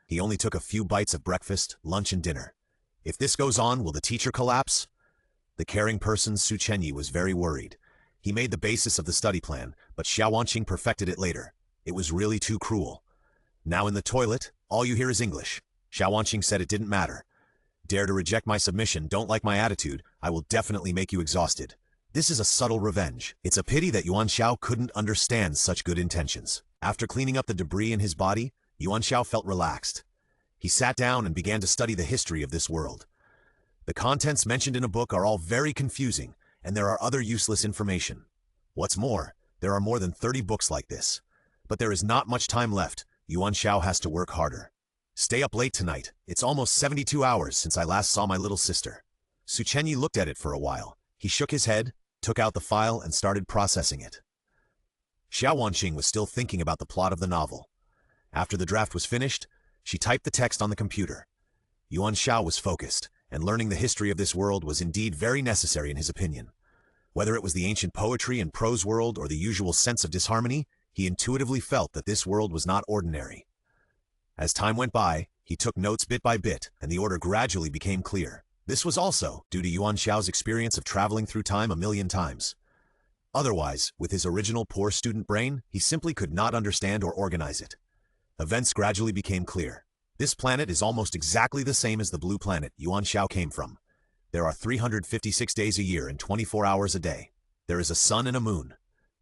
He only took a few bites of breakfast, lunch, and dinner. If this goes on, will the teacher collapse? The caring person Su Chenyi was very worried. He made the basis of the study plan, but Xiao Wanqing perfected it later. It was really too cruel. Now in the toilet, all you hear is English. Xiao Wanqing said it didn't matter. Dare to reject my submission, don't like my attitude, I will definitely make you exhausted. This is a subtle revenge. It's a pity that Yuan Xiao couldn't understand such good intentions. After cleaning up the debris in his body, Yuan Xiao felt relaxed. He sat down and began to study the history of this world. The contents mentioned in a book are all very confusing, and there are other useless information. What's more, there are more than 30 books like this. But there is not much time left. Yuan Xiao has to work harder. Stay up late tonight. It's almost 72 hours since I last saw my little sister. Su Chenyi looked at it for a while. He shook his head, took out the file, and started processing it. Xiao Wanqing was still thinking about the plot of the novel. After the draft was finished, she typed the text on the computer. Yuan Xiao was focused, and learning the history of this world was indeed very necessary in his opinion. Whether it was the ancient poetry and prose world or the usual sense of disharmony, he intuitively felt that this world was not ordinary. As time went by, he took notes bit by bit, and the order gradually became clear. This was also due to Yuan Xiao's experience of traveling through time a million times. Otherwise, with his original poor student brain, he simply could not understand or organize it. Events gradually became clear. This planet is almost exactly the same as the blue planet Yuan Xiao came from. There are 356 days a year and 24 hours a day. There is a sun and a moon.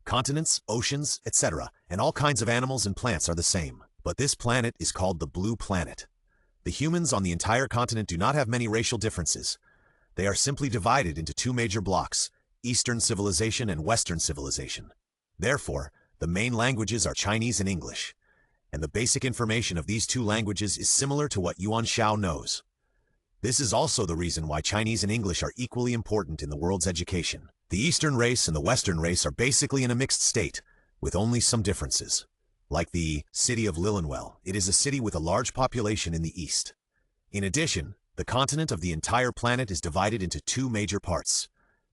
Continents, oceans, etc., and all kinds of animals and plants are the same. But this planet is called the Blue Planet. The humans on the entire continent do not have many racial differences. They are simply divided into 2 major blocks, Eastern civilization and Western civilization. Therefore, the main languages are Chinese and English. And the basic information of these 2 languages is similar to what Yuan Xiao knows. This is also the reason why Chinese and English are equally important in the world's education. The Eastern race and the Western race are basically in a mixed state, with only some differences. Like the city of Lillenwell, it is a city with a large population in the east. In addition, the continent of the entire planet is divided into 2 major parts.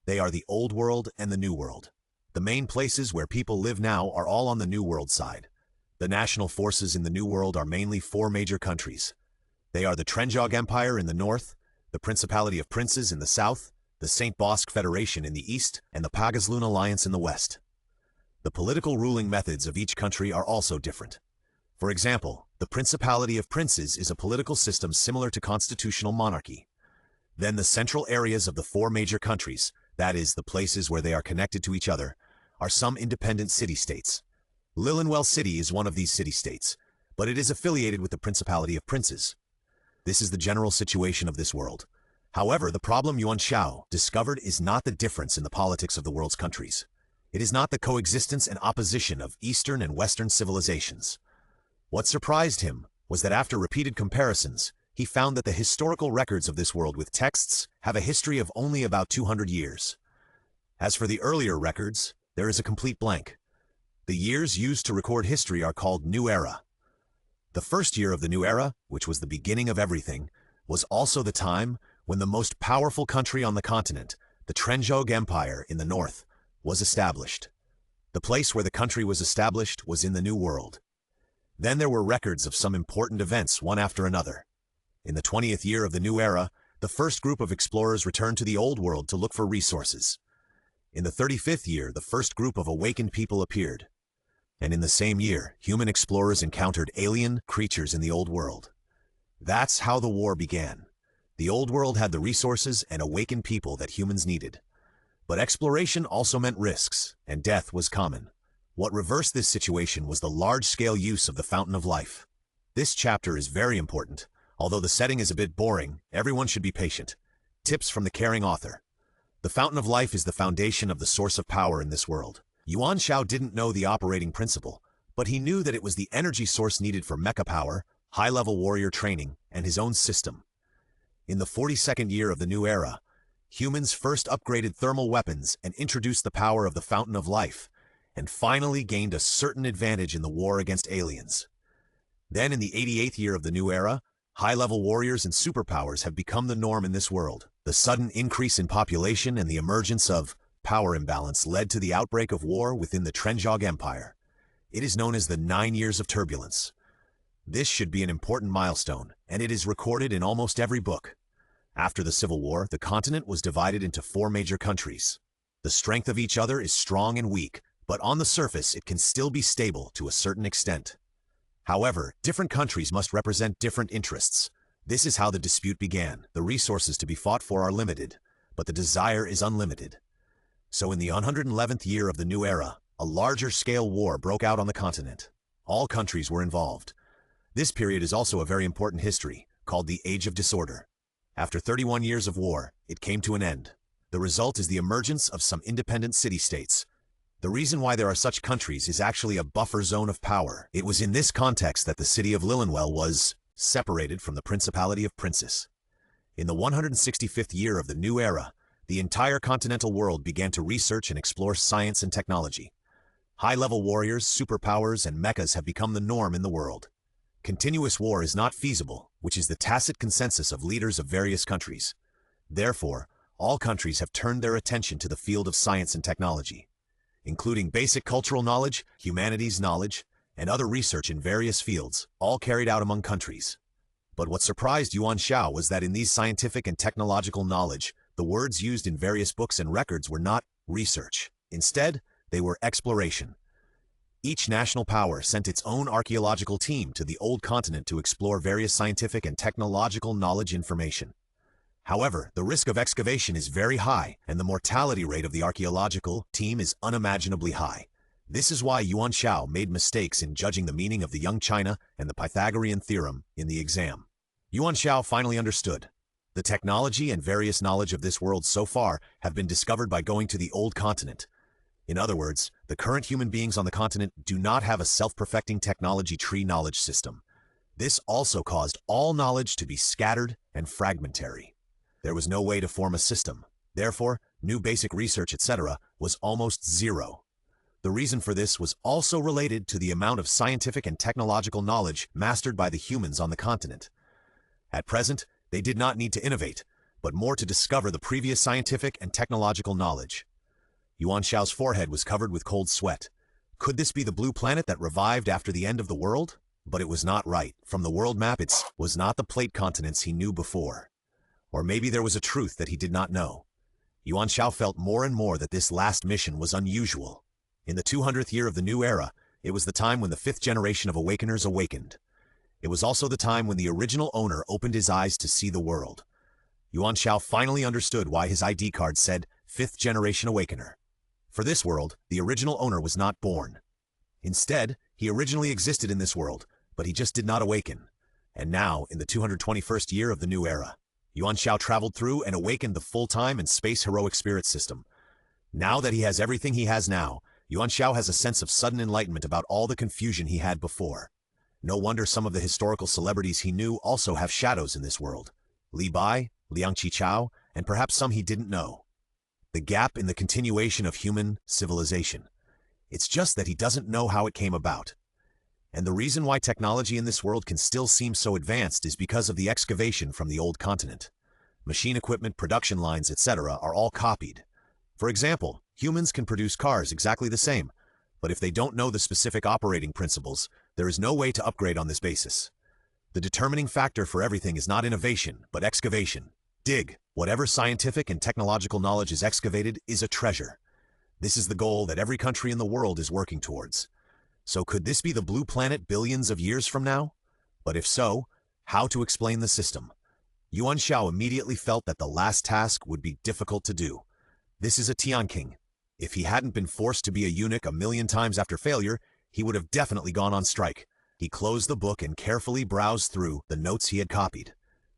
They are the Old World and the New World. The main places where people live now are all on the New World side. The national forces in the New World are mainly 4 major countries. They are the Trenjog Empire in the north, the Principality of Princes in the south, the St. Bosque Federation in the east, and the Pagazloon Alliance in the west. The political ruling methods of each country are also different. For example, the Principality of Princes is a political system similar to constitutional monarchy. Then the central areas of the 4 major countries, that is, the places where they are connected to each other, are some independent city-states. Lillenwell City is one of these city-states, but it is affiliated with the Principality of Princes. This is the general situation of this world. However, the problem Yuan Xiao discovered is not the difference in the politics of the world's countries. It is not the coexistence and opposition of Eastern and Western civilizations. What surprised him was that after repeated comparisons, he found that the historical records of this world with texts have a history of only about 200 years. As for the earlier records, there is a complete blank. The years used to record history are called New Era. The first year of the New Era, which was the beginning of everything, was also the time when the most powerful country on the continent, the Trenjog Empire in the north, was established. The place where the country was established was in the New World. Then there were records of some important events one after another. In the 20th year of the New Era, the first group of explorers returned to the Old World to look for resources. In the 35th year, the first group of awakened people appeared. And in the same year, human explorers encountered alien creatures in the Old World. That's how the war began. The Old World had the resources and awakened people that humans needed. But exploration also meant risks, and death was common. What reversed this situation was the large-scale use of the Fountain of Life. This chapter is very important. Although the setting is a bit boring, everyone should be patient. Tips from the caring author. The Fountain of Life is the foundation of the source of power in this world. Yuan Xiao didn't know the operating principle, but he knew that it was the energy source needed for mecha power, high-level warrior training, and his own system. In the 42nd year of the new era, humans first upgraded thermal weapons and introduced the power of the Fountain of Life, and finally gained a certain advantage in the war against aliens. Then in the 88th year of the new era, high-level warriors and superpowers have become the norm in this world. The sudden increase in population and the emergence of power imbalance led to the outbreak of war within the Trenjog Empire. It is known as the 9 Years of Turbulence. This should be an important milestone, and it is recorded in almost every book. After the Civil War, the continent was divided into 4 major countries. The strength of each other is strong and weak, but on the surface it can still be stable to a certain extent. However, different countries must represent different interests. This is how the dispute began. The resources to be fought for are limited, but the desire is unlimited. So in the 111th year of the new era, a larger-scale war broke out on the continent. All countries were involved. This period is also a very important history, called the Age of Disorder. After 31 years of war, it came to an end. The result is the emergence of some independent city-states. The reason why there are such countries is actually a buffer zone of power. It was in this context that the city of Lillenwell was separated from the Principality of Princes. In the 165th year of the new era, the entire continental world began to research and explore science and technology. High-level warriors, superpowers, and mechas have become the norm in the world. Continuous war is not feasible, which is the tacit consensus of leaders of various countries. Therefore, all countries have turned their attention to the field of science and technology, including basic cultural knowledge, humanities knowledge, and other research in various fields, all carried out among countries. But what surprised Yuan Xiao was that in these scientific and technological knowledge, the words used in various books and records were not research. Instead, they were exploration. Each national power sent its own archaeological team to the old continent to explore various scientific and technological knowledge information. However, the risk of excavation is very high, and the mortality rate of the archaeological team is unimaginably high. This is why Yuan Xiao made mistakes in judging the meaning of the Young China and the Pythagorean theorem in the exam. Yuan Xiao finally understood. The technology and various knowledge of this world so far have been discovered by going to the old continent. In other words, the current human beings on the continent do not have a self-perfecting technology tree knowledge system. This also caused all knowledge to be scattered and fragmentary. There was no way to form a system. Therefore, new basic research, etc., was almost zero. The reason for this was also related to the amount of scientific and technological knowledge mastered by the humans on the continent. At present, they did not need to innovate, but more to discover the previous scientific and technological knowledge. Yuan Xiao's forehead was covered with cold sweat. Could this be the blue planet that revived after the end of the world? But it was not right. From the world map, it was not the plate continents he knew before. Or maybe there was a truth that he did not know. Yuan Xiao felt more and more that this last mission was unusual. In the 200th year of the new era, it was the time when the 5th generation of awakeners awakened. It was also the time when the original owner opened his eyes to see the world. Yuan Xiao finally understood why his ID card said 5th generation awakener. For this world, the original owner was not born. Instead, he originally existed in this world, but he just did not awaken. And now, in the 221st year of the new era, Yuan Xiao traveled through and awakened the full-time and space heroic spirit system. Now that he has everything he has now, Yuan Xiao has a sense of sudden enlightenment about all the confusion he had before. No wonder some of the historical celebrities he knew also have shadows in this world. Li Bai, Liang Qichao, and perhaps some he didn't know. The gap in the continuation of human civilization. It's just that he doesn't know how it came about. And the reason why technology in this world can still seem so advanced is because of the excavation from the old continent. Machine equipment, production lines, etc. are all copied. For example, humans can produce cars exactly the same, but if they don't know the specific operating principles, there is no way to upgrade on this basis. The determining factor for everything is not innovation, but excavation. Dig. Whatever scientific and technological knowledge is excavated is a treasure. This is the goal that every country in the world is working towards. So could this be the blue planet billions of years from now? But if so, how to explain the system? Yuan Xiao immediately felt that the last task would be difficult to do. This is a Tian King. If he hadn't been forced to be a eunuch a million times after failure, he would have definitely gone on strike. He closed the book and carefully browsed through the notes he had copied.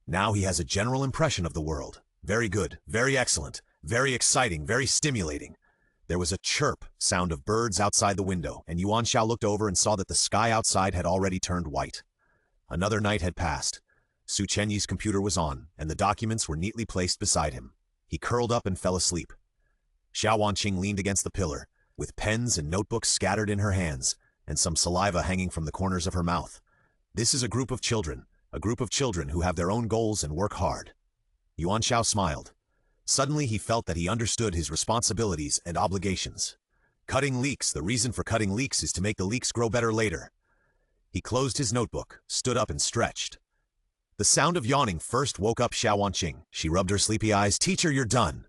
Now he has a general impression of the world. Very good, very excellent, very exciting, very stimulating. There was a chirp sound of birds outside the window, and Yuan Xiao looked over and saw that the sky outside had already turned white. Another night had passed. Su Chenyi's computer was on, and the documents were neatly placed beside him. He curled up and fell asleep. Xiao Wanqing leaned against the pillar, with pens and notebooks scattered in her hands, and some saliva hanging from the corners of her mouth. This is a group of children who have their own goals and work hard. Yuan Xiao smiled. Suddenly he felt that he understood his responsibilities and obligations. Cutting leeks, the reason for cutting leeks is to make the leeks grow better later. He closed his notebook, stood up and stretched. The sound of yawning first woke up Xiao Wanqing. She rubbed her sleepy eyes. "Teacher, you're done."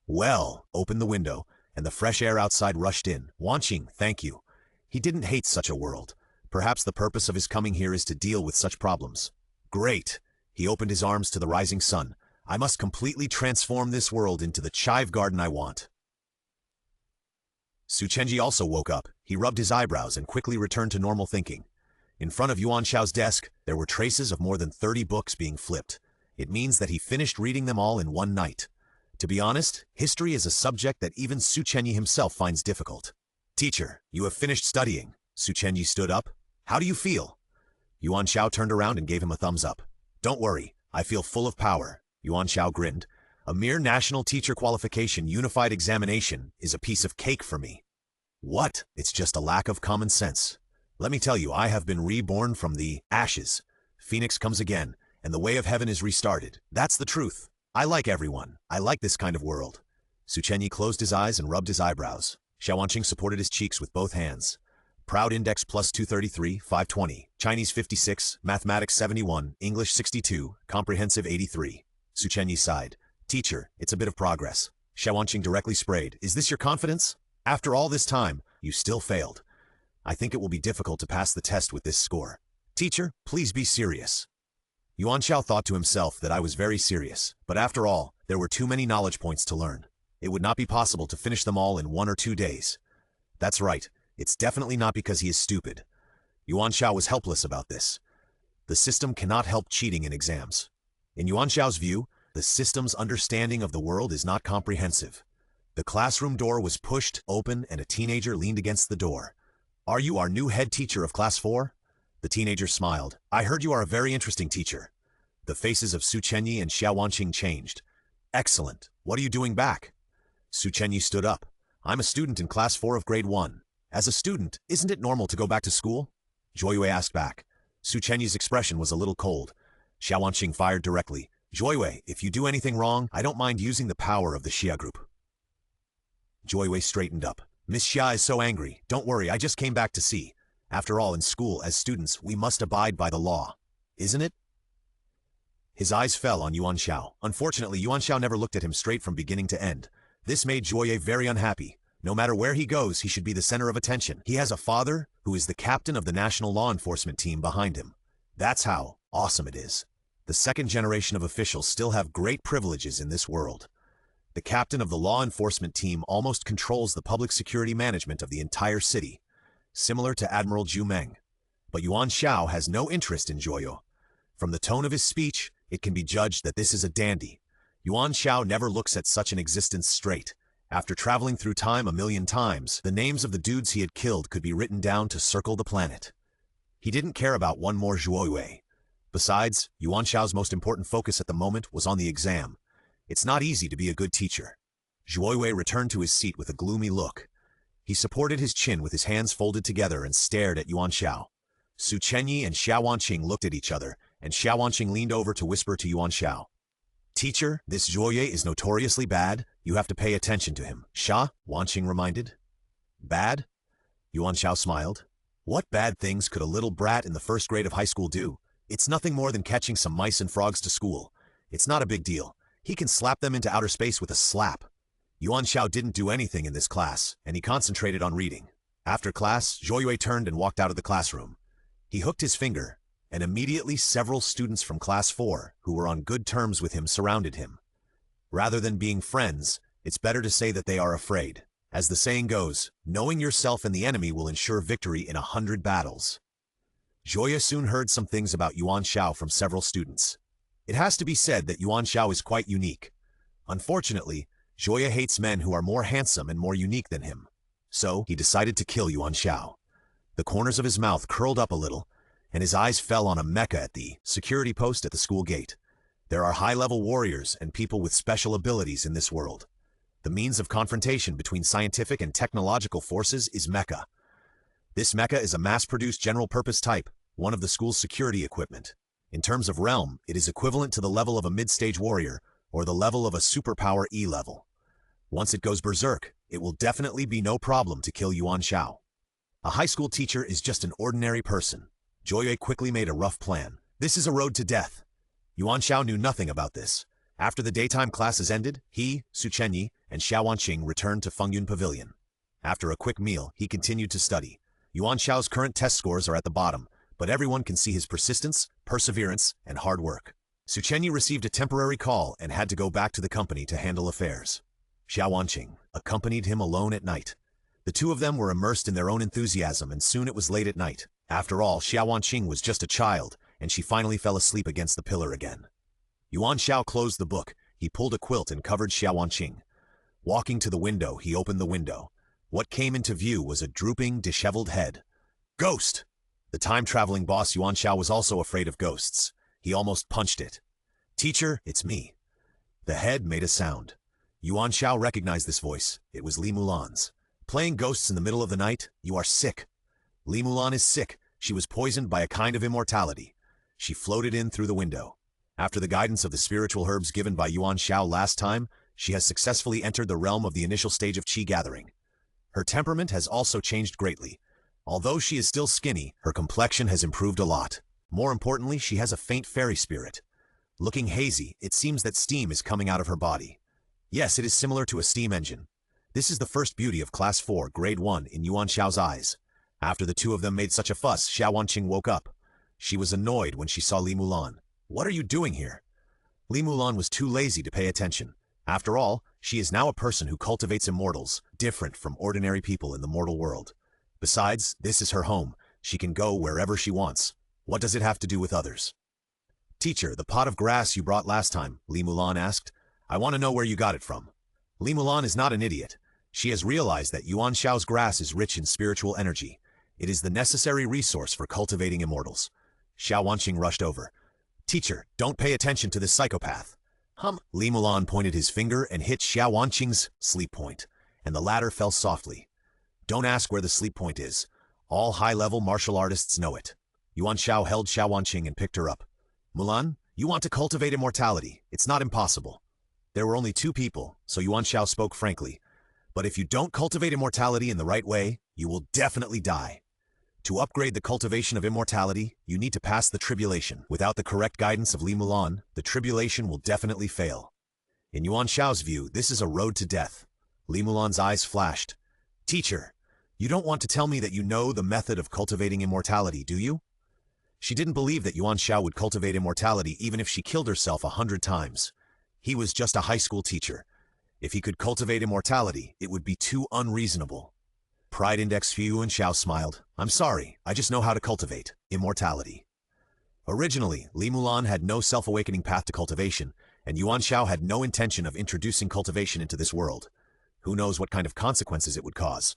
Well, opened the window, and the fresh air outside rushed in. Wanqing, thank you. He didn't hate such a world. Perhaps the purpose of his coming here is to deal with such problems. Great. He opened his arms to the rising sun. I must completely transform this world into the chive garden I want. Su Chenji also woke up. He rubbed his eyebrows and quickly returned to normal thinking. In front of Yuan Xiao's desk, there were traces of more than 30 books being flipped. It means that he finished reading them all in one night. To be honest, history is a subject that even Su Chenyi himself finds difficult. Teacher, you have finished studying. Su Chenyi stood up. How do you feel? Yuan Xiao turned around and gave him a thumbs up. Don't worry, I feel full of power. Yuan Xiao grinned. A mere national teacher qualification unified examination is a piece of cake for me. What? It's just a lack of common sense. Let me tell you, I have been reborn from the ashes. Phoenix comes again, and the way of heaven is restarted. That's the truth. I like everyone. I like this kind of world. Su Chenyi closed his eyes and rubbed his eyebrows. Xiao Wanqing supported his cheeks with both hands. Proud Index plus 233, 520, Chinese 56, Mathematics 71, English 62, Comprehensive 83. Su Chenyi sighed. Teacher, it's a bit of progress. Xiao Wanqing directly sprayed. Is this your confidence? After all this time, you still failed. I think it will be difficult to pass the test with this score. Teacher, please be serious. Yuan Xiao thought to himself that I was very serious, but after all, there were too many knowledge points to learn. It would not be possible to finish them all in 1 or 2 days. That's right, it's definitely not because he is stupid. Yuan Xiao was helpless about this. The system cannot help cheating in exams. In Yuan Xiao's view, the system's understanding of the world is not comprehensive. The classroom door was pushed open and a teenager leaned against the door. Are you our new head teacher of class 4? The teenager smiled. I heard you are a very interesting teacher. The faces of Su Chenyi and Xiao Wanqing changed. Excellent. What are you doing back? Su Chenyi stood up. I'm a student in class 4 of grade 1. As a student, isn't it normal to go back to school? Joyue asked back. Su Chenyi's expression was a little cold. Xiao Wanqing fired directly. Joyue, if you do anything wrong, I don't mind using the power of the Xia group. Joyue straightened up. Miss Xia is so angry. Don't worry, I just came back to see. After all, in school, as students, we must abide by the law. Isn't it? His eyes fell on Yuan Xiao. Unfortunately, Yuan Xiao never looked at him straight from beginning to end. This made Joyue very unhappy. No matter where he goes, he should be the center of attention. He has a father who is the captain of the national law enforcement team behind him. That's how awesome it is. The second generation of officials still have great privileges in this world. The captain of the law enforcement team almost controls the public security management of the entire city, similar to Admiral Zhu Meng. But Yuan Xiao has no interest in Joyo. From the tone of his speech, it can be judged that this is a dandy. Yuan Xiao never looks at such an existence straight. After traveling through time 1,000,000 times, the names of the dudes he had killed could be written down to circle the planet. He didn't care about one more Zhuoyue. Besides, Yuan Xiao's most important focus at the moment was on the exam. It's not easy to be a good teacher. Zhuoyue returned to his seat with a gloomy look. He supported his chin with his hands folded together and stared at Yuan Xiao. Su Chenyi and Xiao Wanqing looked at each other, and Xiao Wanqing leaned over to whisper to Yuan Xiao. Teacher, this Zhuoyue is notoriously bad. You have to pay attention to him. Xia, Wanqing reminded. Bad? Yuan Xiao smiled. What bad things could a little brat in the first grade of high school do? It's nothing more than catching some mice and frogs to school. It's not a big deal. He can slap them into outer space with a slap. Yuan Xiao didn't do anything in this class, and he concentrated on reading. After class, Zhuoyue turned and walked out of the classroom. He hooked his finger, and immediately several students from class 4, who were on good terms with him, surrounded him. Rather than being friends, It's better to say that they are afraid. As the saying goes, knowing yourself and the enemy will ensure victory in 100 battles. Joya soon heard some things about Yuan Xiao from several students. It has to be said that Yuan Xiao is quite unique. Unfortunately, Joya hates men who are more handsome and more unique than him. So, he decided to kill Yuan Xiao. The corners of his mouth curled up a little, and his eyes fell on a mecha at the security post at the school gate. There are high-level warriors and people with special abilities in this world. The means of confrontation between scientific and technological forces is mecha. This mecha is a mass-produced general-purpose type, one of the school's security equipment. In terms of realm, it is equivalent to the level of a mid-stage warrior, or the level of a superpower E level. Once it goes berserk, it will definitely be no problem to kill Yuan Xiao. A high school teacher is just an ordinary person. Joya quickly made a rough plan. This is a road to death. Yuan Xiao knew nothing about this. After the daytime classes ended, he, Su Chenyi, and Xiao Wanqing returned to Fengyun Pavilion. After a quick meal, he continued to study. Yuan Xiao's current test scores are at the bottom, but everyone can see his persistence, perseverance, and hard work. Su Chenyi received a temporary call and had to go back to the company to handle affairs. Xiao Wanqing accompanied him alone at night. The two of them were immersed in their own enthusiasm, and soon it was late at night. After all, Xiao Wanqing was just a child, and she finally fell asleep against the pillar again. Yuan Xiao closed the book. He pulled a quilt and covered Xiao Wanqing. Walking to the window, he opened the window. What came into view was a drooping, disheveled head. Ghost! The time-traveling boss Yuan Xiao was also afraid of ghosts. He almost punched it. Teacher, it's me. The head made a sound. Yuan Xiao recognized this voice. It was Li Mulan's. Playing ghosts in the middle of the night? You are sick. Li Mulan is sick. She was poisoned by a kind of immortality. She floated in through the window. After the guidance of the spiritual herbs given by Yuan Xiao last time, she has successfully entered the realm of the initial stage of qi gathering. Her temperament has also changed greatly. Although she is still skinny, her complexion has improved a lot. More importantly, she has a faint fairy spirit. Looking hazy, it seems that steam is coming out of her body. Yes, it is similar to a steam engine. This is the first beauty of Class 4, Grade 1 in Yuan Xiao's eyes. After the two of them made such a fuss, Xiao Wanqing woke up. She was annoyed when she saw Li Mulan. What are you doing here? Li Mulan was too lazy to pay attention. After all, she is now a person who cultivates immortals, different from ordinary people in the mortal world. Besides, this is her home. She can go wherever she wants. What does it have to do with others? Teacher, the pot of grass you brought last time, Li Mulan asked. I want to know where you got it from. Li Mulan is not an idiot. She has realized that Yuan Xiao's grass is rich in spiritual energy. It is the necessary resource for cultivating immortals. Xiao Wanqing rushed over. Teacher, don't pay attention to this psychopath. Li Mulan pointed his finger and hit Xiao Wanqing's sleep point, and the latter fell softly. Don't ask where the sleep point is. All high-level martial artists know it. Yuan Xiao held Xiao Wanqing and picked her up. Mulan, you want to cultivate immortality. It's not impossible. There were only two people, so Yuan Xiao spoke frankly. But if you don't cultivate immortality in the right way, you will definitely die. To upgrade the cultivation of immortality, you need to pass the tribulation. Without the correct guidance of Li Mulan, the tribulation will definitely fail. In Yuan Xiao's view, this is a road to death. Li Mulan's eyes flashed. Teacher, you don't want to tell me that you know the method of cultivating immortality, do you? She didn't believe that Yuan Xiao would cultivate immortality even if she killed herself 100 times. He was just a high school teacher. If he could cultivate immortality, it would be too unreasonable. Pride Index Yuan Xiao smiled. I'm sorry, I just know how to cultivate immortality. Originally, Li Mulan had no self-awakening path to cultivation, and Yuan Xiao had no intention of introducing cultivation into this world. Who knows what kind of consequences it would cause.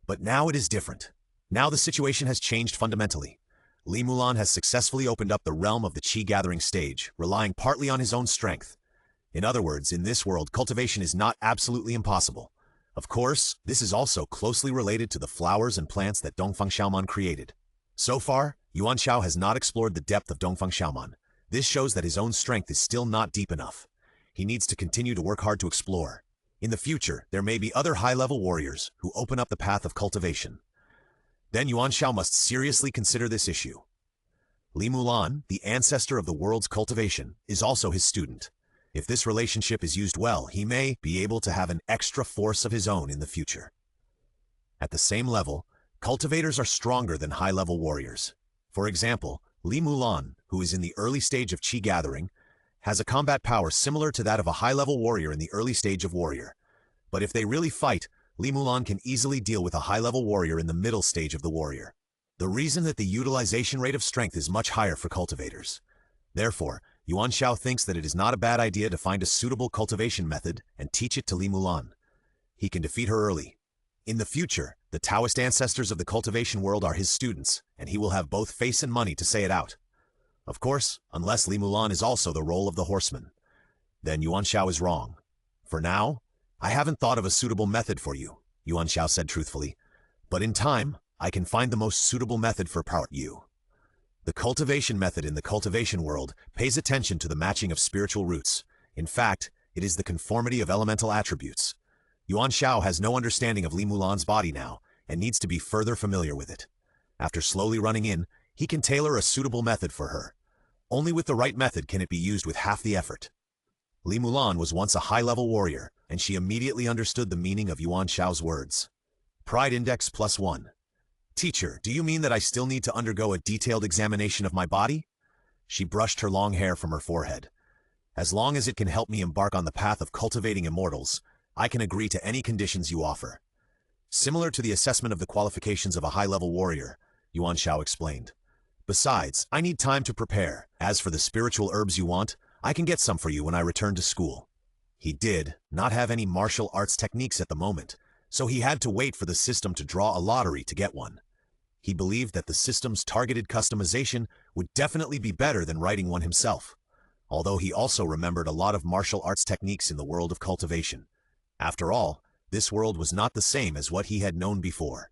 But now it is different. Now the situation has changed fundamentally. Li Mulan has successfully opened up the realm of the qi gathering stage, relying partly on his own strength. In other words, in this world, cultivation is not absolutely impossible. Of course, this is also closely related to the flowers and plants that Dongfang Xiaoman created. So far, Yuan Xiao has not explored the depth of Dongfang Xiaoman. This shows that his own strength is still not deep enough. He needs to continue to work hard to explore. In the future, there may be other high-level warriors who open up the path of cultivation. Then Yuan Xiao must seriously consider this issue. Li Mulan, the ancestor of the world's cultivation, is also his student. If this relationship is used well, he may be able to have an extra force of his own in the future. At the same level, cultivators are stronger than high-level warriors. For example, Li Mulan, who is in the early stage of qi gathering, has a combat power similar to that of a high-level warrior in the early stage of warrior. But if they really fight, Li Mulan can easily deal with a high-level warrior in the middle stage of the warrior. The reason that the utilization rate of strength is much higher for cultivators. Therefore, Yuan Xiao thinks that it is not a bad idea to find a suitable cultivation method and teach it to Li Mulan. He can defeat her early. In the future, the Taoist ancestors of the cultivation world are his students, and he will have both face and money to say it out. Of course, unless Li Mulan is also the role of the horseman. Then Yuan Xiao is wrong. For now, I haven't thought of a suitable method for you, Yuan Xiao said truthfully. But in time, I can find the most suitable method for part you. The cultivation method in the cultivation world pays attention to the matching of spiritual roots. In fact, it is the conformity of elemental attributes. Yuan Xiao has no understanding of Li Mulan's body now, and needs to be further familiar with it. After slowly running in, he can tailor a suitable method for her. Only with the right method can it be used with half the effort. Li Mulan was once a high-level warrior, and she immediately understood the meaning of Yuan Xiao's words. Pride Index +1. Teacher, do you mean that I still need to undergo a detailed examination of my body? She brushed her long hair from her forehead. As long as it can help me embark on the path of cultivating immortals, I can agree to any conditions you offer. Similar to the assessment of the qualifications of a high-level warrior, Yuan Xiao explained. Besides, I need time to prepare. As for the spiritual herbs you want, I can get some for you when I return to school. He did not have any martial arts techniques at the moment, so he had to wait for the system to draw a lottery to get one. He believed that the system's targeted customization would definitely be better than writing one himself, although he also remembered a lot of martial arts techniques in the world of cultivation. After all, this world was not the same as what he had known before.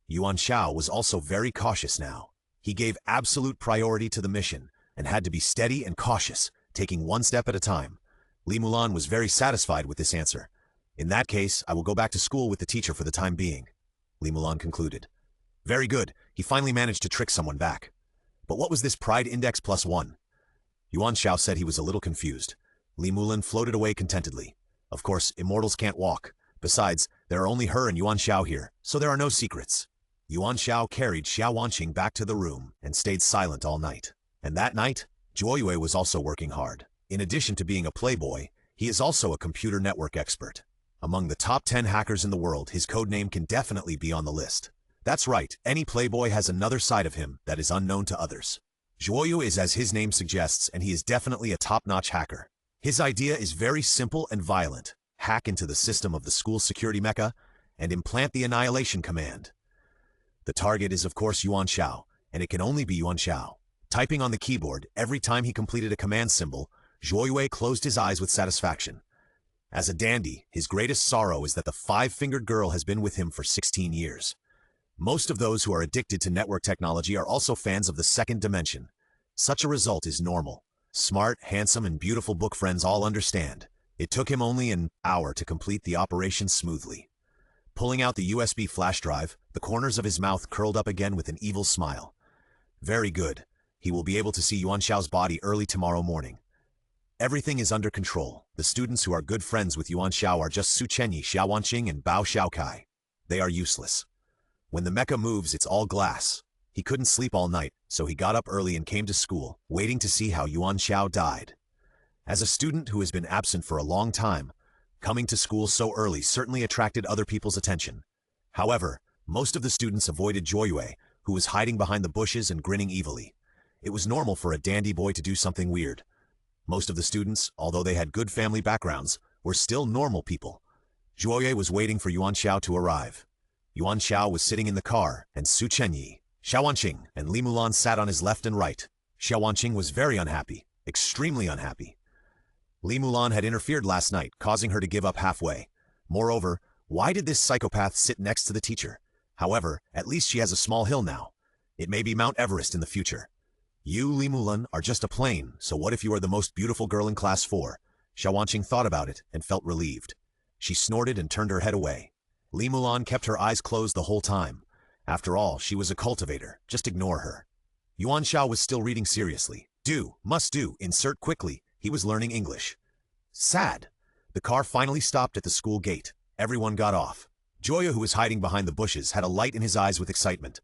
Yuan Xiao was also very cautious now. He gave absolute priority to the mission, and had to be steady and cautious, taking one step at a time. Li Mulan was very satisfied with this answer. In that case, I will go back to school with the teacher for the time being, Li Mulan concluded. Very good, he finally managed to trick someone back. But what was this Pride Index +1? Yuan Xiao said he was a little confused. Li Mulan floated away contentedly. Of course, immortals can't walk. Besides, there are only her and Yuan Xiao here, so there are no secrets. Yuan Xiao carried Xiaowanqing back to the room and stayed silent all night. And that night, Zhuoyue was also working hard. In addition to being a playboy, he is also a computer network expert. Among the top 10 hackers in the world, his codename can definitely be on the list. That's right, any playboy has another side of him that is unknown to others. Zhuoyue is as his name suggests, and he is definitely a top-notch hacker. His idea is very simple and violent. Hack into the system of the school's security mecha and implant the annihilation command. The target is of course Yuan Xiao, and it can only be Yuan Xiao. Typing on the keyboard every time he completed a command symbol, Zhuoyue closed his eyes with satisfaction. As a dandy, his greatest sorrow is that the five-fingered girl has been with him for 16 years. Most of those who are addicted to network technology are also fans of the second dimension. Such a result is normal. Smart, handsome, and beautiful book friends all understand. It took him only an hour to complete the operation smoothly. Pulling out the USB flash drive, the corners of his mouth curled up again with an evil smile. Very good. He will be able to see Yuan Xiao's body early tomorrow morning. Everything is under control. The students who are good friends with Yuan Xiao are just Su Chenyi, Xiaowanqing, and Bao Xiaokai. They are useless. When the mecha moves, it's all glass. He couldn't sleep all night, so he got up early and came to school, waiting to see how Yuan Xiao died. As a student who has been absent for a long time, coming to school so early certainly attracted other people's attention. However, most of the students avoided Zhuoyue, who was hiding behind the bushes and grinning evilly. It was normal for a dandy boy to do something weird. Most of the students, although they had good family backgrounds, were still normal people. Zhuoyue was waiting for Yuan Xiao to arrive. Yuan Xiao was sitting in the car, and Su Chenyi, Xiaowanqing, and Li Mulan sat on his left and right. Xiaowanqing was very unhappy, extremely unhappy. Li Mulan had interfered last night, causing her to give up halfway. Moreover, why did this psychopath sit next to the teacher? However, at least she has a small hill now. It may be Mount Everest in the future. You, Li Mulan, are just a plane, so what if you are the most beautiful girl in class 4? Xiaowanqing thought about it and felt relieved. She snorted and turned her head away. Li Mulan kept her eyes closed the whole time. After all, she was a cultivator. Just ignore her. Yuan Xiao was still reading seriously. Must do, insert quickly. He was learning English. Sad. The car finally stopped at the school gate. Everyone got off. Joya, who was hiding behind the bushes, had a light in his eyes with excitement.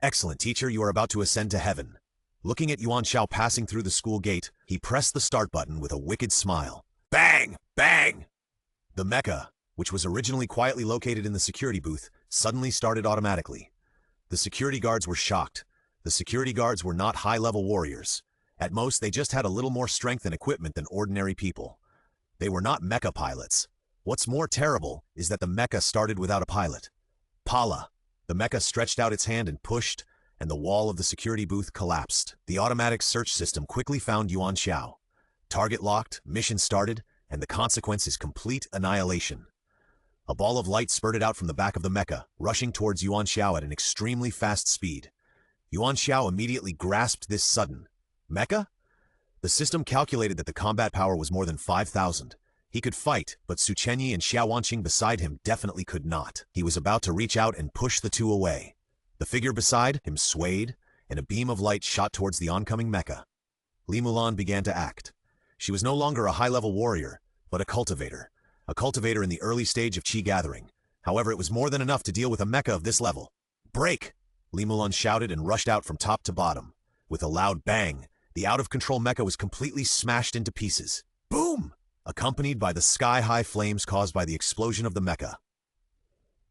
Excellent, teacher, you are about to ascend to heaven. Looking at Yuan Xiao passing through the school gate, he pressed the start button with a wicked smile. Bang! Bang! The mecha, which was originally quietly located in the security booth, suddenly started automatically. The security guards were shocked. The security guards were not high-level warriors. At most, they just had a little more strength and equipment than ordinary people. They were not mecha pilots. What's more terrible is that the mecha started without a pilot. Pala. The mecha stretched out its hand and pushed, and the wall of the security booth collapsed. The automatic search system quickly found Yuan Xiao. Target locked, mission started, and the consequence is complete annihilation. A ball of light spurted out from the back of the mecha, rushing towards Yuan Xiao at an extremely fast speed. Yuan Xiao immediately grasped this sudden mecha? The system calculated that the combat power was more than 5,000. He could fight, but Su Chenyi and Xiao Wanqing beside him definitely could not. He was about to reach out and push the two away. The figure beside him swayed, and a beam of light shot towards the oncoming mecha. Li Mulan began to act. She was no longer a high-level warrior, but a cultivator in the early stage of chi gathering. However, it was more than enough to deal with a mecha of this level. Break! Li Mulan shouted and rushed out from top to bottom. With a loud bang, the out-of-control mecha was completely smashed into pieces. Boom! Accompanied by the sky-high flames caused by the explosion of the mecha.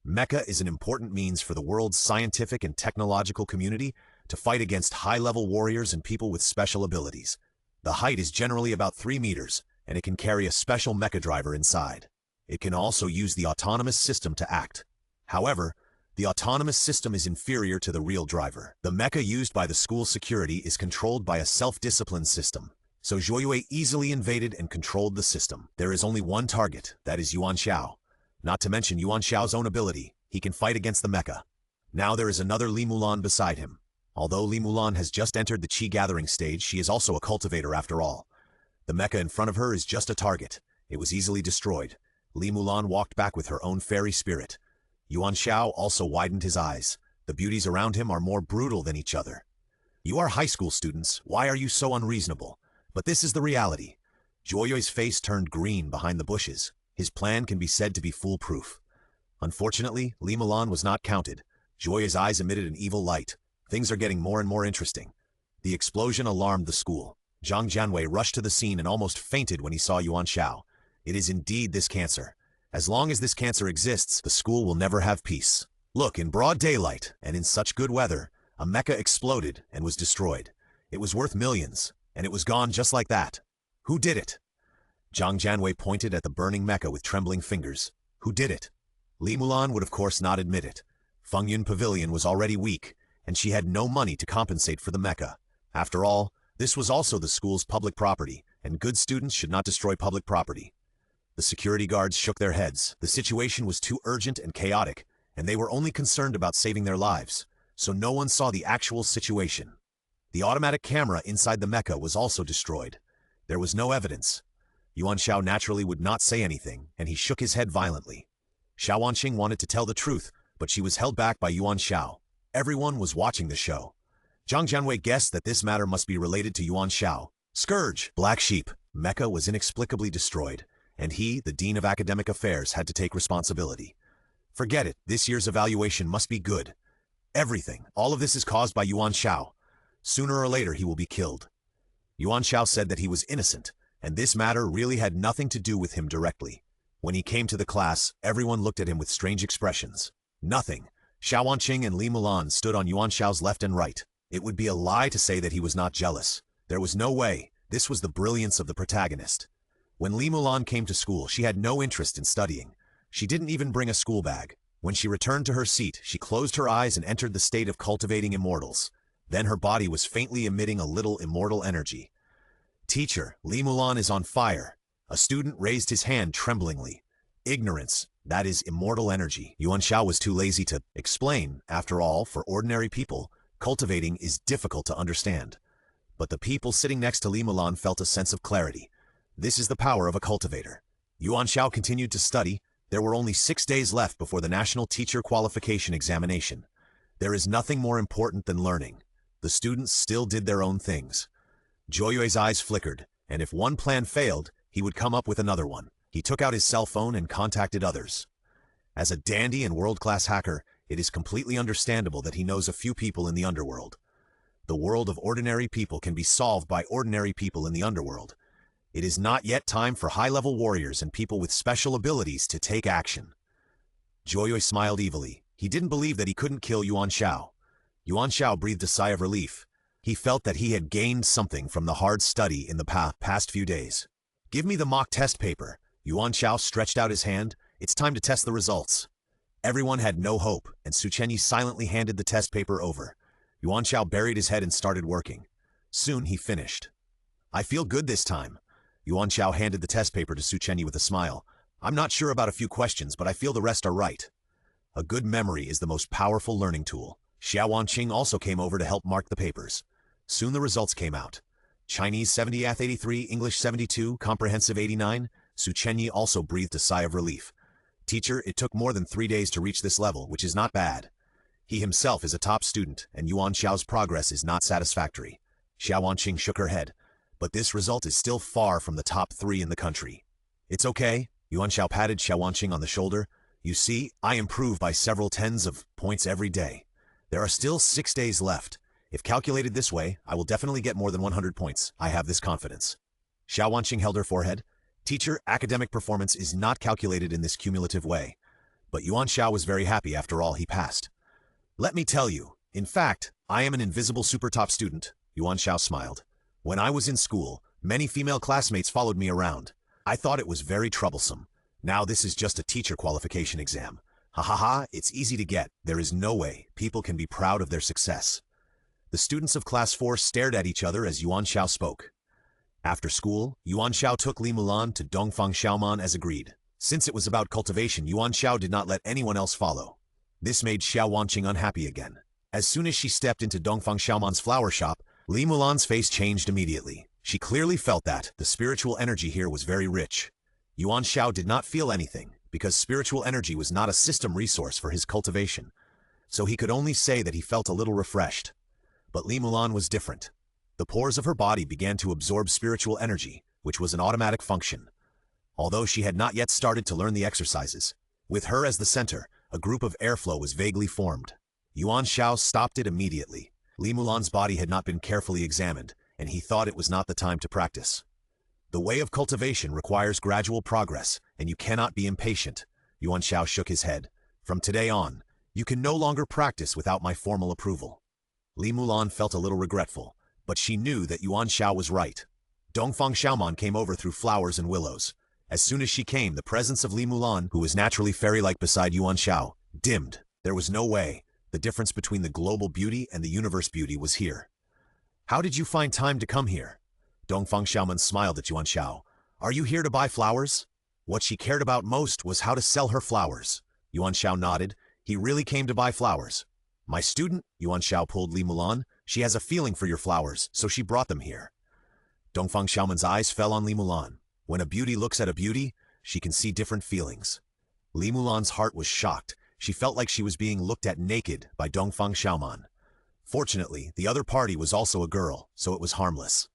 Mecha is an important means for the world's scientific and technological community to fight against high-level warriors and people with special abilities. The height is generally about 3 meters, and it can carry a special mecha driver inside. It can also use the autonomous system to act. However, the autonomous system is inferior to the real driver. The mecha used by the school security is controlled by a self-discipline system, so Zhou Yue easily invaded and controlled the system. There is only one target, that is Yuan Xiao. Not to mention Yuan Xiao's own ability, he can fight against the mecha. Now there is another Li Mulan beside him. Although Li Mulan has just entered the chi gathering stage, she is also a cultivator after all. The mecha in front of her is just a target. It was easily destroyed. Li Mulan walked back with her own fairy spirit. Yuan Xiao also widened his eyes. The beauties around him are more brutal than each other. You are high school students. Why are you so unreasonable? But this is the reality. Zhou Yue's face turned green behind the bushes. His plan can be said to be foolproof. Unfortunately, Li Mulan was not counted. Zhou Yue's eyes emitted an evil light. Things are getting more and more interesting. The explosion alarmed the school. Zhang Jianwei rushed to the scene and almost fainted when he saw Yuan Xiao. It is indeed this cancer. As long as this cancer exists, the school will never have peace. Look, in broad daylight, and in such good weather, a mecha exploded and was destroyed. It was worth millions, and it was gone just like that. Who did it? Zhang Jianwei pointed at the burning mecha with trembling fingers. Who did it? Li Mulan would of course not admit it. Fengyun Pavilion was already weak, and she had no money to compensate for the mecha. After all, this was also the school's public property, and good students should not destroy public property. The security guards shook their heads. The situation was too urgent and chaotic, and they were only concerned about saving their lives, so no one saw the actual situation. The automatic camera inside the mecha was also destroyed. There was no evidence. Yuan Xiao naturally would not say anything, and he shook his head violently. Xiao Wanqing wanted to tell the truth, but she was held back by Yuan Xiao. Everyone was watching the show. Zhang Jianwei guessed that this matter must be related to Yuan Xiao. Scourge, Black Sheep, mecha was inexplicably destroyed, and he, the Dean of Academic Affairs, had to take responsibility. Forget it, this year's evaluation must be good. Everything, all of this is caused by Yuan Xiao. Sooner or later he will be killed. Yuan Xiao said that he was innocent, and this matter really had nothing to do with him directly. When he came to the class, everyone looked at him with strange expressions. Nothing. Xiao Wanqing and Li Mulan stood on Yuan Xiao's left and right. It would be a lie to say that he was not jealous. There was no way. This was the brilliance of the protagonist. When Li Mulan came to school, she had no interest in studying. She didn't even bring a school bag. When she returned to her seat, she closed her eyes and entered the state of cultivating immortals. Then her body was faintly emitting a little immortal energy. Teacher, Li Mulan is on fire. A student raised his hand tremblingly. Ignorance, that is immortal energy. Yuan Xiao was too lazy to explain. After all, for ordinary people, cultivating is difficult to understand. But the people sitting next to Li Mulan felt a sense of clarity. This is the power of a cultivator. Yuan Xiao continued to study. There were only 6 days left before the National Teacher Qualification Examination. There is nothing more important than learning. The students still did their own things. Zhou Yue's eyes flickered, and if one plan failed, he would come up with another one. He took out his cell phone and contacted others. As a dandy and world-class hacker, it is completely understandable that he knows a few people in the underworld. The world of ordinary people can be solved by ordinary people in the underworld. It is not yet time for high-level warriors and people with special abilities to take action. Joyoi smiled evilly. He didn't believe that he couldn't kill Yuan Xiao. Yuan Xiao breathed a sigh of relief. He felt that he had gained something from the hard study in the past few days. Give me the mock test paper. Yuan Xiao stretched out his hand. It's time to test the results. Everyone had no hope, and Su Chenyi silently handed the test paper over. Yuan Xiao buried his head and started working. Soon he finished. I feel good this time. Yuan Xiao handed the test paper to Su Chenyi with a smile. I'm not sure about a few questions, but I feel the rest are right. A good memory is the most powerful learning tool. Xiao Wanqing also came over to help mark the papers. Soon the results came out. Chinese 70, 83, English 72, Comprehensive 89. Su Chenyi also breathed a sigh of relief. Teacher, it took more than 3 days to reach this level, which is not bad. He himself is a top student, and Yuan Xiao's progress is not satisfactory. Xiao Wanqing shook her head. But this result is still far from the top 3 in the country. It's okay. Yuan Xiao patted Xiao Wanqing on the shoulder. You see, I improve by several tens of points every day. There are still 6 days left. If calculated this way, I will definitely get more than 100 points. I have this confidence. Xiao Wanqing held her forehead. Teacher, academic performance is not calculated in this cumulative way. But Yuan Xiao was very happy after all he passed. Let me tell you, in fact, I am an invisible super top student. Yuan Xiao smiled. When I was in school, many female classmates followed me around. I thought it was very troublesome. Now this is just a teacher qualification exam. Ha ha ha, it's easy to get. There is no way people can be proud of their success. The students of Class 4 stared at each other as Yuan Xiao spoke. After school, Yuan Xiao took Li Mulan to Dongfang Xiaoman as agreed. Since it was about cultivation, Yuan Xiao did not let anyone else follow. This made Xiao Wanqing unhappy again. As soon as she stepped into Dongfang Xiaoman's flower shop, Li Mulan's face changed immediately. She clearly felt that the spiritual energy here was very rich. Yuan Xiao did not feel anything, because spiritual energy was not a system resource for his cultivation. So he could only say that he felt a little refreshed. But Li Mulan was different. The pores of her body began to absorb spiritual energy, which was an automatic function. Although she had not yet started to learn the exercises, with her as the center, a group of airflow was vaguely formed. Yuan Xiao stopped it immediately. Li Mulan's body had not been carefully examined, and he thought it was not the time to practice. The way of cultivation requires gradual progress, and you cannot be impatient. Yuan Xiao shook his head. From today on, you can no longer practice without my formal approval. Li Mulan felt a little regretful, but she knew that Yuan Xiao was right. Dongfang Xiaoman came over through flowers and willows. As soon as she came, the presence of Li Mulan, who was naturally fairy-like beside Yuan Xiao, dimmed. There was no way. The difference between the global beauty and the universe beauty was here. How did you find time to come here? Dongfang Xiaoman smiled at Yuan Xiao. Are you here to buy flowers? What she cared about most was how to sell her flowers. Yuan Xiao nodded. He really came to buy flowers. My student, Yuan Xiao pulled Li Mulan. She has a feeling for your flowers, so she brought them here. Dongfang Xiaoman's eyes fell on Li Mulan. When a beauty looks at a beauty, she can see different feelings. Li Mulan's heart was shocked. She felt like she was being looked at naked by Dongfang Xiaoman. Fortunately, the other party was also a girl, so it was harmless.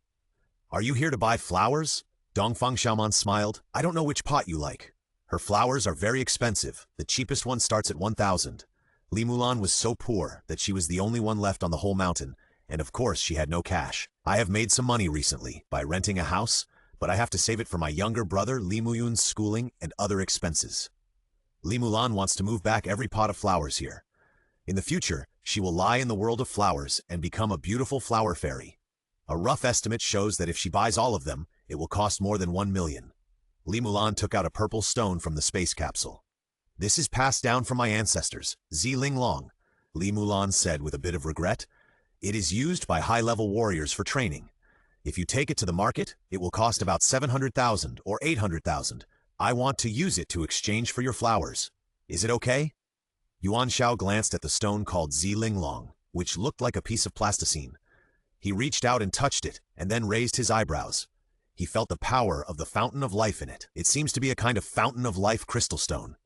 Are you here to buy flowers? Dongfang Xiaoman smiled. I don't know which pot you like. Her flowers are very expensive. The cheapest one starts at 1,000. Li Mulan was so poor that she was the only one left on the whole mountain, and of course she had no cash. I have made some money recently by renting a house, but I have to save it for my younger brother Li Muyun's schooling and other expenses. Li Mulan wants to move back every pot of flowers here. In the future, she will lie in the world of flowers and become a beautiful flower fairy. A rough estimate shows that if she buys all of them, it will cost more than 1 million. Li Mulan took out a purple stone from the space capsule. This is passed down from my ancestors, Zi Long, Li Mulan said with a bit of regret. It is used by high-level warriors for training. If you take it to the market, it will cost about 700,000 or 800,000. I want to use it to exchange for your flowers. Is it okay? Yuan Xiao glanced at the stone called Zi Long, which looked like a piece of plasticine. He reached out and touched it, and then raised his eyebrows. He felt the power of the fountain of life in it. It seems to be a kind of fountain of life crystal stone.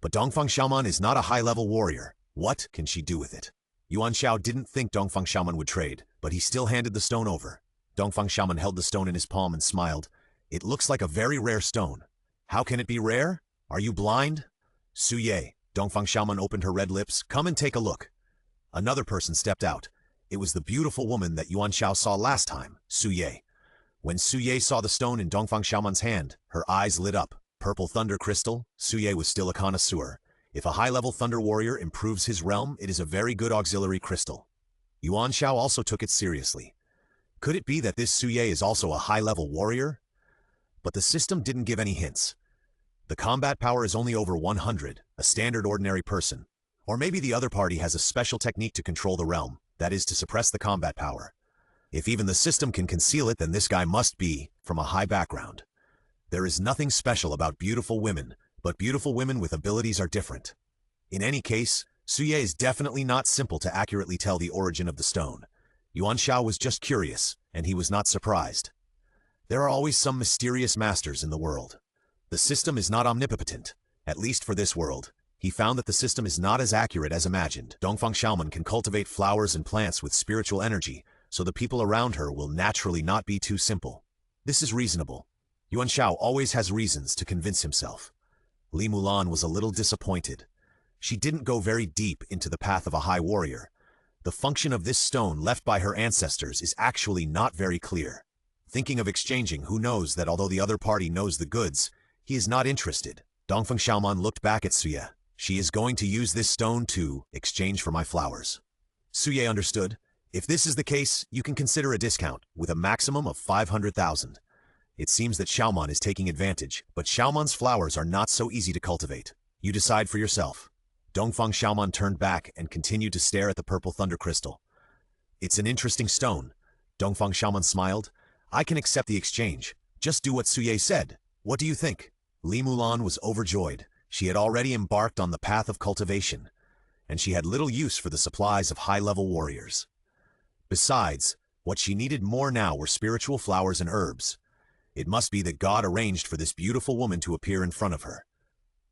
But Dongfang Xiaoman is not a high-level warrior. What can she do with it? Yuan Xiao didn't think Dongfang Xiaoman would trade, but he still handed the stone over. Dongfang Xiaoman held the stone in his palm and smiled. It looks like a very rare stone. How can it be rare? Are you blind? Su Ye, Dongfang Xiaoman opened her red lips. Come and take a look. Another person stepped out. It was the beautiful woman that Yuan Xiao saw last time, Su Ye. When Suye saw the stone in Dongfang Xiaoman's hand, her eyes lit up. Purple thunder crystal, Suye was still a connoisseur. If a high-level thunder warrior improves his realm, it is a very good auxiliary crystal. Yuan Xiao also took it seriously. Could it be that this Suye is also a high-level warrior? But the system didn't give any hints. The combat power is only over 100, a standard ordinary person. Or maybe the other party has a special technique to control the realm, that is to suppress the combat power. If even the system can conceal it, then this guy must be from a high background. There is nothing special about beautiful women, but beautiful women with abilities are different. In any case, Suye is definitely not simple to accurately tell the origin of the stone. Yuan Xiao was just curious, and he was not surprised. There are always some mysterious masters in the world. The system is not omnipotent, at least for this world. He found that the system is not as accurate as imagined. Dongfang Xiaoman can cultivate flowers and plants with spiritual energy, so the people around her will naturally not be too simple. This is reasonable. Yuan Xiao always has reasons to convince himself. Li Mulan was a little disappointed. She didn't go very deep into the path of a high warrior. The function of this stone left by her ancestors is actually not very clear. Thinking of exchanging, who knows that although the other party knows the goods, he is not interested. Dongfang Xiaoman looked back at Suye. She is going to use this stone to exchange for my flowers. Suye understood. If this is the case, you can consider a discount, with a maximum of 500,000. It seems that Xiaoman is taking advantage, but Xiaoman's flowers are not so easy to cultivate. You decide for yourself. Dongfang Xiaoman turned back and continued to stare at the purple thunder crystal. It's an interesting stone. Dongfang Xiaoman smiled. I can accept the exchange. Just do what Suye said. What do you think? Li Mulan was overjoyed. She had already embarked on the path of cultivation, and she had little use for the supplies of high-level warriors. Besides, what she needed more now were spiritual flowers and herbs. It must be that God arranged for this beautiful woman to appear in front of her.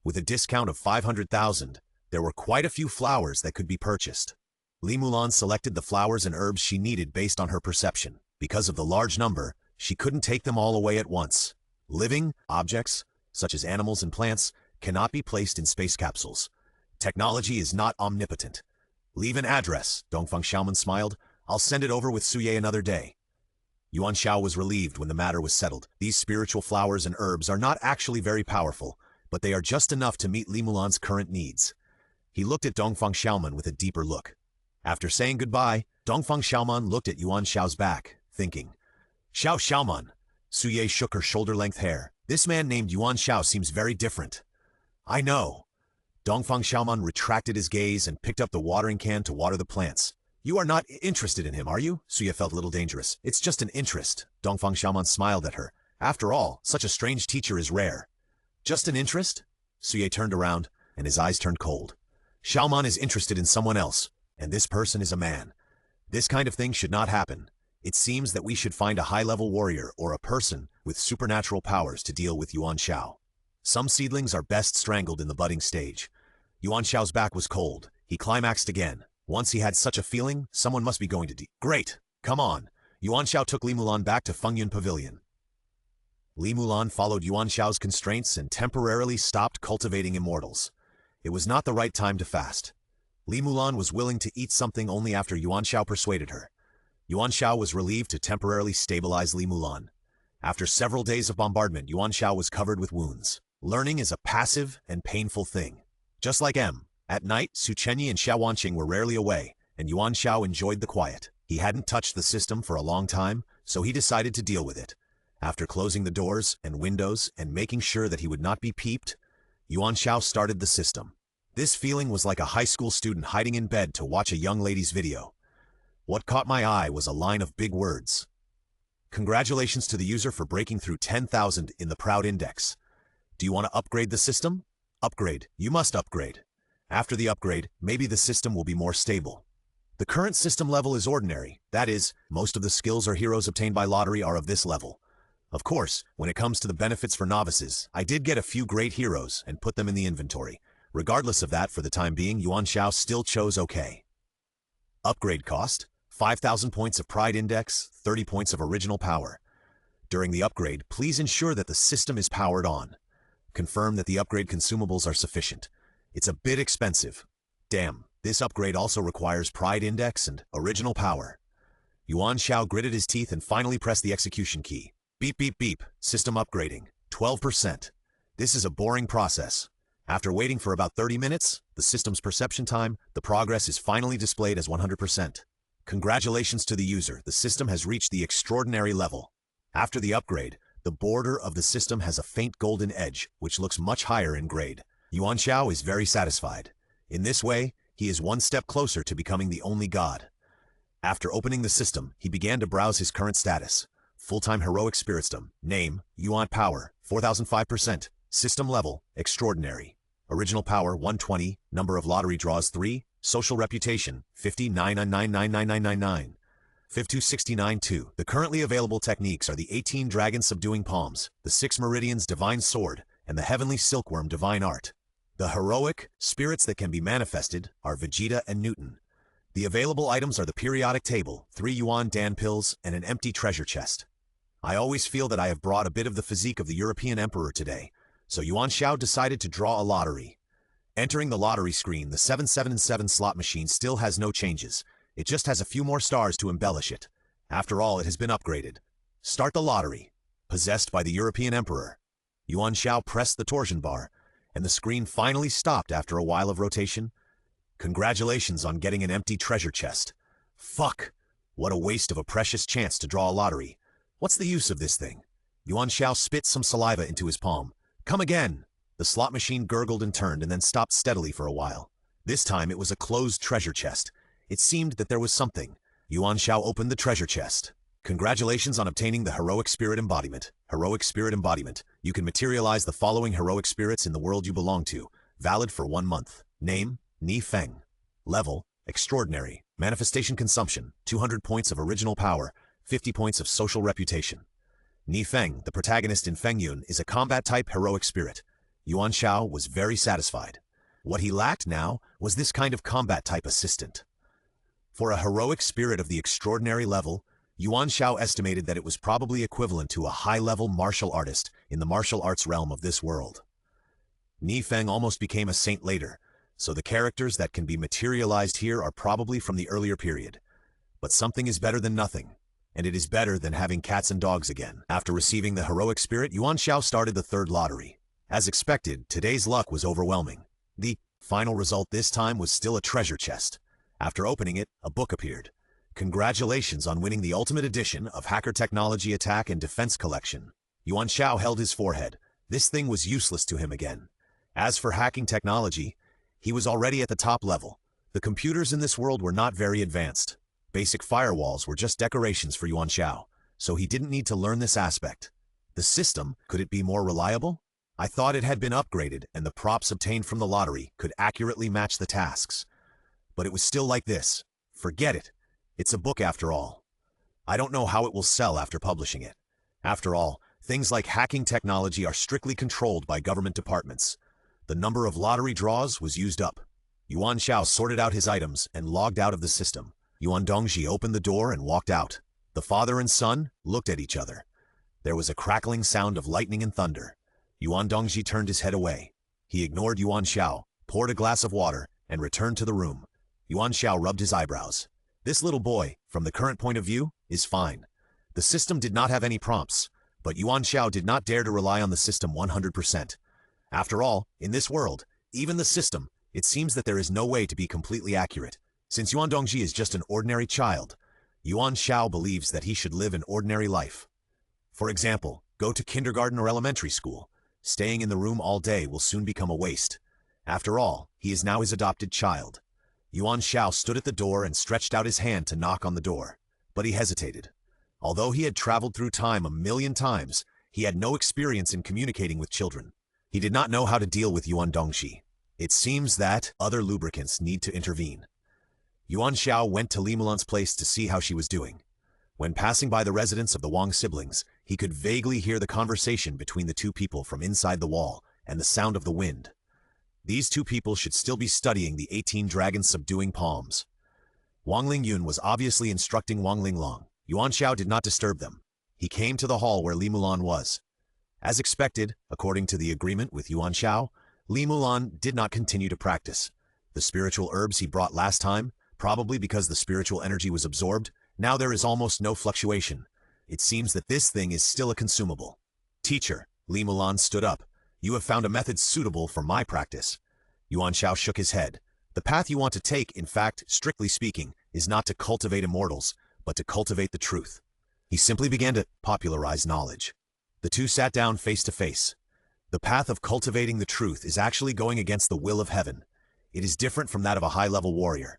With a discount of 500,000, there were quite a few flowers that could be purchased. Li Mulan selected the flowers and herbs she needed based on her perception. Because of the large number, she couldn't take them all away at once. Living objects, such as animals and plants, cannot be placed in space capsules. Technology is not omnipotent. Leave an address, Dongfang Xiaoman smiled. I'll send it over with Suye another day. Yuan Xiao was relieved when the matter was settled. These spiritual flowers and herbs are not actually very powerful, but they are just enough to meet Li Mulan's current needs. He looked at Dongfang Xiaoman with a deeper look. After saying goodbye, Dongfang Xiaoman looked at Yuan Xiao's back, thinking, Xiaoman. Suye shook her shoulder-length hair. This man named Yuan Xiao seems very different. I know. Dongfang Xiaoman retracted his gaze and picked up the watering can to water the plants. You are not interested in him, are you? Suye felt a little dangerous. It's just an interest. Dongfang Xiaoman smiled at her. After all, such a strange teacher is rare. Just an interest? Suye turned around, and his eyes turned cold. Xiaoman is interested in someone else, and this person is a man. This kind of thing should not happen. It seems that we should find a high-level warrior or a person with supernatural powers to deal with Yuan Xiao. Some seedlings are best strangled in the budding stage. Yuan Xiao's back was cold. He climaxed again. Once he had such a feeling, someone must be going to Great! Come on! Yuan Xiao took Li Mulan back to Fengyun Pavilion. Li Mulan followed Yuan Xiao's constraints and temporarily stopped cultivating immortals. It was not the right time to fast. Li Mulan was willing to eat something only after Yuan Xiao persuaded her. Yuan Xiao was relieved to temporarily stabilize Li Mulan. After several days of bombardment, Yuan Xiao was covered with wounds. Learning is a passive and painful thing. Just like M. At night, Su Chenyi and Xiao Wanqing were rarely away, and Yuan Xiao enjoyed the quiet. He hadn't touched the system for a long time, so he decided to deal with it. After closing the doors and windows and making sure that he would not be peeped, Yuan Xiao started the system. This feeling was like a high school student hiding in bed to watch a young lady's video. What caught my eye was a line of big words. Congratulations to the user for breaking through 10,000 in the Proud Index. Do you want to upgrade the system? Upgrade. You must upgrade. After the upgrade, maybe the system will be more stable. The current system level is ordinary. That is, most of the skills or heroes obtained by lottery are of this level. Of course, when it comes to the benefits for novices, I did get a few great heroes and put them in the inventory. Regardless of that, for the time being, Yuan Xiao still chose OK. Upgrade cost: 5,000 points of Pride Index, 30 points of Original Power. During the upgrade, please ensure that the system is powered on. Confirm that the upgrade consumables are sufficient. It's a bit expensive. Damn, this upgrade also requires Pride Index and Original Power. Yuan Xiao gritted his teeth and finally pressed the execution key. Beep beep beep, system upgrading, 12%. This is a boring process. After waiting for about 30 minutes, the system's perception time, the progress is finally displayed as 100%. Congratulations to the user, the system has reached the extraordinary level. After the upgrade, the border of the system has a faint golden edge, which looks much higher in grade. Yuan Xiao is very satisfied. In this way, he is one step closer to becoming the only god. After opening the system, he began to browse his current status. Full-time heroic spiritsdom. Name, Yuan Power, 4005%. System level, extraordinary. Original power, 120. Number of lottery draws, 3. Social reputation, 59999999. 5269-2. The currently available techniques are the 18 Dragon Subduing Palms, the 6 Meridians Divine Sword, and the Heavenly Silkworm Divine Art. The heroic spirits that can be manifested are Vegeta and Newton. The available items are the periodic table, 3 Yuan Dan pills, and an empty treasure chest. I always feel that I have brought a bit of the physique of the European Emperor today, so Yuan Xiao decided to draw a lottery. Entering the lottery screen, the 777 slot machine still has no changes. It just has a few more stars to embellish it. After all, it has been upgraded. Start the lottery. Possessed by the European Emperor. Yuan Xiao pressed the torsion bar, and the screen finally stopped after a while of rotation. Congratulations on getting an empty treasure chest. Fuck! What a waste of a precious chance to draw a lottery. What's the use of this thing? Yuan Xiao spit some saliva into his palm. Come again! The slot machine gurgled and turned and then stopped steadily for a while. This time it was a closed treasure chest. It seemed that there was something. Yuan Xiao opened the treasure chest. Congratulations on obtaining the Heroic Spirit Embodiment. Heroic Spirit Embodiment. You can materialize the following heroic spirits in the world you belong to. Valid for 1 month. Name, Ni Feng. Level, Extraordinary. Manifestation consumption, 200 points of original power, 50 points of social reputation. Ni Feng, the protagonist in Feng Yun, is a combat-type heroic spirit. Yuan Xiao was very satisfied. What he lacked now was this kind of combat-type assistant. For a heroic spirit of the extraordinary level, Yuan Xiao estimated that it was probably equivalent to a high-level martial artist in the martial arts realm of this world. Ni Feng almost became a saint later, so the characters that can be materialized here are probably from the earlier period. But something is better than nothing, and it is better than having cats and dogs again. After receiving the heroic spirit, Yuan Xiao started the third lottery. As expected, today's luck was overwhelming. The final result this time was still a treasure chest. After opening it, a book appeared. Congratulations on winning the ultimate edition of Hacker Technology Attack and Defense Collection. Yuan Xiao held his forehead. This thing was useless to him again. As for hacking technology, he was already at the top level. The computers in this world were not very advanced. Basic firewalls were just decorations for Yuan Xiao, so he didn't need to learn this aspect. The system, could it be more reliable? I thought it had been upgraded and the props obtained from the lottery could accurately match the tasks. But it was still like this. Forget it. It's a book after all. I don't know how it will sell after publishing it. After all, things like hacking technology are strictly controlled by government departments. The number of lottery draws was used up. Yuan Xiao sorted out his items and logged out of the system. Yuan Dongji opened the door and walked out. The father and son looked at each other. There was a crackling sound of lightning and thunder. Yuan Dongji turned his head away. He ignored Yuan Xiao, poured a glass of water, and returned to the room. Yuan Xiao rubbed his eyebrows. This little boy, from the current point of view, is fine. The system did not have any prompts, but Yuan Xiao did not dare to rely on the system 100%. After all, in this world, even the system, it seems that there is no way to be completely accurate. Since Yuan Dongji is just an ordinary child, Yuan Xiao believes that he should live an ordinary life. For example, go to kindergarten or elementary school. Staying in the room all day will soon become a waste. After all, he is now his adopted child. Yuan Xiao stood at the door and stretched out his hand to knock on the door. But he hesitated. Although he had traveled through time 1,000,000 times, he had no experience in communicating with children. He did not know how to deal with Yuan Dongxi. It seems that other lubricants need to intervene. Yuan Xiao went to Li Mulan's place to see how she was doing. When passing by the residence of the Wang siblings, he could vaguely hear the conversation between the two people from inside the wall and the sound of the wind. These two people should still be studying the 18 Dragon Subduing Palms. Wang Lingyun was obviously instructing Wang Linglong. Yuan Xiao did not disturb them. He came to the hall where Li Mulan was. As expected, according to the agreement with Yuan Xiao, Li Mulan did not continue to practice. The spiritual herbs he brought last time, probably because the spiritual energy was absorbed, now there is almost no fluctuation. It seems that this thing is still a consumable. Teacher, Li Mulan stood up. You have found a method suitable for my practice. Yuan Xiao shook his head. The path you want to take, in fact, strictly speaking, is not to cultivate immortals, but to cultivate the truth. He simply began to popularize knowledge. The two sat down face to face. The path of cultivating the truth is actually going against the will of heaven. It is different from that of a high-level warrior.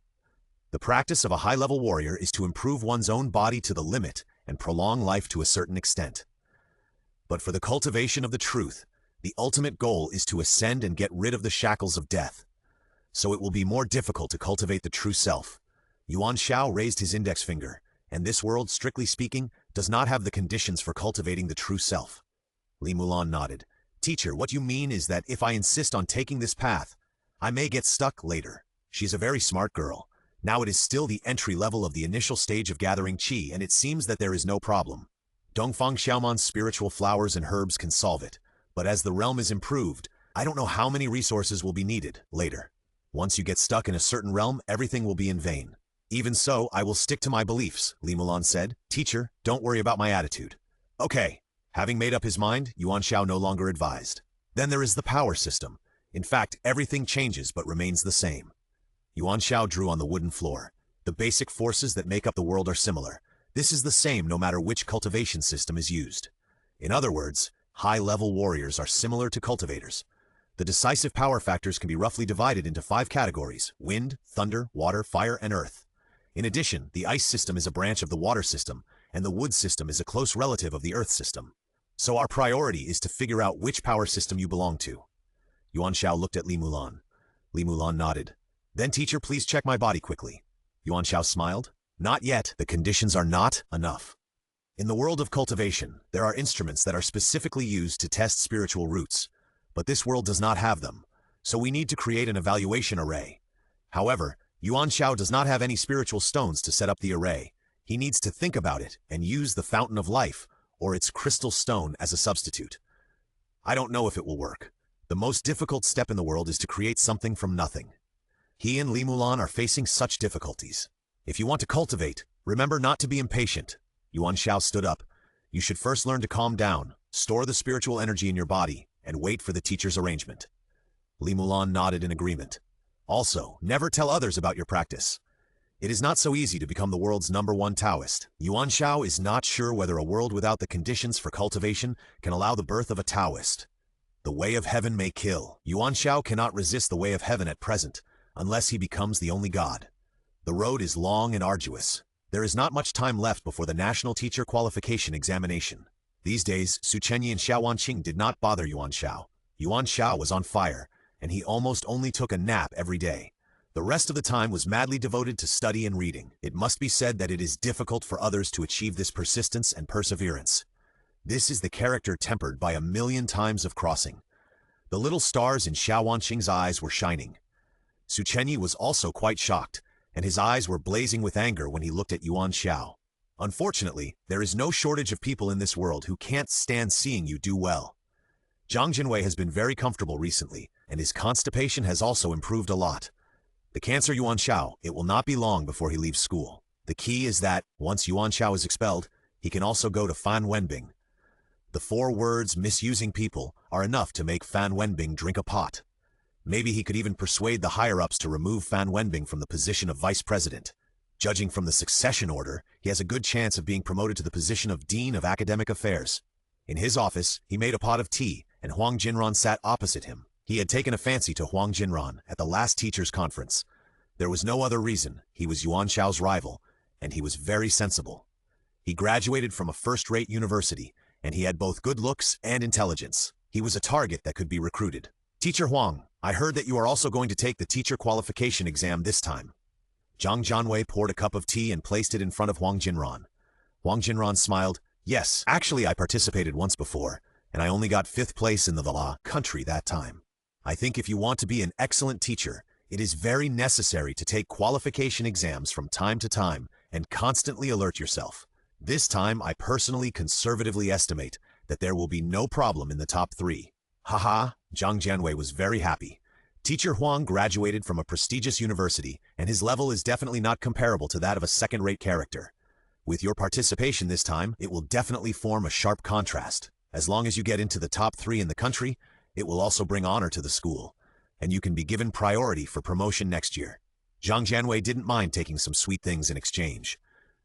The practice of a high-level warrior is to improve one's own body to the limit and prolong life to a certain extent. But for the cultivation of the truth, the ultimate goal is to ascend and get rid of the shackles of death. So it will be more difficult to cultivate the true self. Yuan Xiao raised his index finger, and this world, strictly speaking, does not have the conditions for cultivating the true self. Li Mulan nodded. Teacher, what you mean is that if I insist on taking this path, I may get stuck later. She's a very smart girl. Now it is still the entry level of the initial stage of gathering qi, and it seems that there is no problem. Dongfang Xiaoman's spiritual flowers and herbs can solve it, but as the realm is improved, I don't know how many resources will be needed later. Once you get stuck in a certain realm, everything will be in vain. Even so, I will stick to my beliefs, Li Mulan said. Teacher, don't worry about my attitude. Okay. Having made up his mind, Yuan Xiao no longer advised. Then there is the power system. In fact, everything changes but remains the same. Yuan Xiao drew on the wooden floor. The basic forces that make up the world are similar. This is the same no matter which cultivation system is used. In other words, high-level warriors are similar to cultivators. The decisive power factors can be roughly divided into 5 categories: wind, thunder, water, fire, and earth. In addition, the ice system is a branch of the water system, and the wood system is a close relative of the earth system. So our priority is to figure out which power system you belong to. Yuan Xiao looked at Li Mulan. Li Mulan nodded. Then teacher, please check my body quickly. Yuan Xiao smiled. Not yet. The conditions are not enough. In the world of cultivation, there are instruments that are specifically used to test spiritual roots, but this world does not have them, so we need to create an evaluation array. However, Yuan Xiao does not have any spiritual stones to set up the array. He needs to think about it and use the fountain of life, or its crystal stone, as a substitute. I don't know if it will work. The most difficult step in the world is to create something from nothing. He and Li Mulan are facing such difficulties. If you want to cultivate, remember not to be impatient. Yuan Xiao stood up. You should first learn to calm down, store the spiritual energy in your body, and wait for the teacher's arrangement. Li Mulan nodded in agreement. Also, never tell others about your practice. It is not so easy to become the world's #1 Taoist. Yuan Xiao is not sure whether a world without the conditions for cultivation can allow the birth of a Taoist. The way of heaven may kill. Yuan Xiao cannot resist the way of heaven at present, unless he becomes the only god. The road is long and arduous. There is not much time left before the National Teacher Qualification Examination. These days, Su Chenyi and Xiao Wanqing did not bother Yuan Xiao. Yuan Xiao was on fire, and he almost only took a nap every day. The rest of the time was madly devoted to study and reading. It must be said that it is difficult for others to achieve this persistence and perseverance. This is the character tempered by 1,000,000 times of crossing. The little stars in Xiao Wanqing's eyes were shining. Su Chenyi was also quite shocked, and his eyes were blazing with anger when he looked at Yuan Xiao. Unfortunately, there is no shortage of people in this world who can't stand seeing you do well. Zhang Jinwei has been very comfortable recently, and his constipation has also improved a lot. The cancer Yuan Xiao, it will not be long before he leaves school. The key is that, once Yuan Xiao is expelled, he can also go to Fan Wenbing. The 4 words misusing people are enough to make Fan Wenbing drink a pot. Maybe he could even persuade the higher-ups to remove Fan Wenbing from the position of vice president. Judging from the succession order, he has a good chance of being promoted to the position of Dean of Academic Affairs. In his office, he made a pot of tea, and Huang Jinran sat opposite him. He had taken a fancy to Huang Jinran at the last teachers' conference. There was no other reason. He was Yuan Xiao's rival, and he was very sensible. He graduated from a first-rate university, and he had both good looks and intelligence. He was a target that could be recruited. Teacher Huang, I heard that you are also going to take the teacher qualification exam this time. Zhang Jianwei poured a cup of tea and placed it in front of Huang Jinran. Huang Jinran smiled. Yes, actually I participated once before, and I only got 5th place in the law country that time. I think if you want to be an excellent teacher, it is very necessary to take qualification exams from time to time and constantly alert yourself. This time, I personally conservatively estimate that there will be no problem in the top 3. Haha, Zhang Jianwei was very happy. Teacher Huang graduated from a prestigious university, and his level is definitely not comparable to that of a second-rate character. With your participation this time, it will definitely form a sharp contrast. As long as you get into the top 3 in the country, it will also bring honor to the school, and you can be given priority for promotion next year. Zhang Jianwei didn't mind taking some sweet things in exchange.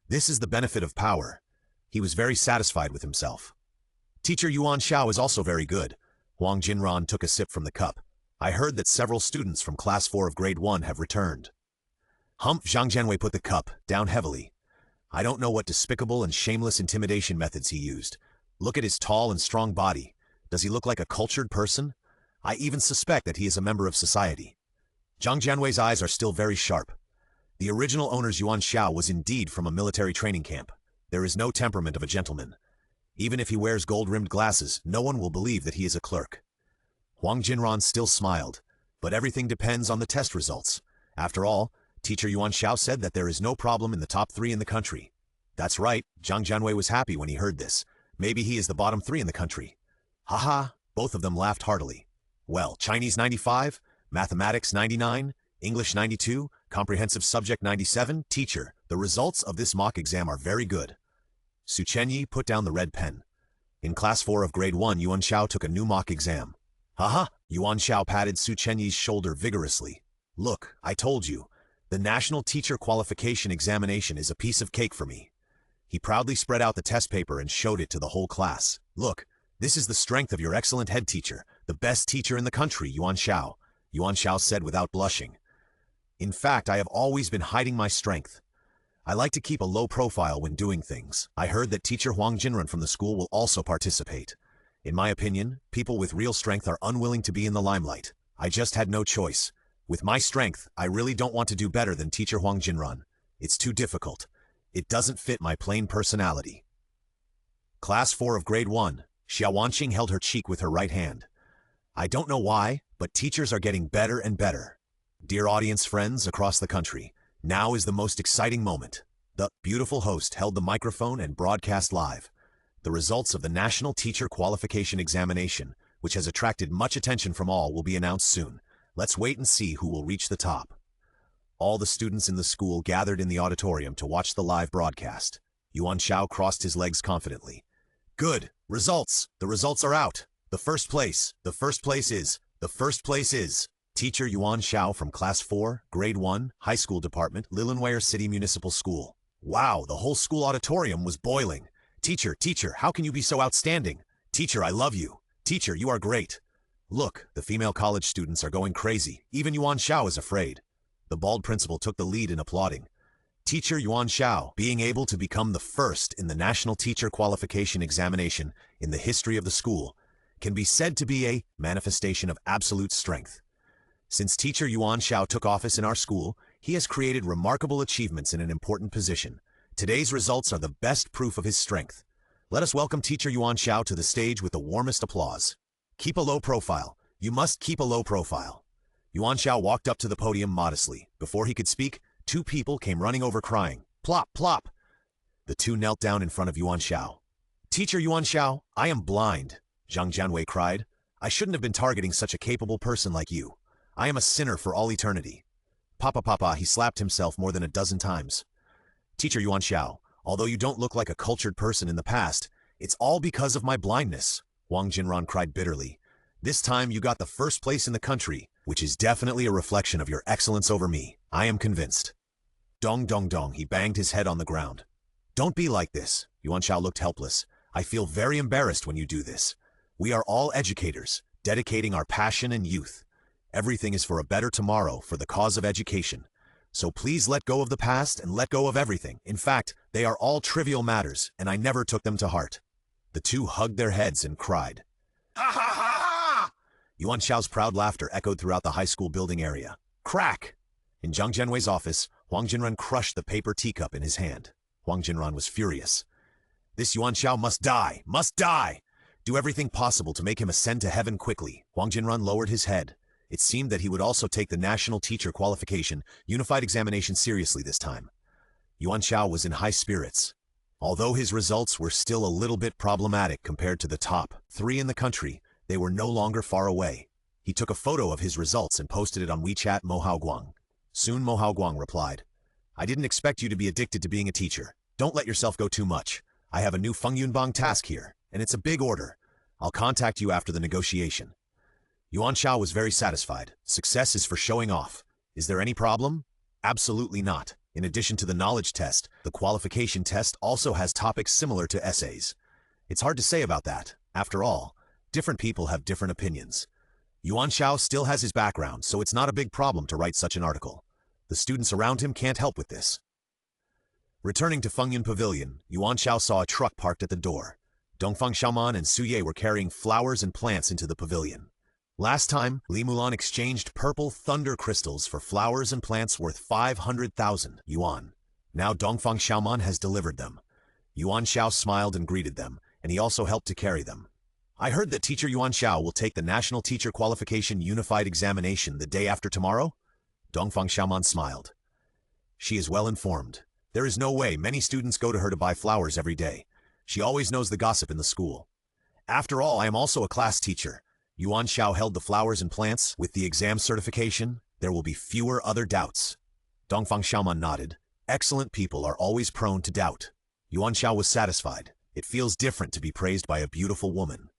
This is the benefit of power. He was very satisfied with himself. Teacher Yuan Xiao is also very good. Huang Jinran took a sip from the cup. I heard that several students from Class 4 of Grade 1 have returned. Humph! Zhang Jianwei put the cup down heavily. I don't know what despicable and shameless intimidation methods he used. Look at his tall and strong body. Does he look like a cultured person? I even suspect that he is a member of society. Zhang Jianwei's eyes are still very sharp. The original owner's Yuan Xiao was indeed from a military training camp. There is no temperament of a gentleman. Even if he wears gold-rimmed glasses, no one will believe that he is a clerk. Huang Jinran still smiled, but everything depends on the test results. After all, Teacher Yuan Xiao said that there is no problem in the top 3 in the country. That's right, Zhang Jianwei was happy when he heard this. Maybe he is the bottom 3 in the country. Haha, both of them laughed heartily. Well, Chinese 95, Mathematics 99, English 92, Comprehensive Subject 97, Teacher, the results of this mock exam are very good. Su Chenyi put down the red pen. In Class 4 of Grade 1, Yuan Xiao took a new mock exam. Haha, Yuan Xiao patted Su Chenyi's shoulder vigorously. Look, I told you, the National Teacher Qualification Examination is a piece of cake for me. He proudly spread out the test paper and showed it to the whole class. Look, this is the strength of your excellent head teacher, the best teacher in the country, Yuan Xiao. Yuan Xiao said without blushing. In fact, I have always been hiding my strength. I like to keep a low profile when doing things. I heard that teacher Huang Jinran from the school will also participate. In my opinion, people with real strength are unwilling to be in the limelight. I just had no choice. With my strength, I really don't want to do better than teacher Huang Jinran. It's too difficult. It doesn't fit my plain personality. Class 4 of Grade 1, Xiao Wanqing held her cheek with her right hand. I don't know why, but teachers are getting better and better. Dear audience friends across the country, now is the most exciting moment. The beautiful host held the microphone and broadcast live. The results of the National Teacher Qualification Examination, which has attracted much attention from all, will be announced soon. Let's wait and see who will reach the top. All the students in the school gathered in the auditorium to watch the live broadcast. Yuan Xiao crossed his legs confidently. Good! Results! The results are out! The first place is Teacher Yuan Xiao from Class 4, Grade 1, High School Department, Lilienweier City Municipal School. Wow, the whole school auditorium was boiling. Teacher, how can you be so outstanding? Teacher, I love you. Teacher, you are great. Look, the female college students are going crazy. Even Yuan Xiao is afraid. The bald principal took the lead in applauding. Teacher Yuan Xiao, being able to become the first in the National Teacher Qualification Examination in the history of the school, can be said to be a manifestation of absolute strength. Since teacher Yuan Xiao took office in our school, he has created remarkable achievements in an important position. Today's results are the best proof of his strength. Let us welcome teacher Yuan Xiao to the stage with the warmest applause. Keep a low profile. You must keep a low profile. Yuan Xiao walked up to the podium modestly. Before he could speak, 2 people came running over crying. Plop, plop. The 2 knelt down in front of Yuan Xiao. Teacher Yuan Xiao, I am blind, Zhang Jianwei cried. I shouldn't have been targeting such a capable person like you. I am a sinner for all eternity. Papa, he slapped himself more than a dozen times. Teacher Yuan Xiao, although you don't look like a cultured person in the past, it's all because of my blindness, Huang Jinran cried bitterly. This time you got the first place in the country, which is definitely a reflection of your excellence over me. I am convinced. Dong dong dong, he banged his head on the ground. Don't be like this. Yuan Xiao looked helpless. I feel very embarrassed when you do this. We are all educators, dedicating our passion and youth. Everything is for a better tomorrow, for the cause of education. So please let go of the past and let go of everything. In fact, they are all trivial matters, and I never took them to heart. The 2 hugged their heads and cried. Ha ha ha ha! Yuan Xiao's proud laughter echoed throughout the high school building area. Crack! In Zhang Jianwei's office, Huang Jinran crushed the paper teacup in his hand. Huang Jinran was furious. This Yuan Xiao must die! Must die! Do everything possible to make him ascend to heaven quickly. Huang Jinran lowered his head. It seemed that he would also take the National Teacher Qualification Unified Examination seriously this time. Yuan Xiao was in high spirits. Although his results were still a little bit problematic compared to the top 3 in the country, they were no longer far away. He took a photo of his results and posted it on WeChat Mo Haoguang. Soon Mo Haoguang replied, I didn't expect you to be addicted to being a teacher. Don't let yourself go too much. I have a new Feng Yunbang task here, and it's a big order. I'll contact you after the negotiation. Yuan Xiao was very satisfied. Success is for showing off. Is there any problem? Absolutely not. In addition to the knowledge test, the qualification test also has topics similar to essays. It's hard to say about that. After all, different people have different opinions. Yuan Xiao still has his background, so it's not a big problem to write such an article. The students around him can't help with this. Returning to Fengyun Pavilion, Yuan Xiao saw a truck parked at the door. Dongfang Xiaoman and Su Ye were carrying flowers and plants into the pavilion. Last time, Li Mulan exchanged purple thunder crystals for flowers and plants worth 500,000 yuan. Now Dongfang Xiaoman has delivered them. Yuan Xiao smiled and greeted them, and he also helped to carry them. I heard that teacher Yuan Xiao will take the National Teacher Qualification Unified Examination the day after tomorrow? Dongfang Xiaoman smiled. She is well informed. There is no way many students go to her to buy flowers every day. She always knows the gossip in the school. After all, I am also a class teacher. Yuan Xiao held the flowers and plants. With the exam certification, there will be fewer other doubts. Dongfang Xiaoman nodded. Excellent people are always prone to doubt. Yuan Xiao was satisfied. It feels different to be praised by a beautiful woman.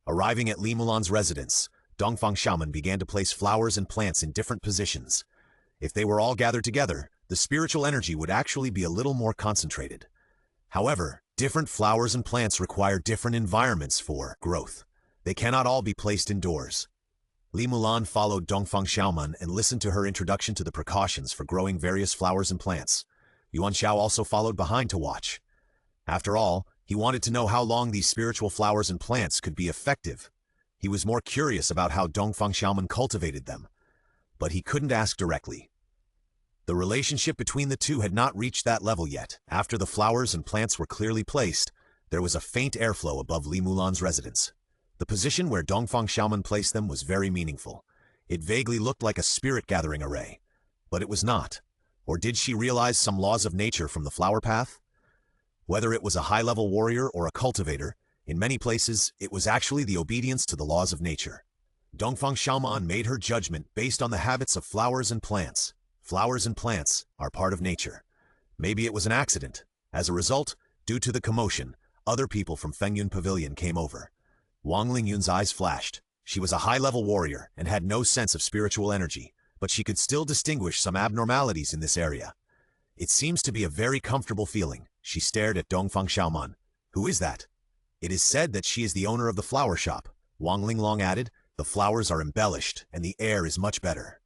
Arriving at Li Mulan's residence, Dongfang Xiaoman began to place flowers and plants in different positions. If they were all gathered together, the spiritual energy would actually be a little more concentrated. However, different flowers and plants require different environments for growth. They cannot all be placed indoors. Li Mulan followed Dongfang Xiaoman and listened to her introduction to the precautions for growing various flowers and plants. Yuan Xiao also followed behind to watch. After all, he wanted to know how long these spiritual flowers and plants could be effective. He was more curious about how Dongfang Xiaoman cultivated them, but he couldn't ask directly. The relationship between the two had not reached that level yet. After the flowers and plants were clearly placed, there was a faint airflow above Li Mulan's residence. The position where Dongfang Xiaoman placed them was very meaningful. It vaguely looked like a spirit-gathering array. But it was not. Or did she realize some laws of nature from the flower path? Whether it was a high-level warrior or a cultivator, in many places, it was actually the obedience to the laws of nature. Dongfang Xiaoman made her judgment based on the habits of flowers and plants. Flowers and plants are part of nature. Maybe it was an accident. As a result, due to the commotion, other people from Fengyun Pavilion came over. Wang Lingyun's eyes flashed. She was a high-level warrior and had no sense of spiritual energy, but she could still distinguish some abnormalities in this area. It seems to be a very comfortable feeling. She stared at Dongfang Xiaoman. Who is that? It is said that she is the owner of the flower shop. Wang Linglong added, the flowers are embellished and the air is much better.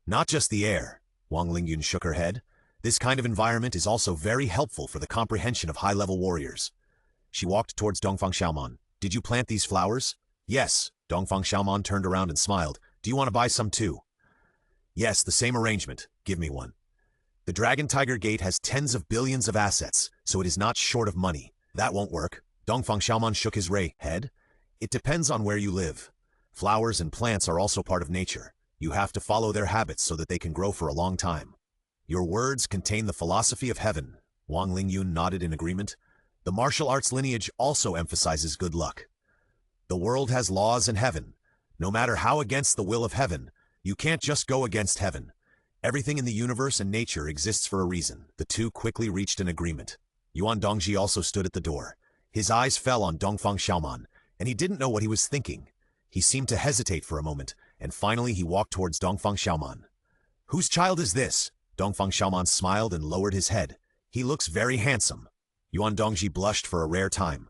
Not just the air. Wang Lingyun shook her head. This kind of environment is also very helpful for the comprehension of high-level warriors. She walked towards Dongfang Xiaoman. Did you plant these flowers? Yes. Dongfang Xiaoman turned around and smiled. Do you want to buy some too? Yes, the same arrangement. Give me one. The Dragon Tiger Gate has tens of billions of assets, so it is not short of money. That won't work. Dongfang Xiaoman shook his head. It depends on where you live. Flowers and plants are also part of nature. You have to follow their habits so that they can grow for a long time. Your words contain the philosophy of heaven. Wang Lingyun nodded in agreement. The martial arts lineage also emphasizes good luck. The world has laws in heaven. No matter how against the will of heaven, you can't just go against heaven. Everything in the universe and nature exists for a reason. The two quickly reached an agreement. Yuan Dongji also stood at the door. His eyes fell on Dongfang Xiaoman, and he didn't know what he was thinking. He seemed to hesitate for a moment, and finally he walked towards Dongfang Xiaoman. Whose child is this? Dongfang Xiaoman smiled and lowered his head. He looks very handsome. Yuan Dongji blushed for a rare time.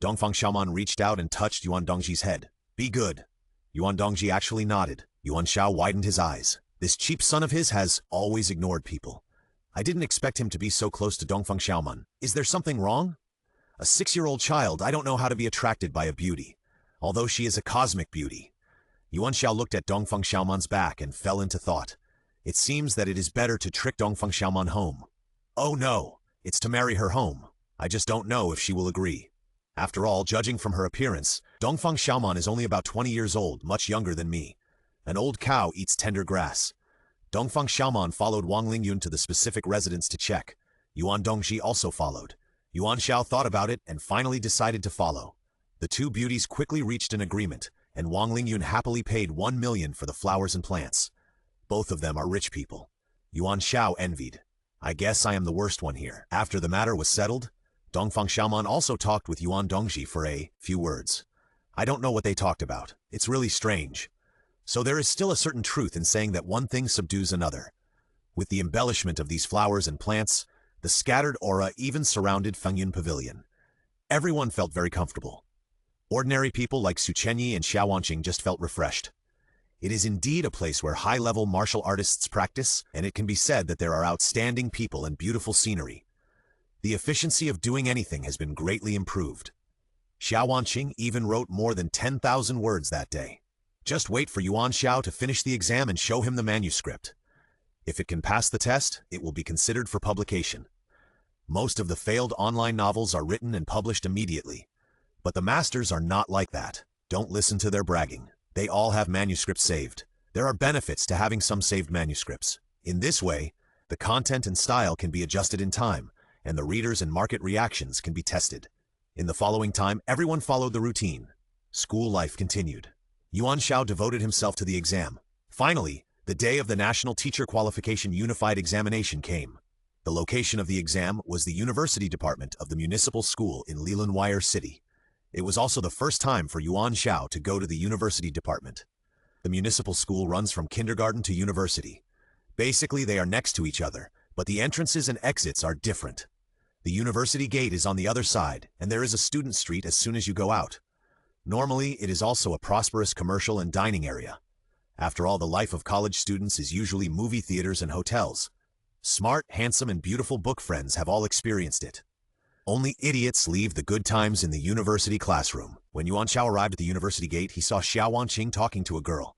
Dongfang Xiaoman reached out and touched Yuan Dongji's head. Be good. Yuan Dongji actually nodded. Yuan Xiao widened his eyes. This cheap son of his has always ignored people. I didn't expect him to be so close to Dongfang Xiaoman. Is there something wrong? A 6-year-old child, I don't know how to be attracted by a beauty, although she is a cosmic beauty. Yuan Xiao looked at Dongfang Xiaoman's back and fell into thought. It seems that it is better to trick Dongfang Xiaoman home. Oh no, it's to marry her home. I just don't know if she will agree. After all, judging from her appearance, Dongfang Xiaoman is only about 20 years old, much younger than me. An old cow eats tender grass. Dongfang Xiaoman followed Wang Lingyun to the specific residence to check. Yuan Dongji also followed. Yuan Xiao thought about it and finally decided to follow. The two beauties quickly reached an agreement, and Wang Lingyun happily paid 1 million for the flowers and plants. Both of them are rich people. Yuan Xiao envied. I guess I am the worst one here. After the matter was settled, Dongfang Xiaoman also talked with Yuan Dongji for a few words. I don't know what they talked about. It's really strange. So there is still a certain truth in saying that one thing subdues another. With the embellishment of these flowers and plants, the scattered aura even surrounded Fengyun Pavilion. Everyone felt very comfortable. Ordinary people like Su Chenyi and Xiao Wanqing just felt refreshed. It is indeed a place where high-level martial artists practice, and it can be said that there are outstanding people and beautiful scenery. The efficiency of doing anything has been greatly improved. Xiao Wanqing even wrote more than 10,000 words that day. Just wait for Yuan Xiao to finish the exam and show him the manuscript. If it can pass the test, it will be considered for publication. Most of the failed online novels are written and published immediately. But the masters are not like that. Don't listen to their bragging. They all have manuscripts saved. There are benefits to having some saved manuscripts. In this way, the content and style can be adjusted in time, and the readers and market reactions can be tested. In the following time, everyone followed the routine. School life continued. Yuan Xiao devoted himself to the exam. Finally, the day of the National Teacher Qualification Unified Examination came. The location of the exam was the University Department of the Municipal School in Lilanwire City. It was also the first time for Yuan Xiao to go to the University Department. The municipal school runs from kindergarten to university. Basically, they are next to each other, but the entrances and exits are different. The university gate is on the other side, and there is a student street as soon as you go out. Normally, it is also a prosperous commercial and dining area. After all, the life of college students is usually movie theaters and hotels. Smart, handsome, and beautiful book friends have all experienced it. Only idiots leave the good times in the university classroom. When Yuan Xiao arrived at the university gate, he saw Xiao Wanqing talking to a girl.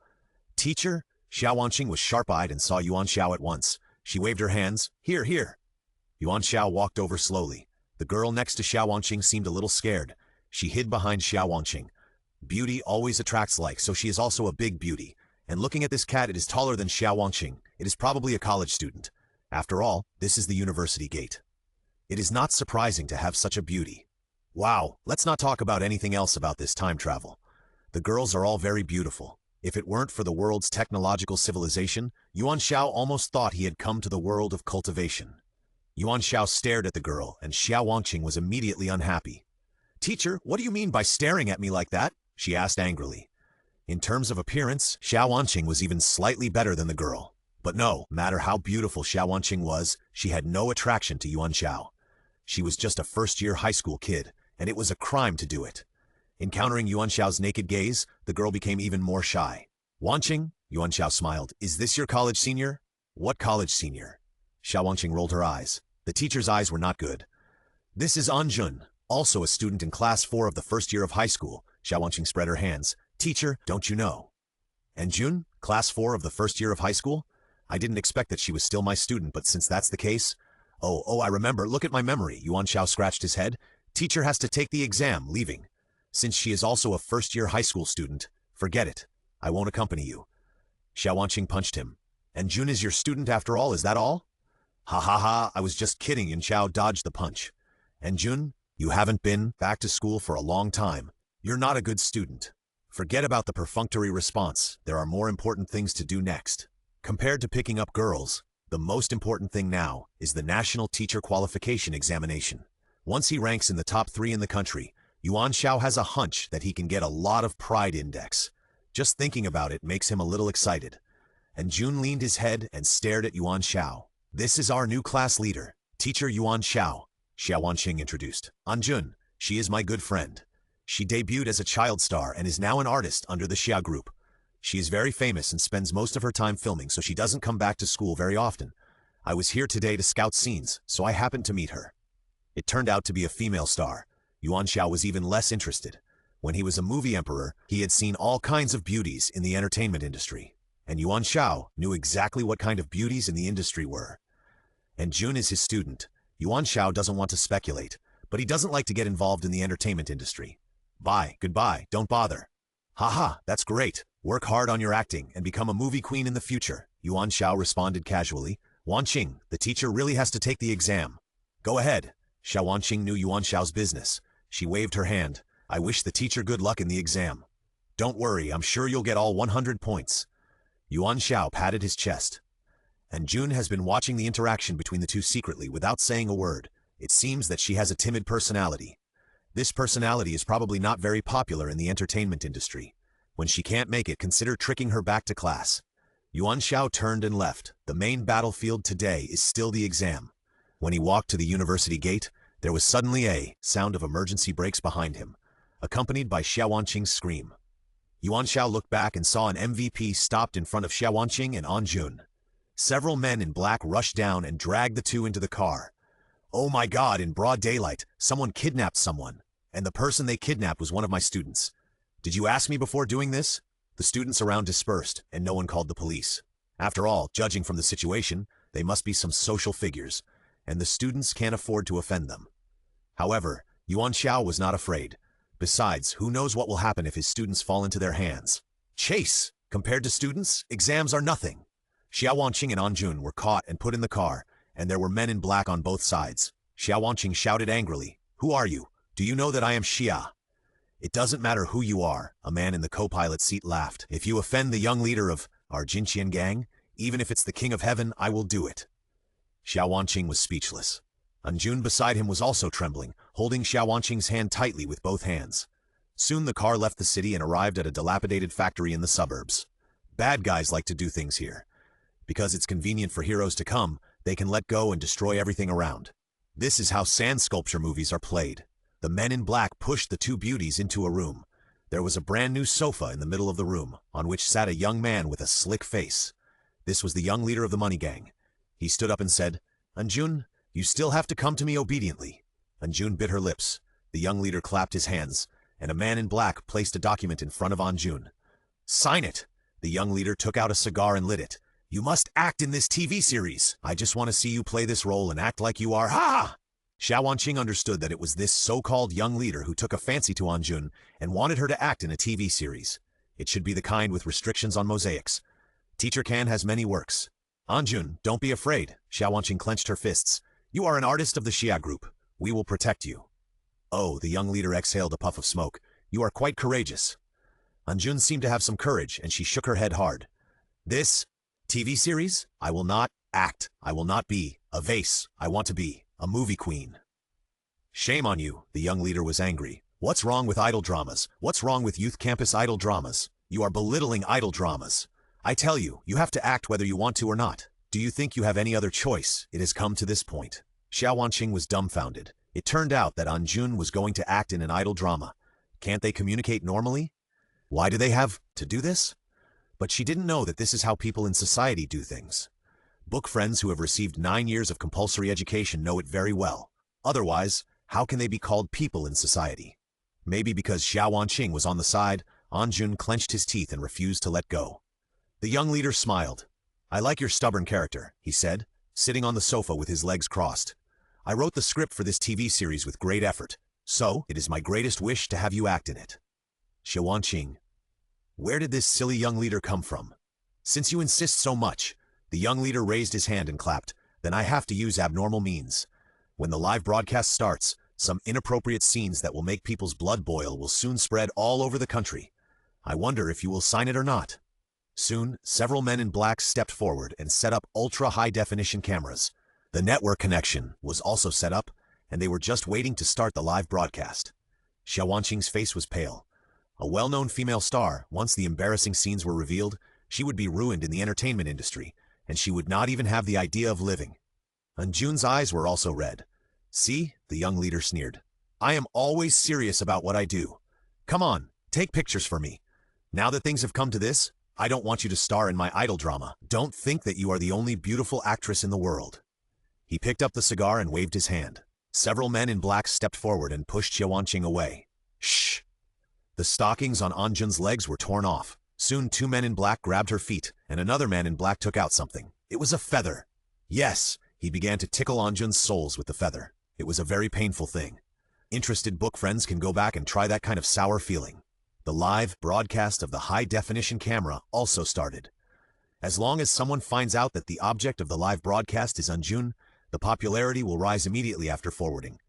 Teacher? Xiao Wanqing was sharp-eyed and saw Yuan Xiao at once. She waved her hands. Here, here. Yuan Xiao walked over slowly. The girl next to Xiao Wanqing seemed a little scared. She hid behind Xiao Wanqing. Beauty always attracts like, so she is also a big beauty. And looking at this cat, it is taller than Xiao Wanqing. It is probably a college student. After all, this is the university gate. It is not surprising to have such a beauty. Wow, let's not talk about anything else about this time travel. The girls are all very beautiful. If it weren't for the world's technological civilization, Yuan Xiao almost thought he had come to the world of cultivation. Yuan Xiao stared at the girl, and Xiao Wanqing was immediately unhappy. Teacher, what do you mean by staring at me like that? She asked angrily. In terms of appearance, Xiao Wanqing was even slightly better than the girl. But no matter how beautiful Xiao Wanqing was, she had no attraction to Yuan Xiao. She was just a first-year high school kid, and it was a crime to do it. Encountering Yuan Xiao's naked gaze, the girl became even more shy. Wanqing, Yuan Xiao smiled, is this your college senior? What college senior? Xiao Wanqing rolled her eyes. The teacher's eyes were not good. This is Anjun, also a student in class 4 of the first year of high school. Xiao Wanqing spread her hands. Teacher, don't you know? Anjun, class 4 of the first year of high school? I didn't expect that she was still my student, but since that's the case... Oh, I remember. Look at my memory. Yuan Xiao scratched his head. Teacher has to take the exam, leaving. Since she is also a first-year high school student, forget it. I won't accompany you. Xiao Wanqing punched him. And Jun is your student after all, is that all? Ha ha ha, I was just kidding. Yuan Xiao dodged the punch. And Jun, you haven't been back to school for a long time. You're not a good student. Forget about the perfunctory response. There are more important things to do next. Compared to picking up girls, the most important thing now is the National Teacher Qualification Examination. Once he ranks in the top 3 in the country, Yuan Xiao has a hunch that he can get a lot of pride index. Just thinking about it makes him a little excited. And Jun leaned his head and stared at Yuan Xiao. This is our new class leader, Teacher Yuan Xiao, Xiao Wanqing introduced. Anjun, she is my good friend. She debuted as a child star and is now an artist under the Xia Group. She is very famous and spends most of her time filming, so she doesn't come back to school very often. I was here today to scout scenes, so I happened to meet her. It turned out to be a female star. Yuan Xiao was even less interested. When he was a movie emperor, he had seen all kinds of beauties in the entertainment industry. And Yuan Xiao knew exactly what kind of beauties in the industry were. And Jun is his student. Yuan Xiao doesn't want to speculate, but he doesn't like to get involved in the entertainment industry. Bye, goodbye, don't bother. Haha, that's great. Work hard on your acting and become a movie queen in the future, Yuan Xiao responded casually. Wanqing, the teacher really has to take the exam. Go ahead. Xiao Wanqing knew Yuan Xiao's business. She waved her hand. I wish the teacher good luck in the exam. Don't worry, I'm sure you'll get all 100 points. Yuan Xiao patted his chest. and June has been watching the interaction between the two secretly without saying a word. It seems that she has a timid personality. This personality is probably not very popular in the entertainment industry. When she can't make it, consider tricking her back to class. Yuan Xiao turned and left. The main battlefield today is still the exam. When he walked to the university gate, there was suddenly a sound of emergency brakes behind him, accompanied by Xiaowanqing's scream. Yuan Xiao looked back and saw an MVP stopped in front of Xiaowanqing and Anjun. Several men in black rushed down and dragged the two into the car. Oh my God, in broad daylight, someone kidnapped someone, and the person they kidnapped was one of my students. Did you ask me before doing this? The students around dispersed, and no one called the police. After all, judging from the situation, they must be some social figures, and the students can't afford to offend them. However, Yuan Xiao was not afraid. Besides, who knows what will happen if his students fall into their hands? Chase! Compared to students, exams are nothing. Xiaowanqing and Anjun were caught and put in the car, and there were men in black on both sides. Xiaowanqing shouted angrily, "Who are you? Do you know that I am Xia?" "It doesn't matter who you are," a man in the co-pilot seat laughed. "If you offend the young leader of our Jinqian gang, even if it's the king of heaven, I will do it." Xiaowanqing was speechless. Anjun beside him was also trembling, holding Xiaowanqing's hand tightly with both hands. Soon the car left the city and arrived at a dilapidated factory in the suburbs. Bad guys like to do things here. Because it's convenient for heroes to come, they can let go and destroy everything around. This is how sand sculpture movies are played. The men in black pushed the two beauties into a room. There was a brand new sofa in the middle of the room, on which sat a young man with a slick face. This was the young leader of the money gang. He stood up and said, "Anjun, you still have to come to me obediently." Anjun bit her lips. The young leader clapped his hands, and a man in black placed a document in front of Anjun. "Sign it." The young leader took out a cigar and lit it. "You must act in this TV series. I just want to see you play this role and act like you are. Ha!" Xiaowanqing understood that it was this so-called young leader who took a fancy to Anjun and wanted her to act in a TV series. It should be the kind with restrictions on mosaics. Teacher Kan has many works. "Anjun, don't be afraid." Xiaowanqing clenched her fists. "You are an artist of the Xia group. We will protect you." "Oh," the young leader exhaled a puff of smoke. "You are quite courageous." Anjun seemed to have some courage, and she shook her head hard. "This TV series? I will not act. I will not be a vase. I want to be a movie queen." "Shame on you," the young leader was angry. "What's wrong with idol dramas? What's wrong with youth campus idol dramas? You are belittling idol dramas. I tell you, you have to act whether you want to or not. Do you think you have any other choice? It has come to this point." Xiaowanqing was dumbfounded. It turned out that Anjun was going to act in an idol drama. Can't they communicate normally? Why do they have to do this? But she didn't know that this is how people in society do things. Book friends who have received 9 years of compulsory education know it very well. Otherwise, how can they be called people in society? Maybe because Xiaowanqing was on the side, Anjun clenched his teeth and refused to let go. The young leader smiled. "I like your stubborn character," he said, sitting on the sofa with his legs crossed. "I wrote the script for this TV series with great effort, so it is my greatest wish to have you act in it." Xiaowanqing, where did this silly young leader come from? "Since you insist so much," the young leader raised his hand and clapped, "then I have to use abnormal means. When the live broadcast starts, some inappropriate scenes that will make people's blood boil will soon spread all over the country. I wonder if you will sign it or not." Soon, several men in black stepped forward and set up ultra-high-definition cameras. The network connection was also set up, and they were just waiting to start the live broadcast. Xiaowanqing's face was pale. A well-known female star, once the embarrassing scenes were revealed, she would be ruined in the entertainment industry, and she would not even have the idea of living. Anjun's eyes were also red. "See," the young leader sneered. "I am always serious about what I do. Come on, take pictures for me. Now that things have come to this, I don't want you to star in my idol drama. Don't think that you are the only beautiful actress in the world." He picked up the cigar and waved his hand. Several men in black stepped forward and pushed Xiaowanqing away. "Shh!" The stockings on Anjun's legs were torn off. Soon 2 men in black grabbed her feet, and another man in black took out something. It was a feather. Yes, he began to tickle Anjun's soles with the feather. It was a very painful thing. Interested book friends can go back and try that kind of sour feeling. The live broadcast of the high-definition camera also started. As long as someone finds out that the object of the live broadcast is Anjun, the popularity will rise immediately after forwarding.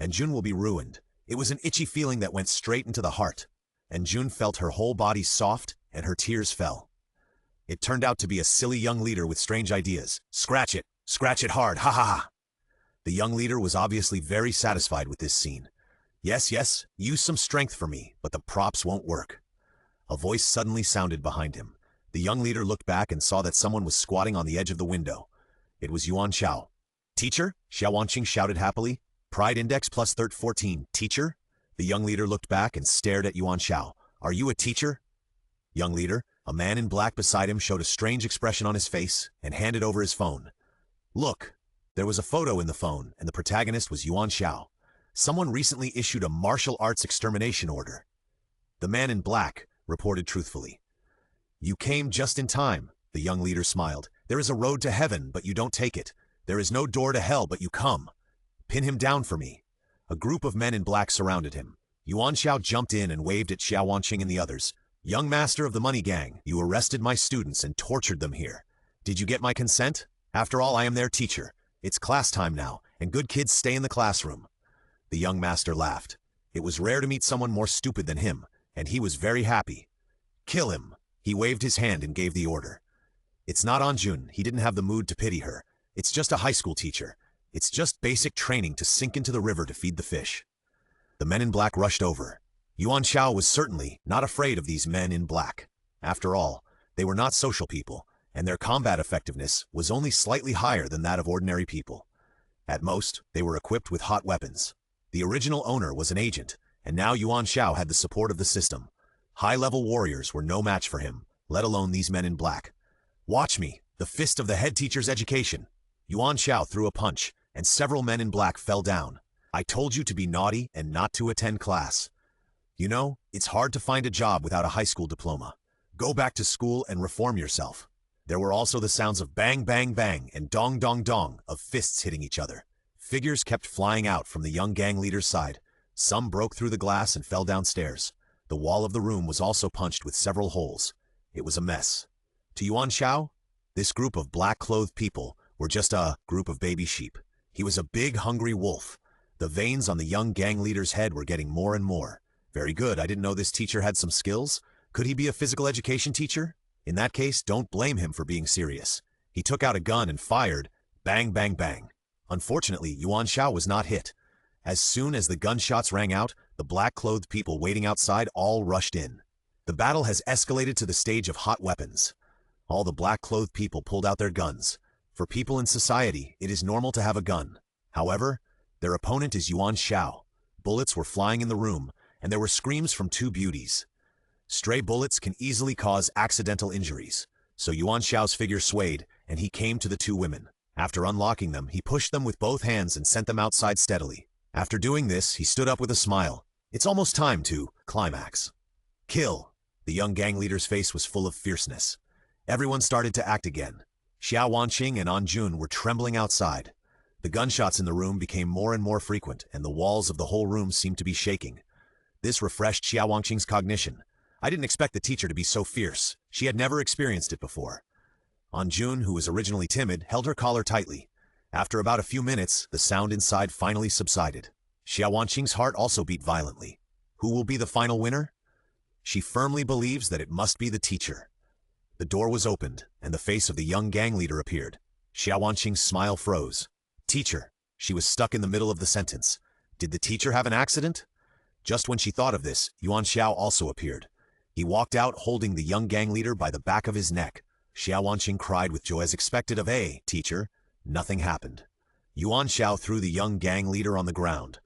Anjun will be ruined. It was an itchy feeling that went straight into the heart. Anjun felt her whole body soft, and her tears fell. It turned out to be a silly young leader with strange ideas. Scratch it hard, ha ha ha. The young leader was obviously very satisfied with this scene. Yes, use some strength for me, but the props won't work. A voice suddenly sounded behind him. The young leader looked back and saw that someone was squatting on the edge of the window. It was Yuan Xiao. Teacher? Xiao Wanqing shouted happily. Pride index plus 14. Teacher? The young leader looked back and stared at Yuan Xiao. Are you a teacher? Young leader, a man in black beside him showed a strange expression on his face and handed over his phone. Look, there was a photo in the phone and the protagonist was Yuan Xiao. Someone recently issued a martial arts extermination order. The man in black reported truthfully. You came just in time, the young leader smiled. There is a road to heaven, but you don't take it. There is no door to hell, but you come. Pin him down for me. A group of men in black surrounded him. Yuan Xiao jumped in and waved at Xiao Wanqing and the others. Young master of the money gang, you arrested my students and tortured them here. Did you get my consent? After all, I am their teacher. It's class time now, and good kids stay in the classroom. The young master laughed. It was rare to meet someone more stupid than him, and he was very happy. Kill him. He waved his hand and gave the order. It's not Anjun, he didn't have the mood to pity her. It's just a high school teacher. It's just basic training to sink into the river to feed the fish. The men in black rushed over. Yuan Xiao was certainly not afraid of these men in black. After all, they were not social people, and their combat effectiveness was only slightly higher than that of ordinary people. At most, they were equipped with hot weapons. The original owner was an agent, and now Yuan Xiao had the support of the system. High-level warriors were no match for him, let alone these men in black. Watch me, the fist of the head teacher's education. Yuan Xiao threw a punch, and several men in black fell down. I told you to be naughty and not to attend class. You know, it's hard to find a job without a high school diploma. Go back to school and reform yourself. There were also the sounds of bang, bang, bang and dong, dong, dong of fists hitting each other. Figures kept flying out from the young gang leader's side. Some broke through the glass and fell downstairs. The wall of the room was also punched with several holes. It was a mess. To Yuan Xiao, this group of black-clothed people were just a group of baby sheep. He was a big, hungry wolf. The veins on the young gang leader's head were getting more and more. Very good, I didn't know this teacher had some skills. Could he be a physical education teacher? In that case, don't blame him for being serious. He took out a gun and fired. Bang, bang, bang. Unfortunately, Yuan Xiao was not hit. As soon as the gunshots rang out, the black-clothed people waiting outside all rushed in. The battle has escalated to the stage of hot weapons. All the black-clothed people pulled out their guns. For people in society, it is normal to have a gun. However, their opponent is Yuan Xiao. Bullets were flying in the room, and there were screams from two beauties. Stray bullets can easily cause accidental injuries, so Yuan Xiao's figure swayed, and he came to the two women. After unlocking them, he pushed them with both hands and sent them outside steadily. After doing this, he stood up with a smile. It's almost time to climax. Kill. The young gang leader's face was full of fierceness. Everyone started to act again. Xiao Wanqing and Anjun were trembling outside. The gunshots in the room became more and more frequent, and the walls of the whole room seemed to be shaking. This refreshed Xiao Wanqing's cognition. I didn't expect the teacher to be so fierce. She had never experienced it before. Anjun, who was originally timid, held her collar tightly. After about a few minutes, the sound inside finally subsided. Xiao Wanqing's heart also beat violently. Who will be the final winner? She firmly believes that it must be the teacher. The door was opened, and the face of the young gang leader appeared. Xiao Wanqing's smile froze. Teacher. She was stuck in the middle of the sentence. Did the teacher have an accident? Just when she thought of this, Yuan Xiao also appeared. He walked out holding the young gang leader by the back of his neck. Xiao Wanqing cried with joy as expected of a teacher. Nothing happened. Yuan Xiao threw the young gang leader on the ground.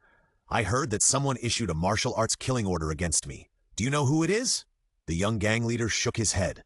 I heard that someone issued a martial arts killing order against me. Do you know who it is? The young gang leader shook his head.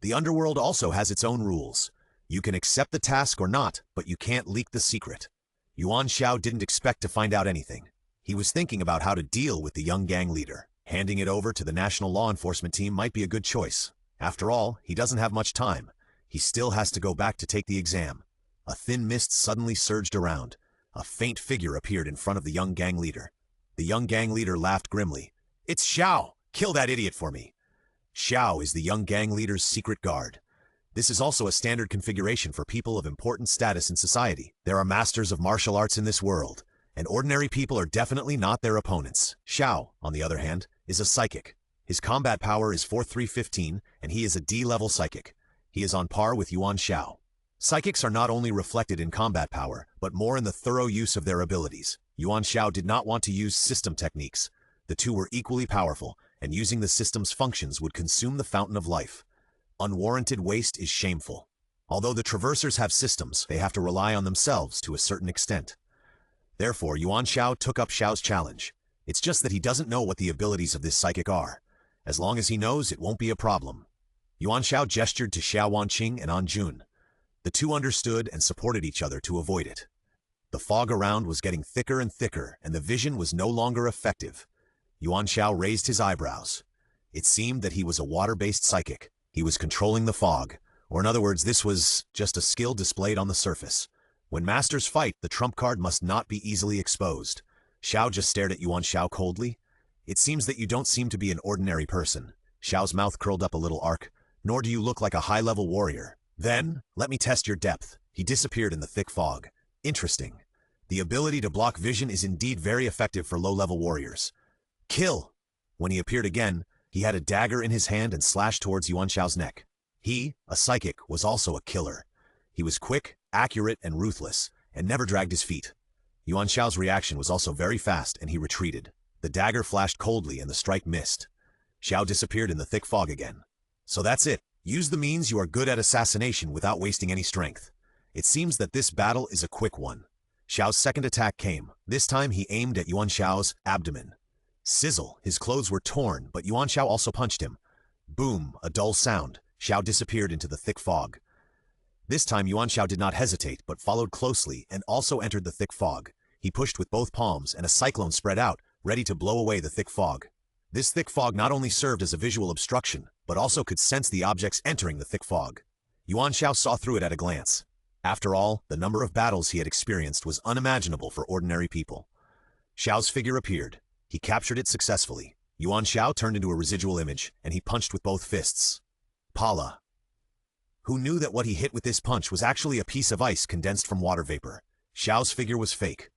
The underworld also has its own rules. You can accept the task or not, but you can't leak the secret. Yuan Xiao didn't expect to find out anything. He was thinking about how to deal with the young gang leader. Handing it over to the national law enforcement team might be a good choice. After all, he doesn't have much time. He still has to go back to take the exam. A thin mist suddenly surged around. A faint figure appeared in front of the young gang leader. The young gang leader laughed grimly. It's Xiao! Kill that idiot for me! Xiao is the young gang leader's secret guard. This is also a standard configuration for people of important status in society. There are masters of martial arts in this world, and ordinary people are definitely not their opponents. Xiao, on the other hand, is a psychic. His combat power is 4315, and he is a D-level psychic. He is on par with Yuan Xiao. Psychics are not only reflected in combat power, but more in the thorough use of their abilities. Yuan Xiao did not want to use system techniques. The two were equally powerful, and using the system's functions would consume the fountain of life. Unwarranted waste is shameful. Although the traversers have systems, they have to rely on themselves to a certain extent. Therefore, Yuan Xiao took up Xiao's challenge. It's just that he doesn't know what the abilities of this psychic are. As long as he knows, it won't be a problem. Yuan Xiao gestured to Xiao Wanqing and Anjun. The two understood and supported each other to avoid it. The fog around was getting thicker and thicker, and the vision was no longer effective. Yuan Xiao raised his eyebrows. It seemed that he was a water-based psychic. He was controlling the fog, or in other words, this was just a skill displayed on the surface. When masters fight, the trump card must not be easily exposed. Xiao just stared at Yuan Xiao coldly. It seems that you don't seem to be an ordinary person. Xiao's mouth curled up a little arc. Nor do you look like a high-level warrior. Then, let me test your depth. He disappeared in the thick fog. Interesting. The ability to block vision is indeed very effective for low-level warriors. Kill! When he appeared again, he had a dagger in his hand and slashed towards Yuan Xiao's neck. He, a psychic, was also a killer. He was quick, accurate, and ruthless, and never dragged his feet. Yuan Xiao's reaction was also very fast, and he retreated. The dagger flashed coldly, and the strike missed. Xiao disappeared in the thick fog again. So that's it. Use the means you are good at assassination without wasting any strength. It seems that this battle is a quick one. Xiao's second attack came. This time he aimed at Yuan Xiao's abdomen. Sizzle, his clothes were torn, but Yuan Xiao also punched him. Boom, a dull sound. Xiao disappeared into the thick fog. This time Yuan Xiao did not hesitate, but followed closely and also entered the thick fog. He pushed with both palms, and a cyclone spread out, ready to blow away the thick fog. This thick fog not only served as a visual obstruction, but also could sense the objects entering the thick fog. Yuan Xiao saw through it at a glance. After all, the number of battles he had experienced was unimaginable for ordinary people. Xiao's figure appeared. He captured it successfully. Yuan Xiao turned into a residual image, and he punched with both fists. Pala. Who knew that what he hit with this punch was actually a piece of ice condensed from water vapor? Xiao's figure was fake.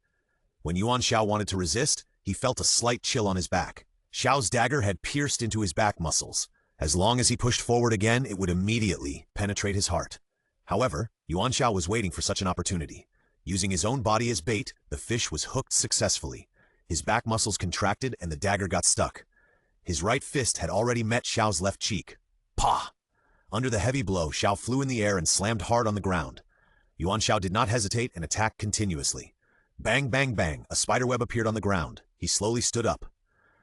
When Yuan Xiao wanted to resist, he felt a slight chill on his back. Xiao's dagger had pierced into his back muscles. As long as he pushed forward again, it would immediately penetrate his heart. However, Yuan Xiao was waiting for such an opportunity. Using his own body as bait, the fish was hooked successfully. His back muscles contracted and the dagger got stuck. His right fist had already met Xiao's left cheek. Pah! Under the heavy blow, Xiao flew in the air and slammed hard on the ground. Yuan Xiao did not hesitate and attacked continuously. Bang, bang, bang, a spiderweb appeared on the ground. He slowly stood up.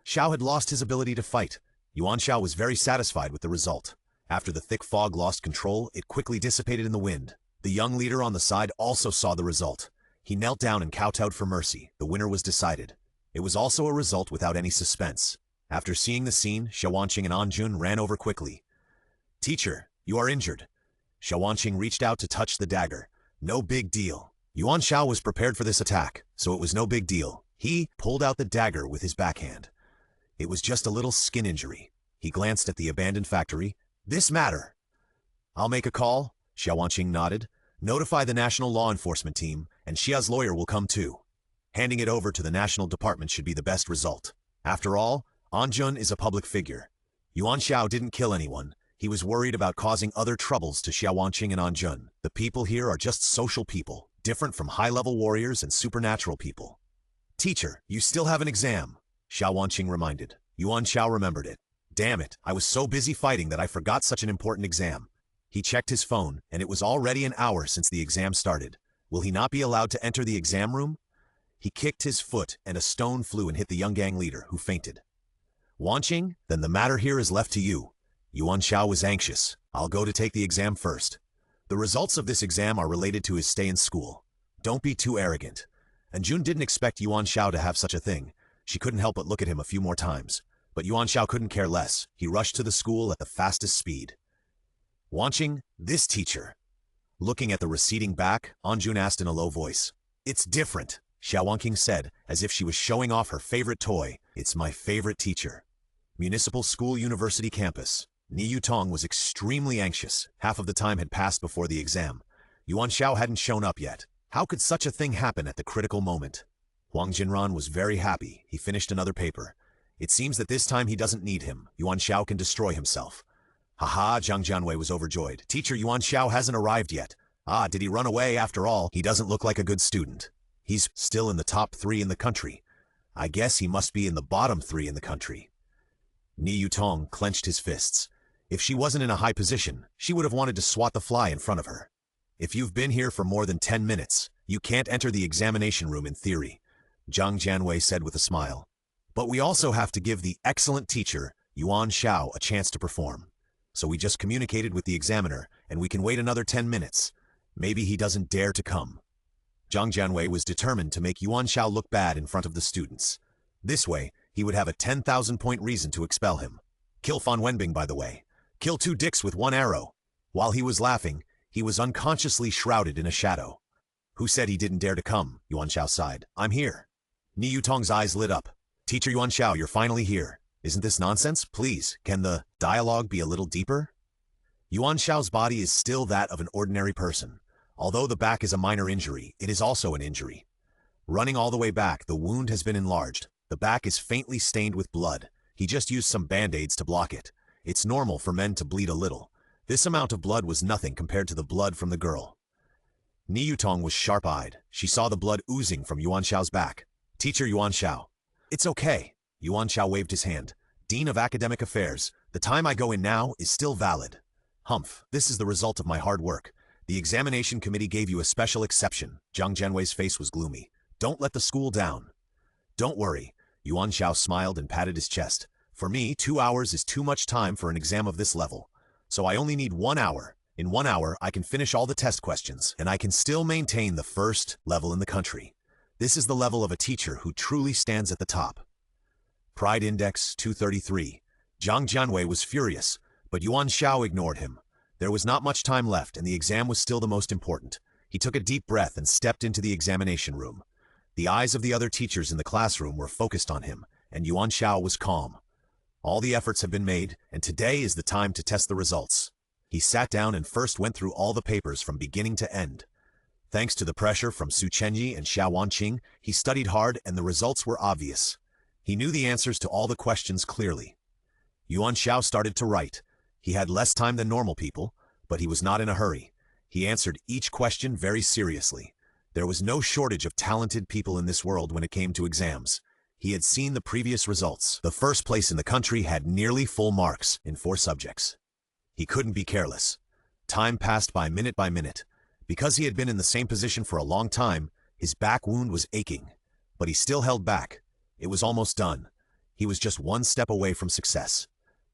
Xiao had lost his ability to fight. Yuan Xiao was very satisfied with the result. After the thick fog lost control, it quickly dissipated in the wind. The young leader on the side also saw the result. He knelt down and kowtowed for mercy. The winner was decided. It was also a result without any suspense. After seeing the scene, Xiao Wanqing and Anjun ran over quickly. Teacher, you are injured. Xiao Wanqing reached out to touch the dagger. No big deal. Yuan Xiao was prepared for this attack, so it was no big deal. He pulled out the dagger with his backhand. It was just a little skin injury. He glanced at the abandoned factory. This matter. I'll make a call. Xiao Wanqing nodded. Notify the National Law Enforcement Team, and Xia's lawyer will come too. Handing it over to the National Department should be the best result. After all, Anjun is a public figure. Yuan Xiao didn't kill anyone. He was worried about causing other troubles to Xiao Wanqing and Anjun. The people here are just social people, different from high-level warriors and supernatural people. Teacher, you still have an exam, Xiao Wanqing reminded. Yuan Xiao remembered it. Damn it, I was so busy fighting that I forgot such an important exam. He checked his phone, and it was already an hour since the exam started. Will he not be allowed to enter the exam room? He kicked his foot, and a stone flew and hit the young gang leader, who fainted. Wanqing, then the matter here is left to you. Yuan Xiao was anxious. I'll go to take the exam first. The results of this exam are related to his stay in school. Don't be too arrogant. And Jun didn't expect Yuan Xiao to have such a thing. She couldn't help but look at him a few more times. But Yuan Xiao couldn't care less. He rushed to the school at the fastest speed. Wanqing, this teacher. Looking at the receding back, Anjun asked in a low voice. It's different, Xiao Wanqing said, as if she was showing off her favorite toy. It's my favorite teacher. Municipal School University campus. Ni Yutong was extremely anxious. Half of the time had passed before the exam. Yuan Xiao hadn't shown up yet. How could such a thing happen at the critical moment? Huang Jinran was very happy. He finished another paper. It seems that this time he doesn't need him. Yuan Xiao can destroy himself. Haha, Zhang Jianwei was overjoyed. Teacher Yuan Xiao hasn't arrived yet. Ah, did he run away after all? He doesn't look like a good student. He's still in the top 3 in the country. I guess he must be in the bottom 3 in the country. Ni Yutong clenched his fists. If she wasn't in a high position, she would have wanted to swat the fly in front of her. If you've been here for more than 10 minutes, you can't enter the examination room in theory, Zhang Jianwei said with a smile. But we also have to give the excellent teacher, Yuan Xiao, a chance to perform. So we just communicated with the examiner, and we can wait another 10 minutes. Maybe he doesn't dare to come. Zhang Jianwei was determined to make Yuan Xiao look bad in front of the students. This way, he would have a 10,000-point reason to expel him. Kill Fan Wenbing, by the way. Kill 2 dicks with 1 arrow. While he was laughing, he was unconsciously shrouded in a shadow. Who said he didn't dare to come? Yuan Xiao sighed. I'm here. Ni Yutong's eyes lit up. Teacher Yuan Xiao, you're finally here. Isn't this nonsense? Please, can the dialogue be a little deeper? Yuan Xiao's body is still that of an ordinary person. Although the back is a minor injury, it is also an injury. Running all the way back, the wound has been enlarged. The back is faintly stained with blood. He just used some band-aids to block it. It's normal for men to bleed a little. This amount of blood was nothing compared to the blood from the girl. Ni Yutong was sharp-eyed. She saw the blood oozing from Yuan Xiao's back. Teacher Yuan Xiao. It's okay. Yuan Xiao waved his hand. Dean of Academic Affairs, the time I go in now is still valid. Humph, this is the result of my hard work. The examination committee gave you a special exception. Zhang Jianwei's face was gloomy. Don't let the school down. Don't worry. Yuan Xiao smiled and patted his chest. For me, 2 hours is too much time for an exam of this level. So I only need 1 hour. In 1 hour, I can finish all the test questions, and I can still maintain the first level in the country. This is the level of a teacher who truly stands at the top. Pride Index 233. Zhang Jianwei was furious, but Yuan Xiao ignored him. There was not much time left, and the exam was still the most important. He took a deep breath and stepped into the examination room. The eyes of the other teachers in the classroom were focused on him, and Yuan Xiao was calm. All the efforts have been made, and today is the time to test the results. He sat down and first went through all the papers from beginning to end. Thanks to the pressure from Su Chenyi and Xiao Wanqing, he studied hard and the results were obvious. He knew the answers to all the questions clearly. Yuan Xiao started to write. He had less time than normal people, but he was not in a hurry. He answered each question very seriously. There was no shortage of talented people in this world when it came to exams. He had seen the previous results. The first place in the country had nearly full marks in 4 subjects. He couldn't be careless. Time passed by minute. Because he had been in the same position for a long time, his back wound was aching. But he still held back. It was almost done. He was just 1 step away from success.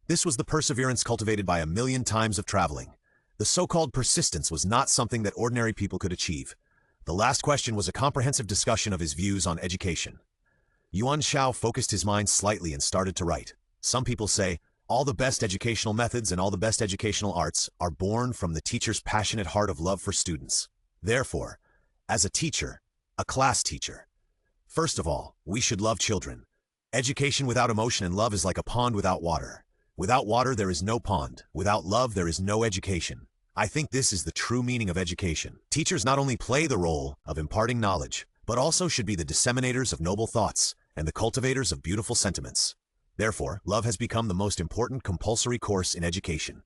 This was the perseverance cultivated by 1,000,000 times of traveling. The so-called persistence was not something that ordinary people could achieve. The last question was a comprehensive discussion of his views on education. Yuan Xiao focused his mind slightly and started to write. Some people say, all the best educational methods and all the best educational arts are born from the teacher's passionate heart of love for students. Therefore, as a teacher, a class teacher, first of all, we should love children. Education without emotion and love is like a pond without water. Without water, there is no pond. Without love, there is no education. I think this is the true meaning of education. Teachers not only play the role of imparting knowledge, but also should be the disseminators of noble thoughts and the cultivators of beautiful sentiments. Therefore, love has become the most important compulsory course in education.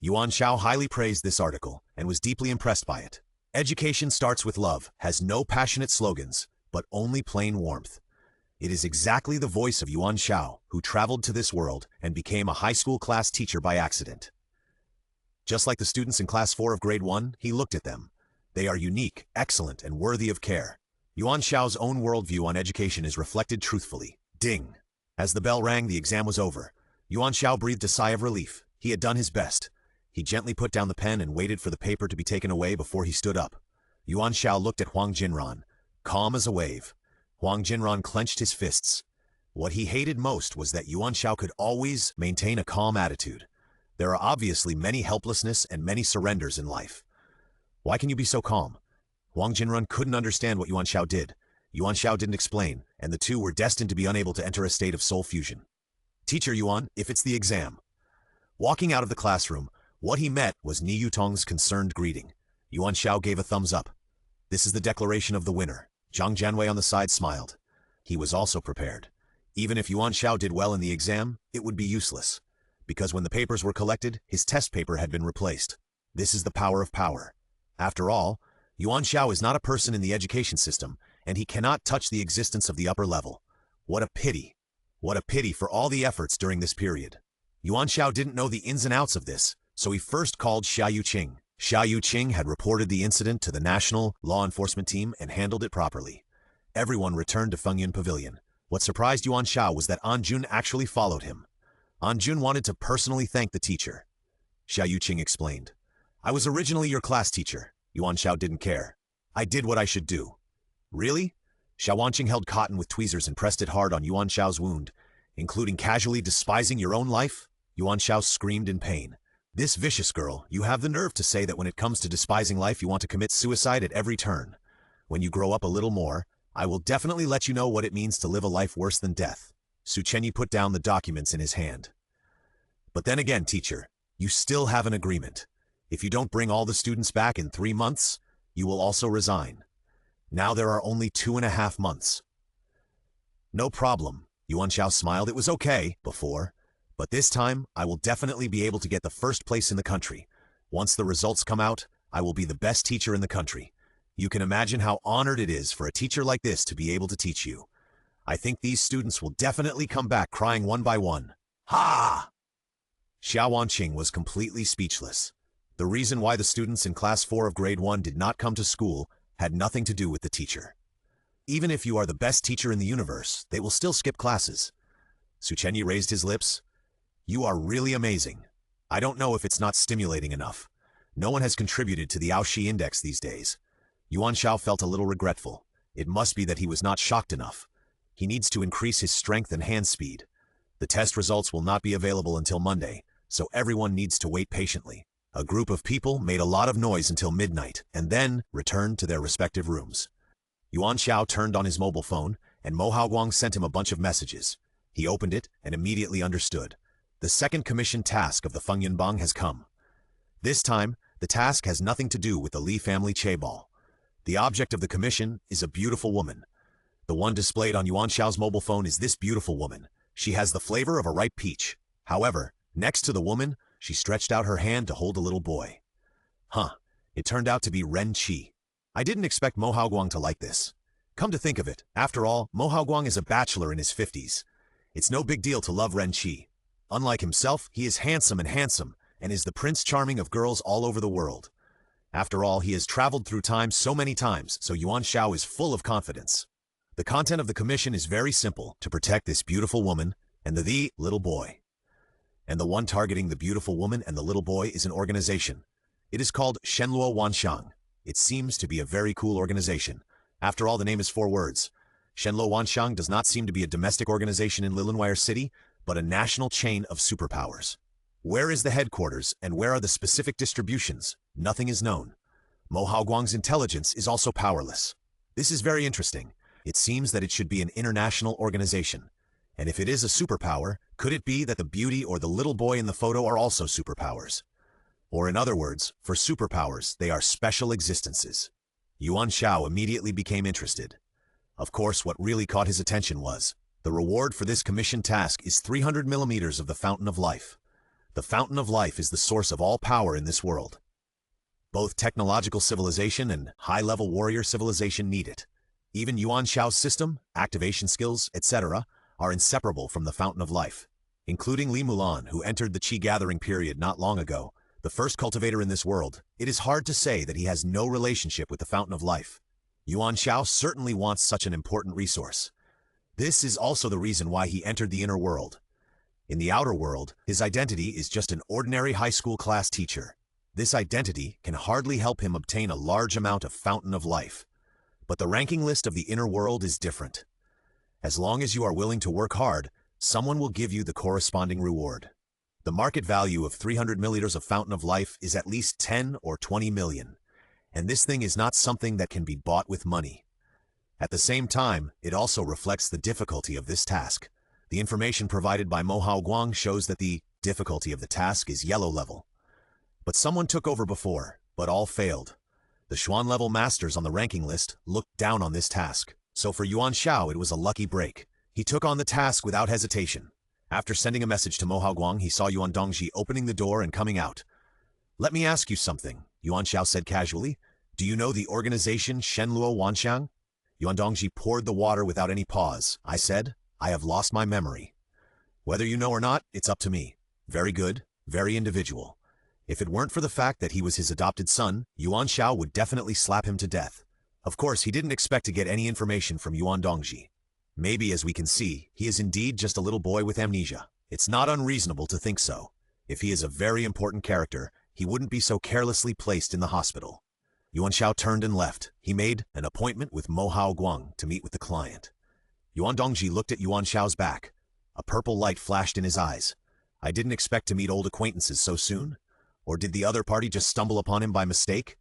Yuan Xiao highly praised this article and was deeply impressed by it. Education starts with love, has no passionate slogans, but only plain warmth. It is exactly the voice of Yuan Xiao, who traveled to this world and became a high school class teacher by accident. Just like the students in class 4 of grade 1, he looked at them. They are unique, excellent, and worthy of care. Yuan Xiao's own worldview on education is reflected truthfully. Ding! As the bell rang, the exam was over. Yuan Xiao breathed a sigh of relief. He had done his best. He gently put down the pen and waited for the paper to be taken away before he stood up. Yuan Xiao looked at Huang Jinran, calm as a wave. Huang Jinran clenched his fists. What he hated most was that Yuan Xiao could always maintain a calm attitude. There are obviously many helplessness and many surrenders in life. Why can you be so calm? Huang Jinran couldn't understand what Yuan Xiao did. Yuan Xiao didn't explain, and the two were destined to be unable to enter a state of soul fusion. Teacher Yuan, if it's the exam. Walking out of the classroom, what he met was Ni Yutong's concerned greeting. Yuan Xiao gave a thumbs up. This is the declaration of the winner. Zhang Jianwei on the side smiled. He was also prepared. Even if Yuan Xiao did well in the exam, it would be useless. because when the papers were collected, his test paper had been replaced. This is the power of power. After all, Yuan Xiao is not a person in the education system, and he cannot touch the existence of the upper level. What a pity. What a pity for all the efforts during this period. Yuan Xiao didn't know the ins and outs of this, so he first called Xia Yuqing. Xia Yuqing had reported the incident to the national law enforcement team and handled it properly. Everyone returned to Fengyun Pavilion. What surprised Yuan Xiao was that Anjun actually followed him. Anjun wanted to personally thank the teacher. Xia Yuqing explained. I was originally your class teacher. Yuan Xiao didn't care. I did what I should do. Really? Xia Wanqing held cotton with tweezers and pressed it hard on Yuan Xiao's wound, including casually despising your own life? Yuan Xiao screamed in pain. This vicious girl, you have the nerve to say that when it comes to despising life you want to commit suicide at every turn. When you grow up a little more, I will definitely let you know what it means to live a life worse than death. Su Chenyi put down the documents in his hand. But then again, teacher, you still have an agreement. If you don't bring all the students back in 3 months, you will also resign. Now there are only 2.5 months. No problem, Yuan Xiao smiled. It was okay before, but this time I will definitely be able to get the first place in the country. Once the results come out, I will be the best teacher in the country. You can imagine how honored it is for a teacher like this to be able to teach you. I think these students will definitely come back crying one by one. Ha! Xia Wanqing was completely speechless. The reason why the students in Class 4 of Grade 1 did not come to school had nothing to do with the teacher. Even if you are the best teacher in the universe, they will still skip classes. Su Chenyi raised his lips. You are really amazing. I don't know if it's not stimulating enough. No one has contributed to the Outshine index these days. Yuan Xiao felt a little regretful. It must be that he was not shocked enough. He needs to increase his strength and hand speed. The test results will not be available until Monday, so everyone needs to wait patiently. A group of people made a lot of noise until midnight and then returned to their respective rooms. Yuan Xiao turned on his mobile phone, and Mo Haoguang sent him a bunch of messages. He opened it and immediately understood. The second commission task of the Fengyun Bang has come. This time, the task has nothing to do with the Li family chaebol. The object of the commission is a beautiful woman. The one displayed on Yuan Xiao's mobile phone is this beautiful woman. She has the flavor of a ripe peach. However, next to the woman, she stretched out her hand to hold a little boy. It turned out to be Ren Qi. I didn't expect Mo Haoguang to like this. Come to think of it, after all, Mo Haoguang is a bachelor in his 50s. It's no big deal to love Ren Qi. Unlike himself, he is handsome and is the Prince Charming of girls all over the world. After all, he has traveled through time so many times, so Yuan Xiao is full of confidence. The content of the commission is very simple: to protect this beautiful woman and the little boy. And the one targeting the beautiful woman and the little boy is an organization. It is called Shenluo Wanxiang. It seems to be a very cool organization. After all, the name is 4 words. Shenluo Wanxiang does not seem to be a domestic organization in Lilinwire City, but a national chain of superpowers. Where is the headquarters and where are the specific distributions? Nothing is known. Mo Haoguang's intelligence is also powerless. This is very interesting. It seems that it should be an international organization. And if it is a superpower, could it be that the beauty or the little boy in the photo are also superpowers? Or in other words, for superpowers, they are special existences. Yuan Xiao immediately became interested. Of course, what really caught his attention was, the reward for this commission task is 300 millimeters of the Fountain of Life. The Fountain of Life is the source of all power in this world. Both technological civilization and high-level warrior civilization need it. Even Yuan Xiao's system, activation skills, etc., are inseparable from the Fountain of Life. Including Li Mulan, who entered the Qi gathering period not long ago, the first cultivator in this world, it is hard to say that he has no relationship with the Fountain of Life. Yuan Xiao certainly wants such an important resource. This is also the reason why he entered the inner world. In the outer world, his identity is just an ordinary high school class teacher. This identity can hardly help him obtain a large amount of Fountain of Life. But the ranking list of the inner world is different. As long as you are willing to work hard, someone will give you the corresponding reward. The market value of 300 milliliters of Fountain of Life is at least 10 or 20 million. And this thing is not something that can be bought with money. At the same time, it also reflects the difficulty of this task. The information provided by Mo Haoguang shows that the difficulty of the task is yellow level. But someone took over before, but all failed. The Xuan level masters on the ranking list looked down on this task. So for Yuan Xiao, it was a lucky break. He took on the task without hesitation. After sending a message to Mo Haoguang, he saw Yuan Dongji opening the door and coming out. "Let me ask you something," Yuan Xiao said casually. "Do you know the organization Shenluo Wanxiang?" Yuan Dongji poured the water without any pause. "I said, I have lost my memory. Whether you know or not, it's up to me. Very good, very individual. If it weren't for the fact that he was his adopted son, Yuan Xiao would definitely slap him to death." Of course, he didn't expect to get any information from Yuan Dongji. Maybe, as we can see, he is indeed just a little boy with amnesia. It's not unreasonable to think so. If he is a very important character, he wouldn't be so carelessly placed in the hospital. Yuan Xiao turned and left. He made an appointment with Mo Haoguang to meet with the client. Yuan Dongji looked at Yuan Xiao's back. A purple light flashed in his eyes. "I didn't expect to meet old acquaintances so soon. Or did the other party just stumble upon him by mistake?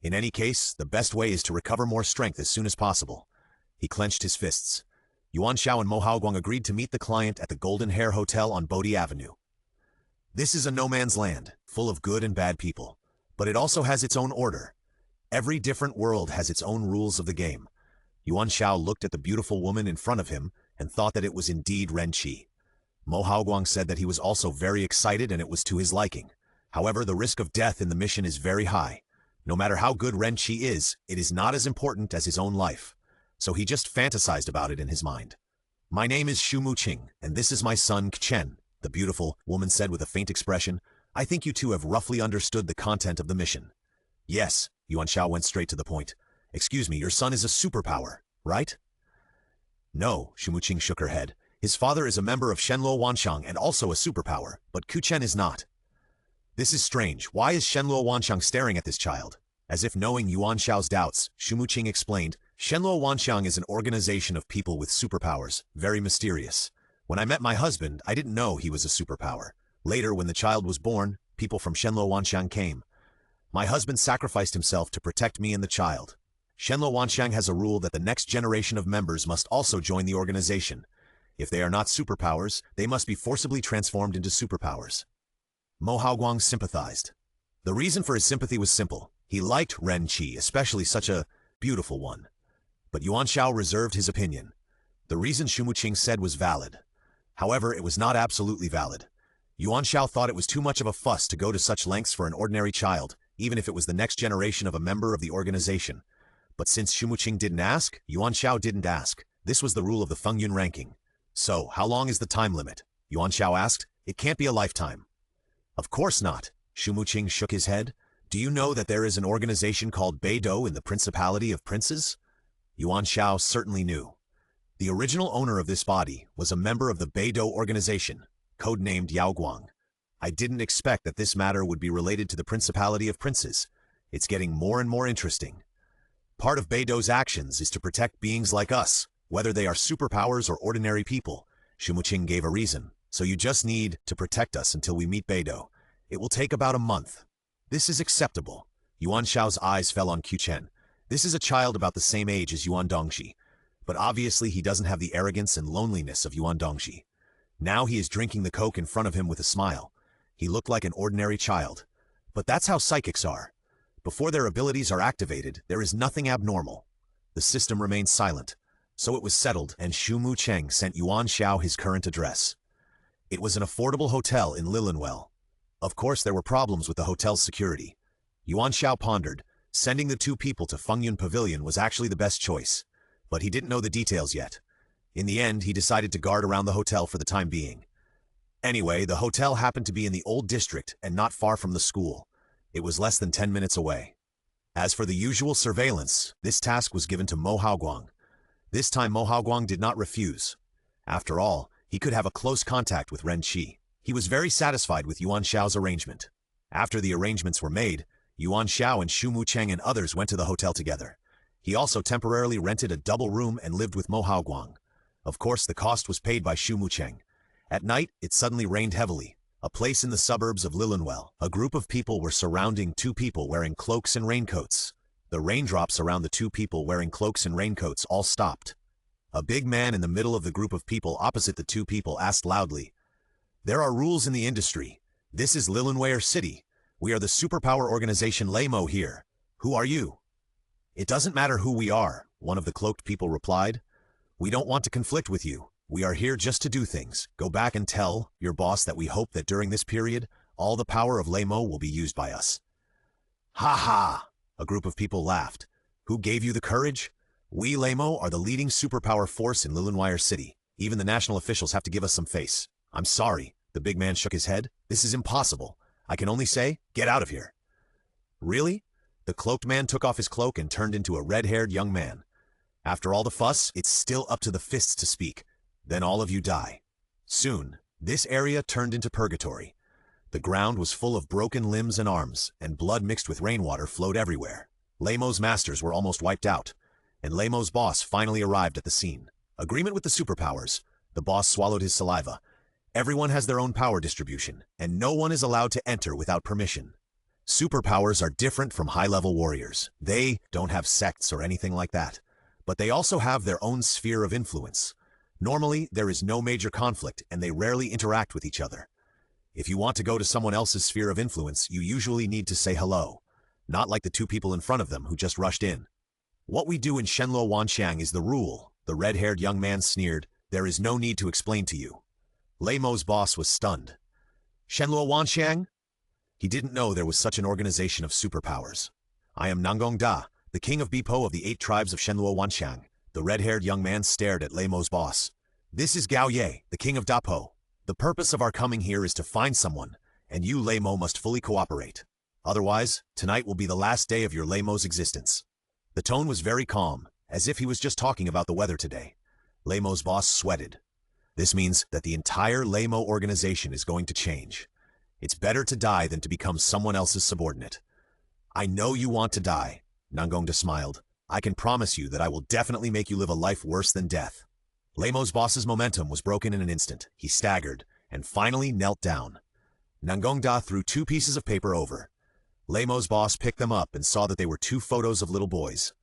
In any case, the best way is to recover more strength as soon as possible." He clenched his fists. Yuan Xiao and Mo Haoguang agreed to meet the client at the Golden Hair Hotel on Bodhi Avenue. This is a no-man's land, full of good and bad people. But it also has its own order. Every different world has its own rules of the game. Yuan Xiao looked at the beautiful woman in front of him and thought that it was indeed Ren Qi. Mo Haoguang said that he was also very excited and it was to his liking. However, the risk of death in the mission is very high. No matter how good Ren Qi is, it is not as important as his own life. So he just fantasized about it in his mind. "My name is Xu Muqing, and this is my son Chen," the beautiful woman said with a faint expression. "I think you two have roughly understood the content of the mission." "Yes," Yuan Xiao went straight to the point. "Excuse me, your son is a superpower, right?" "No," Xu Muqing shook her head. "His father is a member of Shenluo Wanxiang and also a superpower, but Chen is not." "This is strange. Why is Shenluo Wanxiang staring at this child?" As if knowing Yuan Xiao's doubts, Xu Muqing explained, "Shenluo Wanxiang is an organization of people with superpowers, very mysterious. When I met my husband, I didn't know he was a superpower. Later, when the child was born, people from Shenluo Wanxiang came. My husband sacrificed himself to protect me and the child. Shenluo Wanxiang has a rule that the next generation of members must also join the organization. If they are not superpowers, they must be forcibly transformed into superpowers." Mo Haoguang sympathized. The reason for his sympathy was simple. He liked Ren Qi, especially such a beautiful one. But Yuan Xiao reserved his opinion. The reason Xu Muqing said was valid. However, it was not absolutely valid. Yuan Xiao thought it was too much of a fuss to go to such lengths for an ordinary child, even if it was the next generation of a member of the organization. But since Xu Muqing didn't ask, Yuan Xiao didn't ask. This was the rule of the Fengyun ranking. "So, how long is the time limit?" Yuan Xiao asked. "It can't be a lifetime." "Of course not." Xu Muqing shook his head. "Do you know that there is an organization called Beidou in the Principality of Princes?" Yuan Xiao certainly knew. The original owner of this body was a member of the Beidou organization, codenamed Yaoguang. I didn't expect that this matter would be related to the Principality of Princes. It's getting more and more interesting. Part of Beidou's actions is to protect beings like us, whether they are superpowers or ordinary people. Xu Muqing gave a reason. "So you just need to protect us until we meet Beidou. It will take about a month." "This is acceptable." Yuan Xiao's eyes fell on Chen. This is a child about the same age as Yuan Dongji, but obviously he doesn't have the arrogance and loneliness of Yuan Dongji. Now he is drinking the coke in front of him with a smile. He looked like an ordinary child. But that's how psychics are. Before their abilities are activated, there is nothing abnormal. The system remains silent. So it was settled, and Xu Muqing sent Yuan Xiao his current address. It was an affordable hotel in Lilianwell. Of course, there were problems with the hotel's security. Yuan Xiao pondered. Sending the two people to Fengyun Pavilion was actually the best choice. But he didn't know the details yet. In the end, he decided to guard around the hotel for the time being. Anyway, the hotel happened to be in the old district and not far from the school. It was less than 10 minutes away. As for the usual surveillance, this task was given to Mo Haoguang. This time Mo Haoguang did not refuse. After all, he could have a close contact with Ren Qi. He was very satisfied with Yuan Xiao's arrangement. After the arrangements were made, Yuan Xiao and Xu Muqing and others went to the hotel together. He also temporarily rented a double room and lived with Mo Haoguang. Of course, the cost was paid by Xu Muqing. At night, it suddenly rained heavily. A place in the suburbs of Lilianwell. A group of people were surrounding two people wearing cloaks and raincoats. The raindrops around the two people wearing cloaks and raincoats all stopped. A big man in the middle of the group of people opposite the two people asked loudly, "There are rules in the industry. This is Lilianware City. We are the superpower organization Leimo here. Who are you?" "It doesn't matter who we are," one of the cloaked people replied. "We don't want to conflict with you. We are here just to do things. Go back and tell your boss that we hope that during this period, all the power of Lemo will be used by us. Ha ha! A group of people laughed. Who gave you the courage? We Lemo are the leading superpower force in Lilunwire City. Even the national officials have to give us some face. I'm sorry, the big man shook his head. This is impossible. I can only say, get out of here. Really? The cloaked man took off his cloak and turned into a red-haired young man. After all the fuss, it's still up to the fists to speak. Then all of you die. Soon, this area turned into purgatory. The ground was full of broken limbs and arms, and blood mixed with rainwater flowed everywhere. Lemo's masters were almost wiped out, and Lemo's boss finally arrived at the scene. Agreement with the superpowers. The boss swallowed his saliva. Everyone has their own power distribution, and no one is allowed to enter without permission. Superpowers are different from high-level warriors. They don't have sects or anything like that, but they also have their own sphere of influence. Normally, there is no major conflict, and they rarely interact with each other. If you want to go to someone else's sphere of influence, you usually need to say hello, not like the two people in front of them who just rushed in. What we do in Shenluo Wanxiang is the rule, the red-haired young man sneered. There is no need to explain to you. Lemo's boss was stunned. Shenluo Wanxiang? He didn't know there was such an organization of superpowers. I am Nangong Da, the king of Bipo of the 8 tribes of Shenluo Wanxiang. The red-haired young man stared at Lemo's boss. This is Gao Ye, the king of Dapo. The purpose of our coming here is to find someone, and you, Lemo, must fully cooperate. Otherwise, tonight will be the last day of your Lemo's existence. The tone was very calm, as if he was just talking about the weather today. Lemo's boss sweated. This means that the entire Lemo organization is going to change. It's better to die than to become someone else's subordinate. I know you want to die, Nangongda smiled. I can promise you that I will definitely make you live a life worse than death. Lemo's boss's momentum was broken in an instant. He staggered, and finally knelt down. Nangongda threw 2 pieces of paper over. Lemo's boss picked them up and saw that they were 2 photos of little boys.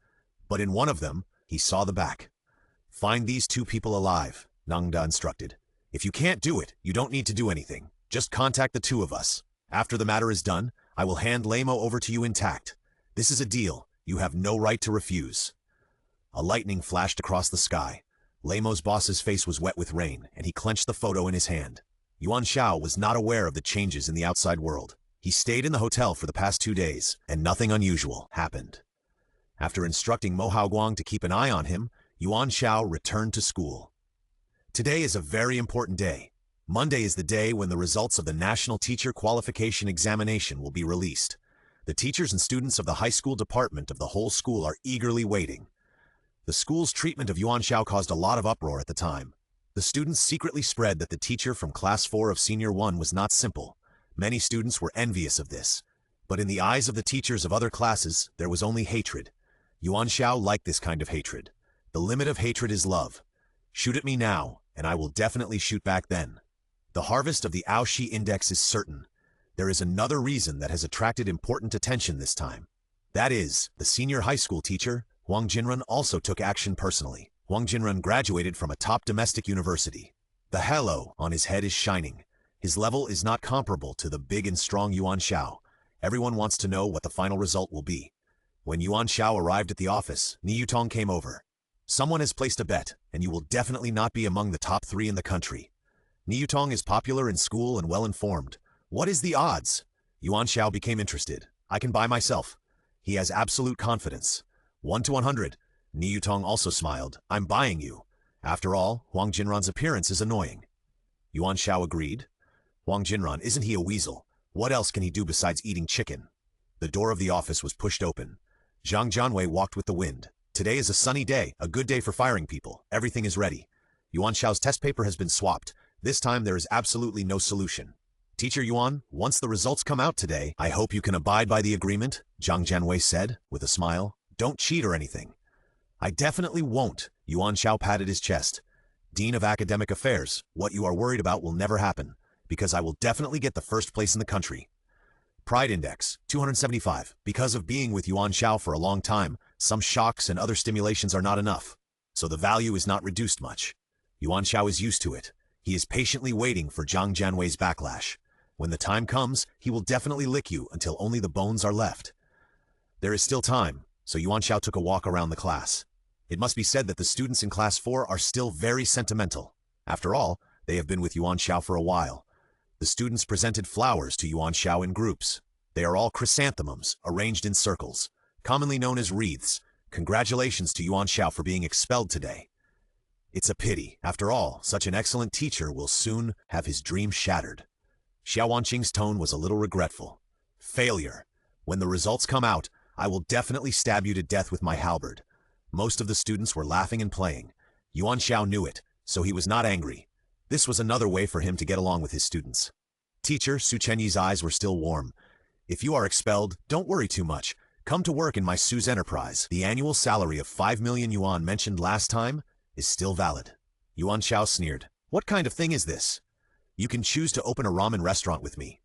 But in one of them, he saw the back. Find these 2 people alive, Nangda instructed. If you can't do it, you don't need to do anything. Just contact the 2 of us. After the matter is done, I will hand Lemo over to you intact. This is a deal. You have no right to refuse. A lightning flashed across the sky. Lemo's boss's face was wet with rain, and he clenched the photo in his hand. Yuan Xiao was not aware of the changes in the outside world. He stayed in the hotel for the past 2 days, and nothing unusual happened. After instructing Mo Haoguang to keep an eye on him, Yuan Xiao returned to school. Today is a very important day. Monday is the day when the results of the National Teacher Qualification Examination will be released. The teachers and students of the high school department of the whole school are eagerly waiting. The school's treatment of Yuan Xiao caused a lot of uproar at the time. The students secretly spread that the teacher from Class 4 of Senior 1 was not simple. Many students were envious of this. But in the eyes of the teachers of other classes, there was only hatred. Yuan Xiao liked this kind of hatred. The limit of hatred is love. Shoot at me now, and I will definitely shoot back then. The harvest of the Outshine index is certain. There is another reason that has attracted important attention this time. That is, the senior high school teacher, Huang Jinrun, also took action personally. Huang Jinrun graduated from a top domestic university. The halo on his head is shining. His level is not comparable to the big and strong Yuan Xiao. Everyone wants to know what the final result will be. When Yuan Xiao arrived at the office, Ni Yutong came over. Someone has placed a bet, and you will definitely not be among the top 3 in the country. Ni Yutong is popular in school and well-informed. What is the odds? Yuan Xiao became interested. I can buy myself. He has absolute confidence. 1 to 100. Ni Yutong also smiled. I'm buying you. After all, Huang Jinran's appearance is annoying. Yuan Xiao agreed. Huang Jinran, isn't he a weasel? What else can he do besides eating chicken? The door of the office was pushed open. Zhang Jianwei walked with the wind. Today is a sunny day, a good day for firing people. Everything is ready. Yuan Xiao's test paper has been swapped. This time there is absolutely no solution. Teacher Yuan, once the results come out today, I hope you can abide by the agreement, Zhang Jianwei said, with a smile. Don't cheat or anything. I definitely won't, Yuan Xiao patted his chest. Dean of Academic Affairs, what you are worried about will never happen, because I will definitely get the first place in the country. Pride Index, 275. Because of being with Yuan Xiao for a long time, some shocks and other stimulations are not enough, so the value is not reduced much. Yuan Xiao is used to it. He is patiently waiting for Zhang Jianwei's backlash. When the time comes, he will definitely lick you until only the bones are left. There is still time, so Yuan Xiao took a walk around the class. It must be said that the students in Class 4 are still very sentimental. After all, they have been with Yuan Xiao for a while. The students presented flowers to Yuan Xiao in groups. They are all chrysanthemums, arranged in circles, commonly known as wreaths. Congratulations to Yuan Xiao for being expelled today. It's a pity. After all, such an excellent teacher will soon have his dream shattered. Xiao Wanqing's tone was a little regretful. Failure. When the results come out, I will definitely stab you to death with my halberd. Most of the students were laughing and playing. Yuan Xiao knew it, so he was not angry. This was another way for him to get along with his students. Teacher Su Chenyi's eyes were still warm. If you are expelled, don't worry too much. Come to work in my Su's enterprise. The annual salary of 5 million yuan mentioned last time is still valid. Yuan Xiao sneered. What kind of thing is this? You can choose to open a ramen restaurant with me.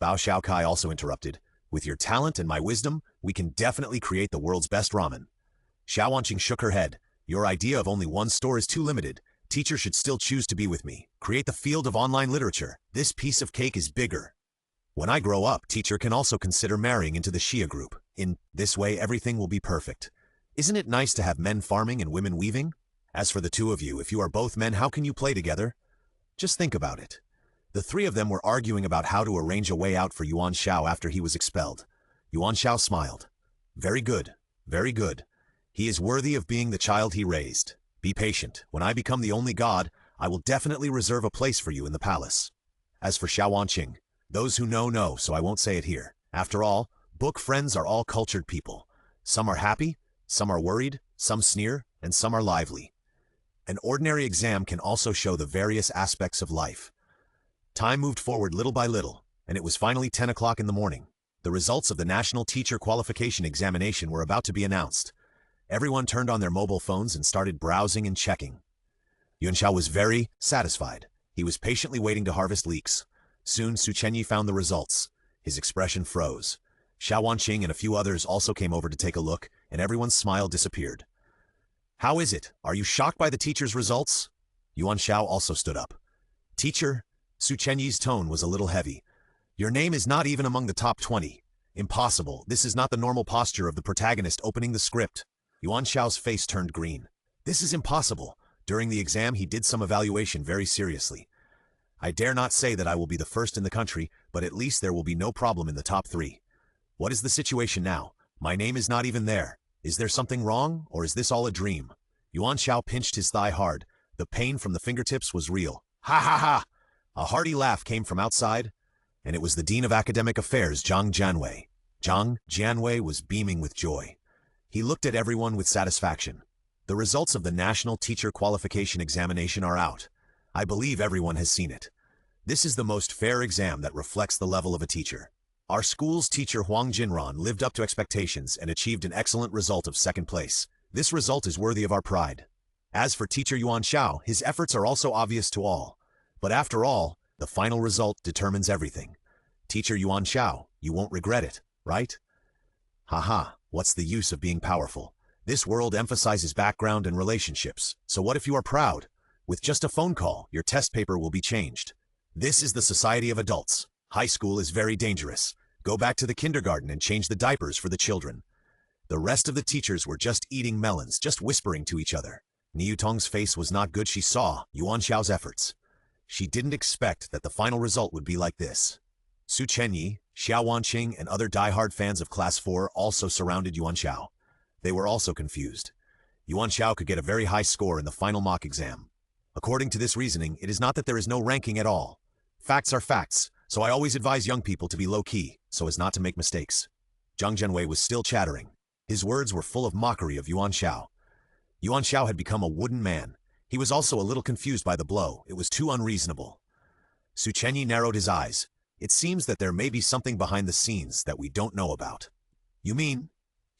Bao Xiaokai also interrupted. With your talent and my wisdom, we can definitely create the world's best ramen. Xiao Wanqing shook her head. Your idea of only one store is too limited. Teacher should still choose to be with me. Create the field of online literature. This piece of cake is bigger. When I grow up, teacher can also consider marrying into the Xia group. In this way, everything will be perfect. Isn't it nice to have men farming and women weaving? As for the two of you, if you are both men, how can you play together? Just think about it. The three of them were arguing about how to arrange a way out for Yuan Xiao after he was expelled. Yuan Xiao smiled. Very good, very good. He is worthy of being the child he raised. Be patient. When I become the only god, I will definitely reserve a place for you in the palace. As for Xiao Wanqing, those who know, so I won't say it here. After all, book friends are all cultured people. Some are happy, some are worried, some sneer, and some are lively. An ordinary exam can also show the various aspects of life. Time moved forward little by little, and it was finally 10 o'clock in the morning. The results of the National Teacher Qualification Examination were about to be announced. Everyone turned on their mobile phones and started browsing and checking. Yuan Xiao was very satisfied. He was patiently waiting to harvest leeks. Soon Su Chenyi found the results. His expression froze. Xiao Wanqing and a few others also came over to take a look, and everyone's smile disappeared. How is it? Are you shocked by the teacher's results? Yuan Xiao also stood up. Teacher, Su Chenyi's tone was a little heavy. Your name is not even among the top 20. Impossible. This is not the normal posture of the protagonist opening the script. Yuan Xiao's face turned green. This is impossible. During the exam, he did some evaluation very seriously. I dare not say that I will be the first in the country, but at least there will be no problem in the top 3. What is the situation now? My name is not even there. Is there something wrong, or is this all a dream? Yuan Xiao pinched his thigh hard. The pain from the fingertips was real. Ha ha ha! A hearty laugh came from outside, and it was the Dean of Academic Affairs, Zhang Jianwei. Zhang Jianwei was beaming with joy. He looked at everyone with satisfaction. The results of the National Teacher Qualification Examination are out. I believe everyone has seen it. This is the most fair exam that reflects the level of a teacher. Our school's teacher Huang Jinran lived up to expectations and achieved an excellent result of 2nd place. This result is worthy of our pride. As for teacher Yuan Xiao, his efforts are also obvious to all. But after all, the final result determines everything. Teacher Yuan Xiao, you won't regret it, right? Haha, what's the use of being powerful? This world emphasizes background and relationships, so what if you are proud? With just a phone call, your test paper will be changed. This is the society of adults. High school is very dangerous. Go back to the kindergarten and change the diapers for the children. The rest of the teachers were just eating melons, just whispering to each other. Niu Tong's face was not good. She saw Yuan Xiao's efforts. She didn't expect that the final result would be like this. Su Chenyi, Xiao Wanqing, and other die-hard fans of Class 4 also surrounded Yuan Xiao. They were also confused. Yuan Xiao could get a very high score in the final mock exam. According to this reasoning, it is not that there is no ranking at all. Facts are facts, so I always advise young people to be low-key, so as not to make mistakes. Zhang Jianwei was still chattering. His words were full of mockery of Yuan Xiao. Yuan Xiao had become a wooden man. He was also a little confused by the blow. It was too unreasonable. Su Chenyi narrowed his eyes. It seems that there may be something behind the scenes that we don't know about. You mean?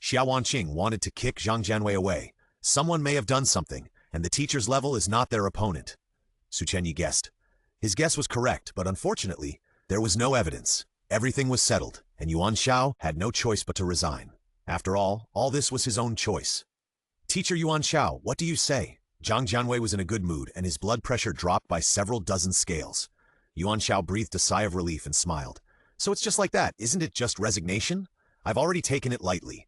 Xiao Wanqing wanted to kick Zhang Jianwei away. Someone may have done something, and the teacher's level is not their opponent. Su Chenyi guessed. His guess was correct, but unfortunately, there was no evidence. Everything was settled, and Yuan Xiao had no choice but to resign. After all this was his own choice. Teacher Yuan Xiao, what do you say? Zhang Jianwei was in a good mood, and his blood pressure dropped by several dozen scales. Yuan Xiao breathed a sigh of relief and smiled. So it's just like that, isn't it just resignation? I've already taken it lightly.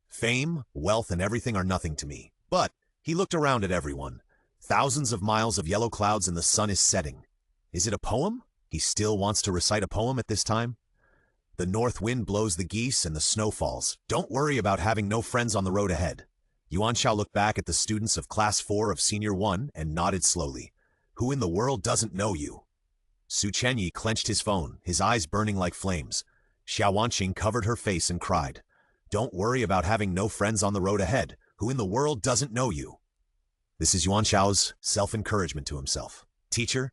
Fame, wealth, and everything are nothing to me. But he looked around at everyone. Thousands of miles of yellow clouds and the sun is setting. Is it a poem? He still wants to recite a poem at this time? The north wind blows the geese and the snow falls. Don't worry about having no friends on the road ahead. Yuan Xiao looked back at the students of Class 4 of Senior 1 and nodded slowly. Who in the world doesn't know you? Su Chenyi clenched his phone, his eyes burning like flames. Xiao Wanqing covered her face and cried. Don't worry about having no friends on the road ahead. Who in the world doesn't know you? This is Yuan Xiao's self-encouragement to himself. Teacher?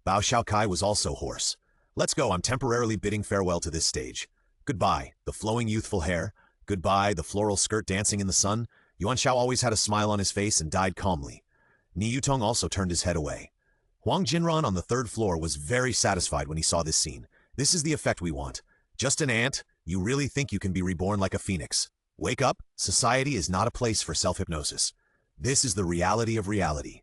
Bao Xiaokai was also hoarse. Let's go, I'm temporarily bidding farewell to this stage. Goodbye, the flowing youthful hair. Goodbye, the floral skirt dancing in the sun. Yuan Xiao always had a smile on his face and died calmly. Ni Yutong also turned his head away. Huang Jinran on the third floor was very satisfied when he saw this scene. This is the effect we want. Just an ant? You really think you can be reborn like a phoenix? Wake up, society is not a place for self-hypnosis. This is the reality of reality.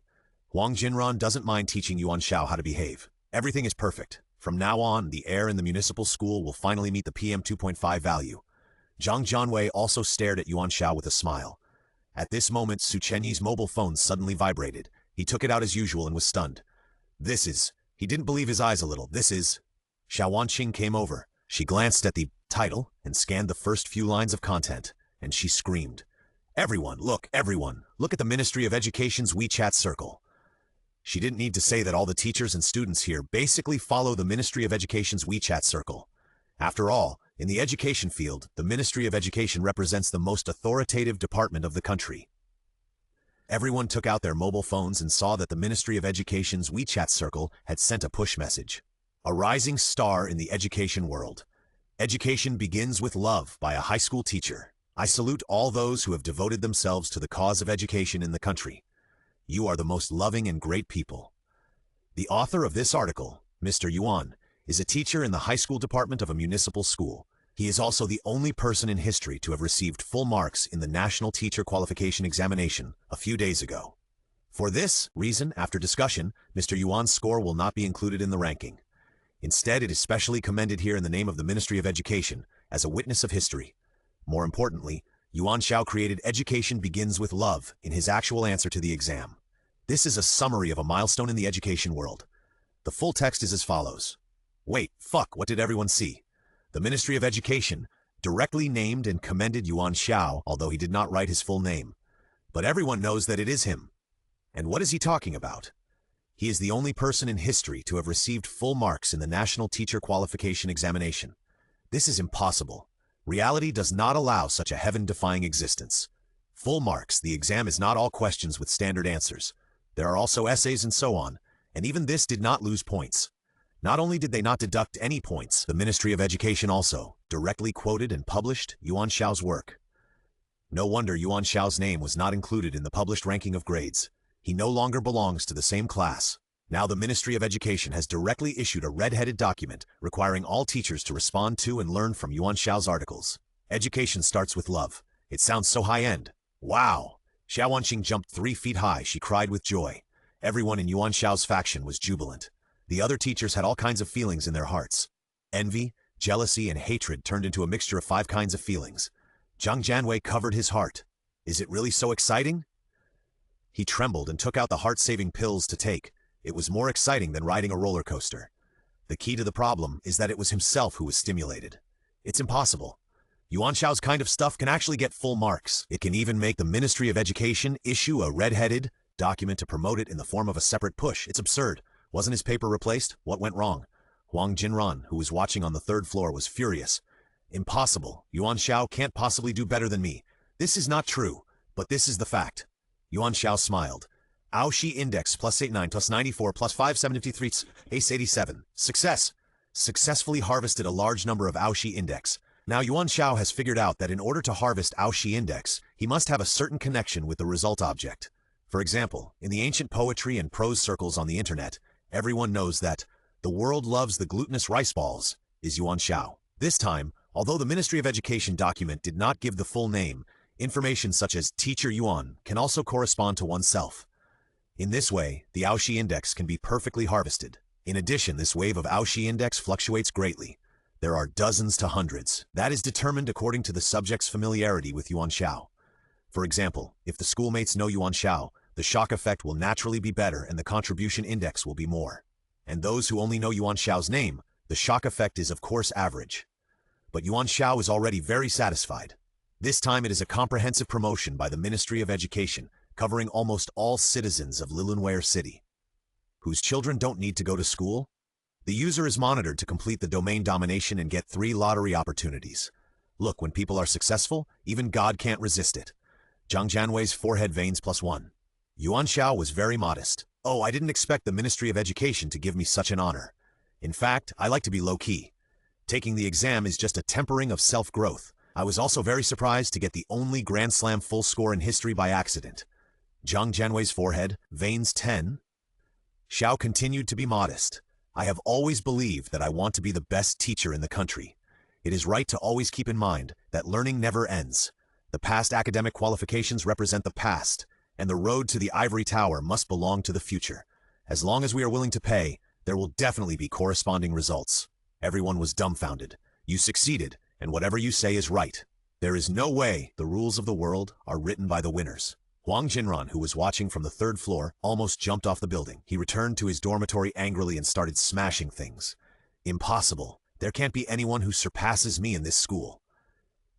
Huang Jinran doesn't mind teaching Yuan Xiao how to behave. Everything is perfect. From now on, the air in the municipal school will finally meet the PM 2.5 value. Zhang Jianwei also stared at Yuan Xiao with a smile. At this moment, Su Chenyi's mobile phone suddenly vibrated. He took it out as usual and was stunned. He didn't believe his eyes a little. Xiao Wanqing came over. She glanced at the title and scanned the first few lines of content, and she screamed. Everyone look at the Ministry of Education's WeChat circle. She didn't need to say that all the teachers and students here basically follow the Ministry of Education's WeChat circle. After all, in the education field, the Ministry of Education represents the most authoritative department of the country. Everyone took out their mobile phones and saw that the Ministry of Education's WeChat circle had sent a push message. A rising star in the education world. Education begins with love by a high school teacher. I salute all those who have devoted themselves to the cause of education in the country. You are the most loving and great people. The author of this article, Mr. Yuan, is a teacher in the high school department of a municipal school. He is also the only person in history to have received full marks in the National Teacher Qualification Examination a few days ago. For this reason, after discussion, Mr. Yuan's score will not be included in the ranking. Instead, it is specially commended here in the name of the Ministry of Education as a witness of history. More importantly, Yuan Xiao created Education Begins with Love in his actual answer to the exam. This is a summary of a milestone in the education world. The full text is as follows. Wait, fuck, what did everyone see? The Ministry of Education directly named and commended Yuan Xiao, although he did not write his full name. But everyone knows that it is him. And what is he talking about? He is the only person in history to have received full marks in the National Teacher Qualification Examination. This is impossible. Reality does not allow such a heaven-defying existence. Full marks, the exam is not all questions with standard answers. There are also essays and so on, and even this did not lose points. Not only did they not deduct any points, the Ministry of Education also directly quoted and published Yuan Xiao's work. No wonder Yuan Xiao's name was not included in the published ranking of grades. He no longer belongs to the same class. Now the Ministry of Education has directly issued a red-headed document requiring all teachers to respond to and learn from Yuan Xiao's articles. Education starts with love. It sounds so high-end. Wow! Xiao Wanqing jumped 3 feet high. She cried with joy. Everyone in Yuan Xiao's faction was jubilant. The other teachers had all kinds of feelings in their hearts. Envy, jealousy, and hatred turned into a mixture of 5 kinds of feelings. Zhang Jianwei covered his heart. Is it really so exciting? He trembled and took out the heart-saving pills to take. It was more exciting than riding a roller coaster. The key to the problem is that it was himself who was stimulated. It's impossible. Yuan Xiao's kind of stuff can actually get full marks. It can even make the Ministry of Education issue a red-headed document to promote it in the form of a separate push. It's absurd. Wasn't his paper replaced? What went wrong? Huang Jinran, who was watching on the 3rd floor, was furious. Impossible. Yuan Xiao can't possibly do better than me. This is not true, but this is the fact. Yuan Xiao smiled. Outshine index +89 +94 +573 Ace 87. Success. Successfully harvested a large number of Outshine index. Now Yuan Xiao has figured out that in order to harvest Outshine index, he must have a certain connection with the result object. For example, in the ancient poetry and prose circles on the internet, everyone knows that the world loves the glutinous rice balls is Yuan Xiao. This time, although the Ministry of Education document did not give the full name, information such as Teacher Yuan can also correspond to oneself. In this way, the Outshine index can be perfectly harvested. In addition, this wave of Outshine index fluctuates greatly. There are dozens to hundreds. That is determined according to the subject's familiarity with Yuan Xiao. For example, if the schoolmates know Yuan Xiao, The shock effect will naturally be better and the contribution index will be more. And those who only know Yuan Xiao's name, the shock effect is of course average. But Yuan Xiao is already very satisfied. This time it is a comprehensive promotion by the Ministry of Education, covering almost all citizens of Lilunware City. Whose children don't need to go to school? The user is monitored to complete the domain domination and get 3 lottery opportunities. Look, when people are successful, even God can't resist it. Zhang Jianwei's forehead veins +1. Yuan Xiao was very modest. Oh, I didn't expect the Ministry of Education to give me such an honor. In fact, I like to be low-key. Taking the exam is just a tempering of self-growth. I was also very surprised to get the only Grand Slam full score in history by accident. Zhang Jianwei's forehead, veins 10. Xiao continued to be modest. I have always believed that I want to be the best teacher in the country. It is right to always keep in mind that learning never ends. The past academic qualifications represent the past, and the road to the ivory tower must belong to the future. As long as we are willing to pay, there will definitely be corresponding results. Everyone was dumbfounded. You succeeded, and whatever you say is right. There is no way the rules of the world are written by the winners. Huang Jinran, who was watching from the 3rd floor, almost jumped off the building. He returned to his dormitory angrily and started smashing things. Impossible. There can't be anyone who surpasses me in this school.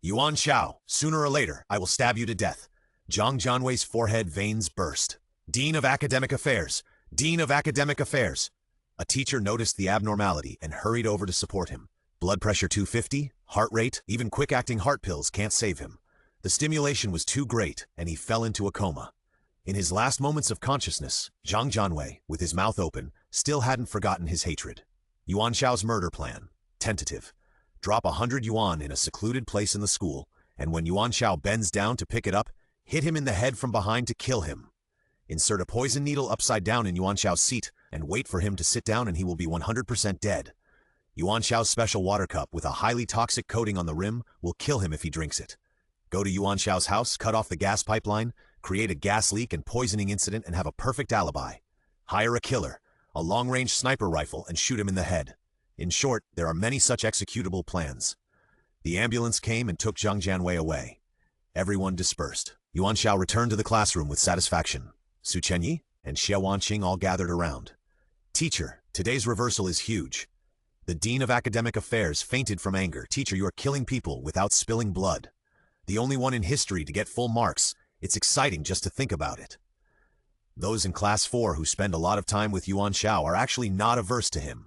Yuan Xiao, sooner or later, I will stab you to death. Zhang Jianwei's forehead veins burst. Dean of Academic Affairs! Dean of Academic Affairs! A teacher noticed the abnormality and hurried over to support him. Blood pressure 250, heart rate, even quick-acting heart pills can't save him. The stimulation was too great, and he fell into a coma. In his last moments of consciousness, Zhang Jianwei, with his mouth open, still hadn't forgotten his hatred. Yuan Xiao's murder plan. Tentative. Drop 100 yuan in a secluded place in the school, and when Yuan Xiao bends down to pick it up, hit him in the head from behind to kill him. Insert a poison needle upside down in Yuan Xiao's seat, and wait for him to sit down and he will be 100% dead. Yuan Xiao's special water cup with a highly toxic coating on the rim will kill him if he drinks it. Go to Yuan Xiao's house, cut off the gas pipeline, create a gas leak and poisoning incident and have a perfect alibi. Hire a killer, a long-range sniper rifle, and shoot him in the head. In short, there are many such executable plans. The ambulance came and took Zhang Jianwei away. Everyone dispersed. Yuan Xiao returned to the classroom with satisfaction. Su Chenyi and Xie Wanqing all gathered around. Teacher, today's reversal is huge. The Dean of Academic Affairs fainted from anger. Teacher, you are killing people without spilling blood. The only one in history to get full marks. It's exciting just to think about it. Those in Class 4 who spend a lot of time with Yuan Xiao are actually not averse to him.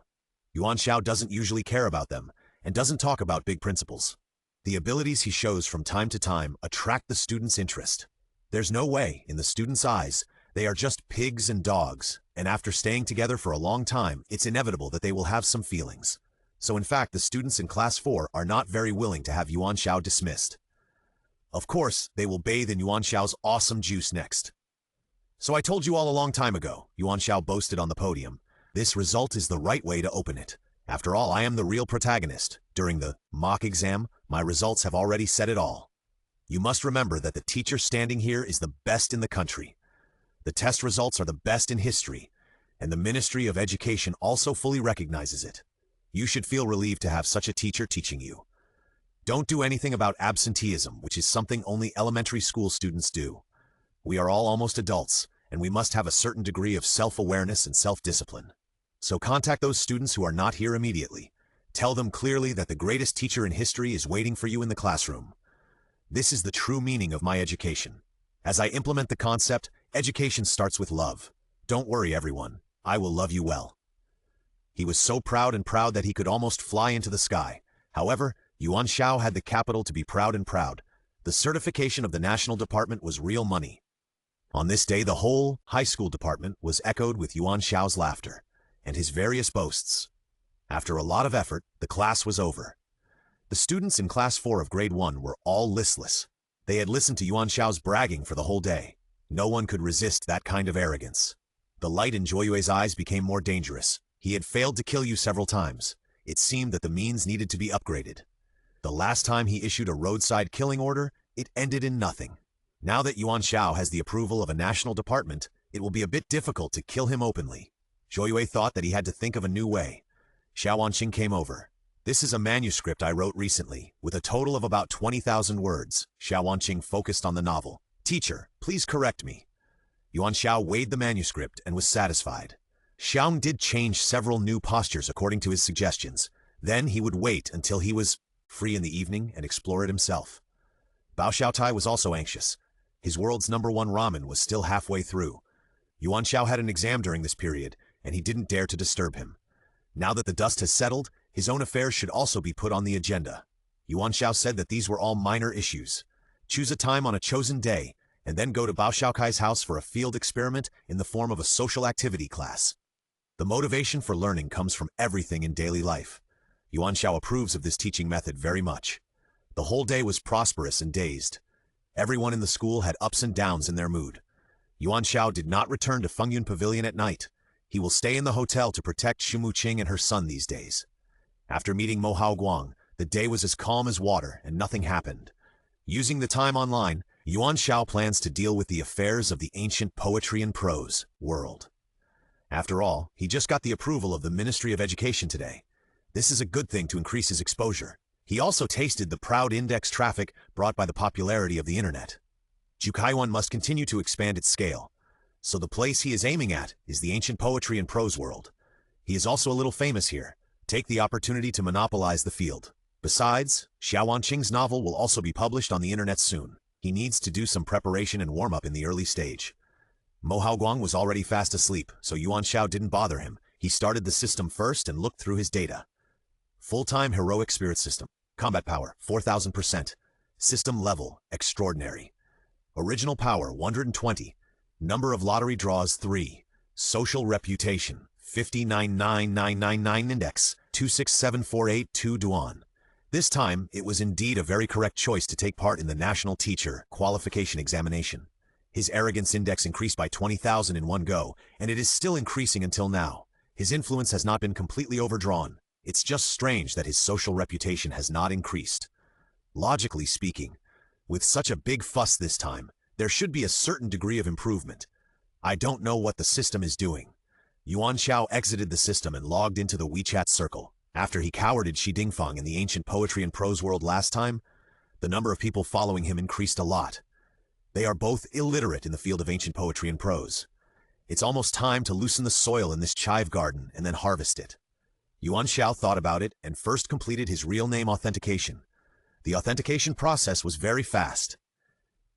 Yuan Xiao doesn't usually care about them, and doesn't talk about big principles. The abilities he shows from time to time attract the students' interest. There's no way, in the students' eyes, they are just pigs and dogs, and after staying together for a long time, it's inevitable that they will have some feelings. So in fact, the students in Class 4 are not very willing to have Yuan Xiao dismissed. Of course, they will bathe in Yuan Xiao's awesome juice next. So I told you all a long time ago, Yuan Xiao boasted on the podium. This result is the right way to open it. After all, I am the real protagonist. During the mock exam, my results have already said it all. You must remember that the teacher standing here is the best in the country. The test results are the best in history, and the Ministry of Education also fully recognizes it. You should feel relieved to have such a teacher teaching you. Don't do anything about absenteeism, which is something only elementary school students do. We are all almost adults, and we must have a certain degree of self-awareness and self-discipline. So contact those students who are not here immediately. Tell them clearly that the greatest teacher in history is waiting for you in the classroom. This is the true meaning of my education. As I implement the concept, education starts with love. Don't worry, everyone. I will love you well. He was so proud that he could almost fly into the sky. However, Yuan Xiao had the capital to be proud and proud. The certification of the national department was real money. On this day, the whole high school department was echoed with Yuan Xiao's laughter and his various boasts. After a lot of effort, the class was over. The students in Class 4 of Grade 1 were all listless. They had listened to Yuan Xiao's bragging for the whole day. No one could resist that kind of arrogance. The light in Joyue's eyes became more dangerous. He had failed to kill you several times. It seemed that the means needed to be upgraded. The last time he issued a roadside killing order, it ended in nothing. Now that Yuan Xiao has the approval of a national department, it will be a bit difficult to kill him openly. Joyue thought that he had to think of a new way. Xia Wanqing came over. This is a manuscript I wrote recently, with a total of about 20,000 words. Xia Wanqing focused on the novel. Teacher, please correct me. Yuan Xiao weighed the manuscript and was satisfied. Xiang did change several new postures according to his suggestions. Then he would wait until he was free in the evening and explore it himself. Bao Xiaotai was also anxious. His world's #1 ramen was still halfway through. Yuan Xiao had an exam during this period, and he didn't dare to disturb him. Now that the dust has settled, his own affairs should also be put on the agenda. Yuan Xiao said that these were all minor issues. Choose a time on a chosen day, and then go to Bao Xiaokai's house for a field experiment in the form of a social activity class. The motivation for learning comes from everything in daily life. Yuan Xiao approves of this teaching method very much. The whole day was prosperous and dazed. Everyone in the school had ups and downs in their mood. Yuan Xiao did not return to Fengyun Pavilion at night. He will stay in the hotel to protect Xu Muqing and her son these days. After meeting Mo Haoguang, the day was as calm as water and nothing happened. Using the time online, Yuan Xiao plans to deal with the affairs of the ancient poetry and prose world. After all, he just got the approval of the Ministry of Education today. This is a good thing to increase his exposure. He also tasted the proud index traffic brought by the popularity of the internet. Jukaiwan must continue to expand its scale. So the place he is aiming at is the ancient poetry and prose world. He is also a little famous here. Take the opportunity to monopolize the field. Besides, Xiao Wanqing's novel will also be published on the internet soon. He needs to do some preparation and warm-up in the early stage. Mo Haoguang was already fast asleep, so Yuan Xiao didn't bother him. He started the system first and looked through his data. Full-time heroic spirit system. Combat power, 4,000%. System level, extraordinary. Original power, 120. Number of lottery draws, 3. Social reputation, 599999 index, 267482 Duan. This time, it was indeed a very correct choice to take part in the National Teacher Qualification Examination. His arrogance index increased by 20,000 in one go, and it is still increasing until now. His influence has not been completely overdrawn. It's just strange that his social reputation has not increased. Logically speaking, with such a big fuss this time, there should be a certain degree of improvement. I don't know what the system is doing. Yuan Xiao exited the system and logged into the WeChat circle. After he cowarded Shi Dingfang in the ancient poetry and prose world last time, the number of people following him increased a lot. They are both illiterate in the field of ancient poetry and prose. It's almost time to loosen the soil in this chive garden and then harvest it. Yuan Xiao thought about it and first completed his real name authentication. The authentication process was very fast.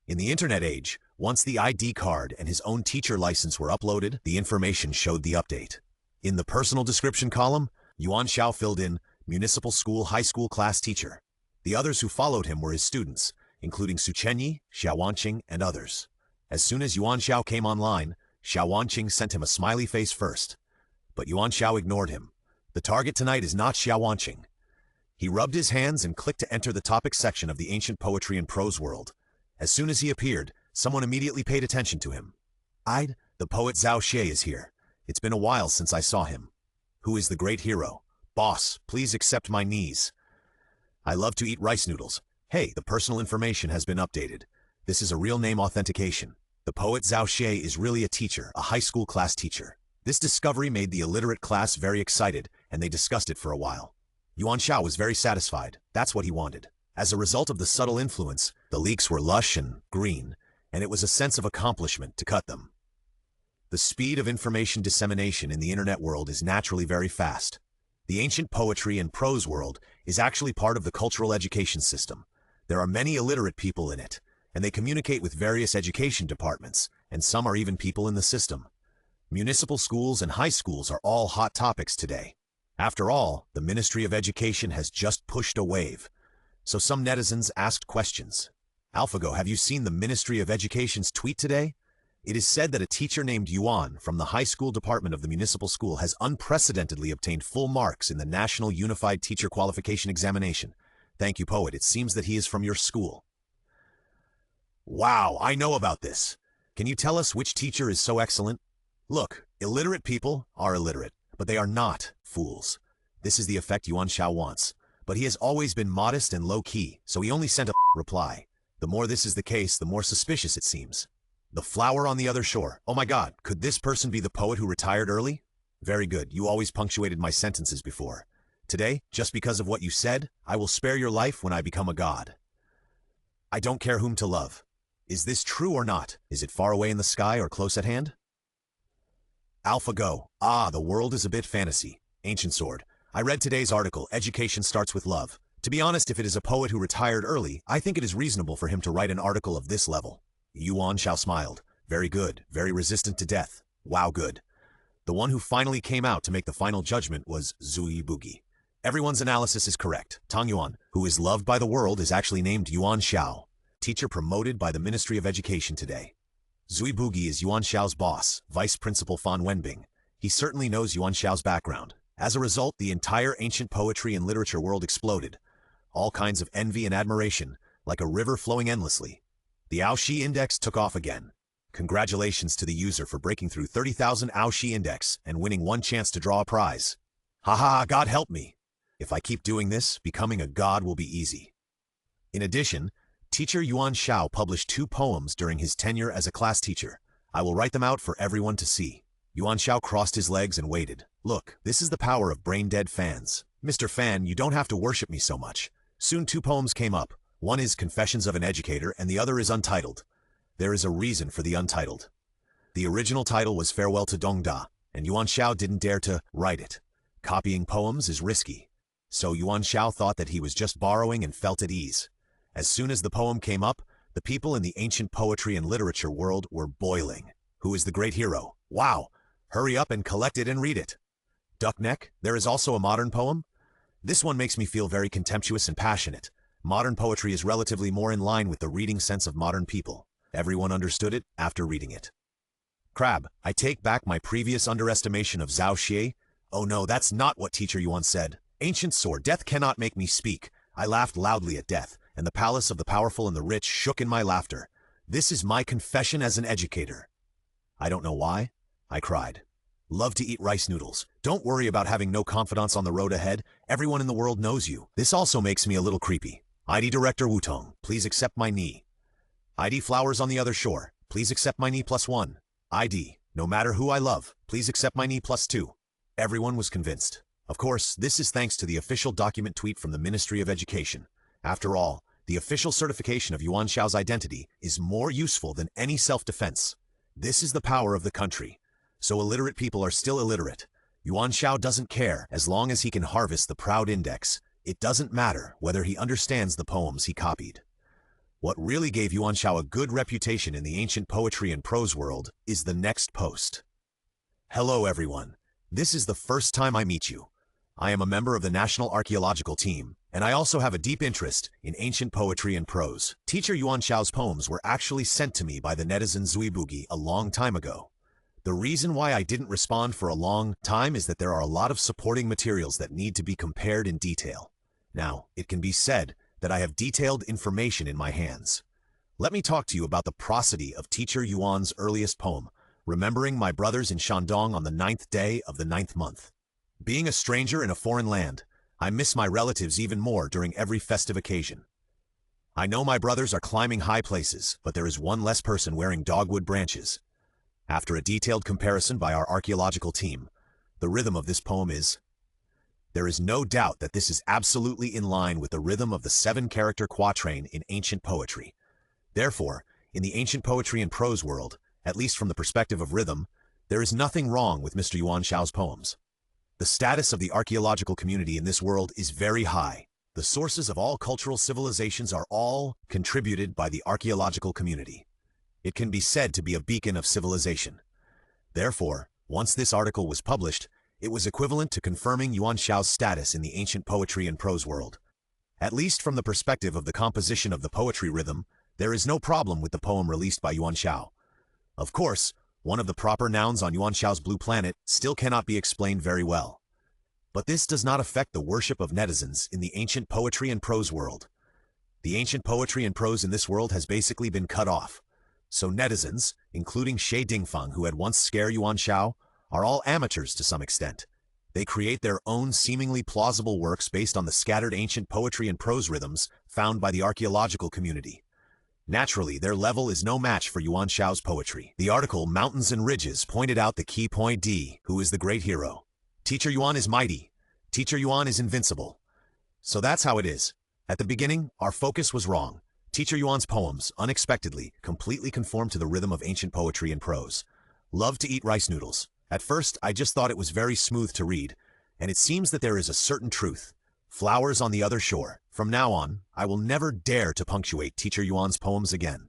In the internet age, once the ID card and his own teacher license were uploaded, the information showed the update. In the personal description column, Yuan Xiao filled in municipal school high school class teacher. The others who followed him were his students, including Su Chenyi, Xiao Wanqing, and others. As soon as Yuan Xiao came online, Xiao Wanqing sent him a smiley face first. But Yuan Xiao ignored him. The target tonight is not Xiao Wanqing. He rubbed his hands and clicked to enter the topic section of the ancient poetry and prose world. As soon as he appeared, someone immediately paid attention to him. The poet Zhao Xie is here. It's been a while since I saw him. Who is the great hero? Boss, please accept my knees. I love to eat rice noodles. Hey, the personal information has been updated. This is a real name authentication. The poet Zhao Xie is really a teacher, a high school class teacher. This discovery made the illiterate class very excited, and they discussed it for a while. Yuan Xiao was very satisfied. That's what he wanted. As a result of the subtle influence, the leeks were lush and green, and it was a sense of accomplishment to cut them. The speed of information dissemination in the internet world is naturally very fast. The ancient poetry and prose world is actually part of the cultural education system. There are many illiterate people in it, and they communicate with various education departments, and some are even people in the system. Municipal schools and high schools are all hot topics today. After all, the Ministry of Education has just pushed a wave. So some netizens asked questions. AlphaGo, have you seen the Ministry of Education's tweet today? It is said that a teacher named Yuan from the high school department of the municipal school has unprecedentedly obtained full marks in the National Unified Teacher Qualification Examination. Thank you, poet. It seems that he is from your school. Wow, I know about this. Can you tell us which teacher is so excellent? Look, illiterate people are illiterate, but they are not fools. This is the effect Yuan Xiao wants. But he has always been modest and low-key, so he only sent a reply. The more this is the case, the more suspicious it seems. The flower on the other shore. Oh my God, could this person be the poet who retired early? Very good, you always punctuated my sentences before. Today, just because of what you said, I will spare your life when I become a god. I don't care whom to love. Is this true or not? Is it far away in the sky or close at hand? AlphaGo. Ah, the world is a bit fantasy. Ancient Sword. I read today's article, Education Starts with Love. To be honest, if it is a poet who retired early, I think it is reasonable for him to write an article of this level. Yuan Xiao smiled. Very good, very resistant to death. Wow, good. The one who finally came out to make the final judgment was Zui Bugi. Everyone's analysis is correct. Tang Yuan, who is loved by the world, is actually named Yuan Xiao, teacher promoted by the Ministry of Education today. Zui Bugi is Yuan Xiao's boss, Vice Principal Fan Wenbing. He certainly knows Yuan Xiao's background. As a result, the entire ancient poetry and literature world exploded. All kinds of envy and admiration, like a river flowing endlessly. The Outshine index took off again. Congratulations to the user for breaking through 30,000 Outshine index and winning one chance to draw a prize. Haha, God help me. If I keep doing this, becoming a god will be easy. In addition, teacher Yuan Xiao published 2 poems during his tenure as a class teacher. I will write them out for everyone to see. Yuan Xiao crossed his legs and waited. Look, this is the power of brain-dead fans. Mr. Fan, you don't have to worship me so much. Soon 2 poems came up. One is Confessions of an Educator and the other is Untitled. There is a reason for the Untitled. The original title was Farewell to Dongda, and Yuan Xiao didn't dare to write it. Copying poems is risky. So Yuan Xiao thought that he was just borrowing and felt at ease. As soon as the poem came up, the people in the ancient poetry and literature world were boiling. Who is the great hero? Wow! Hurry up and collect it and read it. Duckneck, there is also a modern poem? This one makes me feel very contemptuous and passionate. Modern poetry is relatively more in line with the reading sense of modern people. Everyone understood it after reading it. Crab, I take back my previous underestimation of Zhao Xie. Oh no, that's not what Teacher Yuan said. Ancient Sword, death cannot make me speak. I laughed loudly at death, and the palace of the powerful and the rich shook in my laughter. This is my confession as an educator. I don't know why. I cried. Love to eat rice noodles. Don't worry about having no confidants on the road ahead. Everyone in the world knows you. This also makes me a little creepy. ID Director Wutong, please accept my knee. ID Flowers on the other shore, please accept my knee +1. ID, no matter who I love, please accept my knee +2. Everyone was convinced. Of course, this is thanks to the official document tweet from the Ministry of Education. After all, the official certification of Yuan Xiao's identity is more useful than any self-defense. This is the power of the country. So illiterate people are still illiterate. Yuan Xiao doesn't care as long as he can harvest the proud index. It doesn't matter whether he understands the poems he copied. What really gave Yuan Xiao a good reputation in the ancient poetry and prose world is the next post. Hello everyone. This is the first time I meet you. I am a member of the National Archaeological Team, and I also have a deep interest in ancient poetry and prose. Teacher Yuan Xiao's poems were actually sent to me by the netizen Zui Bugi a long time ago. The reason why I didn't respond for a long time is that there are a lot of supporting materials that need to be compared in detail. Now, it can be said that I have detailed information in my hands. Let me talk to you about the prosody of Teacher Yuan's earliest poem, Remembering My Brothers in Shandong on the 9th day of the 9th month. Being a stranger in a foreign land, I miss my relatives even more during every festive occasion. I know my brothers are climbing high places, but there is one less person wearing dogwood branches. After a detailed comparison by our archaeological team, the rhythm of this poem is... There is no doubt that this is absolutely in line with the rhythm of the 7-character quatrain in ancient poetry. Therefore, in the ancient poetry and prose world, at least from the perspective of rhythm, there is nothing wrong with Mr. Yuan Xiao's poems. The status of the archaeological community in this world is very high. The sources of all cultural civilizations are all contributed by the archaeological community. It can be said to be a beacon of civilization. Therefore, once this article was published, it was equivalent to confirming Yuan Xiao's status in the ancient poetry and prose world. At least from the perspective of the composition of the poetry rhythm, there is no problem with the poem released by Yuan Xiao. Of course, one of the proper nouns on Yuan Xiao's blue planet still cannot be explained very well. But this does not affect the worship of netizens in the ancient poetry and prose world. The ancient poetry and prose in this world has basically been cut off. So netizens, including Xie Dingfang who had once scared Yuan Xiao, are all amateurs to some extent. They create their own seemingly plausible works based on the scattered ancient poetry and prose rhythms found by the archaeological community. Naturally, their level is no match for Yuan Xiao's poetry. The article Mountains and Ridges pointed out the key point D, who is the great hero. Teacher Yuan is mighty. Teacher Yuan is invincible. So that's how it is. At the beginning, our focus was wrong. Teacher Yuan's poems, unexpectedly, completely conform to the rhythm of ancient poetry and prose. Love to eat rice noodles. At first, I just thought it was very smooth to read, and it seems that there is a certain truth. Flowers on the other shore. From now on, I will never dare to punctuate Teacher Yuan's poems again.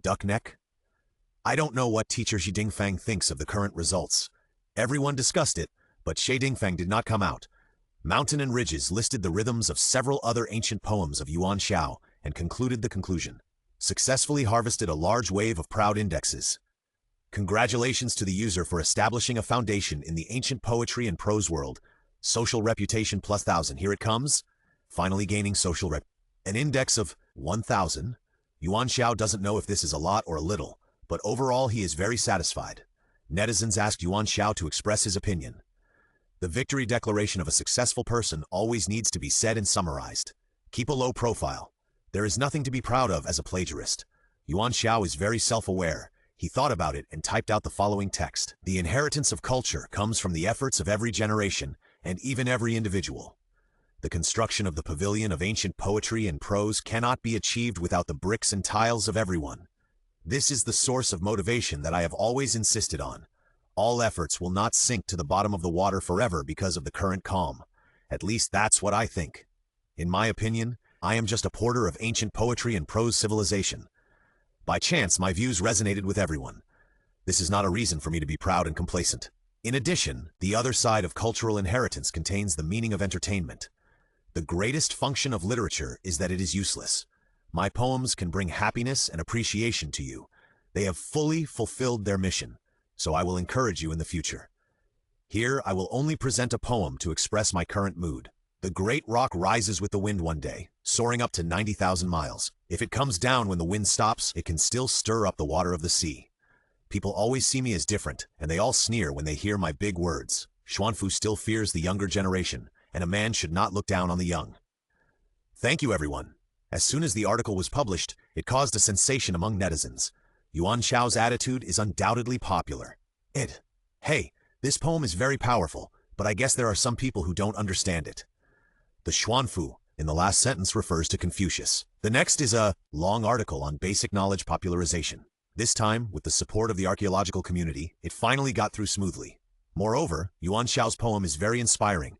Duck neck? I don't know what Teacher Xi Dingfang thinks of the current results. Everyone discussed it, but Xi Dingfang did not come out. Mountain and Ridges listed the rhythms of several other ancient poems of Yuan Xiao and concluded the conclusion. Successfully harvested a large wave of proud indexes. Congratulations to the user for establishing a foundation in the ancient poetry and prose world. Social reputation plus 1,000. Here it comes. Finally gaining social rep. An index of 1,000. Yuan Xiao doesn't know if this is a lot or a little, but overall he is very satisfied. Netizens asked Yuan Xiao to express his opinion. The victory declaration of a successful person always needs to be said and summarized. Keep a low profile. There is nothing to be proud of as a plagiarist. Yuan Xiao is very self-aware. He thought about it and typed out the following text. The inheritance of culture comes from the efforts of every generation and even every individual. The construction of the pavilion of ancient poetry and prose cannot be achieved without the bricks and tiles of everyone. This is the source of motivation that I have always insisted on. All efforts will not sink to the bottom of the water forever because of the current calm. At least that's what I think. In my opinion, I am just a porter of ancient poetry and prose civilization. By chance, my views resonated with everyone. This is not a reason for me to be proud and complacent. In addition, the other side of cultural inheritance contains the meaning of entertainment. The greatest function of literature is that it is useless. My poems can bring happiness and appreciation to you. They have fully fulfilled their mission, so I will encourage you in the future. Here, I will only present a poem to express my current mood. The great rock rises with the wind one day, soaring up to 90,000 miles. If it comes down when the wind stops, it can still stir up the water of the sea. People always see me as different, and they all sneer when they hear my big words. Xuanfu still fears the younger generation, and a man should not look down on the young. Thank you, everyone. As soon as the article was published, it caused a sensation among netizens. Yuan Xiao's attitude is undoubtedly popular. Hey, this poem is very powerful, but I guess there are some people who don't understand it. The Xuanfu in the last sentence refers to Confucius. The next is a long article on basic knowledge popularization. This time, with the support of the archaeological community, it finally got through smoothly. Moreover, Yuan Xiao's poem is very inspiring.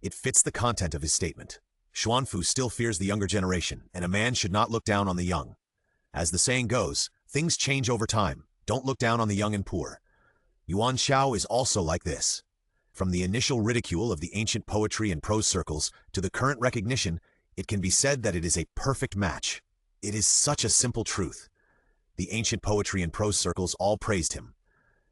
It fits the content of his statement. Xuanfu still fears the younger generation, and a man should not look down on the young. As the saying goes, things change over time. Don't look down on the young and poor. Yuan Xiao is also like this. From the initial ridicule of the ancient poetry and prose circles to the current recognition, it can be said that it is a perfect match. It is such a simple truth. The ancient poetry and prose circles all praised him.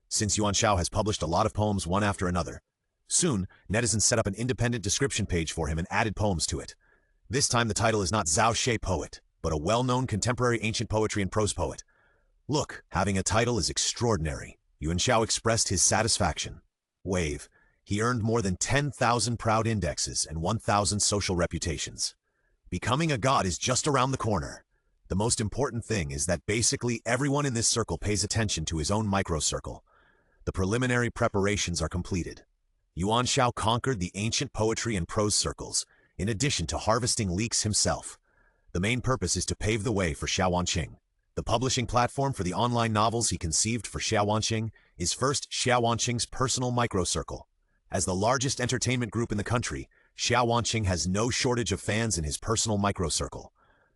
Since Yuan Xiao has published a lot of poems one after another, soon, netizens set up an independent description page for him and added poems to it. This time the title is not Zhao She Poet, but a well-known contemporary ancient poetry and prose poet. Look, having a title is extraordinary. Yuan Xiao expressed his satisfaction. Wave. He earned more than 10,000 proud indexes and 1,000 social reputations. Becoming a god is just around the corner. The most important thing is that basically everyone in this circle pays attention to his own microcircle. The preliminary preparations are completed. Yuan Xiao conquered the ancient poetry and prose circles, in addition to harvesting leeks himself. The main purpose is to pave the way for Xiaowanqing. The publishing platform for the online novels he conceived for Xiaowanqing is first Xiaowanqing's personal microcircle. As the largest entertainment group in the country, Xiaowanqing has no shortage of fans in his personal microcircle.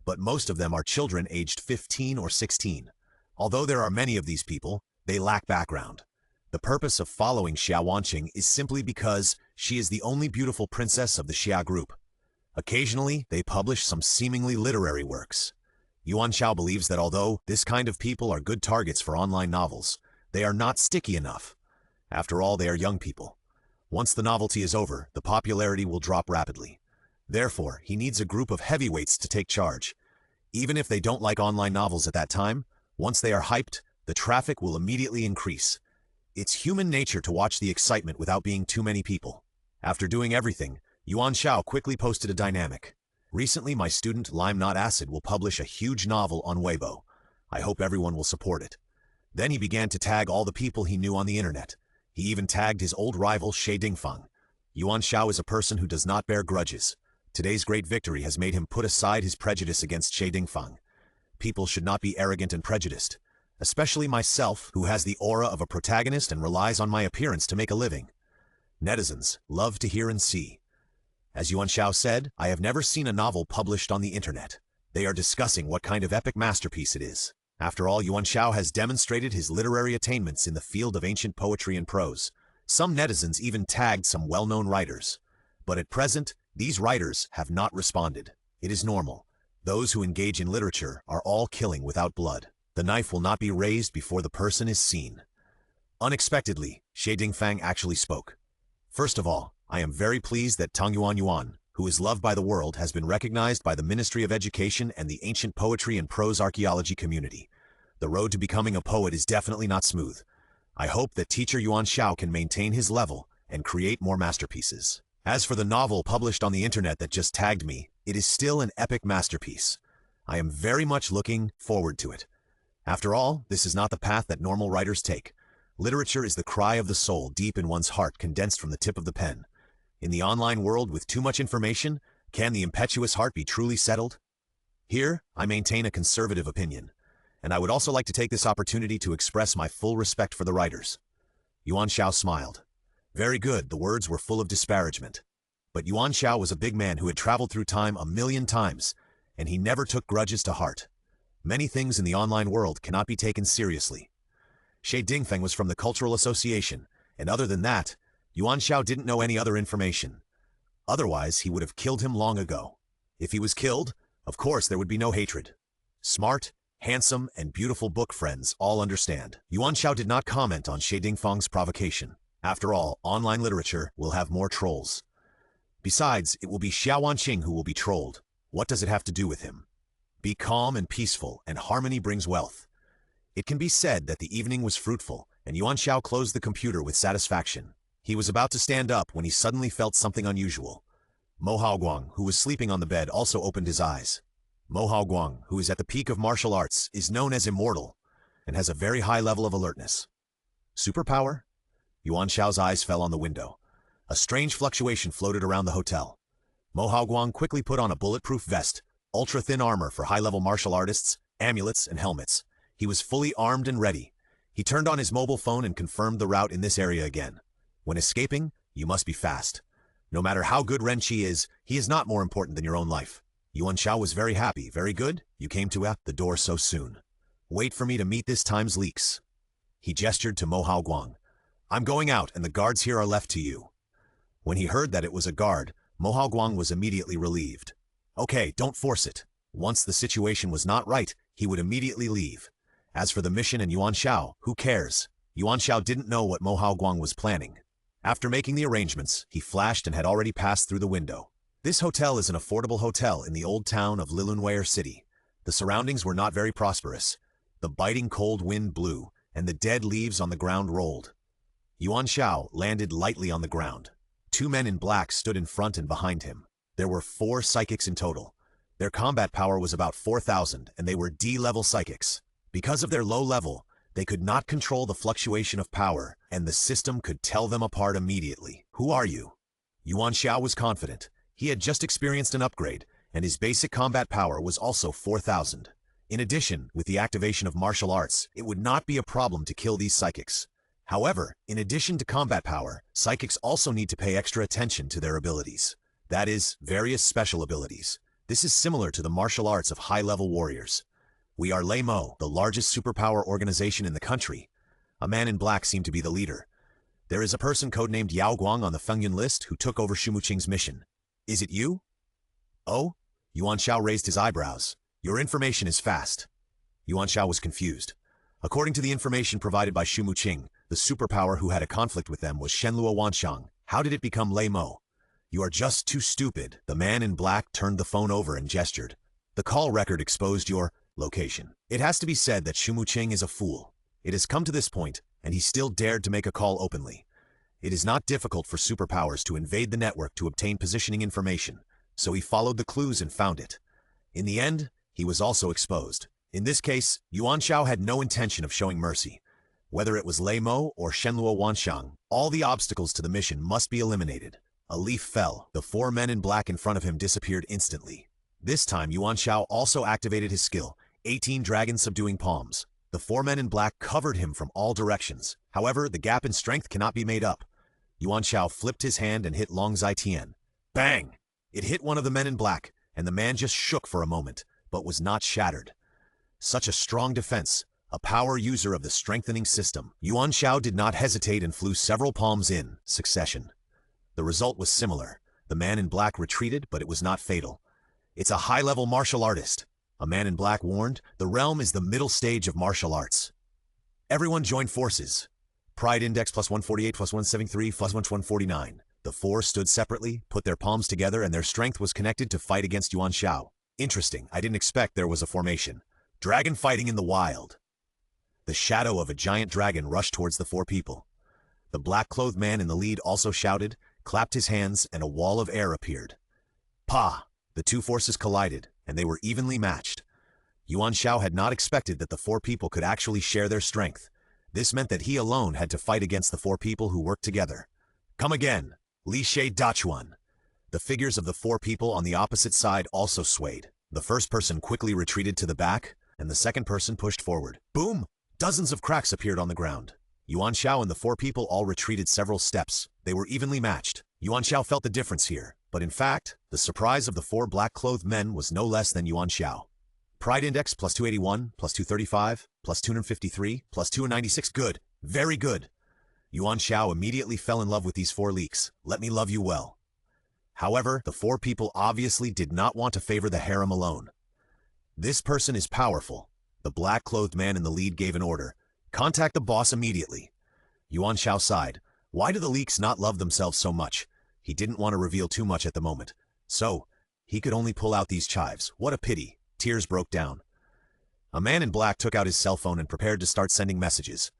But most of them are children aged 15 or 16. Although there are many of these people, they lack background. The purpose of following Xiaowanqing is simply because she is the only beautiful princess of the Xia group. Occasionally, they publish some seemingly literary works. Yuan Xiao believes that although this kind of people are good targets for online novels, they are not sticky enough. After all, they are young people. Once the novelty is over, the popularity will drop rapidly. Therefore, he needs a group of heavyweights to take charge. Even if they don't like online novels at that time, once they are hyped, the traffic will immediately increase. It's human nature to watch the excitement without being too many people. After doing everything, Yuan Xiao quickly posted a dynamic. Recently, my student Lime Not Acid will publish a huge novel on Weibo. I hope everyone will support it. Then he began to tag all the people he knew on the internet. He even tagged his old rival Xi Dingfang. Yuan Xiao is a person who does not bear grudges. Today's great victory has made him put aside his prejudice against Xie Dingfang. People should not be arrogant and prejudiced, especially myself, who has the aura of a protagonist and relies on my appearance to make a living. Netizens love to hear and see. As Yuan Xiao said, I have never seen a novel published on the internet. They are discussing what kind of epic masterpiece it is. After all, Yuan Xiao has demonstrated his literary attainments in the field of ancient poetry and prose. Some netizens even tagged some well-known writers. But at present, these writers have not responded. It is normal. Those who engage in literature are all killing without blood. The knife will not be raised before the person is seen. Unexpectedly, Xie Dingfang actually spoke. First of all, I am very pleased that Tang Yuan, who is loved by the world, has been recognized by the Ministry of Education and the ancient poetry and prose archaeology community. The road to becoming a poet is definitely not smooth. I hope that teacher Yuan Xiao can maintain his level and create more masterpieces. As for the novel published on the internet that just tagged me, it is still an epic masterpiece. I am very much looking forward to it. After all, this is not the path that normal writers take. Literature is the cry of the soul deep in one's heart, condensed from the tip of the pen. In the online world with too much information, can the impetuous heart be truly settled? Here, I maintain a conservative opinion, and I would also like to take this opportunity to express my full respect for the writers. Yuan Xiao smiled. Very good, the words were full of disparagement. But Yuan Xiao was a big man who had traveled through time 1,000,000 times, and he never took grudges to heart. Many things in the online world cannot be taken seriously. Xie Dingfang was from the Cultural Association, and other than that, Yuan Xiao didn't know any other information. Otherwise, he would have killed him long ago. If he was killed, of course there would be no hatred. Smart, handsome, and beautiful book friends all understand. Yuan Xiao did not comment on Xie Dingfang's provocation. After all, online literature will have more trolls. Besides, it will be Xiao Wanqing who will be trolled. What does it have to do with him? Be calm and peaceful, and harmony brings wealth. It can be said that the evening was fruitful, and Yuan Xiao closed the computer with satisfaction. He was about to stand up when he suddenly felt something unusual. Mo Haoguang, who was sleeping on the bed, also opened his eyes. Mo Haoguang, who is at the peak of martial arts, is known as immortal, and has a very high level of alertness. Superpower? Yuan Xiao's eyes fell on the window. A strange fluctuation floated around the hotel. Mo Haoguang quickly put on a bulletproof vest, ultra-thin armor for high-level martial artists, amulets, and helmets. He was fully armed and ready. He turned on his mobile phone and confirmed the route in this area again. When escaping, you must be fast. No matter how good Ren Qi is, he is not more important than your own life. Yuan Xiao was very happy. Very good. You came to the door so soon. Wait for me to meet this time's leaks. He gestured to Mo Haoguang. I'm going out, and the guards here are left to you. When he heard that it was a guard, Mo Haoguang was immediately relieved. Okay, don't force it. Once the situation was not right, he would immediately leave. As for the mission and Yuan Xiao, who cares? Yuan Xiao didn't know what Mo Haoguang was planning. After making the arrangements, he flashed and had already passed through the window. This hotel is an affordable hotel in the old town of Lilunweier City. The surroundings were not very prosperous. The biting cold wind blew, and the dead leaves on the ground rolled. Yuan Xiao landed lightly on the ground. 2 men in black stood in front and behind him. There were 4 psychics in total. Their combat power was about 4,000, and they were D-level psychics. Because of their low level, they could not control the fluctuation of power, and the system could tell them apart immediately. Who are you? Yuan Xiao was confident. He had just experienced an upgrade, and his basic combat power was also 4,000. In addition, with the activation of martial arts, it would not be a problem to kill these psychics. However, in addition to combat power, psychics also need to pay extra attention to their abilities. That is, various special abilities. This is similar to the martial arts of high-level warriors. We are Lei Mo, the largest superpower organization in the country. A man in black seemed to be the leader. There is a person codenamed Yao Guang on the Fengyun list who took over Shumuqing's mission. Is it you? Oh? Yuan Xiao raised his eyebrows. Your information is fast. Yuan Xiao was confused. According to the information provided by Shumuqing, the superpower who had a conflict with them was Shenluo Wanxiang. How did it become Lei Mo? You are just too stupid. The man in black turned the phone over and gestured. The call record exposed your location. It has to be said that Shumuqing is a fool. It has come to this point, and he still dared to make a call openly. It is not difficult for superpowers to invade the network to obtain positioning information, so he followed the clues and found it. In the end, he was also exposed. In this case, Yuan Xiao had no intention of showing mercy. Whether it was Lei Mo or Shenluo Wanxiang, all the obstacles to the mission must be eliminated. A leaf fell. The 4 men in black in front of him disappeared instantly. This time, Yuan Xiao also activated his skill, 18 dragon subduing palms. The 4 men in black covered him from all directions. However, the gap in strength cannot be made up. Yuan Xiao flipped his hand and hit Long Zai Tian. Bang! It hit one of the men in black, and the man just shook for a moment, but was not shattered. Such a strong defense, a power user of the strengthening system. Yuan Xiao did not hesitate and flew several palms in succession. The result was similar. The man in black retreated, but it was not fatal. It's a high-level martial artist. A man in black warned, the realm is the middle stage of martial arts. Everyone joined forces. Pride index plus 148, plus 173, plus 149. The 4 stood separately, put their palms together, and their strength was connected to fight against Yuan Xiao. Interesting, I didn't expect there was a formation. Dragon fighting in the wild. The shadow of a giant dragon rushed towards the 4 people. The black-clothed man in the lead also shouted, clapped his hands, and a wall of air appeared. Pa! The 2 forces collided, and they were evenly matched. Yuan Xiao had not expected that the 4 people could actually share their strength. This meant that he alone had to fight against the 4 people who worked together. Come again! Li Shui Dachuan. The figures of the 4 people on the opposite side also swayed. The first person quickly retreated to the back, and the second person pushed forward. Boom! Dozens of cracks appeared on the ground. Yuan Xiao and the 4 people all retreated several steps. They were evenly matched. Yuan Xiao felt the difference here, but in fact, the surprise of the 4 black-clothed men was no less than Yuan Xiao. Pride index plus 281, plus 235, plus 253, plus 296. Good. Very good. Yuan Xiao immediately fell in love with these 4 leeks. Let me love you well. However, the 4 people obviously did not want to favor the harem alone. This person is powerful. The black-clothed man in the lead gave an order. Contact the boss immediately. Yuan Xiao sighed. Why do the leeks not love themselves so much? He didn't want to reveal too much at the moment. So, he could only pull out these chives. What a pity. Tears broke down. A man in black took out his cell phone and prepared to start sending messages.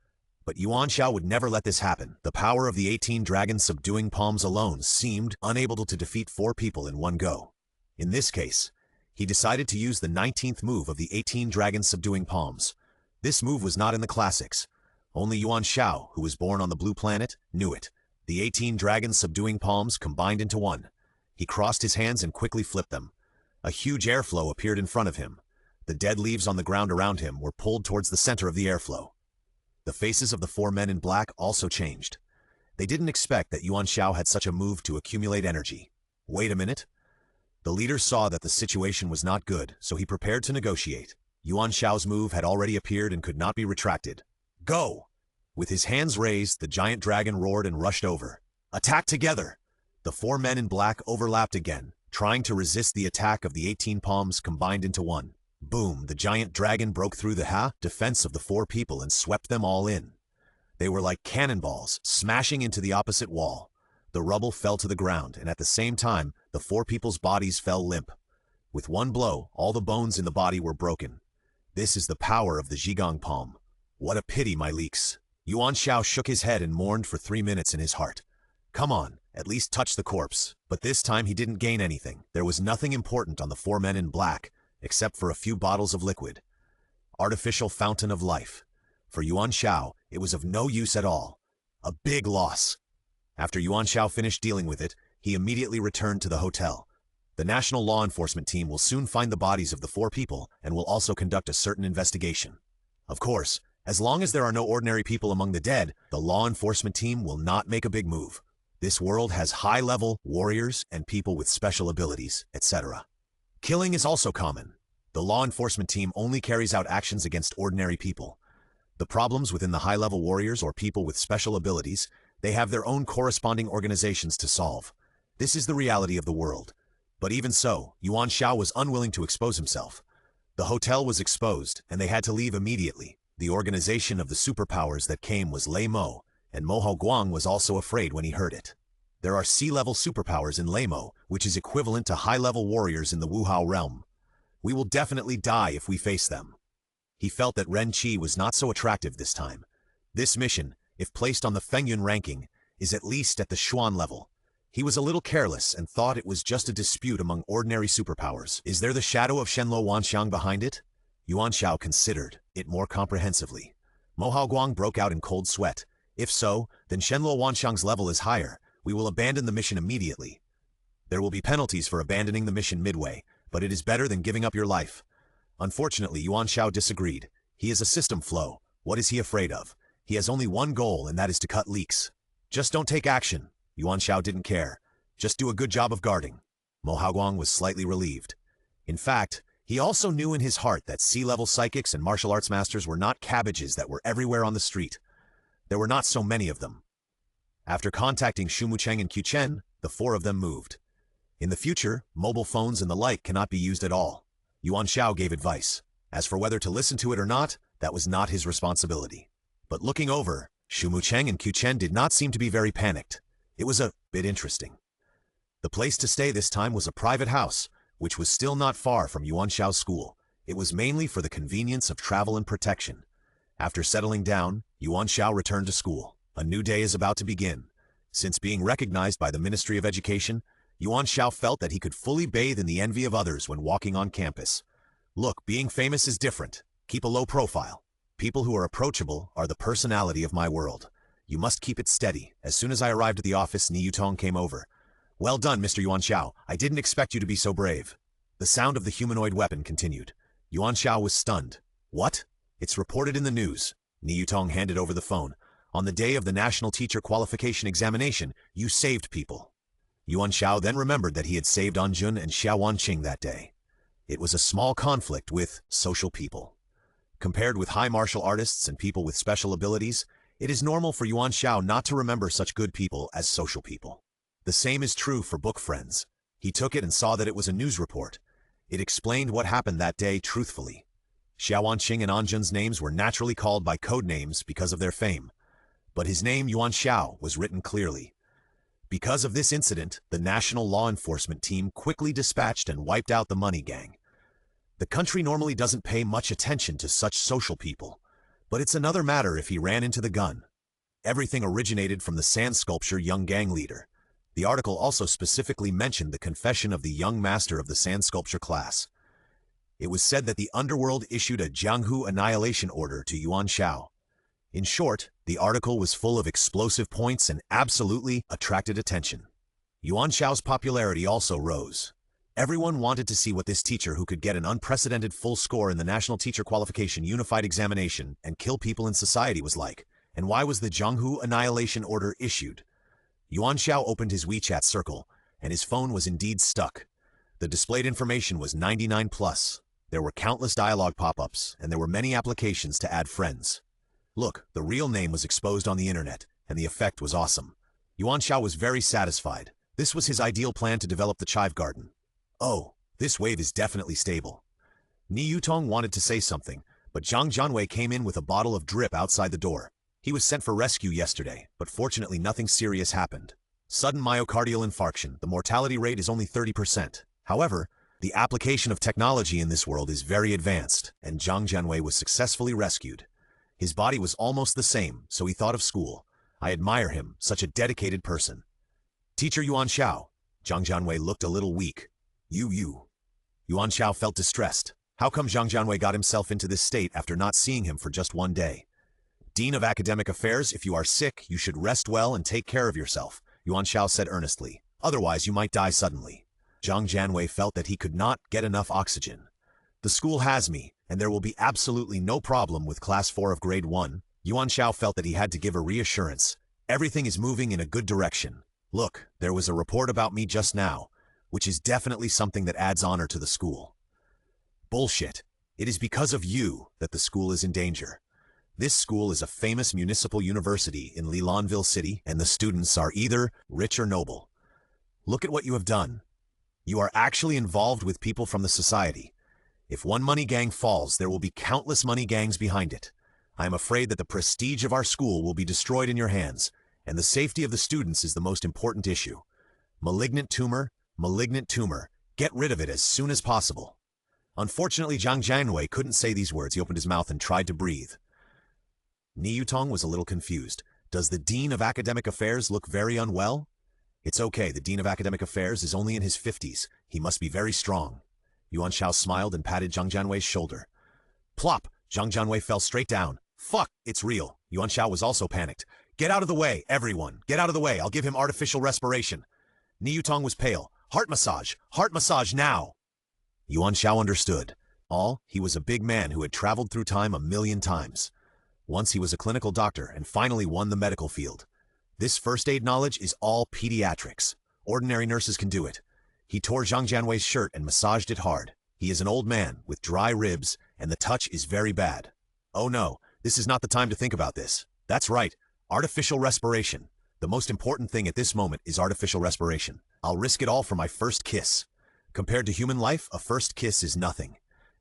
But Yuan Xiao would never let this happen. The power of the 18 dragon subduing palms alone seemed unable to defeat 4 people in one go. In this case, he decided to use the 19th move of the 18 dragon subduing palms. This move was not in the classics. Only Yuan Xiao, who was born on the blue planet, knew it. The 18 dragon subduing palms combined into one. He crossed his hands and quickly flipped them. A huge airflow appeared in front of him. The dead leaves on the ground around him were pulled towards the center of the airflow. The faces of the 4 men in black also changed. They didn't expect that Yuan Xiao had such a move to accumulate energy. Wait a minute. The leader saw that the situation was not good, so he prepared to negotiate. Yuan Xiao's move had already appeared and could not be retracted. Go! With his hands raised, the giant dragon roared and rushed over. Attack together! The 4 men in black overlapped again, trying to resist the attack of the 18 palms combined into one. Boom! The giant dragon broke through the defense of the 4 people and swept them all in. They were like cannonballs, smashing into the opposite wall. The rubble fell to the ground, and at the same time, the 4 people's bodies fell limp. With one blow, all the bones in the body were broken. This is the power of the Zhigong palm. What a pity, my leeks. Yuan Xiao shook his head and mourned for 3 minutes in his heart. Come on, at least touch the corpse. But this time he didn't gain anything. There was nothing important on the 4 men in black, except for a few bottles of liquid. Artificial fountain of life. For Yuan Xiao, it was of no use at all. A big loss. After Yuan Xiao finished dealing with it, he immediately returned to the hotel. The national law enforcement team will soon find the bodies of the 4 people and will also conduct a certain investigation. Of course, as long as there are no ordinary people among the dead, the law enforcement team will not make a big move. This world has high-level warriors and people with special abilities, etc. Killing is also common. The law enforcement team only carries out actions against ordinary people. The problems within the high-level warriors or people with special abilities, they have their own corresponding organizations to solve. This is the reality of the world. But even so, Yuan Xiao was unwilling to expose himself. The hotel was exposed, and they had to leave immediately. The organization of the superpowers that came was Lei Mo, and Mo Hao Guang was also afraid when he heard it. There are sea-level superpowers in Lei Mo, which is equivalent to high-level warriors in the Wuhao realm. We will definitely die if we face them. He felt that Ren Qi was not so attractive this time. This mission, if placed on the Fengyun ranking, is at least at the Xuan level. He was a little careless and thought it was just a dispute among ordinary superpowers. Is there the shadow of Shenluo Wanxiang behind it? Yuan Xiao considered it more comprehensively. Mo Hao Guang broke out in cold sweat. If so, then Shenluo Wanxiang's level is higher, We will abandon the mission immediately. There will be penalties for abandoning the mission midway, but it is better than giving up your life. Unfortunately, Yuan Xiao disagreed. He is a system flow. What is he afraid of? He has only one goal, and that is to cut leaks. Just don't take action. Yuan Xiao didn't care. Just do a good job of guarding. Mo Haoguang was slightly relieved. In fact, he also knew in his heart that sea-level psychics and martial arts masters were not cabbages that were everywhere on the street. There were not so many of them. After contacting Shu Mucheng and Qu Chen, the four of them moved. In the future, mobile phones and the like cannot be used at all. Yuan Xiao gave advice. As for whether to listen to it or not, that was not his responsibility. But looking over, Shu Mucheng and Qu Chen did not seem to be very panicked. It was a bit interesting. The place to stay this time was a private house, which was still not far from Yuan Xiao's school. It was mainly for the convenience of travel and protection. After settling down, Yuan Xiao returned to school. A new day is about to begin. Since being recognized by the Ministry of Education, Yuan Xiao felt that he could fully bathe in the envy of others when walking on campus. Look, being famous is different. Keep a low profile. People who are approachable are the personality of my world. You must keep it steady. As soon as I arrived at the office, Ni Yutong came over. Well done, Mr. Yuan Xiao. I didn't expect you to be so brave. The sound of the humanoid weapon continued. Yuan Xiao was stunned. What? It's reported in the news. Ni Yutong handed over the phone. On the day of the National Teacher Qualification Examination, you saved people. Yuan Xiao then remembered that he had saved Anjun and Xiao Wanqing that day. It was a small conflict with social people. Compared with high martial artists and people with special abilities, it is normal for Yuan Xiao not to remember such good people as social people. The same is true for book friends. He took it and saw that it was a news report. It explained what happened that day truthfully. Xiao Wanqing and Anjun's names were naturally called by code names because of their fame. But his name, Yuan Xiao, was written clearly. Because of this incident, the National Law Enforcement Team quickly dispatched and wiped out the money gang. The country normally doesn't pay much attention to such social people, but it's another matter if he ran into the gun. Everything originated from the sand sculpture young gang leader. The article also specifically mentioned the confession of the young master of the sand sculpture class. It was said that the underworld issued a Jianghu annihilation order to Yuan Xiao. In short, the article was full of explosive points and absolutely attracted attention. Yuan Xiao's popularity also rose. Everyone wanted to see what this teacher who could get an unprecedented full score in the National Teacher Qualification Unified Examination and kill people in society was like, and why was the Jianghu annihilation order issued? Yuan Xiao opened his WeChat circle, and his phone was indeed stuck. The displayed information was 99+. There were countless dialogue pop-ups, and there were many applications to add friends. Look, the real name was exposed on the internet, and the effect was awesome. Yuan Xiao was very satisfied. This was his ideal plan to develop the chive garden. Oh, this wave is definitely stable. Ni Yutong wanted to say something, but Zhang Jianwei came in with a bottle of drip outside the door. He was sent for rescue yesterday, but fortunately nothing serious happened. Sudden myocardial infarction, the mortality rate is only 30%. However, the application of technology in this world is very advanced, and Zhang Jianwei was successfully rescued. His body was almost the same, so he thought of school. I admire him, such a dedicated person. Teacher Yuan Xiao. Zhang Jianwei looked a little weak. You. Yuan Xiao felt distressed. How come Zhang Jianwei got himself into this state after not seeing him for just one day? Dean of Academic Affairs, if you are sick, you should rest well and take care of yourself, Yuan Xiao said earnestly. Otherwise, you might die suddenly. Zhang Jianwei felt that he could not get enough oxygen. The school has me, and there will be absolutely no problem with Class 4 of Grade 1. Yuan Xiao felt that he had to give a reassurance. Everything is moving in a good direction. Look, there was a report about me just now, which is definitely something that adds honor to the school. Bullshit. It is because of you that the school is in danger. This school is a famous municipal university in Lilanville City, and the students are either rich or noble. Look at what you have done. You are actually involved with people from the society. If one money gang falls, there will be countless money gangs behind it. I am afraid that the prestige of our school will be destroyed in your hands, and the safety of the students is the most important issue. Malignant tumor. Get rid of it as soon as possible. Unfortunately, Zhang Jianwei couldn't say these words. He opened his mouth and tried to breathe. Ni Yutong was a little confused. Does the Dean of Academic Affairs look very unwell? It's okay, the Dean of Academic Affairs is only in his 50s. He must be very strong. Yuan Xiao smiled and patted Zhang Jianwei's shoulder. Plop! Zhang Jianwei fell straight down. Fuck, it's real. Yuan Xiao was also panicked. Get out of the way, everyone. Get out of the way. I'll give him artificial respiration. Ni Yutong was pale. Heart massage now. Yuan Xiao understood. He was a big man who had traveled through time 1,000,000 times. Once he was a clinical doctor and finally won the medical field. This first aid knowledge is all pediatrics. Ordinary nurses can do it. He tore Zhang Jianwei's shirt and massaged it hard. He is an old man with dry ribs and the touch is very bad. Oh no, this is not the time to think about this. That's right, artificial respiration. The most important thing at this moment is artificial respiration. I'll risk it all for my first kiss. Compared to human life, a first kiss is nothing.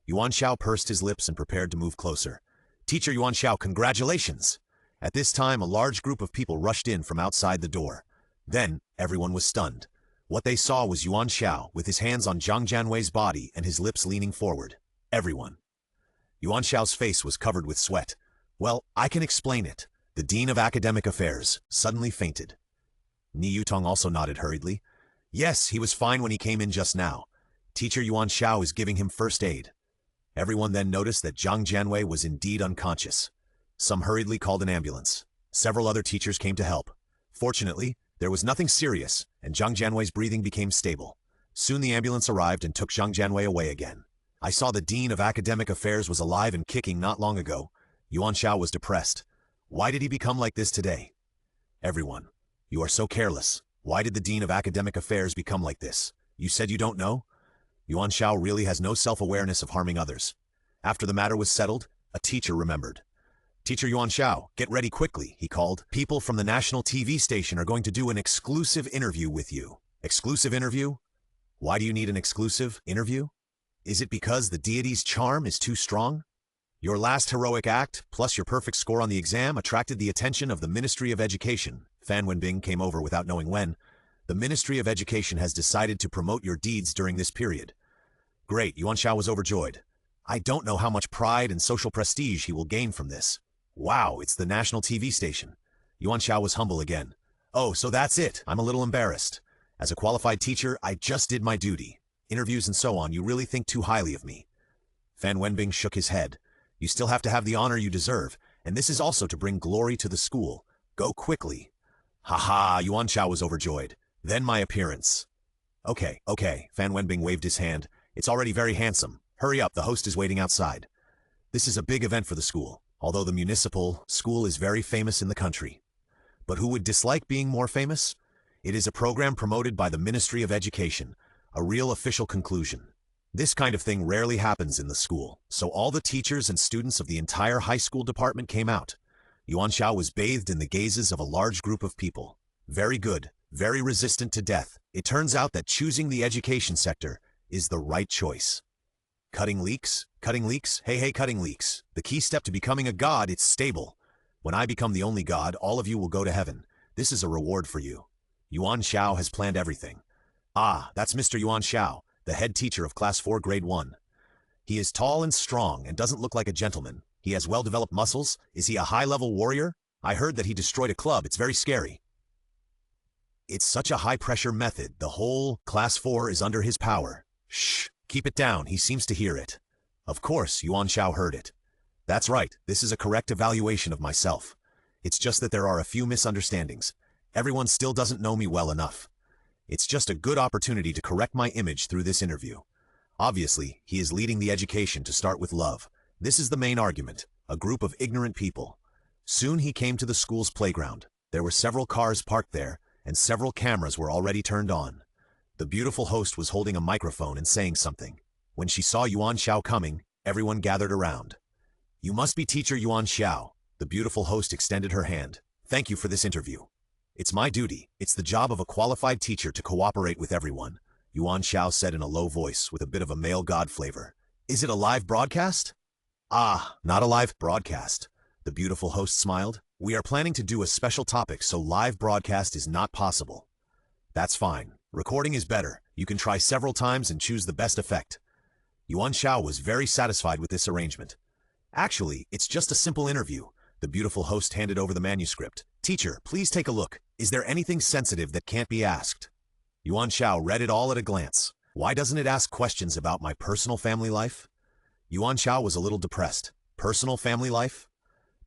Yuan Xiao pursed his lips and prepared to move closer. Teacher Yuan Xiao, congratulations! At this time, a large group of people rushed in from outside the door. Then, everyone was stunned. What they saw was Yuan Xiao with his hands on Zhang Jianwei's body and his lips leaning forward. Everyone. Yuan Xiao's face was covered with sweat. Well, I can explain it. The Dean of Academic Affairs suddenly fainted. Ni Yutong also nodded hurriedly. Yes, he was fine when he came in just now. Teacher Yuan Xiao is giving him first aid. Everyone then noticed that Zhang Jianwei was indeed unconscious. Some hurriedly called an ambulance. Several other teachers came to help. Fortunately, there was nothing serious, and Zhang Jianwei's breathing became stable. Soon the ambulance arrived and took Zhang Jianwei away again. I saw the Dean of Academic Affairs was alive and kicking not long ago. Yuan Xiao was depressed. Why did he become like this today? Everyone, you are so careless. Why did the Dean of Academic Affairs become like this? You said you don't know? Yuan Xiao really has no self-awareness of harming others. After the matter was settled, a teacher remembered. Teacher Yuan Xiao, get ready quickly, he called. People from the national TV station are going to do an exclusive interview with you. Exclusive interview? Why do you need an exclusive interview? Is it because the deity's charm is too strong? Your last heroic act, plus your perfect score on the exam, attracted the attention of the Ministry of Education. Fan Wenbing came over without knowing when. The Ministry of Education has decided to promote your deeds during this period. Great, Yuan Xiao was overjoyed. I don't know how much pride and social prestige he will gain from this. Wow, it's the national TV station. Yuan Xiao was humble again. Oh, so that's it. I'm a little embarrassed. As a qualified teacher, I just did my duty. Interviews and so on, you really think too highly of me. Fan Wenbing shook his head. You still have to have the honor you deserve, and this is also to bring glory to the school. Go quickly. Ha, Yuan Xiao was overjoyed. Then my appearance. Okay, Fan Wenbing waved his hand. It's already very handsome. Hurry up, the host is waiting outside. This is a big event for the school, although the municipal school is very famous in the country. But who would dislike being more famous? It is a program promoted by the Ministry of Education, a real official conclusion. This kind of thing rarely happens in the school, so all the teachers and students of the entire high school department came out. Yuan Xiao was bathed in the gazes of a large group of people. Very good, very resistant to death. It turns out that choosing the education sector is the right choice. Cutting leeks? Hey, cutting leeks. The key step to becoming a god, it's stable. When I become the only god, all of you will go to heaven. This is a reward for you. Yuan Xiao has planned everything. Ah, that's Mr. Yuan Xiao, the head teacher of Class 4 Grade 1. He is tall and strong and doesn't look like a gentleman. He has well-developed muscles. Is he a high-level warrior? I heard that he destroyed a club. It's very scary. It's such a high-pressure method. The whole Class 4 is under his power. Shh, keep it down. He seems to hear it. Of course, Yuan Xiao heard it. That's right. This is a correct evaluation of myself. It's just that there are a few misunderstandings. Everyone still doesn't know me well enough. It's just a good opportunity to correct my image through this interview. Obviously, he is leading the education to start with love. This is the main argument, a group of ignorant people. Soon he came to the school's playground. There were several cars parked there, and several cameras were already turned on. The beautiful host was holding a microphone and saying something. When she saw Yuan Xiao coming, everyone gathered around. You must be teacher Yuan Xiao. The beautiful host extended her hand. Thank you for this interview. It's my duty. It's the job of a qualified teacher to cooperate with everyone, Yuan Xiao said in a low voice with a bit of a male god flavor. Is it a live broadcast? Ah, not a live broadcast. The beautiful host smiled. We are planning to do a special topic, so live broadcast is not possible. That's fine. Recording is better. You can try several times and choose the best effect. Yuan Xiao was very satisfied with this arrangement. Actually, it's just a simple interview. The beautiful host handed over the manuscript. Teacher, please take a look. Is there anything sensitive that can't be asked? Yuan Xiao read it all at a glance. Why doesn't it ask questions about my personal family life? Yuan Xiao was a little depressed. Personal family life?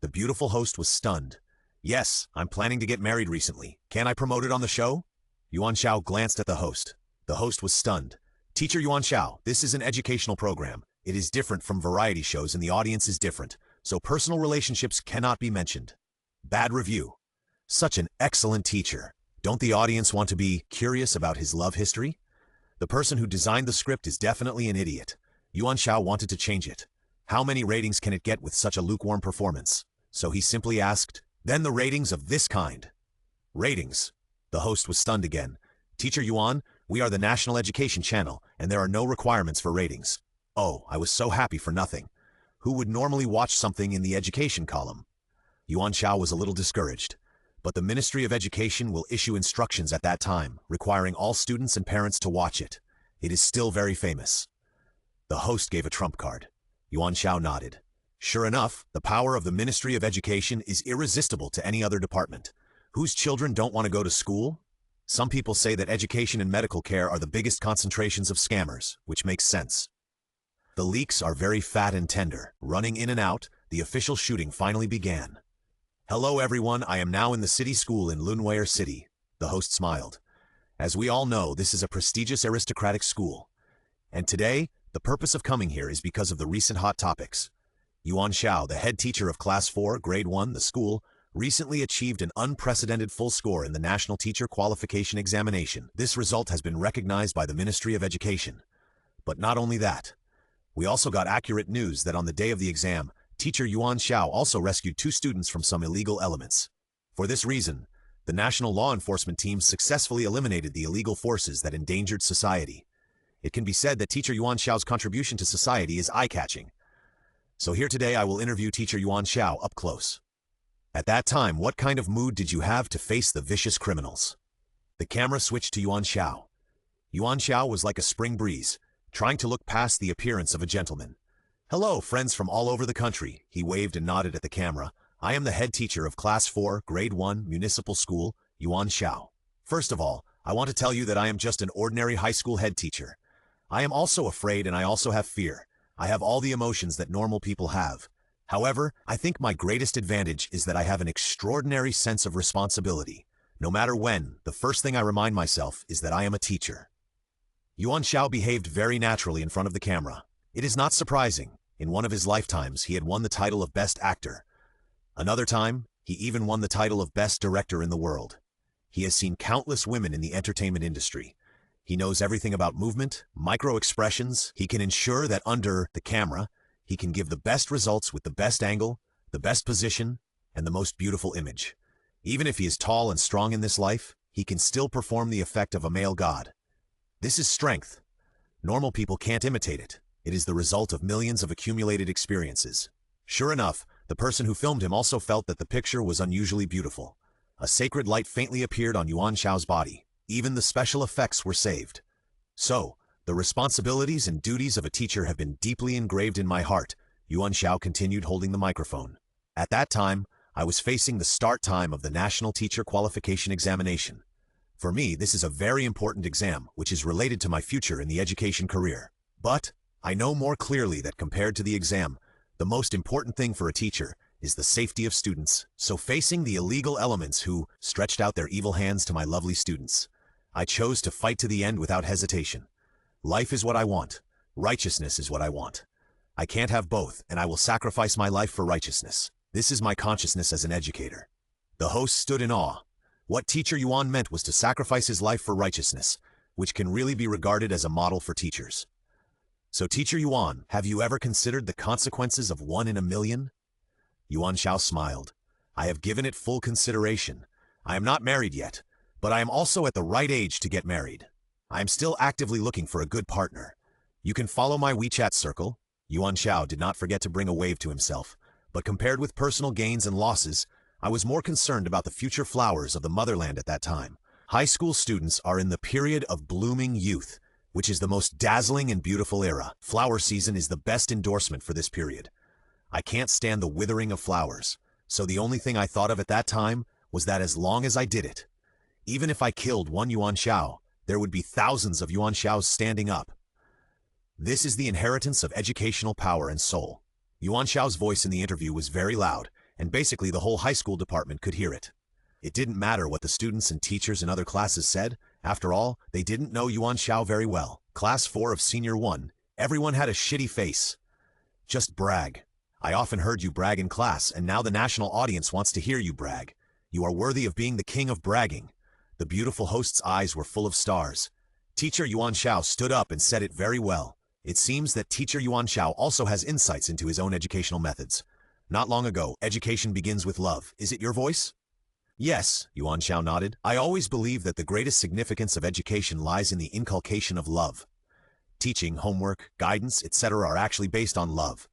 The beautiful host was stunned. Yes, I'm planning to get married recently. Can I promote it on the show? Yuan Xiao glanced at the host. The host was stunned. Teacher Yuan Xiao, this is an educational program. It is different from variety shows and the audience is different, so personal relationships cannot be mentioned. Bad review. Such an excellent teacher. Don't the audience want to be curious about his love history? The person who designed the script is definitely an idiot. Yuan Xiao wanted to change it. How many ratings can it get with such a lukewarm performance? So he simply asked, then the ratings of this kind. Ratings. The host was stunned again. Teacher Yuan, we are the National Education Channel, and there are no requirements for ratings. Oh, I was so happy for nothing. Who would normally watch something in the education column? Yuan Xiao was a little discouraged. But the Ministry of Education will issue instructions at that time, requiring all students and parents to watch it. It is still very famous. The host gave a trump card. Yuan Xiao nodded. Sure enough, the power of the Ministry of Education is irresistible to any other department. Whose children don't want to go to school? Some people say that education and medical care are the biggest concentrations of scammers, which makes sense. The leeks are very fat and tender. Running in and out, the official shooting finally began. Hello everyone, I am now in the city school in Lunweier City. The host smiled. As we all know, this is a prestigious aristocratic school. And today, the purpose of coming here is because of the recent hot topics. Yuan Xiao, the head teacher of Class 4, Grade 1, the school, recently achieved an unprecedented full score in the National Teacher Qualification Examination. This result has been recognized by the Ministry of Education. But not only that. We also got accurate news that on the day of the exam, teacher Yuan Xiao also rescued 2 students from some illegal elements. For this reason, the national law enforcement team successfully eliminated the illegal forces that endangered society. It can be said that teacher Yuan Xiao's contribution to society is eye-catching. So here today I will interview teacher Yuan Xiao up close. At that time, what kind of mood did you have to face the vicious criminals? The camera switched to Yuan Xiao. Yuan Xiao was like a spring breeze, trying to look past the appearance of a gentleman. Hello, friends from all over the country, he waved and nodded at the camera. I am the head teacher of Class 4, Grade 1, Municipal School, Yuan Xiao. First of all, I want to tell you that I am just an ordinary high school head teacher. I am also afraid and I also have fear. I have all the emotions that normal people have. However, I think my greatest advantage is that I have an extraordinary sense of responsibility. No matter when, the first thing I remind myself is that I am a teacher. Yuan Xiao behaved very naturally in front of the camera. It is not surprising. In one of his lifetimes, he had won the title of Best Actor. Another time, he even won the title of Best Director in the world. He has seen countless women in the entertainment industry. He knows everything about movement, micro-expressions. He can ensure that under the camera, he can give the best results with the best angle, the best position, and the most beautiful image. Even if he is tall and strong in this life, he can still perform the effect of a male god. This is strength. Normal people can't imitate it. It is the result of millions of accumulated experiences. Sure enough, the person who filmed him also felt that the picture was unusually beautiful. A sacred light faintly appeared on Yuan Xiao's body. Even the special effects were saved. So, the responsibilities and duties of a teacher have been deeply engraved in my heart, Yuan Xiao continued holding the microphone. At that time, I was facing the start time of the National Teacher Qualification Examination. For me, this is a very important exam, which is related to my future in the education career. But, I know more clearly that compared to the exam, the most important thing for a teacher is the safety of students. So facing the illegal elements who stretched out their evil hands to my lovely students, I chose to fight to the end without hesitation. Life is what I want. Righteousness is what I want. I can't have both, and I will sacrifice my life for righteousness. This is my consciousness as an educator. The host stood in awe. What teacher Yuan meant was to sacrifice his life for righteousness, which can really be regarded as a model for teachers. So teacher Yuan, have you ever considered the consequences of 1 in a million? Yuan Xiao smiled. I have given it full consideration. I am not married yet, but I am also at the right age to get married. I am still actively looking for a good partner. You can follow my WeChat circle. Yuan Xiao did not forget to bring a wave to himself, but compared with personal gains and losses, I was more concerned about the future flowers of the motherland at that time. High school students are in the period of blooming youth, which is the most dazzling and beautiful era. Flower season is the best endorsement for this period. I can't stand the withering of flowers, so the only thing I thought of at that time was that as long as I did it, even if I killed one Yuan Xiao, there would be thousands of Yuan Xiaos standing up. This is the inheritance of educational power and soul. Yuan Xiao's voice in the interview was very loud. and basically the whole high school department could hear it. It didn't matter what the students and teachers in other classes said. After all, they didn't know Yuan Xiao very well. Class 4 of Senior 1, everyone had a shitty face. Just brag. I often heard you brag in class, and now the national audience wants to hear you brag. You are worthy of being the king of bragging. The beautiful host's eyes were full of stars. Teacher Yuan Xiao stood up and said it very well. It seems that Teacher Yuan Xiao also has insights into his own educational methods. Not long ago, education begins with love. Is it your voice? Yes, Yuan Xiao nodded. I always believe that the greatest significance of education lies in the inculcation of love. Teaching, homework, guidance, etc. are actually based on love.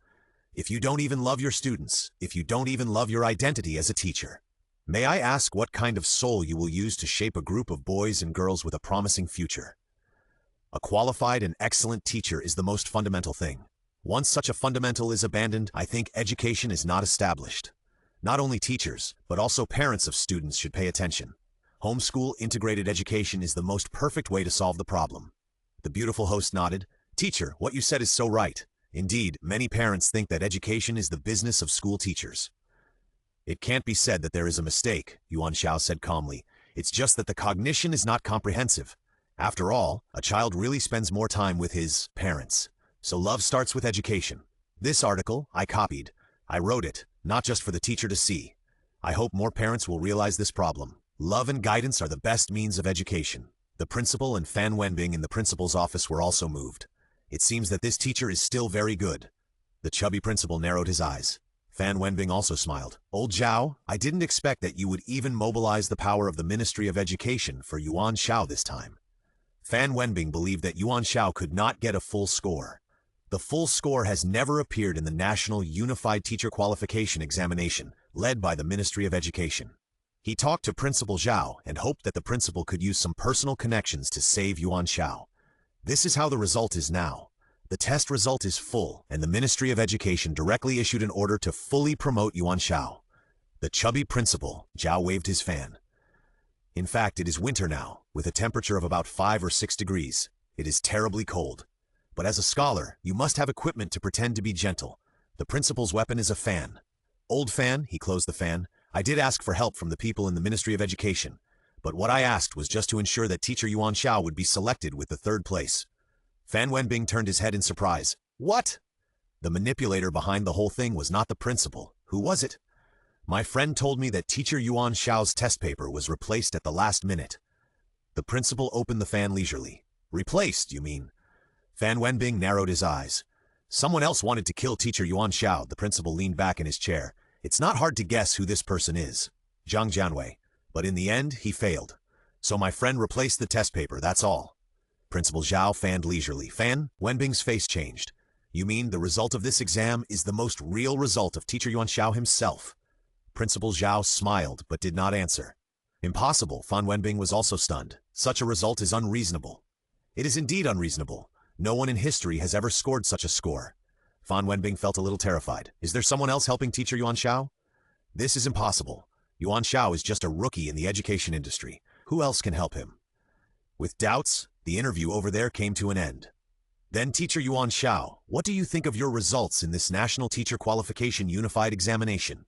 If you don't even love your students, if you don't even love your identity as a teacher, may I ask what kind of soul you will use to shape a group of boys and girls with a promising future? A qualified and excellent teacher is the most fundamental thing. Once such a fundamental is abandoned, I think education is not established. Not only teachers, but also parents of students should pay attention. Homeschool integrated education is the most perfect way to solve the problem. The beautiful host nodded. Teacher, what you said is so right. Indeed, many parents think that education is the business of school teachers. It can't be said that there is a mistake, Yuan Xiao said calmly. It's just that the cognition is not comprehensive. After all, a child really spends more time with his parents. So love starts with education. This article, I copied. I wrote it, not just for the teacher to see. I hope more parents will realize this problem. Love and guidance are the best means of education. The principal and Fan Wenbing in the principal's office were also moved. It seems that this teacher is still very good. The chubby principal narrowed his eyes. Fan Wenbing also smiled. Old Zhao, I didn't expect that you would even mobilize the power of the Ministry of Education for Yuan Xiao this time. Fan Wenbing believed that Yuan Xiao could not get a full score. The full score has never appeared in the National Unified Teacher Qualification Examination, led by the Ministry of Education. He talked to Principal Zhao and hoped that the principal could use some personal connections to save Yuan Xiao. This is how the result is now. The test result is full, and the Ministry of Education directly issued an order to fully promote Yuan Xiao. The chubby principal, Zhao waved his fan. In fact, it is winter now, with a temperature of about 5 or 6 degrees. It is terribly cold. But as a scholar, you must have equipment to pretend to be gentle. The principal's weapon is a fan. Old Fan, he closed the fan, I did ask for help from the people in the Ministry of Education. But what I asked was just to ensure that Teacher Yuan Xiao would be selected with the 3rd place. Fan Wenbing turned his head in surprise. What? The manipulator behind the whole thing was not the principal. Who was it? My friend told me that Teacher Yuan Xiao's test paper was replaced at the last minute. The principal opened the fan leisurely. Replaced, you mean? Fan Wenbing narrowed his eyes. Someone else wanted to kill Teacher Yuan Xiao. The principal leaned back in his chair. It's not hard to guess who this person is. Zhang Jianwei. But in the end, he failed. So my friend replaced the test paper, that's all. Principal Zhao fanned leisurely. Fan Wenbing's face changed. You mean the result of this exam is the most real result of Teacher Yuan Xiao himself? Principal Zhao smiled but did not answer. Impossible, Fan Wenbing was also stunned. Such a result is unreasonable. It is indeed unreasonable. No one in history has ever scored such a score. Fan Wenbing felt a little terrified. Is there someone else helping Teacher Yuan Xiao? This is impossible. Yuan Xiao is just a rookie in the education industry. Who else can help him? With doubts, the interview over there came to an end. Then Teacher Yuan Xiao, what do you think of your results in this National Teacher Qualification Unified Examination?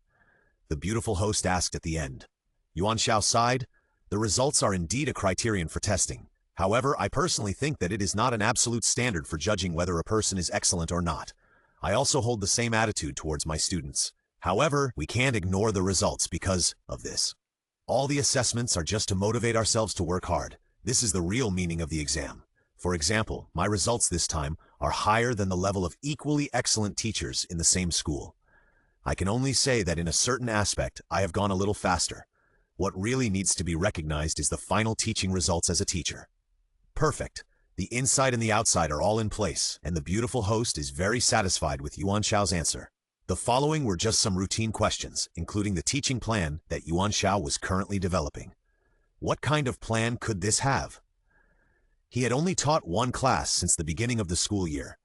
The beautiful host asked at the end. Yuan Xiao sighed. The results are indeed a criterion for testing. However, I personally think that it is not an absolute standard for judging whether a person is excellent or not. I also hold the same attitude towards my students. However, we can't ignore the results because of this. All the assessments are just to motivate ourselves to work hard. This is the real meaning of the exam. For example, my results this time are higher than the level of equally excellent teachers in the same school. I can only say that in a certain aspect, I have gone a little faster. What really needs to be recognized is the final teaching results as a teacher. Perfect. The inside and the outside are all in place, and the beautiful host is very satisfied with Yuan Xiao's answer. The following were just some routine questions, including the teaching plan that Yuan Xiao was currently developing. What kind of plan could this have? He had only taught one class since the beginning of the school year,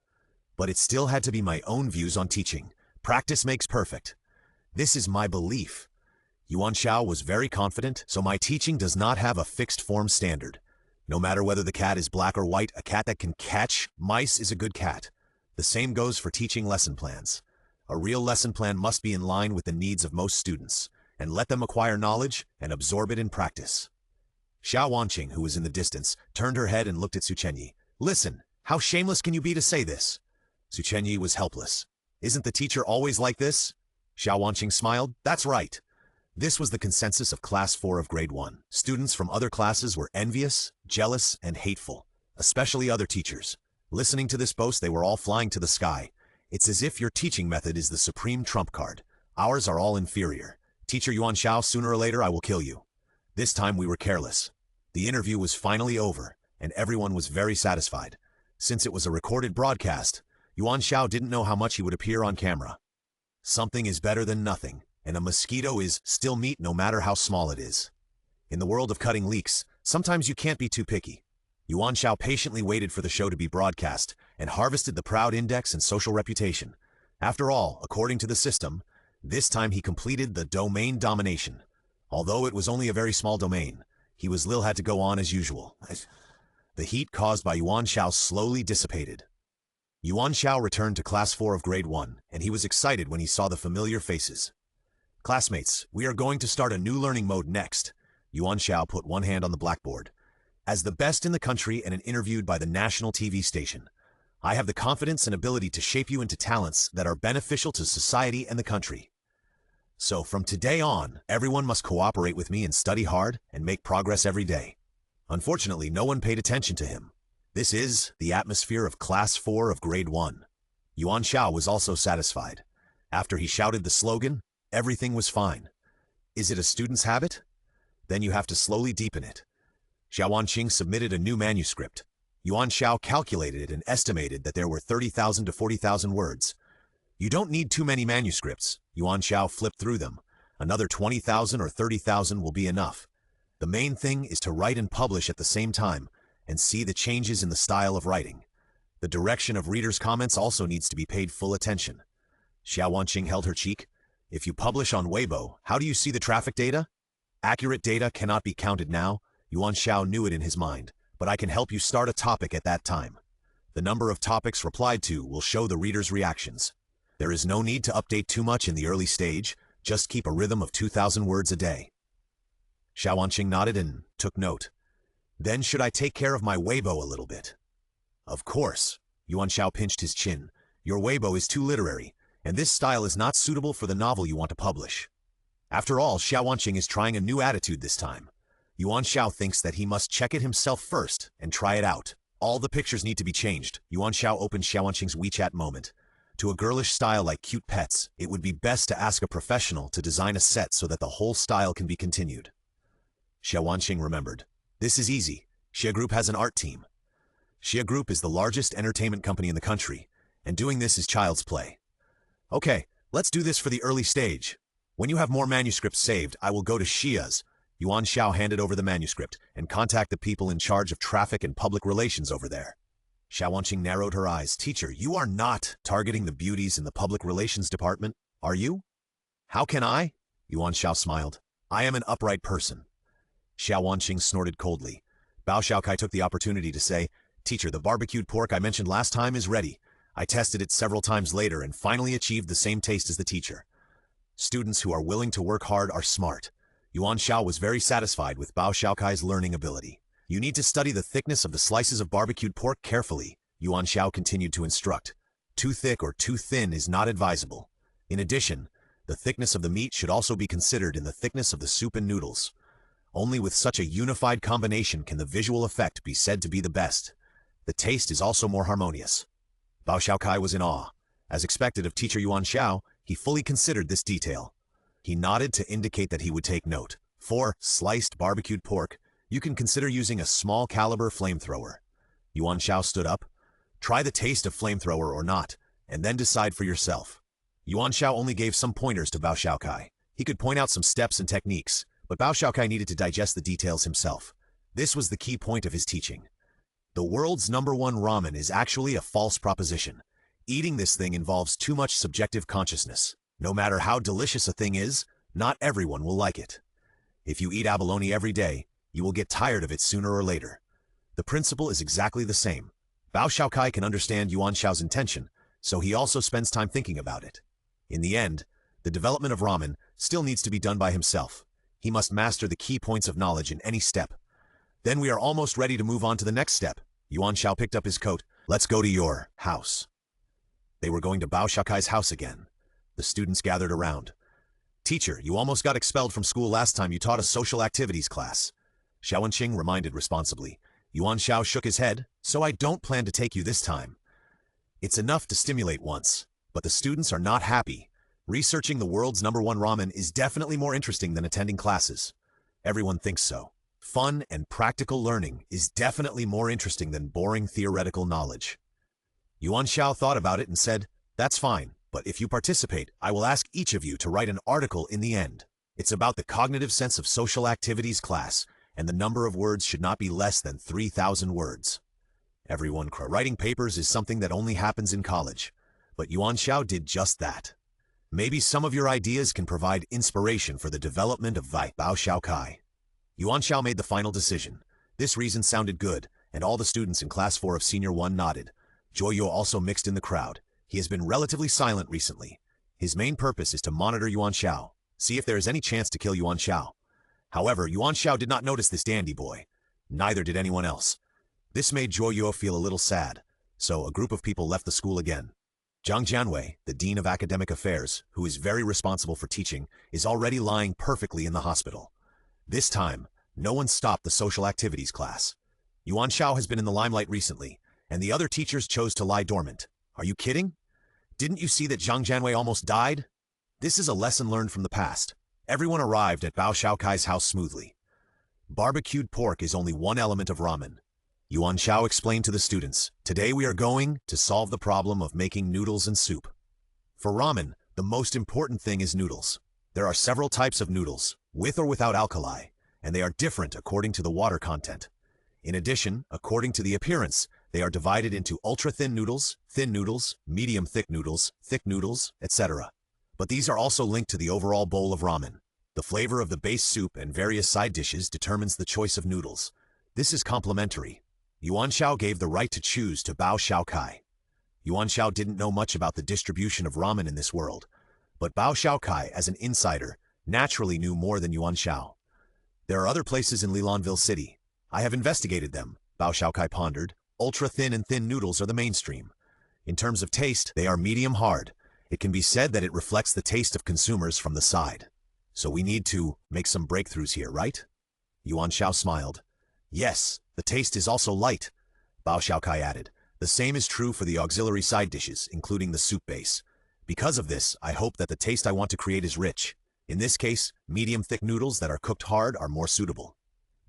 but it still had to be my own views on teaching. Practice makes perfect. This is my belief. Yuan Xiao was very confident, so my teaching does not have a fixed form standard. No matter whether the cat is black or white, a cat that can catch mice is a good cat. The same goes for teaching lesson plans. A real lesson plan must be in line with the needs of most students, and let them acquire knowledge and absorb it in practice. Xiao Wanqing, who was in the distance, turned her head and looked at Su Chenyi. Listen, how shameless can you be to say this? Su Chenyi was helpless. Isn't the teacher always like this? Xiao Wanqing smiled. That's right. This was the consensus of Class 4 of Grade 1. Students from other classes were envious, jealous, and hateful, especially other teachers. Listening to this boast, they were all flying to the sky. It's as if your teaching method is the supreme trump card. Ours are all inferior. Teacher Yuan Xiao, sooner or later I will kill you. This time we were careless. The interview was finally over, and everyone was very satisfied. Since it was a recorded broadcast, Yuan Xiao didn't know how much he would appear on camera. Something is better than nothing, and a mosquito is still meat no matter how small it is. In the world of cutting leeks, sometimes you can't be too picky. Yuan Xiao patiently waited for the show to be broadcast and harvested the proud index and social reputation. After all, according to the system, this time he completed the domain domination. Although it was only a very small domain, he was had to go on as usual. The heat caused by Yuan Xiao slowly dissipated. Yuan Xiao returned to Class 4 of Grade 1, and he was excited when he saw the familiar faces. Classmates, we are going to start a new learning mode next. Yuan Xiao put one hand on the blackboard. As the best in the country and interviewed by the national TV station, I have the confidence and ability to shape you into talents that are beneficial to society and the country. So from today on, everyone must cooperate with me and study hard and make progress every day. Unfortunately, no one paid attention to him. This is the atmosphere of Class 4 of Grade 1. Yuan Xiao was also satisfied. After he shouted the slogan, everything was fine. Is it a student's habit? Then you have to slowly deepen it. Xiao Wanqing submitted a new manuscript. Yuan Xiao calculated it and estimated that there were 30,000 to 40,000 words. You don't need too many manuscripts. Yuan Xiao flipped through them. Another 20,000 or 30,000 will be enough. The main thing is to write and publish at the same time and see the changes in the style of writing. The direction of readers' comments also needs to be paid full attention. Xiao Wanqing held her cheek. If you publish on Weibo, how do you see the traffic data? Accurate data cannot be counted now. Yuan Xiao knew it in his mind, but I can help you start a topic at that time. The number of topics replied to will show the readers' reactions. There is no need to update too much in the early stage, just keep a rhythm of 2,000 words a day. Xiao Wanqing nodded and took note. Then should I take care of my Weibo a little bit? Of course. Yuan Xiao pinched his chin. Your Weibo is too literary, and this style is not suitable for the novel you want to publish. After all, Xiao Wanqing is trying a new attitude this time. Yuan Xiao thinks that he must check it himself first and try it out. All the pictures need to be changed. Yuan Xiao opened Xiao Wanqing's WeChat moment. To a girlish style like cute pets, it would be best to ask a professional to design a set so that the whole style can be continued. Xiao Wanqing remembered. This is easy. Xia Group has an art team. Xia Group is the largest entertainment company in the country, and doing this is child's play. Okay, let's do this for the early stage. When you have more manuscripts saved, I will go to Xia's. Yuan Xiao handed over the manuscript and contact the people in charge of traffic and public relations over there. Xiao Wanqing narrowed her eyes. Teacher, you are not targeting the beauties in the public relations department, are you? How can I? Yuan Xiao smiled. I am an upright person. Xiao Wanqing snorted coldly. Bao Xiaokai took the opportunity to say, Teacher, the barbecued pork I mentioned last time is ready. I tested it several times later and finally achieved the same taste as the teacher. Students who are willing to work hard are smart. Yuan Xiao was very satisfied with Bao Xiaokai's learning ability. You need to study the thickness of the slices of barbecued pork carefully, Yuan Xiao continued to instruct. Too thick or too thin is not advisable. In addition, the thickness of the meat should also be considered in the thickness of the soup and noodles. Only with such a unified combination can the visual effect be said to be the best. The taste is also more harmonious. Bao Xiaokai was in awe. As expected of teacher Yuan Xiao, he fully considered this detail. He nodded to indicate that he would take note. For sliced barbecued pork, you can consider using a small caliber flamethrower. Yuan Xiao stood up. Try the taste of flamethrower or not, and then decide for yourself. Yuan Xiao only gave some pointers to Bao Xiaokai. He could point out some steps and techniques, but Bao Xiaokai needed to digest the details himself. This was the key point of his teaching. The world's #1 ramen is actually a false proposition. Eating this thing involves too much subjective consciousness. No matter how delicious a thing is, not everyone will like it. If you eat abalone every day, you will get tired of it sooner or later. The principle is exactly the same. Bao Xiaokai can understand Yuan Xiao's intention, so he also spends time thinking about it. In the end, the development of ramen still needs to be done by himself. He must master the key points of knowledge in any step. Then we are almost ready to move on to the next step. Yuan Xiao picked up his coat. Let's go to your house. They were going to Bao Xiaokai's house again. The students gathered around. Teacher, you almost got expelled from school last time you taught a social activities class. Xiao Wenqing reminded responsibly. Yuan Xiao shook his head. So I don't plan to take you this time. It's enough to stimulate once, but the students are not happy. Researching the world's #1 ramen is definitely more interesting than attending classes. Everyone thinks so. Fun and practical learning is definitely more interesting than boring theoretical knowledge. Yuan Xiao thought about it and said, that's fine, but if you participate, I will ask each of you to write an article in the end. It's about the cognitive sense of social activities class, and the number of words should not be less than 3,000 words. Everyone, writing papers is something that only happens in college, but Yuan Xiao did just that. Maybe some of your ideas can provide inspiration for the development of Bao Xiaokai. Yuan Xiao made the final decision. This reason sounded good, and all the students in Class 4 of Senior 1 nodded. Joyo also mixed in the crowd. He has been relatively silent recently. His main purpose is to monitor Yuan Xiao, see if there is any chance to kill Yuan Xiao. However, Yuan Xiao did not notice this dandy boy. Neither did anyone else. This made Joyo feel a little sad, so a group of people left the school again. Zhang Jianwei, the Dean of Academic Affairs, who is very responsible for teaching, is already lying perfectly in the hospital. This time, no one stopped the social activities class. Yuan Xiao has been in the limelight recently, and the other teachers chose to lie dormant. Are you kidding? Didn't you see that Zhang Jianwei almost died? This is a lesson learned from the past. Everyone arrived at Bao Xiaokai's house smoothly. Barbecued pork is only one element of ramen. Yuan Xiao explained to the students, today we are going to solve the problem of making noodles and soup. For ramen, the most important thing is noodles. There are several types of noodles, with or without alkali, and they are different according to the water content. In addition, according to the appearance, they are divided into ultra-thin noodles, medium-thick noodles, thick noodles, etc. But these are also linked to the overall bowl of ramen. The flavor of the base soup and various side dishes determines the choice of noodles. This is complementary. Yuan Xiao gave the right to choose to Bao Xiaokai. Yuan Xiao didn't know much about the distribution of ramen in this world, but Bao Xiaokai, as an insider, naturally knew more than Yuan Xiao. There are other places in Lilanville City. I have investigated them, Bao Xiaokai pondered. Ultra-thin and thin noodles are the mainstream. In terms of taste, they are medium-hard. It can be said that it reflects the taste of consumers from the side. So we need to make some breakthroughs here, right? Yuan Xiao smiled. Yes, the taste is also light, Bao Xiaokai added. The same is true for the auxiliary side dishes, including the soup base. Because of this, I hope that the taste I want to create is rich. In this case, medium-thick noodles that are cooked hard are more suitable.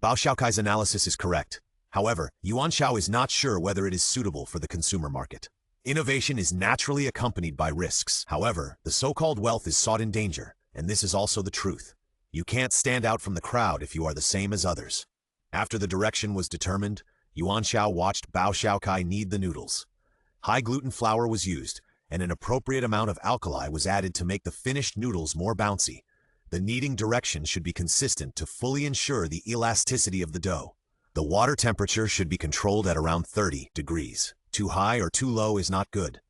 Bao Xiaokai's analysis is correct. However, Yuan Xiao is not sure whether it is suitable for the consumer market. Innovation is naturally accompanied by risks. However, the so-called wealth is sought in danger, and this is also the truth. You can't stand out from the crowd if you are the same as others. After the direction was determined, Yuan Xiao watched Bao Xiaokai knead the noodles. High-gluten flour was used, and an appropriate amount of alkali was added to make the finished noodles more bouncy. The kneading direction should be consistent to fully ensure the elasticity of the dough. The water temperature should be controlled at around 30 degrees. Too high or too low is not good.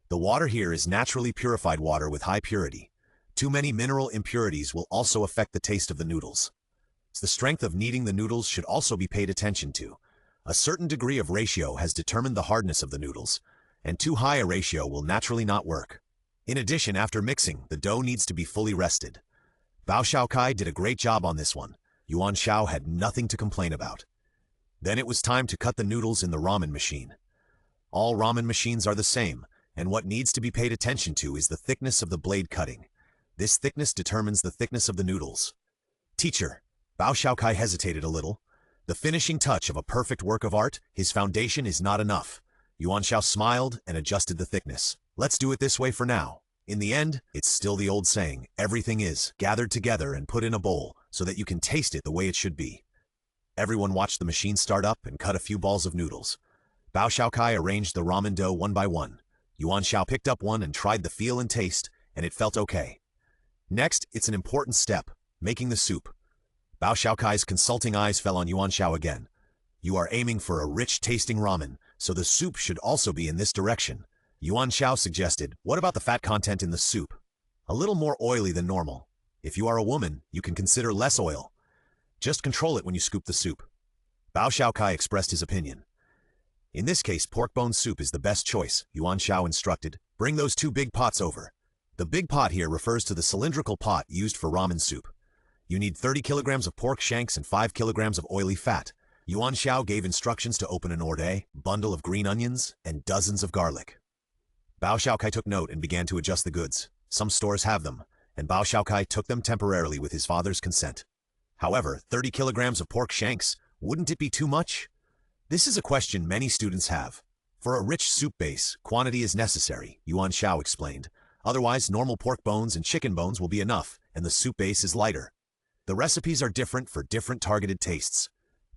The water here is naturally purified water with high purity. Too many mineral impurities will also affect the taste of the noodles. The strength of kneading the noodles should also be paid attention to. A certain degree of ratio has determined the hardness of the noodles, and too high a ratio will naturally not work. In addition, after mixing, the dough needs to be fully rested. Bao Xiaokai did a great job on this one. Yuan Xiao had nothing to complain about. Then it was time to cut the noodles in the ramen machine. All ramen machines are the same, and what needs to be paid attention to is the thickness of the blade cutting. This thickness determines the thickness of the noodles. Teacher, Bao Xiaokai hesitated a little. The finishing touch of a perfect work of art, his foundation is not enough. Yuan Xiao smiled and adjusted the thickness. Let's do it this way for now. In the end, it's still the old saying, everything is gathered together and put in a bowl so that you can taste it the way it should be. Everyone watched the machine start up and cut a few balls of noodles. Bao Xiaokai arranged the ramen dough one by one. Yuan Xiao picked up one and tried the feel and taste, and it felt okay. Next, it's an important step, making the soup. Bao Xiaokai's consulting eyes fell on Yuan Xiao again. You are aiming for a rich-tasting ramen, so the soup should also be in this direction. Yuan Xiao suggested, what about the fat content in the soup? A little more oily than normal. If you are a woman, you can consider less oil. Just control it when you scoop the soup. Bao Xiaokai expressed his opinion. In this case, pork bone soup is the best choice, Yuan Xiao instructed. Bring those 2 big pots over. The big pot here refers to the cylindrical pot used for ramen soup. You need 30 kilograms of pork shanks and 5 kilograms of oily fat. Yuan Xiao gave instructions to open an orday, bundle of green onions, and dozens of garlic. Bao Xiaokai took note and began to adjust the goods. Some stores have them, and Bao Xiaokai took them temporarily with his father's consent. However, 30 kilograms of pork shanks, wouldn't it be too much? This is a question many students have. For a rich soup base, quantity is necessary, Yuan Xiao explained. Otherwise, normal pork bones and chicken bones will be enough, and the soup base is lighter. The recipes are different for different targeted tastes.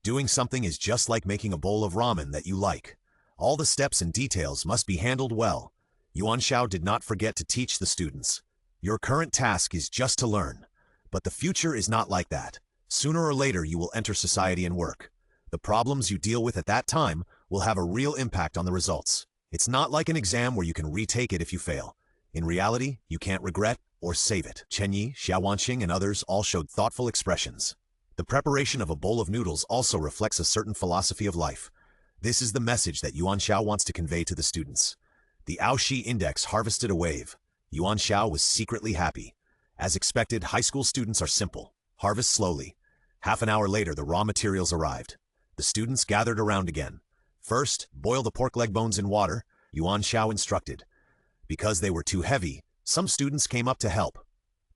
Doing something is just like making a bowl of ramen that you like. All the steps and details must be handled well. Yuan Xiao did not forget to teach the students. Your current task is just to learn. But the future is not like that. Sooner or later you will enter society and work. The problems you deal with at that time will have a real impact on the results. It's not like an exam where you can retake it if you fail. In reality, you can't regret or save it. Chen Yi, Xia Wanqing, and others all showed thoughtful expressions. The preparation of a bowl of noodles also reflects a certain philosophy of life. This is the message that Yuan Xiao wants to convey to the students. The Outshine index harvested a wave. Yuan Xiao was secretly happy. As expected, high school students are simple. Harvest slowly. Half an hour later, the raw materials arrived. The students gathered around again. First, boil the pork leg bones in water, Yuan Xiao instructed. Because they were too heavy, some students came up to help.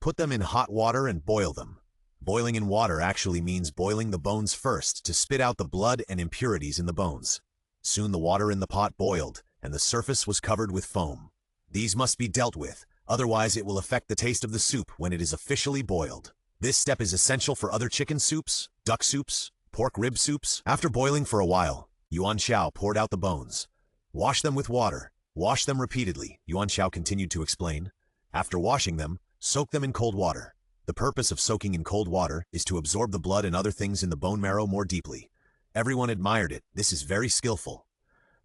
Put them in hot water and boil them. Boiling in water actually means boiling the bones first to spit out the blood and impurities in the bones. Soon the water in the pot boiled, and the surface was covered with foam. These must be dealt with, otherwise it will affect the taste of the soup when it is officially boiled. This step is essential for other chicken soups, duck soups, pork rib soups. After boiling for a while, Yuan Xiao poured out the bones. Wash them with water. Wash them repeatedly, Yuan Xiao continued to explain. After washing them, soak them in cold water. The purpose of soaking in cold water is to absorb the blood and other things in the bone marrow more deeply. Everyone admired it. This is very skillful.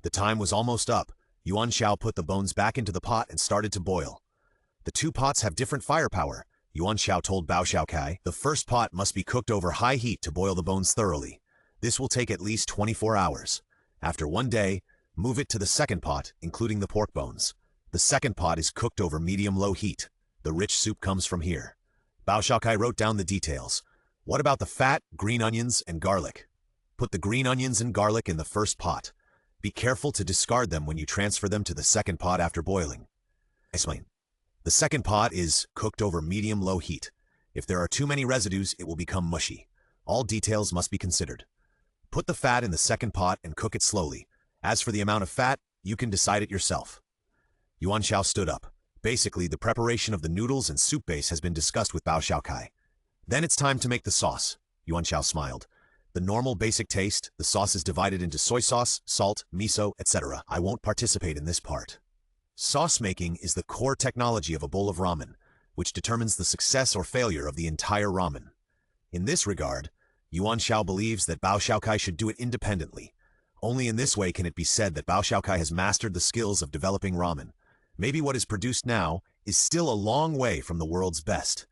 The time was almost up. Yuan Xiao put the bones back into the pot and started to boil. The 2 pots have different firepower, Yuan Xiao told Bao Xiaokai. The first pot must be cooked over high heat to boil the bones thoroughly. This will take at least 24 hours. After 1 day, move it to the second pot, including the pork bones. The second pot is cooked over medium-low heat. The rich soup comes from here. Bao Xiaokai wrote down the details. What about the fat, green onions, and garlic? Put the green onions and garlic in the first pot. Be careful to discard them when you transfer them to the second pot after boiling. Explain. The second pot is cooked over medium-low heat. If there are too many residues, it will become mushy. All details must be considered. Put the fat in the second pot and cook it slowly. As for the amount of fat, you can decide it yourself. Yuan Xiao stood up. Basically, the preparation of the noodles and soup base has been discussed with Bao Xiaokai. Then it's time to make the sauce, Yuan Xiao smiled. The normal basic taste, the sauce is divided into soy sauce, salt, miso, etc. I won't participate in this part. Sauce making is the core technology of a bowl of ramen, which determines the success or failure of the entire ramen. In this regard, Yuan Xiao believes that Bao Xiaokai should do it independently. Only in this way can it be said that Bao Xiaokai has mastered the skills of developing ramen. Maybe what is produced now is still a long way from the world's best.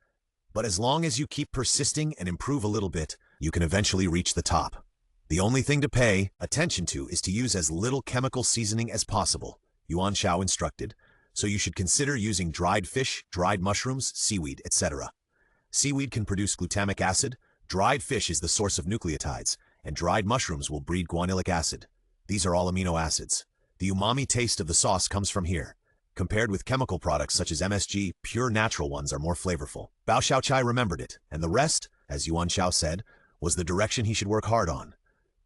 But as long as you keep persisting and improve a little bit, you can eventually reach the top. The only thing to pay attention to is to use as little chemical seasoning as possible, Yuan Xiao instructed, so you should consider using dried fish, dried mushrooms, seaweed, etc. Seaweed can produce glutamic acid, dried fish is the source of nucleotides, and dried mushrooms will breed guanylic acid. These are all amino acids. The umami taste of the sauce comes from here. Compared with chemical products such as MSG, pure natural ones are more flavorful. Bao Xiaochai remembered it, and the rest, as Yuan Xiao said, was the direction he should work hard on.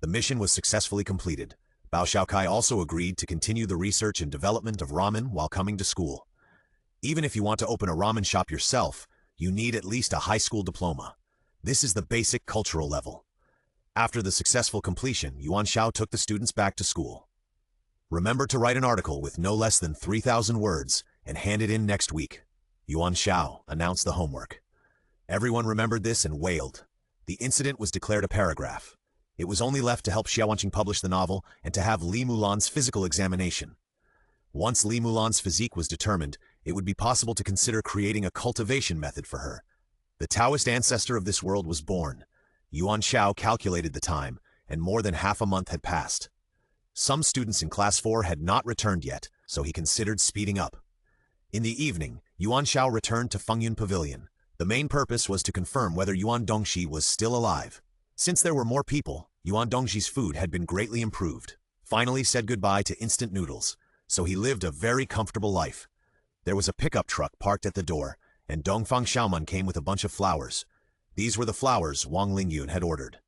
The mission was successfully completed. Bao Xiaokai also agreed to continue the research and development of ramen while coming to school. Even if you want to open a ramen shop yourself, you need at least a high school diploma. This is the basic cultural level. After the successful completion, Yuan Xiao took the students back to school. Remember to write an article with no less than 3,000 words and hand it in next week. Yuan Xiao announced the homework. Everyone remembered this and wailed. The incident was declared a paragraph. It was only left to help Xia Wanqing publish the novel and to have Li Mulan's physical examination. Once Li Mulan's physique was determined, it would be possible to consider creating a cultivation method for her. The Taoist ancestor of this world was born. Yuan Xiao calculated the time, and more than half a month had passed. Some students in Class 4 had not returned yet, so he considered speeding up. In the evening, Yuan Xiao returned to Fengyun Pavilion. The main purpose was to confirm whether Yuan Dongxi was still alive. Since there were more people, Yuan Dongxi's food had been greatly improved. Finally said goodbye to instant noodles, so he lived a very comfortable life. There was a pickup truck parked at the door, and Dongfang Xiaoman came with a bunch of flowers. These were the flowers Wang Lingyun had ordered.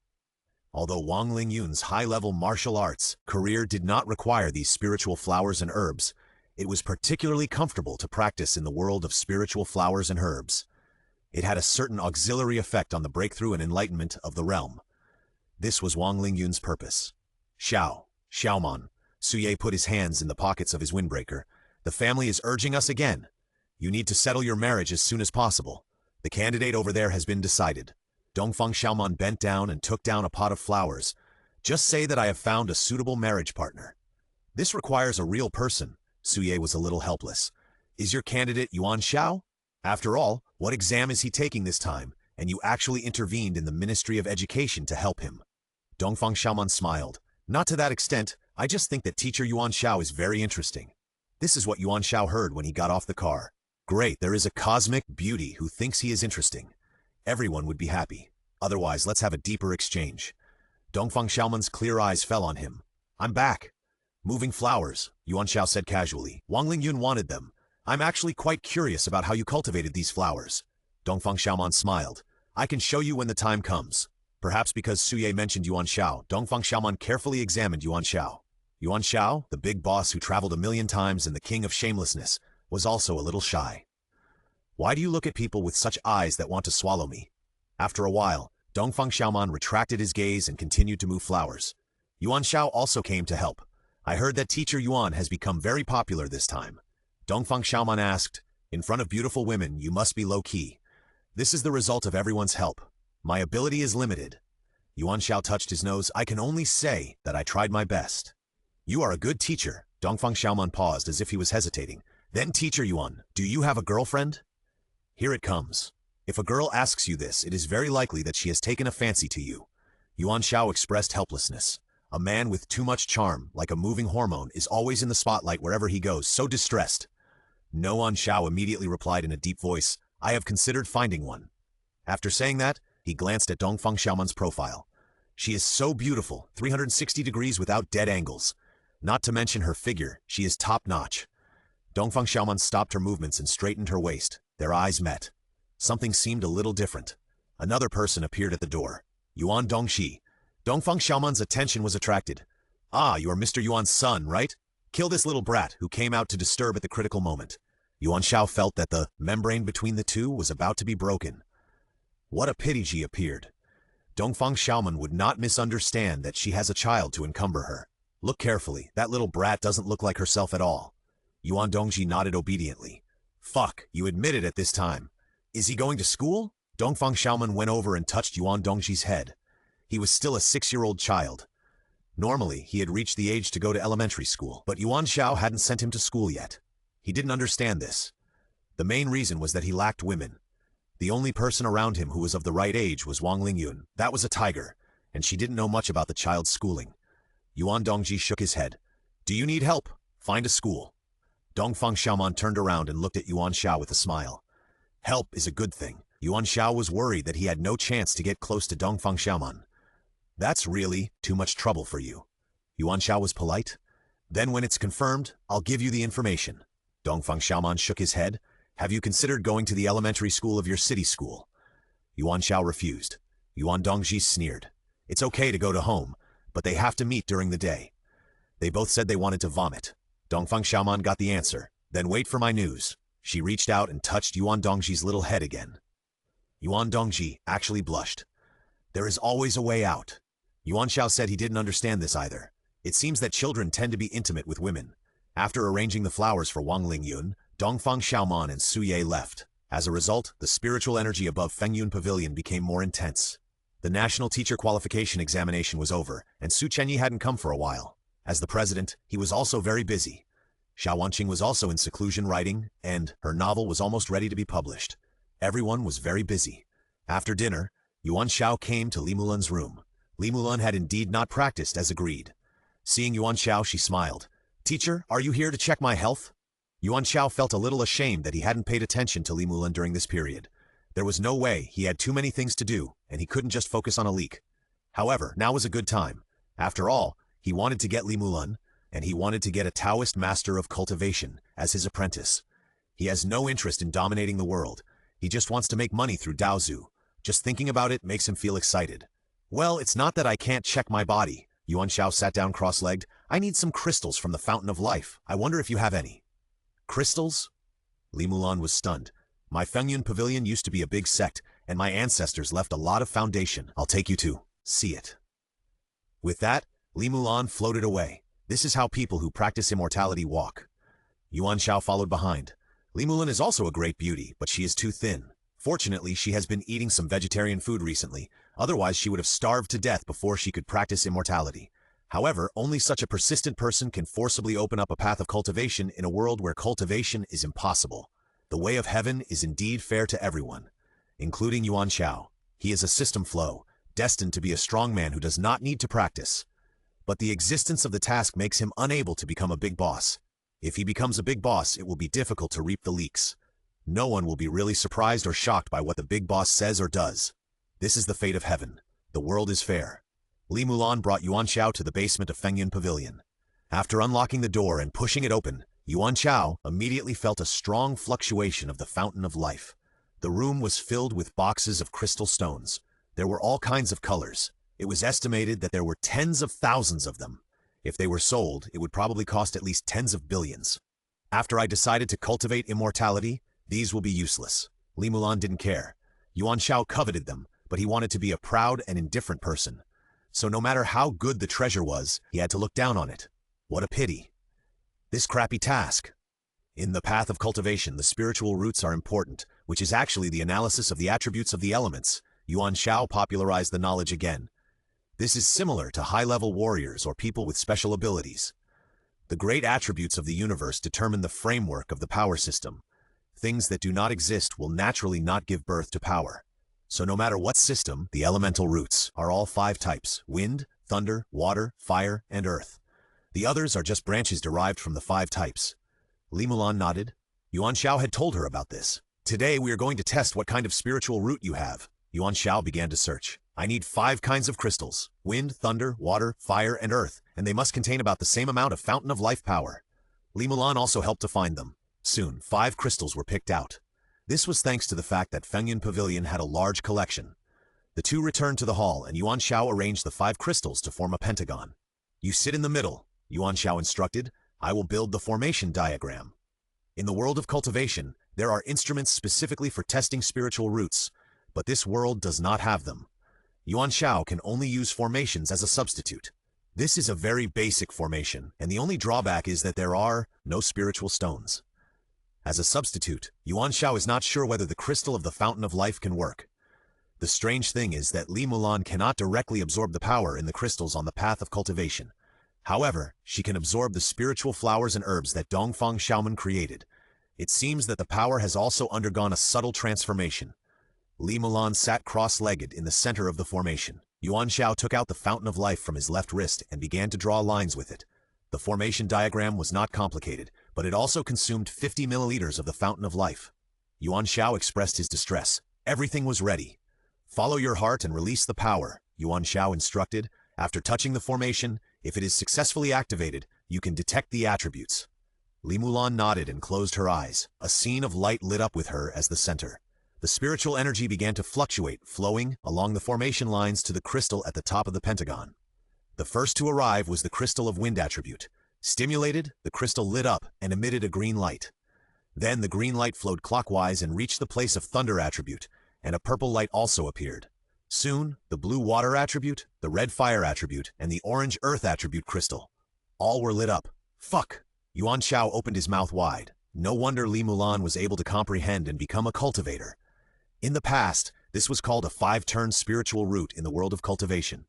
Although Wang Lingyun's high-level martial arts career did not require these spiritual flowers and herbs, it was particularly comfortable to practice in the world of spiritual flowers and herbs. It had a certain auxiliary effect on the breakthrough and enlightenment of the realm. This was Wang Lingyun's purpose. Xiaoman. Suye put his hands in the pockets of his windbreaker. The family is urging us again. You need to settle your marriage as soon as possible. The candidate over there has been decided. Dongfang Xiaoman bent down and took down a pot of flowers. Just say that I have found a suitable marriage partner. This requires a real person. Suye was a little helpless. Is your candidate Yuan Xiao? After all, what exam is he taking this time? And you actually intervened in the Ministry of Education to help him. Dongfang Xiaoman smiled. Not to that extent, I just think that teacher Yuan Xiao is very interesting. This is what Yuan Xiao heard when he got off the car. Great, there is a cosmic beauty who thinks he is interesting. Everyone would be happy. Otherwise, let's have a deeper exchange. Dongfang Xiaoman's clear eyes fell on him. I'm back. Moving flowers, Yuan Xiao said casually. Wang Lingyun wanted them. I'm actually quite curious about how you cultivated these flowers. Dongfang Xiaoman smiled. I can show you when the time comes. Perhaps because Suye mentioned Yuan Xiao, Dongfang Xiaoman carefully examined Yuan Xiao. Yuan Xiao, the big boss who traveled 1,000,000 times and the king of shamelessness, was also a little shy. Why do you look at people with such eyes that want to swallow me? After a while, Dongfang Xiaoman retracted his gaze and continued to move flowers. Yuan Xiao also came to help. I heard that teacher Yuan has become very popular this time. Dongfang Xiaoman asked, in front of beautiful women, you must be low-key. This is the result of everyone's help. My ability is limited. Yuan Xiao touched his nose. I can only say that I tried my best. You are a good teacher. Dongfang Xiaoman paused as if he was hesitating. Then teacher Yuan, do you have a girlfriend? Here it comes. If a girl asks you this, it is very likely that she has taken a fancy to you. Yuan Xiao expressed helplessness. A man with too much charm, like a moving hormone, is always in the spotlight wherever he goes, so distressed. No. Yuan Xiao immediately replied in a deep voice, I have considered finding one. After saying that, he glanced at Dongfang Xiaoman's profile. She is so beautiful, 360 degrees without dead angles. Not to mention her figure, she is top-notch. Dongfang Xiaoman stopped her movements and straightened her waist. Their eyes met. Something seemed a little different. Another person appeared at the door. Yuan Dongxi. Dongfang Xiaoman's attention was attracted. Ah, you are Mr. Yuan's son, right? Kill this little brat who came out to disturb at the critical moment. Yuan Xiao felt that the membrane between the two was about to be broken. What a pity she appeared. Dongfang Xiaoman would not misunderstand that she has a child to encumber her. Look carefully, that little brat doesn't look like herself at all. Yuan Dongxi nodded obediently. Fuck, you admit it at this time. Is he going to school? Dongfang Xiaoman went over and touched Yuan Dongxi's head. He was still a 6-year-old child. Normally, he had reached the age to go to elementary school, but Yuan Xiao hadn't sent him to school yet. He didn't understand this. The main reason was that he lacked women. The only person around him who was of the right age was Wang Lingyun. That was a tiger, and she didn't know much about the child's schooling. Yuan Dongxi shook his head. Do you need help? Find a school. Dongfang Xiaoman turned around and looked at Yuan Xiao with a smile. Help is a good thing. Yuan Xiao was worried that he had no chance to get close to Dongfang Xiaoman. That's really too much trouble for you. Yuan Xiao was polite. Then when it's confirmed, I'll give you the information. Dongfang Xiaoman shook his head. Have you considered going to the elementary school of your city school? Yuan Xiao refused. Yuan Dongxi sneered. It's okay to go to home, but they have to meet during the day. They both said they wanted to vomit. Dongfang Xiaoman got the answer. Then wait for my news. She reached out and touched Yuan Dongxi's little head again. Yuan Dongxi actually blushed. There is always a way out. Yuan Xiao said he didn't understand this either. It seems that children tend to be intimate with women. After arranging the flowers for Wang Lingyun, Dongfang Xiaoman and Suye left. As a result, the spiritual energy above Fengyun Pavilion became more intense. The national teacher qualification examination was over, and Su Chenyi hadn't come for a while. As the president, he was also very busy. Xiao Wanqing was also in seclusion writing, and her novel was almost ready to be published. Everyone was very busy. After dinner, Yuan Xiao came to Li Mulan's room. Li Mulan had indeed not practiced as agreed. Seeing Yuan Xiao, she smiled. "Teacher, are you here to check my health?" Yuan Xiao felt a little ashamed that he hadn't paid attention to Li Mulan during this period. There was no way, he had too many things to do, and he couldn't just focus on a leek. However, now was a good time. After all, he wanted to get Li Mulan, and he wanted to get a Taoist master of cultivation as his apprentice. He has no interest in dominating the world. He just wants to make money through Daozu. Just thinking about it makes him feel excited. "Well, it's not that I can't check my body." Yuan Xiao sat down cross-legged. "I need some crystals from the Fountain of Life. I wonder if you have any." "Crystals?" Li Mulan was stunned. "My Fengyun Pavilion used to be a big sect, and my ancestors left a lot of foundation. I'll take you to see it." With that, Li Mulan floated away. This is how people who practice immortality walk. Yuan Xiao followed behind. Li Mulan is also a great beauty, but she is too thin. Fortunately, she has been eating some vegetarian food recently, otherwise she would have starved to death before she could practice immortality. However, only such a persistent person can forcibly open up a path of cultivation in a world where cultivation is impossible. The way of heaven is indeed fair to everyone, including Yuan Xiao. He is a system flow, destined to be a strong man who does not need to practice. But the existence of the task makes him unable to become a big boss. If he becomes a big boss, it will be difficult to reap the leeks. No one will be really surprised or shocked by what the big boss says or does. This is the fate of heaven. The world is fair. Li Mulan brought Yuan Xiao to the basement of Fengyun Pavilion. After unlocking the door and pushing it open, Yuan Xiao immediately felt a strong fluctuation of the Fountain of Life. The room was filled with boxes of crystal stones. There were all kinds of colors. It was estimated that there were tens of thousands of them. If they were sold, it would probably cost at least tens of billions. After I decided to cultivate immortality, these will be useless. Li Mulan didn't care. Yuan Xiao coveted them, but he wanted to be a proud and indifferent person. So no matter how good the treasure was, he had to look down on it. What a pity. This crappy task. In the path of cultivation, the spiritual roots are important, which is actually the analysis of the attributes of the elements. Yuan Xiao popularized the knowledge again. This is similar to high-level warriors or people with special abilities. The great attributes of the universe determine the framework of the power system. Things that do not exist will naturally not give birth to power. So no matter what system, the elemental roots are all 5 types: wind, thunder, water, fire, and earth. The others are just branches derived from the 5 types. Li Mulan nodded. Yuan Xiao had told her about this. "Today we are going to test what kind of spiritual root you have." Yuan Xiao began to search. "I need 5 kinds of crystals: wind, thunder, water, fire, and earth, and they must contain about the same amount of Fountain of Life power." Li Mulan also helped to find them. Soon, 5 crystals were picked out. This was thanks to the fact that Fengyun Pavilion had a large collection. The two returned to the hall, and Yuan Xiao arranged the 5 crystals to form a pentagon. "You sit in the middle," Yuan Xiao instructed. "I will build the formation diagram." In the world of cultivation, there are instruments specifically for testing spiritual roots, but this world does not have them. Yuan Xiao can only use formations as a substitute. This is a very basic formation, and the only drawback is that there are no spiritual stones. As a substitute, Yuan Xiao is not sure whether the crystal of the Fountain of Life can work. The strange thing is that Li Mulan cannot directly absorb the power in the crystals on the path of cultivation. However, she can absorb the spiritual flowers and herbs that Dongfang Xiaoman created. It seems that the power has also undergone a subtle transformation. Li Mulan sat cross-legged in the center of the formation. Yuan Xiao took out the Fountain of Life from his left wrist and began to draw lines with it. The formation diagram was not complicated, but it also consumed 50 milliliters of the Fountain of Life. Yuan Xiao expressed his distress. Everything was ready. "Follow your heart and release the power," Yuan Xiao instructed. "After touching the formation, if it is successfully activated, you can detect the attributes." Li Mulan nodded and closed her eyes. A scene of light lit up with her as the center. The spiritual energy began to fluctuate, flowing along the formation lines to the crystal at the top of the pentagon. The first to arrive was the crystal of wind attribute. Stimulated, the crystal lit up and emitted a green light. Then the green light flowed clockwise and reached the place of thunder attribute, and a purple light also appeared. Soon, the blue water attribute, the red fire attribute, and the orange earth attribute crystal. All were lit up. Fuck! Yuan Xiao opened his mouth wide. No wonder Li Mulan was able to comprehend and become a cultivator. In the past, this was called a 5-turn spiritual root in the world of cultivation.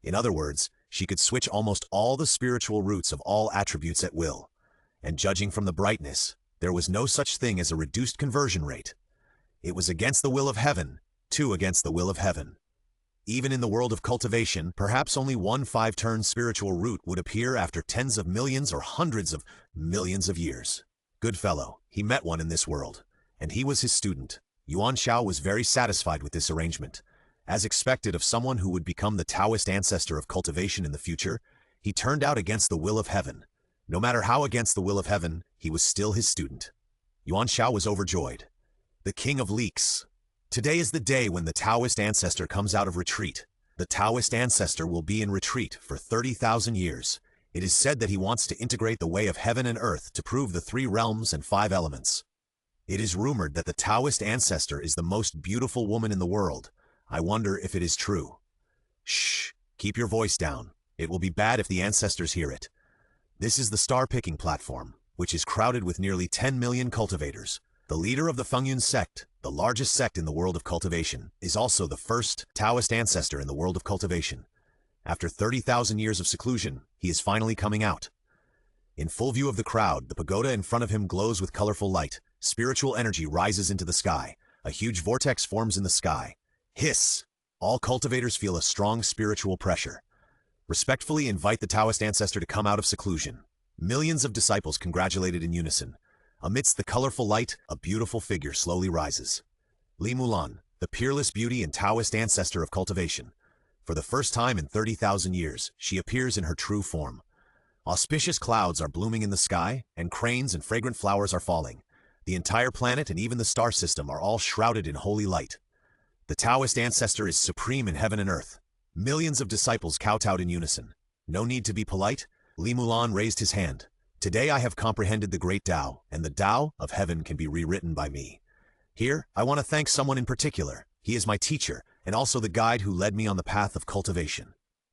In other words, she could switch almost all the spiritual roots of all attributes at will. and judging from the brightness, there was no such thing as a reduced conversion rate. It was against the will of heaven, too against the will of heaven. Even in the world of cultivation, perhaps only one 5-turn spiritual root would appear after tens of millions or hundreds of millions of years. Good fellow, he met one in this world, and he was his student. Yuan Xiao was very satisfied with this arrangement. As expected of someone who would become the Taoist ancestor of cultivation in the future, he turned out against the will of heaven. No matter how against the will of heaven, he was still his student. Yuan Xiao was overjoyed. The king of leeks. Today is the day when the Taoist ancestor comes out of retreat. The Taoist ancestor will be in retreat for 30,000 years. It is said that he wants to integrate the way of heaven and earth to prove the 3 realms and 5 elements. It is rumored that the Taoist ancestor is the most beautiful woman in the world. I wonder if it is true. Shh, keep your voice down. It will be bad if the ancestors hear it. This is the star-picking platform, which is crowded with nearly 10 million cultivators. The leader of the Fengyun sect, the largest sect in the world of cultivation, is also the first Taoist ancestor in the world of cultivation. After 30,000 years of seclusion, he is finally coming out. In full view of the crowd, the pagoda in front of him glows with colorful light. Spiritual energy rises into the sky. A huge vortex forms in the sky. Hiss! All cultivators feel a strong spiritual pressure. Respectfully invite the Taoist ancestor to come out of seclusion. Millions of disciples congratulated in unison. Amidst the colorful light, a beautiful figure slowly rises. Li Mulan, the peerless beauty and Taoist ancestor of cultivation. For the first time in 30,000 years, she appears in her true form. Auspicious clouds are blooming in the sky, and cranes and fragrant flowers are falling. The entire planet and even the star system are all shrouded in holy light. The Taoist ancestor is supreme in heaven and earth. Millions of disciples kowtowed in unison. No need to be polite. Li Mulan raised his hand. Today I have comprehended the great Tao, and the Tao of heaven can be rewritten by me. Here, I want to thank someone in particular. He is my teacher, and also the guide who led me on the path of cultivation.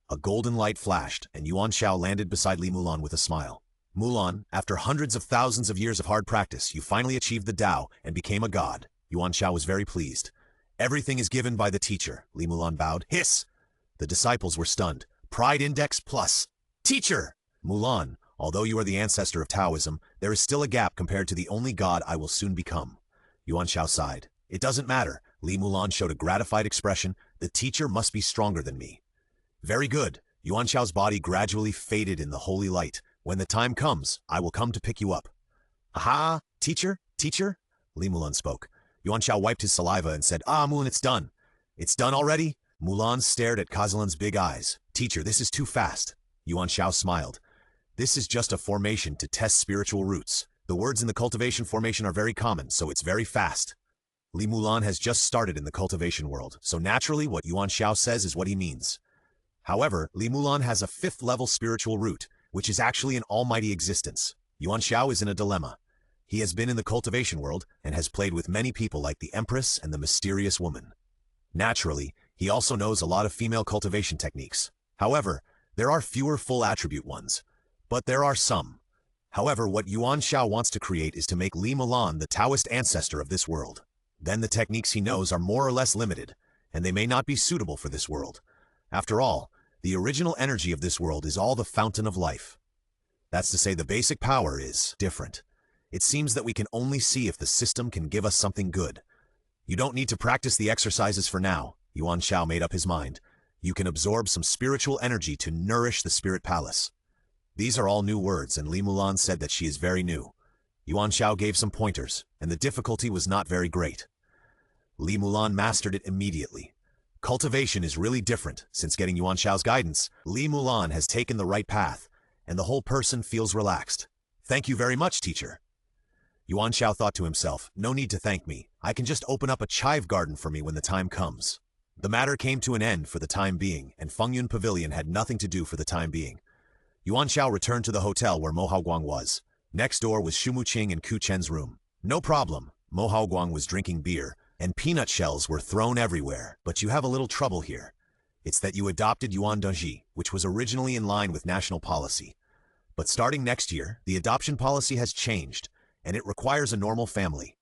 A golden light flashed, and Yuan Xiao landed beside Li Mulan with a smile. Mulan, after hundreds of thousands of years of hard practice, you finally achieved the Tao and became a god. Yuan Xiao was very pleased. Everything is given by the teacher, Li Mulan bowed. Hiss! The disciples were stunned. Pride index plus. Teacher! Mulan, although you are the ancestor of Taoism, there is still a gap compared to the only god I will soon become. Yuan Xiao sighed. It doesn't matter. Li Mulan showed a gratified expression. The teacher must be stronger than me. Very good. Yuan Xiao's body gradually faded in the holy light. When the time comes, I will come to pick you up. Aha! Teacher? Teacher? Li Mulan spoke. Yuan Xiao wiped his saliva and said, Ah, Mulan, it's done. It's done already? Mulan stared at Kazalan's big eyes. Teacher, this is too fast. Yuan Xiao smiled. This is just a formation to test spiritual roots. The words in the cultivation formation are very common, so it's very fast. Li Mulan has just started in the cultivation world, so naturally what Yuan Xiao says is what he means. However, Li Mulan has a 5th-level spiritual root, which is actually an almighty existence. Yuan Xiao is in a dilemma. He has been in the cultivation world and has played with many people like the Empress and the mysterious woman. Naturally, he also knows a lot of female cultivation techniques. However, there are fewer full attribute ones. But there are some. However, what Yuan Xiao wants to create is to make Li Mulan the Taoist ancestor of this world. Then the techniques he knows are more or less limited, and they may not be suitable for this world. After all, the original energy of this world is all the fountain of life. That's to say the basic power is different. It seems that we can only see if the system can give us something good. You don't need to practice the exercises for now, Yuan Xiao made up his mind. You can absorb some spiritual energy to nourish the spirit palace. These are all new words, and Li Mulan said that she is very new. Yuan Xiao gave some pointers, and the difficulty was not very great. Li Mulan mastered it immediately. Cultivation is really different. Since getting Yuan Xiao's guidance, Li Mulan has taken the right path, and the whole person feels relaxed. Thank you very much, teacher. Yuan Xiao thought to himself, no need to thank me. I can just open up a chive garden for me when the time comes. The matter came to an end for the time being, and Fengyun Pavilion had nothing to do for the time being. Yuan Xiao returned to the hotel where Mo Haoguang was. Next door was Shu Muqing and Ku Chen's room. No problem. Mo Haoguang was drinking beer, and peanut shells were thrown everywhere. But you have a little trouble here. It's that you adopted Yuan Dongji, which was originally in line with national policy. But starting next year, the adoption policy has changed, and it requires a normal family.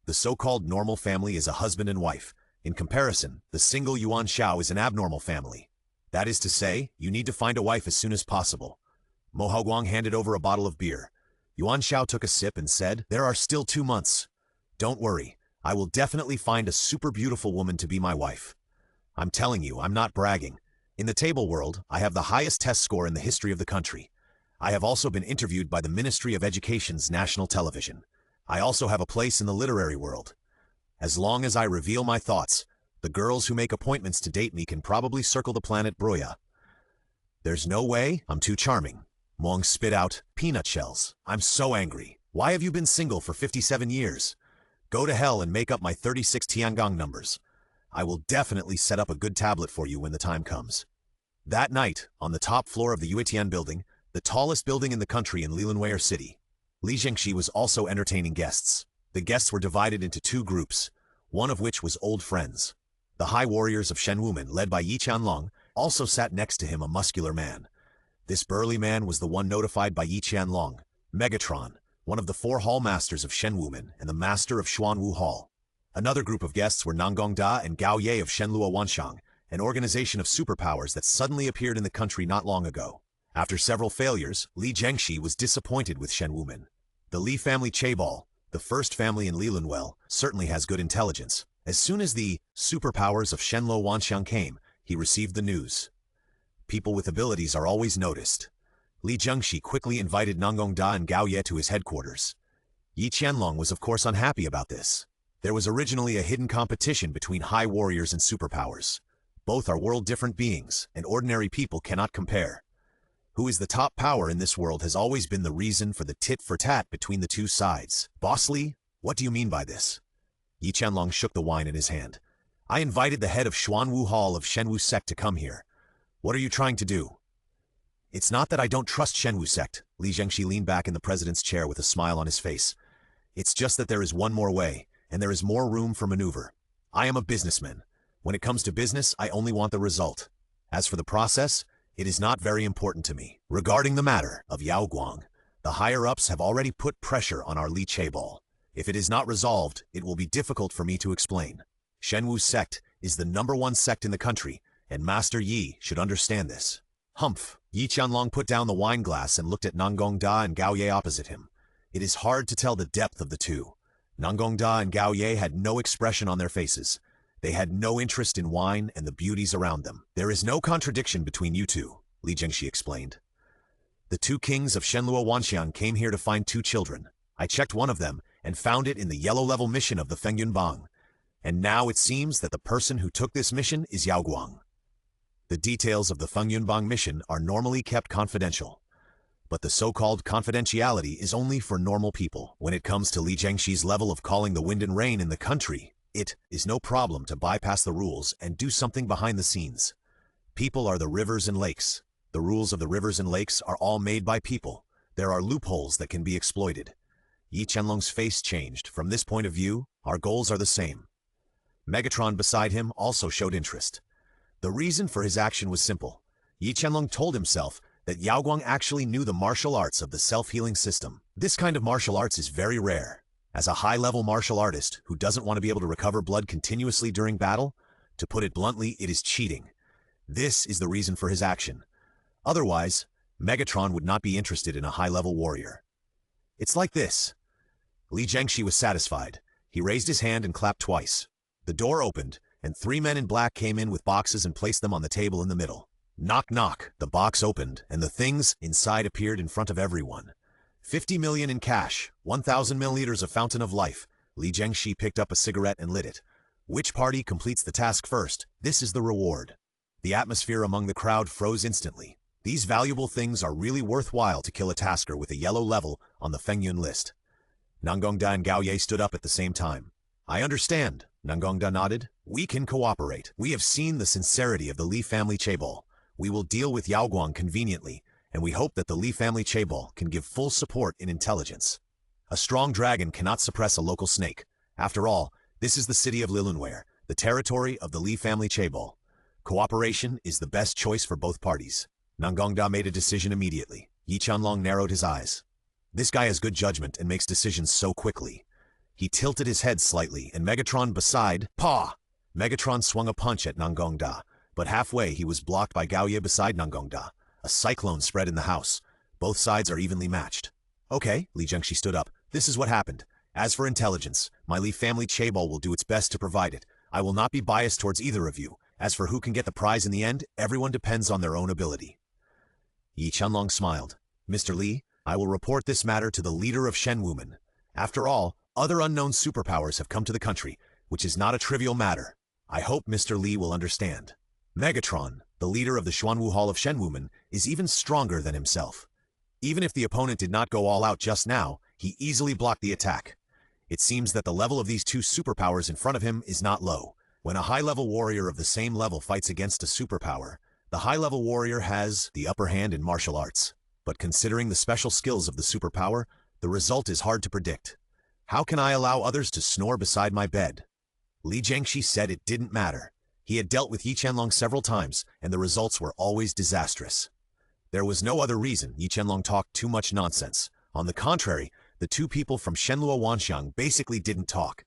The so-called normal family is a husband and wife. In comparison, the single Yuan Xiao is an abnormal family. That is to say, you need to find a wife as soon as possible. Mo Haoguang handed over a bottle of beer. Yuan Xiao took a sip and said, "There are still 2 months. Don't worry, I will definitely find a super beautiful woman to be my wife. I'm telling you, I'm not bragging. In the table world, I have the highest test score in the history of the country. I have also been interviewed by the Ministry of Education's national television. I also have a place in the literary world. As long as I reveal my thoughts, the girls who make appointments to date me can probably circle the planet Broya. There's no way, I'm too charming." Mong spit out, "Peanut shells. I'm so angry. Why have you been single for 57 years? Go to hell and make up my 36 Tiangong numbers. I will definitely set up a good tablet for you when the time comes." That night, on the top floor of the Yuetian building, the tallest building in the country in Lilanwei City, Li Zhengxi was also entertaining guests. The guests were divided into 2 groups, one of which was old friends. The high warriors of Shenwumen, led by Yi Qianlong, also sat next to him, a muscular man. This burly man was the one notified by Yi Qianlong, Megatron, one of the 4 hall masters of Shenwumen and the master of Xuanwu Hall. Another group of guests were Nanggongda and Gao Ye of Shenlua Wanxiang, an organization of superpowers that suddenly appeared in the country not long ago. After several failures, Li Zhengxi was disappointed with Shenwumen. The Li family Chaebol, the first family in Lilanwell, certainly has good intelligence. As soon as the superpowers of Shenluo Wanxiang came, he received the news. People with abilities are always noticed. Li Zhengxi quickly invited Nanggongda and Gao Ye to his headquarters. Yi Qianlong was of course unhappy about this. There was originally a hidden competition between high warriors and superpowers. Both are world-different beings, and ordinary people cannot compare. Who is the top power in this world has always been the reason for the tit-for-tat between the 2 sides. "Boss Li, what do you mean by this?" Yi Qianlong shook the wine in his hand. "I invited the head of Xuanwu Hall of Shenwu Sect to come here. What are you trying to do?" "It's not that I don't trust Shenwu Sect." Li Zhengxi leaned back in the president's chair with a smile on his face. "It's just that there is one more way, and there is more room for maneuver. I am a businessman. When it comes to business, I only want the result. As for the process, it is not very important to me. Regarding the matter of Yao Guang, the higher-ups have already put pressure on our Li Chaebol. If it is not resolved, it will be difficult for me to explain. Shenwu Sect is the #1 sect in the country, and Master Yi should understand this." Humph! Yi Qianlong put down the wine glass and looked at Nanggongda and Gao Ye opposite him. It is hard to tell the depth of the two. Nanggongda and Gao Ye had no expression on their faces. They had no interest in wine and the beauties around them. "There is no contradiction between you two," Li Zhengxi explained. "The 2 kings of Shenlua Wanxiang came here to find 2 children. I checked one of them and found it in the yellow-level mission of the Fengyun Bang. And now it seems that the person who took this mission is Yao Guang. The details of the Fengyun Bang mission are normally kept confidential. But the so-called confidentiality is only for normal people. When it comes to Li Zhengxi's level of calling the wind and rain in the country, it is no problem to bypass the rules and do something behind the scenes. People are the rivers and lakes. The rules of the rivers and lakes are all made by people. There are loopholes that can be exploited." Yi Qianlong's face changed. "From this point of view, our goals are the same." Megatron beside him also showed interest. The reason for his action was simple. Yi Qianlong told himself that Yao Guang actually knew the martial arts of the self-healing system. This kind of martial arts is very rare. As a high-level martial artist who doesn't want to be able to recover blood continuously during battle, to put it bluntly, it is cheating. This is the reason for his action. Otherwise, Megatron would not be interested in a high-level warrior. "It's like this." Li Zhengxi was satisfied. He raised his hand and clapped twice. The door opened, and 3 men in black came in with boxes and placed them on the table in the middle. Knock knock, the box opened, and the things inside appeared in front of everyone. 50 million in cash, 1,000 milliliters of fountain of life. Li Zhengxi picked up a cigarette and lit it. Which party completes the task first? This is the reward. The atmosphere among the crowd froze instantly. These valuable things are really worthwhile to kill a tasker with a yellow level on the Fengyun list. Nanggongda and Gao Ye stood up at the same time. "I understand," Nanggongda nodded. "We can cooperate. We have seen the sincerity of the Li family Chaebol. We will deal with Yao Guang conveniently, and we hope that the Li family Chaebol can give full support in intelligence. A strong dragon cannot suppress a local snake. After all, this is the city of Lilanwei, the territory of the Li family Chaebol. Cooperation is the best choice for both parties." Nanggongda made a decision immediately. Yi Qianlong narrowed his eyes. This guy has good judgment and makes decisions so quickly. He tilted his head slightly, and Megatron beside, "Paw!" Megatron swung a punch at Nanggongda, but halfway he was blocked by Gao Ye beside Nanggongda. A cyclone spread in the house. Both sides are evenly matched. Okay, Li Zhengxi stood up. This is what happened. As for intelligence, my Li family chaebol will do its best to provide it. I will not be biased towards either of you. As for who can get the prize in the end, everyone depends on their own ability. Yi Qianlong smiled. Mr. Li, I will report this matter to the leader of Shen Wumen. After all, other unknown superpowers have come to the country, which is not a trivial matter. I hope Mr. Li will understand. Megatron, the leader of the Xuanwu Hall of Shen Wumen, is even stronger than himself. Even if the opponent did not go all out just now, he easily blocked the attack. It seems that the level of these two superpowers in front of him is not low. When a high-level warrior of the same level fights against a superpower, the high-level warrior has the upper hand in martial arts. But considering the special skills of the superpower, the result is hard to predict. How can I allow others to snore beside my bed? Li Zhengxi said it didn't matter. He had dealt with Yi Qianlong several times, and the results were always disastrous. There was no other reason Yi Qianlong talked too much nonsense. On the contrary, the two people from Shenlua Wanxiang basically didn't talk.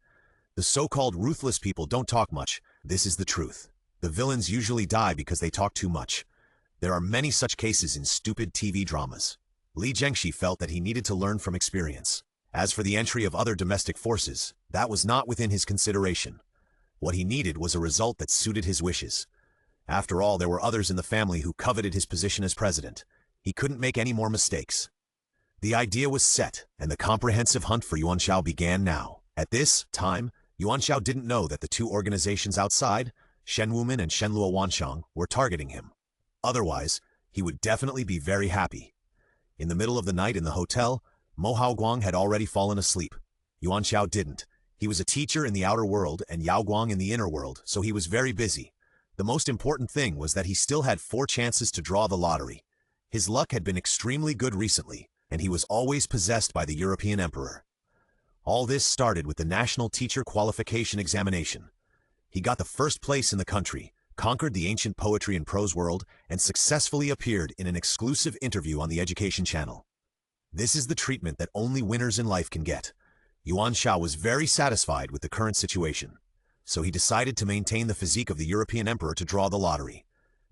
The so-called ruthless people don't talk much. This is the truth. The villains usually die because they talk too much. There are many such cases in stupid TV dramas. Li Zhengxi felt that he needed to learn from experience. As for the entry of other domestic forces, that was not within his consideration. What he needed was a result that suited his wishes. After all, there were others in the family who coveted his position as president. He couldn't make any more mistakes. The idea was set, and the comprehensive hunt for Yuan Xiao began now. At this time, Yuan Xiao didn't know that the two organizations outside, Shen Wumen and Shenlua Wanxiang, were targeting him. Otherwise, he would definitely be very happy. In the middle of the night in the hotel, Mo Haoguang had already fallen asleep. Yuan Xiao didn't. He was a teacher in the outer world and Yao Guang in the inner world, so he was very busy. The most important thing was that he still had 4 chances to draw the lottery. His luck had been extremely good recently, and he was always possessed by the European Emperor. All this started with the National Teacher Qualification Examination. He got the first place in the country, conquered the ancient poetry and prose world, and successfully appeared in an exclusive interview on the Education Channel. This is the treatment that only winners in life can get. Yuan Xiao was very satisfied with the current situation, so he decided to maintain the physique of the European Emperor to draw the lottery.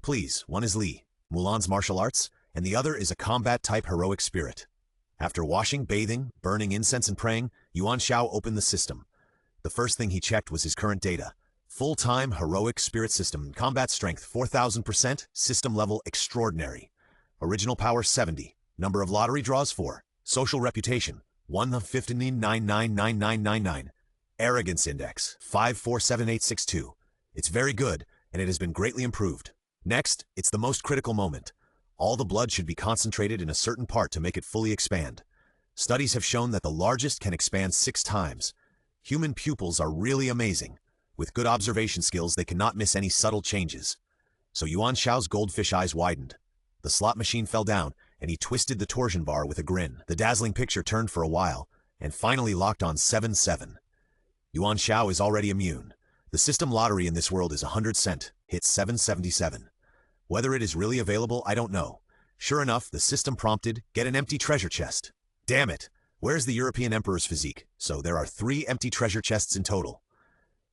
Please, one is Li, Mulan's martial arts, and the other is a combat-type heroic spirit. After washing, bathing, burning incense and praying, Yuan Xiao opened the system. The first thing he checked was his current data. Full-time heroic spirit system, combat strength 4000%, system level extraordinary. Original power 70, number of lottery draws 4, social reputation 159999999, Arrogance index 547862. It's very good, and it has been greatly improved. Next, it's the most critical moment. All the blood should be concentrated in a certain part to make it fully expand. Studies have shown that the largest can expand 6 times. Human pupils are really amazing. With good observation skills, they cannot miss any subtle changes. So Yuan Xiao's goldfish eyes widened. The slot machine fell down, and he twisted the torsion bar with a grin. The dazzling picture turned for a while, and finally locked on 7-7. Yuan Xiao is already immune. The system lottery in this world is 100 cent, hits 777. Whether it is really available, I don't know. Sure enough, the system prompted, get an empty treasure chest. Damn it! Where's the European Emperor's physique? So there are 3 empty treasure chests in total.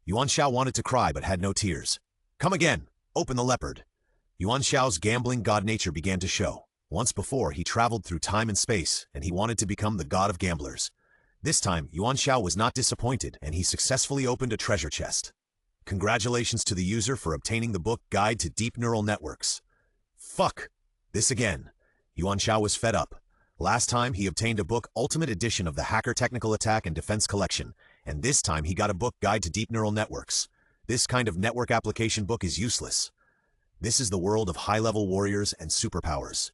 Yuan Xiao wanted to cry but had no tears. Come again! Open the leopard! Yuan Xiao's gambling god nature began to show. Once before, he traveled through time and space, and he wanted to become the god of gamblers. This time, Yuan Xiao was not disappointed, and he successfully opened a treasure chest. Congratulations to the user for obtaining the book Guide to Deep Neural Networks. Fuck! This again. Yuan Xiao was fed up. Last time, he obtained a book Ultimate Edition of the Hacker Technical Attack and Defense Collection, and this time he got a book Guide to Deep Neural Networks. This kind of network application book is useless. This is the world of high-level warriors and superpowers.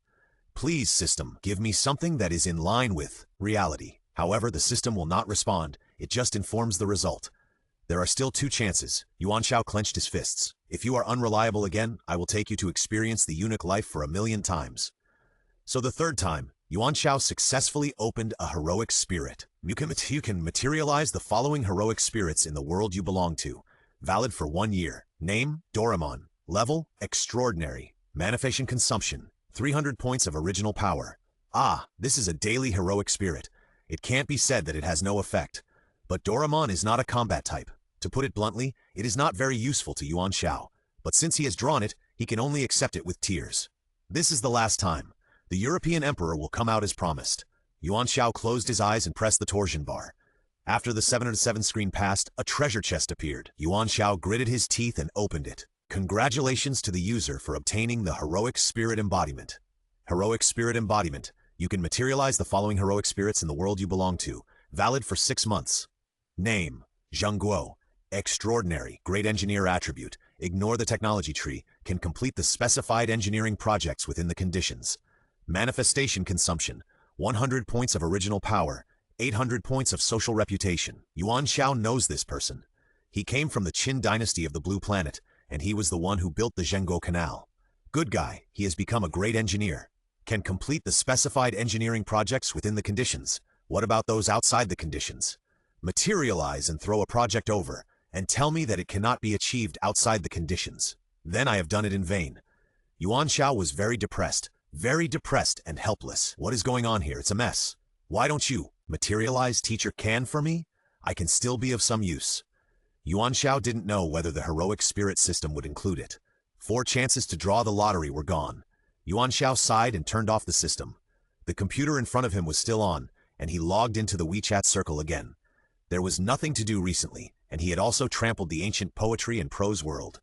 Please, system, give me something that is in line with reality. However, the system will not respond. It just informs the result. There are still 2 chances. Yuan Xiao clenched his fists. If you are unreliable again, I will take you to experience the eunuch life for 1,000,000 times. So the 3rd time, Yuan Xiao successfully opened a heroic spirit. You can materialize the following heroic spirits in the world you belong to. Valid for 1 year. Name, Doraemon. Level, extraordinary. Manifestation consumption, 300 points of original power. Ah, this is a daily heroic spirit. It can't be said that it has no effect. But Doraemon is not a combat type. To put it bluntly, it is not very useful to Yuan Xiao. But since he has drawn it, he can only accept it with tears. This is the last time. The European Emperor will come out as promised. Yuan Xiao closed his eyes and pressed the torsion bar. After the 7 out of 7 screen passed, a treasure chest appeared. Yuan Xiao gritted his teeth and opened it. Congratulations to the user for obtaining the Heroic Spirit Embodiment. Heroic Spirit Embodiment. You can materialize the following heroic spirits in the world you belong to. Valid for 6 months. Name: Zheng Guo. Extraordinary, great engineer attribute. Ignore the technology tree. Can complete the specified engineering projects within the conditions. Manifestation consumption: 100 points of original power, 800 points of social reputation. Yuan Xiao knows this person. He came from the Qin dynasty of the Blue Planet, and he was the one who built the Zhengguo Canal. Good guy, he has become a great engineer. Can complete the specified engineering projects within the conditions. What about those outside the conditions? Materialize and throw a project over, and tell me that it cannot be achieved outside the conditions. Then I have done it in vain. Yuan Xiao was very depressed and helpless. What is going on here? It's a mess. Why don't you materialize, teacher? Can for me? I can still be of some use. Yuan Xiao didn't know whether the heroic spirit system would include it. 4 chances to draw the lottery were gone. Yuan Xiao sighed and turned off the system. The computer in front of him was still on, and he logged into the WeChat circle again. There was nothing to do recently, and he had also trampled the ancient poetry and prose world.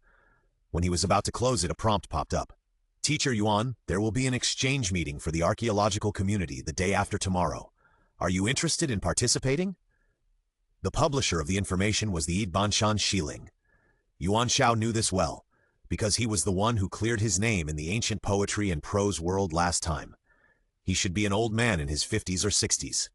When he was about to close it, a prompt popped up. Teacher Yuan, there will be an exchange meeting for the archaeological community the day after tomorrow. Are you interested in participating? The publisher of the information was the Banshan Shiling. Yuan Xiao knew this well, because he was the one who cleared his name in the ancient poetry and prose world last time. He should be an old man in his 50s or 60s.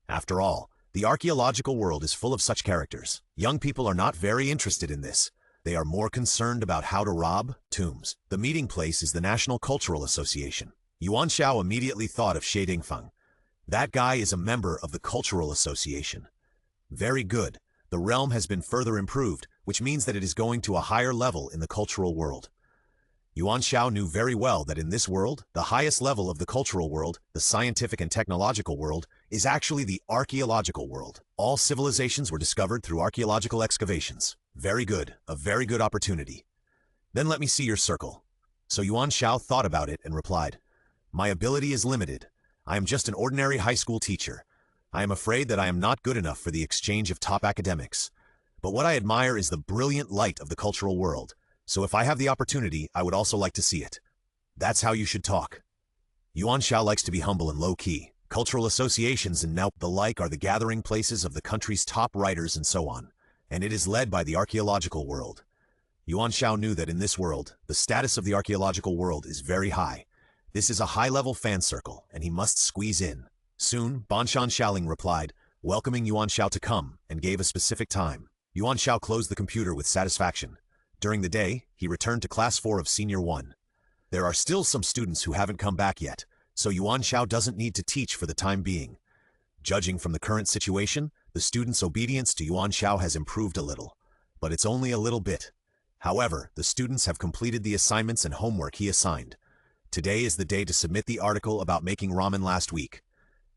After all, the archaeological world is full of such characters. Young people are not very interested in this. They are more concerned about how to rob tombs. The meeting place is the National Cultural Association. Yuan Xiao immediately thought of Xie Dingfeng. That guy is a member of the Cultural Association. Very good. The realm has been further improved, which means that it is going to a higher level in the cultural world. Yuan Xiao knew very well that in this world, the highest level of the cultural world, the scientific and technological world, is actually the archaeological world. All civilizations were discovered through archaeological excavations. Very good, a very good opportunity. Then let me see your circle. So Yuan Xiao thought about it and replied, My ability is limited. I am just an ordinary high school teacher. I am afraid that I am not good enough for the exchange of top academics. But what I admire is the brilliant light of the cultural world. So if I have the opportunity, I would also like to see it. That's how you should talk. Yuan Xiao likes to be humble and low-key. Cultural associations and now the like are the gathering places of the country's top writers and so on, and it is led by the archaeological world. Yuan Xiao knew that in this world, the status of the archaeological world is very high. This is a high-level fan circle, and he must squeeze in. Soon, Banshan Xiaoling replied, welcoming Yuan Xiao to come, and gave a specific time. Yuan Xiao closed the computer with satisfaction. During the day, he returned to Class 4 of Senior 1. There are still some students who haven't come back yet, so Yuan Xiao doesn't need to teach for the time being. Judging from the current situation, the students' obedience to Yuan Xiao has improved a little. But it's only a little bit. However, the students have completed the assignments and homework he assigned. Today is the day to submit the article about making ramen last week.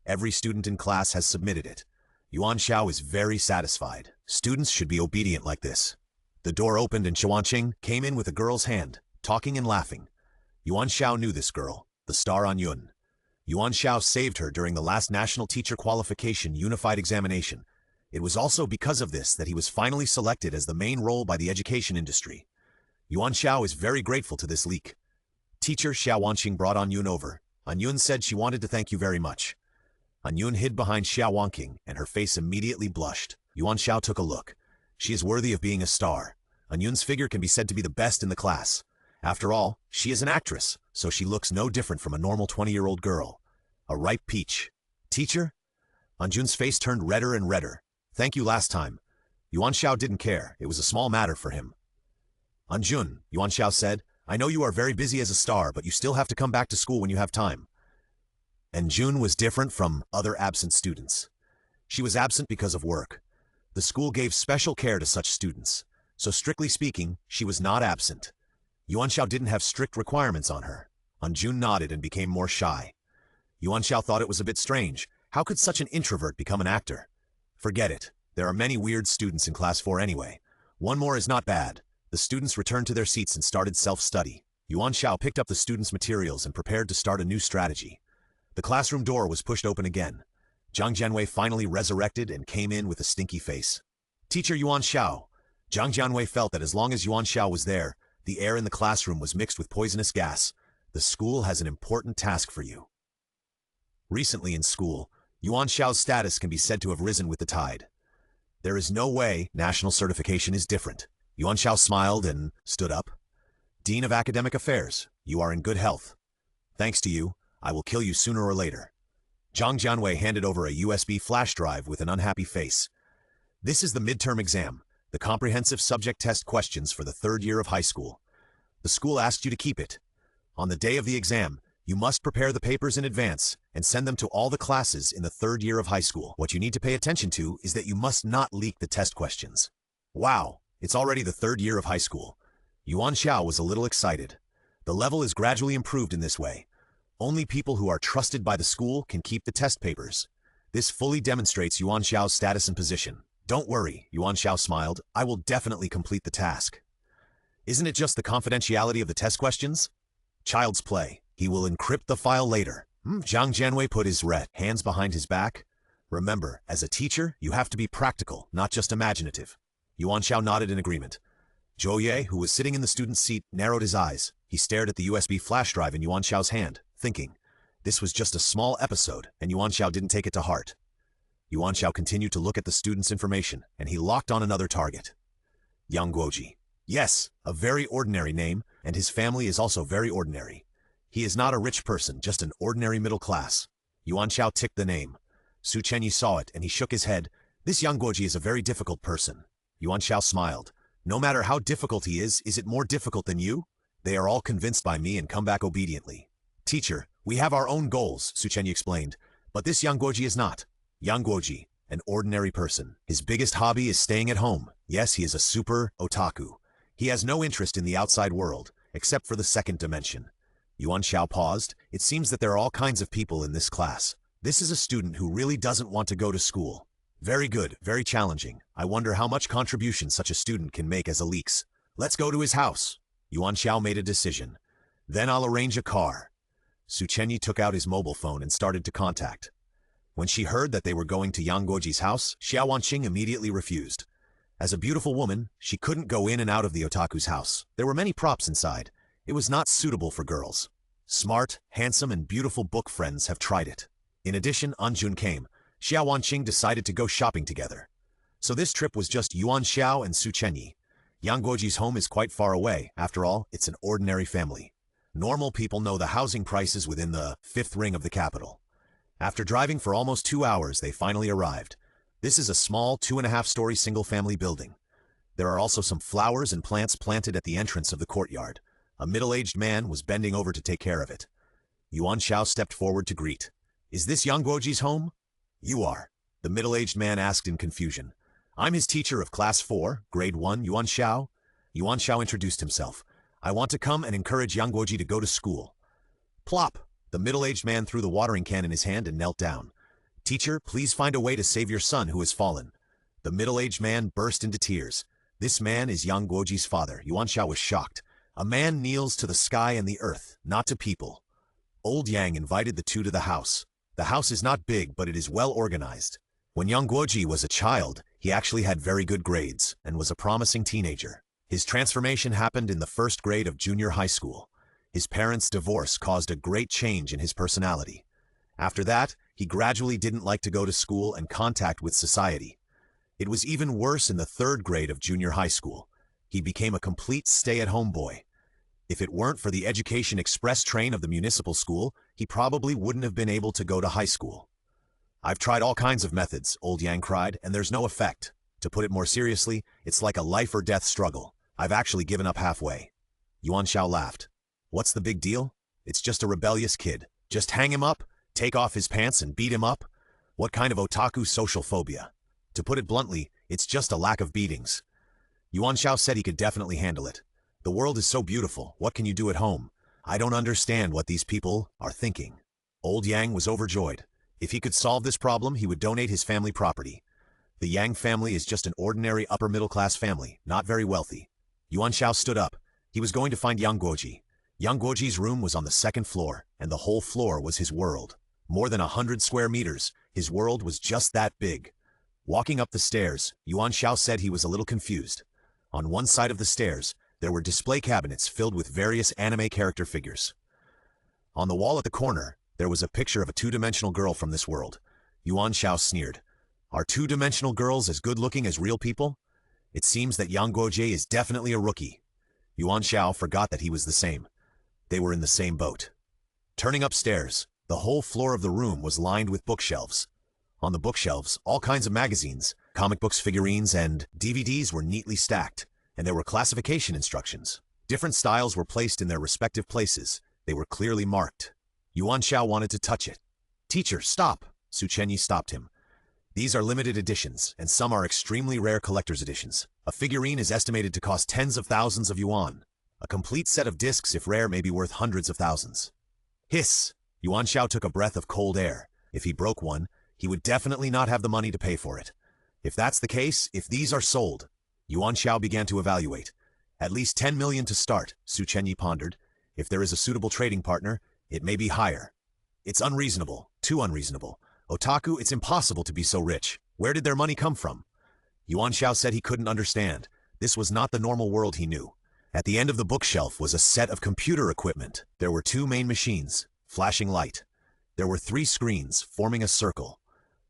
Every student in class has submitted it. Yuan Xiao is very satisfied. Students should be obedient like this. The door opened and Xuanqing came in with a girl's hand, talking and laughing. Yuan Xiao knew this girl, the star on Yun. Yuan Xiao saved her during the last National Teacher Qualification Unified Examination. It was also because of this that he was finally selected as the main role by the education industry. Yuan Xiao is very grateful to this leek. Teacher Xiaowanqing brought An Yun over. An Yun said she wanted to thank you very much. An Yun hid behind Xiaowanqing, and her face immediately blushed. Yuan Xiao took a look. She is worthy of being a star. An Yun's figure can be said to be the best in the class. After all, she is an actress, so she looks no different from a normal 20-year-old girl. A ripe peach. Teacher? An Yun's face turned redder and redder. Thank you last time. Yuan Xiao didn't care. It was a small matter for him. An Yun, Yuan Xiao said, I know you are very busy as a star, but you still have to come back to school when you have time. And Jun was different from other absent students. She was absent because of work. The school gave special care to such students, so strictly speaking, she was not absent. Yuan Xiao didn't have strict requirements on her. An Jun nodded and became more shy. Yuan Xiao thought it was a bit strange. How could such an introvert become an actor? Forget it. There are many weird students in Class 4 anyway. One more is not bad. The students returned to their seats and started self-study. Yuan Xiao picked up the students' materials and prepared to start a new strategy. The classroom door was pushed open again. Zhang Jianwei finally resurrected and came in with a stinky face. Teacher Yuan Xiao. Zhang Jianwei felt that as long as Yuan Xiao was there, the air in the classroom was mixed with poisonous gas. The school has an important task for you. Recently in school, Yuan Xiao's status can be said to have risen with the tide. There is no way national certification is different. Yuan Xiao smiled and stood up. Dean of Academic Affairs, you are in good health. Thanks to you, I will kill you sooner or later. Zhang Jianwei handed over a USB flash drive with an unhappy face. This is the midterm exam, the comprehensive subject test questions for the third year of high school. The school asked you to keep it. On the day of the exam, you must prepare the papers in advance and send them to all the classes in the third year of high school. What you need to pay attention to is that you must not leak the test questions. Wow, it's already the third year of high school. Yuan Xiao was a little excited. The level is gradually improved in this way. Only people who are trusted by the school can keep the test papers. This fully demonstrates Yuan Xiao's status and position. Don't worry, Yuan Xiao smiled. I will definitely complete the task. Isn't it just the confidentiality of the test questions? Child's play. He will encrypt the file later. Zhang Jianwei put his red hands behind his back. Remember, as a teacher, you have to be practical, not just imaginative. Yuan Xiao nodded in agreement. Zhou Ye, who was sitting in the student's seat, narrowed his eyes. He stared at the USB flash drive in Yuan Xiao's hand, thinking, this was just a small episode, and Yuan Xiao didn't take it to heart. Yuan Xiao continued to look at the student's information, and he locked on another target. Yang Guoji. Yes, a very ordinary name, and his family is also very ordinary. He is not a rich person, just an ordinary middle class. Yuan Xiao ticked the name. Su Chenyi saw it, and he shook his head. This Yang Guoji is a very difficult person. Yuan Xiao smiled. No matter how difficult he is it more difficult than you? They are all convinced by me and come back obediently. Teacher, we have our own goals, Su Chenyi explained. But this Yang Guoji is not. Yang Guoji, an ordinary person. His biggest hobby is staying at home. Yes, he is a super otaku. He has no interest in the outside world, except for the second dimension. Yuan Xiao paused. It seems that there are all kinds of people in this class. This is a student who really doesn't want to go to school. Very good, very challenging. I wonder how much contribution such a student can make as a leeks. Let's go to his house. Yuan Xiao made a decision. Then I'll arrange a car. Su Chenyi took out his mobile phone and started to contact. When she heard that they were going to Yang Guoji's house, Xiao Wanqing immediately refused. As a beautiful woman, she couldn't go in and out of the otaku's house. There were many props inside. It was not suitable for girls. Smart, handsome, and beautiful book friends have tried it. In addition, Anjun came. Xiao Wanqing decided to go shopping together. So this trip was just Yuan Xiao and Su Chenyi. Yang Guoji's home is quite far away. After all, it's an ordinary family. Normal people know the housing prices within the fifth ring of the capital. After driving for almost 2 hours, they finally arrived. This is a small 2.5-story single-family building. There are also some flowers and plants planted at the entrance of the courtyard. A middle-aged man was bending over to take care of it. Yuan Xiao stepped forward to greet. Is this Yang Guoji's home? You are, the middle-aged man asked in confusion. I'm his teacher of Class 4, Grade 1, Yuan Xiao. Yuan Xiao introduced himself. I want to come and encourage Yang Guoji to go to school. Plop! The middle-aged man threw the watering can in his hand and knelt down. Teacher, please find a way to save your son who has fallen. The middle-aged man burst into tears. This man is Yang Guoji's father. Yuan Xiao was shocked. A man kneels to the sky and the earth, not to people. Old Yang invited the two to the house. The house is not big, but it is well organized. When Yang Guoji was a child, he actually had very good grades and was a promising teenager. His transformation happened in the first grade of junior high school. His parents' divorce caused a great change in his personality. After that, he gradually didn't like to go to school and contact with society. It was even worse in the third grade of junior high school. He became a complete stay-at-home boy. If it weren't for the Education Express train of the municipal school, he probably wouldn't have been able to go to high school. I've tried all kinds of methods, Old Yang cried, and there's no effect. To put it more seriously, it's like a life-or-death struggle. I've actually given up halfway. Yuan Xiao laughed. What's the big deal? It's just a rebellious kid. Just hang him up, take off his pants and beat him up? What kind of otaku social phobia? To put it bluntly, it's just a lack of beatings. Yuan Xiao said he could definitely handle it. The world is so beautiful, what can you do at home? I don't understand what these people are thinking. Old Yang was overjoyed. If he could solve this problem, he would donate his family property. The Yang family is just an ordinary upper-middle-class family, not very wealthy. Yuan Xiao stood up. He was going to find Yang Guoji. Yang Guoji's room was on the second floor, and the whole floor was his world. More than 100 square meters, his world was just that big. Walking up the stairs, Yuan Xiao said he was a little confused. On one side of the stairs, there were display cabinets filled with various anime character figures. On the wall at the corner, there was a picture of a two-dimensional girl from this world. Yuan Xiao sneered. Are two-dimensional girls as good-looking as real people? It seems that Yang Guojie is definitely a rookie. Yuan Xiao forgot that he was the same. They were in the same boat. Turning upstairs, the whole floor of the room was lined with bookshelves. On the bookshelves, all kinds of magazines, comic books, figurines, and DVDs were neatly stacked, and there were classification instructions. Different styles were placed in their respective places. They were clearly marked. Yuan Xiao wanted to touch it. "Teacher, stop!" Su Chenyi stopped him. "These are limited editions, and some are extremely rare collector's editions. A figurine is estimated to cost tens of thousands of yuan. A complete set of discs, if rare, may be worth hundreds of thousands." Hiss! Yuan Xiao took a breath of cold air. If he broke one, he would definitely not have the money to pay for it. If that's the case, if these are sold, Yuan Xiao began to evaluate. At least 10 million to start, Su Chenyi pondered. If there is a suitable trading partner, it may be higher. It's unreasonable, too unreasonable. Otaku, it's impossible to be so rich. Where did their money come from? Yuan Xiao said he couldn't understand. This was not the normal world he knew. At the end of the bookshelf was a set of computer equipment. There were two main machines, flashing light. There were 3 screens, forming a circle.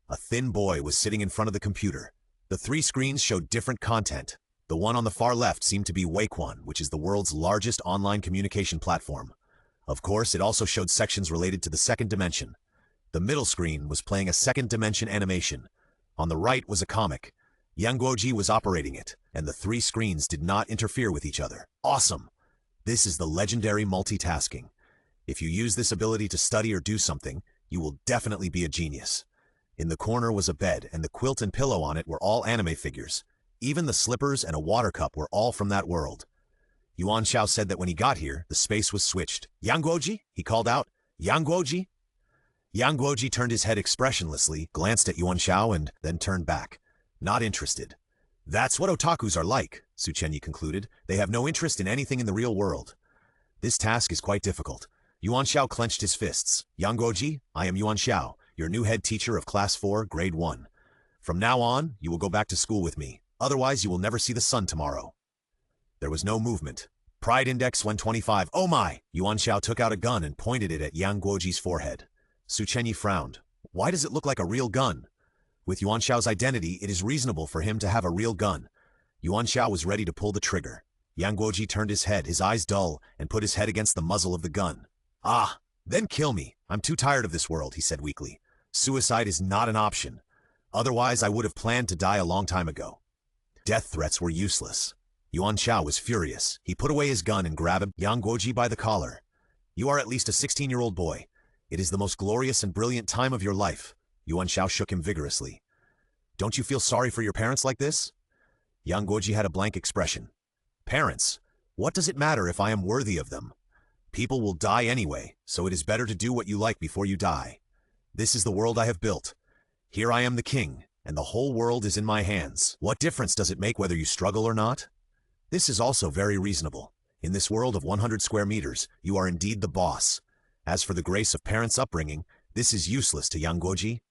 A thin boy was sitting in front of the computer. The 3 screens showed different content. The one on the far left seemed to be Weiquan, which is the world's largest online communication platform. Of course, it also showed sections related to the second dimension. The middle screen was playing a second dimension animation. On the right was a comic. Yang Guoji was operating it, and the 3 screens did not interfere with each other. Awesome! This is the legendary multitasking. If you use this ability to study or do something, you will definitely be a genius. In the corner was a bed, and the quilt and pillow on it were all anime figures. Even the slippers and a water cup were all from that world. Yuan Xiao said that when he got here, the space was switched. "Yang Guoji?" he called out. "Yang Guoji?" Yang Guoji turned his head expressionlessly, glanced at Yuan Xiao, and then turned back. Not interested. That's what otakus are like, Su Chenyi concluded. They have no interest in anything in the real world. This task is quite difficult. Yuan Xiao clenched his fists. "Yang Guoji, I am Yuan Xiao, your new head teacher of Class 4, Grade 1. From now on, you will go back to school with me. Otherwise, you will never see the sun tomorrow." There was no movement. Pride Index 125. "Oh my!" Yuan Xiao took out a gun and pointed it at Yang Guoji's forehead. Su Chenyi frowned. "Why does it look like a real gun?" With Yuan Xiao's identity, it is reasonable for him to have a real gun. Yuan Xiao was ready to pull the trigger. Yang Guoji turned his head, his eyes dull, and put his head against the muzzle of the gun. "Ah, then kill me. I'm too tired of this world," he said weakly. "Suicide is not an option. Otherwise, I would have planned to die a long time ago." Death threats were useless. Yuan Xiao was furious. He put away his gun and grabbed Yang Guoji by the collar. "You are at least a 16-year-old boy. It is the most glorious and brilliant time of your life." Yuan Xiao shook him vigorously. "Don't you feel sorry for your parents like this?" Yang Guoji had a blank expression. "Parents? What does it matter if I am worthy of them? People will die anyway, so it is better to do what you like before you die. This is the world I have built. Here I am the king, and the whole world is in my hands. What difference does it make whether you struggle or not? This is also very reasonable. In this world of 100 square meters, you are indeed the boss. As for the grace of parents' upbringing, this is useless to Yang Guoji."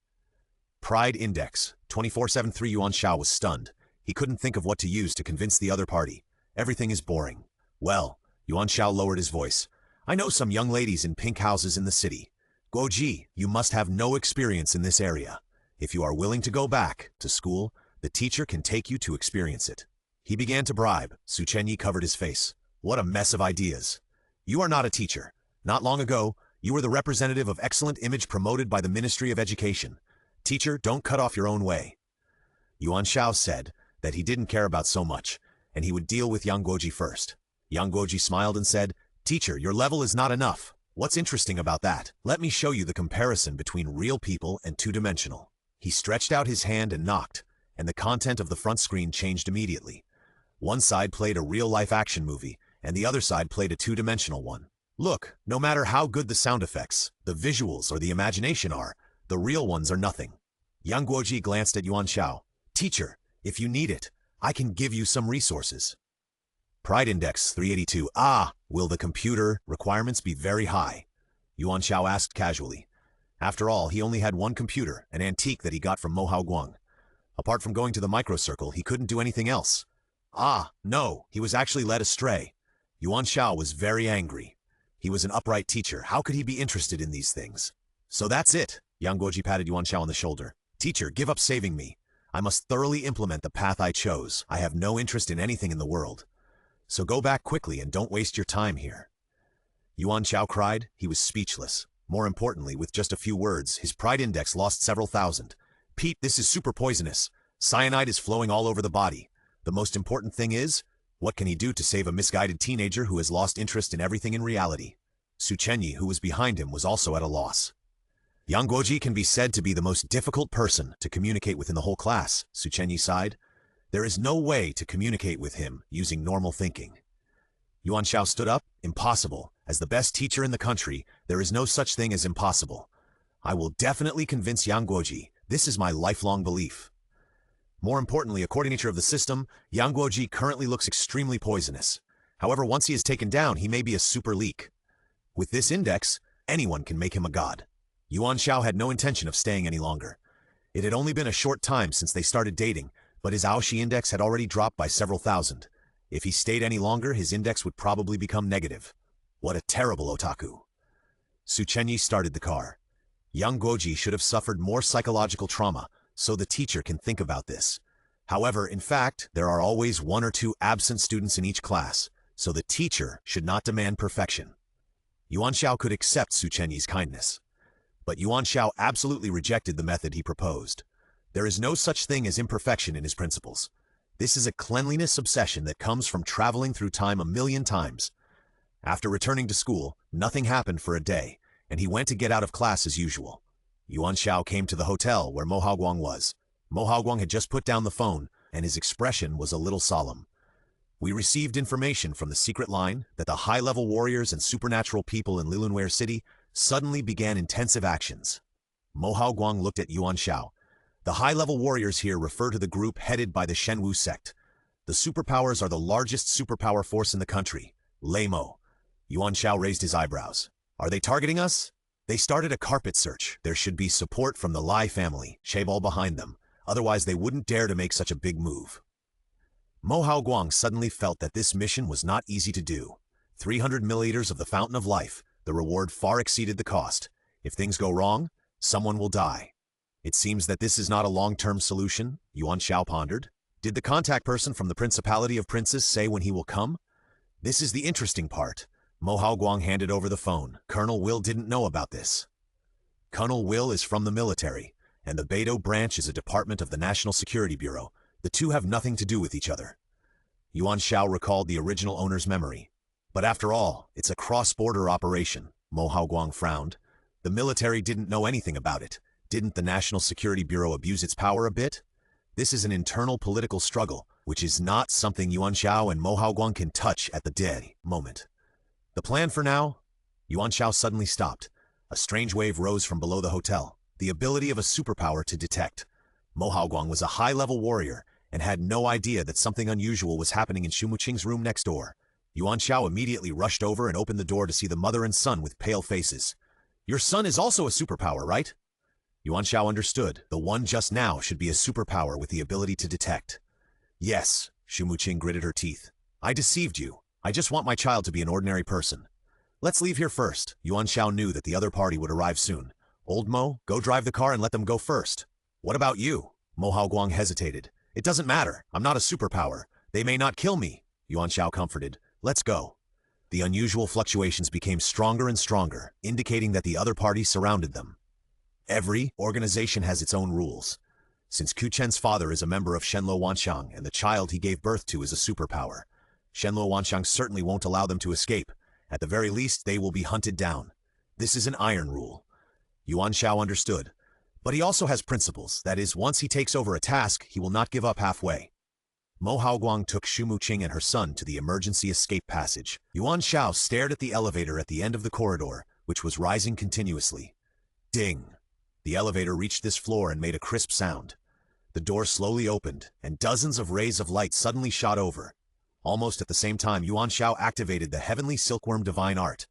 Pride Index 2473. Yuan Xiao was stunned. He couldn't think of what to use to convince the other party. Everything is boring. "Well," Yuan Xiao lowered his voice, "I know some young ladies in pink houses in the city. Guoji, you must have no experience in this area. If you are willing to go back to school, the teacher can take you to experience it." He began to bribe. Su Chenyi covered his face. "What a mess of ideas. You are not a teacher. Not long ago, you were the representative of excellent image promoted by the Ministry of Education. Teacher, don't cut off your own way." Yuan Xiao said that he didn't care about so much, and he would deal with Yang Guoji first. Yang Guoji smiled and said, "Teacher, your level is not enough. What's interesting about that? Let me show you the comparison between real people and two-dimensional." He stretched out his hand and knocked, and the content of the front screen changed immediately. One side played a real-life action movie, and the other side played a two-dimensional one. Look, no matter how good the sound effects, the visuals, or the imagination are, the real ones are nothing. Yang Guoji glanced at Yuan Xiao. "Teacher, if you need it, I can give you some resources." Pride Index 382. "Ah, will the computer requirements be very high?" Yuan Xiao asked casually. After all, he only had one computer, an antique that he got from Mo Hao Guang. Apart from going to the microcircle, he couldn't do anything else. Ah, no, he was actually led astray. Yuan Xiao was very angry. He was an upright teacher. How could he be interested in these things? So that's it. Yang Guoji patted Yuan Xiao on the shoulder. Teacher, give up saving me. I must thoroughly implement the path I chose. I have no interest in anything in the world. So go back quickly and don't waste your time here. Yuan Xiao cried. He was speechless. More importantly, with just a few words, his pride index lost several thousand. Pete, this is super poisonous. Cyanide is flowing all over the body. The most important thing is, what can he do to save a misguided teenager who has lost interest in everything in reality? Su Chenyi, who was behind him, was also at a loss. Yang Guoji can be said to be the most difficult person to communicate with in the whole class, Su Chenyi sighed. There is no way to communicate with him using normal thinking. Yuan Xiao stood up. Impossible. As the best teacher in the country, there is no such thing as impossible. I will definitely convince Yang Guoji. This is my lifelong belief. More importantly, according to the nature of the system, Yang Guoji currently looks extremely poisonous. However, once he is taken down, he may be a super leek. With this index, anyone can make him a god. Yuan Xiao had no intention of staying any longer. It had only been a short time since they started dating, but his Aoshi index had already dropped by several thousand. If he stayed any longer, his index would probably become negative. What a terrible otaku. Su Chenyi started the car. Yang Guoji should have suffered more psychological trauma, so the teacher can think about this. However, in fact, there are always 1 or 2 absent students in each class, so the teacher should not demand perfection. Yuan Xiao could accept Su Chenyi's kindness. But Yuan Xiao absolutely rejected the method he proposed. There is no such thing as imperfection in his principles. This is a cleanliness obsession that comes from traveling through time 1,000,000 times. After returning to school, nothing happened for a day, and he went to get out of class as usual. Yuan Xiao came to the hotel where Mo Hao Guang was. Mo Hao Guang had just put down the phone, and his expression was a little solemn. We received information from the secret line that the high-level warriors and supernatural people in Lilunware City suddenly began intensive actions. Mo Hao Guang looked at Yuan Xiao. The high-level warriors here refer to the group headed by the Shenwu sect. The superpowers are the largest superpower force in the country. Lamo. Yuan Xiao raised his eyebrows. Are they targeting us? They started a carpet search. There should be support from the Lai family, Chaebol behind them. Otherwise they wouldn't dare to make such a big move. Mo Hao Guang suddenly felt that this mission was not easy to do. 300 milliliters of the Fountain of Life. The reward far exceeded the cost. If things go wrong, someone will die. It seems that this is not a long-term solution, Yuan Xiao pondered. Did the contact person from the Principality of Princes say when he will come? This is the interesting part. Mo Hao Guang handed over the phone. Colonel Will didn't know about this. Colonel Will is from the military, and the Beidou branch is a department of the National Security Bureau. The two have nothing to do with each other. Yuan Xiao recalled the original owner's memory. But after all, it's a cross-border operation, Mo Hao Guang frowned. The military didn't know anything about it. Didn't the National Security Bureau abuse its power a bit? This is an internal political struggle, which is not something Yuan Xiao and Mo Hao Guang can touch at the dead moment. The plan for now? Yuan Xiao suddenly stopped. A strange wave rose from below the hotel. The ability of a superpower to detect. Mo Hao Guang was a high-level warrior and had no idea that something unusual was happening in Xu Muqing's room next door. Yuan Xiao immediately rushed over and opened the door to see the mother and son with pale faces. Your son is also a superpower, right? Yuan Xiao understood. The one just now should be a superpower with the ability to detect. Yes, Xu Muqing gritted her teeth. I deceived you. I just want my child to be an ordinary person. Let's leave here first. Yuan Xiao knew that the other party would arrive soon. Old Mo, go drive the car and let them go first. What about you? Mo Hao Guang hesitated. It doesn't matter. I'm not a superpower. They may not kill me. Yuan Xiao comforted. Let's go. The unusual fluctuations became stronger and stronger, indicating that the other party surrounded them. Every organization has its own rules. Since Ku Chen's father is a member of Shenluo Wanxiang and the child he gave birth to is a superpower, Shenluo Wanxiang certainly won't allow them to escape. At the very least, they will be hunted down. This is an iron rule. Yuan Xiao understood. But he also has principles. That is, once he takes over a task, he will not give up halfway. Mo Hao Guang took Xu Muqing and her son to the emergency escape passage. Yuan Xiao stared at the elevator at the end of the corridor, which was rising continuously. Ding! The elevator reached this floor and made a crisp sound. The door slowly opened, and dozens of rays of light suddenly shot over. Almost at the same time, Yuan Xiao activated the heavenly silkworm divine art.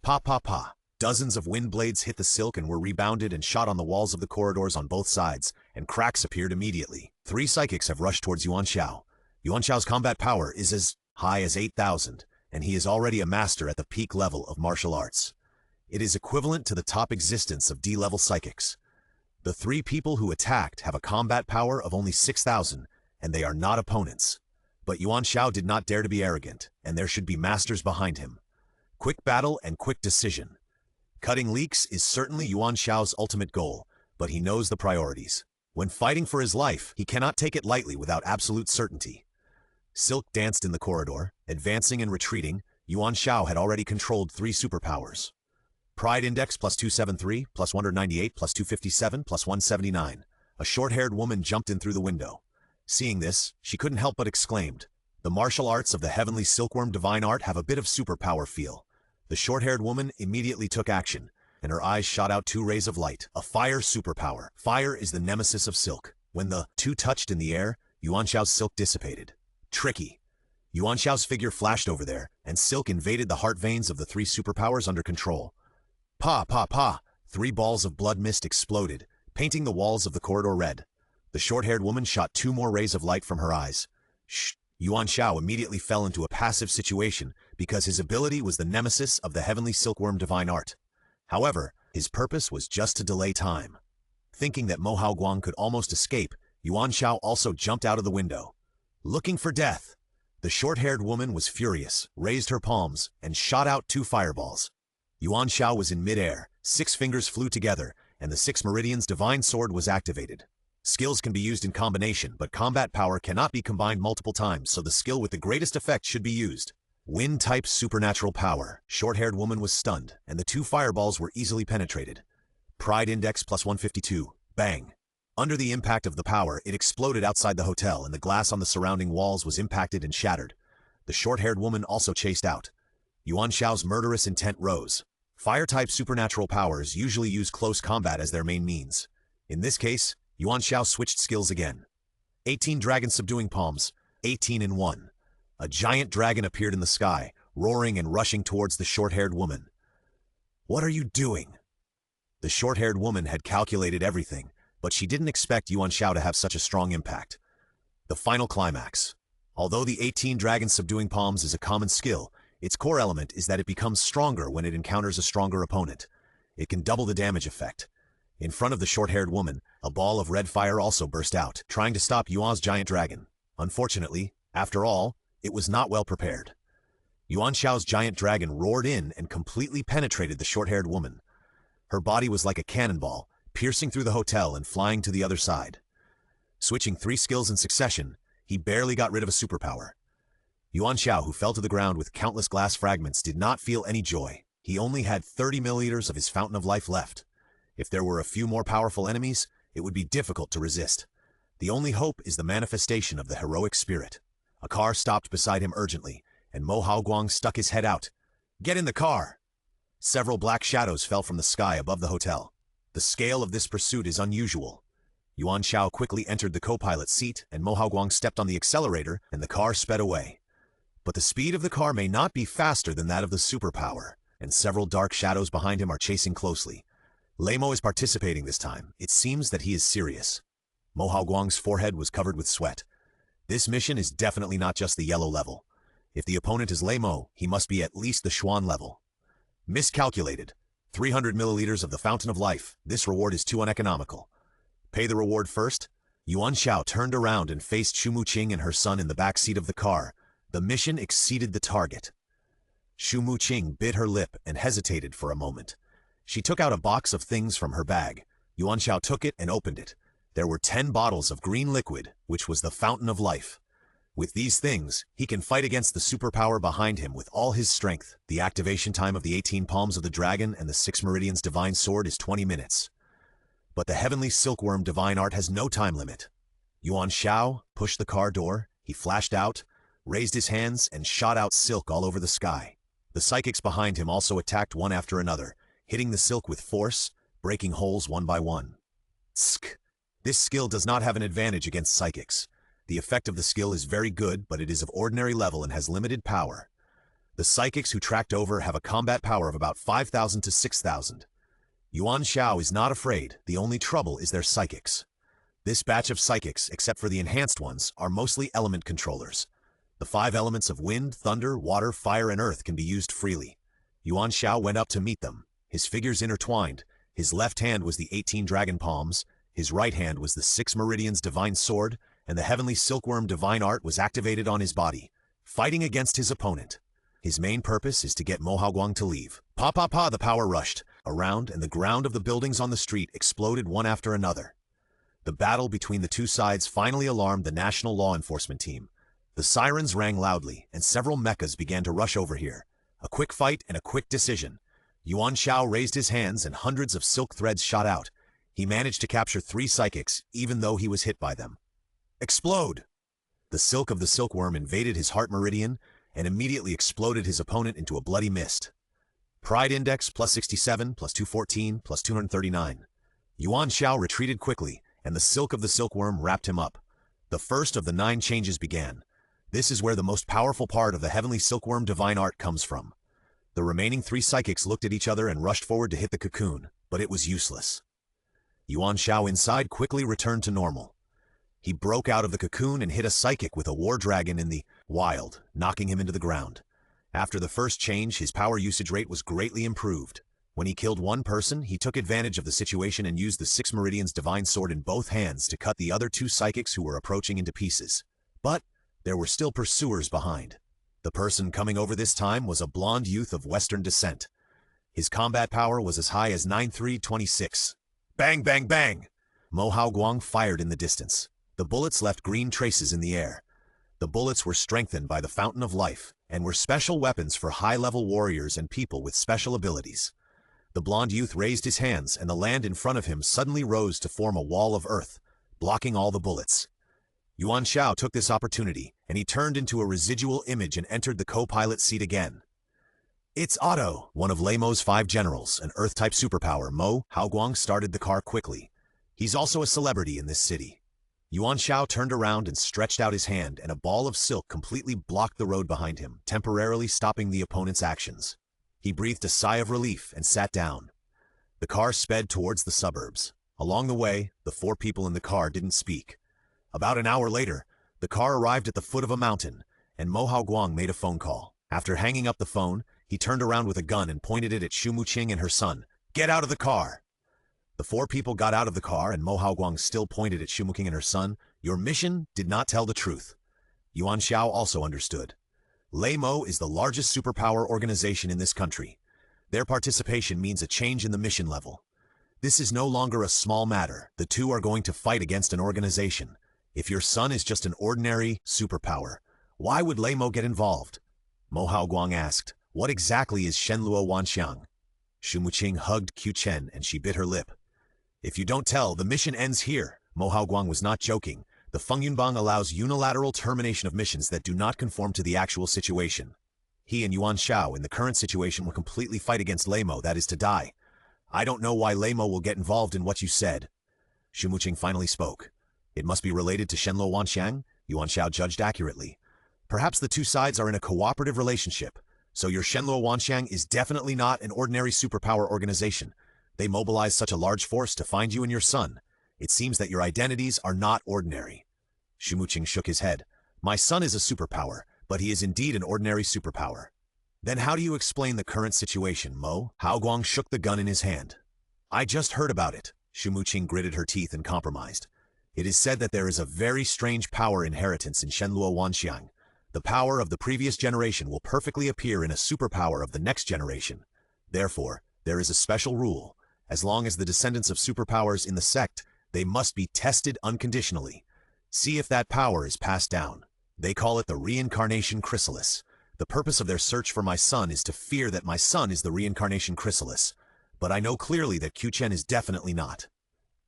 Pa pa pa. Dozens of wind blades hit the silk and were rebounded and shot on the walls of the corridors on both sides, and cracks appeared immediately. 3 psychics have rushed towards Yuan Xiao. Yuan Xiao's combat power is as high as 8,000, and he is already a master at the peak level of martial arts. It is equivalent to the top existence of D-level psychics. The 3 people who attacked have a combat power of only 6,000, and they are not opponents. But Yuan Xiao did not dare to be arrogant, and there should be masters behind him. Quick battle and quick decision. Cutting leeks is certainly Yuan Xiao's ultimate goal, but he knows the priorities. When fighting for his life, he cannot take it lightly without absolute certainty. Silk danced in the corridor, advancing and retreating. Yuan Xiao had already controlled 3 superpowers. Pride Index plus 273, plus 198, plus 257, plus 179. A short-haired woman jumped in through the window. Seeing this, she couldn't help but exclaimed, "The martial arts of the heavenly silkworm divine art have a bit of superpower feel." The short-haired woman immediately took action, and her eyes shot out 2 rays of light, a fire superpower. Fire is the nemesis of silk. When the 2 touched in the air, Yuan Xiao's silk dissipated. Tricky. Yuan Xiao's figure flashed over there, and silk invaded the heart veins of the 3 superpowers under control. Pa, pa, pa! 3 balls of blood mist exploded, painting the walls of the corridor red. The short-haired woman shot 2 more rays of light from her eyes. Shh! Yuan Xiao immediately fell into a passive situation because his ability was the nemesis of the heavenly silkworm divine art. However, his purpose was just to delay time. Thinking that Mo Haoguang could almost escape, Yuan Xiao also jumped out of the window. Looking for death. The short-haired woman was furious, raised her palms, and shot out 2 fireballs. Yuan Xiao was in midair, 6 fingers flew together, and the 6 Meridians divine sword was activated. Skills can be used in combination, but combat power cannot be combined multiple times, so the skill with the greatest effect should be used. Wind-type supernatural power. Short-haired woman was stunned, and the 2 fireballs were easily penetrated. Pride Index plus 152. Bang! Under the impact of the power, it exploded outside the hotel, and the glass on the surrounding walls was impacted and shattered. The short-haired woman also chased out. Yuan Xiao's murderous intent rose. Fire-type supernatural powers usually use close combat as their main means. In this case, Yuan Xiao switched skills again. 18 dragon subduing palms, 18 in 1. A giant dragon appeared in the sky, roaring and rushing towards the short-haired woman. "What are you doing?" The short-haired woman had calculated everything, but she didn't expect Yuan Xiao to have such a strong impact. The final climax. Although the 18 dragon subduing palms is a common skill, its core element is that it becomes stronger when it encounters a stronger opponent. It can double the damage effect. In front of the short-haired woman, a ball of red fire also burst out, trying to stop Yuan's giant dragon. Unfortunately, after all, it was not well prepared. Yuan Xiao's giant dragon roared in and completely penetrated the short-haired woman. Her body was like a cannonball, piercing through the hotel and flying to the other side. Switching 3 skills in succession, he barely got rid of a superpower. Yuan Xiao, who fell to the ground with countless glass fragments, did not feel any joy. He only had 30 milliliters of his fountain of life left. If there were a few more powerful enemies, it would be difficult to resist. The only hope is the manifestation of the heroic spirit. A car stopped beside him urgently, and Mo Haoguang stuck his head out. "Get in the car!" Several black shadows fell from the sky above the hotel. The scale of this pursuit is unusual. Yuan Xiao quickly entered the co-pilot's seat, and Mo Haoguang stepped on the accelerator, and the car sped away. But the speed of the car may not be faster than that of the superpower, and several dark shadows behind him are chasing closely. Leimo is participating this time. It seems that he is serious. Mo Haoguang's forehead was covered with sweat. This mission is definitely not just the yellow level. If the opponent is Leimo, he must be at least the Xuan level. Miscalculated. 300 milliliters of the Fountain of Life. This reward is too uneconomical. Pay the reward first. Yuan Xiao turned around and faced Xu Muqing and her son in the back seat of the car. The mission exceeded the target. Xu Muqing bit her lip and hesitated for a moment. She took out a box of things from her bag. Yuan Xiao took it and opened it. There were 10 bottles of green liquid, which was the Fountain of Life. With these things, he can fight against the superpower behind him with all his strength. The activation time of the 18 palms of the dragon and the 6 meridians divine sword is 20 minutes. But the heavenly silkworm divine art has no time limit. Yuan Xiao pushed the car door, he flashed out, raised his hands, and shot out silk all over the sky. The psychics behind him also attacked one after another, hitting the silk with force, breaking holes one by one. Tsk! This skill does not have an advantage against psychics. The effect of the skill is very good, but it is of ordinary level and has limited power. The psychics who tracked over have a combat power of about 5,000 to 6,000. Yuan Xiao is not afraid, the only trouble is their psychics. This batch of psychics, except for the enhanced ones, are mostly element controllers. The 5 elements of wind, thunder, water, fire, and earth can be used freely. Yuan Xiao went up to meet them, his figures intertwined. His left hand was the 18 dragon palms, his right hand was the 6 meridians divine sword, and the heavenly silkworm divine art was activated on his body, fighting against his opponent. His main purpose is to get Mo Haoguang to leave. Pa pa pa, the power rushed around, and the ground of the buildings on the street exploded one after another. The battle between the two sides finally alarmed the national law enforcement team. The sirens rang loudly, and several mechas began to rush over here. A quick fight and a quick decision. Yuan Xiao raised his hands and hundreds of silk threads shot out. He managed to capture 3 psychics, even though he was hit by them. Explode! The silk of the silkworm invaded his heart meridian and immediately exploded his opponent into a bloody mist. Pride Index plus 67, plus 214, plus 239. Yuan Xiao retreated quickly, and the silk of the silkworm wrapped him up. The first of the 9 changes began. This is where the most powerful part of the heavenly silkworm divine art comes from. The remaining 3 psychics looked at each other and rushed forward to hit the cocoon, but it was useless. Yuan Xiao inside quickly returned to normal. He broke out of the cocoon and hit a psychic with a war dragon in the wild, knocking him into the ground. After the first change, his power usage rate was greatly improved. When he killed one person, he took advantage of the situation and used the 6 meridians divine sword in both hands to cut the other 2 psychics who were approaching into pieces. But there were still pursuers behind. The person coming over this time was a blonde youth of Western descent. His combat power was as high as 9326. Bang, bang, bang! Mo Haoguang fired in the distance. The bullets left green traces in the air. The bullets were strengthened by the fountain of life and were special weapons for high-level warriors and people with special abilities. The blonde youth raised his hands, and the land in front of him suddenly rose to form a wall of earth, blocking all the bullets. Yuan Xiao took this opportunity, and he turned into a residual image and entered the co-pilot seat again. It's Otto, one of Lei Mo's 5 generals, an Earth-type superpower. Mo Haoguang started the car quickly. He's also a celebrity in this city. Yuan Xiao turned around and stretched out his hand, and a ball of silk completely blocked the road behind him, temporarily stopping the opponent's actions. He breathed a sigh of relief and sat down. The car sped towards the suburbs. Along the way, the 4 people in the car didn't speak. About an hour later, the car arrived at the foot of a mountain, and Mo Haoguang made a phone call. After hanging up the phone, he turned around with a gun and pointed it at Xu Muqing and her son. Get out of the car! The 4 people got out of the car, and Mo Haoguang still pointed at Xu Muqing and her son. Your mission did not tell the truth. Yuan Xiao also understood. Lei Mo is the largest superpower organization in this country. Their participation means a change in the mission level. This is no longer a small matter. The 2 are going to fight against an organization. If your son is just an ordinary superpower, why would Lei Mo get involved? Mo Haoguang asked. What exactly is Shenluo Wanxiang? Xu Muqing hugged Qiu Chen, and she bit her lip. If you don't tell, the mission ends here. Mo Haoguang was not joking. The Fengyunbang allows unilateral termination of missions that do not conform to the actual situation. He and Yuan Xiao in the current situation will completely fight against Lei Mo, that is to die. I don't know why Lei Mo will get involved in what you said. Xu Muqing finally spoke. It must be related to Shenluo Wanxiang, Yuan Xiao judged accurately. Perhaps the 2 sides are in a cooperative relationship, so your Shenluo Wanxiang is definitely not an ordinary superpower organization. They mobilized such a large force to find you and your son. It seems that your identities are not ordinary. Xu Muqing shook his head. My son is a superpower, but he is indeed an ordinary superpower. Then how do you explain the current situation, Mo? Haoguang shook the gun in his hand. I just heard about it. Xu Muqing gritted her teeth and compromised. It is said that there is a very strange power inheritance in Shenluo Wanxiang. The power of the previous generation will perfectly appear in a superpower of the next generation. Therefore, there is a special rule. As long as the descendants of superpowers in the sect, they must be tested unconditionally. See if that power is passed down. They call it the reincarnation chrysalis. The purpose of their search for my son is to fear that my son is the reincarnation chrysalis. But I know clearly that Qiu Chen is definitely not.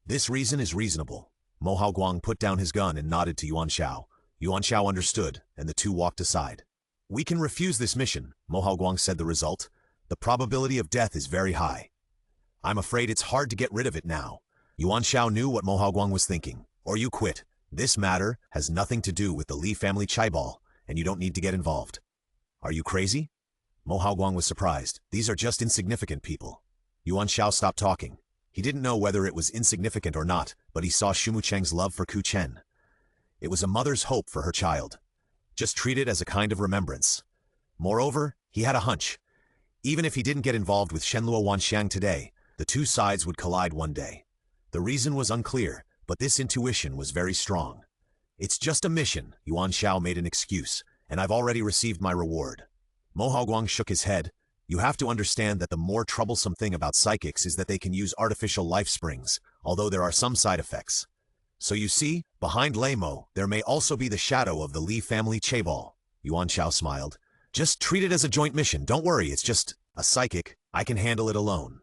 This reason is reasonable. Mo Haoguang put down his gun and nodded to Yuan Xiao. Yuan Xiao understood, and the 2 walked aside. We can refuse this mission, Mo Haoguang said the result. The probability of death is very high. I'm afraid it's hard to get rid of it now. Yuan Xiao knew what Mo Haoguang was thinking. Or you quit. This matter has nothing to do with the Li family chaiball, and you don't need to get involved. Are you crazy? Mo Haoguang was surprised. These are just insignificant people. Yuan Xiao stopped talking. He didn't know whether it was insignificant or not, but he saw Xu Mucheng's love for Ku Chen. It was a mother's hope for her child. Just treat it as a kind of remembrance. Moreover, he had a hunch. Even if he didn't get involved with Shenluo Wanxiang today, the two sides would collide one day. The reason was unclear, but this intuition was very strong. It's just a mission, Yuan Xiao made an excuse, and I've already received my reward. Mo Haoguang shook his head. You have to understand that the more troublesome thing about psychics is that they can use artificial life springs, although there are some side effects. So you see, behind Lei Mo, there may also be the shadow of the Li family chaebol. Yuan Xiao smiled. Just treat it as a joint mission, don't worry, it's just a psychic, I can handle it alone.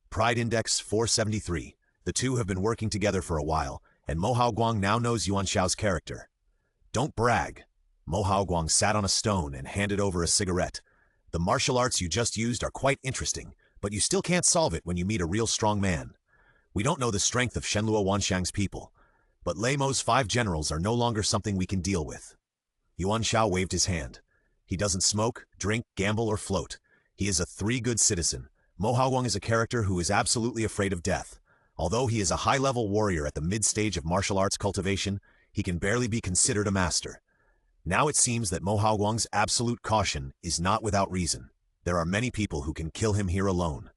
Pride Index 473. The two have been working together for a while, and Mo Haoguang now knows Yuan Xiao's character. Don't brag. Mo Haoguang sat on a stone and handed over a cigarette. The martial arts you just used are quite interesting, but you still can't solve it when you meet a real strong man. We don't know the strength of Shenluo Wanxiang's people, but Lei Mo's 5 generals are no longer something we can deal with. Yuan Xiao waved his hand. He doesn't smoke, drink, gamble, or float. He is a 3-good citizen. Mo Haoguang is a character who is absolutely afraid of death. Although he is a high-level warrior at the mid-stage of martial arts cultivation, he can barely be considered a master. Now it seems that Mo Haoguang's absolute caution is not without reason. There are many people who can kill him here alone.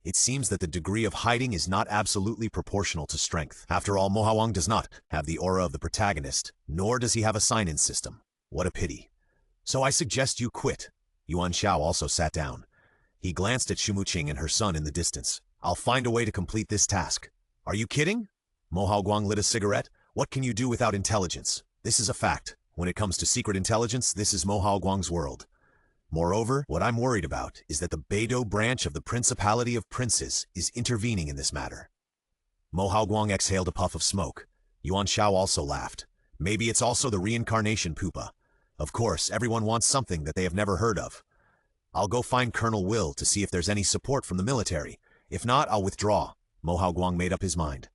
It seems that the degree of hiding is not absolutely proportional to strength. After all, Mo Haoguang does not have the aura of the protagonist, nor does he have a sign-in system. What a pity. So I suggest you quit. Yuan Xiao also sat down. He glanced at Xu Muqing and her son in the distance. I'll find a way to complete this task. Are you kidding? Mo Haoguang lit a cigarette. What can you do without intelligence? This is a fact. When it comes to secret intelligence, this is Mo Haoguang's world. Moreover, what I'm worried about is that the Beidou branch of the Principality of Princes is intervening in this matter. Mo Haoguang exhaled a puff of smoke. Yuan Xiao also laughed. Maybe it's also the reincarnation pupa. Of course, everyone wants something that they have never heard of. I'll go find Colonel Will to see if there's any support from the military. If not, I'll withdraw. Mo Haoguang made up his mind.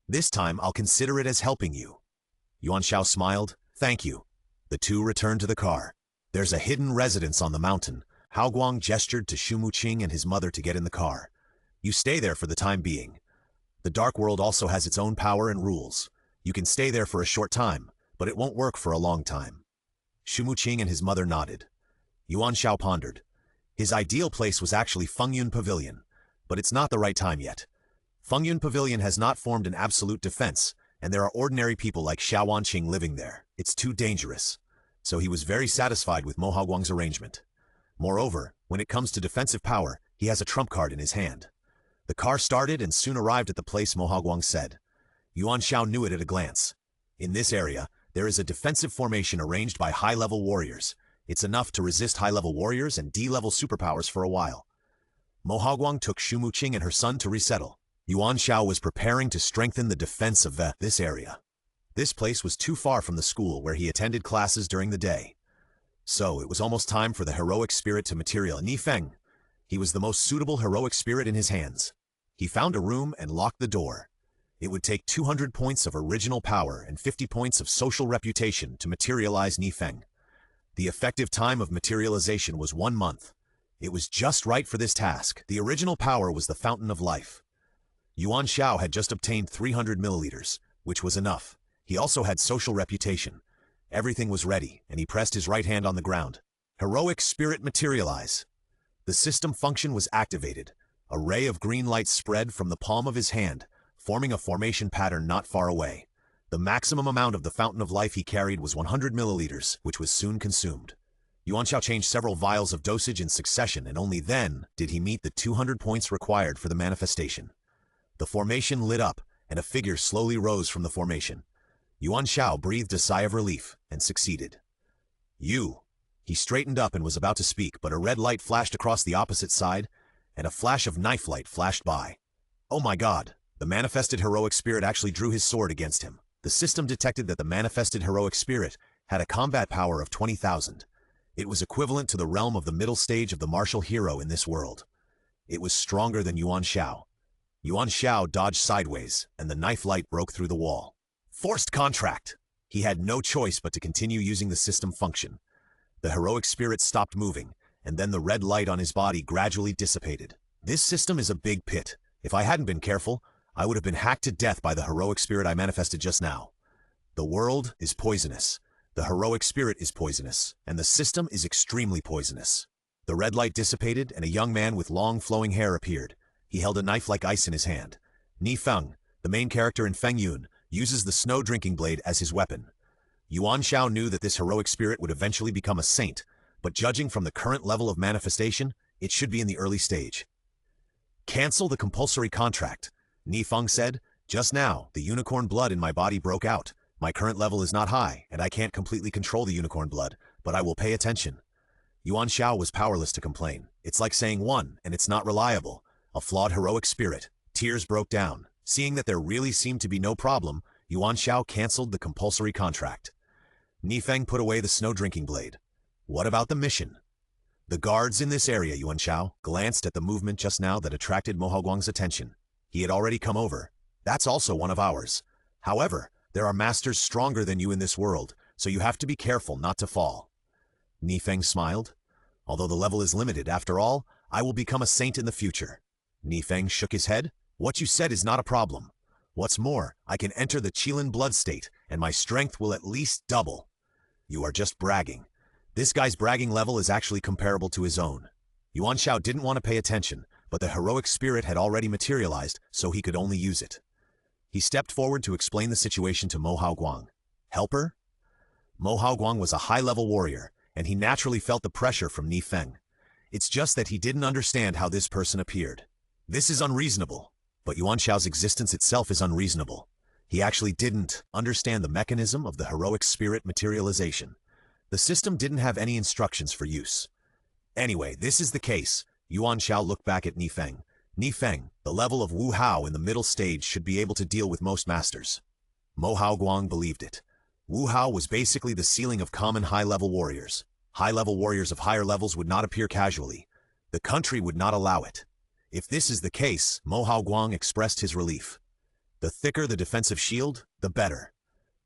This time, I'll consider it as helping you. Yuan Xiao smiled. Thank you. The two returned to the car. There's a hidden residence on the mountain. Haoguang gestured to Xu Muqing and his mother to get in the car. You stay there for the time being. The dark world also has its own power and rules. You can stay there for a short time, but it won't work for a long time. Xu Muqing and his mother nodded. Yuan Xiao pondered. His ideal place was actually Fengyun Pavilion, but it's not the right time yet. Fengyun Pavilion has not formed an absolute defense, and there are ordinary people like Xiao Wanqing living there. It's too dangerous. So he was very satisfied with Mo Haoguang's arrangement. Moreover, when it comes to defensive power, he has a trump card in his hand. The car started and soon arrived at the place Mo Haoguang said. Yuan Xiao knew it at a glance. In this area, there is a defensive formation arranged by high-level warriors. It's enough to resist high-level warriors and D-level superpowers for a while. Mo Haoguang took Xu Muqing and her son to resettle. Yuan Xiao was preparing to strengthen the defense of this area. This place was too far from the school where he attended classes during the day. So it was almost time for the heroic spirit to materialize. Ni Feng. He was the most suitable heroic spirit in his hands. He found a room and locked the door. It would take 200 points of original power and 50 points of social reputation to materialize Ni Feng. The effective time of materialization was 1 month. It was just right for this task. The original power was the fountain of life. Yuan Xiao had just obtained 300 milliliters, which was enough. He also had social reputation. Everything was ready, and he pressed his right hand on the ground. Heroic spirit materialize. The system function was activated. A ray of green light spread from the palm of his hand, forming a formation pattern not far away. The maximum amount of the fountain of life he carried was 100 milliliters, which was soon consumed. Yuan Xiao changed several vials of dosage in succession, and only then did he meet the 200 points required for the manifestation. The formation lit up, and a figure slowly rose from the formation. Yuan Xiao breathed a sigh of relief, and succeeded. You. He straightened up and was about to speak, but a red light flashed across the opposite side, and a flash of knife light flashed by. Oh my God! The manifested heroic spirit actually drew his sword against him. The system detected that the manifested heroic spirit had a combat power of 20,000. It was equivalent to the realm of the middle stage of the martial hero in this world. It was stronger than Yuan Xiao. Yuan Xiao dodged sideways, and the knife light broke through the wall. Forced contract! He had no choice but to continue using the system function. The heroic spirit stopped moving, and then the red light on his body gradually dissipated. This system is a big pit. If I hadn't been careful, I would have been hacked to death by the heroic spirit I manifested just now. The world is poisonous. The heroic spirit is poisonous, and the system is extremely poisonous. The red light dissipated, and a young man with long flowing hair appeared. He held a knife like ice in his hand. Ni Feng, the main character in Feng Yun, uses the snow drinking blade as his weapon. Yuan Xiao knew that this heroic spirit would eventually become a saint, but judging from the current level of manifestation, it should be in the early stage. Cancel the compulsory contract, Ni Feng said. Just now, the unicorn blood in my body broke out. My current level is not high, and I can't completely control the unicorn blood, but I will pay attention. Yuan Xiao was powerless to complain. It's like saying one, and it's not reliable. A flawed heroic spirit. Tears broke down. Seeing that there really seemed to be no problem, Yuan Xiao canceled the compulsory contract. Ni Feng put away the snow drinking blade. What about the mission? The guards in this area, Yuan Xiao, glanced at the movement just now that attracted Mo Haoguang's attention. He had already come over. That's also one of ours. However, there are masters stronger than you in this world, so you have to be careful not to fall. Ni Feng smiled. Although the level is limited, after all, I will become a saint in the future. Ni Feng shook his head. What you said is not a problem. What's more, I can enter the Qilin blood state, and my strength will at least double. You are just bragging. This guy's bragging level is actually comparable to his own. Yuan Xiao didn't want to pay attention, but the heroic spirit had already materialized, so he could only use it. He stepped forward to explain the situation to Mo Haoguang. Helper? Mo Haoguang was a high-level warrior, and he naturally felt the pressure from Ni Feng. It's just that he didn't understand how this person appeared. This is unreasonable, but Yuan Xiao's existence itself is unreasonable. He actually didn't understand the mechanism of the heroic spirit materialization. The system didn't have any instructions for use. Anyway, this is the case. Yuan Xiao looked back at Ni Feng. Ni Feng, the level of Wu Hao in the middle stage should be able to deal with most masters. Mo Haoguang believed it. Wu Hao was basically the ceiling of common high-level warriors. High-level warriors of higher levels would not appear casually. The country would not allow it. If this is the case, Mo Haoguang expressed his relief. The thicker the defensive shield, the better.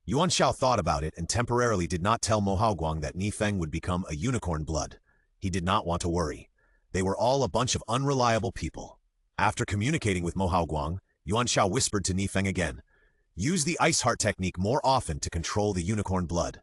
Yuan Xiao thought about it and temporarily did not tell Mo Haoguang that Ni Feng would become a unicorn blood. He did not want to worry. They were all a bunch of unreliable people. After communicating with Mo Haoguang, Yuan Xiao whispered to Ni Feng again, "Use the ice heart technique more often to control the unicorn blood."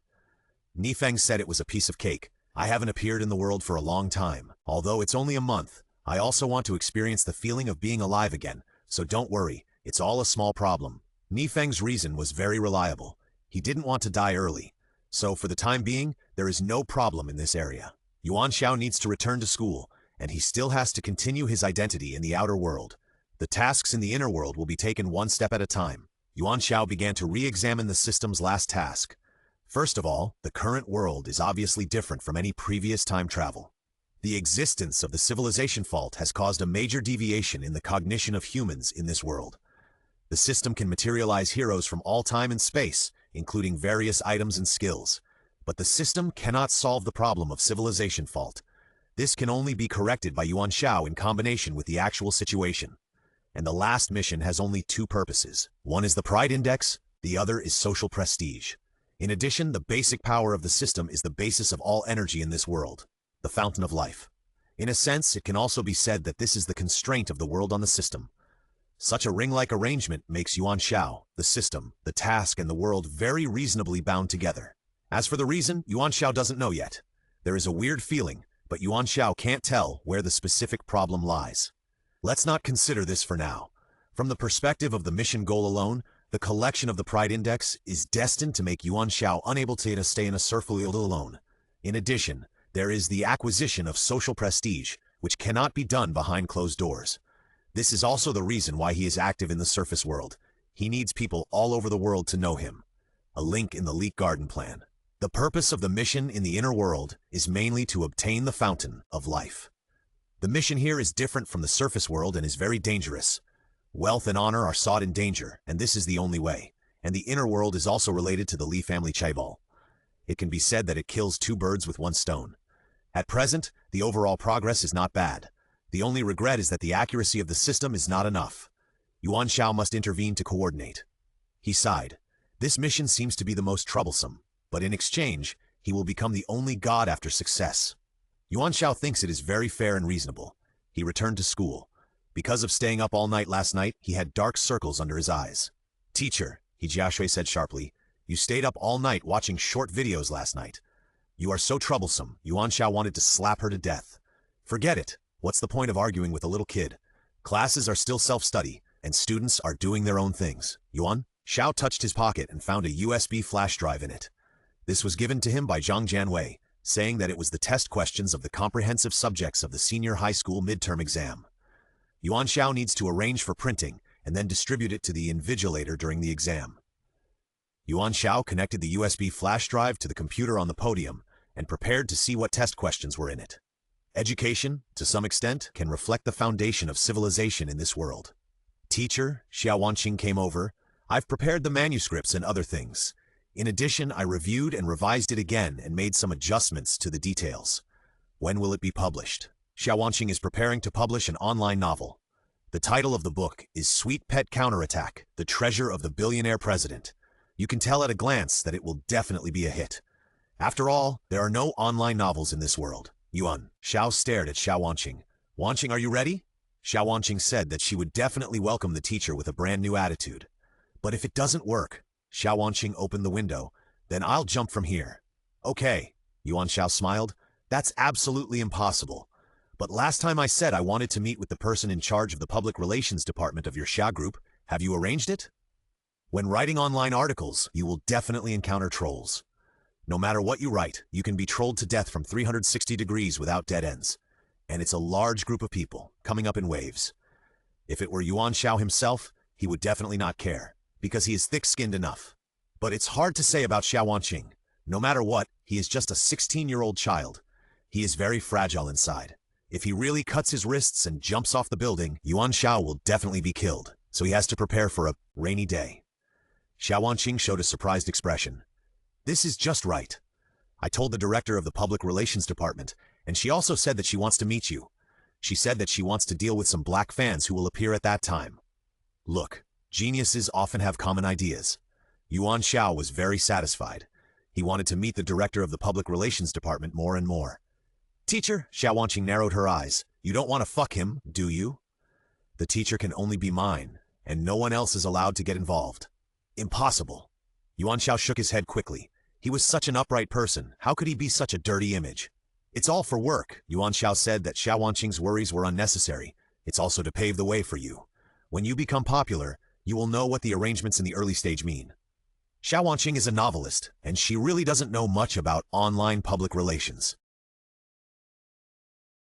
Ni Feng said it was a piece of cake. I haven't appeared in the world for a long time. Although it's only a month, I also want to experience the feeling of being alive again, so don't worry, it's all a small problem. Ni Feng's reason was very reliable. He didn't want to die early. So for the time being, there is no problem in this area. Yuan Xiao needs to return to school, and he still has to continue his identity in the outer world. The tasks in the inner world will be taken one step at a time. Yuan Xiao began to re-examine the system's last task. First of all, the current world is obviously different from any previous time travel. The existence of the civilization fault has caused a major deviation in the cognition of humans in this world. The system can materialize heroes from all time and space, including various items and skills. But the system cannot solve the problem of civilization fault. This can only be corrected by Yuan Xiao in combination with the actual situation. And the last mission has only two purposes. One is the pride index, the other is social prestige. In addition, the basic power of the system is the basis of all energy in this world, the fountain of life. In a sense, it can also be said that this is the constraint of the world on the system. Such a ring-like arrangement makes Yuan Xiao, the system, the task, and the world very reasonably bound together. As for the reason, Yuan Xiao doesn't know yet. There is a weird feeling, but Yuan Xiao can't tell where the specific problem lies. Let's not consider this for now. From the perspective of the mission goal alone, the collection of the Pride Index is destined to make Yuan Xiao unable to stay in a surfield alone. In addition, there is the acquisition of social prestige, which cannot be done behind closed doors. This is also the reason why he is active in the surface world. He needs people all over the world to know him. A link in the Leek Garden plan. The purpose of the mission in the inner world is mainly to obtain the fountain of life. The mission here is different from the surface world and is very dangerous. Wealth and honor are sought in danger, and this is the only way. And the inner world is also related to the Li family chaebol. It can be said that it kills two birds with one stone. At present, the overall progress is not bad. The only regret is that the accuracy of the system is not enough. Yuan Xiao must intervene to coordinate. He sighed. This mission seems to be the most troublesome, but in exchange, he will become the only god after success. Yuan Xiao thinks it is very fair and reasonable. He returned to school. Because of staying up all night last night, he had dark circles under his eyes. Teacher, He Jiaxue said sharply, you stayed up all night watching short videos last night. You are so troublesome. Yuan Xiao wanted to slap her to death. Forget it. What's the point of arguing with a little kid? Classes are still self-study, and students are doing their own things. Yuan Xiao touched his pocket and found a USB flash drive in it. This was given to him by Zhang Jianwei, saying that it was the test questions of the comprehensive subjects of the senior high school midterm exam. Yuan Xiao needs to arrange for printing and then distribute it to the invigilator during the exam. Yuan Xiao connected the USB flash drive to the computer on the podium and prepared to see what test questions were in it. Education, to some extent, can reflect the foundation of civilization in this world. Teacher, Xiao Wanqing came over. I've prepared the manuscripts and other things. In addition, I reviewed and revised it again and made some adjustments to the details. When will it be published? Xiao Wanqing is preparing to publish an online novel. The title of the book is Sweet Pet Counterattack, The Treasure of the Billionaire President. You can tell at a glance that it will definitely be a hit. After all, there are no online novels in this world. Yuan Xiao stared at Xiao Wanqing. Wanqing, are you ready? Xiao Wanqing said that she would definitely welcome the teacher with a brand new attitude. But if it doesn't work, Xiao Wanqing opened the window, then I'll jump from here. Okay, Yuan Xiao smiled. That's absolutely impossible. But last time I said I wanted to meet with the person in charge of the public relations department of your Xia group. Have you arranged it? When writing online articles, you will definitely encounter trolls. No matter what you write, you can be trolled to death from 360 degrees without dead ends. And it's a large group of people, coming up in waves. If it were Yuan Xiao himself, he would definitely not care, because he is thick-skinned enough. But it's hard to say about Xiao Wanqing. No matter what, he is just a 16-year-old child. He is very fragile inside. If he really cuts his wrists and jumps off the building, Yuan Xiao will definitely be killed, so he has to prepare for a rainy day. Xiao Wanqing showed a surprised expression. This is just right. I told the director of the public relations department, and she also said that she wants to meet you. She said that she wants to deal with some black fans who will appear at that time. Look, geniuses often have common ideas. Yuan Xiao was very satisfied. He wanted to meet the director of the public relations department more and more. Teacher, Xiao Wanqing narrowed her eyes. You don't want to fuck him, do you? The teacher can only be mine, and no one else is allowed to get involved. Impossible. Yuan Xiao shook his head quickly. He was such an upright person. How could he be such a dirty image? It's all for work. Yuan Xiao said that Xiao Wanqing's worries were unnecessary. It's also to pave the way for you. When you become popular, you will know what the arrangements in the early stage mean. Xiao Wanqing is a novelist, and she really doesn't know much about online public relations.